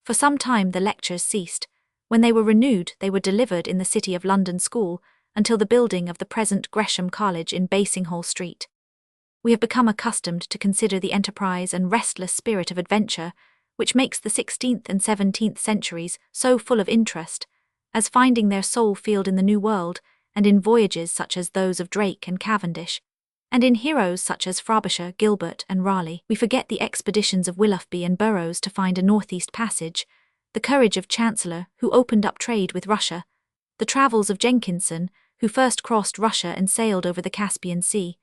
For some time the lectures ceased. When they were renewed, they were delivered in the City of London School, until the building of the present Gresham College in Basinghall Street. We have become accustomed to consider the enterprise and restless spirit of adventure, which makes the 16th and 17th centuries so full of interest, as finding their sole field in the New World, and in voyages such as those of Drake and Cavendish, and in heroes such as Frobisher, Gilbert and Raleigh. We forget the expeditions of Willoughby and Burrows to find a northeast passage, the courage of Chancellor, who opened up trade with Russia, the travels of Jenkinson, who first crossed Russia and sailed over the Caspian Sea,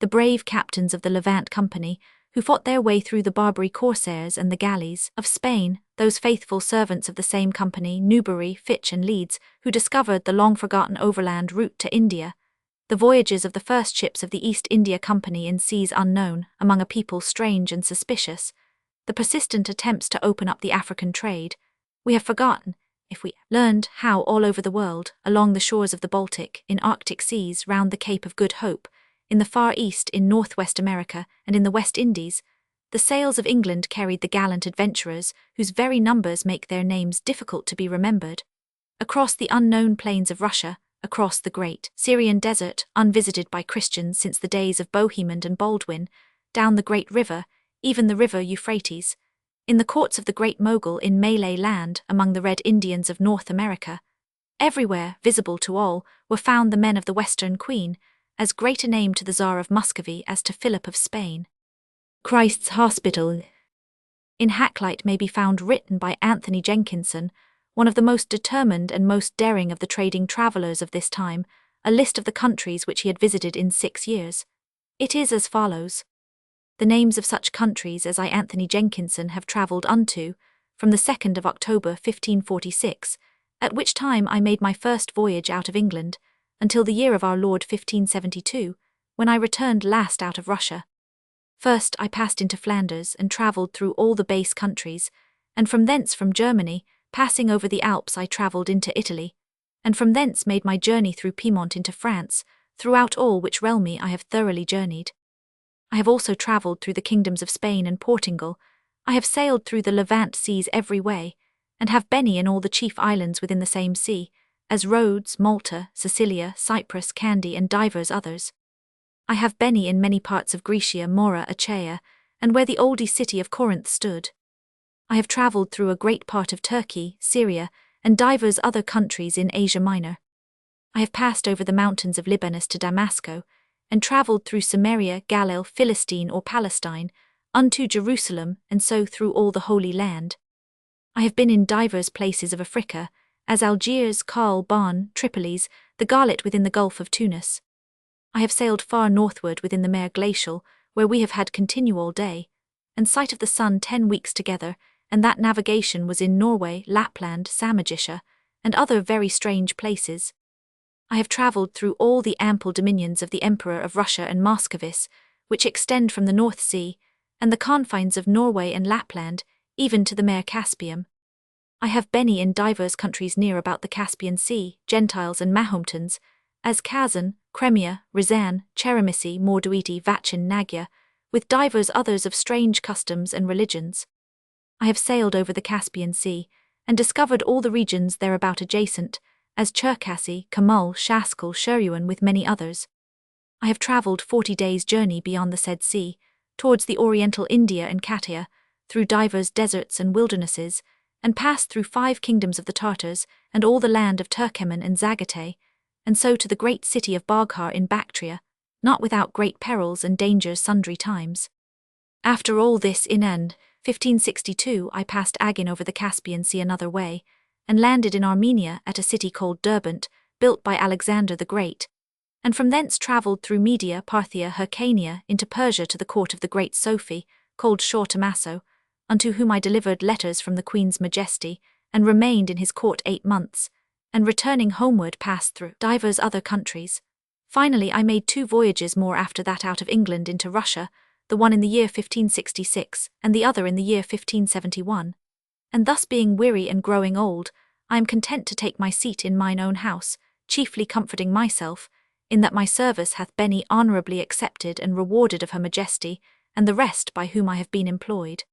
the brave captains of the Levant Company, who fought their way through the Barbary corsairs and the galleys of Spain, those faithful servants of the same company, Newbury, Fitch and Leeds, who discovered the long-forgotten overland route to India, the voyages of the first ships of the East India Company in seas unknown, among a people strange and suspicious, the persistent attempts to open up the African trade. We have forgotten, if we learned how all over the world, along the shores of the Baltic, in Arctic seas, round the Cape of Good Hope, in the Far East, in Northwest America, and in the West Indies, the sails of England carried the gallant adventurers, whose very numbers make their names difficult to be remembered, across the unknown plains of Russia, across the great Syrian desert, unvisited by Christians since the days of Bohemond and Baldwin, down the great river, even the river Euphrates, in the courts of the great Mogul in Malay land, among the Red Indians of North America. Everywhere, visible to all, were found the men of the Western Queen, as great a name to the Tsar of Muscovy as to Philip of Spain. Christ's Hospital in Hacklight may be found, written by Anthony Jenkinson, one of the most determined and most daring of the trading travellers of this time, a list of the countries which he had visited in 6 years. It is as follows: the names of such countries as I, Anthony Jenkinson, have travelled unto, from the 2nd of October 1546, at which time I made my first voyage out of England, until the year of our Lord 1572, when I returned last out of Russia. First I passed into Flanders and travelled through all the base countries, and from thence from Germany, passing over the Alps, I travelled into Italy, and from thence made my journey through Piedmont into France, throughout all which realmy I have thoroughly journeyed. I have also travelled through the kingdoms of Spain and Portugal. I have sailed through the Levant seas every way, and have been in all the chief islands within the same sea, as Rhodes, Malta, Sicilia, Cyprus, Candy, and divers others. I have been in many parts of Graecia, Mora, Achaia, and where the oldie city of Corinth stood. I have travelled through a great part of Turkey, Syria, and divers other countries in Asia Minor. I have passed over the mountains of Libanus to Damasco, and travelled through Samaria, Galilee, Philistine or Palestine, unto Jerusalem, and so through all the Holy Land. I have been in divers places of Africa, as Algiers, Cail, Barn, Tripolis, the Garlet within the Gulf of Tunis. I have sailed far northward within the Mare Glacial, where we have had continual day, and sight of the sun 10 weeks together, and that navigation was in Norway, Lapland, Samagisha, and other very strange places. I have travelled through all the ample dominions of the Emperor of Russia and Moscovis, which extend from the North Sea, and the confines of Norway and Lapland, even to the Mare Caspium. I have been in divers countries near about the Caspian Sea, Gentiles and Mahometans, as Kazan, Crimea, Ryazan, Cheremishi, Mordoviti, Vachin, Nagya, with divers others of strange customs and religions. I have sailed over the Caspian Sea, and discovered all the regions thereabout adjacent, as Cherkasy, Kamul, Shaskal, Sheruan, with many others. I have travelled 40 days' journey beyond the said sea, towards the oriental India and Katia, through divers deserts and wildernesses, and passed through 5 kingdoms of the Tartars, and all the land of Turkemen and Zagate, and so to the great city of Baghdad in Bactria, not without great perils and dangers sundry times. After all this, in end 1562, I passed Agin over the Caspian Sea another way, and landed in Armenia at a city called Derbent, built by Alexander the Great, and from thence travelled through Media, Parthia, Hyrcania, into Persia to the court of the great Sophie, called Shor Tommaso, unto whom I delivered letters from the Queen's Majesty, and remained in his court 8 months, and returning homeward passed through divers other countries. Finally I made 2 voyages more after that out of England into Russia, the one in the year 1566, and the other in the year 1571. And thus being weary and growing old, I am content to take my seat in mine own house, chiefly comforting myself, in that my service hath been honourably accepted and rewarded of Her Majesty, and the rest by whom I have been employed.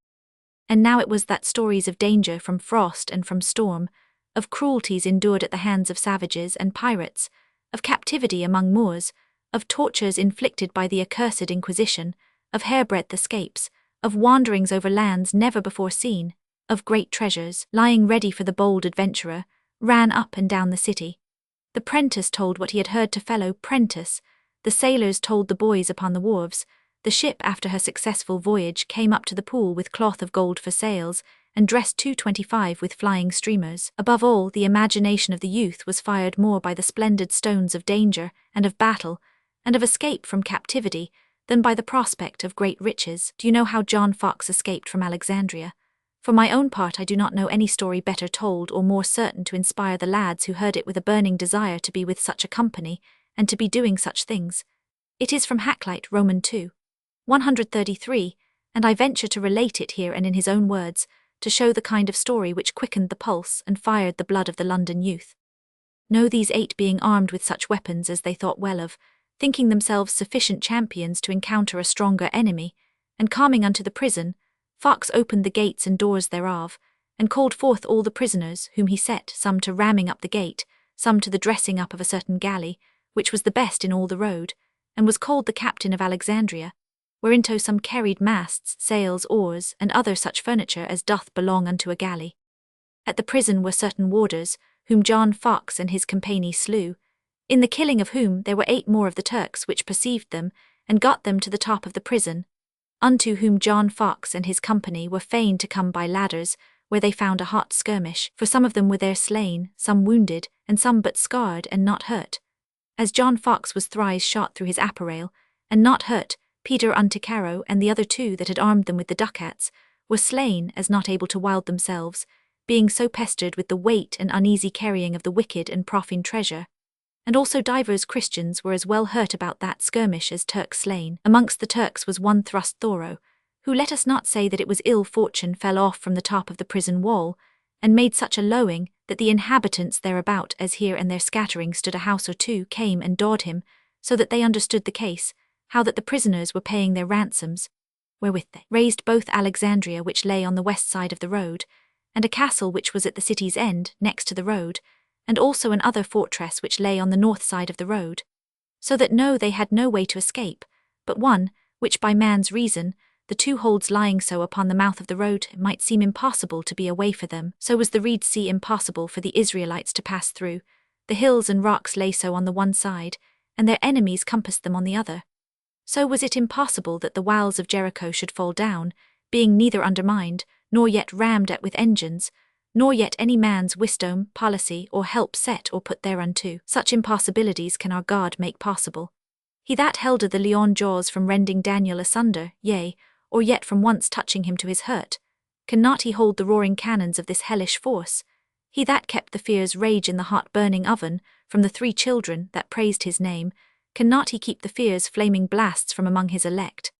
And now it was that stories of danger from frost and from storm, of cruelties endured at the hands of savages and pirates, of captivity among Moors, of tortures inflicted by the accursed Inquisition, of hairbreadth escapes, of wanderings over lands never before seen, of great treasures, lying ready for the bold adventurer, ran up and down the city. The prentice told what he had heard to fellow prentice, the sailors told the boys upon the wharves, the ship after her successful voyage came up to the pool with cloth of gold for sails, and dressed 225 with flying streamers. Above all, the imagination of the youth was fired more by the splendid stones of danger, and of battle, and of escape from captivity, than by the prospect of great riches. Do you know how John Fox escaped from Alexandria? For my own part I do not know any story better told or more certain to inspire the lads who heard it with a burning desire to be with such a company, and to be doing such things. It is from Hakluyt, Roman 2. 133, and I venture to relate it here and in his own words, to show the kind of story which quickened the pulse and fired the blood of the London youth. Know these 8 being armed with such weapons as they thought well of, thinking themselves sufficient champions to encounter a stronger enemy, and coming unto the prison, Fox opened the gates and doors thereof, and called forth all the prisoners, whom he set, some to ramming up the gate, some to the dressing up of a certain galley, which was the best in all the road, and was called the Captain of Alexandria, whereinto some carried masts, sails, oars, and other such furniture as doth belong unto a galley. At the prison were certain warders, whom John Fox and his company slew, in the killing of whom there were 8 more of the Turks which perceived them, and got them to the top of the prison, unto whom John Fox and his company were fain to come by ladders, where they found a hot skirmish, for some of them were there slain, some wounded, and some but scarred and not hurt. As John Fox was thrice shot through his apparel, and not hurt, Peter Unticaro and the other 2 that had armed them with the ducats were slain as not able to wield themselves, being so pestered with the weight and uneasy carrying of the wicked and profane treasure. And also divers Christians were as well hurt about that skirmish as Turks slain. Amongst the Turks was one thrust Thoro, who let us not say that it was ill fortune fell off from the top of the prison wall, and made such a lowing that the inhabitants thereabout as here and there scattering stood a house or 2 came and dawed him, so that they understood the case, how that the prisoners were paying their ransoms, wherewith they raised both Alexandria which lay on the west side of the road, and a castle which was at the city's end, next to the road, and also an other fortress which lay on the north side of the road, so that they had no way to escape, but one, which by man's reason, the 2 holds lying so upon the mouth of the road, might seem impossible to be a way for them, so was the Reed Sea impossible for the Israelites to pass through. The hills and rocks lay so on the one side, and their enemies compassed them on the other. So was it impossible that the walls of Jericho should fall down, being neither undermined, nor yet rammed at with engines, nor yet any man's wisdom, policy, or help set or put thereunto. Such impossibilities can our God make possible. He that heldeth the leon jaws from rending Daniel asunder, yea, or yet from once touching him to his hurt, cannot he hold the roaring cannons of this hellish force? He that kept the fear's rage in the hot-burning oven, from the 3 children that praised his name, cannot he keep the fear's flaming blasts from among his elect?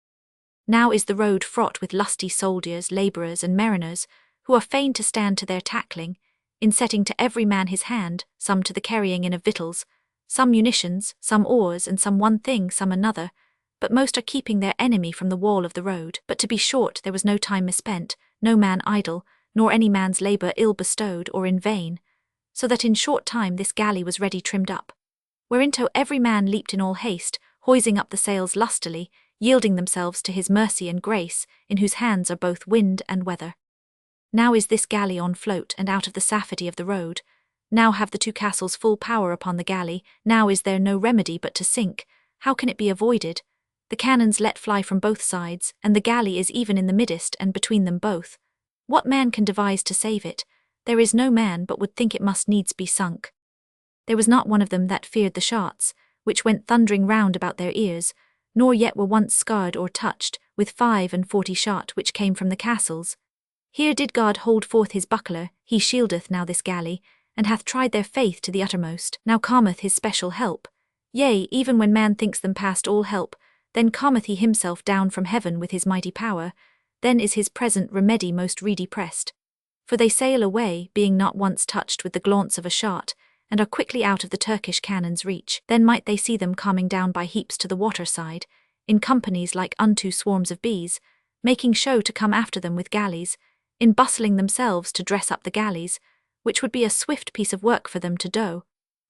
Now is the road fraught with lusty soldiers, labourers, and mariners, who are fain to stand to their tackling, in setting to every man his hand, some to the carrying in of victuals, some munitions, some oars, and some one thing, some another, but most are keeping their enemy from the wall of the road. But to be short, there was no time misspent, no man idle, nor any man's labour ill bestowed or in vain, so that in short time this galley was ready trimmed up, whereinto every man leaped in all haste, hoising up the sails lustily, yielding themselves to his mercy and grace, in whose hands are both wind and weather. Now is this galley on float and out of the safety of the road. Now have the 2 castles full power upon the galley. Now is there no remedy but to sink. How can it be avoided? The cannons let fly from both sides, and the galley is even in the middest and between them both. What man can devise to save it? There is no man but would think it must needs be sunk. There was not one of them that feared the shots, which went thundering round about their ears, nor yet were once scarred or touched, with 45 shot which came from the castles. Here did God hold forth his buckler, he shieldeth now this galley, and hath tried their faith to the uttermost. Now cometh his special help. Yea, even when man thinks them past all help, then cometh he himself down from heaven with his mighty power, then is his present remedy most ready pressed. For they sail away, being not once touched with the glaunce of a shot, and are quickly out of the Turkish cannon's reach. Then might they see them coming down by heaps to the water side, in companies like unto swarms of bees, making show to come after them with galleys, in bustling themselves to dress up the galleys, which would be a swift piece of work for them to do,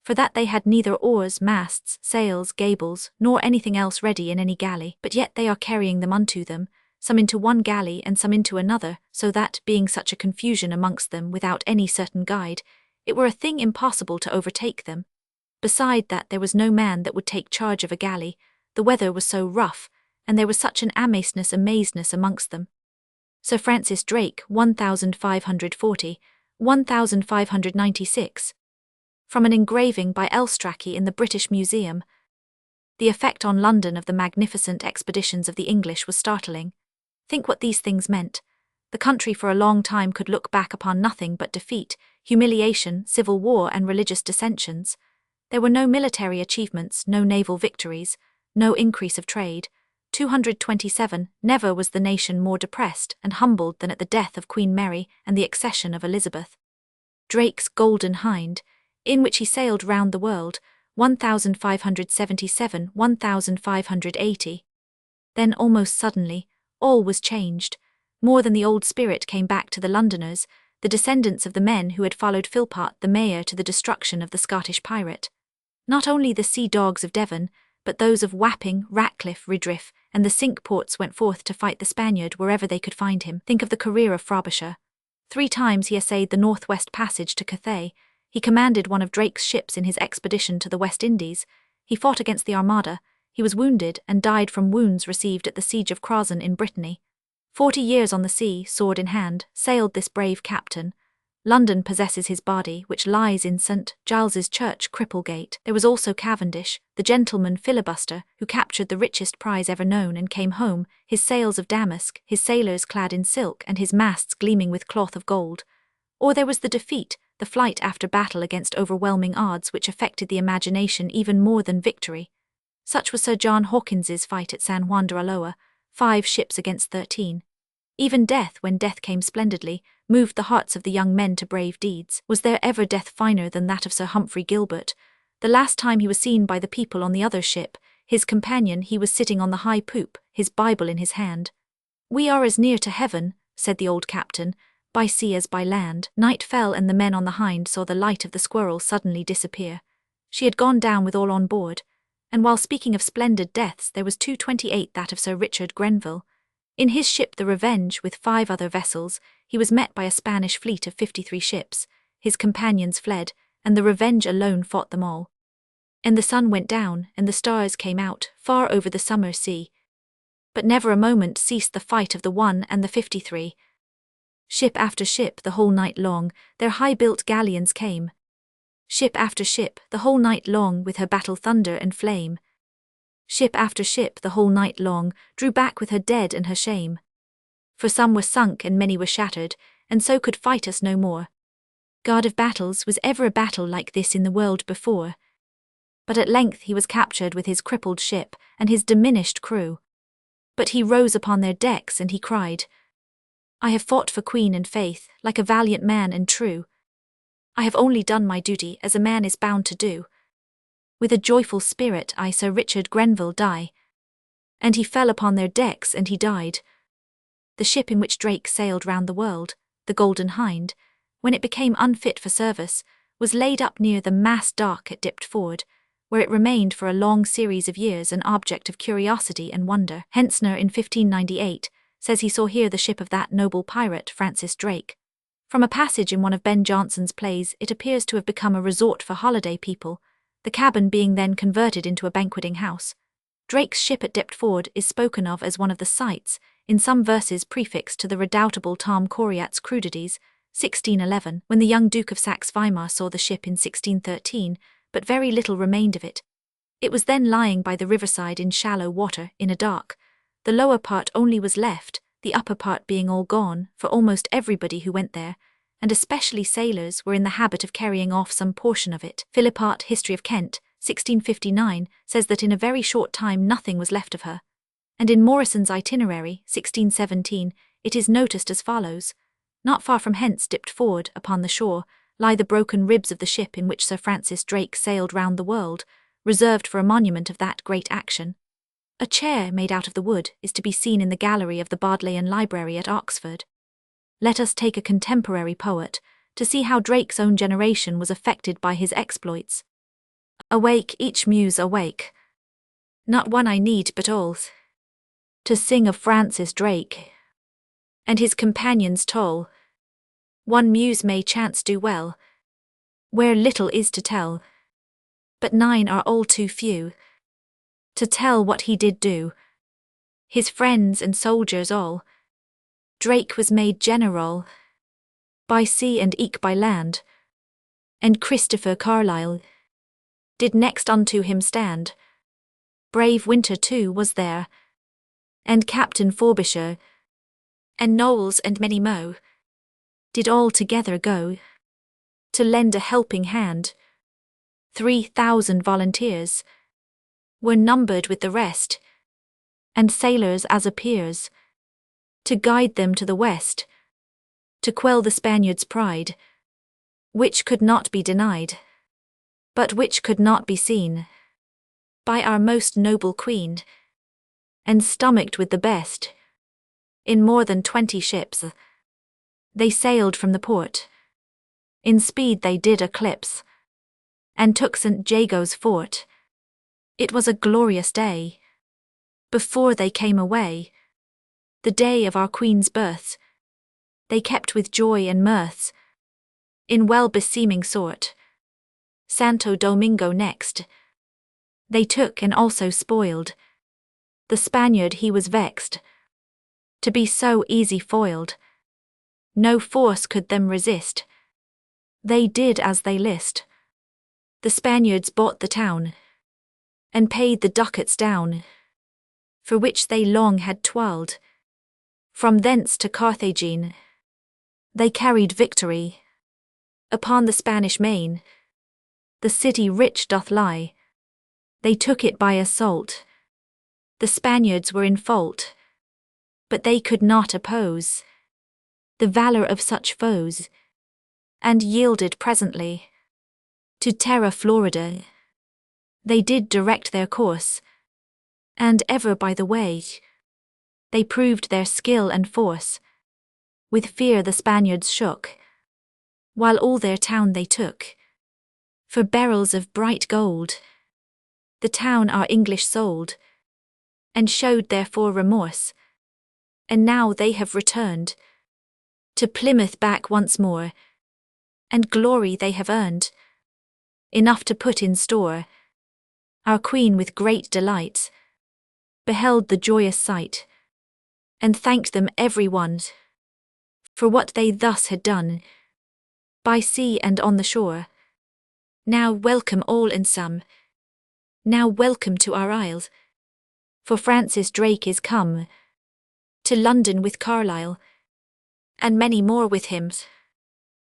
for that they had neither oars, masts, sails, gables, nor anything else ready in any galley, but yet they are carrying them unto them, some into one galley and some into another, so that, being such a confusion amongst them without any certain guide, it were a thing impossible to overtake them. Beside that there was no man that would take charge of a galley, the weather was so rough, and there was such an amazedness amongst them. Sir Francis Drake, 1540, 1596. From an engraving by Elstracke in the British Museum. The effect on London of the magnificent expeditions of the English was startling. Think what these things meant. The country for a long time could look back upon nothing but defeat, humiliation, civil war, and religious dissensions. There were no military achievements, no naval victories, no increase of trade. 227. Never was the nation more depressed and humbled than at the death of Queen Mary and the accession of Elizabeth. Drake's Golden Hind, in which he sailed round the world, 1577, 1580. Then almost suddenly, all was changed. More than the old spirit came back to the Londoners, the descendants of the men who had followed Philpot the Mayor to the destruction of the Scottish pirate. Not only the sea dogs of Devon, but those of Wapping, Ratcliffe, Redriff, and the Cinque Ports went forth to fight the Spaniard wherever they could find him. Think of the career of Frobisher. 3 times he essayed the northwest passage to Cathay. He commanded one of Drake's ships in his expedition to the West Indies. He fought against the Armada. He was wounded and died from wounds received at the siege of Crozon in Brittany. 40 years on the sea, sword in hand, sailed this brave captain. London possesses his body, which lies in St. Giles's Church, Cripplegate. There was also Cavendish, the gentleman filibuster, who captured the richest prize ever known and came home, his sails of damask, his sailors clad in silk, and his masts gleaming with cloth of gold. Or there was the defeat, the flight after battle against overwhelming odds which affected the imagination even more than victory. Such was Sir John Hawkins's fight at San Juan de Ulloa, 5 ships against 13. Even death, when death came splendidly, moved the hearts of the young men to brave deeds. Was there ever death finer than that of Sir Humphrey Gilbert? The last time he was seen by the people on the other ship, his companion, he was sitting on the high poop, his Bible in his hand. "We are as near to heaven," said the old captain, "by sea as by land." Night fell and the men on the Hind saw the light of the Squirrel suddenly disappear. She had gone down with all on board, and while speaking of splendid deaths there was 228 that of Sir Richard Grenville. In his ship the Revenge, with 5 other vessels, he was met by a Spanish fleet of 53 ships. His companions fled, and the Revenge alone fought them all. And the sun went down, and the stars came out, far over the summer sea. But never a moment ceased the fight of the one and the 53. Ship after ship the whole night long, their high-built galleons came. Ship after ship the whole night long with her battle thunder and flame. Ship after ship the whole night long drew back with her dead and her shame. For some were sunk and many were shattered, and so could fight us no more. God of battles, was ever a battle like this in the world before? But at length he was captured with his crippled ship and his diminished crew. But he rose upon their decks and he cried, I have fought for Queen and faith, like a valiant man and true. I have only done my duty as a man is bound to do. With a joyful spirit I Sir Richard Grenville die. And he fell upon their decks and he died. The ship in which Drake sailed round the world, the Golden Hind, when it became unfit for service, was laid up near the Mass Dock at Deptford, where it remained for a long series of years an object of curiosity and wonder. Hentzner in 1598 says he saw here the ship of that noble pirate Francis Drake. From a passage in one of Ben Jonson's plays it appears to have become a resort for holiday people, the cabin being then converted into a banqueting house. Drake's ship at Deptford is spoken of as one of the sights, in some verses prefixed to the redoubtable Tom Coriat's Crudities, 1611, when the young Duke of Saxe-Weimar saw the ship in 1613, but very little remained of it. It was then lying by the riverside in shallow water, in a dark. The lower part only was left, the upper part being all gone, for almost everybody who went there, and especially sailors, were in the habit of carrying off some portion of it. Philippart, History of Kent, 1659, says that in a very short time nothing was left of her. And in Morison's Itinerary, 1617, it is noticed as follows. Not far from hence, Deptford, upon the shore, lie the broken ribs of the ship in which Sir Francis Drake sailed round the world, reserved for a monument of that great action. A chair made out of the wood is to be seen in the gallery of the Bodleian Library at Oxford. Let us take a contemporary poet, to see how Drake's own generation was affected by his exploits. Awake, each muse awake. Not one I need but all. To sing of Francis Drake and his companions toll. One muse may chance do well, where little is to tell, but 9 are all too few, to tell what he did do. His friends and soldiers all. Drake was made general, by sea and eke by land, and Christopher Carlyle did next unto him stand. Brave Winter too was there, and Captain Frobisher, and Knowles and many mo, did all together go, to lend a helping hand. 3,000 volunteers were numbered with the rest, and sailors as appears, to guide them to the west, to quell the Spaniards' pride, which could not be denied, but which could not be seen, by our most noble Queen, and stomached with the best. In more than 20 ships, they sailed from the port. In speed they did eclipse, and took St. Jago's fort. It was a glorious day, before they came away, the day of our Queen's birth. They kept with joy and mirth, in well beseeming sort. Santo Domingo next they took and also spoiled. The Spaniard he was vexed, to be so easy foiled. No force could them resist. They did as they list. The Spaniards bought the town, and paid the ducats down, for which they long had toiled. From thence to Carthagene they carried victory. Upon the Spanish main the city rich doth lie. They took it by assault. The Spaniards were in fault, but they could not oppose the valour of such foes, and yielded presently to Terra Florida. They did direct their course, and ever by the way they proved their skill and force. With fear the Spaniards shook, while all their town they took, for barrels of bright gold. The town our English sold, and showed therefore remorse, and now they have returned to Plymouth back once more, and glory they have earned, enough to put in store. Our Queen with great delight beheld the joyous sight, and thanked them every one for what they thus had done, by sea and on the shore. Now welcome all and some, now welcome to our isle. For Francis Drake is come to London with Carlyle, and many more with him,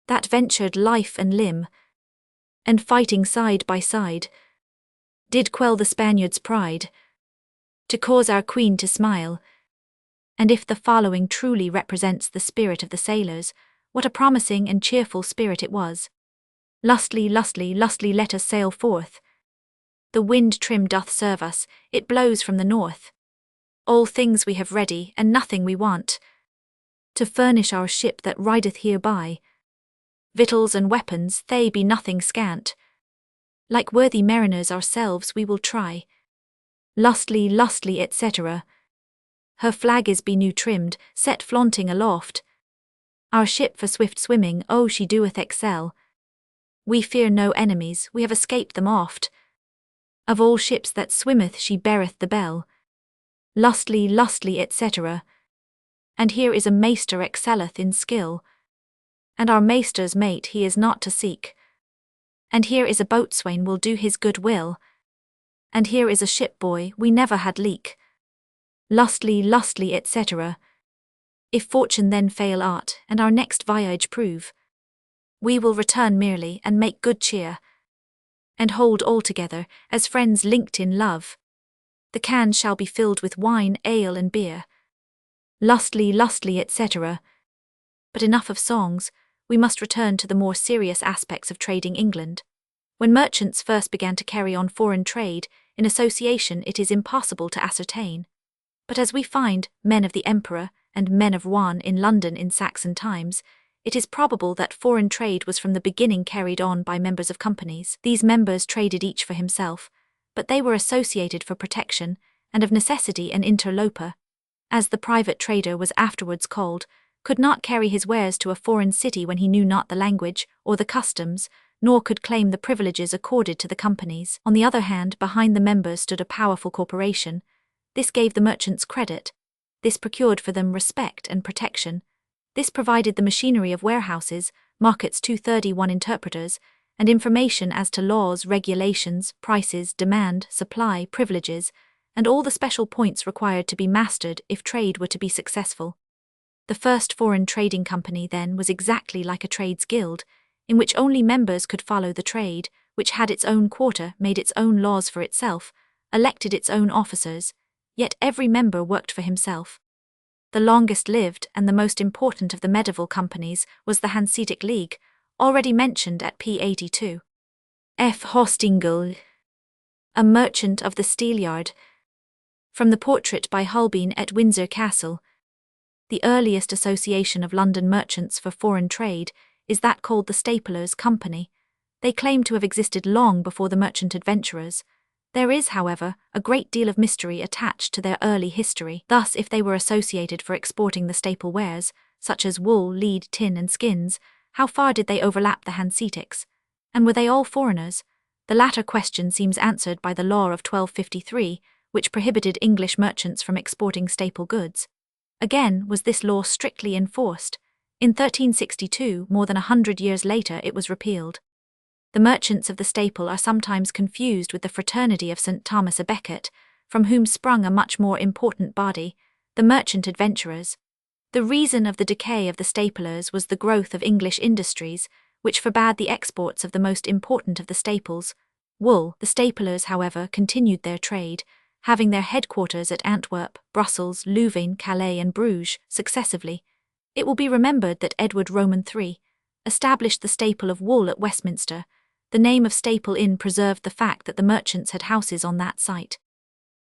that ventured life and limb, and fighting side by side, did quell the Spaniards' pride, to cause our Queen to smile. And if the following truly represents the spirit of the sailors, what a promising and cheerful spirit it was. Lustily, lustily, lustily let us sail forth. The wind trim doth serve us, it blows from the north. All things we have ready, and nothing we want, to furnish our ship that rideth hereby. Victuals and weapons, they be nothing scant. Like worthy mariners ourselves we will try. Lustily, lustily, etc. Her flag is be new trimmed, set flaunting aloft. Our ship for swift swimming, oh she doeth excel. We fear no enemies, we have escaped them oft. Of all ships that swimmeth she beareth the bell. Lustily, lustily, etc. And here is a maester excelleth in skill. And our maester's mate he is not to seek. And here is a boatswain will do his good will. And here is a ship boy we never had leak. Lustily, lustily, etc. If fortune then fail art, and our next voyage prove, we will return merely and make good cheer, and hold all together as friends linked in love. The cans shall be filled with wine, ale, and beer. Lustily, lustily, etc. But enough of songs, we must return to the more serious aspects of trading England. When merchants first began to carry on foreign trade, in association it is impossible to ascertain. But as we find men of the Emperor and men of Juan in London in Saxon times, it is probable that foreign trade was from the beginning carried on by members of companies. These members traded each for himself, but they were associated for protection, and of necessity an interloper, as the private trader was afterwards called, could not carry his wares to a foreign city when he knew not the language or the customs, nor could claim the privileges accorded to the companies. On the other hand, behind the members stood a powerful corporation. This gave the merchants credit. This procured for them respect and protection. This provided the machinery of warehouses, markets 231 interpreters, and information as to laws, regulations, prices, demand, supply, privileges, and all the special points required to be mastered if trade were to be successful. The first foreign trading company, then, was exactly like a trades guild, in which only members could follow the trade, which had its own quarter, made its own laws for itself, elected its own officers, yet every member worked for himself. The longest-lived and the most important of the medieval companies was the Hanseatic League, already mentioned at p. 82. F. Hostingal, a merchant of the Steelyard. From the portrait by Holbein at Windsor Castle, the earliest association of London merchants for foreign trade is that called the Staplers' Company. They claim to have existed long before the merchant adventurers. There is, however, a great deal of mystery attached to their early history. Thus, if they were associated for exporting the staple wares, such as wool, lead, tin, and skins, how far did they overlap the Hanseatics? And were they all foreigners? The latter question seems answered by the law of 1253, which prohibited English merchants from exporting staple goods. Again, was this law strictly enforced? In 1362, more than 100 years later, it was repealed. The merchants of the staple are sometimes confused with the fraternity of St. Thomas a Becket, from whom sprung a much more important body, the merchant adventurers. The reason of the decay of the staplers was the growth of English industries, which forbade the exports of the most important of the staples, wool. The staplers, however, continued their trade, having their headquarters at Antwerp, Brussels, Louvain, Calais, and Bruges, successively. It will be remembered that Edward Roman III established the staple of wool at Westminster. The name of Staple Inn preserved the fact that the merchants had houses on that site.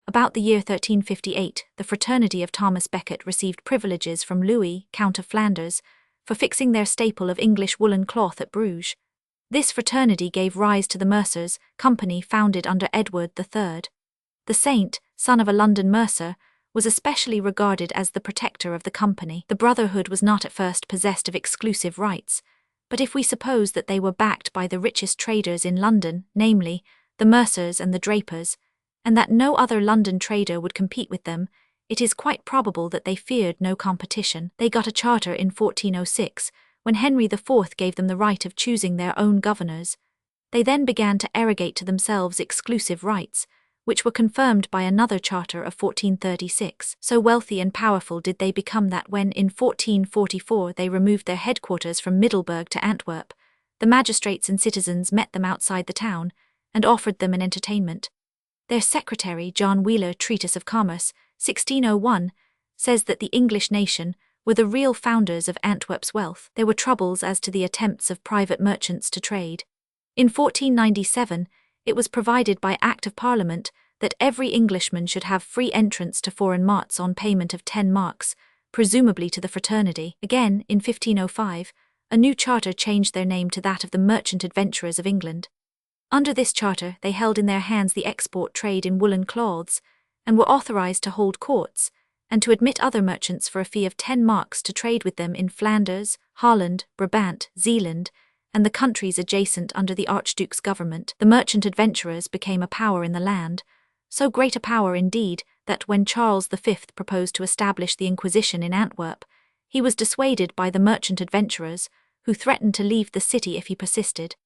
About the year 1358, the fraternity of Thomas Becket received privileges from Louis, Count of Flanders, for fixing their staple of English woolen cloth at Bruges. This fraternity gave rise to the Mercers' Company founded under Edward III. The saint, son of a London mercer, was especially regarded as the protector of the company. The brotherhood was not at first possessed of exclusive rights, but if we suppose that they were backed by the richest traders in London, namely, the mercers and the drapers, and that no other London trader would compete with them, it is quite probable that they feared no competition. They got a charter in 1406, when Henry IV gave them the right of choosing their own governors. They then began to arrogate to themselves exclusive rights, which were confirmed by another charter of 1436. So wealthy and powerful did they become that when, in 1444, they removed their headquarters from Middelburg to Antwerp, the magistrates and citizens met them outside the town and offered them an entertainment. Their secretary, John Wheeler, Treatise of Commerce, 1601, says that the English nation were the real founders of Antwerp's wealth. There were troubles as to the attempts of private merchants to trade. In 1497, it was provided by Act of Parliament that every Englishman should have free entrance to foreign marts on payment of 10 marks, presumably to the fraternity. Again, in 1505, a new charter changed their name to that of the Merchant Adventurers of England. Under this charter, they held in their hands the export trade in woolen cloths, and were authorized to hold courts, and to admit other merchants for a fee of 10 marks to trade with them in Flanders, Holland, Brabant, Zeeland, and the countries adjacent under the Archduke's government. The merchant adventurers became a power in the land, so great a power indeed that when Charles V proposed to establish the Inquisition in Antwerp, he was dissuaded by the merchant adventurers, who threatened to leave the city if he persisted.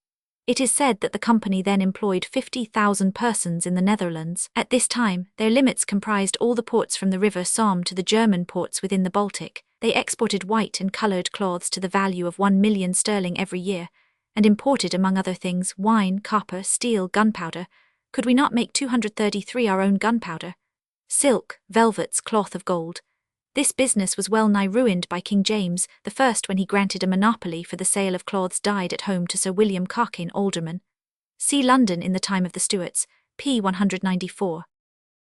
It is said that the company then employed 50,000 persons in the Netherlands. At this time, their limits comprised all the ports from the River Somme to the German ports within the Baltic. They exported white and coloured cloths to the value of 1 million sterling every year, and imported, among other things, wine, copper, steel, gunpowder. Could we not make 233 our own gunpowder? Silk, velvets, cloth of gold. This business was well nigh ruined by King James I when he granted a monopoly for the sale of cloths dyed at home to Sir William Cochin, alderman. See London in the time of the Stuarts, p. 194.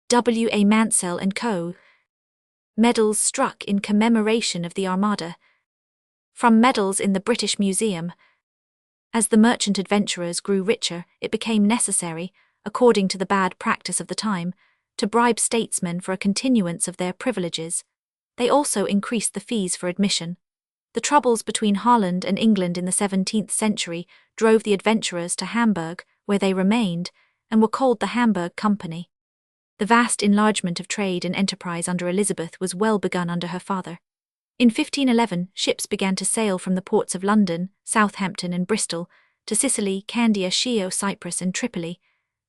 W. A. Mansell and Co. Medals struck in commemoration of the Armada. From medals in the British Museum. As the merchant adventurers grew richer, it became necessary, according to the bad practice of the time, to bribe statesmen for a continuance of their privileges. They also increased the fees for admission. The troubles between Holland and England in the 17th century drove the adventurers to Hamburg, where they remained, and were called the Hamburg Company. The vast enlargement of trade and enterprise under Elizabeth was well begun under her father. In 1511, ships began to sail from the ports of London, Southampton and Bristol, to Sicily, Candia, Chio, Cyprus and Tripoli.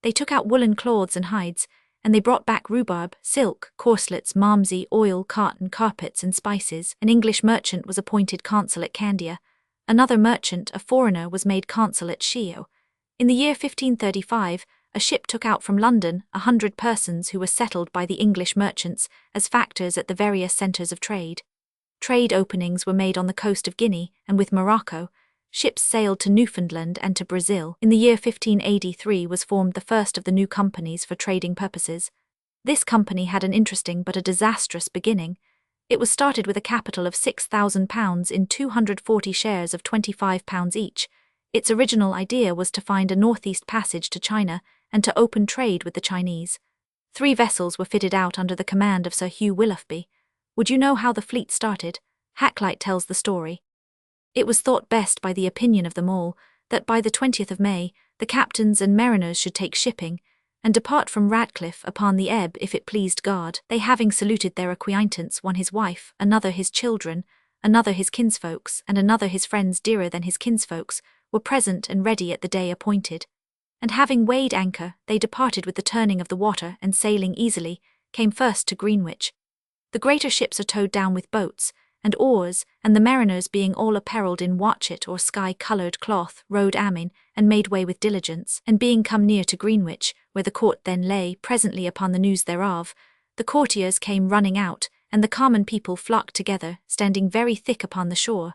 They took out woolen cloths and hides, and they brought back rhubarb, silk, corslets, malmsey, oil, cotton, carpets and spices. An English merchant was appointed consul at Candia. Another merchant, a foreigner, was made consul at Chio. In the year 1535, a ship took out from London 100 persons who were settled by the English merchants as factors at the various centres of trade. Trade openings were made on the coast of Guinea and with Morocco. Ships sailed to Newfoundland and to Brazil. In the year 1583 was formed the first of the new companies for trading purposes. This company had an interesting but a disastrous beginning. It was started with a capital of £6,000 in 240 shares of £25 each. Its original idea was to find a northeast passage to China and to open trade with the Chinese. 3 vessels were fitted out under the command of Sir Hugh Willoughby. Would you know how the fleet started? Hakluyt tells the story. It was thought best by the opinion of them all, that by the 20th of May, the captains and mariners should take shipping, and depart from Radcliffe upon the ebb if it pleased God. They having saluted their acquaintance, one his wife, another his children, another his kinsfolks, and another his friends dearer than his kinsfolks, were present and ready at the day appointed. And having weighed anchor, they departed with the turning of the water, and sailing easily, came first to Greenwich. The greater ships are towed down with boats and oars, and the mariners being all apparelled in watchet or sky-coloured cloth, rowed amin, and made way with diligence. And being come near to Greenwich, where the court then lay, presently upon the news thereof, the courtiers came running out, and the common people flocked together, standing very thick upon the shore.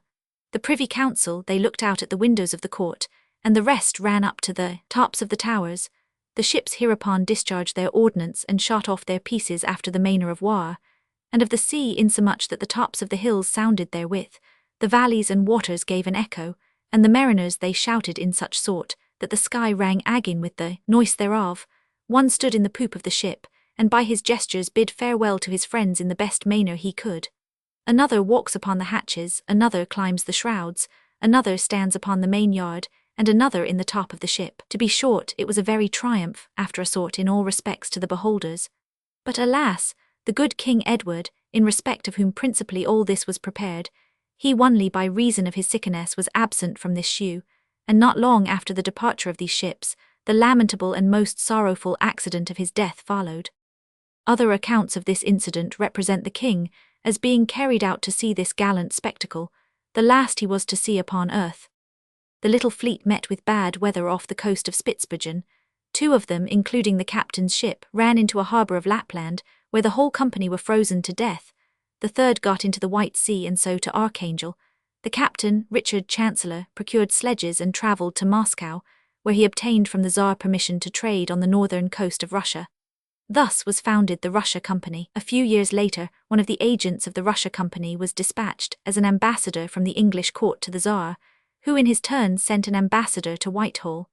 The privy council, they looked out at the windows of the court, and the rest ran up to the tops of the towers. The ships hereupon discharged their ordnance and shot off their pieces after the manner of war, and of the sea insomuch that the tops of the hills sounded therewith, the valleys and waters gave an echo, and the mariners they shouted in such sort, that the sky rang again with the noise thereof. One stood in the poop of the ship, and by his gestures bid farewell to his friends in the best manner he could. Another walks upon the hatches, another climbs the shrouds, another stands upon the main yard, and another in the top of the ship. To be short, it was a very triumph, after a sort, in all respects to the beholders. But alas! The good King Edward, in respect of whom principally all this was prepared, he only by reason of his sickness was absent from this shew, and not long after the departure of these ships, the lamentable and most sorrowful accident of his death followed. Other accounts of this incident represent the king as being carried out to see this gallant spectacle, the last he was to see upon earth. The little fleet met with bad weather off the coast of Spitzbergen. 2 of them, including the captain's ship, ran into a harbour of Lapland, where the whole company were frozen to death. The 3rd got into the White Sea and so to Archangel. The captain, Richard Chancellor, procured sledges and travelled to Moscow, where he obtained from the Tsar permission to trade on the northern coast of Russia. Thus was founded the Russia Company. A few years later, one of the agents of the Russia Company was dispatched as an ambassador from the English court to the Tsar, who in his turn sent an ambassador to Whitehall.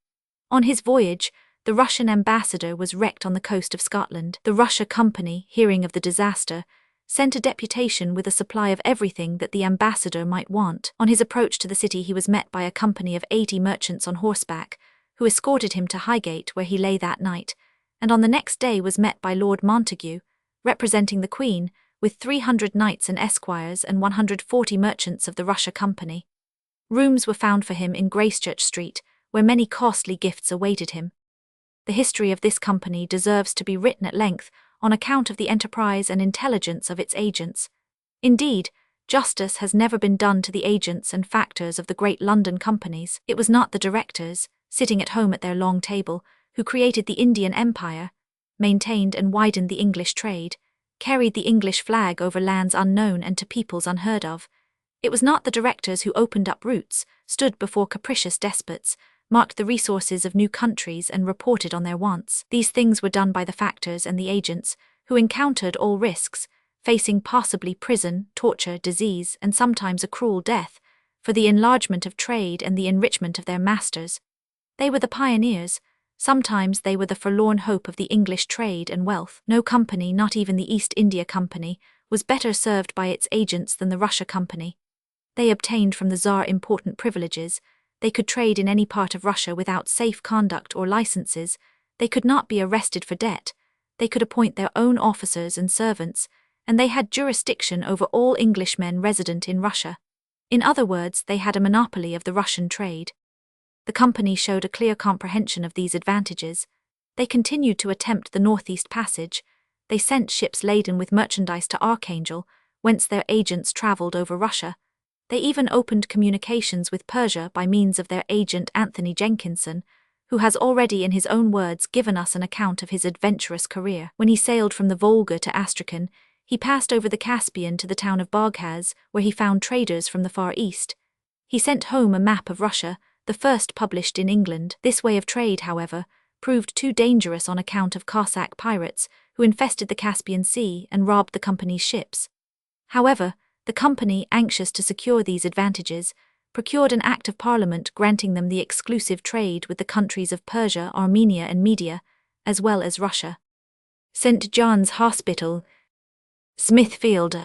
On his voyage, the Russian ambassador was wrecked on the coast of Scotland. The Russia Company, hearing of the disaster, sent a deputation with a supply of everything that the ambassador might want. On his approach to the city, he was met by a company of 80 merchants on horseback, who escorted him to Highgate, where he lay that night, and on the next day was met by Lord Montague, representing the Queen, with 300 knights and esquires and 140 merchants of the Russia Company. Rooms were found for him in Gracechurch Street, where many costly gifts awaited him. The history of this company deserves to be written at length on account of the enterprise and intelligence of its agents. Indeed, justice has never been done to the agents and factors of the great London companies. It was not the directors, sitting at home at their long table, who created the Indian Empire, maintained and widened the English trade, carried the English flag over lands unknown and to peoples unheard of. It was not the directors who opened up routes, stood before capricious despots, marked the resources of new countries and reported on their wants. These things were done by the factors and the agents, who encountered all risks, facing possibly prison, torture, disease, and sometimes a cruel death, for the enlargement of trade and the enrichment of their masters. They were the pioneers. Sometimes they were the forlorn hope of the English trade and wealth. No company, not even the East India Company, was better served by its agents than the Russia Company. They obtained from the Tsar important privileges. They could trade in any part of Russia without safe conduct or licenses. They could not be arrested for debt. They could appoint their own officers and servants, and they had jurisdiction over all Englishmen resident in Russia. In other words, they had a monopoly of the Russian trade. The company showed a clear comprehension of these advantages. They continued to attempt the Northeast Passage. They sent ships laden with merchandise to Archangel, whence their agents travelled over Russia. They even opened communications with Persia by means of their agent Anthony Jenkinson, who has already in his own words given us an account of his adventurous career. When he sailed from the Volga to Astrakhan, he passed over the Caspian to the town of Baghdad, where he found traders from the Far East. He sent home a map of Russia, the first published in England. This way of trade, however, proved too dangerous on account of Cossack pirates who infested the Caspian Sea and robbed the company's ships. However, the company, anxious to secure these advantages, procured an Act of Parliament granting them the exclusive trade with the countries of Persia, Armenia and Media, as well as Russia. St. John's Hospital, Smithfield,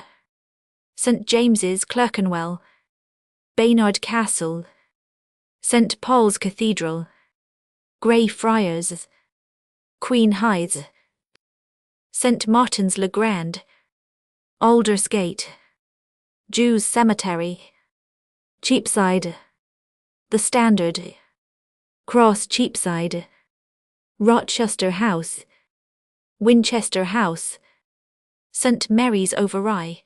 St. James's, Clerkenwell, Baynard Castle, St. Paul's Cathedral, Grey Friars, Queen Hythe, St. Martin's le Grand, Aldersgate, Jews' Cemetery, Cheapside, The Standard, Cross Cheapside, Rochester House, Winchester House, St. Mary's over Rye,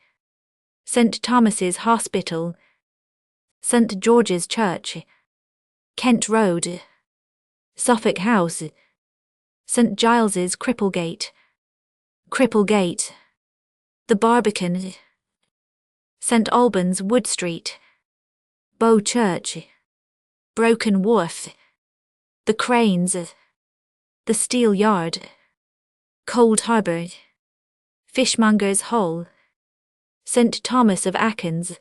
St. Thomas's Hospital, St. George's Church, Kent Road, Suffolk House, St. Giles's Cripplegate, Cripplegate, The Barbican, St. Albans Wood Street, Bow Church, Broken Wharf, The Cranes, The Steel Yard, Cold Harbour, Fishmonger's Hole, St. Thomas of Akins,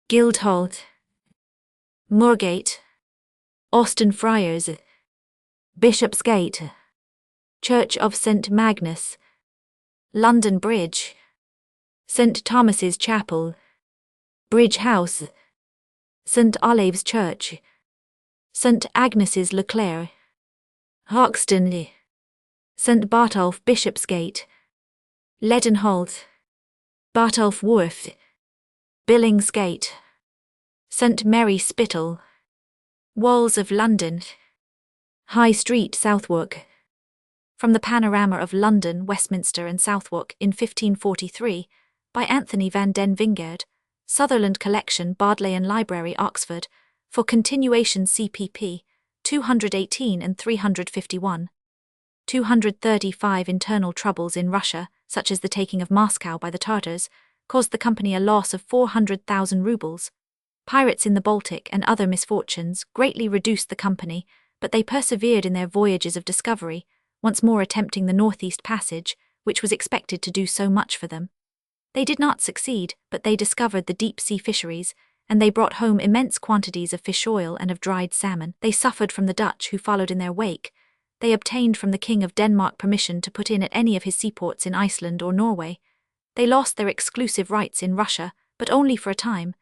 Guildhall, Moorgate, Austin Friars, Bishopsgate, Church of St. Magnus, London Bridge, St. Thomas's Chapel, Bridge House, St. Olave's Church, St. Agnes's Leclaire, Hoxton, St. Botolph Bishopsgate, Leadenhall, Botolph Wharf, Billingsgate, St. Mary Spittal, Walls of London, High Street, Southwark. From the Panorama of London, Westminster and Southwark in 1543, by Anthony van den Vingerd, Sutherland Collection, Bodleian Library, Oxford, for continuation CPP, 218 and 351. 235 internal troubles in Russia, such as the taking of Moscow by the Tartars, caused the company a loss of 400,000 rubles. Pirates in the Baltic and other misfortunes greatly reduced the company, but they persevered in their voyages of discovery, once more attempting the northeast passage, which was expected to do so much for them. They did not succeed, but they discovered the deep-sea fisheries, and they brought home immense quantities of fish oil and of dried salmon. They suffered from the Dutch who followed in their wake. They obtained from the King of Denmark permission to put in at any of his seaports in Iceland or Norway. They lost their exclusive rights in Russia, but only for a time.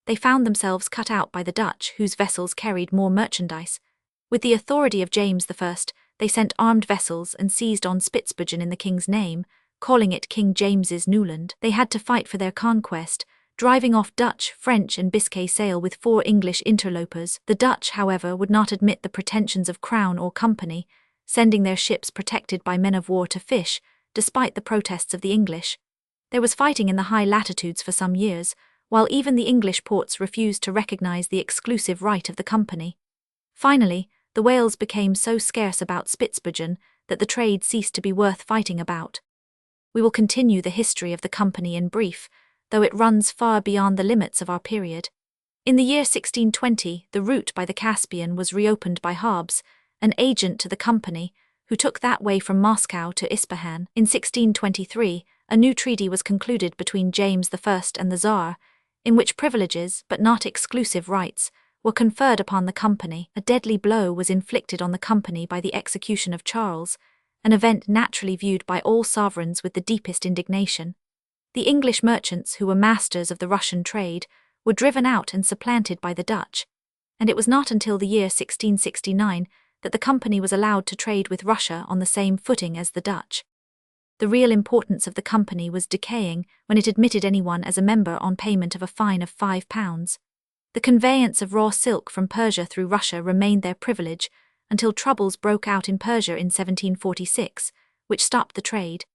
They found themselves cut out by the Dutch, whose vessels carried more merchandise. With the authority of James I, they sent armed vessels and seized on Spitzbergen in the king's name, calling it King James's Newland. They had to fight for their conquest, driving off Dutch, French and Biscay sail with 4 English interlopers. The Dutch, however, would not admit the pretensions of crown or company, sending their ships protected by men of war to fish, despite the protests of the English. There was fighting in the high latitudes for some years, while even the English ports refused to recognize the exclusive right of the company. Finally, the whales became so scarce about Spitzbergen that the trade ceased to be worth fighting about. We will continue the history of the company in brief, though it runs far beyond the limits of our period. In the year 1620, the route by the Caspian was reopened by Hobbes, an agent to the company, who took that way from Moscow to Ispahan. In 1623, a new treaty was concluded between James I and the Tsar, in which privileges, but not exclusive rights, were conferred upon the company. A deadly blow was inflicted on the company by the execution of Charles, an event naturally viewed by all sovereigns with the deepest indignation. The English merchants, who were masters of the Russian trade, were driven out and supplanted by the Dutch, and it was not until the year 1669 that the company was allowed to trade with Russia on the same footing as the Dutch. The real importance of the company was decaying when it admitted anyone as a member on payment of a fine of £5. The conveyance of raw silk from Persia through Russia remained their privilege until troubles broke out in Persia in 1746, which stopped the trade.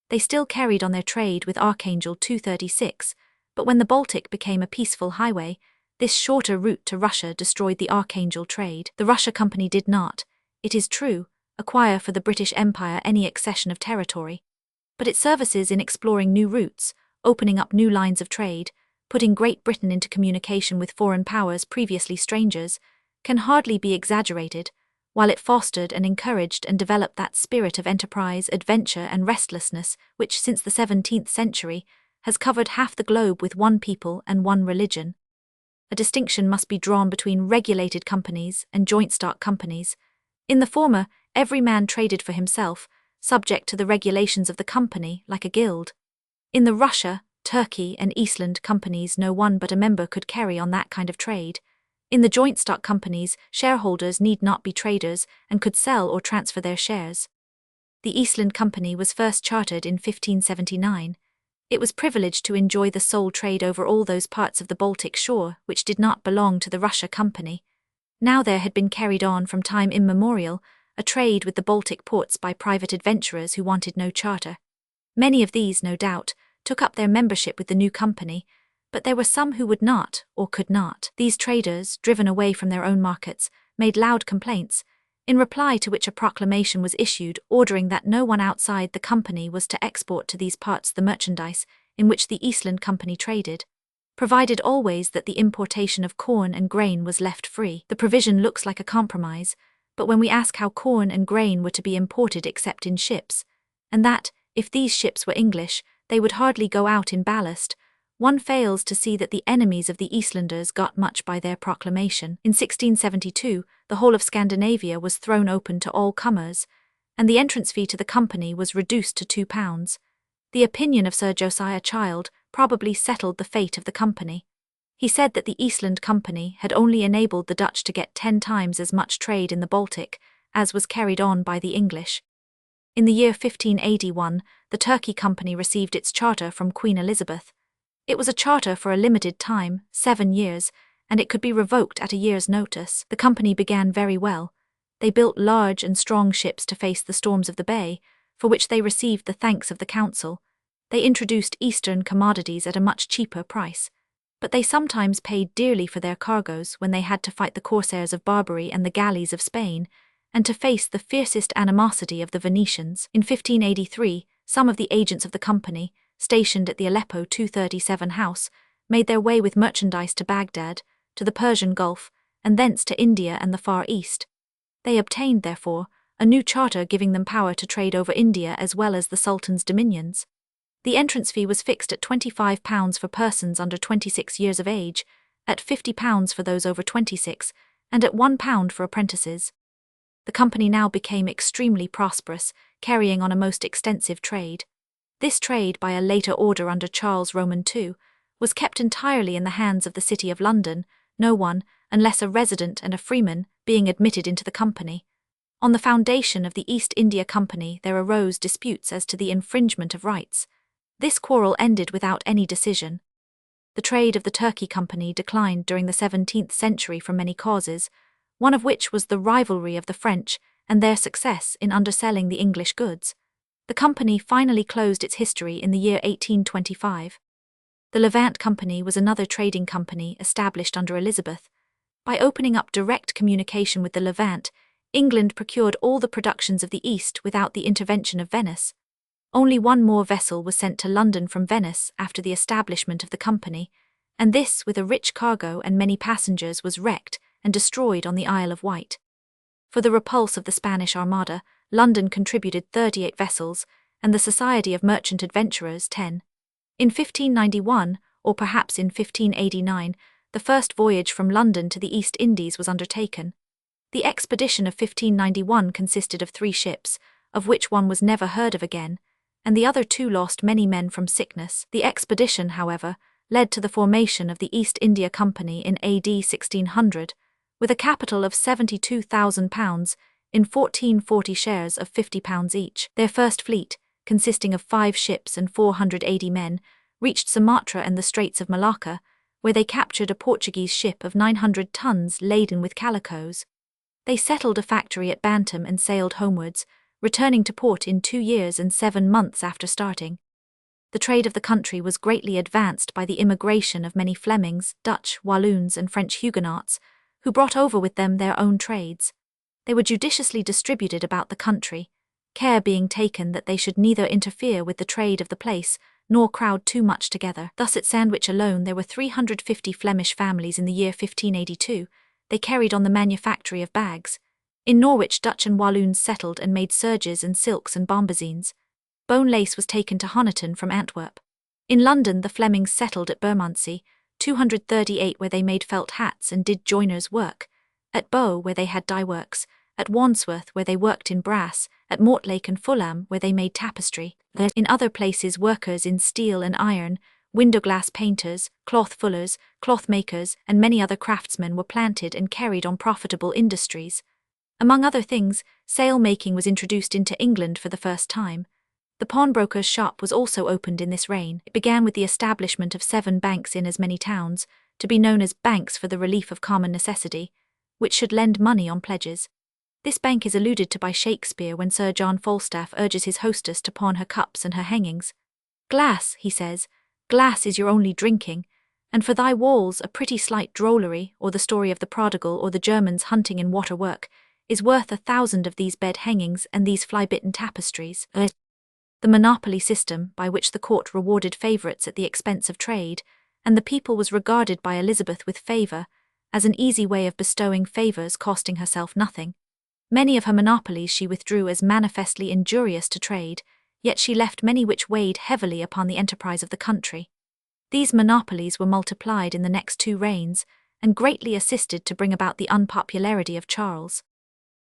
They still carried on their trade with Archangel 236, but when the Baltic became a peaceful highway, this shorter route to Russia destroyed the Archangel trade. The Russia Company did not, it is true, acquire for the British Empire any accession of territory, but its services in exploring new routes, opening up new lines of trade, putting Great Britain into communication with foreign powers previously strangers, can hardly be exaggerated, while it fostered and encouraged and developed that spirit of enterprise, adventure and restlessness which, since the 17th century, has covered half the globe with one people and one religion. A distinction must be drawn between regulated companies and joint stock companies. In the former, every man traded for himself, subject to the regulations of the company, like a guild. In the Russia, Turkey and Eastland companies, no one but a member could carry on that kind of trade. In the joint stock companies, shareholders need not be traders and could sell or transfer their shares. The Eastland Company was first chartered in 1579. It was privileged to enjoy the sole trade over all those parts of the Baltic shore which did not belong to the Russia Company. Now there had been carried on from time immemorial a trade with the Baltic ports by private adventurers who wanted no charter. Many of these, no doubt, took up their membership with the new company, but there were some who would not or could not. These traders, driven away from their own markets, made loud complaints, in reply to which a proclamation was issued ordering that no one outside the company was to export to these parts the merchandise in which the Eastland Company traded, provided always that the importation of corn and grain was left free. The provision looks like a compromise, but when we ask how corn and grain were to be imported except in ships, and that, if these ships were English, they would hardly go out in ballast, one fails to see that the enemies of the Eastlanders got much by their proclamation. In 1672, the whole of Scandinavia was thrown open to all comers, and the entrance fee to the company was reduced to £2. The opinion of Sir Josiah Child probably settled the fate of the company. He said that the Eastland Company had only enabled the Dutch to get 10 times as much trade in the Baltic as was carried on by the English. In the year 1581, the Turkey Company received its charter from Queen Elizabeth. It was a charter for a limited time, 7 years, and it could be revoked at a year's notice. The company began very well. They built large and strong ships to face the storms of the bay, for which they received the thanks of the council. They introduced Eastern commodities at a much cheaper price, but they sometimes paid dearly for their cargoes when they had to fight the corsairs of Barbary and the galleys of Spain, and to face the fiercest animosity of the Venetians. In 1583, some of the agents of the company, stationed at the Aleppo 237 house, made their way with merchandise to Baghdad, to the Persian Gulf, and thence to India and the Far East. They obtained, therefore, a new charter giving them power to trade over India as well as the Sultan's dominions. The entrance fee was fixed at £25 for persons under 26 years of age, at £50 for those over 26, and at £1 for apprentices. The company now became extremely prosperous, carrying on a most extensive trade. This trade, by a later order under Charles Roman II, was kept entirely in the hands of the City of London, no one, unless a resident and a freeman, being admitted into the company. On the foundation of the East India Company there arose disputes as to the infringement of rights. This quarrel ended without any decision. The trade of the Turkey Company declined during the 17th century from many causes, one of which was the rivalry of the French and their success in underselling the English goods. The company finally closed its history in the year 1825. The Levant Company was another trading company established under Elizabeth. By opening up direct communication with the Levant, England procured all the productions of the East without the intervention of Venice. Only one more vessel was sent to London from Venice after the establishment of the company, and this, with a rich cargo and many passengers, was wrecked and destroyed on the Isle of Wight. For the repulse of the Spanish Armada, London contributed 38 vessels, and the Society of Merchant Adventurers 10. In 1591, or perhaps in 1589, the first voyage from London to the East Indies was undertaken. The expedition of 1591 consisted of 3 ships, of which one was never heard of again, and the other 2 lost many men from sickness. The expedition, however, led to the formation of the East India Company in AD 1600, with a capital of £72,000 in 1440 shares of £50 each. Their first fleet, consisting of 5 ships and 480 men, reached Sumatra and the Straits of Malacca, where they captured a Portuguese ship of 900 tons laden with calicoes. They settled a factory at Bantam and sailed homewards, returning to port in 2 years and 7 months after starting. The trade of the country was greatly advanced by the immigration of many Flemings, Dutch, Walloons, and French Huguenots, who brought over with them their own trades. They were judiciously distributed about the country, care being taken that they should neither interfere with the trade of the place nor crowd too much together. Thus at Sandwich alone there were 350 Flemish families in the year 1582. They carried on the manufactory of bags. In Norwich, Dutch and Walloons settled and made serges and silks and bombazines. Bone lace was taken to Honiton from Antwerp. In London the Flemings settled at Bermondsey, 238, where they made felt hats and did joiners' work, at Bow, where they had dye works, at Wandsworth, where they worked in brass, at Mortlake and Fulham, where they made tapestry. In other places workers in steel and iron, window glass painters, cloth fullers, cloth makers, and many other craftsmen were planted and carried on profitable industries. Among other things, sail-making was introduced into England for the first time. The pawnbroker's shop was also opened in this reign. It began with the establishment of 7 banks in as many towns, to be known as banks for the relief of common necessity, which should lend money on pledges. This bank is alluded to by Shakespeare when Sir John Falstaff urges his hostess to pawn her cups and her hangings. "Glass," he says, "glass is your only drinking, and for thy walls a pretty slight drollery, or the story of the prodigal, or the Germans hunting in water-work, is worth 1,000 of these bed hangings and these fly-bitten tapestries." The monopoly system, by which the court rewarded favourites at the expense of trade, and the people was regarded by Elizabeth with favour, as an easy way of bestowing favours costing herself nothing. Many of her monopolies she withdrew as manifestly injurious to trade, yet she left many which weighed heavily upon the enterprise of the country. These monopolies were multiplied in the next 2 reigns, and greatly assisted to bring about the unpopularity of Charles.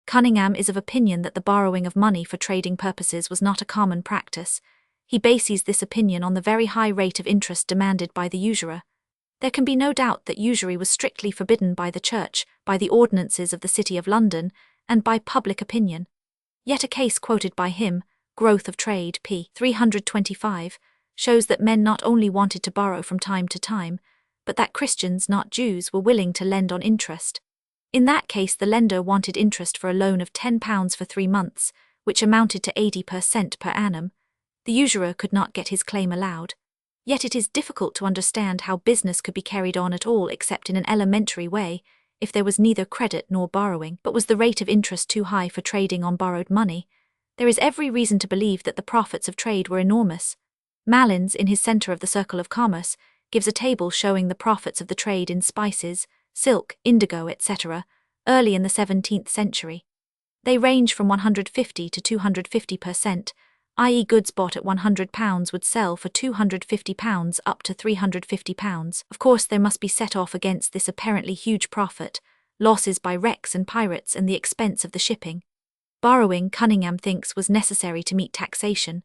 Cunningham is of opinion that the borrowing of money for trading purposes was not a common practice. He bases this opinion on the very high rate of interest demanded by the usurer. There can be no doubt that usury was strictly forbidden by the Church, by the ordinances of the City of London, and by public opinion. Yet a case quoted by him, Growth of Trade, p. 325, shows that men not only wanted to borrow from time to time, but that Christians, not Jews, were willing to lend on interest. In that case, the lender wanted interest for a loan of £10 for 3 months, which amounted to 80% per annum. The usurer could not get his claim allowed. Yet it is difficult to understand how business could be carried on at all except in an elementary way, if there was neither credit nor borrowing. But was the rate of interest too high for trading on borrowed money? There is every reason to believe that the profits of trade were enormous. Malins, in his Centre of the Circle of Commerce, gives a table showing the profits of the trade in spices, silk, indigo, etc., early in the 17th century. They range from 150 to 250%, i.e. goods bought at £100 would sell for £250 up to £350. Of course, there must be set off against this apparently huge profit, losses by wrecks and pirates and the expense of the shipping. Borrowing, Cunningham thinks, was necessary to meet taxation,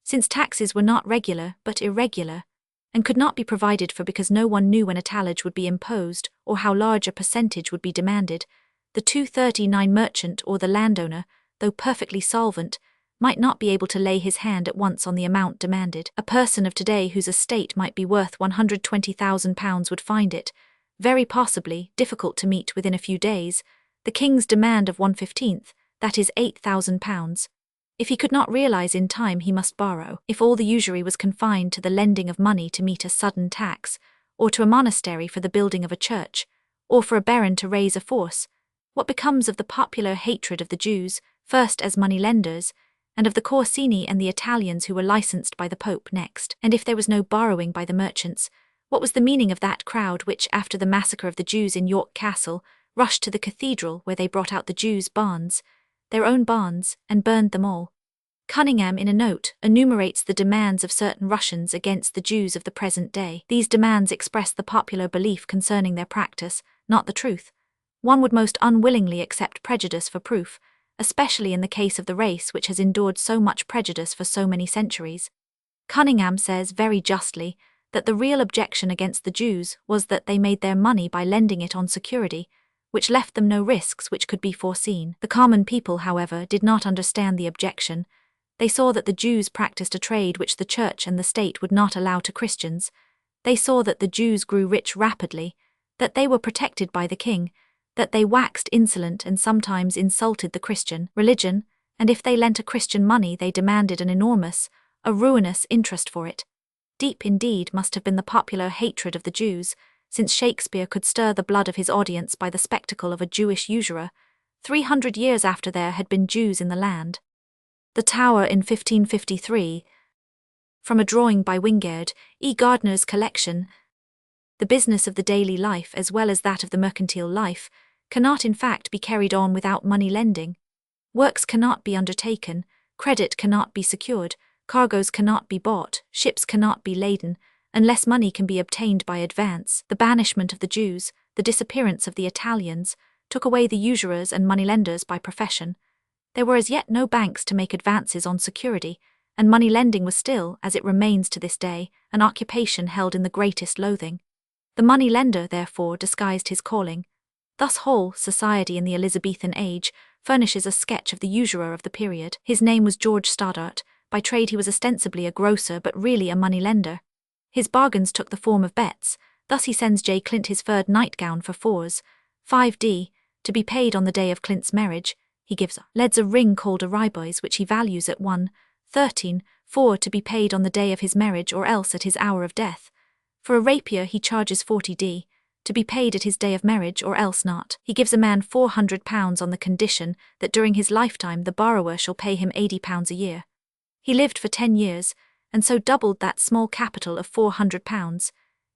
since taxes were not regular but irregular, and could not be provided for because no one knew when a tallage would be imposed or how large a percentage would be demanded. The 239 merchant or the landowner, though perfectly solvent, might not be able to lay his hand at once on the amount demanded. A person of today whose estate might be worth £120,000 would find it, very possibly, difficult to meet within a few days the king's demand of 1/15, that is £8,000. If he could not realize in time, he must borrow. If all the usury was confined to the lending of money to meet a sudden tax, or to a monastery for the building of a church, or for a baron to raise a force, what becomes of the popular hatred of the Jews, first as money-lenders, and of the Corsini and the Italians who were licensed by the Pope next? And if there was no borrowing by the merchants, what was the meaning of that crowd which, after the massacre of the Jews in York Castle, rushed to the cathedral where they brought out the Jews' barns, their own barns, and burned them all? Cunningham, in a note, enumerates the demands of certain Russians against the Jews of the present day. These demands express the popular belief concerning their practice, not the truth. One would most unwillingly accept prejudice for proof, especially in the case of the race which has endured so much prejudice for so many centuries. Cunningham says very justly that the real objection against the Jews was that they made their money by lending it on security, which left them no risks which could be foreseen. The common people, however, did not understand the objection. They saw that the Jews practiced a trade which the Church and the State would not allow to Christians. They saw that the Jews grew rich rapidly, that they were protected by the king, that they waxed insolent and sometimes insulted the Christian religion, and if they lent a Christian money they demanded an enormous, a ruinous interest for it. Deep indeed must have been the popular hatred of the Jews, since Shakespeare could stir the blood of his audience by the spectacle of a Jewish usurer, 300 years after there had been Jews in the land. The Tower in 1553. From a drawing by Wingard, E. Gardner's collection. The business of the daily life as well as that of the mercantile life cannot in fact be carried on without money lending. Works cannot be undertaken, credit cannot be secured, cargoes cannot be bought, ships cannot be laden, unless money can be obtained by advance. The banishment of the Jews, the disappearance of the Italians, took away the usurers and moneylenders by profession. There were as yet no banks to make advances on security, and money lending was still, as it remains to this day, an occupation held in the greatest loathing. The money lender, therefore, disguised his calling. Thus whole society in the Elizabethan age furnishes a sketch of the usurer of the period. His name was George Stoddart. By trade he was ostensibly a grocer but really a money lender. His bargains took the form of bets. Thus he sends J. Clint his furred nightgown for 4s, 5d, to be paid on the day of Clint's marriage. He gives Leds a ring called a ribos which he values at 1/13, 4 to be paid on the day of his marriage or else at his hour of death. For a rapier he charges 40d, to be paid at his day of marriage or else not. He gives a man £400 on the condition that during his lifetime the borrower shall pay him £80 a year. He lived for 10 years, and so doubled that small capital of £400.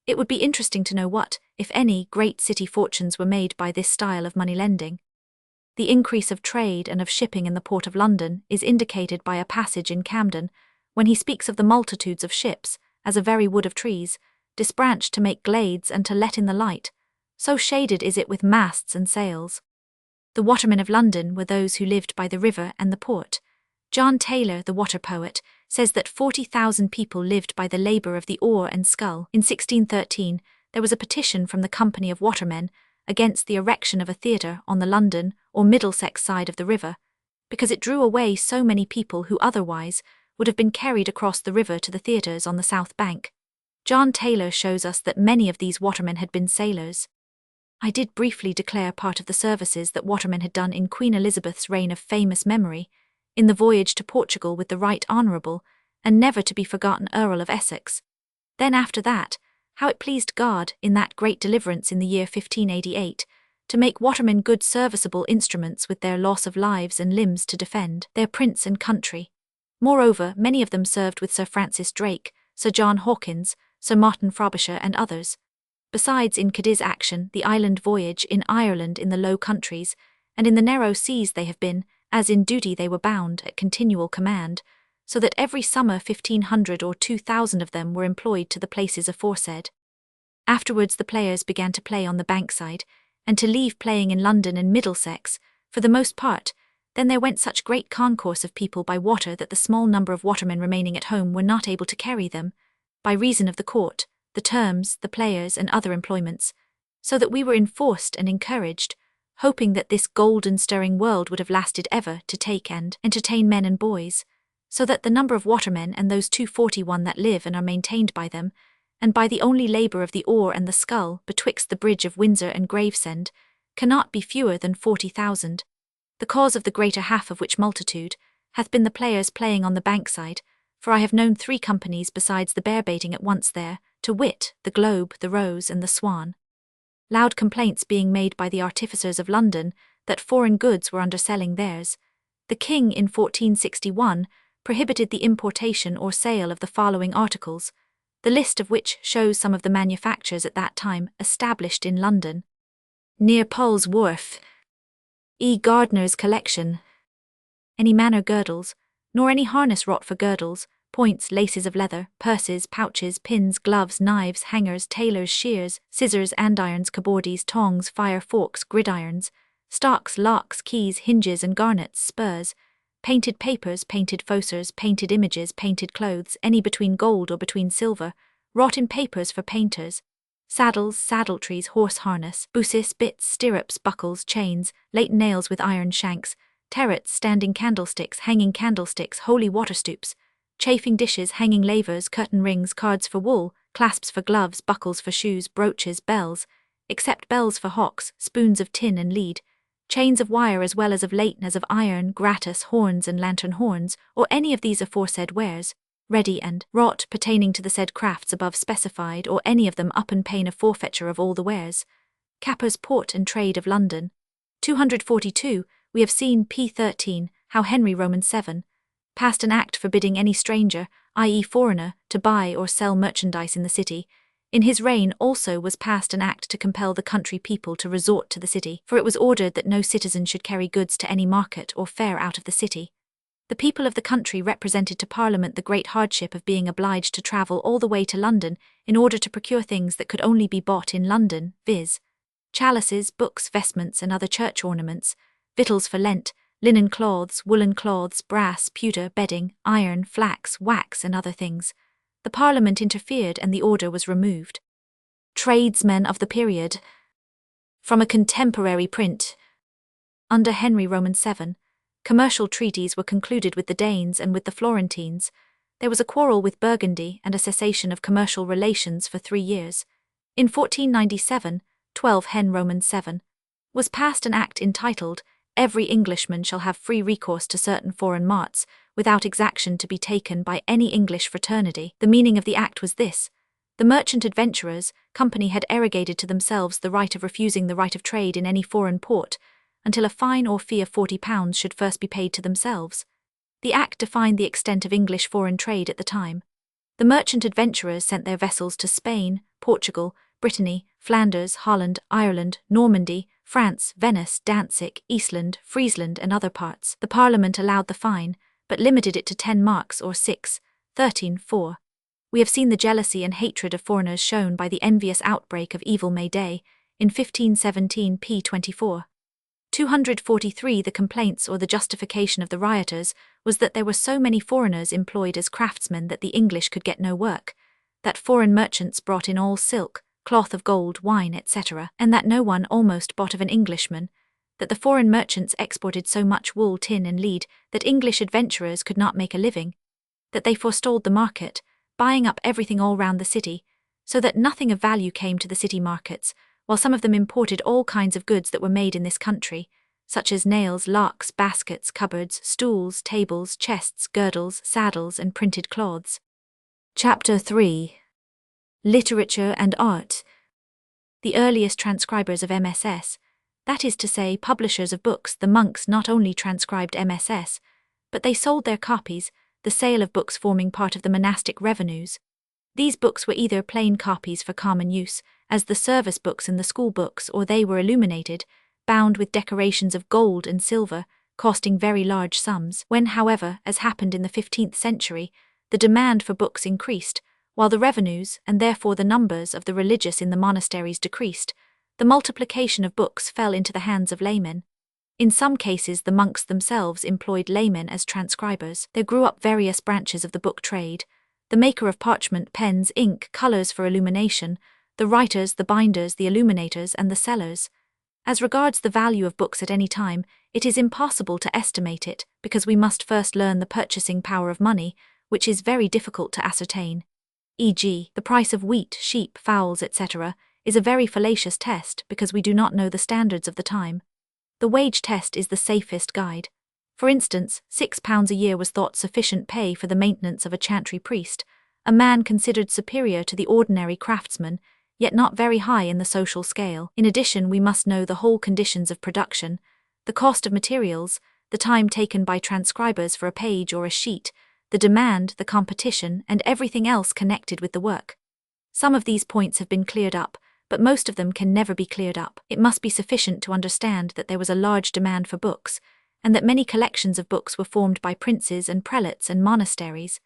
It would be interesting to know what, if any, great city fortunes were made by this style of money lending. The increase of trade and of shipping in the port of London is indicated by a passage in Camden, when he speaks of the multitudes of ships, as a very wood of trees, disbranched to make glades and to let in the light, so shaded is it with masts and sails. The watermen of London were those who lived by the river and the port. John Taylor, the water poet, says that 40,000 people lived by the labour of the oar and scull. In 1613, there was a petition from the Company of Watermen against the erection of a theatre on the London or Middlesex side of the river, because it drew away so many people who otherwise would have been carried across the river to the theatres on the south bank. John Taylor shows us that many of these watermen had been sailors. I did briefly declare part of the services that watermen had done in Queen Elizabeth's reign of famous memory, in the voyage to Portugal with the Right Honourable, and never to be forgotten Earl of Essex. Then after that, how it pleased God, in that great deliverance in the year 1588, to make watermen good serviceable instruments with their loss of lives and limbs to defend their prince and country. Moreover, many of them served with Sir Francis Drake, Sir John Hawkins, Sir Martin Frobisher and others. Besides in Cadiz action, the island voyage, in Ireland, in the Low Countries, and in the narrow seas they have been, as in duty they were bound, at continual command, so that every summer 1,500 or 2,000 of them were employed to the places aforesaid. Afterwards the players began to play on the Bankside, and to leave playing in London and Middlesex, for the most part. Then there went such great concourse of people by water that the small number of watermen remaining at home were not able to carry them, by reason of the court, the terms, the players, and other employments, so that we were enforced and encouraged, hoping that this golden stirring world would have lasted ever, to take and entertain men and boys, so that the number of watermen and those 241 that live and are maintained by them, and by the only labour of the oar and the scull betwixt the bridge of Windsor and Gravesend, cannot be fewer than 40,000. The cause of the greater half of which multitude hath been the players playing on the Bankside, for I have known 3 companies besides the bear-baiting at once there, to wit, the Globe, the Rose, and the Swan. Loud complaints being made by the artificers of London that foreign goods were underselling theirs, the King in 1461 prohibited the importation or sale of the following articles, the list of which shows some of the manufactures at that time established in London. Near Paul's Wharf, E. Gardner's collection. Any manner girdles, nor any harness wrought for girdles, points, laces of leather, purses, pouches, pins, gloves, knives, hangers, tailors' shears, scissors, andirons, cabordies, tongs, fire forks, gridirons, stocks, locks, keys, hinges and garnets, spurs, painted papers, painted fossers, painted images, painted clothes, any between gold or between silver, wrought in papers for painters, saddles, saddle-trees, horse harness, bousses, bits, stirrups, buckles, chains, late nails with iron shanks, terrets, standing candlesticks, hanging candlesticks, holy water stoops, chafing dishes, hanging lavers, curtain rings, cards for wool, clasps for gloves, buckles for shoes, brooches, bells, except bells for hawks, spoons of tin and lead, chains of wire as well as of latten as of iron, gratis, horns and lantern horns, or any of these aforesaid wares, ready and wrought pertaining to the said crafts above specified, or any of them up and pain a forfeiture of all the wares. Capper's Port and Trade of London. 242, we have seen p. 13, how Henry VII passed an act forbidding any stranger, i.e. foreigner, to buy or sell merchandise in the city. In his reign also was passed an act to compel the country people to resort to the city, for it was ordered that no citizen should carry goods to any market or fair out of the city. The people of the country represented to Parliament the great hardship of being obliged to travel all the way to London in order to procure things that could only be bought in London, viz. chalices, books, vestments and other church ornaments, victuals for Lent, linen cloths, woolen cloths, brass, pewter, bedding, iron, flax, wax and other things. The Parliament interfered and the order was removed. Tradesmen of the period. From a contemporary print. Under Henry VII, commercial treaties were concluded with the Danes and with the Florentines. There was a quarrel with Burgundy and a cessation of commercial relations for 3 years. In 1497, 12 Hen. VII, was passed an act entitled, "Every Englishman shall have free recourse to certain foreign marts, without exaction to be taken by any English fraternity." The meaning of the act was this: the merchant adventurers' company had arrogated to themselves the right of refusing the right of trade in any foreign port, until a fine or fee of £40 should first be paid to themselves. The act defined the extent of English foreign trade at the time. The merchant adventurers sent their vessels to Spain, Portugal, Brittany, Flanders, Holland, Ireland, Normandy, France, Venice, Danzig, Eastland, Friesland and other parts. The Parliament allowed the fine, but limited it to 10 marks or 6.13.4. We have seen the jealousy and hatred of foreigners shown by the envious outbreak of evil May Day, in 1517 p. 24. 243 The complaints or the justification of the rioters was that there were so many foreigners employed as craftsmen that the English could get no work, that foreign merchants brought in all silk, cloth of gold, wine, etc., and that no one almost bought of an Englishman, that the foreign merchants exported so much wool, tin and lead that English adventurers could not make a living, that they forestalled the market, buying up everything all round the city, so that nothing of value came to the city markets, while some of them imported all kinds of goods that were made in this country, such as nails, locks, baskets, cupboards, stools, tables, chests, girdles, saddles, and printed cloths. Chapter 3. Literature and Art. The earliest transcribers of MSS, that is to say, publishers of books, the monks, not only transcribed MSS, but they sold their copies, the sale of books forming part of the monastic revenues. These books were either plain copies for common use, as the service books and the school books, or they were illuminated, bound with decorations of gold and silver, costing very large sums. When, however, as happened in the 15th century, the demand for books increased, while the revenues, and therefore the numbers of the religious in the monasteries decreased, the multiplication of books fell into the hands of laymen. In some cases the monks themselves employed laymen as transcribers. There grew up various branches of the book trade: the maker of parchment, pens, ink, colours for illumination, the writers, the binders, the illuminators, and the sellers. As regards the value of books at any time, it is impossible to estimate it, because we must first learn the purchasing power of money, which is very difficult to ascertain. E.g., the price of wheat, sheep, fowls, etc., is a very fallacious test because we do not know the standards of the time. The wage test is the safest guide. For instance, £6 a year was thought sufficient pay for the maintenance of a chantry priest, a man considered superior to the ordinary craftsman, yet not very high in the social scale. In addition, we must know the whole conditions of production, the cost of materials, the time taken by transcribers for a page or a sheet, the demand, the competition, and everything else connected with the work. Some of these points have been cleared up, but most of them can never be cleared up. It must be sufficient to understand that there was a large demand for books, and that many collections of books were formed by princes and prelates and monasteries.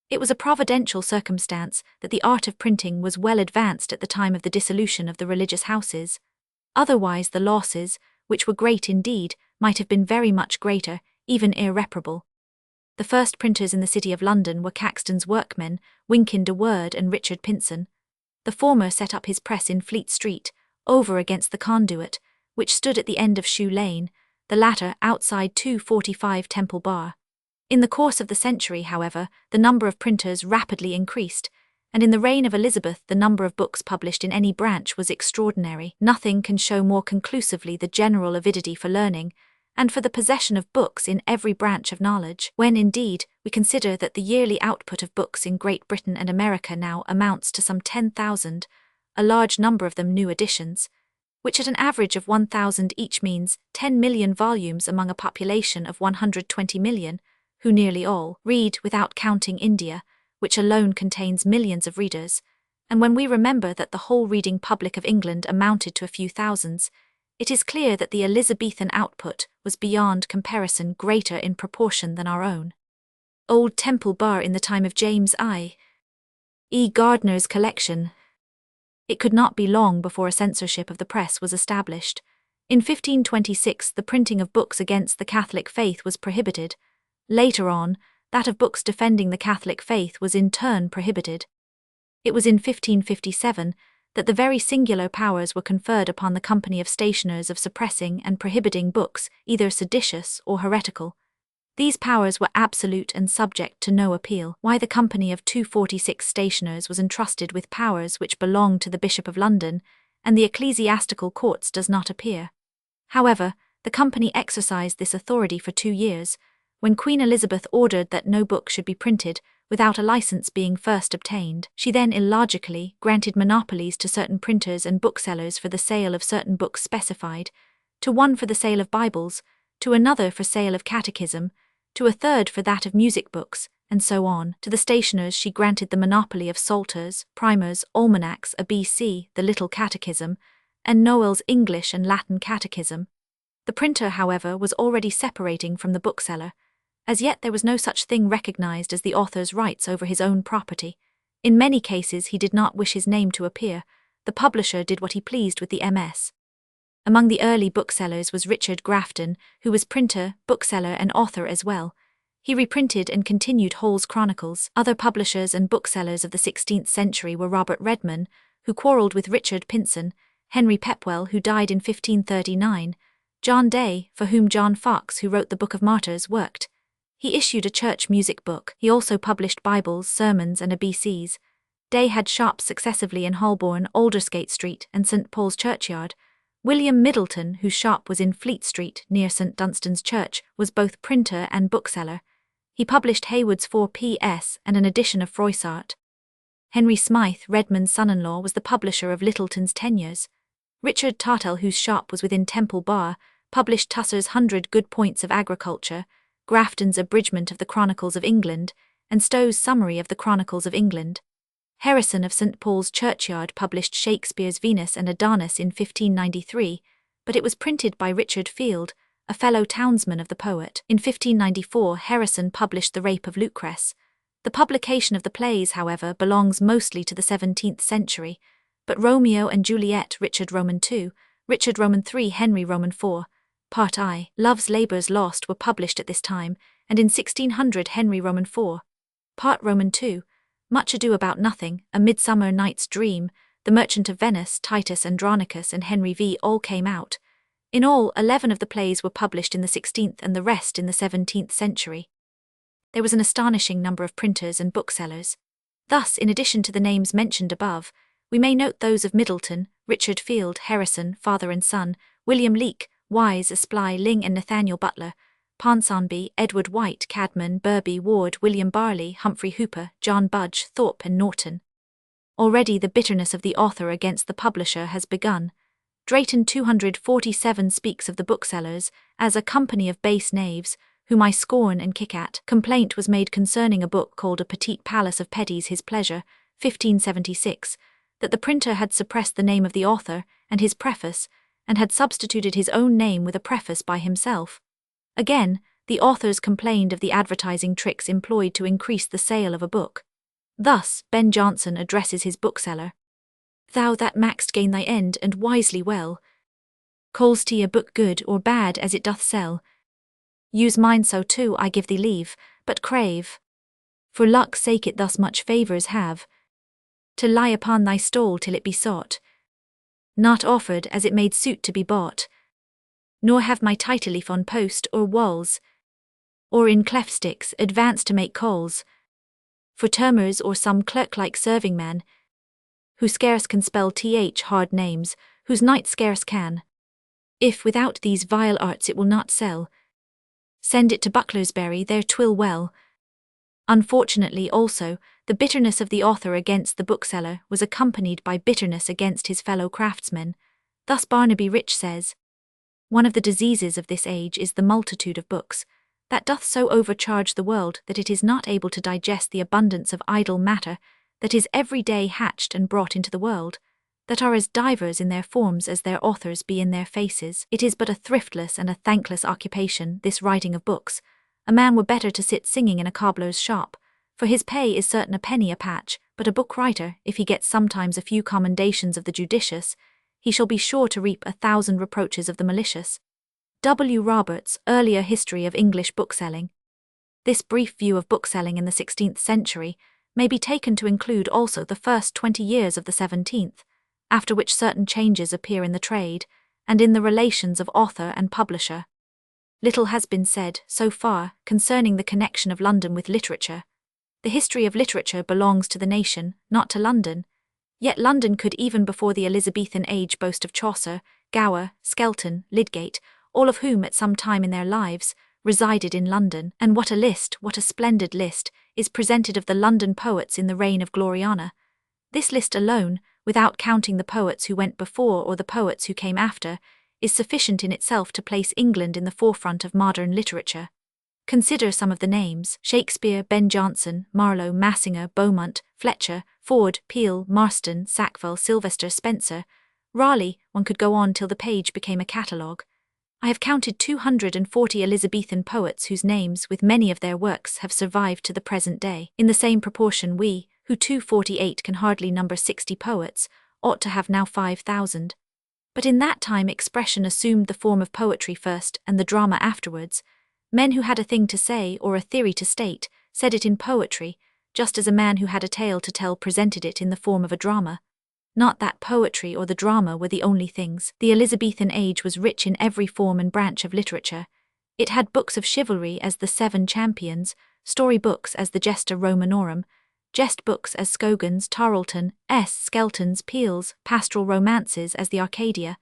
It was a providential circumstance that the art of printing was well advanced at the time of the dissolution of the religious houses. Otherwise the losses, which were great indeed, might have been very much greater, even irreparable. The first printers in the city of London were Caxton's workmen, Wynkyn de Worde and Richard Pinson. The former set up his press in Fleet Street, over against the Conduit, which stood at the end of Shoe Lane, the latter outside 245 Temple Bar. In the course of the century, however, the number of printers rapidly increased, and in the reign of Elizabeth the number of books published in any branch was extraordinary. Nothing can show more conclusively the general avidity for learning, and for the possession of books in every branch of knowledge, when, indeed, we consider that the yearly output of books in Great Britain and America now amounts to some 10,000, a large number of them new editions, which at an average of 1,000 each means 10 million volumes among a population of 120 million, who nearly all read, without counting India, which alone contains millions of readers. And when we remember that the whole reading public of England amounted to a few thousands, it is clear that the Elizabethan output was beyond comparison greater in proportion than our own. Old Temple Bar in the time of James I. E. Gardner's collection. It could not be long before a censorship of the press was established. In 1526 the printing of books against the Catholic faith was prohibited. Later on, that of books defending the Catholic faith was in turn prohibited. It was in 1557 that the very singular powers were conferred upon the Company of Stationers of suppressing and prohibiting books either seditious or heretical. These powers were absolute and subject to no appeal. Why the Company of 246 Stationers was entrusted with powers which belonged to the Bishop of London and the ecclesiastical courts does not appear. However, the Company exercised this authority for 2 years, when Queen Elizabeth ordered that no book should be printed without a license being first obtained. She then illogically granted monopolies to certain printers and booksellers for the sale of certain books specified, to one for the sale of Bibles, to another for sale of catechism, to a third for that of music books, and so on. To the stationers she granted the monopoly of Psalters, Primers, Almanacs, a B.C., the Little Catechism, and Noel's English and Latin Catechism. The printer, however, was already separating from the bookseller. As yet there was no such thing recognized as the author's rights over his own property. In many cases he did not wish his name to appear. The publisher did what he pleased with the MS. Among the early booksellers was Richard Grafton, who was printer, bookseller and author as well. He reprinted and continued Hall's Chronicles. Other publishers and booksellers of the 16th century were Robert Redman, who quarrelled with Richard Pinson, Henry Pepwell, who died in 1539, John Day, for whom John Fox, who wrote the Book of Martyrs, worked. He issued a church music book. He also published Bibles, sermons and ABCs. Day had shops successively in Holborn, Aldersgate Street, and St. Paul's Churchyard. William Middleton, whose shop was in Fleet Street, near St. Dunstan's Church, was both printer and bookseller. He published Hayward's 4 P.S. and an edition of Froissart. Henry Smythe, Redmond's son-in-law, was the publisher of Littleton's Tenures. Richard Tartell, whose shop was within Temple Bar, published Tusser's 100 Good Points of Agriculture, Grafton's Abridgment of the Chronicles of England, and Stowe's Summary of the Chronicles of England. Harrison of St. Paul's Churchyard published Shakespeare's Venus and Adonis in 1593, but it was printed by Richard Field, a fellow townsman of the poet. In 1594, Harrison published The Rape of Lucrece. The publication of the plays, however, belongs mostly to the 17th century, but Romeo and Juliet, Richard Roman II, Richard Roman III, Henry Roman IV, Part I, Love's Labours Lost were published at this time, and in 1600 Henry Roman IV, Part Roman II, Much Ado About Nothing, A Midsummer Night's Dream, The Merchant of Venice, Titus Andronicus, and Henry V all came out. In all, 11 of the plays were published in the 16th and the rest in the 17th century. There was an astonishing number of printers and booksellers. Thus, in addition to the names mentioned above, we may note those of Middleton, Richard Field, Harrison, father and son, William Leake, Wise, Aspley, Ling and Nathaniel Butler, Ponsonby, Edward White, Cadman, Burby, Ward, William Barley, Humphrey Hooper, John Budge, Thorpe and Norton. Already the bitterness of the author against the publisher has begun. Drayton 247 speaks of the booksellers as a company of base knaves, whom I scorn and kick at. Complaint was made concerning a book called A Petit Palace of Petty's His Pleasure, 1576, that the printer had suppressed the name of the author and his preface, and had substituted his own name with a preface by himself. Again, the authors complained of the advertising tricks employed to increase the sale of a book. Thus, Ben Jonson addresses his bookseller: Thou that max'd gain thy end, and wisely well, calls to a book good or bad as it doth sell. Use mine so too, I give thee leave, but crave, for luck's sake it thus much favours have, to lie upon thy stall till it be sought, not offered as it made suit to be bought, nor have my title leaf on post or walls, or in cleft sticks advance to make calls, for termers or some clerk-like serving man, who scarce can spell hard names, whose knight scarce can. If without these vile arts it will not sell, send it to Bucklersbury, there 'twill well. Unfortunately also, the bitterness of the author against the bookseller was accompanied by bitterness against his fellow craftsmen. Thus Barnaby Rich says, One of the diseases of this age is the multitude of books, that doth so overcharge the world that it is not able to digest the abundance of idle matter that is every day hatched and brought into the world, that are as divers in their forms as their authors be in their faces. It is but a thriftless and a thankless occupation, this writing of books. A man were better to sit singing in a cobbler's shop, for his pay is certain a penny a patch, but a book writer, if he gets sometimes a few commendations of the judicious, he shall be sure to reap 1,000 reproaches of the malicious. W. Roberts, Earlier History of English Bookselling. This brief view of bookselling in the 16th century may be taken to include also the first 20 years of the 17th, after which certain changes appear in the trade, and in the relations of author and publisher. Little has been said, so far, concerning the connection of London with literature. The history of literature belongs to the nation, not to London. Yet London could even before the Elizabethan age boast of Chaucer, Gower, Skelton, Lydgate, all of whom at some time in their lives resided in London. And what a list, what a splendid list, is presented of the London poets in the reign of Gloriana. This list alone, without counting the poets who went before or the poets who came after, is sufficient in itself to place England in the forefront of modern literature. Consider some of the names: Shakespeare, Ben Jonson, Marlowe, Massinger, Beaumont, Fletcher, Ford, Peele, Marston, Sackville, Sylvester, Spenser, Raleigh. One could go on till the page became a catalogue. I have counted 240 Elizabethan poets whose names, with many of their works, have survived to the present day. In the same proportion we, who 248 can hardly number 60 poets, ought to have now 5,000. But in that time expression assumed the form of poetry first and the drama afterwards. Men who had a thing to say or a theory to state said it in poetry, just as a man who had a tale to tell presented it in the form of a drama. Not that poetry or the drama were the only things. The Elizabethan age was rich in every form and branch of literature. It had books of chivalry as the Seven Champions, story books as the Gesta Romanorum, jest books as Scogan's, Tarleton's, Skelton's, Peele's, pastoral romances as the Arcadia,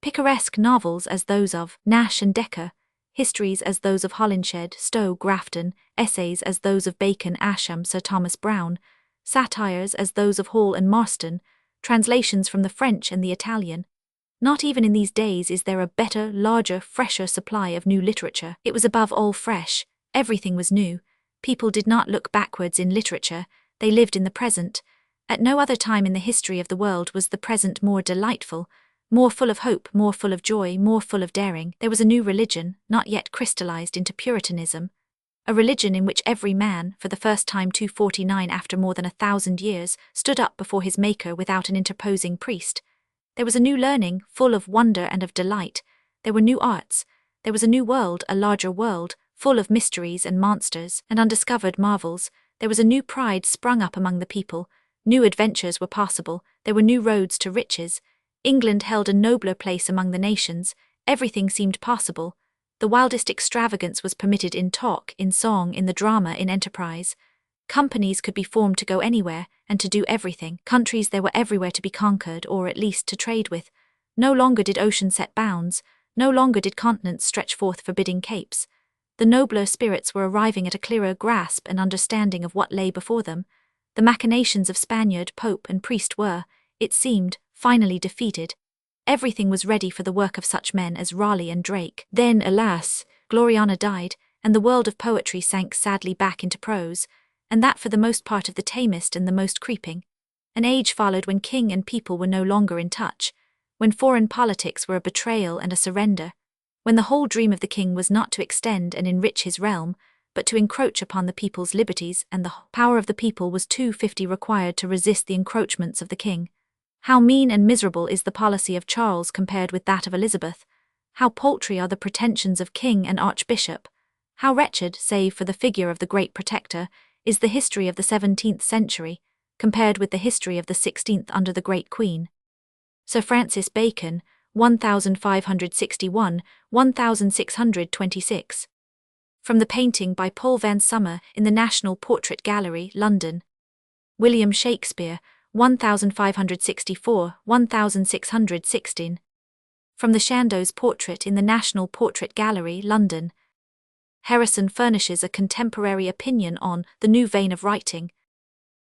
picaresque novels as those of Nash and Dekker, histories as those of Holinshed, Stowe, Grafton, essays as those of Bacon, Ascham, Sir Thomas Browne, satires as those of Hall and Marston, translations from the French and the Italian. Not even in these days is there a better, larger, fresher supply of new literature. It was above all fresh. Everything was new. People did not look backwards in literature, they lived in the present. At no other time in the history of the world was the present more delightful, more full of hope, more full of joy, more full of daring. There was a new religion, not yet crystallized into Puritanism. A religion in which every man, for the first time 249 after more than 1,000 years, stood up before his Maker without an interposing priest. There was a new learning, full of wonder and of delight. There were new arts. There was a new world, a larger world, full of mysteries and monsters and undiscovered marvels. There was a new pride sprung up among the people. New adventures were possible. There were new roads to riches. England held a nobler place among the nations. Everything seemed possible. The wildest extravagance was permitted in talk, in song, in the drama, in enterprise. Companies could be formed to go anywhere and to do everything. Countries there were everywhere to be conquered, or at least to trade with. No longer did ocean set bounds. No longer did continents stretch forth forbidding capes. The nobler spirits were arriving at a clearer grasp and understanding of what lay before them. The machinations of Spaniard, Pope, and priest were, it seemed, finally defeated. Everything was ready for the work of such men as Raleigh and Drake. Then, alas, Gloriana died, and the world of poetry sank sadly back into prose, and that for the most part of the tamest and the most creeping. An age followed when king and people were no longer in touch, when foreign politics were a betrayal and a surrender, when the whole dream of the king was not to extend and enrich his realm, but to encroach upon the people's liberties, and the power of the people was too 50 required to resist the encroachments of the king. How mean and miserable is the policy of Charles compared with that of Elizabeth! How paltry are the pretensions of king and archbishop! How wretched, save for the figure of the great protector, is the history of the 17th century, compared with the history of the 16th under the great queen. Sir Francis Bacon, 1561–1626. From the painting by Paul Van Sommer in the National Portrait Gallery, London. William Shakespeare, 1564–1616. From the Chandos portrait in the National Portrait Gallery, London. Harrison furnishes a contemporary opinion on the new vein of writing.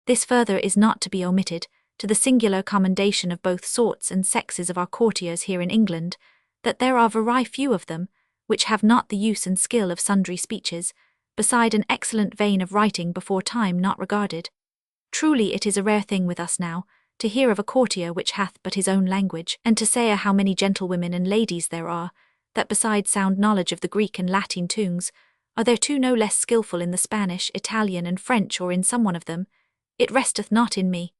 This further is not to be omitted, to the singular commendation of both sorts and sexes of our courtiers here in England, that there are very few of them, which have not the use and skill of sundry speeches, beside an excellent vein of writing before time not regarded. Truly it is a rare thing with us now, to hear of a courtier which hath but his own language, and to say how many gentlewomen and ladies there are, that beside sound knowledge of the Greek and Latin tongues, are there too no less skilful in the Spanish, Italian, and French, or in some one of them. It resteth not in me.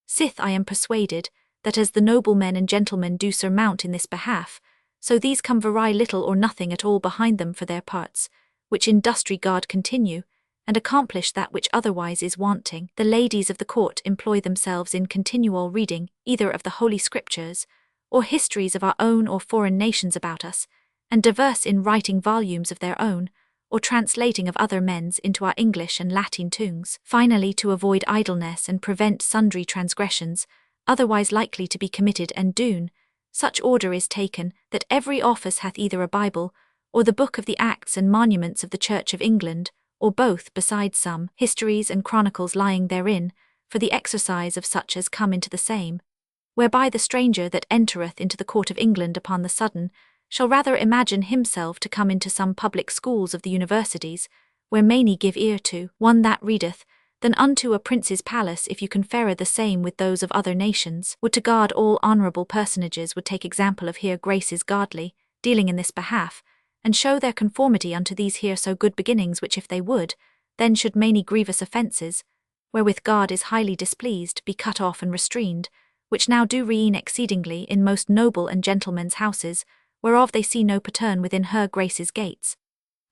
Sith I am persuaded, that as the noblemen and gentlemen do surmount in this behalf, so these come very little or nothing at all behind them for their parts, which industry guard continue, and accomplish that which otherwise is wanting. The ladies of the court employ themselves in continual reading, either of the Holy Scriptures, or histories of our own or foreign nations about us, and diverse in writing volumes of their own, or translating of other men's into our English and Latin tongues. Finally, to avoid idleness and prevent sundry transgressions, otherwise likely to be committed and doon, such order is taken, that every office hath either a Bible, or the book of the Acts and Monuments of the Church of England, or both, besides some histories and chronicles lying therein, for the exercise of such as come into the same, whereby the stranger that entereth into the court of England upon the sudden, shall rather imagine himself to come into some public schools of the universities, where many give ear to one that readeth, than unto a prince's palace if you confer the same with those of other nations. Would to God all honourable personages would take example of here graces godly, dealing in this behalf, and show their conformity unto these here so good beginnings, which if they would, then should many grievous offences, wherewith God is highly displeased, be cut off and restrained, which now do reign exceedingly in most noble and gentlemen's houses, whereof they see no pattern within her Grace's gates.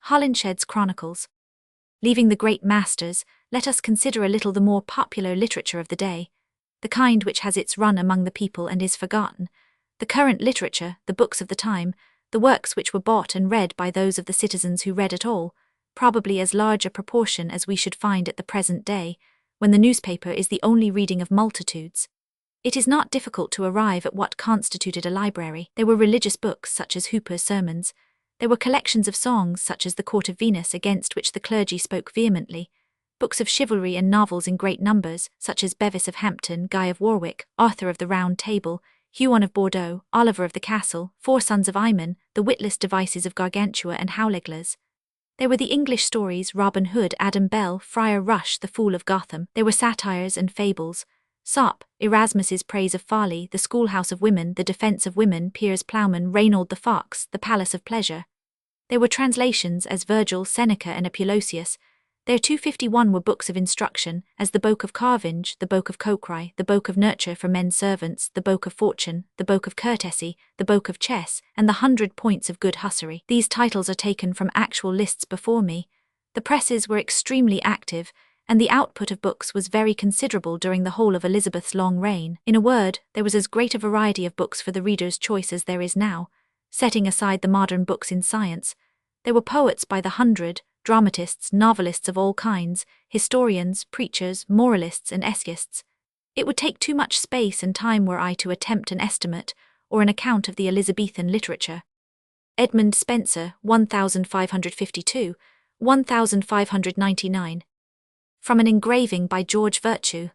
Holinshed's Chronicles. Leaving the great masters, let us consider a little the more popular literature of the day, the kind which has its run among the people and is forgotten, the current literature, the books of the time, the works which were bought and read by those of the citizens who read at all, probably as large a proportion as we should find at the present day, when the newspaper is the only reading of multitudes. It is not difficult to arrive at what constituted a library. There were religious books such as Hooper's Sermons. There were collections of songs such as The Court of Venus, against which the clergy spoke vehemently. Books of chivalry and novels in great numbers, such as Bevis of Hampton, Guy of Warwick, Arthur of the Round Table, Huon of Bordeaux, Oliver of the Castle, Four Sons of Aymon, the witless devices of Gargantua and Howleglers. There were the English stories, Robin Hood, Adam Bell, Friar Rush, the Fool of Gotham. There were satires and fables. Sop, Erasmus's Praise of Folly, The Schoolhouse of Women, The Defence of Women, Piers Plowman, Reynold the Fox, The Palace of Pleasure. There were translations as Virgil, Seneca and Apulosius. Their 251 were books of instruction, as the Boke of Carvinge, the Boke of Coqueray, the Boke of Nurture for men's servants, the Boke of Fortune, the Boke of Courtesy, the Boke of Chess, and the 100 Points of Good Hussary. These titles are taken from actual lists before me. The presses were extremely active, and the output of books was very considerable during the whole of Elizabeth's long reign. In a word, there was as great a variety of books for the reader's choice as there is now, setting aside the modern books in science. There were poets by the hundred, dramatists, novelists of all kinds, historians, preachers, moralists and essayists. It would take too much space and time were I to attempt an estimate or an account of the Elizabethan literature. Edmund Spenser, 1552, 1599. From an engraving by George Virtue.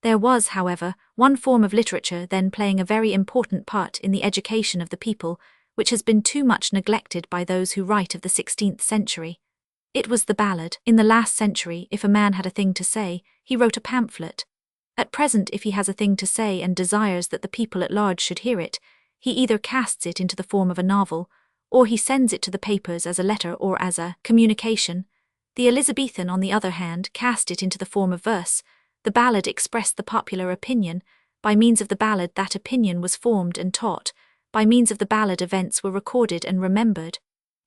There was, however, one form of literature then playing a very important part in the education of the people, which has been too much neglected by those who write of the 16th century. It was the ballad. In the last century, if a man had a thing to say, he wrote a pamphlet. At present, if he has a thing to say and desires that the people at large should hear it, he either casts it into the form of a novel, or he sends it to the papers as a letter or as a communication. The Elizabethan, on the other hand, cast it into the form of verse. The ballad expressed the popular opinion. By means of the ballad that opinion was formed and taught. By means of the ballad events were recorded and remembered.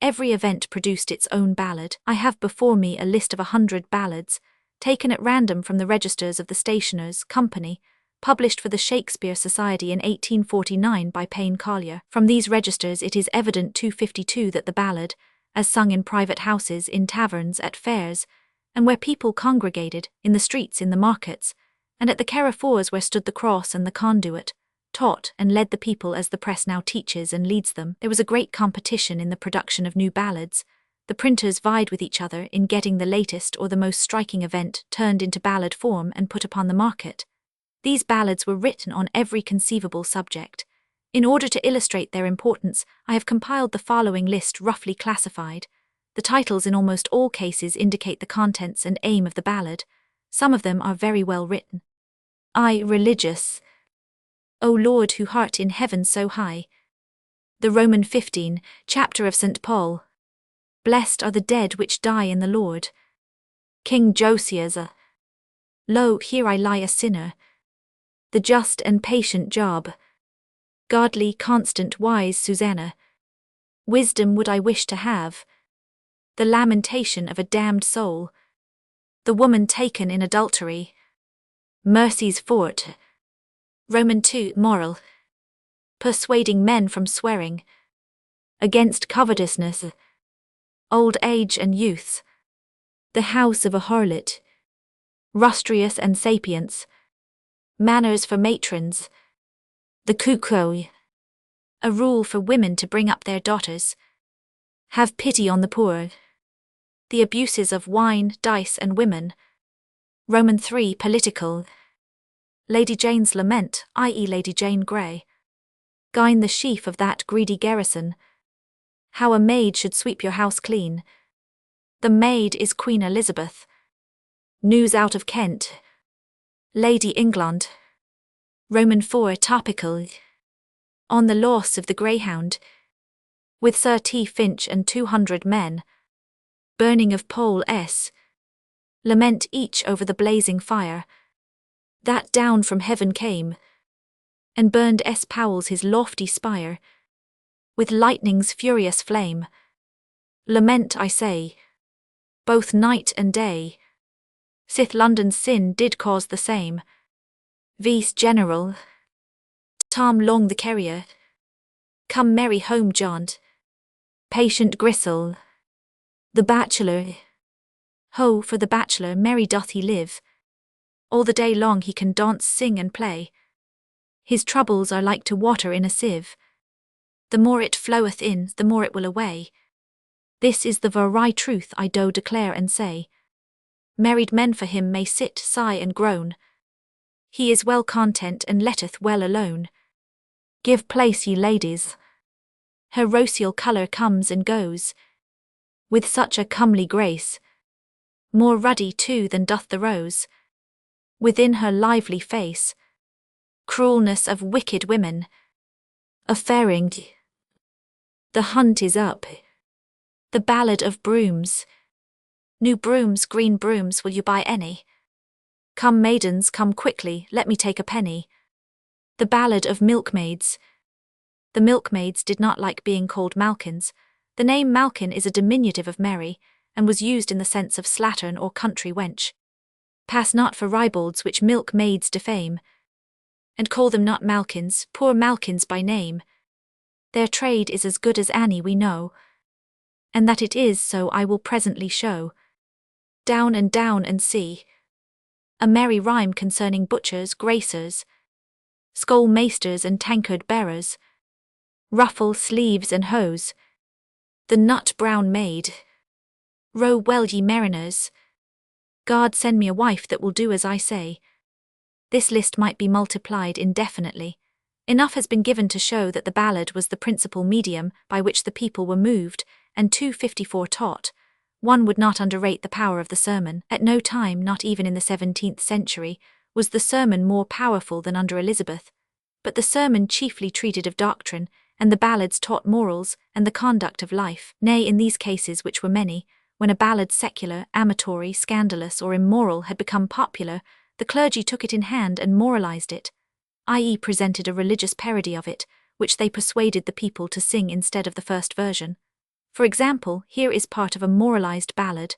Every event produced its own ballad. I have before me a list of 100 ballads, taken at random from the registers of the Stationers' Company, published for the Shakespeare Society in 1849 by Payne Collier. From these registers it is evident 252 that the ballad, as sung in private houses, in taverns, at fairs, and where people congregated, in the streets, in the markets, and at the carrefours where stood the cross and the conduit, taught and led the people as the press now teaches and leads them. There was a great competition in the production of new ballads. The printers vied with each other in getting the latest or the most striking event turned into ballad form and put upon the market. These ballads were written on every conceivable subject. In order to illustrate their importance, I have compiled the following list roughly classified. The titles in almost all cases indicate the contents and aim of the ballad. Some of them are very well written. I, religious. O Lord, who art in heaven so high. The Roman 15, chapter of St. Paul. Blessed are the dead which die in the Lord. King Josiah's. Lo, here I lie a sinner. The just and patient Job. Godly, constant, wise Susanna. Wisdom would I wish to have. The lamentation of a damned soul. The woman taken in adultery. Mercy's fort. Roman 2, moral. Persuading men from swearing. Against covetousness. Old age and youth. The house of a harlot. Rustrious and sapience. Manners for matrons. The cuckoo. A rule for women to bring up their daughters. Have pity on the poor. The abuses of wine, dice and women. Roman 3, political. Lady Jane's lament, i.e. Lady Jane Grey. Gyn the sheaf of that greedy garrison. How a maid should sweep your house clean. The maid is Queen Elizabeth. News out of Kent. Lady England. Roman 4, topical. On the loss of the Greyhound. With Sir T. Finch and 200 men. Burning of Pole S. Lament each over the blazing fire. That down from heaven came, and burned S. Powell's his lofty spire, with lightning's furious flame. Lament, I say, both night and day, sith London's sin did cause the same. Vice General, Tom Long the carrier, come merry home jaunt, patient Gristle, the bachelor, ho, for the bachelor merry doth he live, All the day long he can dance, sing and play. His troubles are like to water in a sieve. The more it floweth in, the more it will away. This is the very truth I do declare and say. Married men for him may sit, sigh and groan. He is well content and letteth well alone. Give place, ye ladies. Her roseal colour comes and goes, with such a comely grace, more ruddy too than doth the rose, within her lively face. Cruelness of wicked women, a faring. The hunt is up. The ballad of brooms. New brooms, green brooms, will you buy any? Come maidens, come quickly, let me take a penny. The ballad of milkmaids. The milkmaids did not like being called malkins. The name malkin is a diminutive of Mary, and was used in the sense of slattern or country wench. Pass not for ribalds which milkmaids defame, and call them not malkins, poor malkins by name. Their trade is as good as any we know, and that it is so I will presently show. Down and see. A merry rhyme concerning butchers, gracers, schoolmeisters and tankard bearers, ruffle sleeves and hose. The nut brown maid. Row well, ye mariners. God send me a wife that will do as I say. This list might be multiplied indefinitely. Enough has been given to show that the ballad was the principal medium by which the people were moved, and 254 taught. One would not underrate the power of the sermon. At no time, not even in the 17th century, was the sermon more powerful than under Elizabeth. But the sermon chiefly treated of doctrine, and the ballads taught morals and the conduct of life. Nay, in these cases, which were many, when a ballad secular, amatory, scandalous or immoral had become popular, the clergy took it in hand and moralized it, i.e. presented a religious parody of it, which they persuaded the people to sing instead of the first version. For example, here is part of a moralized ballad.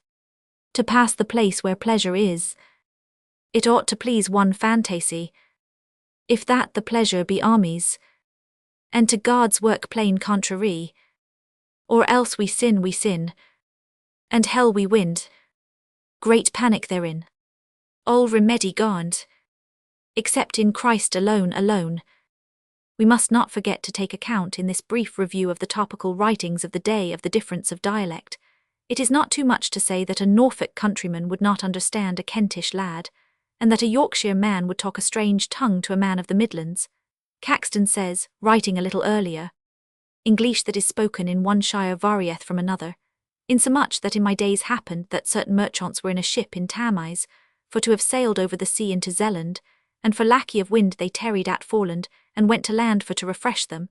To pass the place where pleasure is, it ought to please one fantasy, if that the pleasure be armies, and to God's work plain contrary, or else we sin, and hell we wind, great panic therein, all remedy gone, except in Christ alone. We must not forget to take account in this brief review of the topical writings of the day of the difference of dialect. It is not too much to say that a Norfolk countryman would not understand a Kentish lad, and that a Yorkshire man would talk a strange tongue to a man of the Midlands. Caxton says, writing a little earlier, English that is spoken in one shire varieth from another, insomuch that in my days happened that certain merchants were in a ship in Tamise, for to have sailed over the sea into Zealand, and for lackey of wind they tarried at Foreland, and went to land for to refresh them.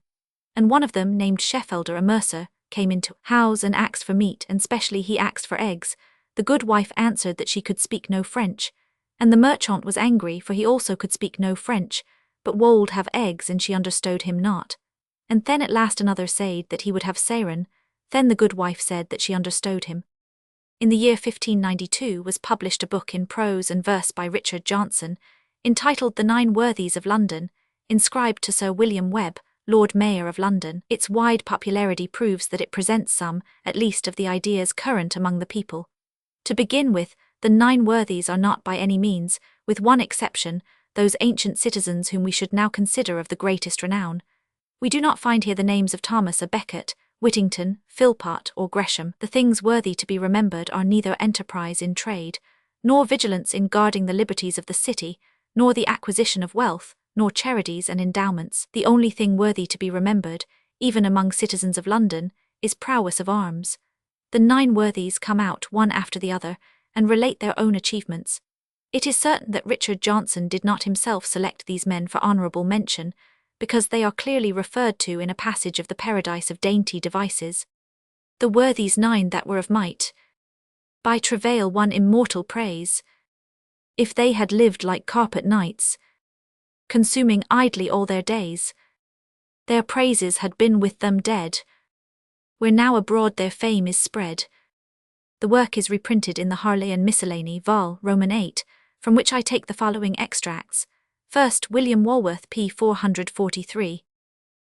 And one of them, named Sheffelder, a mercer, came into house and asked for meat, and specially he asked for eggs. The good wife answered that she could speak no French, and the merchant was angry, for he also could speak no French, but wold have eggs, and she understood him not. And then at last another said that he would have saron. Then the good wife said that she understood him. In the year 1592 was published a book in prose and verse by Richard Johnson, entitled The 9 Worthies of London, inscribed to Sir William Webb, Lord Mayor of London. Its wide popularity proves that it presents some, at least, of the ideas current among the people. To begin with, the 9 worthies are not by any means, with one exception, those ancient citizens whom we should now consider of the greatest renown. We do not find here the names of Thomas a Becket, Whittington, Philpot, or Gresham. The things worthy to be remembered are neither enterprise in trade, nor vigilance in guarding the liberties of the city, nor the acquisition of wealth, nor charities and endowments. The only thing worthy to be remembered, even among citizens of London, is prowess of arms. The 9 worthies come out one after the other, and relate their own achievements. It is certain that Richard Johnson did not himself select these men for honourable mention, because they are clearly referred to in a passage of the Paradise of Dainty Devices. The worthies 9 that were of might, by travail won immortal praise. If they had lived like carpet knights, consuming idly all their days, their praises had been with them dead, where now abroad their fame is spread. The work is reprinted in the Harleian Miscellany, Vol. Roman 8, from which I take the following extracts. First, William Walworth, p. 443.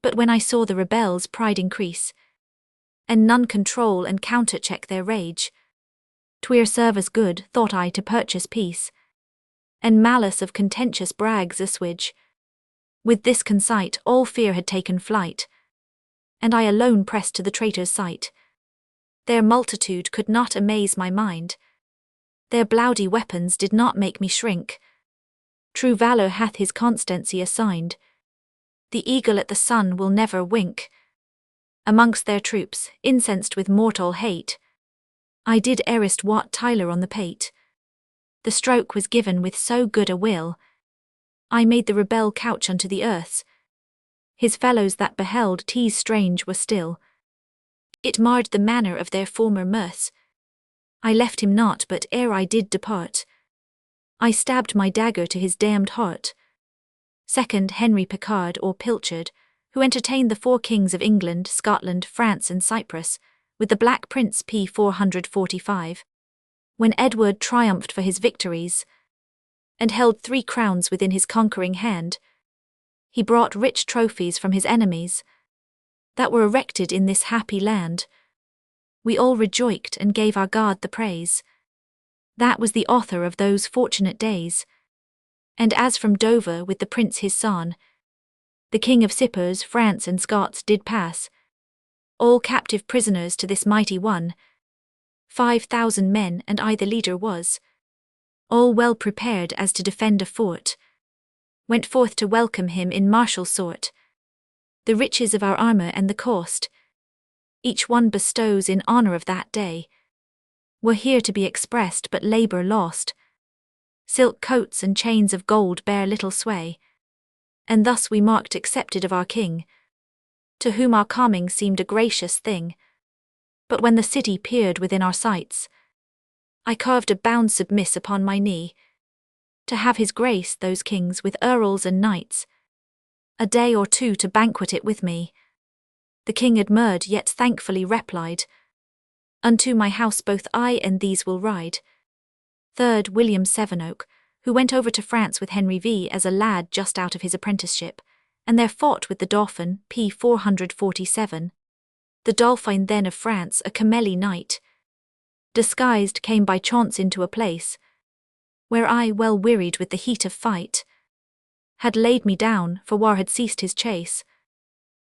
But when I saw the rebels' pride increase, and none control and countercheck their rage, 'twere serve as good, thought I, to purchase peace, and malice of contentious brags assuage. With this conceit all fear had taken flight, and I alone pressed to the traitors' sight. Their multitude could not amaze my mind, their bloody weapons did not make me shrink. True valour hath his constancy assigned, the eagle at the sun will never wink. Amongst their troops, incensed with mortal hate, I did erst Wat Tyler on the pate. The stroke was given with so good a will, I made the rebel couch unto the earth. His fellows that beheld tease strange were still. It marred the manner of their former mirth. I left him not, but ere I did depart, I stabbed my dagger to his damned heart. Second Henry Picard or Pilchard, who entertained the 4 kings of England, Scotland, France and Cyprus, with the Black Prince p. 445. When Edward triumphed for his victories, and held 3 crowns within his conquering hand, he brought rich trophies from his enemies, that were erected in this happy land. We all rejoiced and gave our God the praise. That was the author of those fortunate days. And as from Dover with the prince his son, the king of Cyprus, France and Scots did pass, all captive prisoners to this mighty one, 5,000 men, and I the leader was, all well prepared as to defend a fort, went forth to welcome him in martial sort. The riches of our armour and the cost, each one bestows in honour of that day, were here to be expressed but labour lost. Silk coats and chains of gold bear little sway, and thus we marked accepted of our king, to whom our calming seemed a gracious thing. But when the city peered within our sights, I carved a bound submiss upon my knee, to have his grace those kings with earls and knights, a day or 2 to banquet it with me. The king admired yet thankfully replied, unto my house both I and these will ride. Third William Sevenoke, who went over to France with Henry VII as a lad just out of his apprenticeship, and there fought with the Dauphin, p. 447. The Dauphin then of France, a Camelli knight, disguised came by chance into a place, where I, well wearied with the heat of fight, had laid me down, for war had ceased his chase,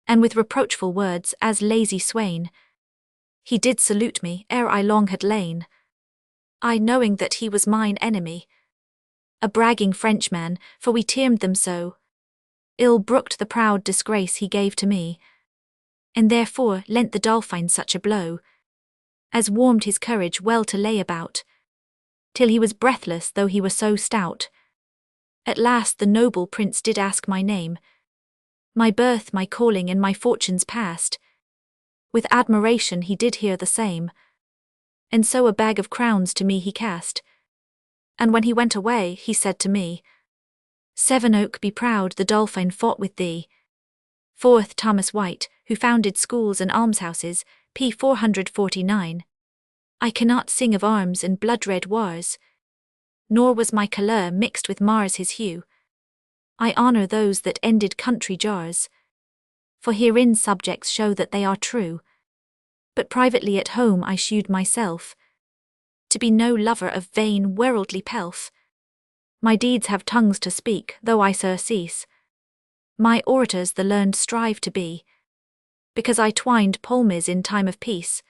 and with reproachful words, as lazy swain, he did salute me ere I long had lain. I knowing that he was mine enemy, a bragging Frenchman, for we termed them so, ill brooked the proud disgrace he gave to me, and therefore lent the Dauphin such a blow, as warmed his courage well to lay about, till he was breathless though he were so stout. At last the noble prince did ask my name, my birth, my calling, and my fortunes past. With admiration he did hear the same, and so a bag of crowns to me he cast. And when he went away, he said to me, Sevenoke, be proud, the Dauphin fought with thee. Fourth Thomas White, who founded schools and almshouses, p. 449. I cannot sing of arms and blood-red wars, nor was my colour mixed with Mars his hue. I honour those that ended country jars, for herein subjects show that they are true. But privately at home I shewed myself to be no lover of vain worldly pelf. My deeds have tongues to speak, though I surcease. My orators the learned strive to be, because I twined palmies in time of peace,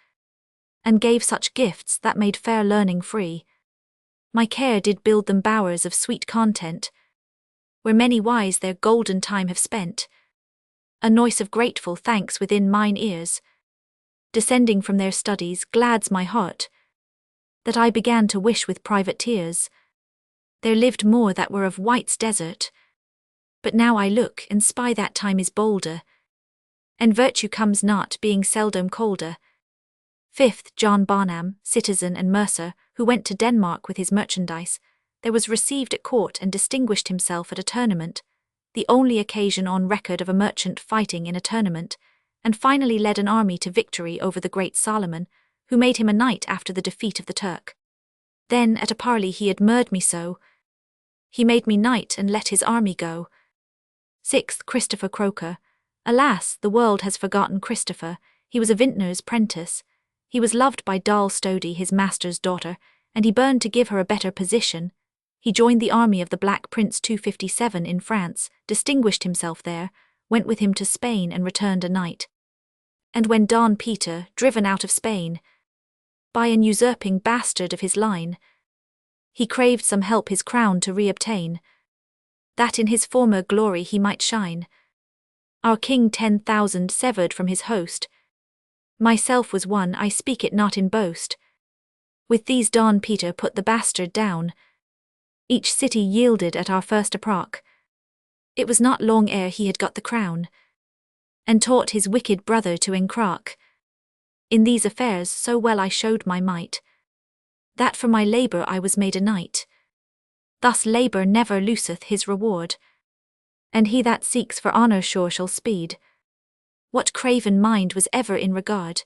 and gave such gifts that made fair learning free. My care did build them bowers of sweet content, where many wise their golden time have spent. A noise of grateful thanks within mine ears, descending from their studies, glads my heart, that I began to wish with private tears. There lived more that were of White's desert, but now I look and spy that time is bolder, and virtue comes not, being seldom colder. Fifth John Barnham, citizen and mercer, who went to Denmark with his merchandise, there was received at court and distinguished himself at a tournament, the only occasion on record of a merchant fighting in a tournament, and finally led an army to victory over the great Solomon, who made him a knight after the defeat of the Turk. Then at a parley he admired me so, he made me knight and let his army go. Sixth Christopher Croker. Alas, the world has forgotten Christopher. He was a vintner's prentice. He was loved by Doll Stody, his master's daughter, and he burned to give her a better position. He joined the army of the Black Prince 257 in France, distinguished himself there, went with him to Spain and returned a knight. And when Don Peter, driven out of Spain by an usurping bastard of his line, he craved some help his crown to re-obtain, that in his former glory he might shine. Our king 10,000 severed from his host, myself was one, I speak it not in boast. With these Don Peter put the bastard down, each city yielded at our first approach. It was not long ere he had got the crown, and taught his wicked brother to encroach. In these affairs so well I showed my might, that for my labour I was made a knight. Thus labour never loseth his reward, and he that seeks for honour sure shall speed. What craven mind was ever in regard,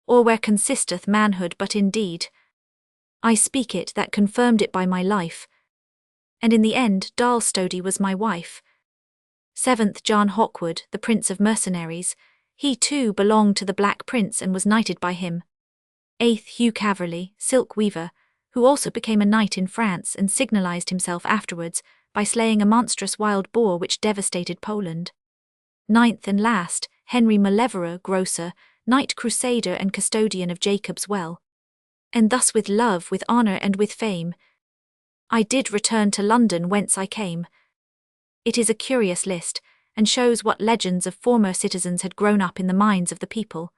or where consisteth manhood but in deed? I speak it that confirmed it by my life, and in the end Dalstody was my wife. 7th John Hawkwood, the Prince of Mercenaries, he too belonged to the Black Prince and was knighted by him. 8th Hugh Caverley, silk weaver, who also became a knight in France and signalized himself afterwards by slaying a monstrous wild boar which devastated Poland. 9th and last, Henry Maleverer, grocer, knight crusader and custodian of Jacob's Well. And thus with love, with honour and with fame, I did return to London whence I came. It is a curious list, and shows what legends of former citizens had grown up in the minds of the people.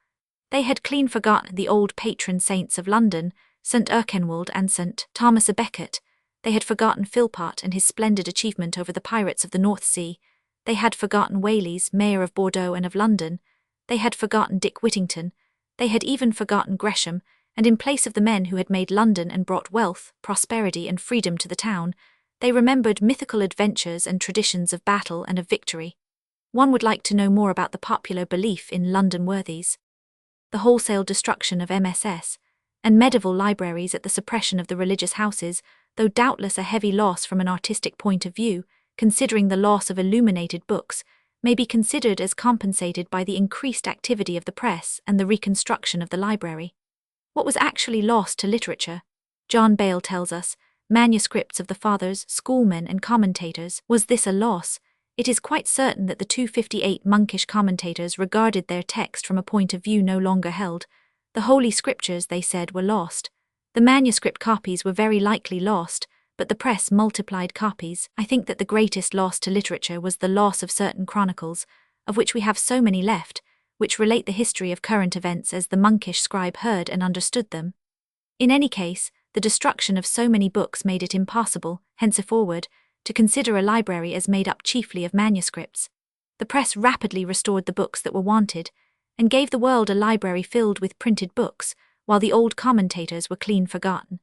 They had clean forgotten the old patron saints of London, St. Erkenwald and St. Thomas a Becket. They had forgotten Philpot and his splendid achievement over the pirates of the North Sea. They had forgotten Whalley, Mayor of Bordeaux and of London. They had forgotten Dick Whittington. They had even forgotten Gresham, and in place of the men who had made London and brought wealth, prosperity and freedom to the town, they remembered mythical adventures and traditions of battle and of victory. One would like to know more about the popular belief in London worthies, the wholesale destruction of MSS, and medieval libraries at the suppression of the religious houses, though doubtless a heavy loss from an artistic point of view, considering the loss of illuminated books, may be considered as compensated by the increased activity of the press and the reconstruction of the library. What was actually lost to literature? John Bale tells us, manuscripts of the fathers, schoolmen and commentators. Was this a loss? It is quite certain that the 258 monkish commentators regarded their text from a point of view no longer held. The Holy Scriptures, they said, were lost. The manuscript copies were very likely lost, but the press multiplied copies. I think that the greatest loss to literature was the loss of certain chronicles, of which we have so many left, which relate the history of current events as the monkish scribe heard and understood them. In any case, the destruction of so many books made it impossible, henceforward, to consider a library as made up chiefly of manuscripts. The press rapidly restored the books that were wanted, and gave the world a library filled with printed books, while the old commentators were clean forgotten.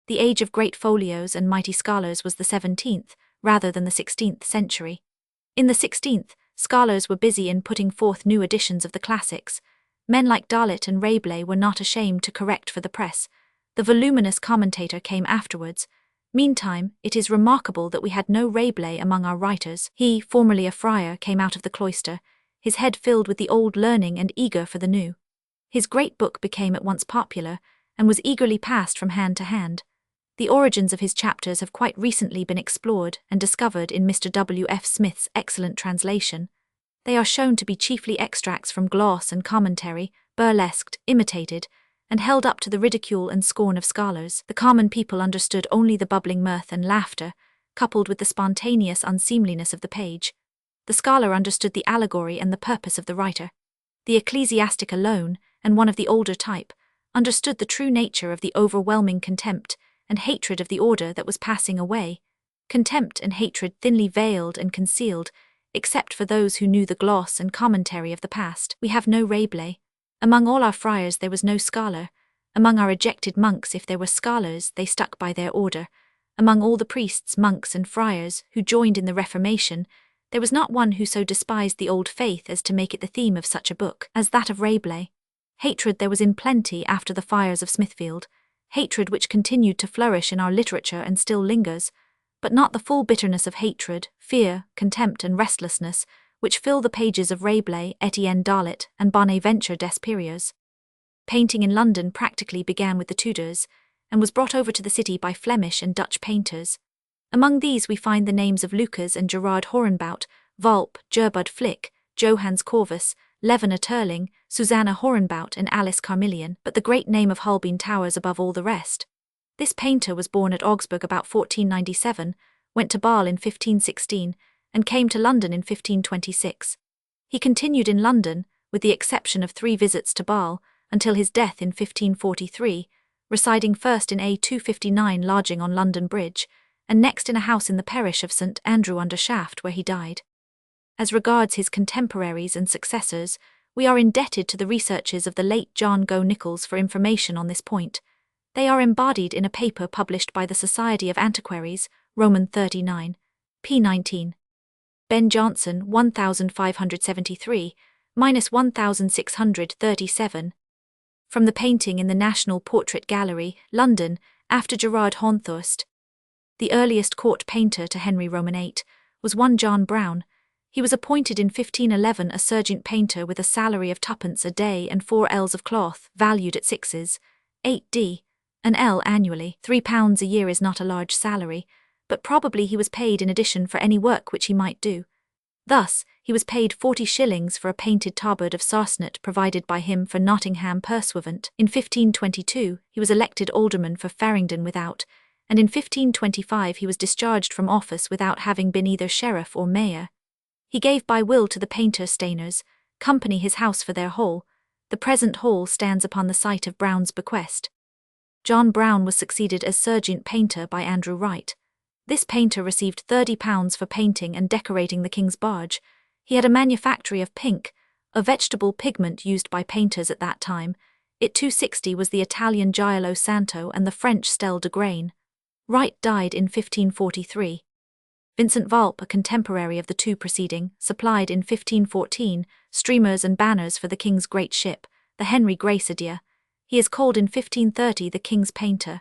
The age of great folios and mighty scholars was the 17th, rather than the 16th century. In the 16th, scholars were busy in putting forth new editions of the classics. Men like Darlot and Rabelais were not ashamed to correct for the press. The voluminous commentator came afterwards. Meantime, it is remarkable that we had no Rabelais among our writers. He, formerly a friar, came out of the cloister, his head filled with the old learning and eager for the new. His great book became at once popular, and was eagerly passed from hand to hand. The origins of his chapters have quite recently been explored and discovered in Mr. W. F. Smith's excellent translation. They are shown to be chiefly extracts from gloss and commentary, burlesqued, imitated, and held up to the ridicule and scorn of scholars. The common people understood only the bubbling mirth and laughter, coupled with the spontaneous unseemliness of the page. The scholar understood the allegory and the purpose of the writer. The ecclesiastic alone, and one of the older type, understood the true nature of the overwhelming contempt and hatred of the order that was passing away. Contempt and hatred thinly veiled and concealed, except for those who knew the gloss and commentary of the past. We have no Rabelais. Among all our friars there was no scholar. Among our ejected monks, if there were scholars, they stuck by their order. Among all the priests, monks and friars who joined in the Reformation, there was not one who so despised the old faith as to make it the theme of such a book as that of Rabelais. Hatred there was in plenty after the fires of Smithfield, hatred which continued to flourish in our literature and still lingers, but not the full bitterness of hatred, fear, contempt and restlessness which fill the pages of Rabelais, Etienne Darlot and Bonaventure Despériers. Painting in London practically began with the Tudors, and was brought over to the city by Flemish and Dutch painters. Among these we find the names of Lucas and Gerard Horenbout, Valp, Gerbud Flick, Johannes Corvus, Levena Turling, Susanna Horenbout and Alice Carmillion, but the great name of Holbein towers above all the rest. This painter was born at Augsburg about 1497, went to Basle in 1516, and came to London in 1526. He continued in London, with the exception of 3 visits to Basle, until his death in 1543, residing first in A259 lodging on London Bridge, and next in a house in the parish of St. Andrew under Shaft where he died. As regards his contemporaries and successors, we are indebted to the researches of the late John Gough Nichols for information on this point. They are embodied in a paper published by the Society of Antiquaries, Roman 39, p. 19. Ben Jonson 1573–1637. From the painting in the National Portrait Gallery, London, after Gerard Honthorst. The earliest court painter to Henry VIII was one John Brown. He was appointed in 1511 a sergeant painter with a salary of 2d. a day and 4 ells of cloth, valued at 6s. 8d. an ell annually. £3 a year is not a large salary, but probably he was paid in addition for any work which he might do. Thus, he was paid 40 shillings for a painted tabard of sarsenet provided by him for Nottingham pursuivant. In 1522, he was elected alderman for Farringdon Without, and in 1525 he was discharged from office without having been either sheriff or mayor. He gave by will to the painter Stainers, company his house for their hall. The present hall stands upon the site of Brown's bequest. John Brown was succeeded as sergeant painter by Andrew Wright. This painter received £30 for painting and decorating the King's barge. He had a manufactory of pink, a vegetable pigment used by painters at that time. It 260 was the Italian Giallo Santo and the French Stèle de Grain. Wright died in 1543. Vincent Valp, a contemporary of the two preceding, supplied in 1514 streamers and banners for the King's great ship, the Henry Gracedieu. He is called in 1530 the King's painter.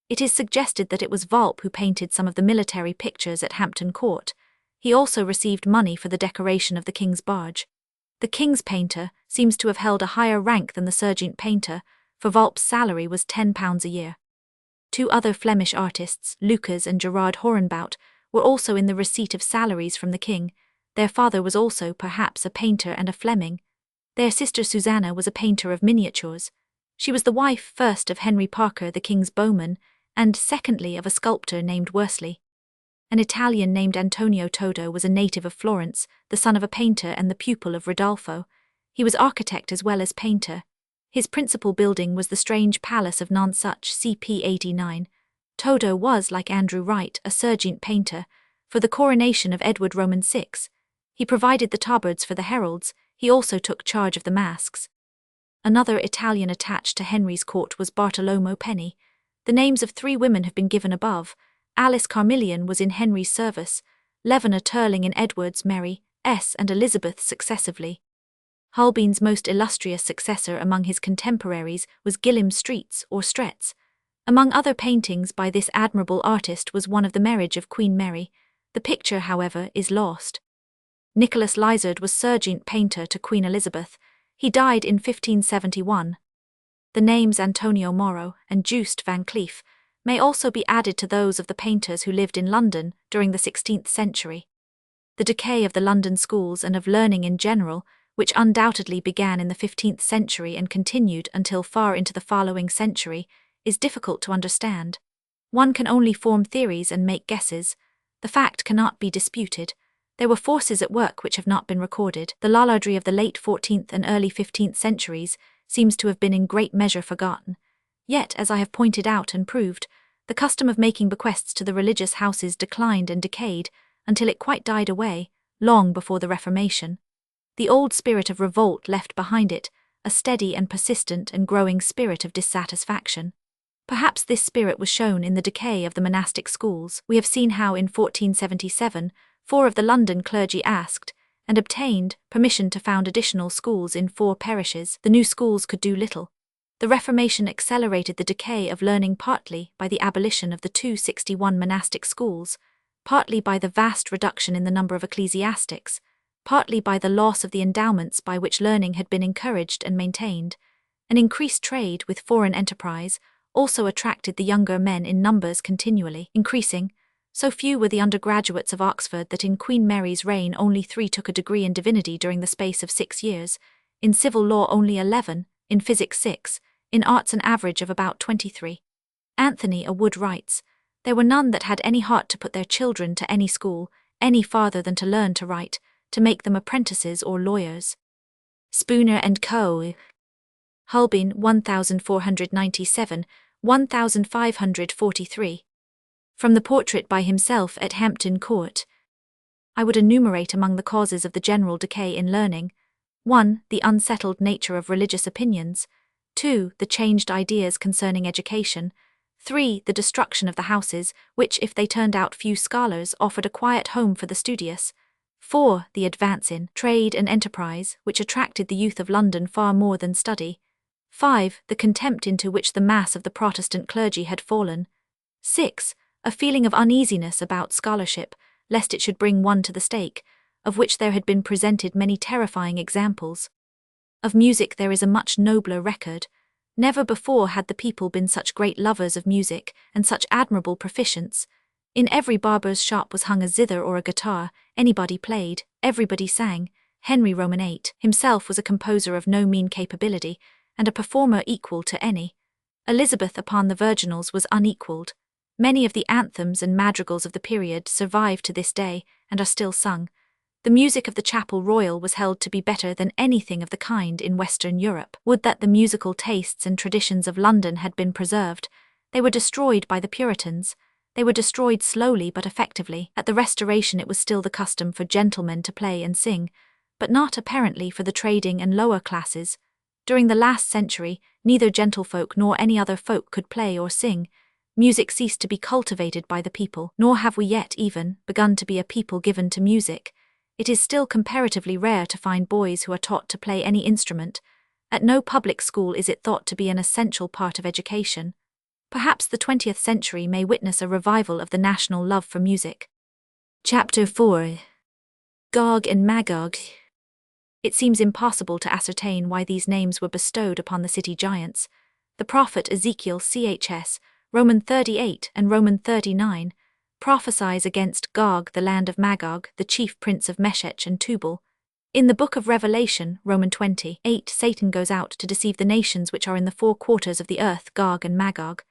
It is suggested that it was Valp who painted some of the military pictures at Hampton Court. He also received money for the decoration of the King's barge. The King's painter seems to have held a higher rank than the sergeant painter, for Valp's salary was £10 a year. 2 other Flemish artists, Lucas and Gerard Horenbout, were also in the receipt of salaries from the King. Their father was also, perhaps, a painter and a Fleming. Their sister Susanna was a painter of miniatures. She was the wife, first, of Henry Parker, the King's bowman, and secondly of a sculptor named Worsley. An Italian named Antonio Todo was a native of Florence, the son of a painter and the pupil of Rodolfo. He was architect as well as painter. His principal building was the strange palace of Nonsuch, CP 89. Todo was, like Andrew Wright, a sergeant painter. For the coronation of Edward Roman VI, he provided the tabards for the heralds. He also took charge of the masks. Another Italian attached to Henry's court was Bartolomeo Penny. The names of 3 women have been given above. Alice Carmillion was in Henry's service, Levena Turling in Edward's, Mary S. and Elizabeth successively. Holbein's most illustrious successor among his contemporaries was Gilham Streets or Stretz. Among other paintings by this admirable artist was one of the marriage of Queen Mary. The picture, however, is lost. Nicholas Lizard was sergeant painter to Queen Elizabeth. He died in 1571. The names Antonio Moro and Just van Cleef may also be added to those of the painters who lived in London during the 16th century. The decay of the London schools and of learning in general, which undoubtedly began in the 15th century and continued until far into the following century, is difficult to understand. One can only form theories and make guesses. The fact cannot be disputed. There were forces at work which have not been recorded. The Lollardry of the late 14th and early 15th centuries seems to have been in great measure forgotten. Yet, as I have pointed out and proved, the custom of making bequests to the religious houses declined and decayed until it quite died away, long before the Reformation. The old spirit of revolt left behind it a steady and persistent and growing spirit of dissatisfaction. Perhaps this spirit was shown in the decay of the monastic schools. We have seen how in 1477, 4 of the London clergy asked, and obtained, permission to found additional schools in 4 parishes. The new schools could do little. The Reformation accelerated the decay of learning partly by the abolition of the 261 monastic schools, partly by the vast reduction in the number of ecclesiastics, partly by the loss of the endowments by which learning had been encouraged and maintained, an increased trade with foreign enterprise, also attracted the younger men in numbers continually increasing. So few were the undergraduates of Oxford that in Queen Mary's reign only 3 took a degree in divinity during the space of 6 years, in civil law only 11, in physics 6, in arts an average of about 23. Anthony a Wood writes, "There were none that had any heart to put their children to any school, any farther than to learn to write, to make them apprentices or lawyers." Spooner and Co. Holbein 1497, 1543. From the portrait by himself at Hampton Court. I would enumerate among the causes of the general decay in learning: 1. The unsettled nature of religious opinions. 2. The changed ideas concerning education. 3. The destruction of the houses, which, if they turned out few scholars, offered a quiet home for the studious. 4. The advance in trade and enterprise, which attracted the youth of London far more than study. 5. The contempt into which the mass of the Protestant clergy had fallen. 6. A feeling of uneasiness about scholarship, lest it should bring one to the stake, of which there had been presented many terrifying examples. Of music there is a much nobler record. Never before had the people been such great lovers of music, and such admirable proficients. In every barber's shop was hung a zither or a guitar, anybody played, everybody sang. Henry VIII. Himself was a composer of no mean capability, and a performer equal to any. Elizabeth upon the virginals was unequalled. Many of the anthems and madrigals of the period survive to this day, and are still sung. The music of the Chapel Royal was held to be better than anything of the kind in Western Europe. Would that the musical tastes and traditions of London had been preserved. They were destroyed by the Puritans. They were destroyed slowly but effectively. At the Restoration it was still the custom for gentlemen to play and sing, but not apparently for the trading and lower classes. During the last century, neither gentlefolk nor any other folk could play or sing. Music ceased to be cultivated by the people, nor have we yet even begun to be a people given to music. It is still comparatively rare to find boys who are taught to play any instrument. At no public school is it thought to be an essential part of education. Perhaps the 20th century may witness a revival of the national love for music. Chapter 4. Gog and Magog. It seems impossible to ascertain why these names were bestowed upon the city giants. The prophet Ezekiel Chs. Roman 38 and Roman 39, prophesies against Gog, the land of Magog, the chief prince of Meshech and Tubal. In the book of Revelation, Roman 20:8, Satan goes out to deceive the nations which are in the 4 quarters of the earth, Gog and Magog.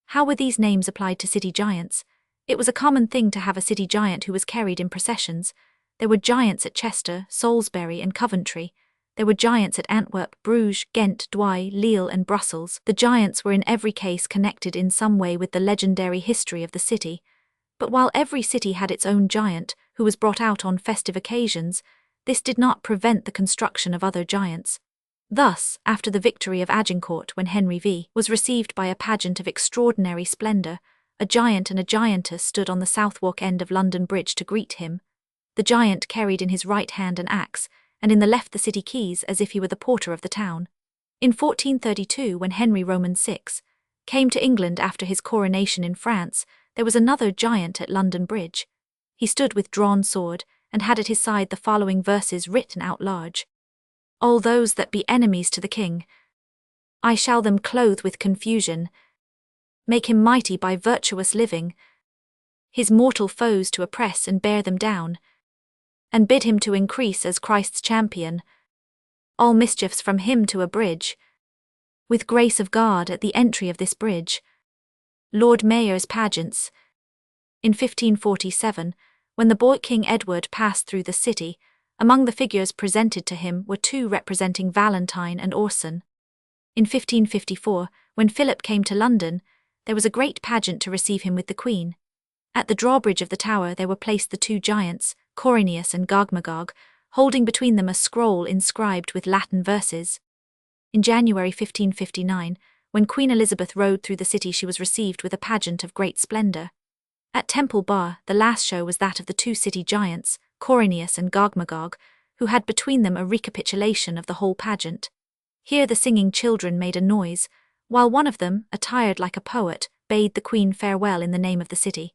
How were these names applied to city giants? It was a common thing to have a city giant who was carried in processions. There were giants at Chester, Salisbury and Coventry. There were giants at Antwerp, Bruges, Ghent, Douai, Lille and Brussels. The giants were in every case connected in some way with the legendary history of the city. But while every city had its own giant, who was brought out on festive occasions, this did not prevent the construction of other giants. Thus, after the victory of Agincourt, when Henry VII was received by a pageant of extraordinary splendour, a giant and a giantess stood on the Southwark end of London Bridge to greet him. The giant carried in his right hand an axe, and in the left the city keys, as if he were the porter of the town. In 1432, when Henry VI came to England after his coronation in France, there was another giant at London Bridge. He stood with drawn sword, and had at his side the following verses written out large: "All those that be enemies to the king, I shall them clothe with confusion, make him mighty by virtuous living, his mortal foes to oppress and bear them down, and bid him to increase as Christ's champion, all mischiefs from him to abridge, with grace of God at the entry of this bridge." Lord Mayor's pageants. In 1547, when the boy King Edward passed through the city, among the figures presented to him were 2 representing Valentine and Orson. In 1554, when Philip came to London, there was a great pageant to receive him with the Queen. At the drawbridge of the tower there were placed the 2 giants, Corinius and Gogmagog, holding between them a scroll inscribed with Latin verses. In January 1559, when Queen Elizabeth rode through the city, she was received with a pageant of great splendour. At Temple Bar, the last show was that of the 2 city giants, Corinius and Gogmagog, who had between them a recapitulation of the whole pageant. Here the singing children made a noise, while one of them, attired like a poet, bade the Queen farewell in the name of the city.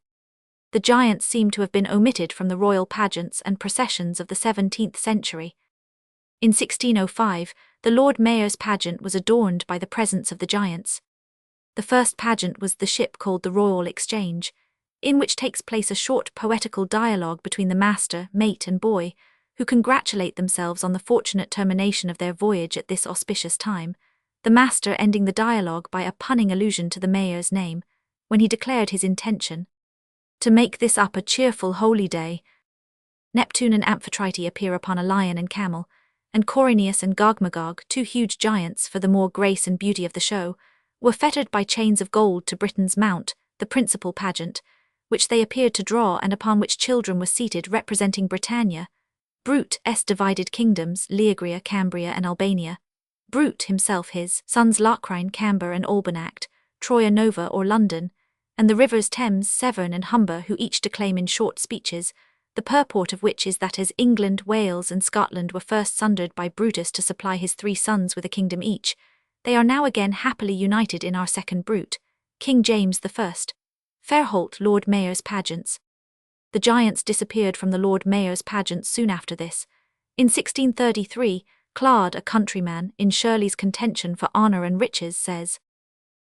The giants seem to have been omitted from the royal pageants and processions of the 17th century. In 1605, the Lord Mayor's pageant was adorned by the presence of the giants. The The first pageant was the ship called the Royal Exchange, in which takes place a short poetical dialogue between the master, mate and boy, who congratulate themselves on the fortunate termination of their voyage at this auspicious time, the master ending the dialogue by a punning allusion to the mayor's name, when he declared his intention to make this up a cheerful holy day. Neptune and Amphitrite appear upon a lion and camel, and Corinius and Gogmagog, two huge giants for the more grace and beauty of the show, were fettered by chains of gold to Britain's Mount, the principal pageant, which they appeared to draw and upon which children were seated representing Britannia, Brute's divided kingdoms, Leagria, Cambria and Albania, Brute himself, his sons Locrine, Camber and Albanact, Troia Nova or London, and the rivers Thames, Severn and Humber, who each declaim in short speeches, the purport of which is that as England, Wales and Scotland were first sundered by Brutus to supply his 3 sons with a kingdom each, they are now again happily united in our second Brute, King James I. Fairholt, Lord Mayor's pageants. The giants disappeared from the Lord Mayor's pageants soon after this. In 1633, Claude, a countryman, in Shirley's Contention for Honour and Riches, says,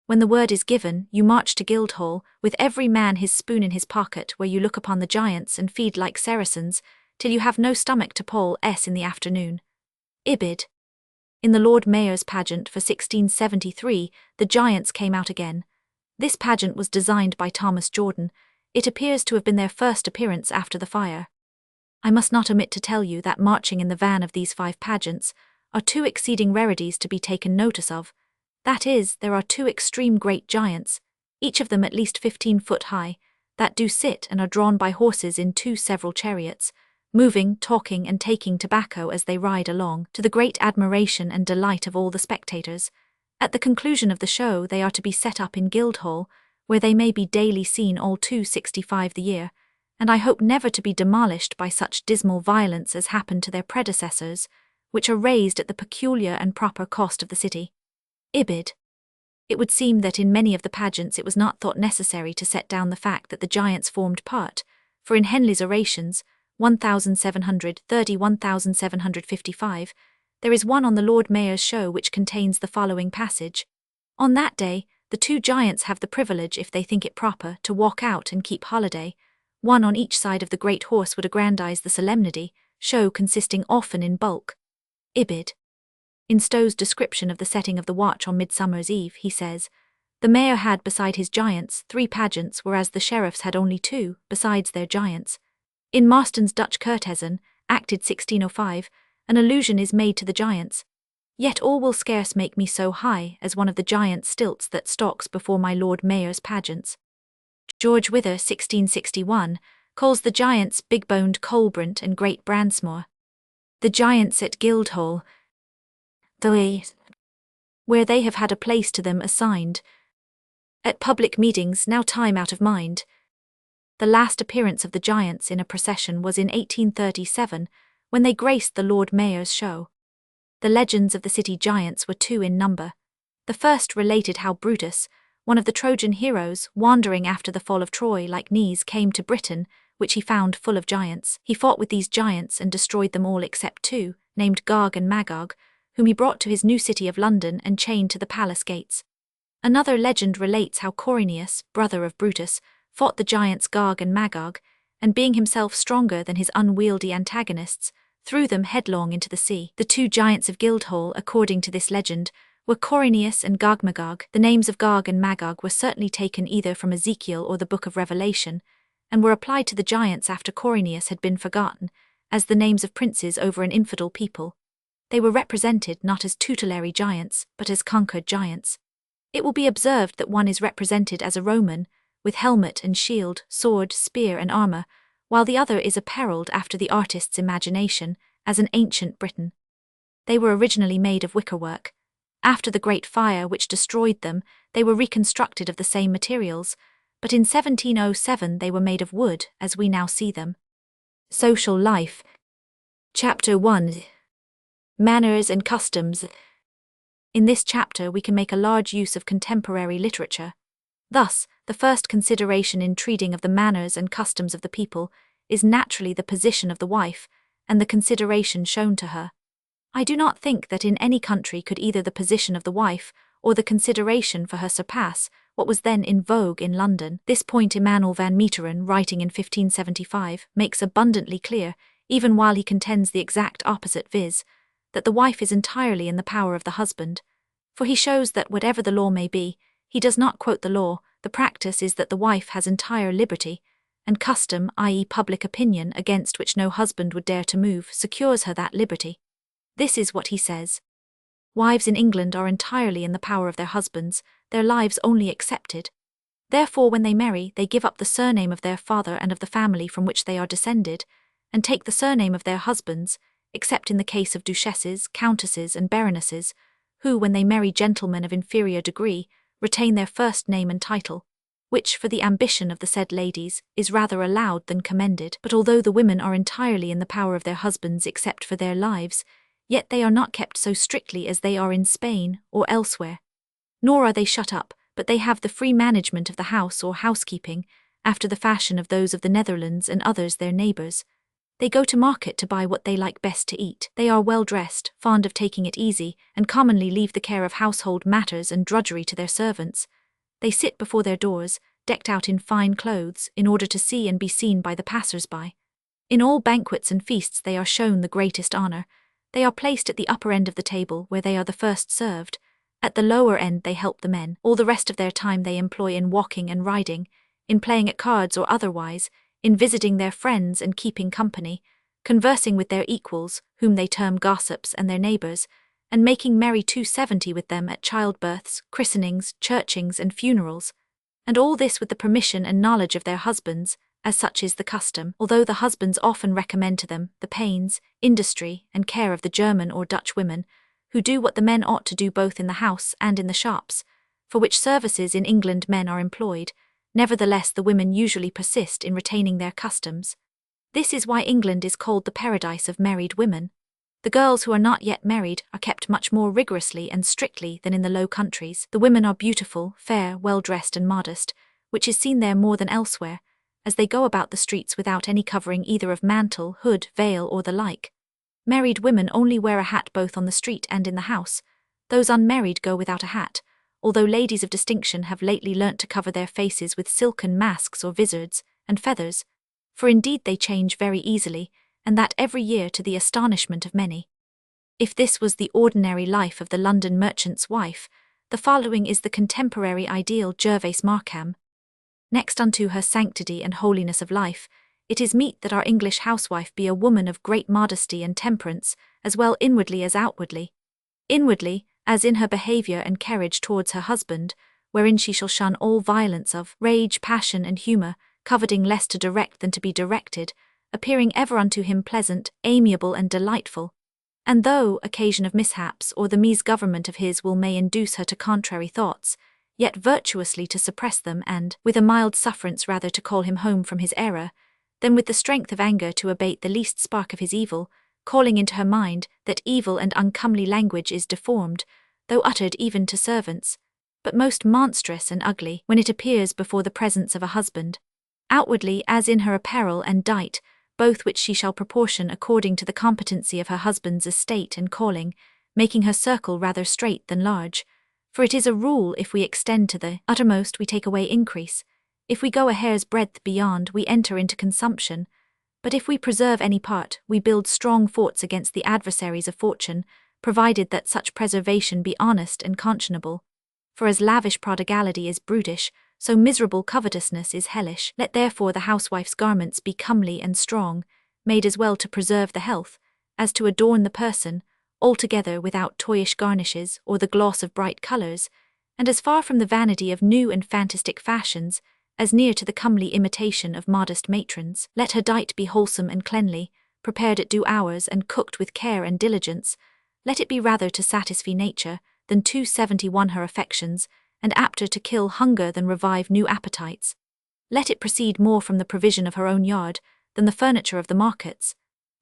"When the word is given, you march to Guildhall, with every man his spoon in his pocket, where you look upon the giants and feed like Saracens, till you have no stomach to poll in the afternoon." Ibid. In the Lord Mayor's pageant for 1673, the giants came out again. This pageant was designed by Thomas Jordan. It appears to have been their first appearance after the fire. I must not omit to tell you that marching in the van of these 5 pageants are 2 exceeding rarities to be taken notice of. That is, there are 2 extreme great giants, each of them at least 15 foot high, that do sit and are drawn by horses in 2 several chariots, moving, talking and taking tobacco as they ride along, to the great admiration and delight of all the spectators. At the conclusion of the show they are to be set up in Guildhall, where they may be daily seen all 265 the year, and I hope never to be demolished by such dismal violence as happened to their predecessors, which are raised at the peculiar and proper cost of the city. Ibid. It would seem that in many of the pageants it was not thought necessary to set down the fact that the giants formed part, for in Henley's Orations, 1730-1755, there is one on the Lord Mayor's show which contains the following passage. On that day, the 2 giants have the privilege, if they think it proper, to walk out and keep holiday. One on each side of the great horse would aggrandize the solemnity, show consisting often in bulk. Ibid. In Stowe's description of the setting of the watch on Midsummer's Eve, he says, "The mayor had beside his giants 3 pageants, whereas the sheriffs had only 2, besides their giants." In Marston's Dutch Courtesan, acted 1605, an allusion is made to the giants. "Yet all will scarce make me so high as one of the giant stilts that stalks before my Lord Mayor's pageants." George Wither, 1661, calls the giants big-boned Colbrant and Great Bransmore. The giants at Guildhall, where they have had a place to them assigned. At public meetings, now time out of mind. The last appearance of the giants in a procession was in 1837, when they graced the Lord Mayor's show. The legends of the city giants were 2 in number. The first related how Brutus, one of the Trojan heroes, wandering after the fall of Troy like Nice, came to Britain, which he found full of giants. He fought with these giants and destroyed them all except 2, named Gog and Magog, whom he brought to his new city of London and chained to the palace gates. Another legend relates how Corinius, brother of Brutus, fought the giants Gog and Magog, and being himself stronger than his unwieldy antagonists, threw them headlong into the sea. The 2 giants of Guildhall, according to this legend, were Corinius and Gogmagog. The names of Gog and Magog were certainly taken either from Ezekiel or the Book of Revelation, and were applied to the giants after Corinius had been forgotten, as the names of princes over an infidel people. They were represented not as tutelary giants, but as conquered giants. It will be observed that one is represented as a Roman, with helmet and shield, sword, spear and armour, while the other is apparelled after the artist's imagination, as an ancient Briton. They were originally made of wickerwork. After the Great Fire which destroyed them, they were reconstructed of the same materials, but in 1707 they were made of wood, as we now see them. Social life. Chapter 1. Manners and Customs. In this chapter we can make a large use of contemporary literature. Thus, the first consideration in treating of the manners and customs of the people is naturally the position of the wife, and the consideration shown to her. I do not think that in any country could either the position of the wife or the consideration for her surpass what was then in vogue in London. This point Emmanuel van Meteren, writing in 1575, makes abundantly clear, even while he contends the exact opposite, viz., that the wife is entirely in the power of the husband. For he shows that whatever the law may be, he does not quote the law, the practice is that the wife has entire liberty, and custom, i.e. public opinion, against which no husband would dare to move, secures her that liberty. This is what he says. Wives in England are entirely in the power of their husbands, their lives only excepted. Therefore when they marry, they give up the surname of their father and of the family from which they are descended, and take the surname of their husbands, except in the case of duchesses, countesses, and baronesses, who, when they marry gentlemen of inferior degree, retain their first name and title, which, for the ambition of the said ladies, is rather allowed than commended. But although the women are entirely in the power of their husbands except for their lives, yet they are not kept so strictly as they are in Spain or elsewhere. Nor are they shut up, but they have the free management of the house or housekeeping, after the fashion of those of the Netherlands and others their neighbours. They go to market to buy what they like best to eat. They are well dressed, fond of taking it easy, and commonly leave the care of household matters and drudgery to their servants. They sit before their doors, decked out in fine clothes, in order to see and be seen by the passers-by. In all banquets and feasts they are shown the greatest honour. They are placed at the upper end of the table, where they are the first served. At the lower end they help the men. All the rest of their time they employ in walking and riding, in playing at cards or otherwise, in visiting their friends and keeping company, conversing with their equals, whom they term gossips, and their neighbours, and making merry 270 with them at childbirths, christenings, churchings, and funerals, and all this with the permission and knowledge of their husbands, as such is the custom, although the husbands often recommend to them the pains, industry, and care of the German or Dutch women, who do what the men ought to do both in the house and in the shops, for which services in England men are employed. Nevertheless the women usually persist in retaining their customs. This is why England is called the paradise of married women. The girls who are not yet married are kept much more rigorously and strictly than in the Low Countries. The women are beautiful, fair, well-dressed and modest, which is seen there more than elsewhere, as they go about the streets without any covering either of mantle, hood, veil, or the like. Married women only wear a hat both on the street and in the house. Those unmarried go without a hat, although ladies of distinction have lately learnt to cover their faces with silken masks or vizards, and feathers, for indeed they change very easily, and that every year to the astonishment of many. If this was the ordinary life of the London merchant's wife, the following is the contemporary ideal Gervase Markham. Next unto her sanctity and holiness of life, it is meet that our English housewife be a woman of great modesty and temperance, as well inwardly as outwardly. Inwardly, as in her behaviour and carriage towards her husband, wherein she shall shun all violence of rage, passion, and humour, coveting less to direct than to be directed, appearing ever unto him pleasant, amiable, and delightful. And though occasion of mishaps or the misgovernment of his will may induce her to contrary thoughts, yet virtuously to suppress them, and, with a mild sufferance rather to call him home from his error, than with the strength of anger to abate the least spark of his evil, calling into her mind that evil and uncomely language is deformed, though uttered even to servants, but most monstrous and ugly when it appears before the presence of a husband, outwardly as in her apparel and dight, both which she shall proportion according to the competency of her husband's estate and calling, making her circle rather strait than large. For it is a rule, if we extend to the uttermost we take away increase, if we go a hair's breadth beyond we enter into consumption, but if we preserve any part, we build strong forts against the adversaries of fortune, provided that such preservation be honest and conscionable. For as lavish prodigality is brutish, so miserable covetousness is hellish. Let therefore the housewife's garments be comely and strong, made as well to preserve the health, as to adorn the person, altogether without toyish garnishes or the gloss of bright colours, and as far from the vanity of new and fantastic fashions, as near to the comely imitation of modest matrons. Let her diet be wholesome and cleanly, prepared at due hours and cooked with care and diligence. Let it be rather to satisfy nature than 271 her affections, and apter to kill hunger than revive new appetites. Let it proceed more from the provision of her own yard than the furniture of the markets,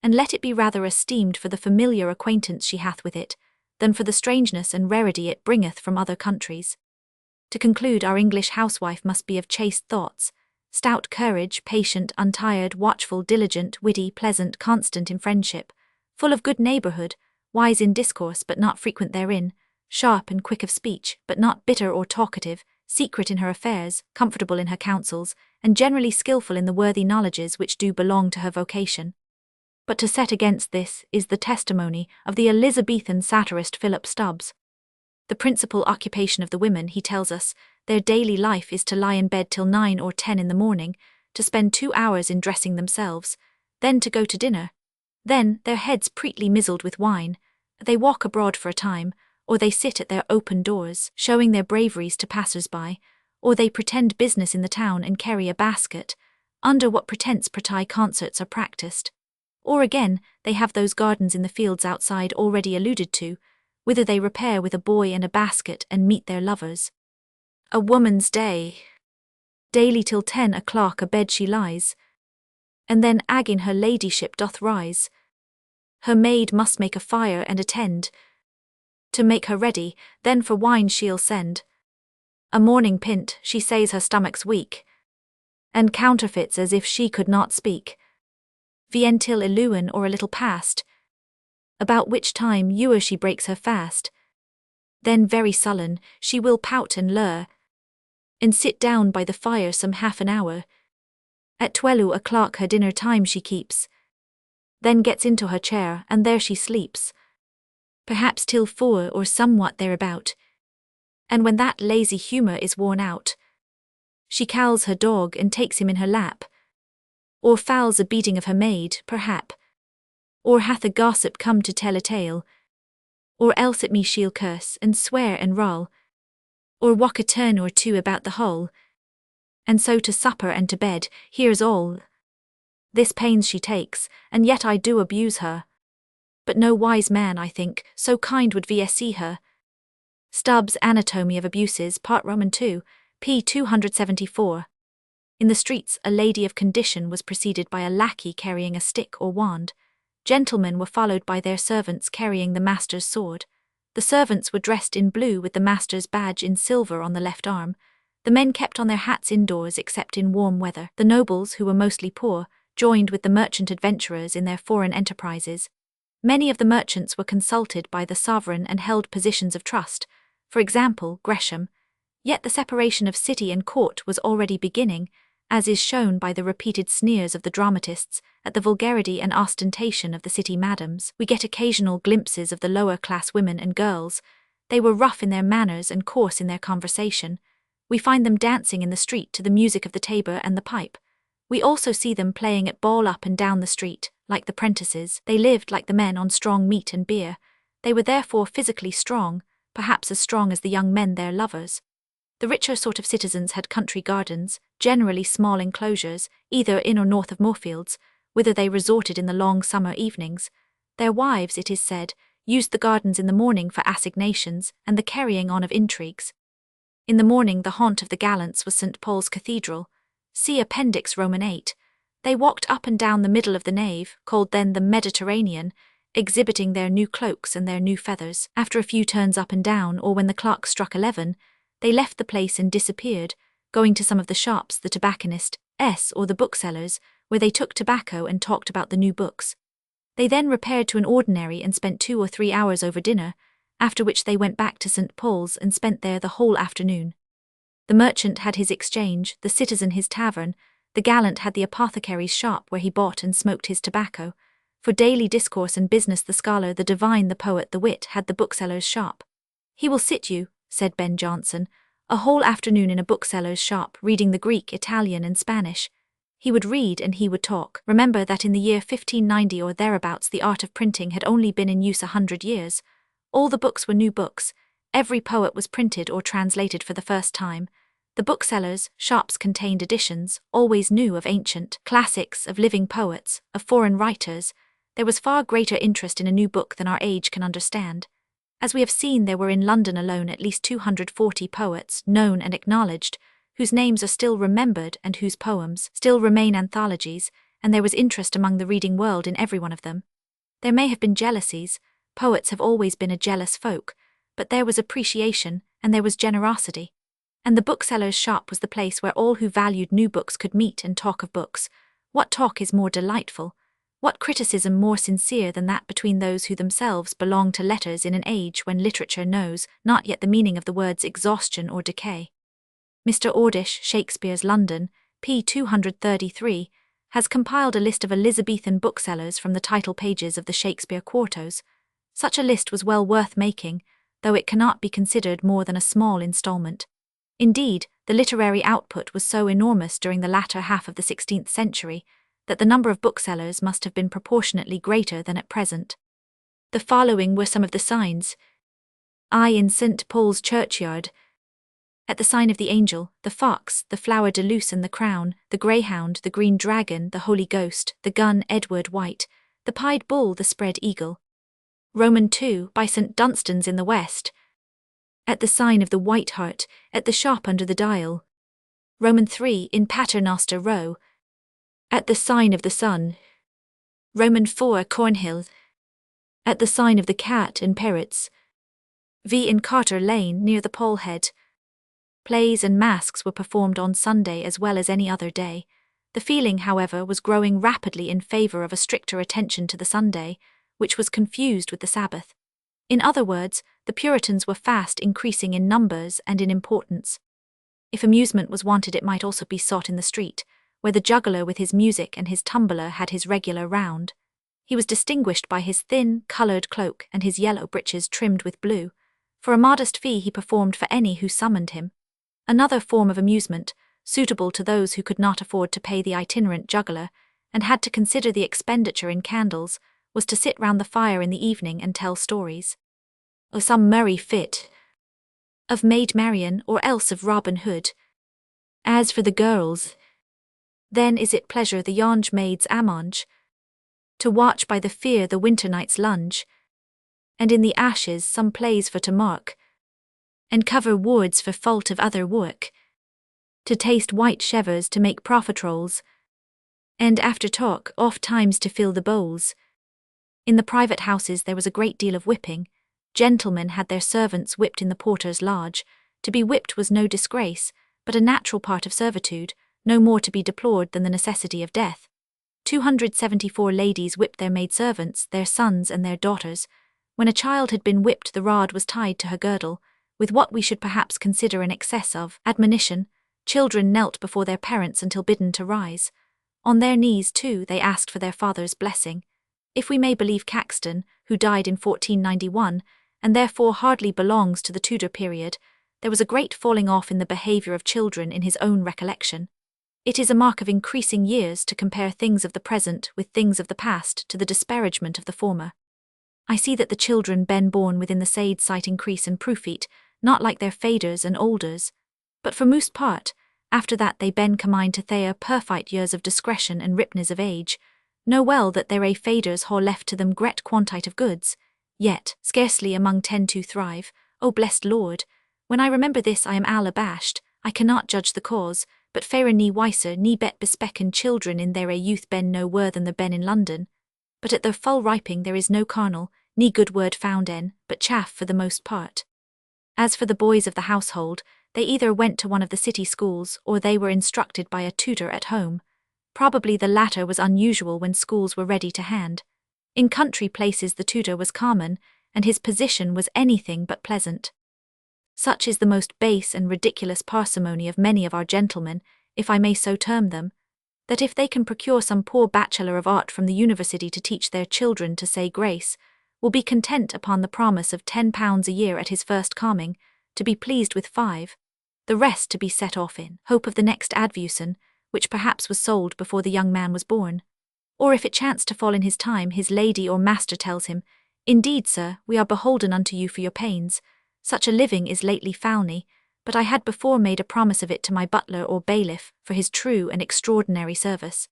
and let it be rather esteemed for the familiar acquaintance she hath with it, than for the strangeness and rarity it bringeth from other countries. To conclude, our English housewife must be of chaste thoughts, stout courage, patient, untired, watchful, diligent, witty, pleasant, constant in friendship, full of good neighbourhood, wise in discourse but not frequent therein, sharp and quick of speech but not bitter or talkative, secret in her affairs, comfortable in her counsels, and generally skilful in the worthy knowledges which do belong to her vocation. But to set against this is the testimony of the Elizabethan satirist Philip Stubbs. The principal occupation of the women, he tells us, their daily life is to lie in bed till 9 or 10 in the morning, to spend 2 hours in dressing themselves, then to go to dinner. Then, their heads prettily mizzled with wine, they walk abroad for a time, or they sit at their open doors, showing their braveries to passers-by, or they pretend business in the town and carry a basket, under what pretence pratie concerts are practised. Or again, they have those gardens in the fields outside already alluded to, whither they repair with a boy and a basket and meet their lovers. A woman's day. Daily till 10 o'clock abed she lies, and then again her ladyship doth rise. Her maid must make a fire and attend, to make her ready, then for wine she'll send. A morning pint, she says her stomach's weak, and counterfeits as if she could not speak. Vien till 11 or a little past, about which time ewer she breaks her fast. Then very sullen, she will pout and lure, and sit down by the fire some half an hour. At 12 o'clock her dinner time she keeps, then gets into her chair and there she sleeps, perhaps till 4 or somewhat thereabout. And when that lazy humour is worn out, she cowls her dog and takes him in her lap, or fouls a beating of her maid, perhap, or hath a gossip come to tell a tale, or else at me she'll curse and swear and roll, or walk a turn or two about the hole, and so to supper and to bed, here's all. This pains she takes, and yet I do abuse her. But no wise man, I think, so kind would VSC her. Stubbs' Anatomy of Abuses, Part Roman 2, p. 274. In the streets, a lady of condition was preceded by a lackey carrying a stick or wand. Gentlemen were followed by their servants carrying the master's sword. The servants were dressed in blue with the master's badge in silver on the left arm. The men kept on their hats indoors except in warm weather. The nobles, who were mostly poor, joined with the merchant adventurers in their foreign enterprises. Many of the merchants were consulted by the sovereign and held positions of trust, for example, Gresham. Yet the separation of city and court was already beginning, as is shown by the repeated sneers of the dramatists at the vulgarity and ostentation of the city madams. We get occasional glimpses of the lower-class women and girls. They were rough in their manners and coarse in their conversation. We find them dancing in the street to the music of the tabor and the pipe. We also see them playing at ball up and down the street, like the prentices. They lived like the men on strong meat and beer. They were therefore physically strong, perhaps as strong as the young men their lovers. The richer sort of citizens had country gardens, generally small enclosures, either in or north of Moorfields, whither they resorted in the long summer evenings. Their wives, it is said, used the gardens in the morning for assignations and the carrying on of intrigues. In the morning the haunt of the gallants was St. Paul's Cathedral. See Appendix Roman 8. They walked up and down the middle of the nave, called then the Mediterranean, exhibiting their new cloaks and their new feathers. After a few turns up and down, or when the clock struck 11, they left the place and disappeared, going to some of the shops, the tobacconist's, or the booksellers, where they took tobacco and talked about the new books. They then repaired to an ordinary and spent 2 or 3 hours over dinner, after which they went back to St. Paul's and spent there the whole afternoon. The merchant had his exchange, the citizen his tavern, the gallant had the apothecary's shop where he bought and smoked his tobacco. For daily discourse and business the scholar, the divine, the poet, the wit had the bookseller's shop. He will sit you, said Ben Jonson, a whole afternoon in a bookseller's shop reading the Greek, Italian and Spanish. He would read and he would talk. Remember that in the year 1590 or thereabouts the art of printing had only been in use 100 years. All the books were new books. Every poet was printed or translated for the first time. The booksellers' shops contained editions, always new, of ancient classics, of living poets, of foreign writers. There was far greater interest in a new book than our age can understand. As we have seen, there were in London alone at least 240 poets, known and acknowledged, whose names are still remembered and whose poems still remain anthologies, and there was interest among the reading world in every one of them. There may have been jealousies. Poets have always been a jealous folk, but there was appreciation, and there was generosity. And the bookseller's shop was the place where all who valued new books could meet and talk of books. What talk is more delightful? What criticism more sincere than that between those who themselves belong to letters in an age when literature knows not yet the meaning of the words exhaustion or decay? Mr. Ordish, Shakespeare's London, p. 233, has compiled a list of Elizabethan booksellers from the title pages of the Shakespeare quartos. Such a list was well worth making, though it cannot be considered more than a small instalment. Indeed, the literary output was so enormous during the latter half of the 16th century that the number of booksellers must have been proportionately greater than at present. The following were some of the signs. In St. Paul's Churchyard. At the sign of the angel, the fox, the flower de luce and the crown, the greyhound, the green dragon, the Holy Ghost, the gun Edward White, the pied bull, the spread eagle. Roman 2, by St. Dunstan's in the west. At the sign of the White Hart, at the shop under the dial. Roman 3, in Paternoster Row. At the sign of the sun. Roman 4, Cornhill. At the sign of the cat and parrots. V in Carter Lane near the Pole Head. Plays and masques were performed on Sunday as well as any other day. The feeling, however, was growing rapidly in favour of a stricter attention to the Sunday, which was confused with the Sabbath. In other words, the Puritans were fast increasing in numbers and in importance. If amusement was wanted, it might also be sought in the street, where the juggler with his music and his tumbler had his regular round. He was distinguished by his thin, coloured cloak and his yellow breeches trimmed with blue. For a modest fee he performed for any who summoned him. Another form of amusement, suitable to those who could not afford to pay the itinerant juggler, and had to consider the expenditure in candles, was to sit round the fire in the evening and tell stories. Or some merry fit of Maid Marian, or else of Robin Hood. As for the girls, then is it pleasure the yonge maids amonge, to watch by the fire the winter night's lunge, and in the ashes some plays for to mark, and cover wards for fault of other work, to taste white chevers to make profiteroles, and after talk oft times to fill the bowls. In the private houses there was a great deal of whipping. Gentlemen had their servants whipped in the porter's lodge. To be whipped was no disgrace, but a natural part of servitude, no more to be deplored than the necessity of death. 274 ladies whipped their maidservants, their sons and their daughters. When a child had been whipped, the rod was tied to her girdle. With what we should perhaps consider an excess of admonition, children knelt before their parents until bidden to rise. On their knees, too, they asked for their father's blessing. If we may believe Caxton, who died in 1491, and therefore hardly belongs to the Tudor period, there was a great falling off in the behaviour of children in his own recollection. It is a mark of increasing years to compare things of the present with things of the past to the disparagement of the former. I see that the children ben born within the said sight increase and profeet, not like their faders and olders, but for most part, after that they ben come in to their perfite years of discretion and ripness of age, know well that their faders haw left to them gret quantite of goods, yet scarcely among 10 to thrive. O blessed Lord, when I remember this I am all abashed. I cannot judge the cause, but fairer ni wiser ni bet bespekken children in their youth ben no were than the ben in London, but at their full riping there is no carnal, ni good word found en, but chaff for the most part. As for the boys of the household, they either went to one of the city schools or they were instructed by a tutor at home. Probably the latter was unusual when schools were ready to hand. In country places the tutor was common, and his position was anything but pleasant. Such is the most base and ridiculous parsimony of many of our gentlemen, if I may so term them, that if they can procure some poor bachelor of art from the university to teach their children to say grace, will be content upon the promise of £10 a year at his first coming, to be pleased with 5, the rest to be set off in hope of the next advuson, which perhaps was sold before the young man was born. Or if it chance to fall in his time, his lady or master tells him, Indeed, sir, we are beholden unto you for your pains. Such a living is lately foulny, but I had before made a promise of it to my butler or bailiff for his true and extraordinary service.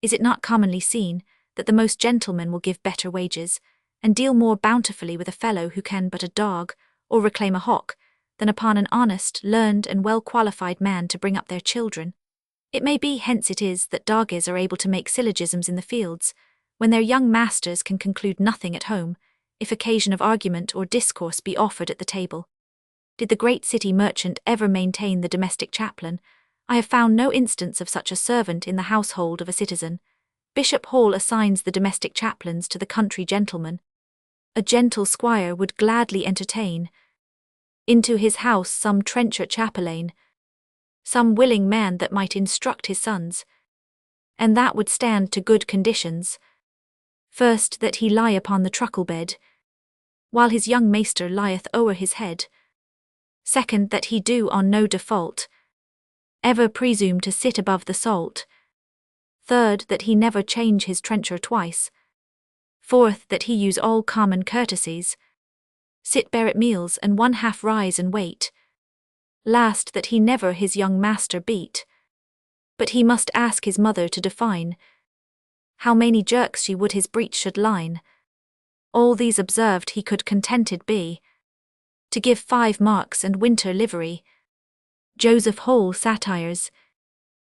Is it not commonly seen that the most gentlemen will give better wages, and deal more bountifully with a fellow who can but a dog, or reclaim a hawk, than upon an honest, learned, and well-qualified man to bring up their children? It may be hence it is that dogges are able to make syllogisms in the fields, when their young masters can conclude nothing at home, if occasion of argument or discourse be offered at the table. Did the great city merchant ever maintain the domestic chaplain? I have found no instance of such a servant in the household of a citizen. Bishop Hall assigns the domestic chaplains to the country gentlemen. A gentle squire would gladly entertain into his house some trencher chapelaine, some willing man that might instruct his sons, and that would stand to good conditions. First, that he lie upon the truckle bed, while his young master lieth o'er his head. Second, that he do on no default ever presume to sit above the salt. Third, that he never change his trencher twice. Fourth, that he use all common courtesies, sit bare at meals and one half rise and wait. Last, that he never his young master beat, but he must ask his mother to define how many jerks she would his breech should line. All these observed he could contented be, to give 5 marks and winter livery. Joseph Hole satires.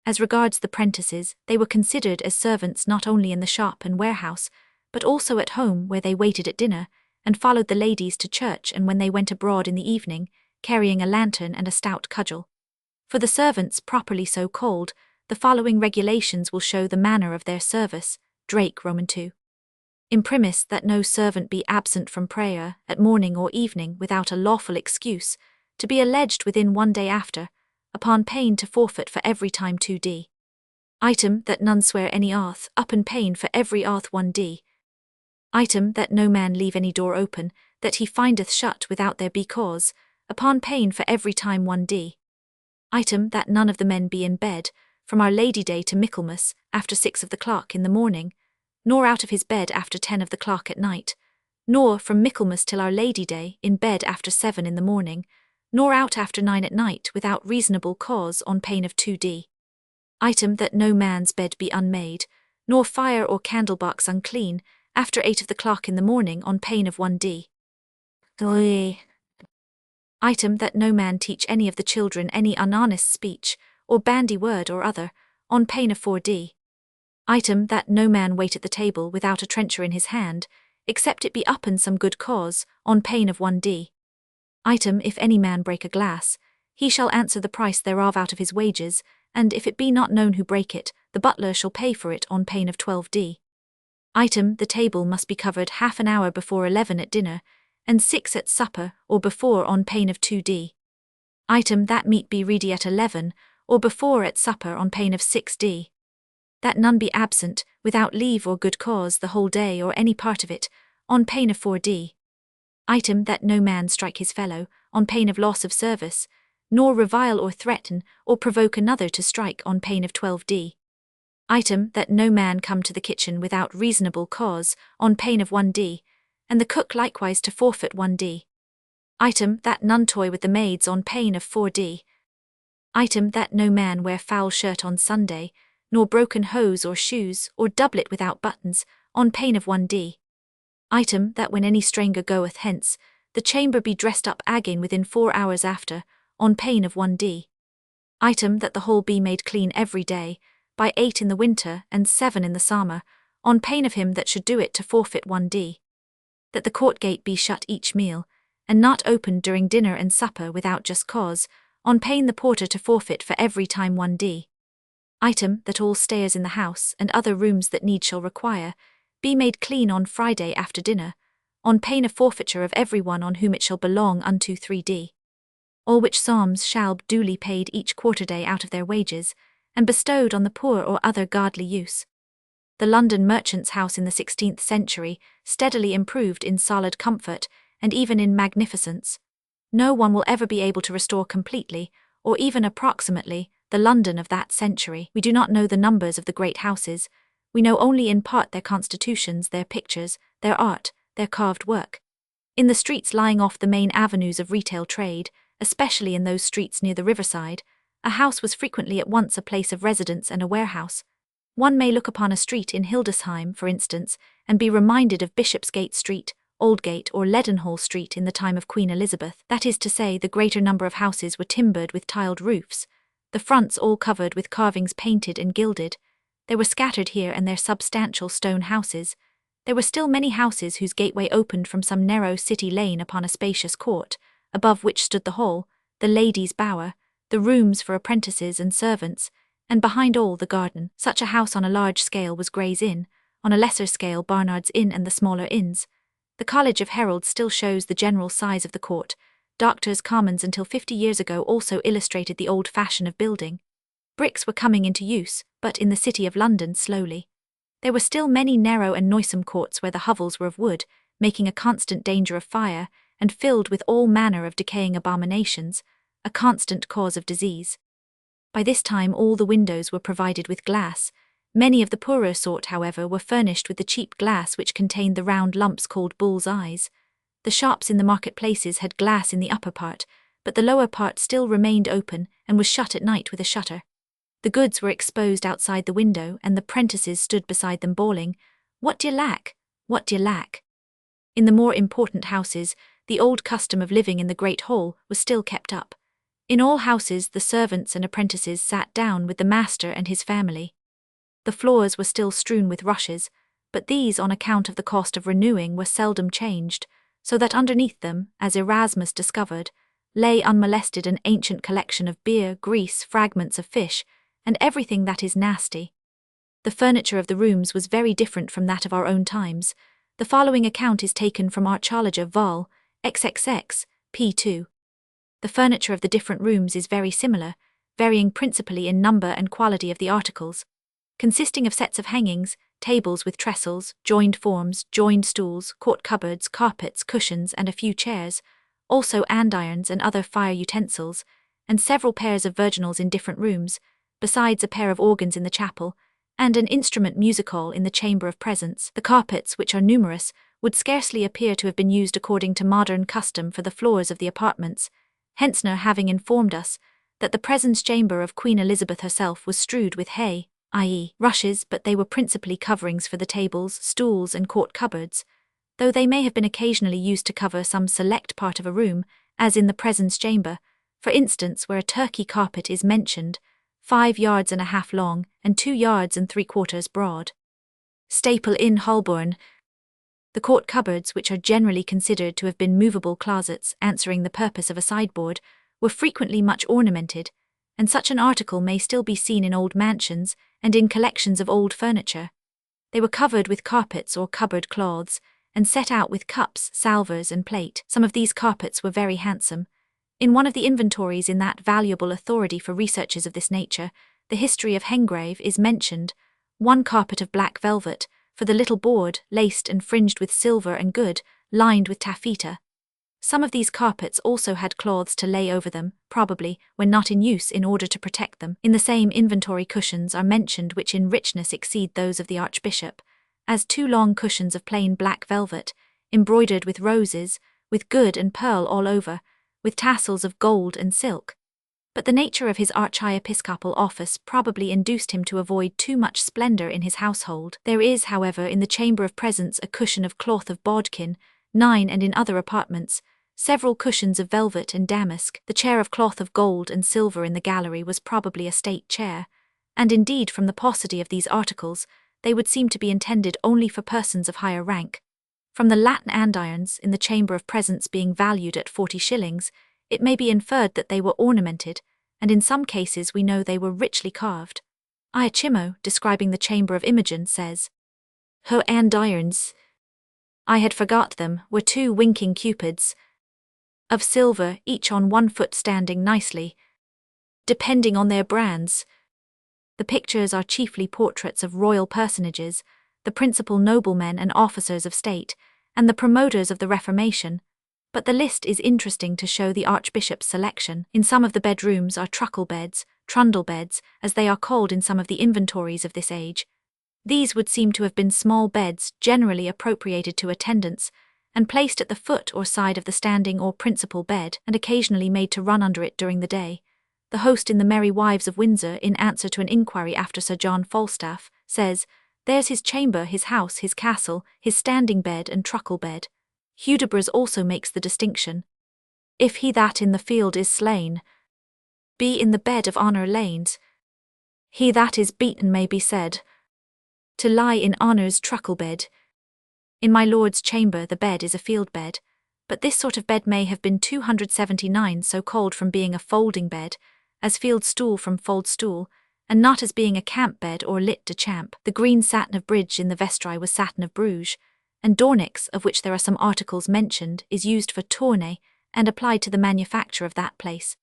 As regards the prentices, they were considered as servants not only in the shop and warehouse, but also at home, where they waited at dinner, and followed the ladies to church, and when they went abroad in the evening, carrying a lantern and a stout cudgel. For the servants properly so called, the following regulations will show the manner of their service. Drake, Roman 2. Imprimis, that no servant be absent from prayer, at morning or evening, without a lawful excuse, to be alleged within 1 day after, upon pain to forfeit for every time 2d. Item, that none swear any oath, upon pain for every oath 1d. Item, that no man leave any door open, that he findeth shut without there be cause, upon pain for every time 1d. Item, that none of the men be in bed, from Our Lady Day to Michaelmas, after 6 of the clock in the morning, nor out of his bed after 10 of the clock at night, nor from Michaelmas till Our Lady Day in bed after 7 in the morning, nor out after 9 at night without reasonable cause on pain of 2d. Item, that no man's bed be unmade, nor fire or candlebox unclean, after 8 of the clock in the morning on pain of 1d. Item, that no man teach any of the children any unhonest speech, or bandy word or other, on pain of 4d. Item, that no man wait at the table without a trencher in his hand, except it be upon some good cause, on pain of 1d. Item, if any man break a glass, he shall answer the price thereof out of his wages, and if it be not known who break it, the butler shall pay for it on pain of 12d. Item, the table must be covered half an hour before 11 at dinner, and 6 at supper, or before on pain of 2d. Item, that meat be ready at 11, or before at supper on pain of 6d. That none be absent, without leave or good cause, the whole day or any part of it, on pain of 4d. Item, that no man strike his fellow, on pain of loss of service, nor revile or threaten, or provoke another to strike, on pain of 12d. Item, that no man come to the kitchen without reasonable cause, on pain of 1d, and the cook likewise to forfeit 1d. Item, that none toy with the maids, on pain of 4d. Item, that no man wear foul shirt on Sunday, nor broken hose or shoes, or doublet without buttons, on pain of 1d. Item, that when any stranger goeth hence, the chamber be dressed up again within 4 hours after, on pain of 1d. Item, that the hall be made clean every day, by 8 in the winter and 7 in the summer, on pain of him that should do it to forfeit 1d. That the court gate be shut each meal, and not opened during dinner and supper without just cause, on pain the porter to forfeit for every time 1d. Item, that all stairs in the house, and other rooms that need shall require, be made clean on Friday after dinner, on pain of forfeiture of every one on whom it shall belong unto 3d. All which psalms shall duly paid each quarter-day out of their wages, and bestowed on the poor or other godly use. The London merchant's house in the 16th century steadily improved in solid comfort, and even in magnificence. No one will ever be able to restore completely, or even approximately, the London of that century. We do not know the numbers of the great houses. We know only in part their constitutions, their pictures, their art, their carved work. In the streets lying off the main avenues of retail trade, especially in those streets near the riverside, a house was frequently at once a place of residence and a warehouse. One may look upon a street in Hildesheim, for instance, and be reminded of Bishopsgate Street, Aldgate or Leadenhall Street in the time of Queen Elizabeth. That is to say, the greater number of houses were timbered with tiled roofs, the fronts all covered with carvings painted and gilded. There were scattered here and there substantial stone houses. There were still many houses whose gateway opened from some narrow city lane upon a spacious court, above which stood the hall, the ladies' bower, the rooms for apprentices and servants, and behind all the garden. Such a house on a large scale was Gray's Inn, on a lesser scale Barnard's Inn and the smaller inns. The College of Heralds still shows the general size of the court, Doctors' Commons until 50 years ago also illustrated the old fashion of building. Bricks were coming into use, but in the city of London slowly. There were still many narrow and noisome courts where the hovels were of wood, making a constant danger of fire, and filled with all manner of decaying abominations, a constant cause of disease. By this time all the windows were provided with glass. Many of the poorer sort, however, were furnished with the cheap glass which contained the round lumps called bull's eyes. The shops in the marketplaces had glass in the upper part, but the lower part still remained open and was shut at night with a shutter. The goods were exposed outside the window, and the prentices stood beside them bawling, "What d'ye lack? What d'ye lack?" In the more important houses, the old custom of living in the great hall was still kept up. In all houses the servants and apprentices sat down with the master and his family. The floors were still strewn with rushes, but these, on account of the cost of renewing, were seldom changed, so that underneath them, as Erasmus discovered, lay unmolested an ancient collection of beer, grease, fragments of fish, and everything that is nasty. The furniture of the rooms was very different from that of our own times. The following account is taken from Archaeologer Vol. XXX, p. 2. The furniture of the different rooms is very similar, varying principally in number and quality of the articles, consisting of sets of hangings, tables with trestles, joined forms, joined stools, court cupboards, carpets, cushions, and a few chairs, also andirons and other fire utensils, and several pairs of virginals in different rooms, besides a pair of organs in the chapel, and an instrument musical in the chamber of presence. The carpets, which are numerous, would scarcely appear to have been used according to modern custom for the floors of the apartments, Hentzner having informed us that the presence chamber of Queen Elizabeth herself was strewed with hay, i.e., rushes, but they were principally coverings for the tables, stools, and court cupboards, though they may have been occasionally used to cover some select part of a room, as in the presence chamber, for instance, where a Turkey carpet is mentioned, 5 yards and a half long and 2 yards and 3/4 broad. Staple Inn, Holborn. The court cupboards, which are generally considered to have been movable closets answering the purpose of a sideboard, were frequently much ornamented, and such an article may still be seen in old mansions and in collections of old furniture. They were covered with carpets or cupboard cloths, and set out with cups, salvers, and plate. Some of these carpets were very handsome. In one of the inventories in that valuable authority for researches of this nature, the history of Hengrave, is mentioned, one carpet of black velvet, for the little board, laced and fringed with silver and good, lined with taffeta. Some of these carpets also had cloths to lay over them, probably, when not in use, in order to protect them. In the same inventory cushions are mentioned which in richness exceed those of the Archbishop, as 2 long cushions of plain black velvet, embroidered with roses, with good and pearl all over, with tassels of gold and silk. But the nature of his archiepiscopal office probably induced him to avoid too much splendour in his household. There is, however, in the chamber of presence a cushion of cloth of bodkin, 9, and in other apartments, several cushions of velvet and damask. The chair of cloth of gold and silver in the gallery was probably a state chair, and indeed from the paucity of these articles, they would seem to be intended only for persons of higher rank. From the Latin andirons in the chamber of presence being valued at 40 shillings, it may be inferred that they were ornamented, and in some cases we know they were richly carved. Iachimo, describing the chamber of Imogen, says, "Her andirons, I had forgot them, were 2 winking cupids, of silver, each on 1 foot standing nicely, depending on their brands." The pictures are chiefly portraits of royal personages, the principal noblemen and officers of state, and the promoters of the Reformation, but the list is interesting to show the Archbishop's selection. In some of the bedrooms are truckle beds, trundle beds, as they are called in some of the inventories of this age. These would seem to have been small beds generally appropriated to attendants, and placed at the foot or side of the standing or principal bed, and occasionally made to run under it during the day. The host in the Merry Wives of Windsor, in answer to an inquiry after Sir John Falstaff, says, "There's his chamber, his house, his castle, his standing bed and truckle bed." Hudibras also makes the distinction. "If he that in the field is slain, be in the bed of honour laid, he that is beaten may be said to lie in honour's truckle bed." In my lord's chamber the bed is a field bed, but this sort of bed may have been 279, so called from being a folding bed, as field stool from fold stool, and not as being a camp bed or lit de champ. The green satin of Bridge in the vestry was satin of Bruges, and Dornix, of which there are some articles mentioned, is used for tournée, and applied to the manufacture of that place.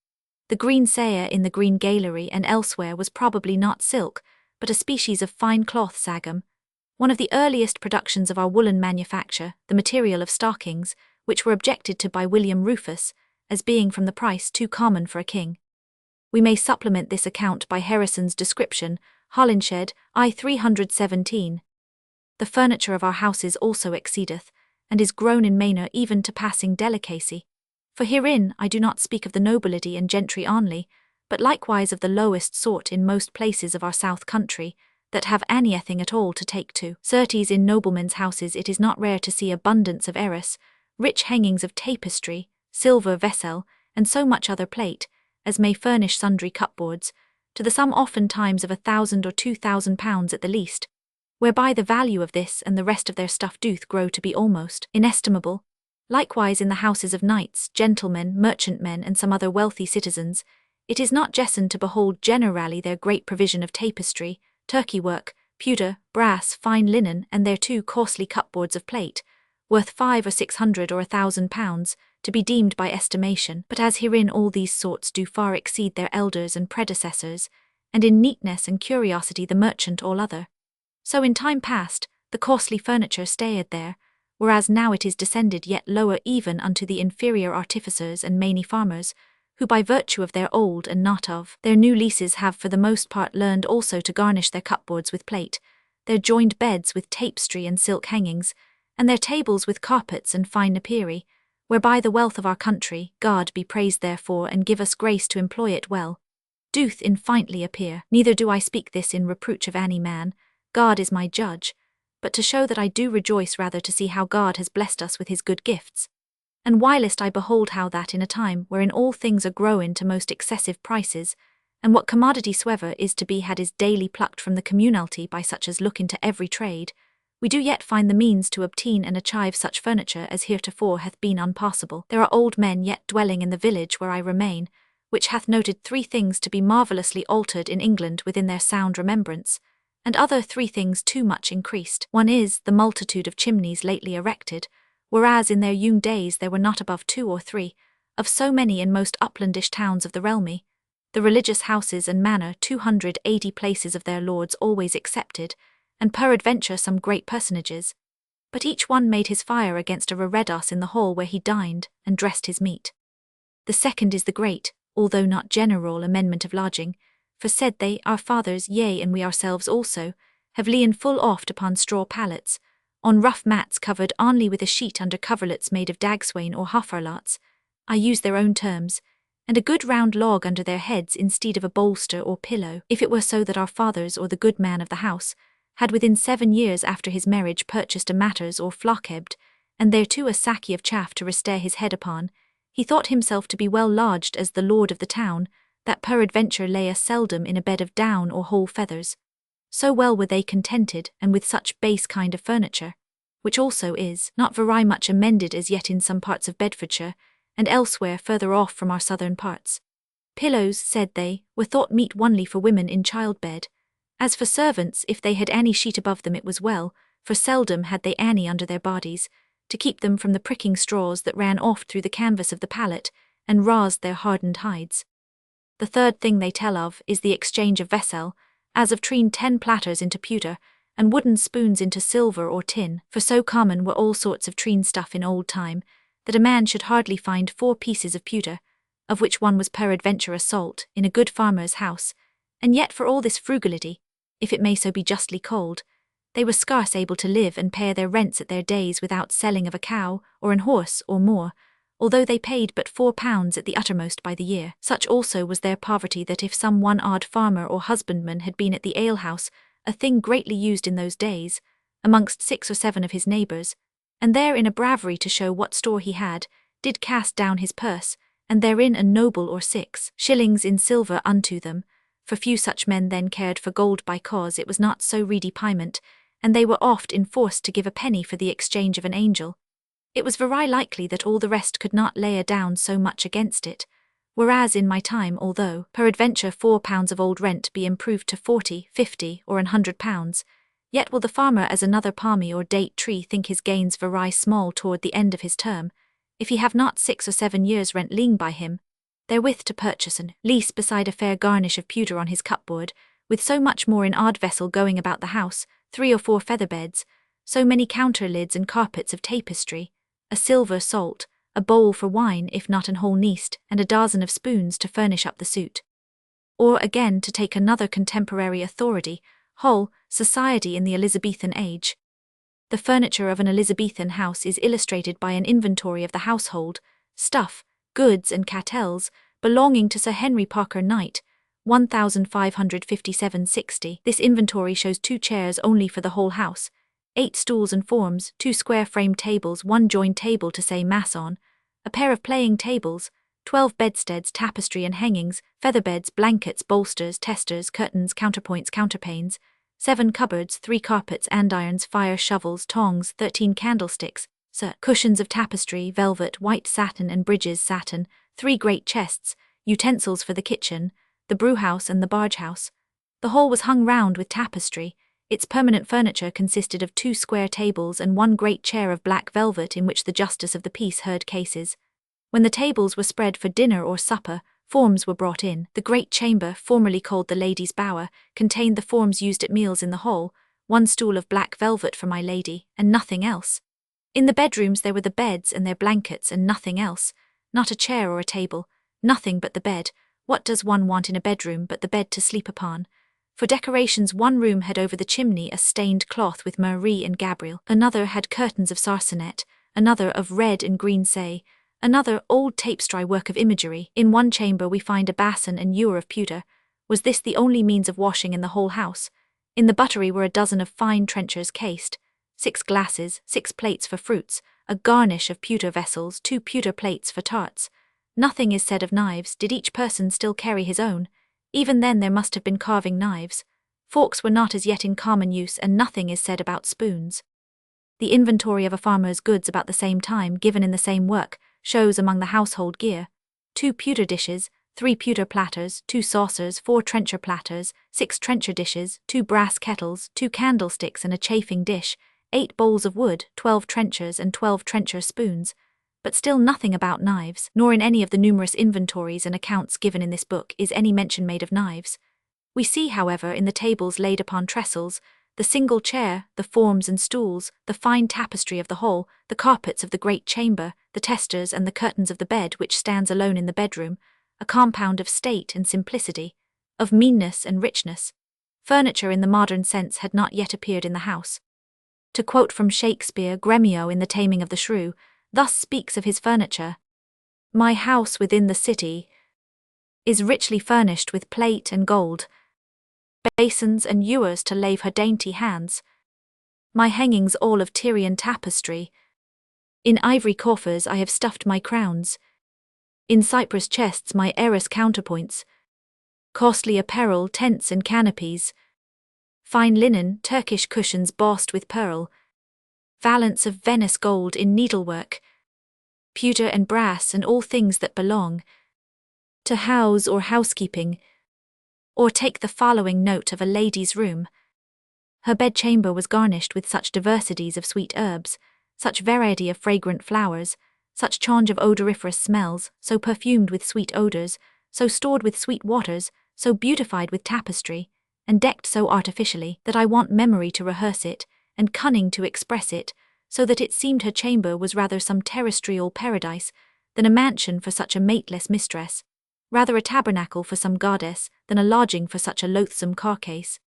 The green sayer in the Green Gallery and elsewhere was probably not silk, but a species of fine cloth sagum, one of the earliest productions of our woolen manufacture, the material of stockings, which were objected to by William Rufus, as being from the price too common for a king. We may supplement this account by Harrison's description, Holinshed, I 317. The furniture of our houses also exceedeth, and is grown in manner even to passing delicacy. For herein I do not speak of the nobility and gentry only, but likewise of the lowest sort in most places of our south country, that have anything at all to take to. Certes in noblemen's houses it is not rare to see abundance of arras, rich hangings of tapestry, silver vessel, and so much other plate, as may furnish sundry cupboards, to the sum oftentimes of 1,000 or 2,000 pounds at the least, whereby the value of this and the rest of their stuff doth grow to be almost inestimable. Likewise in the houses of knights, gentlemen, merchantmen, and some other wealthy citizens, it is not jesson to behold generally their great provision of tapestry, turkey work, pewter, brass, fine linen, and their too costly cupboards of plate, worth 500 or 600 or 1,000 pounds, to be deemed by estimation. But as herein all these sorts do far exceed their elders and predecessors, and in neatness and curiosity the merchant all other, so in time past the costly furniture stayed there, whereas now it is descended yet lower even unto the inferior artificers and many farmers, who by virtue of their old and not of their new leases have for the most part learned also to garnish their cupboards with plate, their joined beds with tapestry and silk hangings, and their tables with carpets and fine napery, whereby the wealth of our country, God be praised therefore and give us grace to employ it well, doth infinitely appear. Neither do I speak this in reproach of any man, God is my judge, but to show that I do rejoice rather to see how God has blessed us with his good gifts. And whilst I behold how that in a time wherein all things are grown to most excessive prices, and what commodity soever is to be had is daily plucked from the communalty by such as look into every trade, we do yet find the means to obtain and achieve such furniture as heretofore hath been unpossible. There are old men yet dwelling in the village where I remain, which hath noted 3 things to be marvellously altered in England within their sound remembrance, and other 3 things too much increased. One is the multitude of chimneys lately erected, whereas in their young days there were not above 2 or 3, of so many in most uplandish towns of the realmy, the religious houses and manor 280 places of their lords always excepted, and peradventure some great personages, but each one made his fire against a reredos in the hall where he dined and dressed his meat. The second is the great, although not general, amendment of lodging, for said they, our fathers, yea, and we ourselves also, have li'en full oft upon straw pallets, on rough mats covered only with a sheet under coverlets made of dagswain or hoffarlots, I use their own terms, and a good round log under their heads instead of a bolster or pillow. If it were so that our fathers or the good man of the house had within 7 years after his marriage purchased a matters or flockebed, and thereto a sacky of chaff to restare his head upon, he thought himself to be well lodged as the lord of the town, that peradventure lay a seldom in a bed of down or whole feathers. So well were they contented, and with such base kind of furniture, which also is not very much amended as yet in some parts of Bedfordshire, and elsewhere further off from our southern parts. Pillows, said they, were thought meet only for women in childbed. As for servants, if they had any sheet above them it was well, for seldom had they any under their bodies, to keep them from the pricking straws that ran oft through the canvas of the pallet, and rased their hardened hides. The third thing they tell of is the exchange of vessel, as of treen 10 platters into pewter, and wooden spoons into silver or tin, for so common were all sorts of treen stuff in old time, that a man should hardly find 4 pieces of pewter, of which one was peradventure a salt, in a good farmer's house, and yet for all this frugality, if it may so be justly called, they were scarce able to live and pay their rents at their days without selling of a cow, or an horse, or more, although they paid but £4 at the uttermost by the year. Such also was their poverty that if some one odd farmer or husbandman had been at the alehouse, a thing greatly used in those days, amongst 6 or 7 of his neighbours, and there in a bravery to show what store he had, did cast down his purse, and therein a noble or 6 shillings in silver unto them, for few such men then cared for gold by cause it was not so ready payment, and they were oft enforced to give a penny for the exchange of an angel. It was very likely that all the rest could not lay a down so much against it, whereas in my time although, peradventure £4 of old rent be improved to 40, 50, or £100, yet will the farmer as another palmy or date tree think his gains very small toward the end of his term, if he have not 6 or 7 years' rent leaing by him, therewith to purchase an lease beside a fair garnish of pewter on his cupboard, with so much more in odd vessel going about the house, 3 or 4 feather beds, so many counter lids and carpets of tapestry, a silver salt, a bowl for wine if not an whole neast, and a dozen of spoons to furnish up the suit. Or again, to take another contemporary authority, Hull, Society in the Elizabethan Age. The furniture of an Elizabethan house is illustrated by an inventory of the household, stuff, goods and catels, belonging to Sir Henry Parker Knight, 1557-60. This inventory shows 2 chairs only for the whole house, 8 stools and forms, 2 square frame tables, 1 joined table to say mass on, a pair of playing tables, 12 bedsteads, tapestry and hangings, featherbeds, blankets, bolsters, testers, curtains, counterpoints, counterpanes, 7 cupboards, 3 carpets, andirons, fire shovels, tongs, 13 candlesticks, cushions of tapestry, velvet, white satin and bridges satin, 3 great chests, utensils for the kitchen, the brewhouse and the bargehouse. The whole was hung round with tapestry. Its permanent furniture consisted of 2 square tables and 1 great chair of black velvet in which the justice of the peace heard cases. When the tables were spread for dinner or supper, forms were brought in. The great chamber, formerly called the lady's bower, contained the forms used at meals in the hall, 1 stool of black velvet for my lady, and nothing else. In the bedrooms there were the beds and their blankets and nothing else, not a chair or a table, nothing but the bed. What does one want in a bedroom but the bed to sleep upon? For decorations, 1 room had over the chimney a stained cloth with Marie and Gabriel, another had curtains of sarcenet, another of red and green say, another old tapestry work of imagery. In 1 chamber we find a basin and ewer of pewter. Was this the only means of washing in the whole house? In the buttery were a dozen of fine trenchers cased, 6 glasses, 6 plates for fruits, a garnish of pewter vessels, 2 pewter plates for tarts. Nothing is said of knives. Did each person still carry his own? Even then there must have been carving knives. Forks were not as yet in common use, and nothing is said about spoons. The inventory of a farmer's goods about the same time, given in the same work, shows among the household gear 2 pewter dishes, 3 pewter platters, 2 saucers, 4 trencher platters, 6 trencher dishes, 2 brass kettles, 2 candlesticks and a chafing dish, 8 bowls of wood, 12 trenchers and 12 trencher spoons. But still nothing about knives, nor in any of the numerous inventories and accounts given in this book is any mention made of knives. We see, however, in the tables laid upon trestles, the single chair, the forms and stools, the fine tapestry of the hall, the carpets of the great chamber, the testers and the curtains of the bed which stands alone in the bedroom, a compound of state and simplicity, of meanness and richness. Furniture in the modern sense had not yet appeared in the house. To quote from Shakespeare, Gremio in The Taming of the Shrew, thus speaks of his furniture: "My house within the city is richly furnished with plate and gold, basins and ewers to lave her dainty hands. My hangings all of Tyrian tapestry. In ivory coffers I have stuffed my crowns. In cypress chests my arras counterpoints. Costly apparel, tents and canopies. Fine linen, Turkish cushions bossed with pearl. Valance of Venice gold in needlework. Pewter and brass and all things that belong to house or housekeeping." Or take the following note of a lady's room: "Her bedchamber was garnished with such diversities of sweet herbs, such variety of fragrant flowers, such change of odoriferous smells, so perfumed with sweet odours, so stored with sweet waters, so beautified with tapestry, and decked so artificially, that I want memory to rehearse it, and cunning to express it, so that it seemed her chamber was rather some terrestrial paradise than a mansion for such a mateless mistress, rather a tabernacle for some goddess than a lodging for such a loathsome carcase."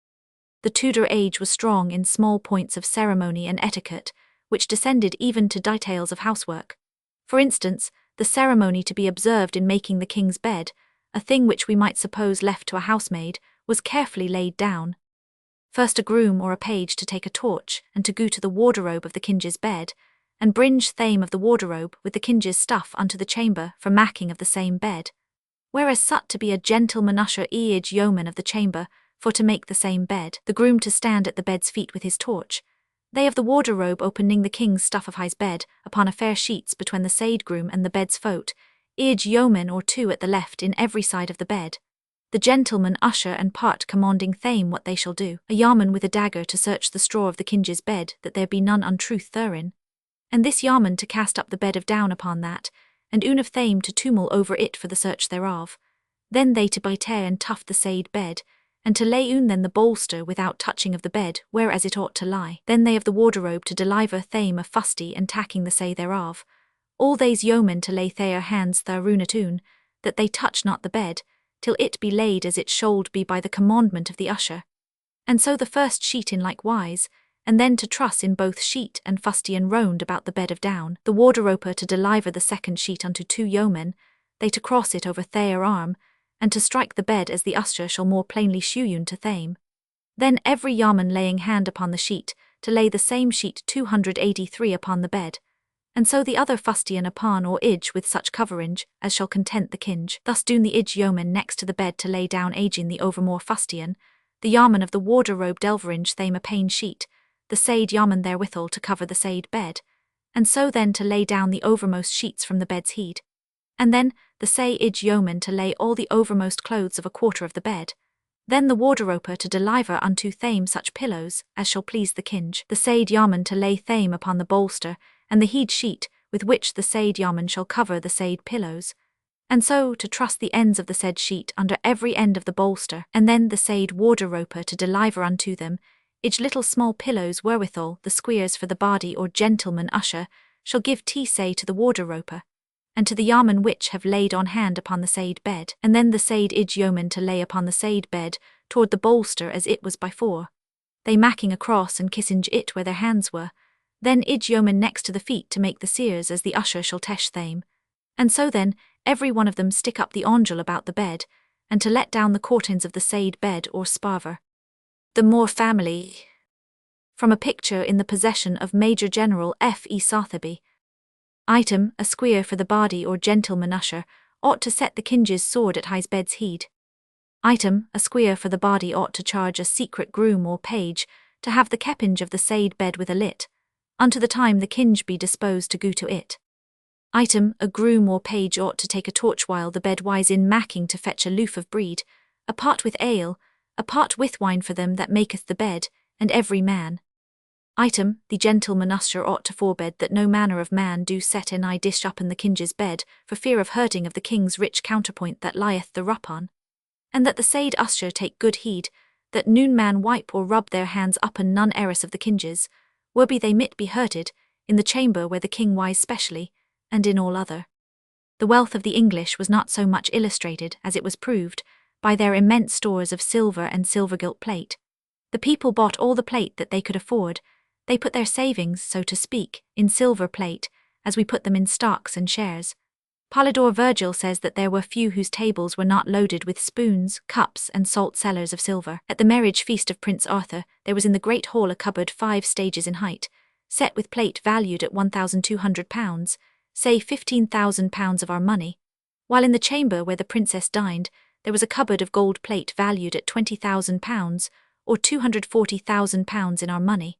The Tudor age was strong in small points of ceremony and etiquette, which descended even to details of housework. For instance, the ceremony to be observed in making the king's bed, a thing which we might suppose left to a housemaid, was carefully laid down. First a groom or a page to take a torch and to go to the wardrobe of the king's bed, and bringe thame of the wardrobe with the king's stuff unto the chamber for macking of the same bed. Whereas sut to be a gentleman usher eage yeoman of the chamber for to make the same bed, the groom to stand at the bed's feet with his torch, they of the wardrobe opening the king's stuff of his bed upon a fair sheets between the side groom and the bed's foot, eage yeoman or 2 at the left in every side of the bed. The gentleman usher and part commanding thame what they shall do, a yeoman with a dagger to search the straw of the king's bed that there be none untruth therein. and this yeoman to cast up the bed of down upon that, and un of thame to tumul over it for the search thereof. Then they to bite and tuft the said bed, and to lay then the bolster without touching of the bed, whereas it ought to lie. Then they of the wardrobe to deliver thame of fusty and tacking the say thereof. All these yeomen to lay their hands thereun at un, that they touch not the bed, till it be laid as it should be by the commandment of the usher. And so the first sheet in like wise, and then to truss in both sheet and fusty and round about the bed of down, the wardroper to deliver the second sheet unto two yeomen, they to cross it over their arm, and to strike the bed as the usher shall more plainly shew un to thame. Then every yeoman laying hand upon the sheet, to lay the same sheet 283 upon the bed, and so the other fustian upon or idge with such coverage as shall content the kinge. Thus doon the idge yeoman next to the bed to lay down aging the overmore fustian, the yeoman of the wardrobe delveringe thame a pane sheet, the said yeoman therewithal to cover the said bed, and so then to lay down the overmost sheets from the bed's head. And then the say idge yeoman to lay all the overmost clothes of a quarter of the bed. Then the wardroper to deliver unto thame such pillows as shall please the kinge. The said yeoman to lay thame upon the bolster, and the head sheet with which the said yeoman shall cover the said pillows. And so to truss the ends of the said sheet under every end of the bolster, and then the said wardroper to deliver unto them each little small pillows wherewithal the squeers for the body or gentleman usher shall give say to the wardroper, and to the yeomen which have laid on hand upon the said bed, and then the said idge yeoman to lay upon the said bed toward the bolster as it was before, they macking across and kissing it where their hands were, then idge yeoman next to the feet to make the sears as the usher shall tesh thame, and so then every one of them stick up the angel about the bed, and to let down the curtains of the said bed or spaver. The Moore family. From a picture in the possession of Major General F.E. Sotheby. Item, a squeer for the body or gentleman usher ought to set the kinge's sword at his bed's head. Item, a squeer for the body ought to charge a secret groom or page to have the keppinge of the said bed with a lit, unto the time the kinge be disposed to go to it. Item, a groom or page ought to take a torch while the bed wise in macking to fetch a loof of breed, a part with ale, a part with wine for them that maketh the bed, and every man. Item, the gentleman usher ought to forbid that no manner of man do set an eye dish upon the kinge's bed, for fear of hurting of the king's rich counterpoint that lieth thereupon, and that the said usher take good heed, that noon man wipe or rub their hands upon none heiress of the kinge's, were be they mit be hurted, in the chamber where the king wise specially, and in all other. The wealth of the English was not so much illustrated, as it was proved, by their immense stores of silver and silver-gilt plate. The people bought all the plate that they could afford. They put their savings, so to speak, in silver plate, as we put them in stocks and shares. Polydore Virgil says that there were few whose tables were not loaded with spoons, cups, and salt cellars of silver. At the marriage feast of Prince Arthur, there was in the great hall a cupboard 5 stages in height, set with plate valued at £1,200, say £15,000 of our money, while in the chamber where the princess dined, there was a cupboard of gold plate valued at £20,000, or £240,000 in our money.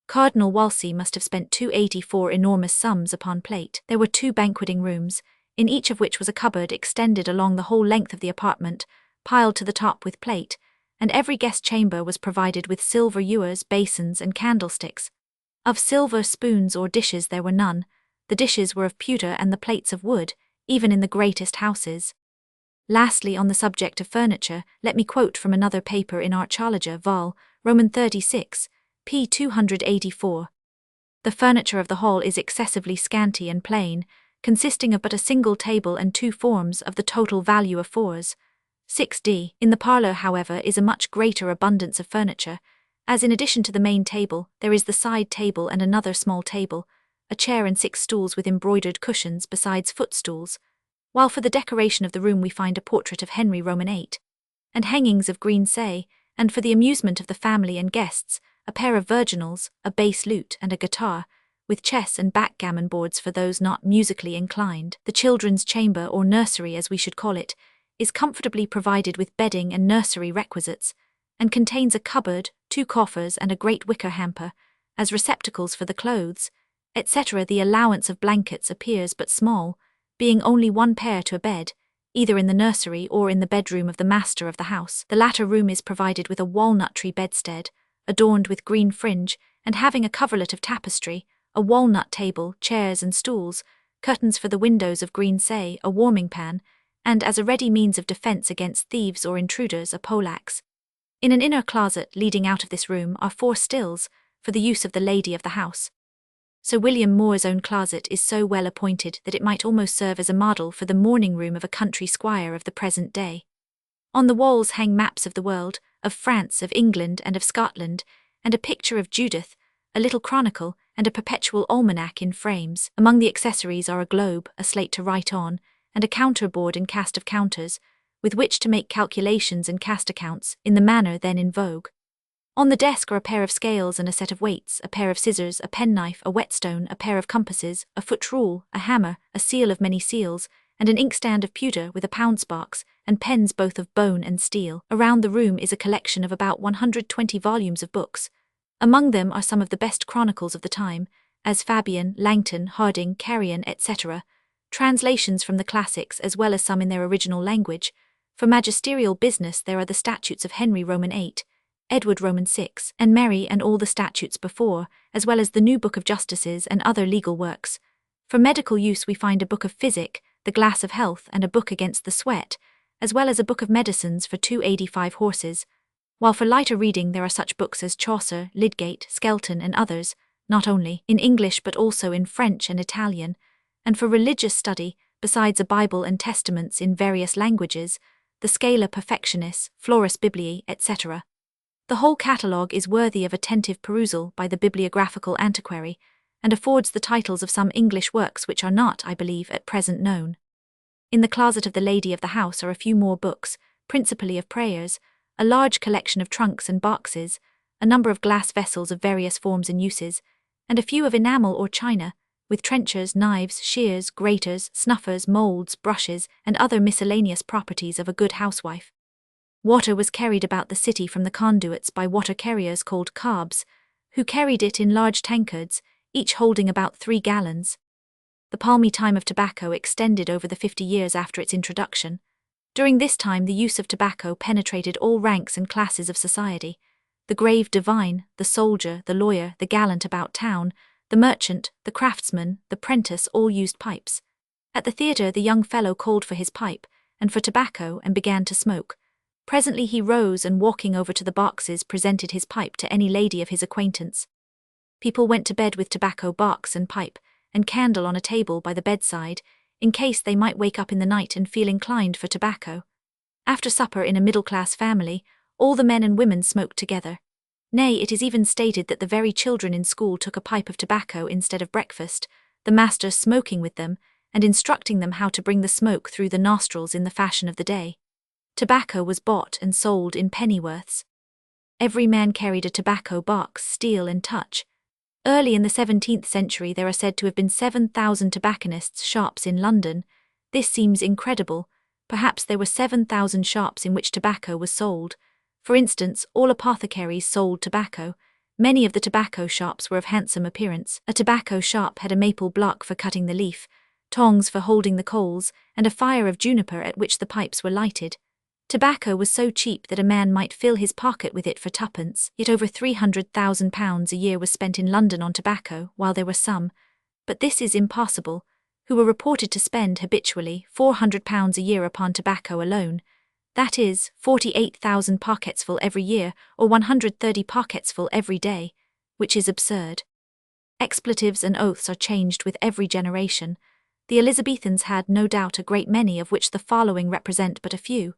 Cardinal Wolsey must have spent 284 enormous sums upon plate. There were 2 banqueting rooms, in each of which was a cupboard extended along the whole length of the apartment, piled to the top with plate, and every guest chamber was provided with silver ewers, basins, and candlesticks. Of silver spoons or dishes there were none. The dishes were of pewter and the plates of wood, even in the greatest houses. Lastly, on the subject of furniture, let me quote from another paper in Archaeology, Vol. Roman 36, p. 284. The furniture of the hall is excessively scanty and plain, consisting of but a single table and 2 forms of the total value of 4s. 6d. In the parlour, however, is a much greater abundance of furniture, as in addition to the main table, there is the side table and another small table, a chair and 6 stools with embroidered cushions besides footstools, while for the decoration of the room we find a portrait of Henry VIII, and hangings of green say, and for the amusement of the family and guests, a pair of virginals, a bass lute and a guitar, with chess and backgammon boards for those not musically inclined. The children's chamber, or nursery as we should call it, is comfortably provided with bedding and nursery requisites, and contains a cupboard, 2 coffers and a great wicker hamper, as receptacles for the clothes, etc. The allowance of blankets appears but small, being only 1 pair to a bed, either in the nursery or in the bedroom of the master of the house. The latter room is provided with a walnut tree bedstead, adorned with green fringe, and having a coverlet of tapestry, a walnut table, chairs and stools, curtains for the windows of green say, a warming pan, and as a ready means of defence against thieves or intruders, a poleaxe. In an inner closet leading out of this room are 4 stills, for the use of the lady of the house. Sir William Moore's own closet is so well appointed that it might almost serve as a model for the morning room of a country squire of the present day. On the walls hang maps of the world, of France, of England, and of Scotland, and a picture of Judith, a little chronicle, and a perpetual almanac in frames. Among the accessories are a globe, a slate to write on, and a counterboard and cast of counters, with which to make calculations and cast accounts in the manner then in vogue. On the desk are a pair of scales and a set of weights, a pair of scissors, a penknife, a whetstone, a pair of compasses, a foot rule, a hammer, a seal of many seals, and an inkstand of pewter with a pound-sparks, and pens both of bone and steel. Around the room is a collection of about 120 volumes of books. Among them are some of the best chronicles of the time, as Fabian, Langton, Harding, Carrion, etc., translations from the classics as well as some in their original language. For magisterial business there are the statutes of Henry VIII, Edward VI, and Mary and all the statutes before, as well as the new Book of Justices and other legal works. For medical use we find a book of physic, the glass of health, and a book against the sweat, as well as a book of medicines for 285 horses, while for lighter reading there are such books as Chaucer, Lydgate, Skelton, and others, not only in English but also in French and Italian, and for religious study, besides a Bible and testaments in various languages, the Scala Perfectionis, Florus Bibliae, etc. The whole catalogue is worthy of attentive perusal by the bibliographical antiquary, and affords the titles of some English works which are not, I believe, at present known. In the closet of the lady of the house are a few more books, principally of prayers, a large collection of trunks and boxes, a number of glass vessels of various forms and uses, and a few of enamel or china, with trenchers, knives, shears, graters, snuffers, moulds, brushes, and other miscellaneous properties of a good housewife. Water was carried about the city from the conduits by water carriers called carbs, who carried it in large tankards, each holding about 3 gallons. The palmy time of tobacco extended over the 50 years after its introduction. During this time the use of tobacco penetrated all ranks and classes of society. The grave divine, the soldier, the lawyer, the gallant about town, the merchant, the craftsman, the prentice all used pipes. At the theatre the young fellow called for his pipe, and for tobacco, and began to smoke. Presently he rose and walking over to the boxes presented his pipe to any lady of his acquaintance. People went to bed with tobacco box and pipe, and candle on a table by the bedside, in case they might wake up in the night and feel inclined for tobacco. After supper in a middle-class family, all the men and women smoked together. Nay, it is even stated that the very children in school took a pipe of tobacco instead of breakfast, the master smoking with them, and instructing them how to bring the smoke through the nostrils in the fashion of the day. Tobacco was bought and sold in pennyworths. Every man carried a tobacco box, steel and touch. Early in the 17th century there are said to have been 7,000 tobacconists' shops in London. This seems incredible. Perhaps there were 7,000 shops in which tobacco was sold. For instance, all apothecaries sold tobacco. Many of the tobacco shops were of handsome appearance. A tobacco shop had a maple block for cutting the leaf, tongs for holding the coals, and a fire of juniper at which the pipes were lighted. Tobacco was so cheap that a man might fill his pocket with it for twopence, yet over £300,000 a year was spent in London on tobacco, while there were some, but this is impossible, who were reported to spend habitually £400 a year upon tobacco alone, that is, 48,000 pocketsful every year, or 130 pocketsful every day, which is absurd. Expletives and oaths are changed with every generation. The Elizabethans had no doubt a great many, of which the following represent but a few.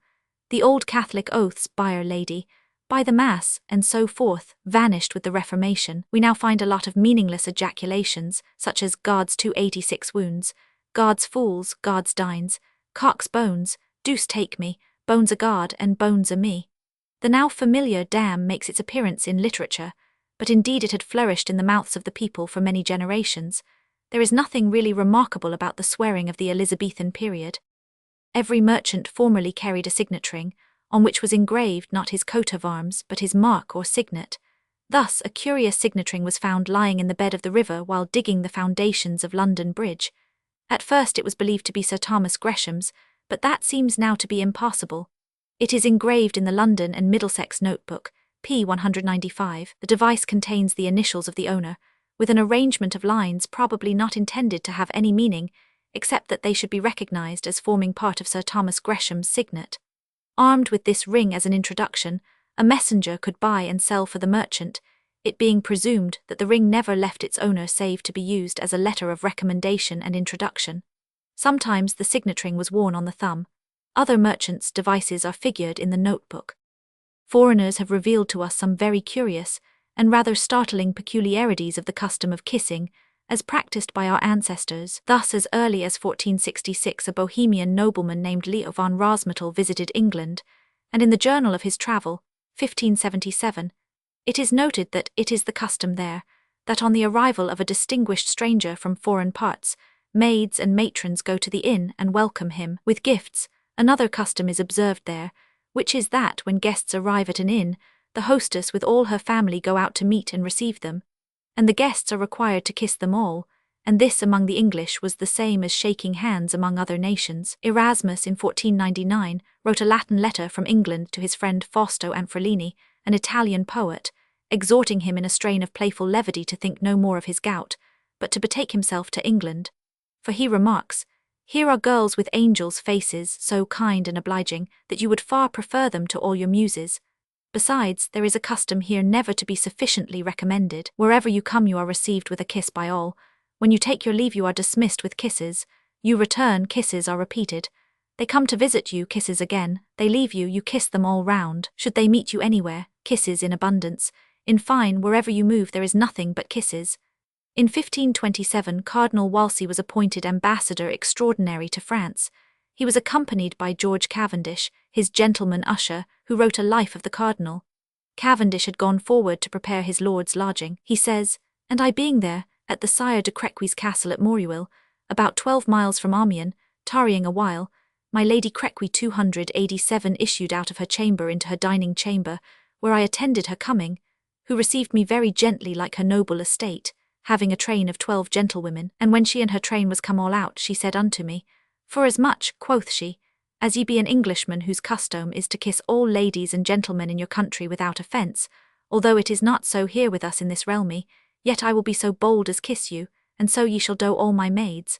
The old Catholic oaths, By'r Lady, by the Mass, and so forth, vanished with the Reformation. We now find a lot of meaningless ejaculations, such as God's 286 wounds, God's fools, God's dines, cock's bones, deuce take me, bones o' God and bones o' me. The now familiar damn makes its appearance in literature, but indeed it had flourished in the mouths of the people for many generations. There is nothing really remarkable about the swearing of the Elizabethan period. Every merchant formerly carried a signet ring, on which was engraved not his coat of arms but his mark or signet. Thus a curious signet ring was found lying in the bed of the river while digging the foundations of London Bridge. At first it was believed to be Sir Thomas Gresham's, but that seems now to be impossible. It is engraved in the London and Middlesex notebook, p. 195. The device contains the initials of the owner, with an arrangement of lines probably not intended to have any meaning, except that they should be recognized as forming part of Sir Thomas Gresham's signet. Armed with this ring as an introduction, a messenger could buy and sell for the merchant, it being presumed that the ring never left its owner save to be used as a letter of recommendation and introduction. Sometimes the signet ring was worn on the thumb. Other merchants' devices are figured in the notebook. Foreigners have revealed to us some very curious and rather startling peculiarities of the custom of kissing, as practiced by our ancestors. Thus, as early as 1466, a Bohemian nobleman named Leo von Rosmetal visited England, and in the journal of his travel, 1577, it is noted that it is the custom there, that on the arrival of a distinguished stranger from foreign parts, maids and matrons go to the inn and welcome him with gifts. Another custom is observed there, which is that when guests arrive at an inn, the hostess with all her family go out to meet and receive them, and the guests are required to kiss them all, and this among the English was the same as shaking hands among other nations. Erasmus in 1499 wrote a Latin letter from England to his friend Fausto Anfralini, an Italian poet, exhorting him in a strain of playful levity to think no more of his gout, but to betake himself to England. For he remarks, "Here are girls with angels' faces, so kind and obliging, that you would far prefer them to all your muses. Besides, there is a custom here never to be sufficiently recommended. Wherever you come you are received with a kiss by all. When you take your leave you are dismissed with kisses. You return, kisses are repeated. They come to visit you, kisses again. They leave you, you kiss them all round. Should they meet you anywhere, kisses in abundance. In fine, wherever you move there is nothing but kisses." In 1527, Cardinal Wolsey was appointed ambassador extraordinary to France. He was accompanied by George Cavendish, his gentleman usher, who wrote a life of the cardinal. Cavendish had gone forward to prepare his lord's lodging. He says, "And I being there, at the Sire de Crequy's castle at Moruil, about 12 miles from Amiens, tarrying a while, my Lady Crequy 287 issued out of her chamber into her dining chamber, where I attended her coming, who received me very gently like her noble estate, having a train of 12 gentlewomen, and when she and her train was come all out, she said unto me, Forasmuch, quoth she, as ye be an Englishman whose custom is to kiss all ladies and gentlemen in your country without offence, although it is not so here with us in this realmy, yet I will be so bold as kiss you, and so ye shall do all my maids.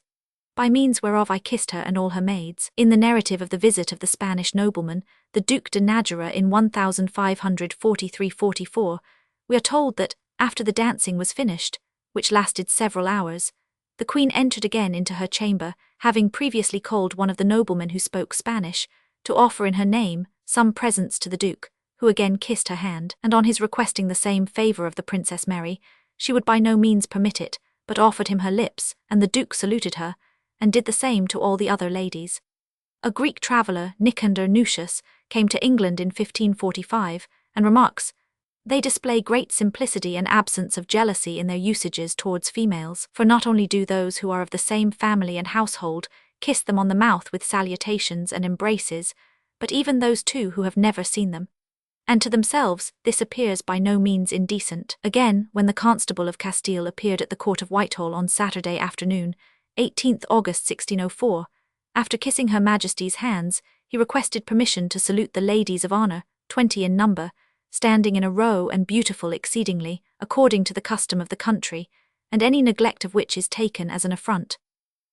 By means whereof I kissed her and all her maids." In the narrative of the visit of the Spanish nobleman, the Duc de Najera in 1543-44, we are told that, after the dancing was finished, which lasted several hours, the Queen entered again into her chamber, having previously called one of the noblemen who spoke Spanish, to offer in her name some presents to the Duke, who again kissed her hand, and on his requesting the same favour of the Princess Mary, she would by no means permit it, but offered him her lips, and the Duke saluted her, and did the same to all the other ladies. A Greek traveller, Nicander Nucius, came to England in 1545, and remarks, "They display great simplicity and absence of jealousy in their usages towards females, for not only do those who are of the same family and household kiss them on the mouth with salutations and embraces, but even those too who have never seen them. And to themselves this appears by no means indecent." Again, when the Constable of Castile appeared at the court of Whitehall on Saturday afternoon, 18th August 1604, after kissing Her Majesty's hands, he requested permission to salute the ladies of honour, 20 in number, standing in a row and beautiful exceedingly, according to the custom of the country, and any neglect of which is taken as an affront.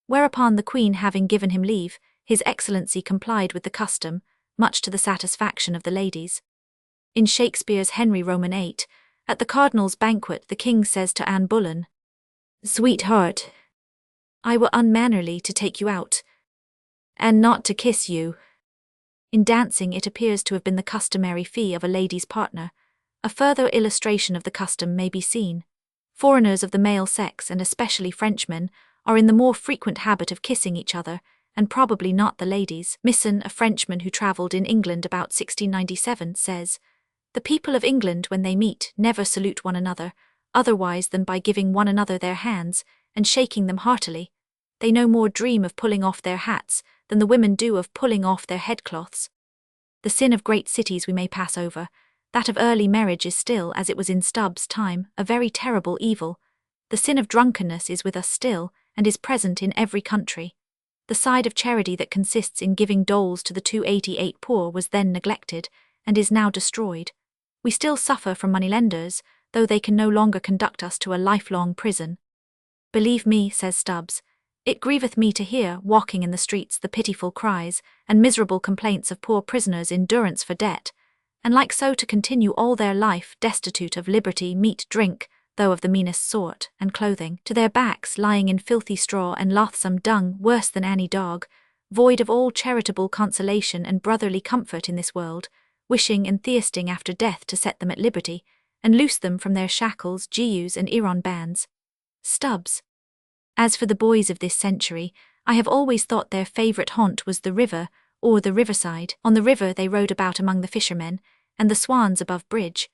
Whereupon the Queen having given him leave, His Excellency complied with the custom, much to the satisfaction of the ladies. In Shakespeare's Henry VIII, at the Cardinal's banquet the King says to Anne Boleyn, "Sweetheart, I were unmannerly to take you out, and not to kiss you." In dancing it appears to have been the customary fee of a lady's partner. A further illustration of the custom may be seen. Foreigners of the male sex, and especially Frenchmen, are in the more frequent habit of kissing each other, and probably not the ladies. Misson, a Frenchman who travelled in England about 1697, says, "The people of England, when they meet, never salute one another, otherwise than by giving one another their hands, and shaking them heartily. They no more dream of pulling off their hats, than the women do of pulling off their headcloths." The sin of great cities we may pass over. That of early marriage is still, as it was in Stubbs' time, a very terrible evil. The sin of drunkenness is with us still, and is present in every country. The side of charity that consists in giving doles to the 288 poor was then neglected, and is now destroyed. We still suffer from moneylenders, though they can no longer conduct us to a lifelong prison. Believe me, says Stubbs, it grieveth me to hear, walking in the streets, the pitiful cries and miserable complaints of poor prisoners in durance for debt, and like so to continue all their life destitute of liberty, meat, drink, though of the meanest sort, and clothing, to their backs lying in filthy straw and loathsome dung, worse than any dog, void of all charitable consolation and brotherly comfort in this world, wishing and thirsting after death to set them at liberty, and loose them from their shackles, gews, and iron bands. Stubbs. As for the boys of this century, I have always thought their favourite haunt was the river, or the riverside. On the river they rowed about among the fishermen, and the swans above bridge.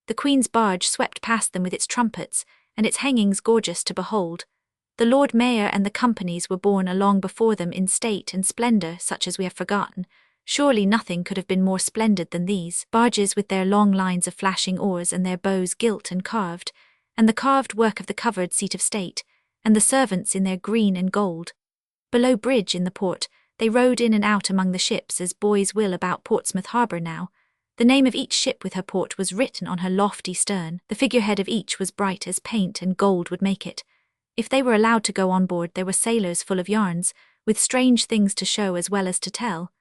The Queen's barge swept past them with its trumpets, and its hangings gorgeous to behold. The Lord Mayor and the companies were borne along before them in state and splendour such as we have forgotten. Surely nothing could have been more splendid than these barges, with their long lines of flashing oars and their bows gilt and carved, and the carved work of the covered seat of state, and the servants in their green and gold. Below bridge in the port, they rowed in and out among the ships as boys will about Portsmouth harbour now. The name of each ship with her port was written on her lofty stern. The figurehead of each was bright as paint and gold would make it. If they were allowed to go on board, there were sailors full of yarns, with strange things to show as well as to tell.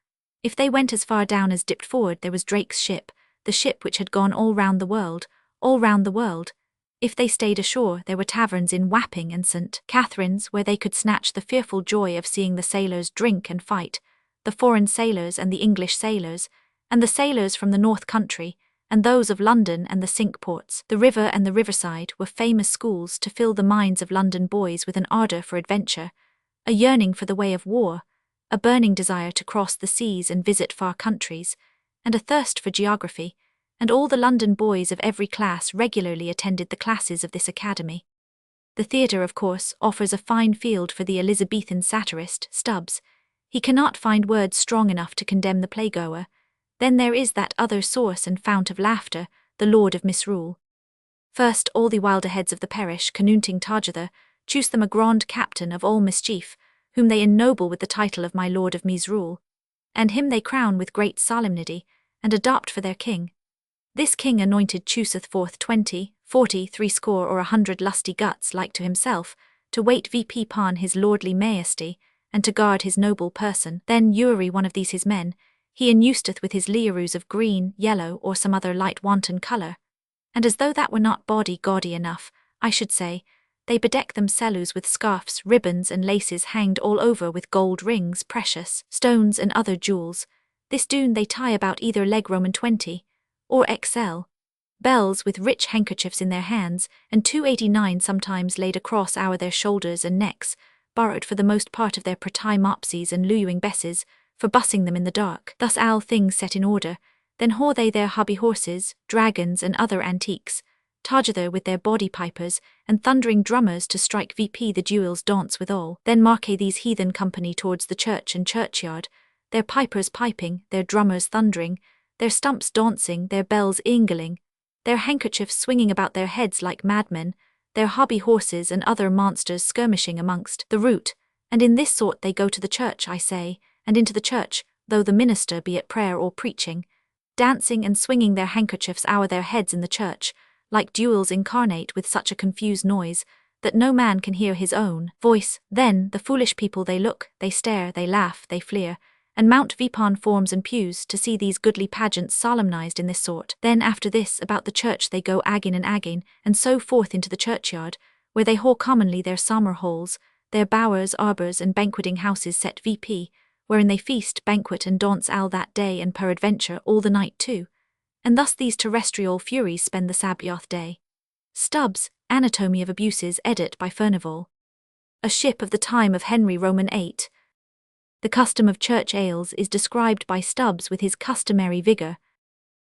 If they went as far down as dipped forward, there was Drake's ship, the ship which had gone all round the world, all round the world. If they stayed ashore, there were taverns in Wapping and St. Catherine's, where they could snatch the fearful joy of seeing the sailors drink and fight, the foreign sailors and the English sailors, and the sailors from the North Country, and those of London and the Cinque Ports. The river and the riverside were famous schools to fill the minds of London boys with an ardour for adventure, a yearning for the way of war, a burning desire to cross the seas and visit far countries, and a thirst for geography, and all the London boys of every class regularly attended the classes of this academy. The theatre, of course, offers a fine field for the Elizabethan satirist, Stubbs. He cannot find words strong enough to condemn the playgoer. Then there is that other source and fount of laughter, the Lord of Misrule. First, all the wilder heads of the parish, canunting together, choose them a grand captain of all mischief, whom they ennoble with the title of my Lord of Misrule, and him they crown with great solemnity, and adopt for their king. This king anointed chooseth forth 20, 40, 60 or 100 lusty guts like to himself, to wait VP pon his lordly majesty, and to guard his noble person. Then Uri, one of these his men, he enusteth with his leeroos of green, yellow, or some other light wanton colour. And as though that were not body gaudy enough, I should say, they bedeck themselves with scarfs, ribbons, and laces hanged all over with gold rings, precious stones, and other jewels. This doon they tie about either leg Roman 20, or XL. Bells with rich handkerchiefs in their hands, and 289 sometimes laid across our their shoulders and necks, borrowed for the most part of their pretty mopsies and lewing besses, for bussing them in the dark. Thus all things set in order, then whore they their hobby horses, dragons, and other antiques, together with their body pipers and thundering drummers to strike VP the duels dance withal. Then mark these heathen company towards the church and churchyard, their pipers piping, their drummers thundering, their stumps dancing, their bells ingling, their handkerchiefs swinging about their heads like madmen, their hobby horses and other monsters skirmishing amongst the rout, and in this sort they go to the church, I say, and into the church, though the minister be at prayer or preaching, dancing and swinging their handkerchiefs o'er their heads in the church, like duels incarnate with such a confused noise, that no man can hear his own voice. Then the foolish people they look, they stare, they laugh, they fleer, and mount vipon forms and pews to see these goodly pageants solemnized in this sort. Then after this about the church they go again, and so forth into the churchyard, where they whore commonly their summer halls, their bowers, arbours, and banqueting houses set VP, wherein they feast, banquet, and dance all that day, and peradventure all the night too. And thus these terrestrial furies spend the Sabbath day. Stubbs, Anatomy of Abuses, edit by Furnival. A ship of the time of Henry VIII. The custom of church ales is described by Stubbs with his customary vigour.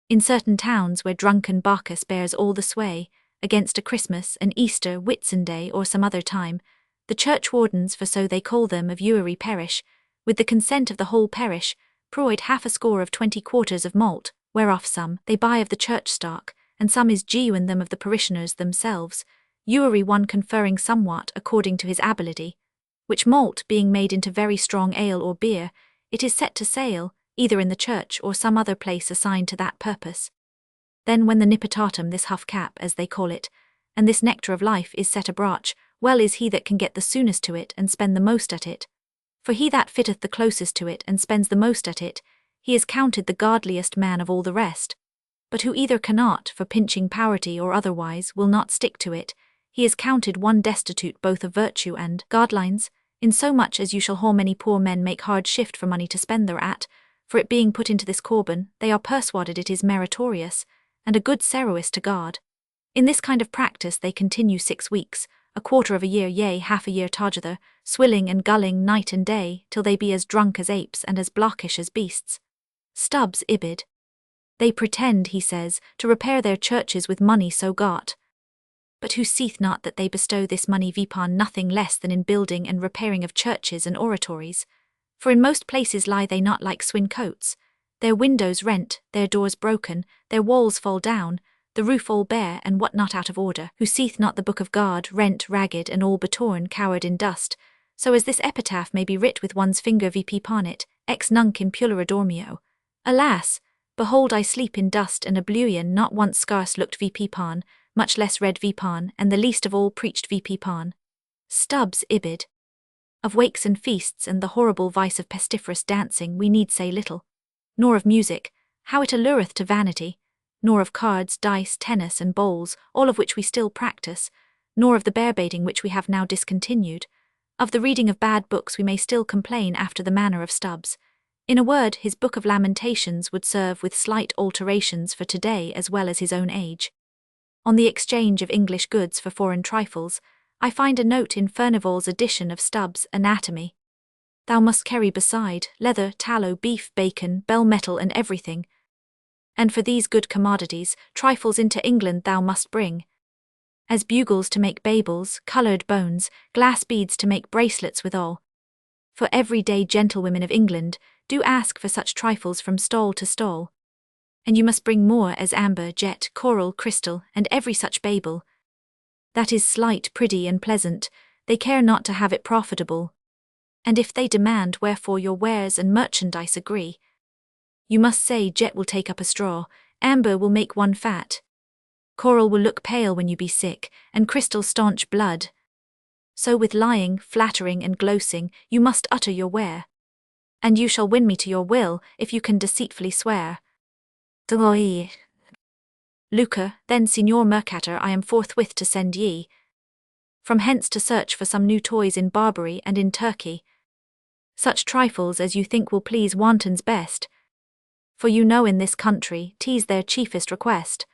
In certain towns where drunken Bacchus bears all the sway, against a Christmas, an Easter, Whitsunday, or some other time, the churchwardens, for so they call them, of Uri parish, with the consent of the whole parish, provide 60 of 20 quarters of malt, whereof some they buy of the church stock, and some is due in them of the parishioners themselves, Uri one conferring somewhat according to his ability, which malt being made into very strong ale or beer, it is set to sale, either in the church or some other place assigned to that purpose. Then when the nipitatum, this huff-cap, as they call it, and this nectar of life is set abroach, well is he that can get the soonest to it and spend the most at it. For he that fitteth the closest to it and spends the most at it, he is counted the godliest man of all the rest. But who either cannot, for pinching poverty or otherwise, will not stick to it, he is counted one destitute both of virtue and godlines, insomuch as you shall haul many poor men make hard shift for money to spend thereat, for it being put into this corbin, they are persuaded it is meritorious, and a good service to God. In this kind of practice they continue 6 weeks, a quarter of a year, yea, half a year together, swilling and gulling night and day, till they be as drunk as apes and as blockish as beasts. Stubbs Ibid. They pretend, he says, to repair their churches with money so got. But who seeth not that they bestow this money upon nothing less than in building and repairing of churches and oratories? For in most places lie they not like swin coats, their windows rent, their doors broken, their walls fall down, the roof all bare and what not out of order, who seeth not the book of God rent, ragged, and all betorn, cowered in dust, so as this epitaph may be writ with one's finger upon it, ex nunc impulera dormio. Alas! Behold I sleep in dust and oblivion, not once scarce looked upon, much less read upon, and the least of all preached upon. Stubbs Ibid. Of wakes and feasts and the horrible vice of pestiferous dancing we need say little. Nor of music, how it allureth to vanity, nor of cards, dice, tennis, and bowls, all of which we still practice, nor of the bear-baiting which we have now discontinued. Of the reading of bad books we may still complain after the manner of Stubbs. In a word, his Book of Lamentations would serve with slight alterations for today as well as his own age. On the exchange of English goods for foreign trifles, I find a note in Furnival's edition of Stubbs' Anatomy. Thou must carry beside leather, tallow, beef, bacon, bell metal, and everything. And for these good commodities, trifles into England thou must bring, as bugles to make baubles, coloured bones, glass beads to make bracelets withal. For everyday gentlewomen of England do ask for such trifles from stall to stall. And you must bring more as amber, jet, coral, crystal, and every such bauble. That is slight, pretty, and pleasant, they care not to have it profitable. And if they demand wherefore your wares and merchandise agree, you must say jet will take up a straw, amber will make one fat, coral will look pale when you be sick, and crystal staunch blood. So with lying, flattering, and glossing, you must utter your ware. And you shall win me to your will, if you can deceitfully swear. Luca, then Signor Mercator, I am forthwith to send ye from hence to search for some new toys in Barbary and in Turkey. Such trifles as you think will please wantons best, for you know in this country 'tis their chiefest request.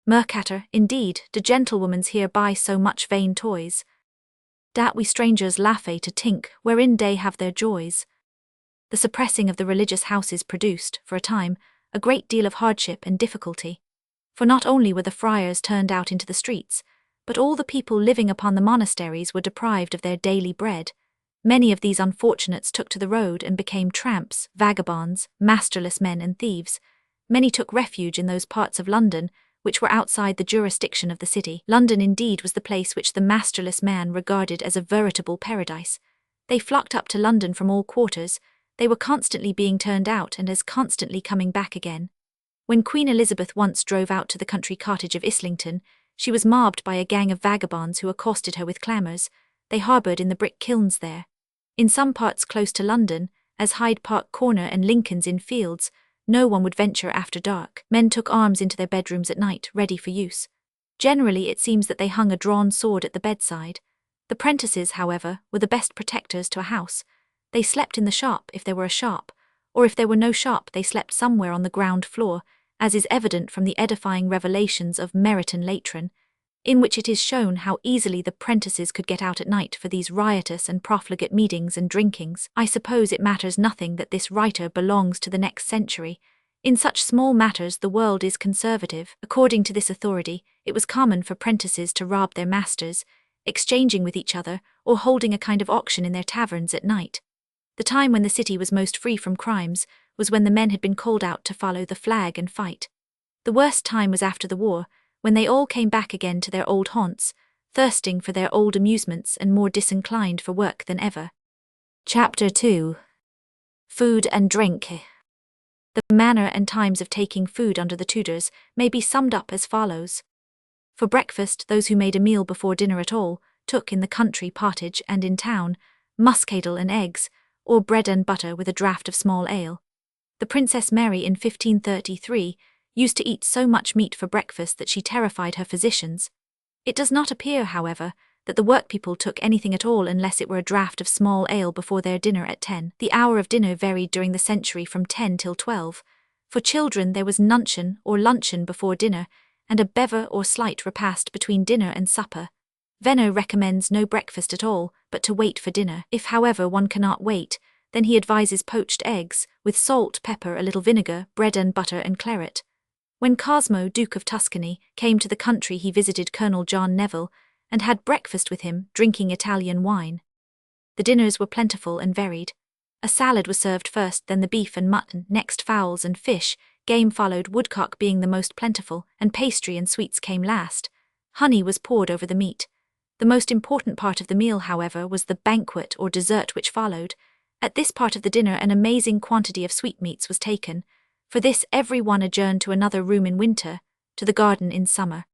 Mercator, indeed, do gentlewomen's here buy so much vain toys, dat we strangers laffe to tink wherein they have their joys. The suppressing of the religious houses produced, for a time, a great deal of hardship and difficulty. For not only were the friars turned out into the streets, but all the people living upon the monasteries were deprived of their daily bread. Many of these unfortunates took to the road and became tramps, vagabonds, masterless men and thieves. Many took refuge in those parts of London which were outside the jurisdiction of the city. London indeed was the place which the masterless man regarded as a veritable paradise. They flocked up to London from all quarters. They were constantly being turned out and as constantly coming back again. When Queen Elizabeth once drove out to the country cottage of Islington, she was mobbed by a gang of vagabonds who accosted her with clamours. They harboured in the brick kilns there. In some parts close to London, as Hyde Park Corner and Lincoln's Inn Fields, no one would venture after dark. Men took arms into their bedrooms at night, ready for use. Generally it seems that they hung a drawn sword at the bedside. The prentices, however, were the best protectors to a house. They slept in the shop if there were a shop, or if there were no shop they slept somewhere on the ground floor, as is evident from the edifying revelations of Meryton Latron, in which it is shown how easily the prentices could get out at night for these riotous and profligate meetings and drinkings. I suppose it matters nothing that this writer belongs to the next century. In such small matters the world is conservative. According to this authority, it was common for prentices to rob their masters, exchanging with each other, or holding a kind of auction in their taverns at night. The time when the city was most free from crimes was when the men had been called out to follow the flag and fight. The worst time was after the war, when they all came back again to their old haunts, thirsting for their old amusements and more disinclined for work than ever. Chapter 2. Food and Drink. The manner and times of taking food under the Tudors may be summed up as follows. For breakfast, those who made a meal before dinner at all took in the country pottage, and in town, muscadel and eggs, or bread and butter with a draught of small ale. The Princess Mary in 1533 used to eat so much meat for breakfast that she terrified her physicians. It does not appear, however, that the workpeople took anything at all unless it were a draught of small ale before their dinner at 10. The hour of dinner varied during the century from 10 till 12. For children there was nuncheon or luncheon before dinner, and a bever or slight repast between dinner and supper. Venner recommends no breakfast at all, but to wait for dinner. If, however, one cannot wait, then he advises poached eggs, with salt, pepper, a little vinegar, bread and butter and claret. When Cosmo, Duke of Tuscany, came to the country, he visited Colonel John Neville, and had breakfast with him, drinking Italian wine. The dinners were plentiful and varied. A salad was served first, then the beef and mutton, next fowls and fish, game followed, woodcock being the most plentiful, and pastry and sweets came last. Honey was poured over the meat. The most important part of the meal, however, was the banquet or dessert which followed. At this part of the dinner an amazing quantity of sweetmeats was taken. For this every one adjourned to another room in winter, to the garden in summer.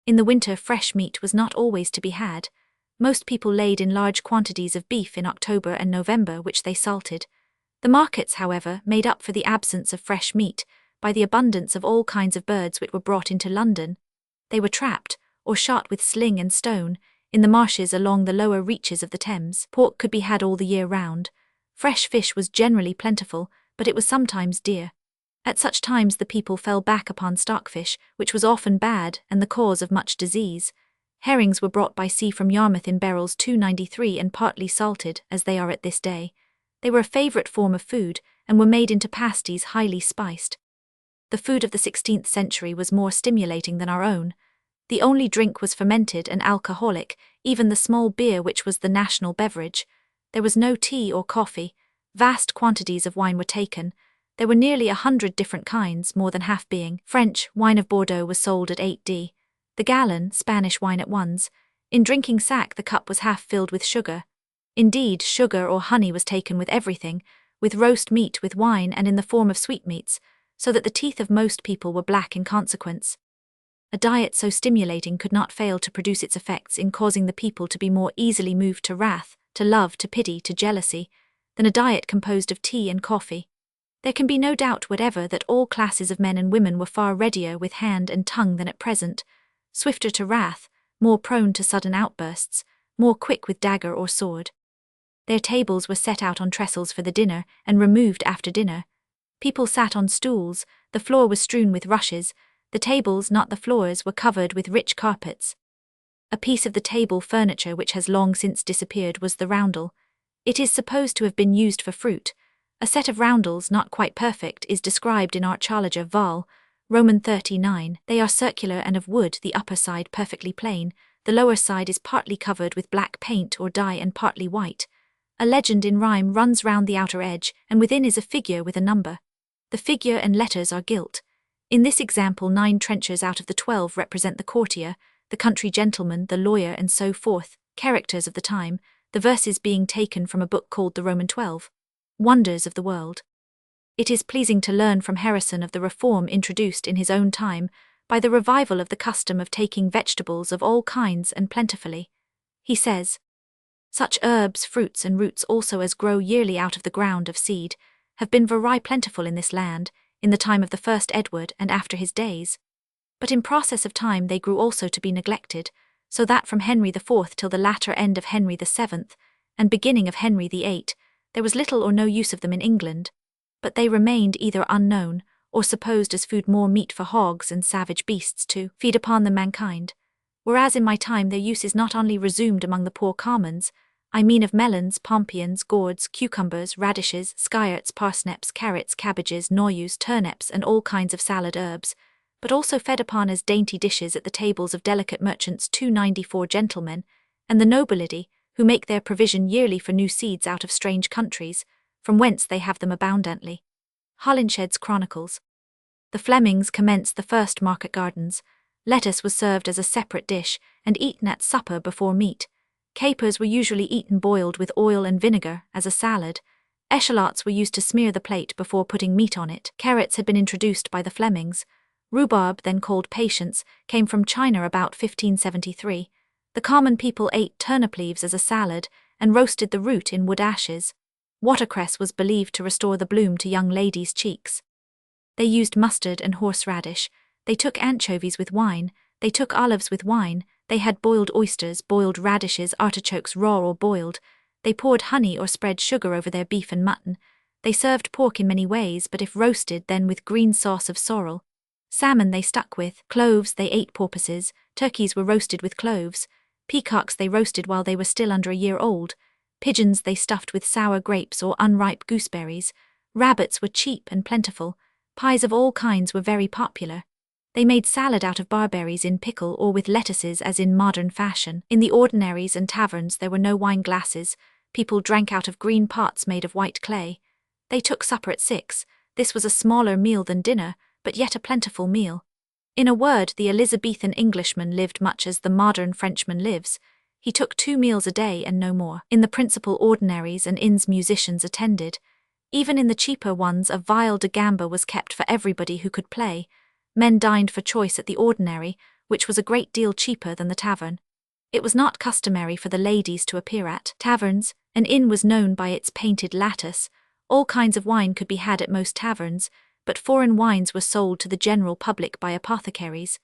In the winter fresh meat was not always to be had. Most people laid in large quantities of beef in October and November, which they salted. The markets, however, made up for the absence of fresh meat by the abundance of all kinds of birds which were brought into London. They were trapped, or shot with sling and stone, in the marshes along the lower reaches of the Thames. Pork could be had all the year round. Fresh fish was generally plentiful, but it was sometimes dear. At such times the people fell back upon stockfish, which was often bad and the cause of much disease. Herrings were brought by sea from Yarmouth in barrels 293 and partly salted, as they are at this day. They were a favourite form of food, and were made into pasties highly spiced. The food of the 16th century was more stimulating than our own. The only drink was fermented and alcoholic, even the small beer which was the national beverage. There was no tea or coffee. Vast quantities of wine were taken. There were nearly 100 different kinds, more than half being French. Wine of Bordeaux was sold at 8d. The gallon, Spanish wine at 1s. In drinking sack the cup was half filled with sugar. Indeed, sugar or honey was taken with everything, with roast meat, with wine, and in the form of sweetmeats, so that the teeth of most people were black in consequence. A diet so stimulating could not fail to produce its effects in causing the people to be more easily moved to wrath, to love, to pity, to jealousy, than a diet composed of tea and coffee. There can be no doubt whatever that all classes of men and women were far readier with hand and tongue than at present, swifter to wrath, more prone to sudden outbursts, more quick with dagger or sword. Their tables were set out on trestles for the dinner, and removed after dinner. People sat on stools, the floor was strewn with rushes, the tables, not the floors, were covered with rich carpets. A piece of the table furniture which has long since disappeared was the roundel. It is supposed to have been used for fruit. A set of roundels, not quite perfect, is described in Archaeologia Vol. Roman 39. They are circular and of wood, the upper side perfectly plain, the lower side is partly covered with black paint or dye and partly white. A legend in rhyme runs round the outer edge, and within is a figure with a number. The figure and letters are gilt. In this example 9 trenchers out of the 12 represent the courtier, the country gentleman, the lawyer, and so forth, characters of the time, the verses being taken from a book called the Roman 12. Wonders of the World. It is pleasing to learn from Harrison of the reform introduced in his own time by the revival of the custom of taking vegetables of all kinds and plentifully. He says, "Such herbs, fruits, and roots also as grow yearly out of the ground of seed, have been very plentiful in this land, in the time of the first Edward and after his days. But in process of time they grew also to be neglected, so that from Henry IV till the latter end of Henry VII, and beginning of Henry VIII, there was little or no use of them in England, but they remained either unknown, or supposed as food, more meat for hogs and savage beasts to feed upon than mankind. Whereas in my time their use is not only resumed among the poor commons, I mean of melons, pompions, gourds, cucumbers, radishes, skirts, parsnips, carrots, cabbages, noyeaus, turnips, and all kinds of salad herbs, but also fed upon as dainty dishes at the tables of delicate merchants 294 gentlemen, and the nobility, who make their provision yearly for new seeds out of strange countries, from whence they have them abundantly." Holinshed's Chronicles. The Flemings commenced the first market gardens. Lettuce was served as a separate dish, and eaten at supper before meat. Capers were usually eaten boiled with oil and vinegar, as a salad. Eschalots were used to smear the plate before putting meat on it. Carrots had been introduced by the Flemings. Rhubarb, then called patience, came from China about 1573. The common people ate turnip leaves as a salad and roasted the root in wood ashes. Watercress was believed to restore the bloom to young ladies' cheeks. They used mustard and horseradish. They took anchovies with wine. They took olives with wine. They had boiled oysters, boiled radishes, artichokes raw or boiled. They poured honey or spread sugar over their beef and mutton. They served pork in many ways, but if roasted, then with green sauce of sorrel. Salmon they stuck with cloves. They ate porpoises. Turkeys were roasted with cloves. Peacocks they roasted while they were still under a year old. Pigeons they stuffed with sour grapes or unripe gooseberries. Rabbits were cheap and plentiful. Pies of all kinds were very popular. They made salad out of barberries in pickle or with lettuces as in modern fashion. In the ordinaries and taverns there were no wine glasses. People drank out of green pots made of white clay. They took supper at 6. This was a smaller meal than dinner, but yet a plentiful meal. In a word, the Elizabethan Englishman lived much as the modern Frenchman lives. He took 2 meals a day and no more. In the principal ordinaries and inns musicians attended. Even in the cheaper ones a viol de gamba was kept for everybody who could play. Men dined for choice at the ordinary, which was a great deal cheaper than the tavern. It was not customary for the ladies to appear at taverns. An inn was known by its painted lattice. All kinds of wine could be had at most taverns, but foreign wines were sold to the general public by apothecaries.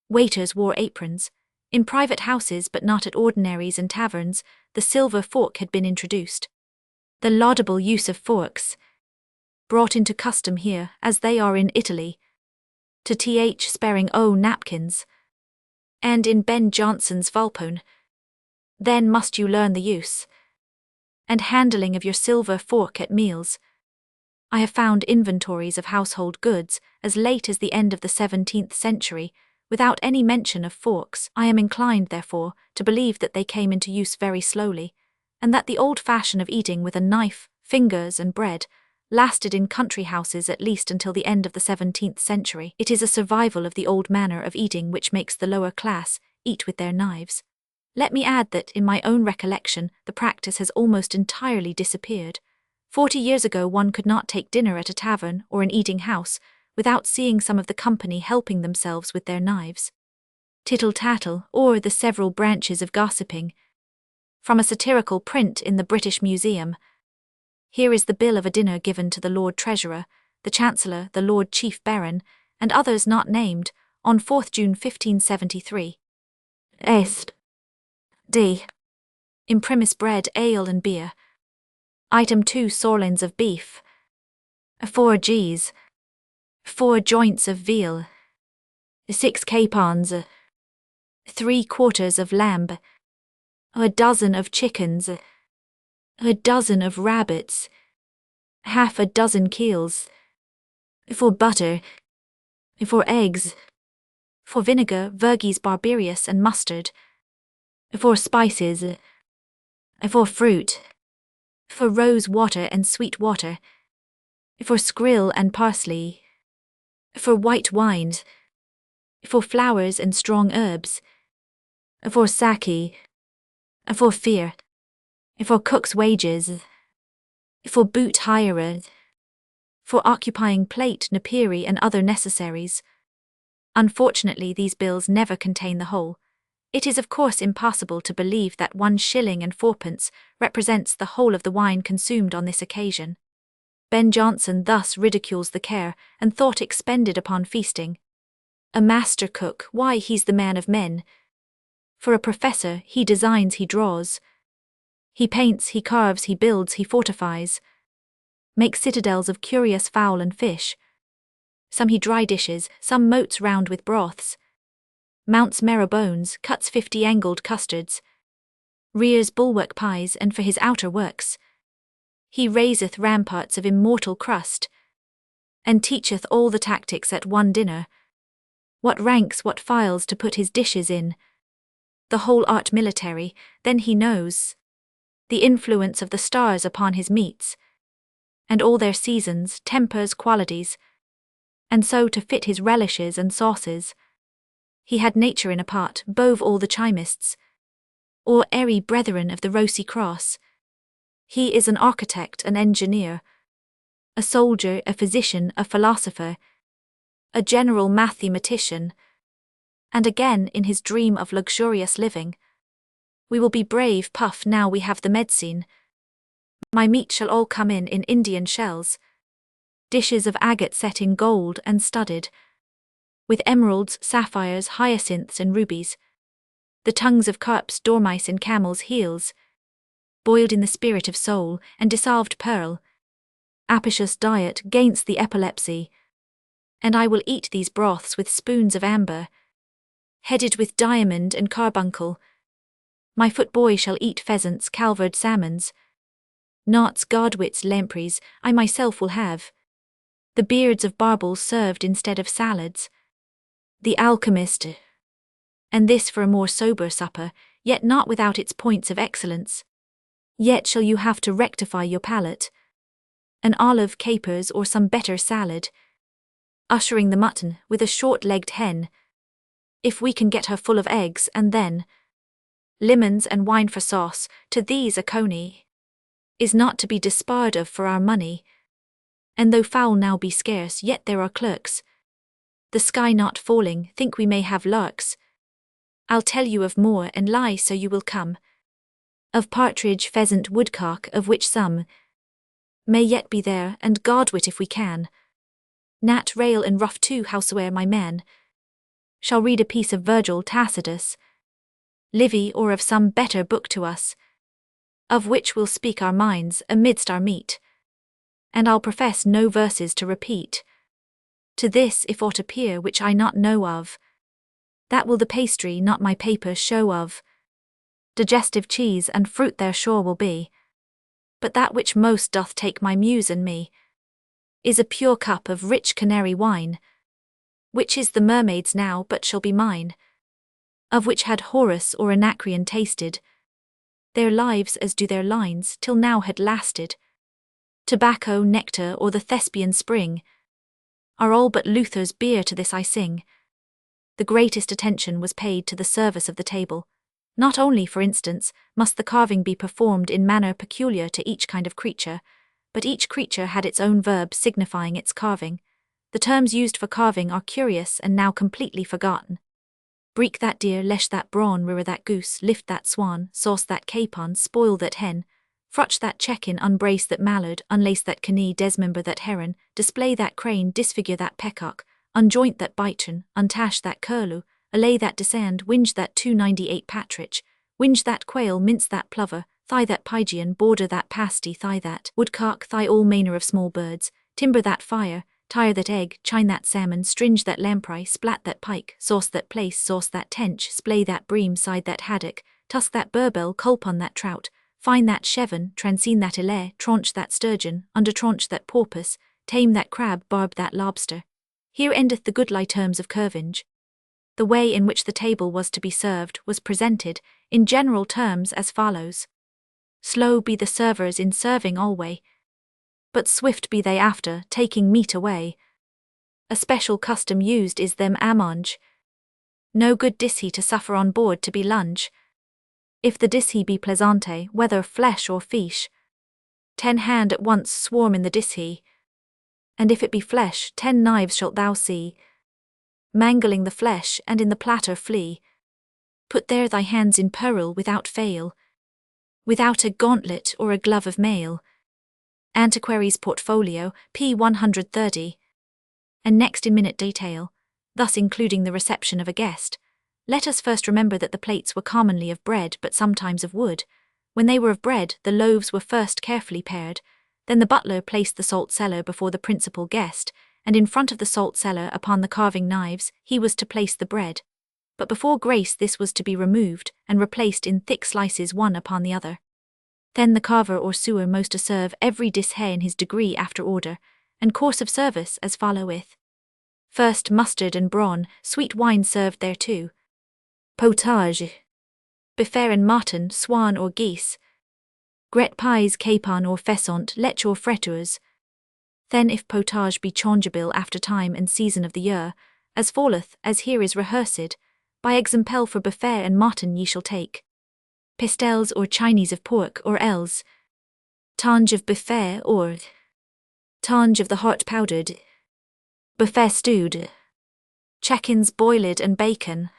Waiters wore aprons. In private houses, but not at ordinaries and taverns, the silver fork had been introduced. The laudable use of forks, brought into custom here, as they are in Italy, to sparing napkins, and in Ben Jonson's Vulpone. Then must you learn the use and handling of your silver fork at meals. I have found inventories of household goods as late as the end of the 17th century, without any mention of forks. I am inclined, therefore, to believe that they came into use very slowly, and that the old fashion of eating with a knife, fingers, and bread lasted in country houses at least until the end of the 17th century. It is a survival of the old manner of eating which makes the lower class eat with their knives. Let me add that, in my own recollection, the practice has almost entirely disappeared. 40 years ago one could not take dinner at a tavern or an eating house without seeing some of the company helping themselves with their knives. Tittle-tattle, or the several branches of gossiping. From a satirical print in the British Museum. Here is the bill of a dinner given to the Lord Treasurer, the Chancellor, the Lord Chief Baron, and others not named, on 4th June 1573. Est. D. Imprimis bread, ale and beer. Item 2 sirloins of beef. 4 Gs. 4 joints of veal. 6 capons. 3 quarters of lamb. A dozen of chickens. A dozen of rabbits. Half a dozen keels. 4 butter. 4 eggs. 4 vinegar, vergis barbereus and mustard. 4 spices. 4 fruit. 4 rose water and sweet water. 4 skrill and parsley. 4 white wines. 4 flowers and strong herbs. 4 sake. 4 fear. 4 cook's wages. 4 boot hirer. 4 occupying plate, napery and other necessaries. Unfortunately, these bills never contain the whole. It is of course impossible to believe that 1 shilling and 4pence represents the whole of the wine consumed on this occasion. Ben Jonson thus ridicules the care and thought expended upon feasting. A master cook, why he's the man of men. For a professor, he designs, he draws. He paints, he carves, he builds, he fortifies. Makes citadels of curious fowl and fish. Some he dry dishes, some moats round with broths. Mounts marrow bones, cuts 50 angled custards. Rears bulwark pies, and for his outer works he raiseth ramparts of immortal crust, and teacheth all the tactics at one dinner, what ranks, what files to put his dishes in, the whole art military. Then he knows the influence of the stars upon his meats, and all their seasons, tempers, qualities, and so to fit his relishes and sauces. He had nature in a part, bove all the chimists, or airy brethren of the rosy cross. He is an architect, an engineer, a soldier, a physician, a philosopher, a general mathematician, and again in his dream of luxurious living. We will be brave, puff, now we have the medicine. My meat shall all come in Indian shells, dishes of agate set in gold and studded, with emeralds, sapphires, hyacinths and rubies, the tongues of carps, dormice and camels' heels, boiled in the spirit of soul, and dissolved pearl, apicious diet gainst the epilepsy, and I will eat these broths with spoons of amber, headed with diamond and carbuncle. My footboy shall eat pheasants, calvered salmons, knots, godwits, lampreys, I myself will have, the beards of barbels served instead of salads, the alchemist, and this for a more sober supper, yet not without its points of excellence. Yet shall you have to rectify your palate, an olive, capers, or some better salad, ushering the mutton with a short-legged hen, if we can get her full of eggs, and then lemons and wine for sauce. To these a coney is not to be despaired of for our money, and though fowl now be scarce, yet there are clerks. The sky not falling, think we may have larks. I'll tell you of more and lie so you will come, of partridge, pheasant, woodcock, of which some may yet be there, and godwit if we can. Gnat, rail and ruff too, howsoe'er my man shall read a piece of Virgil, Tacitus, Livy, or of some better book to us, of which we'll speak our minds amidst our meat, and I'll profess no verses to repeat. To this, if aught appear which I not know of, that will the pastry, not my paper, show of. Digestive cheese and fruit there sure will be, but that which most doth take my muse and me is a pure cup of rich canary wine, which is the mermaid's now but shall be mine, of which had Horace or Anacreon tasted, their lives as do their lines till now had lasted. Tobacco, nectar, or the Thespian spring, are all but Luther's beer. To this I sing. The greatest attention was paid to the service of the table. Not only, for instance, must the carving be performed in manner peculiar to each kind of creature, but each creature had its own verb signifying its carving. The terms used for carving are curious and now completely forgotten. Breek that deer, lesh that brawn, rear that goose, lift that swan, sauce that capon, spoil that hen, frutch that checkin, unbrace that mallard, unlace that caney, dismember that heron, display that crane, disfigure that peacock, unjoint that bichon, untash that curlew, allay that descend, whinge that 298 partridge, whinge that quail, mince that plover, thigh that pigeon, border that pasty, thigh that woodcock, thigh all manner of small birds, timber that fire, tire that egg, chine that salmon, stringe that lamprey, splat that pike, sauce that plaice, sauce that tench, splay that bream, side that haddock, tusk that burbel, culpon that trout, fine that cheven, transcene that elay, tranche that sturgeon, undertranche that porpoise, tame that crab, barb that lobster. Here endeth the goodly terms of curvinge. The way in which the table was to be served was presented, in general terms, as follows. Slow be the servers in serving alway, but swift be they after taking meat away. A special custom used is them amonge. No good dissy to suffer on board to be lunge. If the dissy be plaisante, whether flesh or fish, 10 hand at once swarm in the dissy, and if it be flesh, 10 knives shalt thou see, mangling the flesh, and in the platter flee. Put there thy hands in peril without fail, without a gauntlet or a glove of mail. Antiquary's Portfolio, p. 130. And next in minute detail, thus including the reception of a guest. Let us first remember that the plates were commonly of bread but sometimes of wood. When they were of bread, the loaves were first carefully pared, then the butler placed the salt cellar before the principal guest, and in front of the salt cellar upon the carving knives he was to place the bread. But before grace this was to be removed, and replaced in thick slices one upon the other. Then the carver or sewer most to serve every dish in his degree after order, and course of service as followeth. First mustard and brawn, sweet wine served thereto. Potage. Befer and martin, swan or geese. Gret pies, capon or pheasant, lech or frettures. Then if potage be changeable after time and season of the year, as falleth, as here is rehearsed, by example for befer and martin ye shall take. Pastels or Chinese of pork or else. Tange of buffet or tange of the heart powdered, buffet stewed, check-ins boiled and bacon.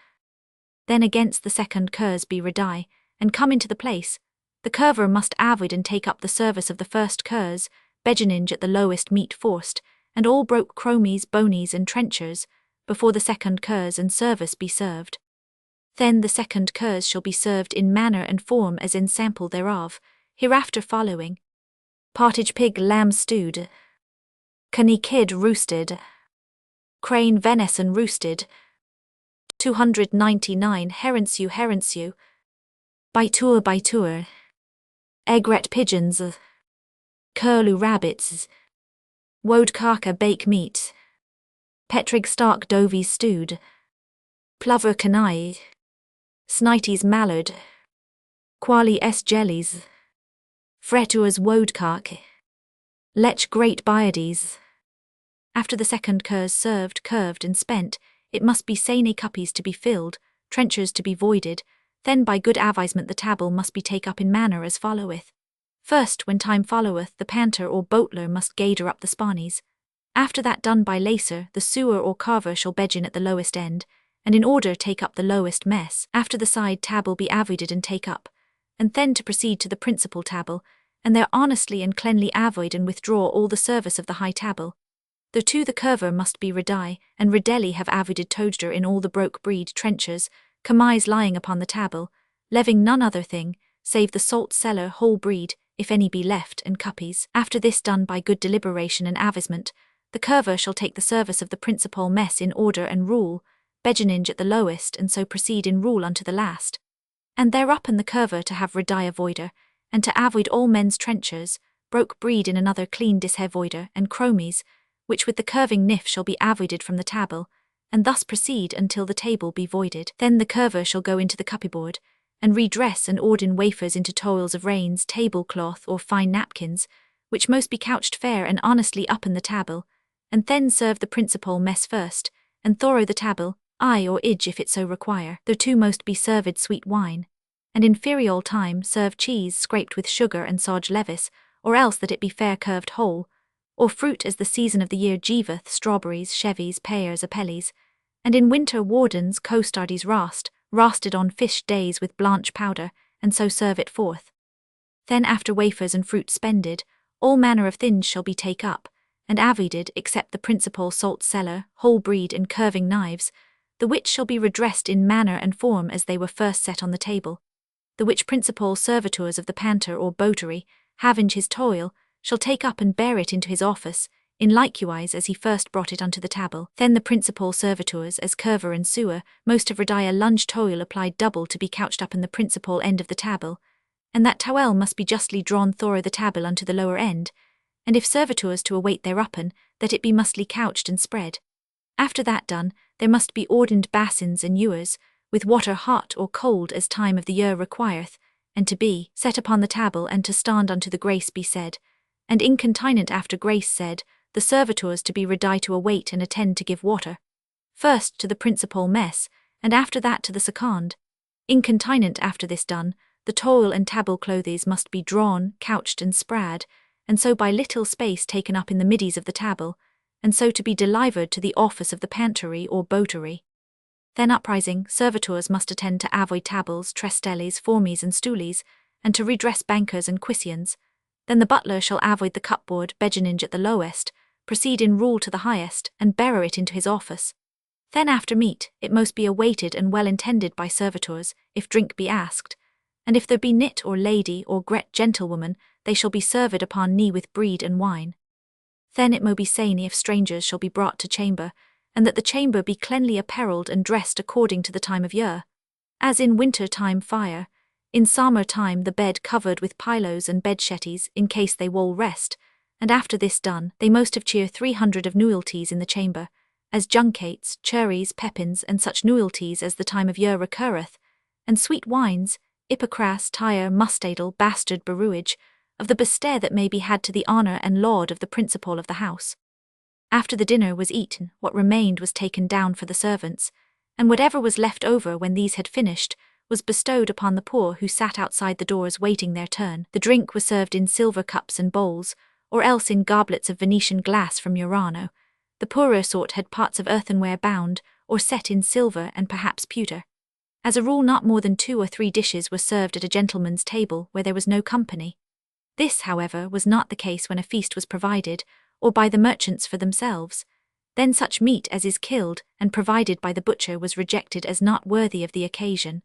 Then against the second curs be redie, and come into the place. The curver must avoid and take up the service of the first curs, burgeoning at the lowest meat forced, and all broke cromies, bonies, and trenchers, before the second curs and service be served. Then the second curs shall be served in manner and form as in sample thereof, hereafter following: partridge pig lamb stewed, coney kid roosted, crane venison roosted, 299 herensew, by tour, egret pigeons, curlew rabbits, woadcarker bake meat, petrig stark dovies stewed, plover canaille, snites mallard, quali s jellies, fretuas woadcark, lech great biades. After the second curs served, curved, and spent, it must be sane cuppies to be filled, trenchers to be voided. Then by good advisement the table must be take up in manner as followeth. First, when time followeth, the panter or boatler must gader up the spanies. After that done by lacer, the sewer or carver shall bedgin at the lowest end, and in order take up the lowest mess. After the side table be avoided and take up, and then to proceed to the principal table, and there honestly and cleanly avoid and withdraw all the service of the high table. Thereto the curver must be redie, and redelly have avoided toadger in all the broke breed trenchers, camise lying upon the table, leving none other thing, save the salt cellar whole breed, if any be left, and cuppies. After this done by good deliberation and avisement, the curver shall take the service of the principal mess in order and rule, burgeoning at the lowest, and so proceed in rule unto the last. And thereupon the curver to have redie avoider, and to avoid all men's trenchers, broke breed in another clean disavoider, and cromies, which with the curving nif shall be avoided from the table, and thus proceed until the table be voided. Then the curver shall go into the cuppyboard, and redress and ordin wafers into toils of reins, tablecloth, or fine napkins, which most be couched fair and honestly up in the table, and then serve the principal mess first, and thorough the table, aye or idge if it so require. Thereto most be served sweet wine, and in ferial time serve cheese scraped with sugar and sarge levis, or else that it be fair curved whole, or fruit as the season of the year giveth, strawberries, chevies, pears, apelles, and in winter wardens, costardies roasted on fish days with blanch powder, and so serve it forth. Then after wafers and fruit spended, all manner of things shall be take up, and avoided except the principal salt cellar, whole breed, and curving knives, the which shall be redressed in manner and form as they were first set on the table, the which principal servitors of the panter or botery, having his toil, shall take up and bear it into his office, in likewise as he first brought it unto the table. Then the principal servitors, as curver and sewer, most of redie lunge toil applied double to be couched up in the principal end of the table, and that towel must be justly drawn thorough the table unto the lower end, and if servitors to await thereupon, that it be mustly couched and spread. After that done, there must be ordained basins and ewers, with water hot or cold as time of the year requireth, and to be set upon the table and to stand unto the grace be said, and incontinent after grace said, the servitors to be redie to await and attend to give water, first to the principal mess, and after that to the second. Incontinent after this done, the toil and table clothes must be drawn, couched, and sprad, and so by little space taken up in the middies of the table, and so to be delivered to the office of the pantery or botery. Then uprising, servitors must attend to avoid tables, trestelles, formies, and stoolies, and to redress bankers and quissians. Then the butler shall avoid the cupboard, burgeoning at the lowest, proceed in rule to the highest, and bearer it into his office. Then after meat, it most be awaited and well intended by servitors, if drink be asked, and if there be nit or lady or gret gentlewoman, they shall be served upon knee with breed and wine. Then it mo be sane if strangers shall be brought to chamber, and that the chamber be cleanly apparelled and dressed according to the time of year, as in winter time fire, in summer time the bed covered with pillows and bedsheeties in case they will rest, and after this done, they most have cheer 300 of nuilties in the chamber, as juncates, cherries, pepins, and such nuilties as the time of year recurreth, and sweet wines, ipocras, tire, mustadle, bastard beruage, of the beste that may be had to the honour and laud of the principal of the house. After the dinner was eaten, what remained was taken down for the servants, and whatever was left over when these had finished, was bestowed upon the poor who sat outside the doors waiting their turn. The drink was served in silver cups and bowls, or else in goblets of Venetian glass from Murano. The poorer sort had pots of earthenware bound, or set in silver and perhaps pewter. As a rule, not more than 2 or 3 dishes were served at a gentleman's table where there was no company. This, however, was not the case when a feast was provided, or by the merchants for themselves. Then such meat as is killed and provided by the butcher was rejected as not worthy of the occasion.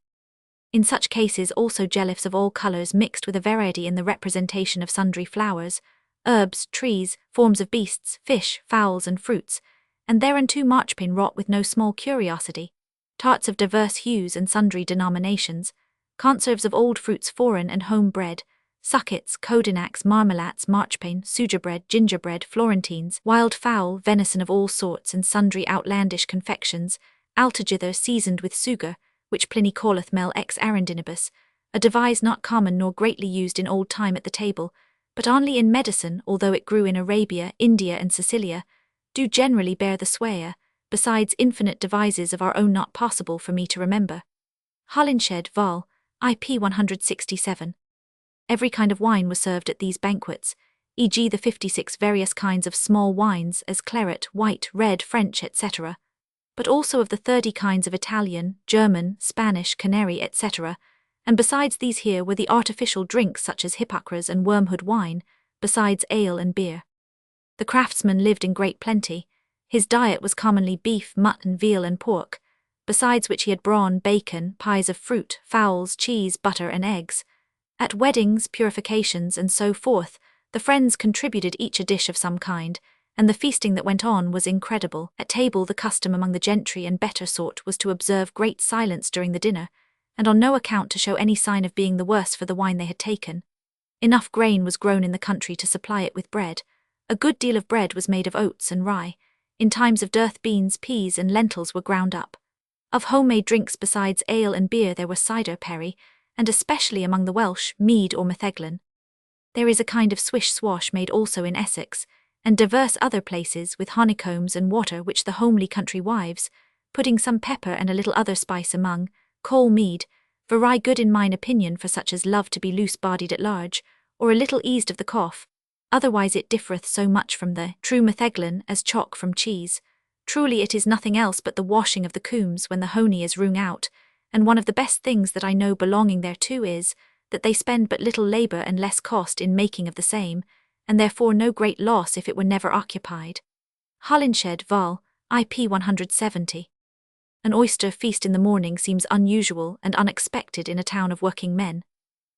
In such cases also jellies of all colours mixed with a variety in the representation of sundry flowers, herbs, trees, forms of beasts, fish, fowls, and fruits, and thereunto marchpane wrought with no small curiosity, tarts of diverse hues and sundry denominations, conserves of old fruits foreign and home bred, suckets, codinacs, marmalats, marchpane, sugerbread, gingerbread, florentines, wild fowl, venison of all sorts, and sundry outlandish confections, altogether seasoned with sugar, which Pliny calleth mel ex arundinibus, a devise not common nor greatly used in old time at the table, but only in medicine, although it grew in Arabia, India, and Sicilia, do generally bear the sway, besides infinite devises of our own not possible for me to remember. Holinshed, Vol. IP 167. Every kind of wine was served at these banquets, e.g. the 56 various kinds of small wines, as claret, white, red, French, etc., but also of the 30 kinds of Italian, German, Spanish, Canary, etc., and besides these here were the artificial drinks such as hippocras and wormwood wine, besides ale and beer. The craftsman lived in great plenty. His diet was commonly beef, mutton, veal, and pork, besides which he had brawn, bacon, pies of fruit, fowls, cheese, butter, and eggs. At weddings, purifications, and so forth, the friends contributed each a dish of some kind, and the feasting that went on was incredible. At table the custom among the gentry and better sort was to observe great silence during the dinner, and on no account to show any sign of being the worse for the wine they had taken. Enough grain was grown in the country to supply it with bread. A good deal of bread was made of oats and rye. In times of dearth beans, peas, and lentils were ground up. Of homemade drinks besides ale and beer there was cider perry, and especially among the Welsh, mead or metheglin. There is a kind of swish swash made also in Essex, and divers other places, with honeycombs and water, which the homely country wives, putting some pepper and a little other spice among, call mead, very good in mine opinion for such as love to be loose-bodied at large, or a little eased of the cough. Otherwise it differeth so much from the true metheglin as chalk from cheese. Truly it is nothing else but the washing of the combs when the honey is wrung out, and one of the best things that I know belonging thereto is, that they spend but little labour and less cost in making of the same, and therefore no great loss if it were never occupied. Holinshed, Vol. IP 170. An oyster feast in the morning seems unusual and unexpected in a town of working men.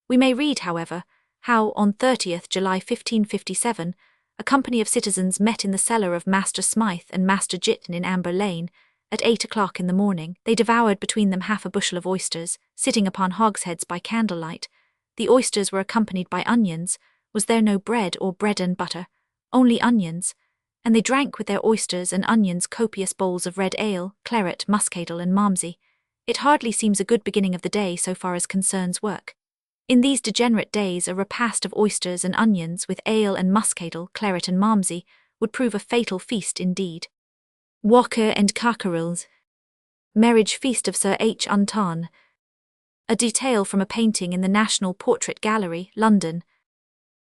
We may read, however, how, on 30th July 1557, a company of citizens met in the cellar of Master Smythe and Master Jitten in Amber Lane, at 8 o'clock in the morning. They devoured between them half a bushel of oysters, sitting upon hogsheads by candlelight. The oysters were accompanied by onions. Was there no bread or bread and butter? Only onions. And they drank with their oysters and onions copious bowls of red ale, claret, muscatel, and malmsey. It hardly seems a good beginning of the day so far as concerns work. In these degenerate days a repast of oysters and onions with ale and muscatel, claret, and malmsey would prove a fatal feast indeed. Walker and Cockerells. Marriage Feast of Sir H. Unton. A detail from a painting in the National Portrait Gallery, London.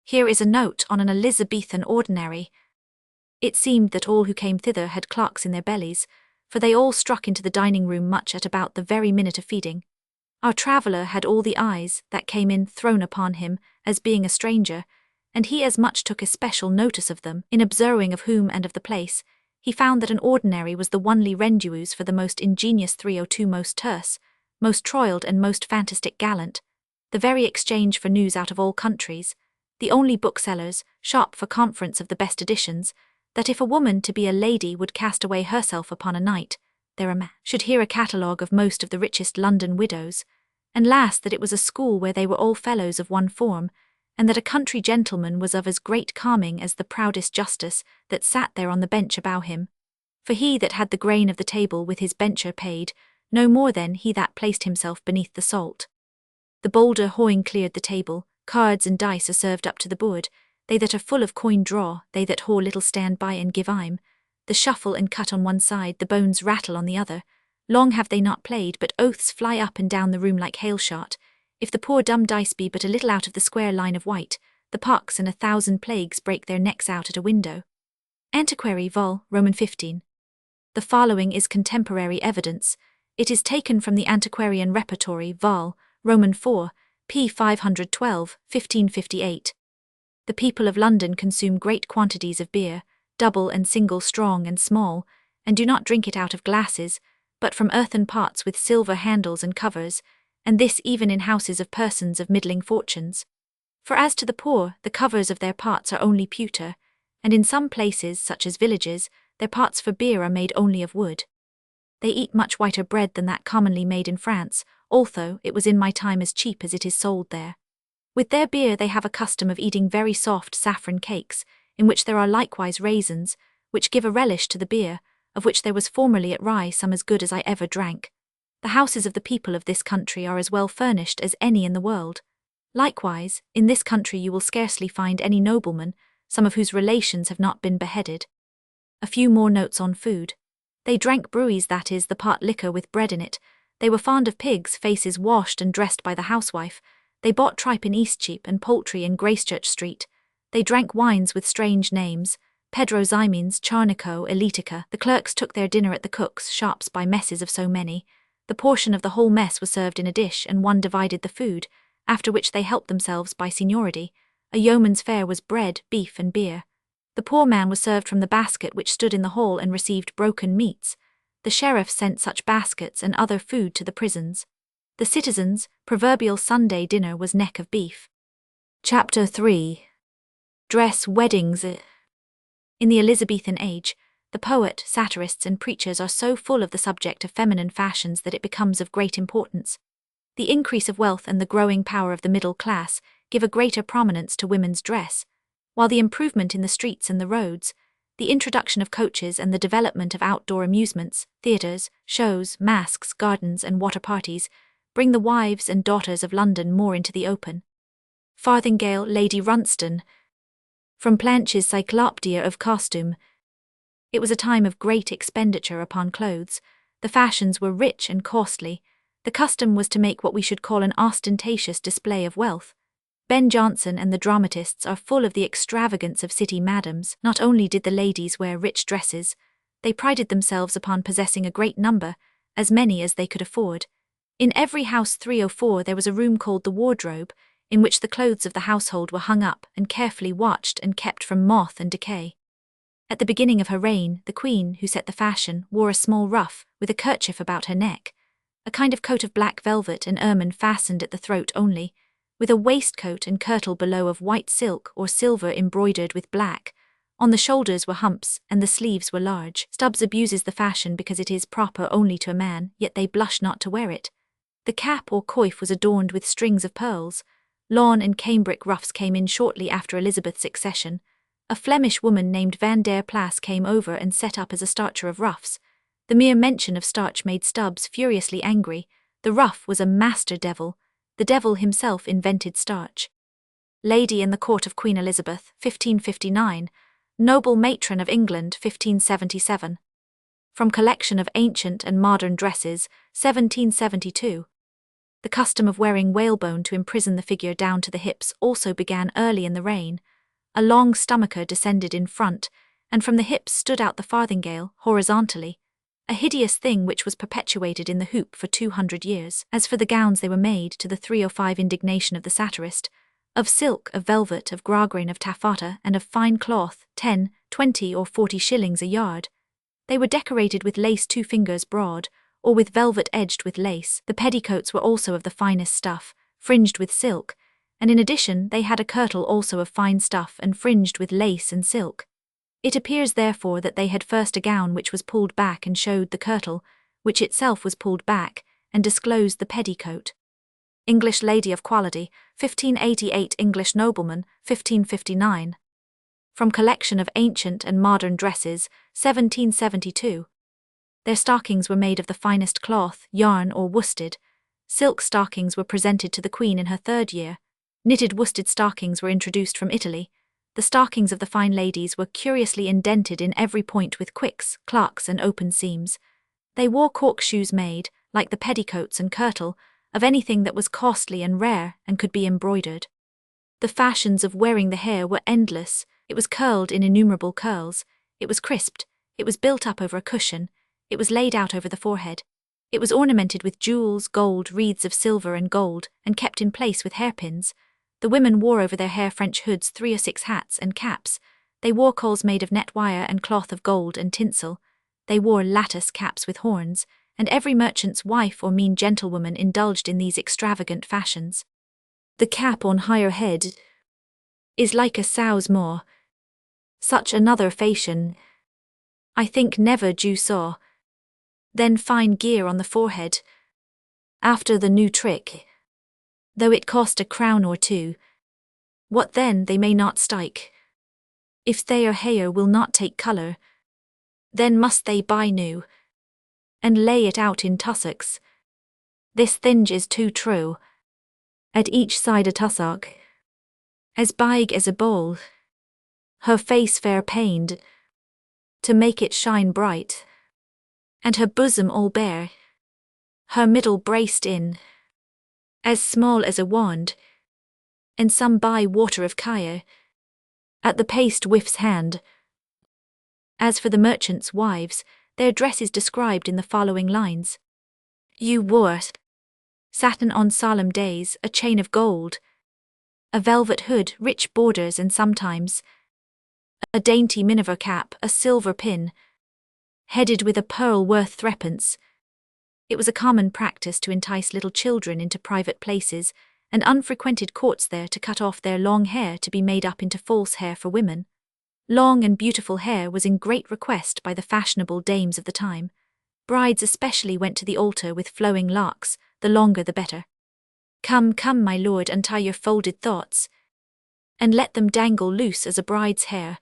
Here is a note on an Elizabethan ordinary. It seemed that all who came thither had clocks in their bellies, for they all struck into the dining room much at about the very minute of feeding. Our traveller had all the eyes that came in thrown upon him, as being a stranger, and he as much took especial notice of them, in observing of whom and of the place. He found that an ordinary was the onely rendues for the most ingenious 302 most terse, most troiled and most fantastic gallant, the very exchange for news out of all countries, the only booksellers, shop for conference of the best editions, that if a woman to be a lady would cast away herself upon a knight, there a man should hear a catalogue of most of the richest London widows, and last that it was a school where they were all fellows of one form, and that a country gentleman was of as great calming as the proudest justice that sat there on the bench about him. For he that had the grain of the table with his bencher paid, no more than he that placed himself beneath the salt. The bolder hoying cleared the table, cards and dice are served up to the board, they that are full of coin draw, they that whore little stand by and give ime, the shuffle and cut on one side, the bones rattle on the other, Long have they not played, but oaths fly up and down the room like hail-shot. If the poor dumb dice be but a little out of the square line of white, the pox and 1,000 plagues break their necks out at a window. Antiquary Vol. Roman 15. The following is contemporary evidence. It is taken from the Antiquarian Repertory Vol. Roman 4, p. 512, 1558. The people of London consume great quantities of beer, double and single, strong and small, and do not drink it out of glasses, but from earthen pots with silver handles and covers, and this even in houses of persons of middling fortunes. For as to the poor, the covers of their pots are only pewter, and in some places, such as villages, their pots for beer are made only of wood. They eat much whiter bread than that commonly made in France, although it was in my time as cheap as it is sold there. With their beer they have a custom of eating very soft saffron cakes, in which there are likewise raisins, which give a relish to the beer, of which there was formerly at Rye some as good as I ever drank. The houses of the people of this country are as well furnished as any in the world. Likewise, in this country you will scarcely find any nobleman, some of whose relations have not been beheaded. A few more notes on food. They drank brewies, that is, the pot liquor with bread in it. They were fond of pigs' faces washed and dressed by the housewife. They bought tripe in Eastcheap and poultry in Gracechurch Street. They drank wines with strange names, Pedro Ximenes, Charnico, Elitica. The clerks took their dinner at the cooks' shops by messes of so many. The portion of the whole mess was served in a dish, and one divided the food, after which they helped themselves by seniority. A yeoman's fare was bread, beef and beer. The poor man was served from the basket which stood in the hall and received broken meats. The sheriff sent such baskets and other food to the prisons. The citizens' proverbial Sunday dinner was neck of beef. Chapter 3. Dress, Weddings. In the Elizabethan age, the poet, satirists and preachers are so full of the subject of feminine fashions that it becomes of great importance. The increase of wealth and the growing power of the middle class give a greater prominence to women's dress, while the improvement in the streets and the roads, the introduction of coaches and the development of outdoor amusements, theatres, shows, masques, gardens and water parties, bring the wives and daughters of London more into the open. Farthingale, Lady Runston. From Planche's Cyclopædia of Costume. It was a time of great expenditure upon clothes. The fashions were rich and costly. The custom was to make what we should call an ostentatious display of wealth. Ben Jonson and the dramatists are full of the extravagance of city madams. Not only did the ladies wear rich dresses, they prided themselves upon possessing a great number, as many as they could afford. In every house 3 or 4 there was a room called the wardrobe, in which the clothes of the household were hung up and carefully watched and kept from moth and decay. At the beginning of her reign, the queen, who set the fashion, wore a small ruff, with a kerchief about her neck, a kind of coat of black velvet and ermine fastened at the throat only, with a waistcoat and kirtle below of white silk or silver embroidered with black. On the shoulders were humps, and the sleeves were large. Stubbs abuses the fashion because it is proper only to a man, yet they blush not to wear it. The cap or coif was adorned with strings of pearls. Lawn and cambric ruffs came in shortly after Elizabeth's accession. A Flemish woman named Van der Plas came over and set up as a starcher of ruffs. The mere mention of starch made Stubbs furiously angry. The ruff was a master devil. The devil himself invented starch. Lady in the Court of Queen Elizabeth, 1559. Noble Matron of England, 1577. From Collection of Ancient and Modern Dresses, 1772. The custom of wearing whalebone to imprison the figure down to the hips also began early in the reign. A long stomacher descended in front, and from the hips stood out the farthingale, horizontally, a hideous thing which was perpetuated in the hoop for 200 years. As for the gowns, they were made, to the 305 indignation of the satirist, of silk, of velvet, of grosgrain, of taffeta, and of fine cloth, 10, 20 or 40 shillings a yard. They were decorated with lace 2 fingers broad, or with velvet edged with lace. The petticoats were also of the finest stuff, fringed with silk, and in addition they had a kirtle also of fine stuff and fringed with lace and silk. It appears therefore that they had first a gown which was pulled back and showed the kirtle, which itself was pulled back, and disclosed the petticoat. English Lady of Quality, 1588. English Nobleman, 1559. From Collection of Ancient and Modern Dresses, 1772. Their stockings were made of the finest cloth, yarn or worsted. Silk stockings were presented to the Queen in her 3rd year. Knitted worsted stockings were introduced from Italy. The stockings of the fine ladies were curiously indented in every point with quicks, clocks and open seams. They wore corkscrews made, like the petticoats and kirtle, of anything that was costly and rare and could be embroidered. The fashions of wearing the hair were endless. It was curled in innumerable curls, it was crisped, it was built up over a cushion, it was laid out over the forehead. It was ornamented with jewels, gold, wreaths of silver and gold, and kept in place with hairpins. The women wore over their hair French hoods, 3 or 6 hats and caps. They wore collars made of net wire and cloth of gold and tinsel. They wore lattice caps with horns, and every merchant's wife or mean gentlewoman indulged in these extravagant fashions. The cap on higher head is like a sow's maw. Such another fashion I think never Jew saw. Then fine gear on the forehead, after the new trick, though it cost a crown or 2. What then they may not strike. If their hair will not take colour, then must they buy new, and lay it out in tussocks. This thing is too true. At each side a tussock, as big as a bowl, her face fair pained, to make it shine bright, and her bosom all bare, her middle braced in, as small as a wand, and some by water of Kyre, at the paste wife's hand. As for the merchants' wives, their dress is described in the following lines. You wore satin on solemn days, a chain of gold, a velvet hood, rich borders, and sometimes a dainty miniver cap, a silver pin, headed with a pearl worth 3d. It was a common practice to entice little children into private places and unfrequented courts there to cut off their long hair to be made up into false hair for women. Long and beautiful hair was in great request by the fashionable dames of the time. Brides especially went to the altar with flowing locks, the longer the better. Come, come, my lord, untie your folded thoughts, and let them dangle loose as a bride's hair.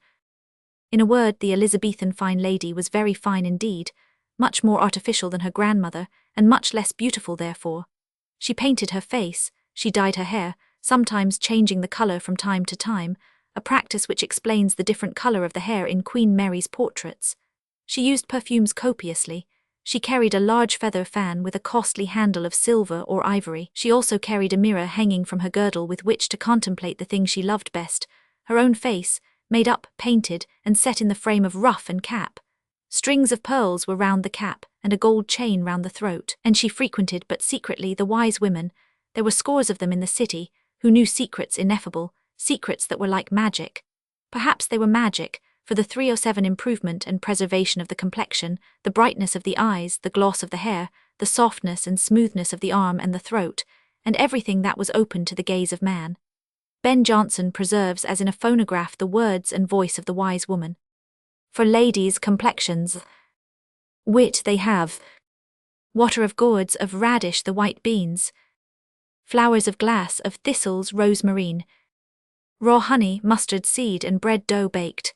In a word, the Elizabethan fine lady was very fine indeed, much more artificial than her grandmother, and much less beautiful therefore. She painted her face, she dyed her hair, sometimes changing the colour from time to time, a practice which explains the different colour of the hair in Queen Mary's portraits. She used perfumes copiously. She carried a large feather fan with a costly handle of silver or ivory. She also carried a mirror hanging from her girdle with which to contemplate the thing she loved best, her own face, made up, painted, and set in the frame of ruff and cap. Strings of pearls were round the cap, and a gold chain round the throat, and she frequented but secretly the wise women. There were scores of them in the city, who knew secrets ineffable, secrets that were like magic. Perhaps they were magic, for the 307 improvement and preservation of the complexion, the brightness of the eyes, the gloss of the hair, the softness and smoothness of the arm and the throat, and everything that was open to the gaze of man. Ben Jonson preserves as in a phonograph the words and voice of the wise woman. For ladies' complexions, wit they have, water of gourds, of radish the white beans, flowers of glass, of thistles rosemarine, raw honey, mustard seed, and bread dough baked,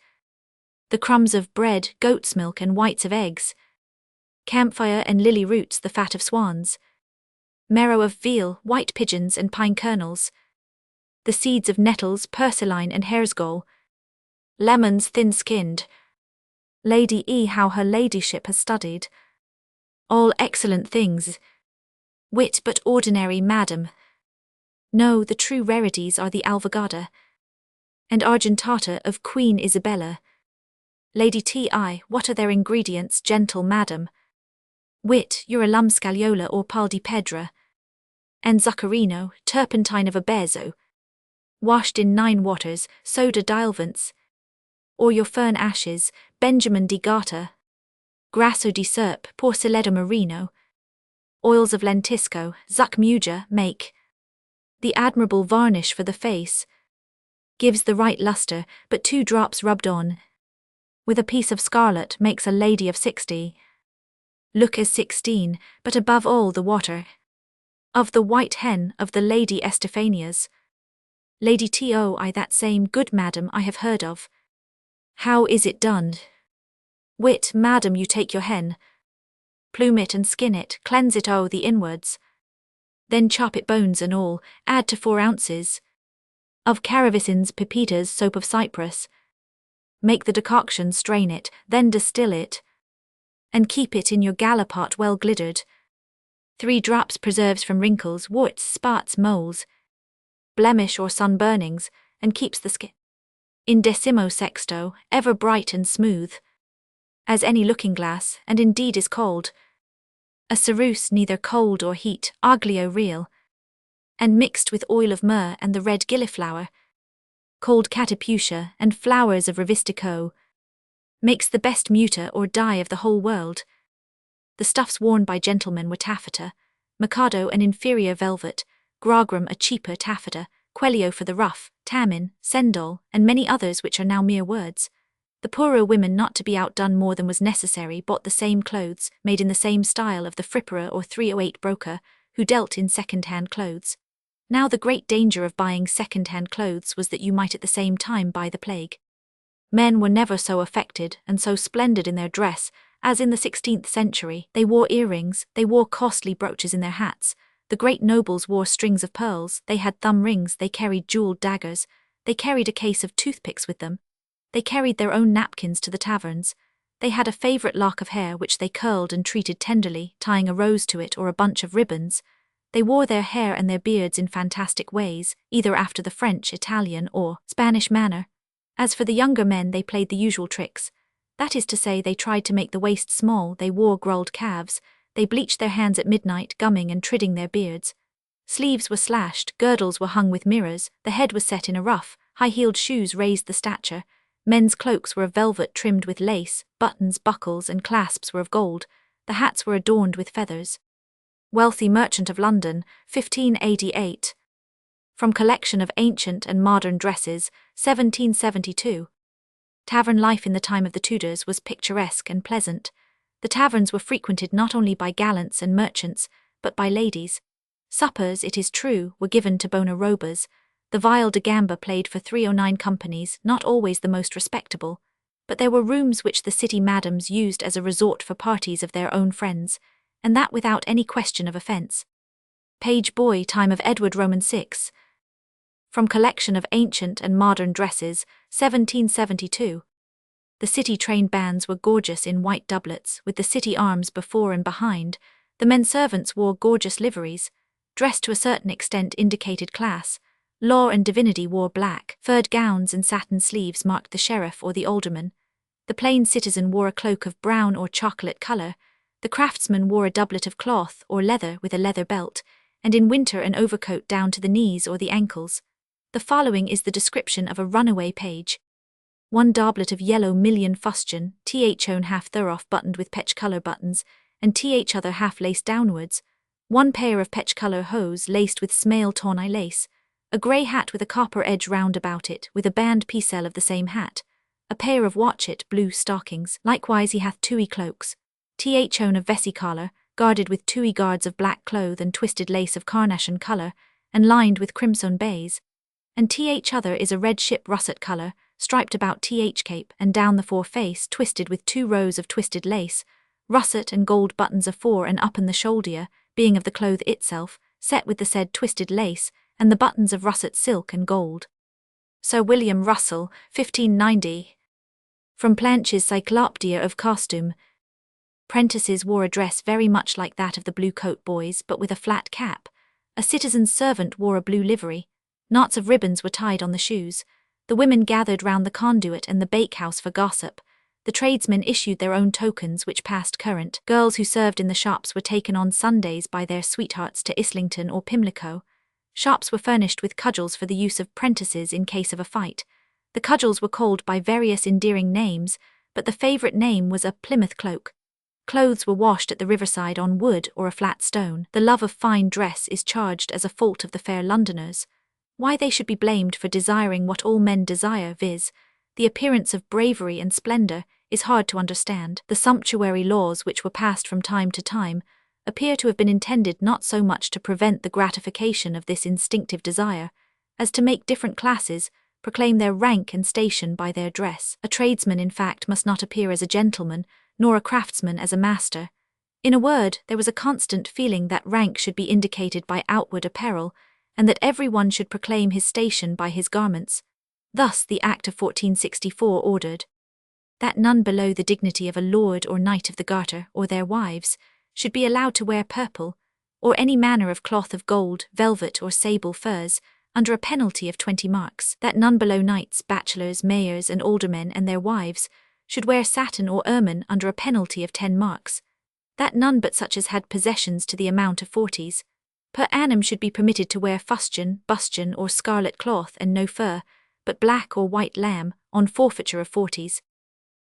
the crumbs of bread, goat's milk, and whites of eggs, camphire and lily roots, the fat of swans, marrow of veal, white pigeons, and pine kernels, the seeds of nettles, purslane, and hare's gall, lemons thin-skinned. Lady E. how her ladyship has studied all excellent things. Wit but ordinary, madam. No, the true rarities are the alvagada and argentata of Queen Isabella. Lady T.I. what are their ingredients, gentle madam? Wit, your alum scagliola or pal di pedra, and zuccherino, turpentine of Abezo, washed in 9 waters, soda diluvians, or your fern ashes, Benjamin di Gata, grasso di serp, porcelledo marino, oils of lentisco, zuc muja, make the admirable varnish for the face, gives the right lustre, but 2 drops rubbed on with a piece of scarlet makes a lady of 60. Look as 16, but above all the water of the white hen of the Lady Estefania's. Lady T.O. that same, good madam, I have heard of. How is it done? Wit, madam, you take your hen, plume it and skin it, cleanse it o' the inwards, then chop it bones and all, add to 4 ounces of caravisins, pepitas, soap of Cyprus. Make the decoction, strain it, then distill it, and keep it in your gallipot well gliddered. 3 drops preserves from wrinkles, warts, spots, moles, blemish or sun-burnings, and keeps the skin in decimo sexto, ever bright and smooth, as any looking-glass, and indeed is cold. A ceruse neither cold or heat, aglio real, and mixed with oil of myrrh and the red gilliflower, called cataputia, and flowers of revistico, makes the best muta or dye of the whole world. The stuffs worn by gentlemen were taffeta, mikado an inferior velvet, gragram a cheaper taffeta, quelio for the rough, tamin, sendol, and many others which are now mere words. The poorer women, not to be outdone more than was necessary, bought the same clothes, made in the same style of the fripperer or 308 broker, who dealt in second-hand clothes. Now the great danger of buying second-hand clothes was that you might at the same time buy the plague. Men were never so affected and so splendid in their dress as in the 16th century. They wore earrings, they wore costly brooches in their hats. The great nobles wore strings of pearls, they had thumb rings, they carried jeweled daggers, they carried a case of toothpicks with them. They carried their own napkins to the taverns. They had a favourite lock of hair which they curled and treated tenderly, tying a rose to it or a bunch of ribbons. They wore their hair and their beards in fantastic ways, either after the French, Italian, or Spanish manner. As for the younger men, they played the usual tricks. That is to say, they tried to make the waist small, they wore grolled calves, they bleached their hands at midnight, gumming and tridding their beards. Sleeves were slashed, girdles were hung with mirrors, the head was set in a ruff, high-heeled shoes raised the stature. Men's cloaks were of velvet trimmed with lace, buttons, buckles, and clasps were of gold, the hats were adorned with feathers. Wealthy Merchant of London, 1588. From Collection of Ancient and Modern Dresses, 1772. Tavern life in the time of the Tudors was picturesque and pleasant. The taverns were frequented not only by gallants and merchants, but by ladies. Suppers, it is true, were given to bona robas. The vile de gamba played for 309 companies, not always the most respectable, but there were rooms which the city madams used as a resort for parties of their own friends, and that without any question of offence. Page boy, time of Edward Roman VI. From Collection of Ancient and Modern Dresses, 1772. The city train bands were gorgeous in white doublets, with the city arms before and behind. The men servants wore gorgeous liveries. Dress to a certain extent indicated class. Law and divinity wore black. Furred gowns and satin sleeves marked the sheriff or the alderman. The plain citizen wore a cloak of brown or chocolate colour. The craftsman wore a doublet of cloth or leather with a leather belt, and in winter an overcoat down to the knees or the ankles. The following is the description of a runaway page. 1 doublet of yellow million fustian, own half thorough buttoned with petch colour buttons, and other half laced downwards. 1 pair of petch colour hose laced with smale tawny lace. A grey hat with a copper edge round about it, with a band picelle of the same hat. A pair of watchet blue stockings. Likewise he hath 2 cloaks. Own of vessie collar, guarded with 2 guards of black cloth and twisted lace of carnation colour, and lined with crimson baize. And other is a red ship russet colour, striped about cape and down the foreface, twisted with 2 rows of twisted lace, russet and gold buttons afore and up in the shoulder, being of the cloth itself, set with the said twisted lace, and the buttons of russet silk and gold. Sir William Russell, 1590. From Planche's Cyclopædia of Costume. Prentices wore a dress very much like that of the blue coat boys, but with a flat cap. A citizen's servant wore a blue livery. Knots of ribbons were tied on the shoes. The women gathered round the conduit and the bakehouse for gossip. The tradesmen issued their own tokens which passed current. Girls who served in the shops were taken on Sundays by their sweethearts to Islington or Pimlico. Shops were furnished with cudgels for the use of prentices in case of a fight. The cudgels were called by various endearing names, but the favourite name was a Plymouth cloak. Clothes were washed at the riverside on wood or a flat stone. The love of fine dress is charged as a fault of the fair Londoners. Why they should be blamed for desiring what all men desire, viz., the appearance of bravery and splendour, is hard to understand. The sumptuary laws which were passed from time to time appear to have been intended not so much to prevent the gratification of this instinctive desire, as to make different classes proclaim their rank and station by their dress. A tradesman, in fact, must not appear as a gentleman, nor a craftsman as a master. In a word, there was a constant feeling that rank should be indicated by outward apparel, and that every one should proclaim his station by his garments. Thus the Act of 1464 ordered. that none below the dignity of a lord or knight of the garter or their wives should be allowed to wear purple, or any manner of cloth of gold, velvet or sable furs, under a penalty of 20 marks, that none below knights, bachelors, mayors and aldermen and their wives should wear satin or ermine under a penalty of 10 marks, that none but such as had possessions to the amount of 40s per annum should be permitted to wear fustian, bustion or scarlet cloth and no fur, but black or white lamb, on forfeiture of 40s,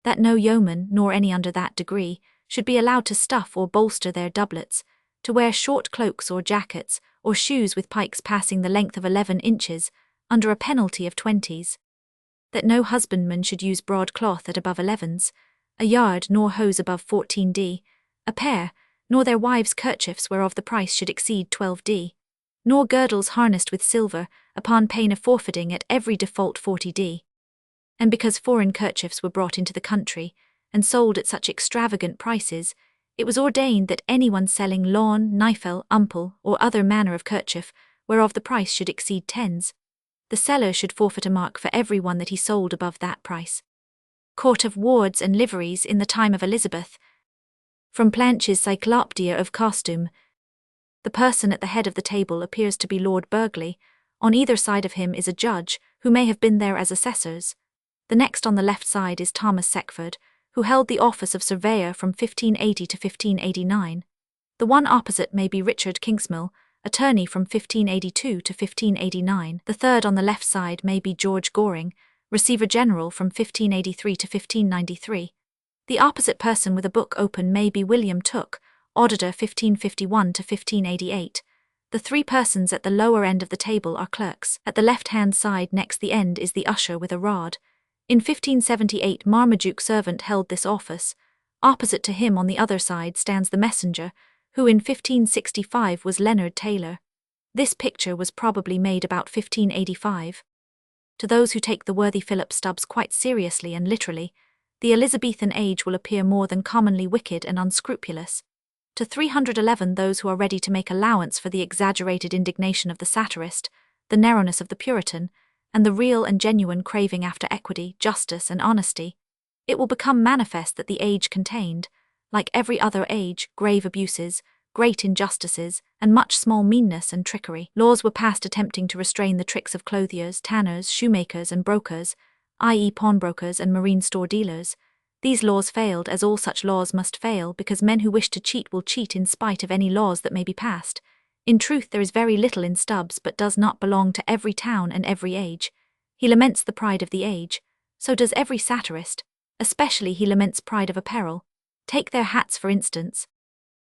that no yeoman, nor any under that degree, should be allowed to stuff or bolster their doublets, to wear short cloaks or jackets, or shoes with pikes passing the length of 11 inches, under a penalty of 20s, that no husbandman should use broadcloth at above 11s, a yard nor hose above 14d, a pair, nor their wives' kerchiefs whereof the price should exceed 12d, nor girdles harnessed with silver, upon pain of forfeiting at every default 40d. And because foreign kerchiefs were brought into the country, and sold at such extravagant prices, it was ordained that anyone selling lawn, nifel, umple, or other manner of kerchief, whereof the price should exceed 10s, the seller should forfeit a mark for every one that he sold above that price. Court of wards and liveries in the time of Elizabeth. From Planche's Cyclopædia of Costume. The person at the head of the table appears to be Lord Burghley. On either side of him is a judge, who may have been there as assessors. The next on the left side is Thomas Seckford, who held the office of surveyor from 1580 to 1589. The one opposite may be Richard Kingsmill, attorney from 1582 to 1589. The third on the left side may be George Goring, receiver general from 1583 to 1593. The opposite person with a book open may be William Tooke, auditor 1551 to 1588. The three persons at the lower end of the table are clerks. At the left-hand side next the end is the usher with a rod. In 1578 Marmaduke's servant held this office. Opposite to him on the other side stands the messenger, who in 1565 was Leonard Taylor. This picture was probably made about 1585. To those who take the worthy Philip Stubbs quite seriously and literally, the Elizabethan age will appear more than commonly wicked and unscrupulous. To 311 those who are ready to make allowance for the exaggerated indignation of the satirist, the narrowness of the Puritan, and the real and genuine craving after equity, justice, and honesty, it will become manifest that the age contained, like every other age, grave abuses, great injustices, and much small meanness and trickery. Laws were passed attempting to restrain the tricks of clothiers, tanners, shoemakers, and brokers, i.e. pawnbrokers and marine store dealers. These laws failed, as all such laws must fail, because men who wish to cheat will cheat in spite of any laws that may be passed. In truth, there is very little in Stubbs but does not belong to every town and every age. He laments the pride of the age. So does every satirist. Especially he laments pride of apparel. Take their hats for instance.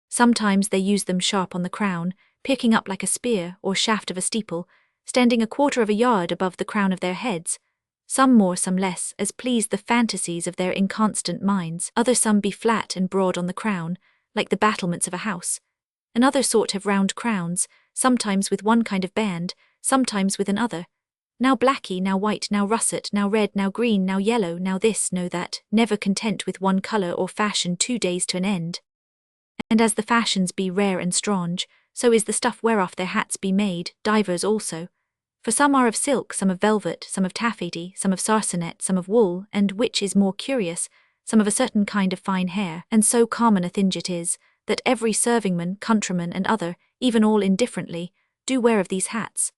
Sometimes they use them sharp on the crown, picking up like a spear or shaft of a steeple, standing 1/4 of a yard above the crown of their heads. Some more, some less, as pleased the fantasies of their inconstant minds. Other some be flat and broad on the crown, like the battlements of a house. Another sort have round crowns, sometimes with one kind of band, sometimes with another. Now blacky, now white, now russet, now red, now green, now yellow, now this, now that, never content with one colour or fashion 2 days to an end. And as the fashions be rare and strange, so is the stuff whereof their hats be made, divers also. For some are of silk, some of velvet, some of taffety, some of sarcenet, some of wool, and, which is more curious, some of a certain kind of fine hair. And so common a thing it is, that every servingman, countryman, and other, even all indifferently, do wear of these hats.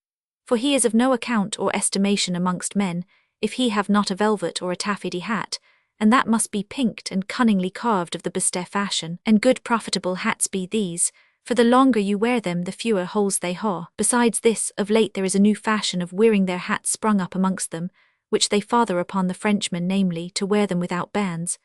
For he is of no account or estimation amongst men, if he have not a velvet or a taffety hat, and that must be pinked and cunningly carved of the Bastille fashion. And good profitable hats be these, for the longer you wear them the fewer holes they haw. Besides this, of late there is a new fashion of wearing their hats sprung up amongst them, which they father upon the Frenchmen, namely, to wear them without bands.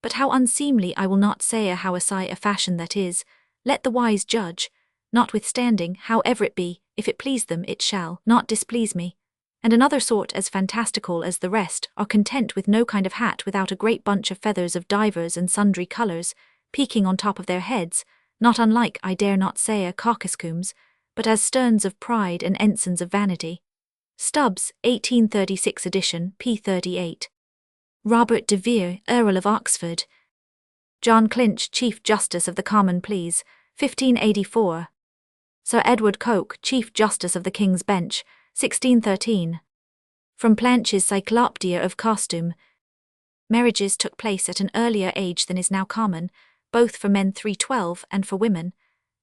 But how unseemly I will not say how a fashion that is, let the wise judge. Notwithstanding, however it be, if it please them it shall not displease me. And another sort as fantastical as the rest are content with no kind of hat without a great bunch of feathers of divers and sundry colours, peaking on top of their heads, not unlike, I dare not say, a cockascombs, but as sterns of pride and ensigns of vanity. Stubbs, 1836 edition, p. 38. Robert de Vere, Earl of Oxford. John Clinch, Chief Justice of the Common Pleas, 1584. Sir Edward Coke, Chief Justice of the King's Bench, 1613. From Planche's Cyclopædia of Costume. Marriages took place at an earlier age than is now common, both for men 312 and for women.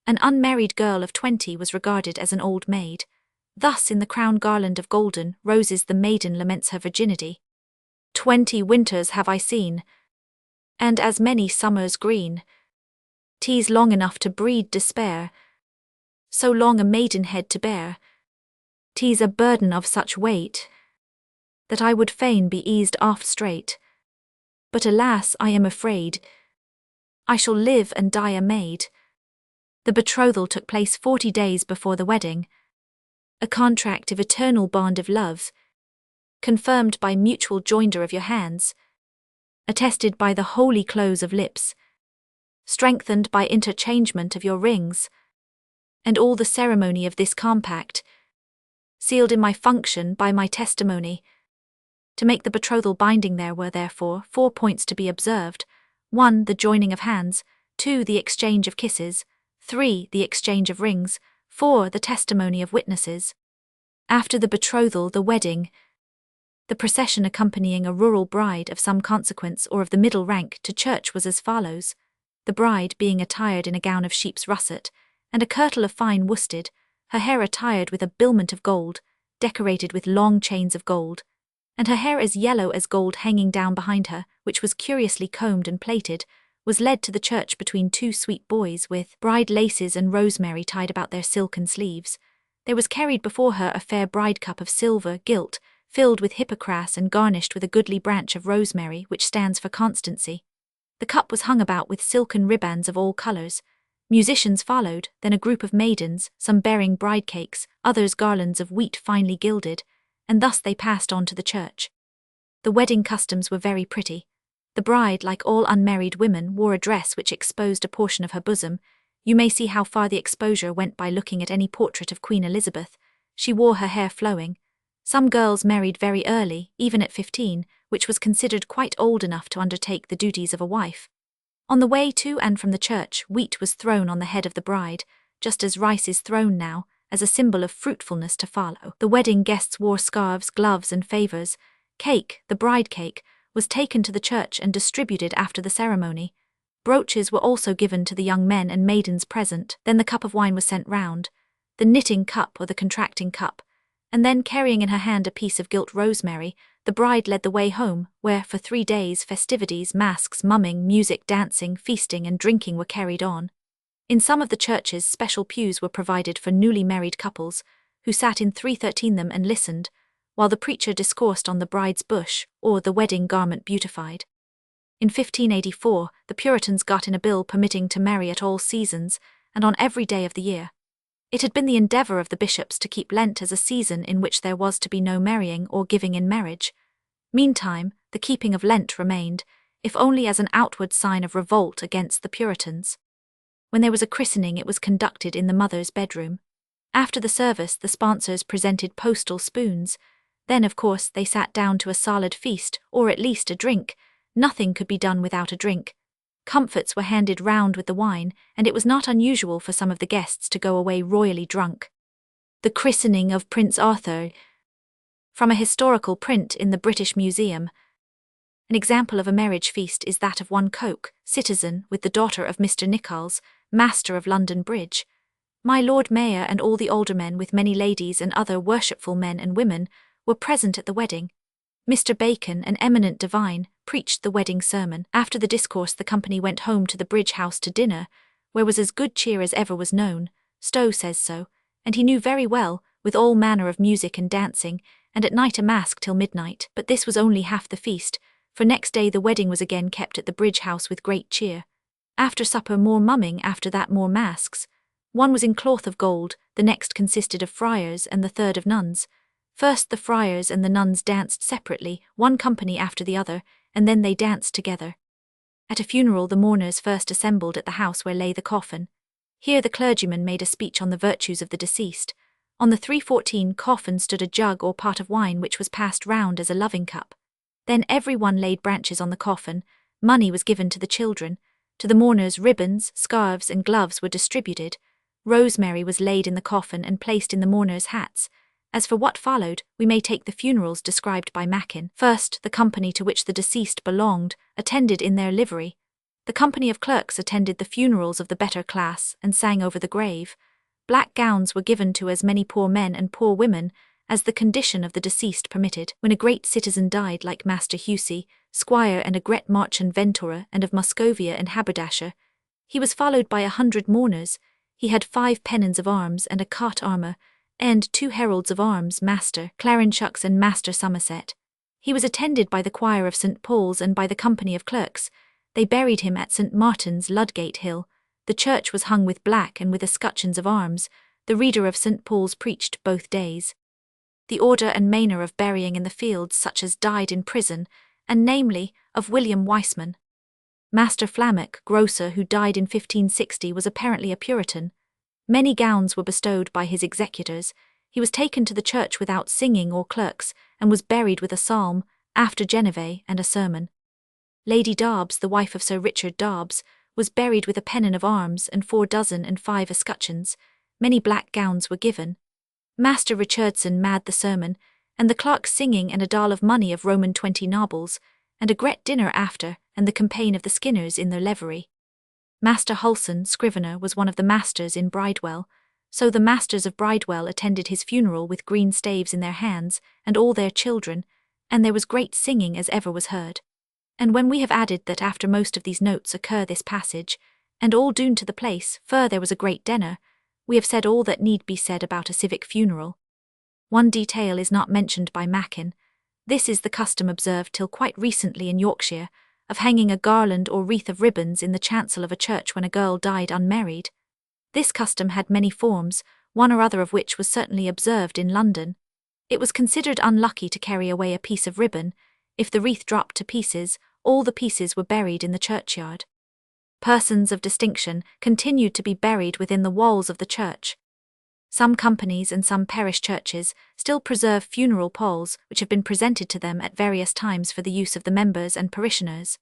An unmarried girl of 20 was regarded as an old maid. Thus in the crown garland of golden roses the maiden laments her virginity. 20 winters have I seen, and as many summers green. 'Tis long enough to breed despair, so long a maidenhead to bear. 'Tis a burden of such weight, that I would fain be eased off straight. But alas, I am afraid, I shall live and die a maid. The betrothal took place 40 days before the wedding, a contract of eternal bond of love, confirmed by mutual joinder of your hands, attested by the holy close of lips, strengthened by interchangement of your rings, and all the ceremony of this compact, sealed in my function by my testimony. To make the betrothal binding there were therefore 4 points to be observed: 1. The joining of hands, 2. The exchange of kisses, 3. The exchange of rings, 4. The testimony of witnesses. After the betrothal, the wedding. The procession accompanying a rural bride of some consequence or of the middle rank to church was as follows: the bride being attired in a gown of sheep's russet, and a kirtle of fine worsted, her hair attired with a bilment of gold, decorated with long chains of gold, and her hair as yellow as gold hanging down behind her, which was curiously combed and plaited, was led to the church between 2 sweet boys with bride laces and rosemary tied about their silken sleeves. There was carried before her a fair bride cup of silver, gilt, filled with hippocras and garnished with a goodly branch of rosemary, which stands for constancy. The cup was hung about with silken ribands of all colours. Musicians followed, then a group of maidens, some bearing bride cakes, others garlands of wheat finely gilded, and thus they passed on to the church. The wedding customs were very pretty. The bride, like all unmarried women, wore a dress which exposed a portion of her bosom. You may see how far the exposure went by looking at any portrait of Queen Elizabeth. She wore her hair flowing. Some girls married very early, even at 15, which was considered quite old enough to undertake the duties of a wife. On the way to and from the church, wheat was thrown on the head of the bride, just as rice is thrown now, as a symbol of fruitfulness to follow. The wedding guests wore scarves, gloves, and favours. Cake, the bride cake, was taken to the church and distributed after the ceremony. Brooches were also given to the young men and maidens present. Then the cup of wine was sent round, the knitting cup or the contracting cup, and then carrying in her hand a piece of gilt rosemary, the bride led the way home, where for 3 days festivities, masques, mumming, music, dancing, feasting, and drinking were carried on. In some of the churches special pews were provided for newly married couples, who sat in 313 them and listened, while the preacher discoursed on the bride's bush, or the wedding garment beautified. In 1584, the Puritans got in a bill permitting to marry at all seasons, and on every day of the year. It had been the endeavour of the bishops to keep Lent as a season in which there was to be no marrying or giving in marriage. Meantime, the keeping of Lent remained, if only as an outward sign of revolt against the Puritans. When there was a christening, it was conducted in the mother's bedroom. After the service, the sponsors presented postal spoons. Then, of course, they sat down to a solid feast, or at least a drink. Nothing could be done without a drink. Comforts were handed round with the wine, and it was not unusual for some of the guests to go away royally drunk. The christening of Prince Arthur. From a historical print in the British Museum. An example of a marriage feast is that of one Coke, citizen, with the daughter of Mr. Nichols, master of London Bridge. My Lord Mayor and all the aldermen with many ladies and other worshipful men and women were present at the wedding. Mr. Bacon, an eminent divine, preached the wedding sermon. After the discourse the company went home to the Bridge House to dinner, where was as good cheer as ever was known. Stowe says so, and he knew very well, with all manner of music and dancing, and at night a masque till midnight. But this was only half the feast, for next day the wedding was again kept at the Bridge House with great cheer. After supper more mumming, after that more masques. One was in cloth of gold, the next consisted of friars, and the third of nuns. First the friars and the nuns danced separately, one company after the other, and then they danced together. At a funeral the mourners first assembled at the house where lay the coffin. Here the clergyman made a speech on the virtues of the deceased. On the 314 coffin stood a jug or pot of wine which was passed round as a loving cup. Then every one laid branches on the coffin, money was given to the children, to the mourners ribbons, scarves and gloves were distributed, rosemary was laid in the coffin and placed in the mourners' hats, As for what followed, we may take the funerals described by Mackin. First, the company to which the deceased belonged attended in their livery. The company of clerks attended the funerals of the better class and sang over the grave. Black gowns were given to as many poor men and poor women as the condition of the deceased permitted. When a great citizen died like Master Hussey, squire and a great marchand Ventura and of Muscovia and haberdasher, he was followed by 100 mourners. He had 5 pennons of arms and a cart armour, and 2 heralds of arms, Master Clarenchucks and Master Somerset. He was attended by the choir of St. Paul's and by the company of clerks. They buried him at St. Martin's, Ludgate Hill. The church was hung with black and with escutcheons of arms. The reader of St. Paul's preached both days. The order and manner of burying in the fields such as died in prison, and namely, of William Weisman. Master Flammock, grocer, who died in 1560, was apparently a Puritan. Many gowns were bestowed by his executors. He was taken to the church without singing or clerks, and was buried with a psalm, after Genevieve, and a sermon. Lady Darbs, the wife of Sir Richard Darbs, was buried with a pennon of arms and 4 dozen and 5 escutcheons. Many black gowns were given. Master Richardson mad the sermon, and the clerks singing, and a dalle of money of Roman 20 nobles, and a great dinner after, and the campaign of the Skinners in their livery. Master Hulson, scrivener, was one of the masters in Bridewell, so the masters of Bridewell attended his funeral with green staves in their hands, and all their children, and there was great singing as ever was heard. And when we have added that after most of these notes occur this passage, and all doomed to the place, there was a great dinner, we have said all that need be said about a civic funeral. One detail is not mentioned by Mackin. This is the custom observed till quite recently in Yorkshire, of hanging a garland or wreath of ribbons in the chancel of a church when a girl died unmarried. This custom had many forms, one or other of which was certainly observed in London. It was considered unlucky to carry away a piece of ribbon. If the wreath dropped to pieces, all the pieces were buried in the churchyard. Persons of distinction continued to be buried within the walls of the church. Some companies and some parish churches still preserve funeral palls which have been presented to them at various times for the use of the members and parishioners.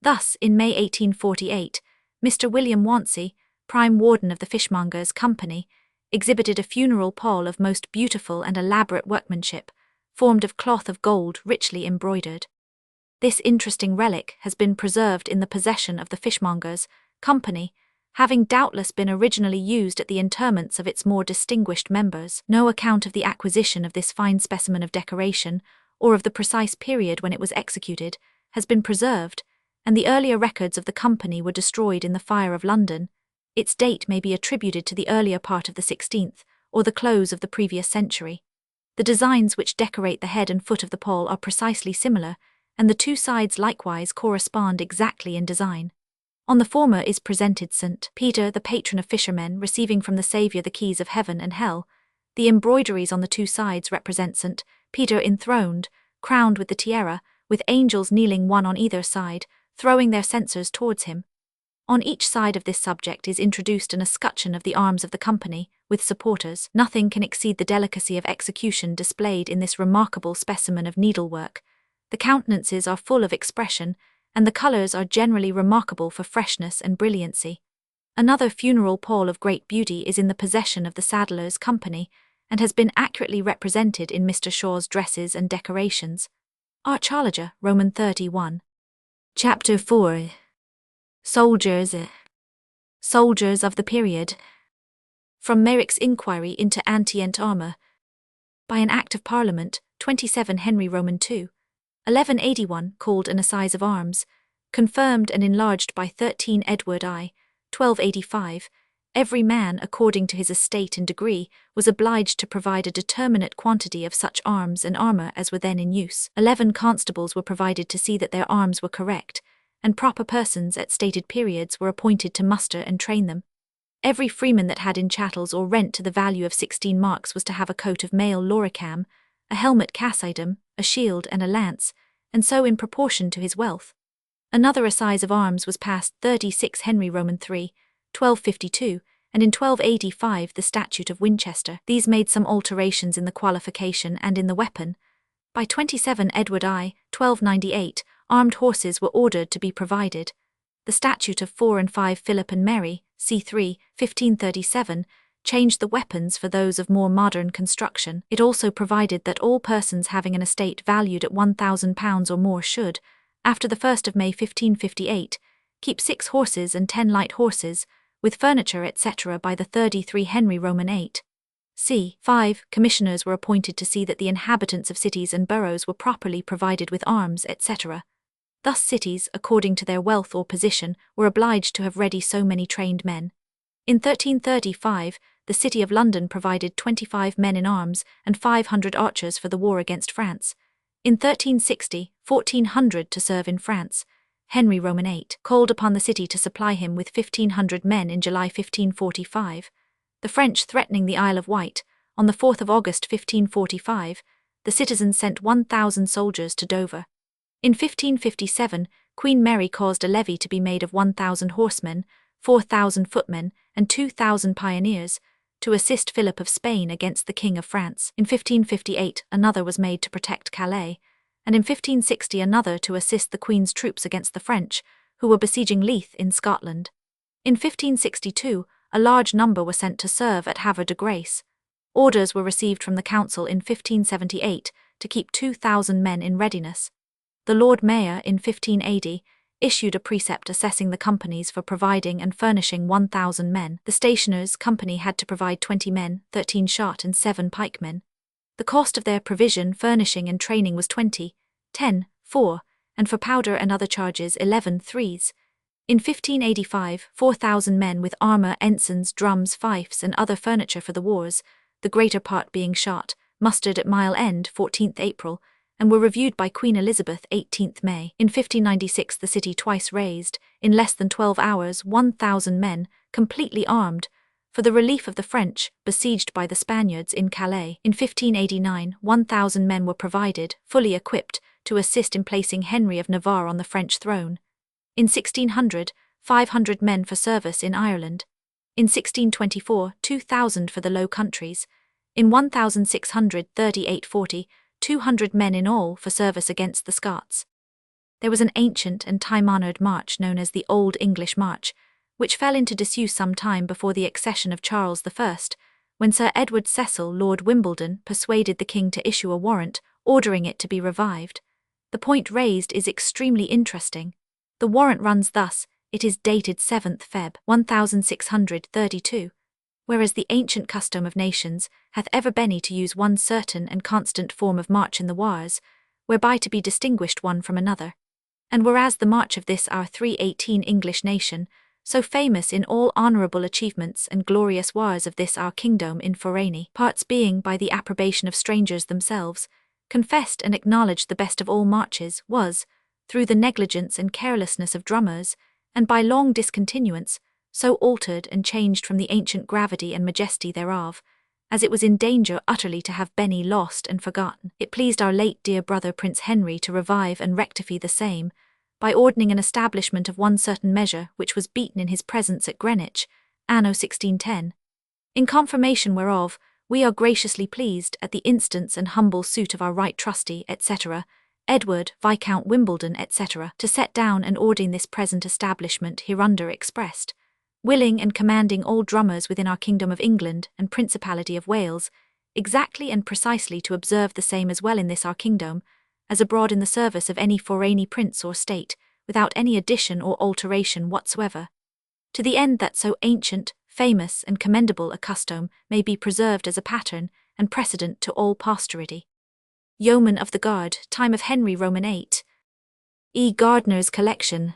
Thus, in May 1848, Mr. William Wancy, Prime Warden of the Fishmongers' Company, exhibited a funeral pall of most beautiful and elaborate workmanship, formed of cloth of gold richly embroidered. This interesting relic has been preserved in the possession of the Fishmongers' Company, having doubtless been originally used at the interments of its more distinguished members. No account of the acquisition of this fine specimen of decoration, or of the precise period when it was executed, has been preserved, and the earlier records of the company were destroyed in the fire of London. Its date may be attributed to the earlier part of the 16th, or the close of the previous century. The designs which decorate the head and foot of the pall are precisely similar, and the 2 sides likewise correspond exactly in design. On the former is presented St. Peter, the patron of fishermen, receiving from the Saviour the keys of heaven and hell. The embroideries on the 2 sides represent St. Peter enthroned, crowned with the tiara, with angels kneeling one on either side, throwing their censers towards him. On each side of this subject is introduced an escutcheon of the arms of the company, with supporters. Nothing can exceed the delicacy of execution displayed in this remarkable specimen of needlework. The countenances are full of expression, and the colours are generally remarkable for freshness and brilliancy. Another funeral pall of great beauty is in the possession of the Saddlers' Company, and has been accurately represented in Mr. Shaw's dresses and decorations. Archaeology, Roman 31. Chapter 4. Soldiers. Soldiers of the period. From Merrick's Inquiry into Antient Armour. By an Act of Parliament, 27 Henry Roman II. 1181, called an Assize of Arms, confirmed and enlarged by 13 Edward I, 1285, every man, according to his estate and degree, was obliged to provide a determinate quantity of such arms and armour as were then in use. 11 constables were provided to see that their arms were correct, and proper persons at stated periods were appointed to muster and train them. Every freeman that had in chattels or rent to the value of 16 marks was to have a coat of mail loricam, a helmet cassidum, a shield and a lance, and so in proportion to his wealth. Another assize of arms was passed 36 Henry Roman III, 1252, and in 1285 the Statute of Winchester. These made some alterations in the qualification and in the weapon. By 27 Edward I, 1298, armed horses were ordered to be provided. The Statute of 4 and 5 Philip and Mary, c. 3, 1537, changed the weapons for those of more modern construction. It also provided that all persons having an estate valued at £1,000 or more should, after the 1st of May 1558, keep 6 horses and 10 light horses, with furniture etc. by the 33 Henry VIII. c. 5. Commissioners were appointed to see that the inhabitants of cities and boroughs were properly provided with arms etc. Thus cities, according to their wealth or position, were obliged to have ready so many trained men. In 1335, the city of London provided 25 men in arms and 500 archers for the war against France. In 1360, 1,400 to serve in France. Henry VIII called upon the city to supply him with 1,500 men in July 1545. The French threatening the Isle of Wight, on the 4th of August 1545, the citizens sent 1,000 soldiers to Dover. In 1557, Queen Mary caused a levy to be made of 1,000 horsemen, 4,000 footmen, and 2,000 pioneers, to assist Philip of Spain against the King of France. In 1558, another was made to protect Calais, and in 1560 another to assist the Queen's troops against the French, who were besieging Leith in Scotland. In 1562, a large number were sent to serve at Havre de Grace. Orders were received from the Council in 1578 to keep 2,000 men in readiness. The Lord Mayor, in 1580, issued a precept assessing the companies for providing and furnishing 1,000 men. The Stationers' Company had to provide 20 men, 13 shot and 7 pikemen. The cost of their provision, furnishing and training was 20, 10, 4, and for powder and other charges 11 threes. In 1585, 4,000 men with armour, ensigns, drums, fifes and other furniture for the wars, the greater part being shot, mustered at Mile End 14th April, and were reviewed by Queen Elizabeth 18th May. In 1596 the city twice raised, in less than 12 hours, 1,000 men, completely armed, for the relief of the French, besieged by the Spaniards in Calais. In 1589, 1,000 men were provided, fully equipped, to assist in placing Henry of Navarre on the French throne. In 1600, 500 men for service in Ireland. In 1624, 2,000 for the Low Countries. In 1638-40, 200 men in all for service against the Scots. There was an ancient and time-honoured march known as the Old English March, which fell into disuse some time before the accession of Charles I, when Sir Edward Cecil, Lord Wimbledon, persuaded the king to issue a warrant, ordering it to be revived. The point raised is extremely interesting. The warrant runs thus: it is dated 7th Feb. 1632. Whereas the ancient custom of nations hath ever been to use one certain and constant form of march in the wars, whereby to be distinguished one from another. And whereas the march of this our 318 English nation, so famous in all honourable achievements and glorious wars of this our kingdom in foreign parts being by the approbation of strangers themselves, confessed and acknowledged the best of all marches, was, through the negligence and carelessness of drummers, and by long discontinuance, so altered and changed from the ancient gravity and majesty thereof, as it was in danger utterly to have been lost and forgotten. It pleased our late dear brother Prince Henry to revive and rectify the same, by ordering an establishment of one certain measure which was beaten in his presence at Greenwich, anno 1610. In confirmation whereof, we are graciously pleased, at the instance and humble suit of our right trusty, etc., Edward, Viscount Wimbledon, etc., to set down and ordain this present establishment hereunder expressed, willing and commanding all drummers within our kingdom of England and Principality of Wales, exactly and precisely to observe the same as well in this our kingdom, as abroad in the service of any foreign prince or state, without any addition or alteration whatsoever, to the end that so ancient, famous, and commendable a custom may be preserved as a pattern and precedent to all posterity. Yeomen of the Guard, time of Henry VIII. E. Gardner's Collection.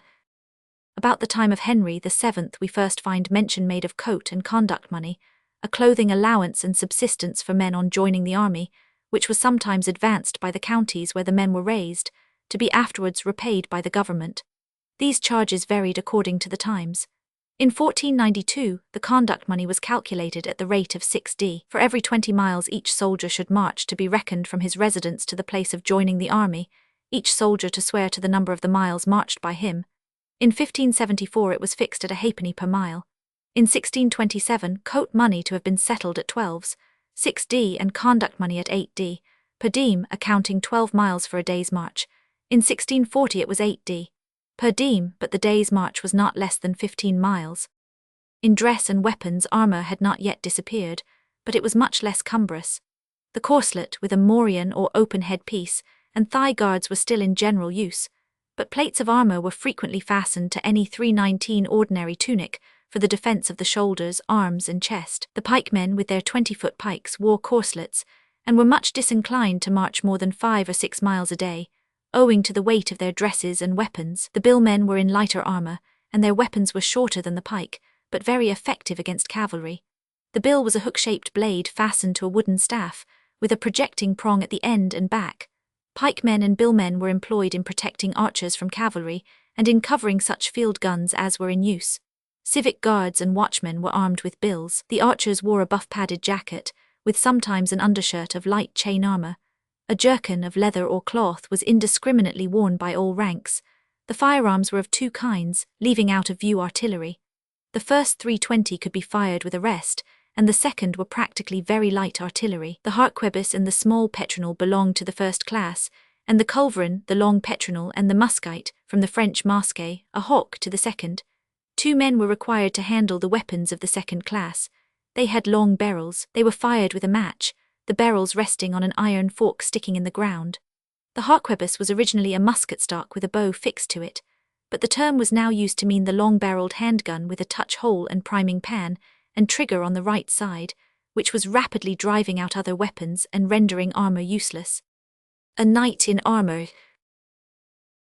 About the time of Henry VII we first find mention made of coat and conduct money, a clothing allowance and subsistence for men on joining the army, which was sometimes advanced by the counties where the men were raised, to be afterwards repaid by the government. These charges varied according to the times. In 1492, the conduct money was calculated at the rate of 6d. For every 20 miles each soldier should march to be reckoned from his residence to the place of joining the army, each soldier to swear to the number of the miles marched by him. In 1574 it was fixed at a halfpenny per mile. In 1627 coat money to have been settled at 12s, 6d and conduct money at 8d, per diem accounting 12 miles for a day's march. In 1640 it was 8d. per diem, but the day's march was not less than 15 miles. In dress and weapons, armour had not yet disappeared, but it was much less cumbrous. The corselet, with a morion or open headpiece, and thigh guards were still in general use, but plates of armour were frequently fastened to any 319 ordinary tunic for the defence of the shoulders, arms, and chest. The pikemen, with their 20-foot pikes, wore corselets, and were much disinclined to march more than 5 or 6 miles a day, owing to the weight of their dresses and weapons. The billmen were in lighter armour, and their weapons were shorter than the pike, but very effective against cavalry. The bill was a hook-shaped blade fastened to a wooden staff, with a projecting prong at the end and back. Pikemen and billmen were employed in protecting archers from cavalry, and in covering such field guns as were in use. Civic guards and watchmen were armed with bills. The archers wore a buff-padded jacket, with sometimes an undershirt of light chain armour. A jerkin of leather or cloth was indiscriminately worn by all ranks. The firearms were of 2 kinds, leaving out of view artillery. The first 320 could be fired with a rest, and the second were practically very light artillery. The harquebus and the small petronel belonged to the first class, and the culverin, the long petronel, and the musquite, from the French masquet, a hawk, to the second. 2 men were required to handle the weapons of the second class. They had long barrels. They were fired with a match, the barrels resting on an iron fork sticking in the ground. The harquebus was originally a musket stock with a bow fixed to it, but the term was now used to mean the long-barreled handgun with a touch hole and priming pan, and trigger on the right side, which was rapidly driving out other weapons and rendering armour useless. A knight in armour,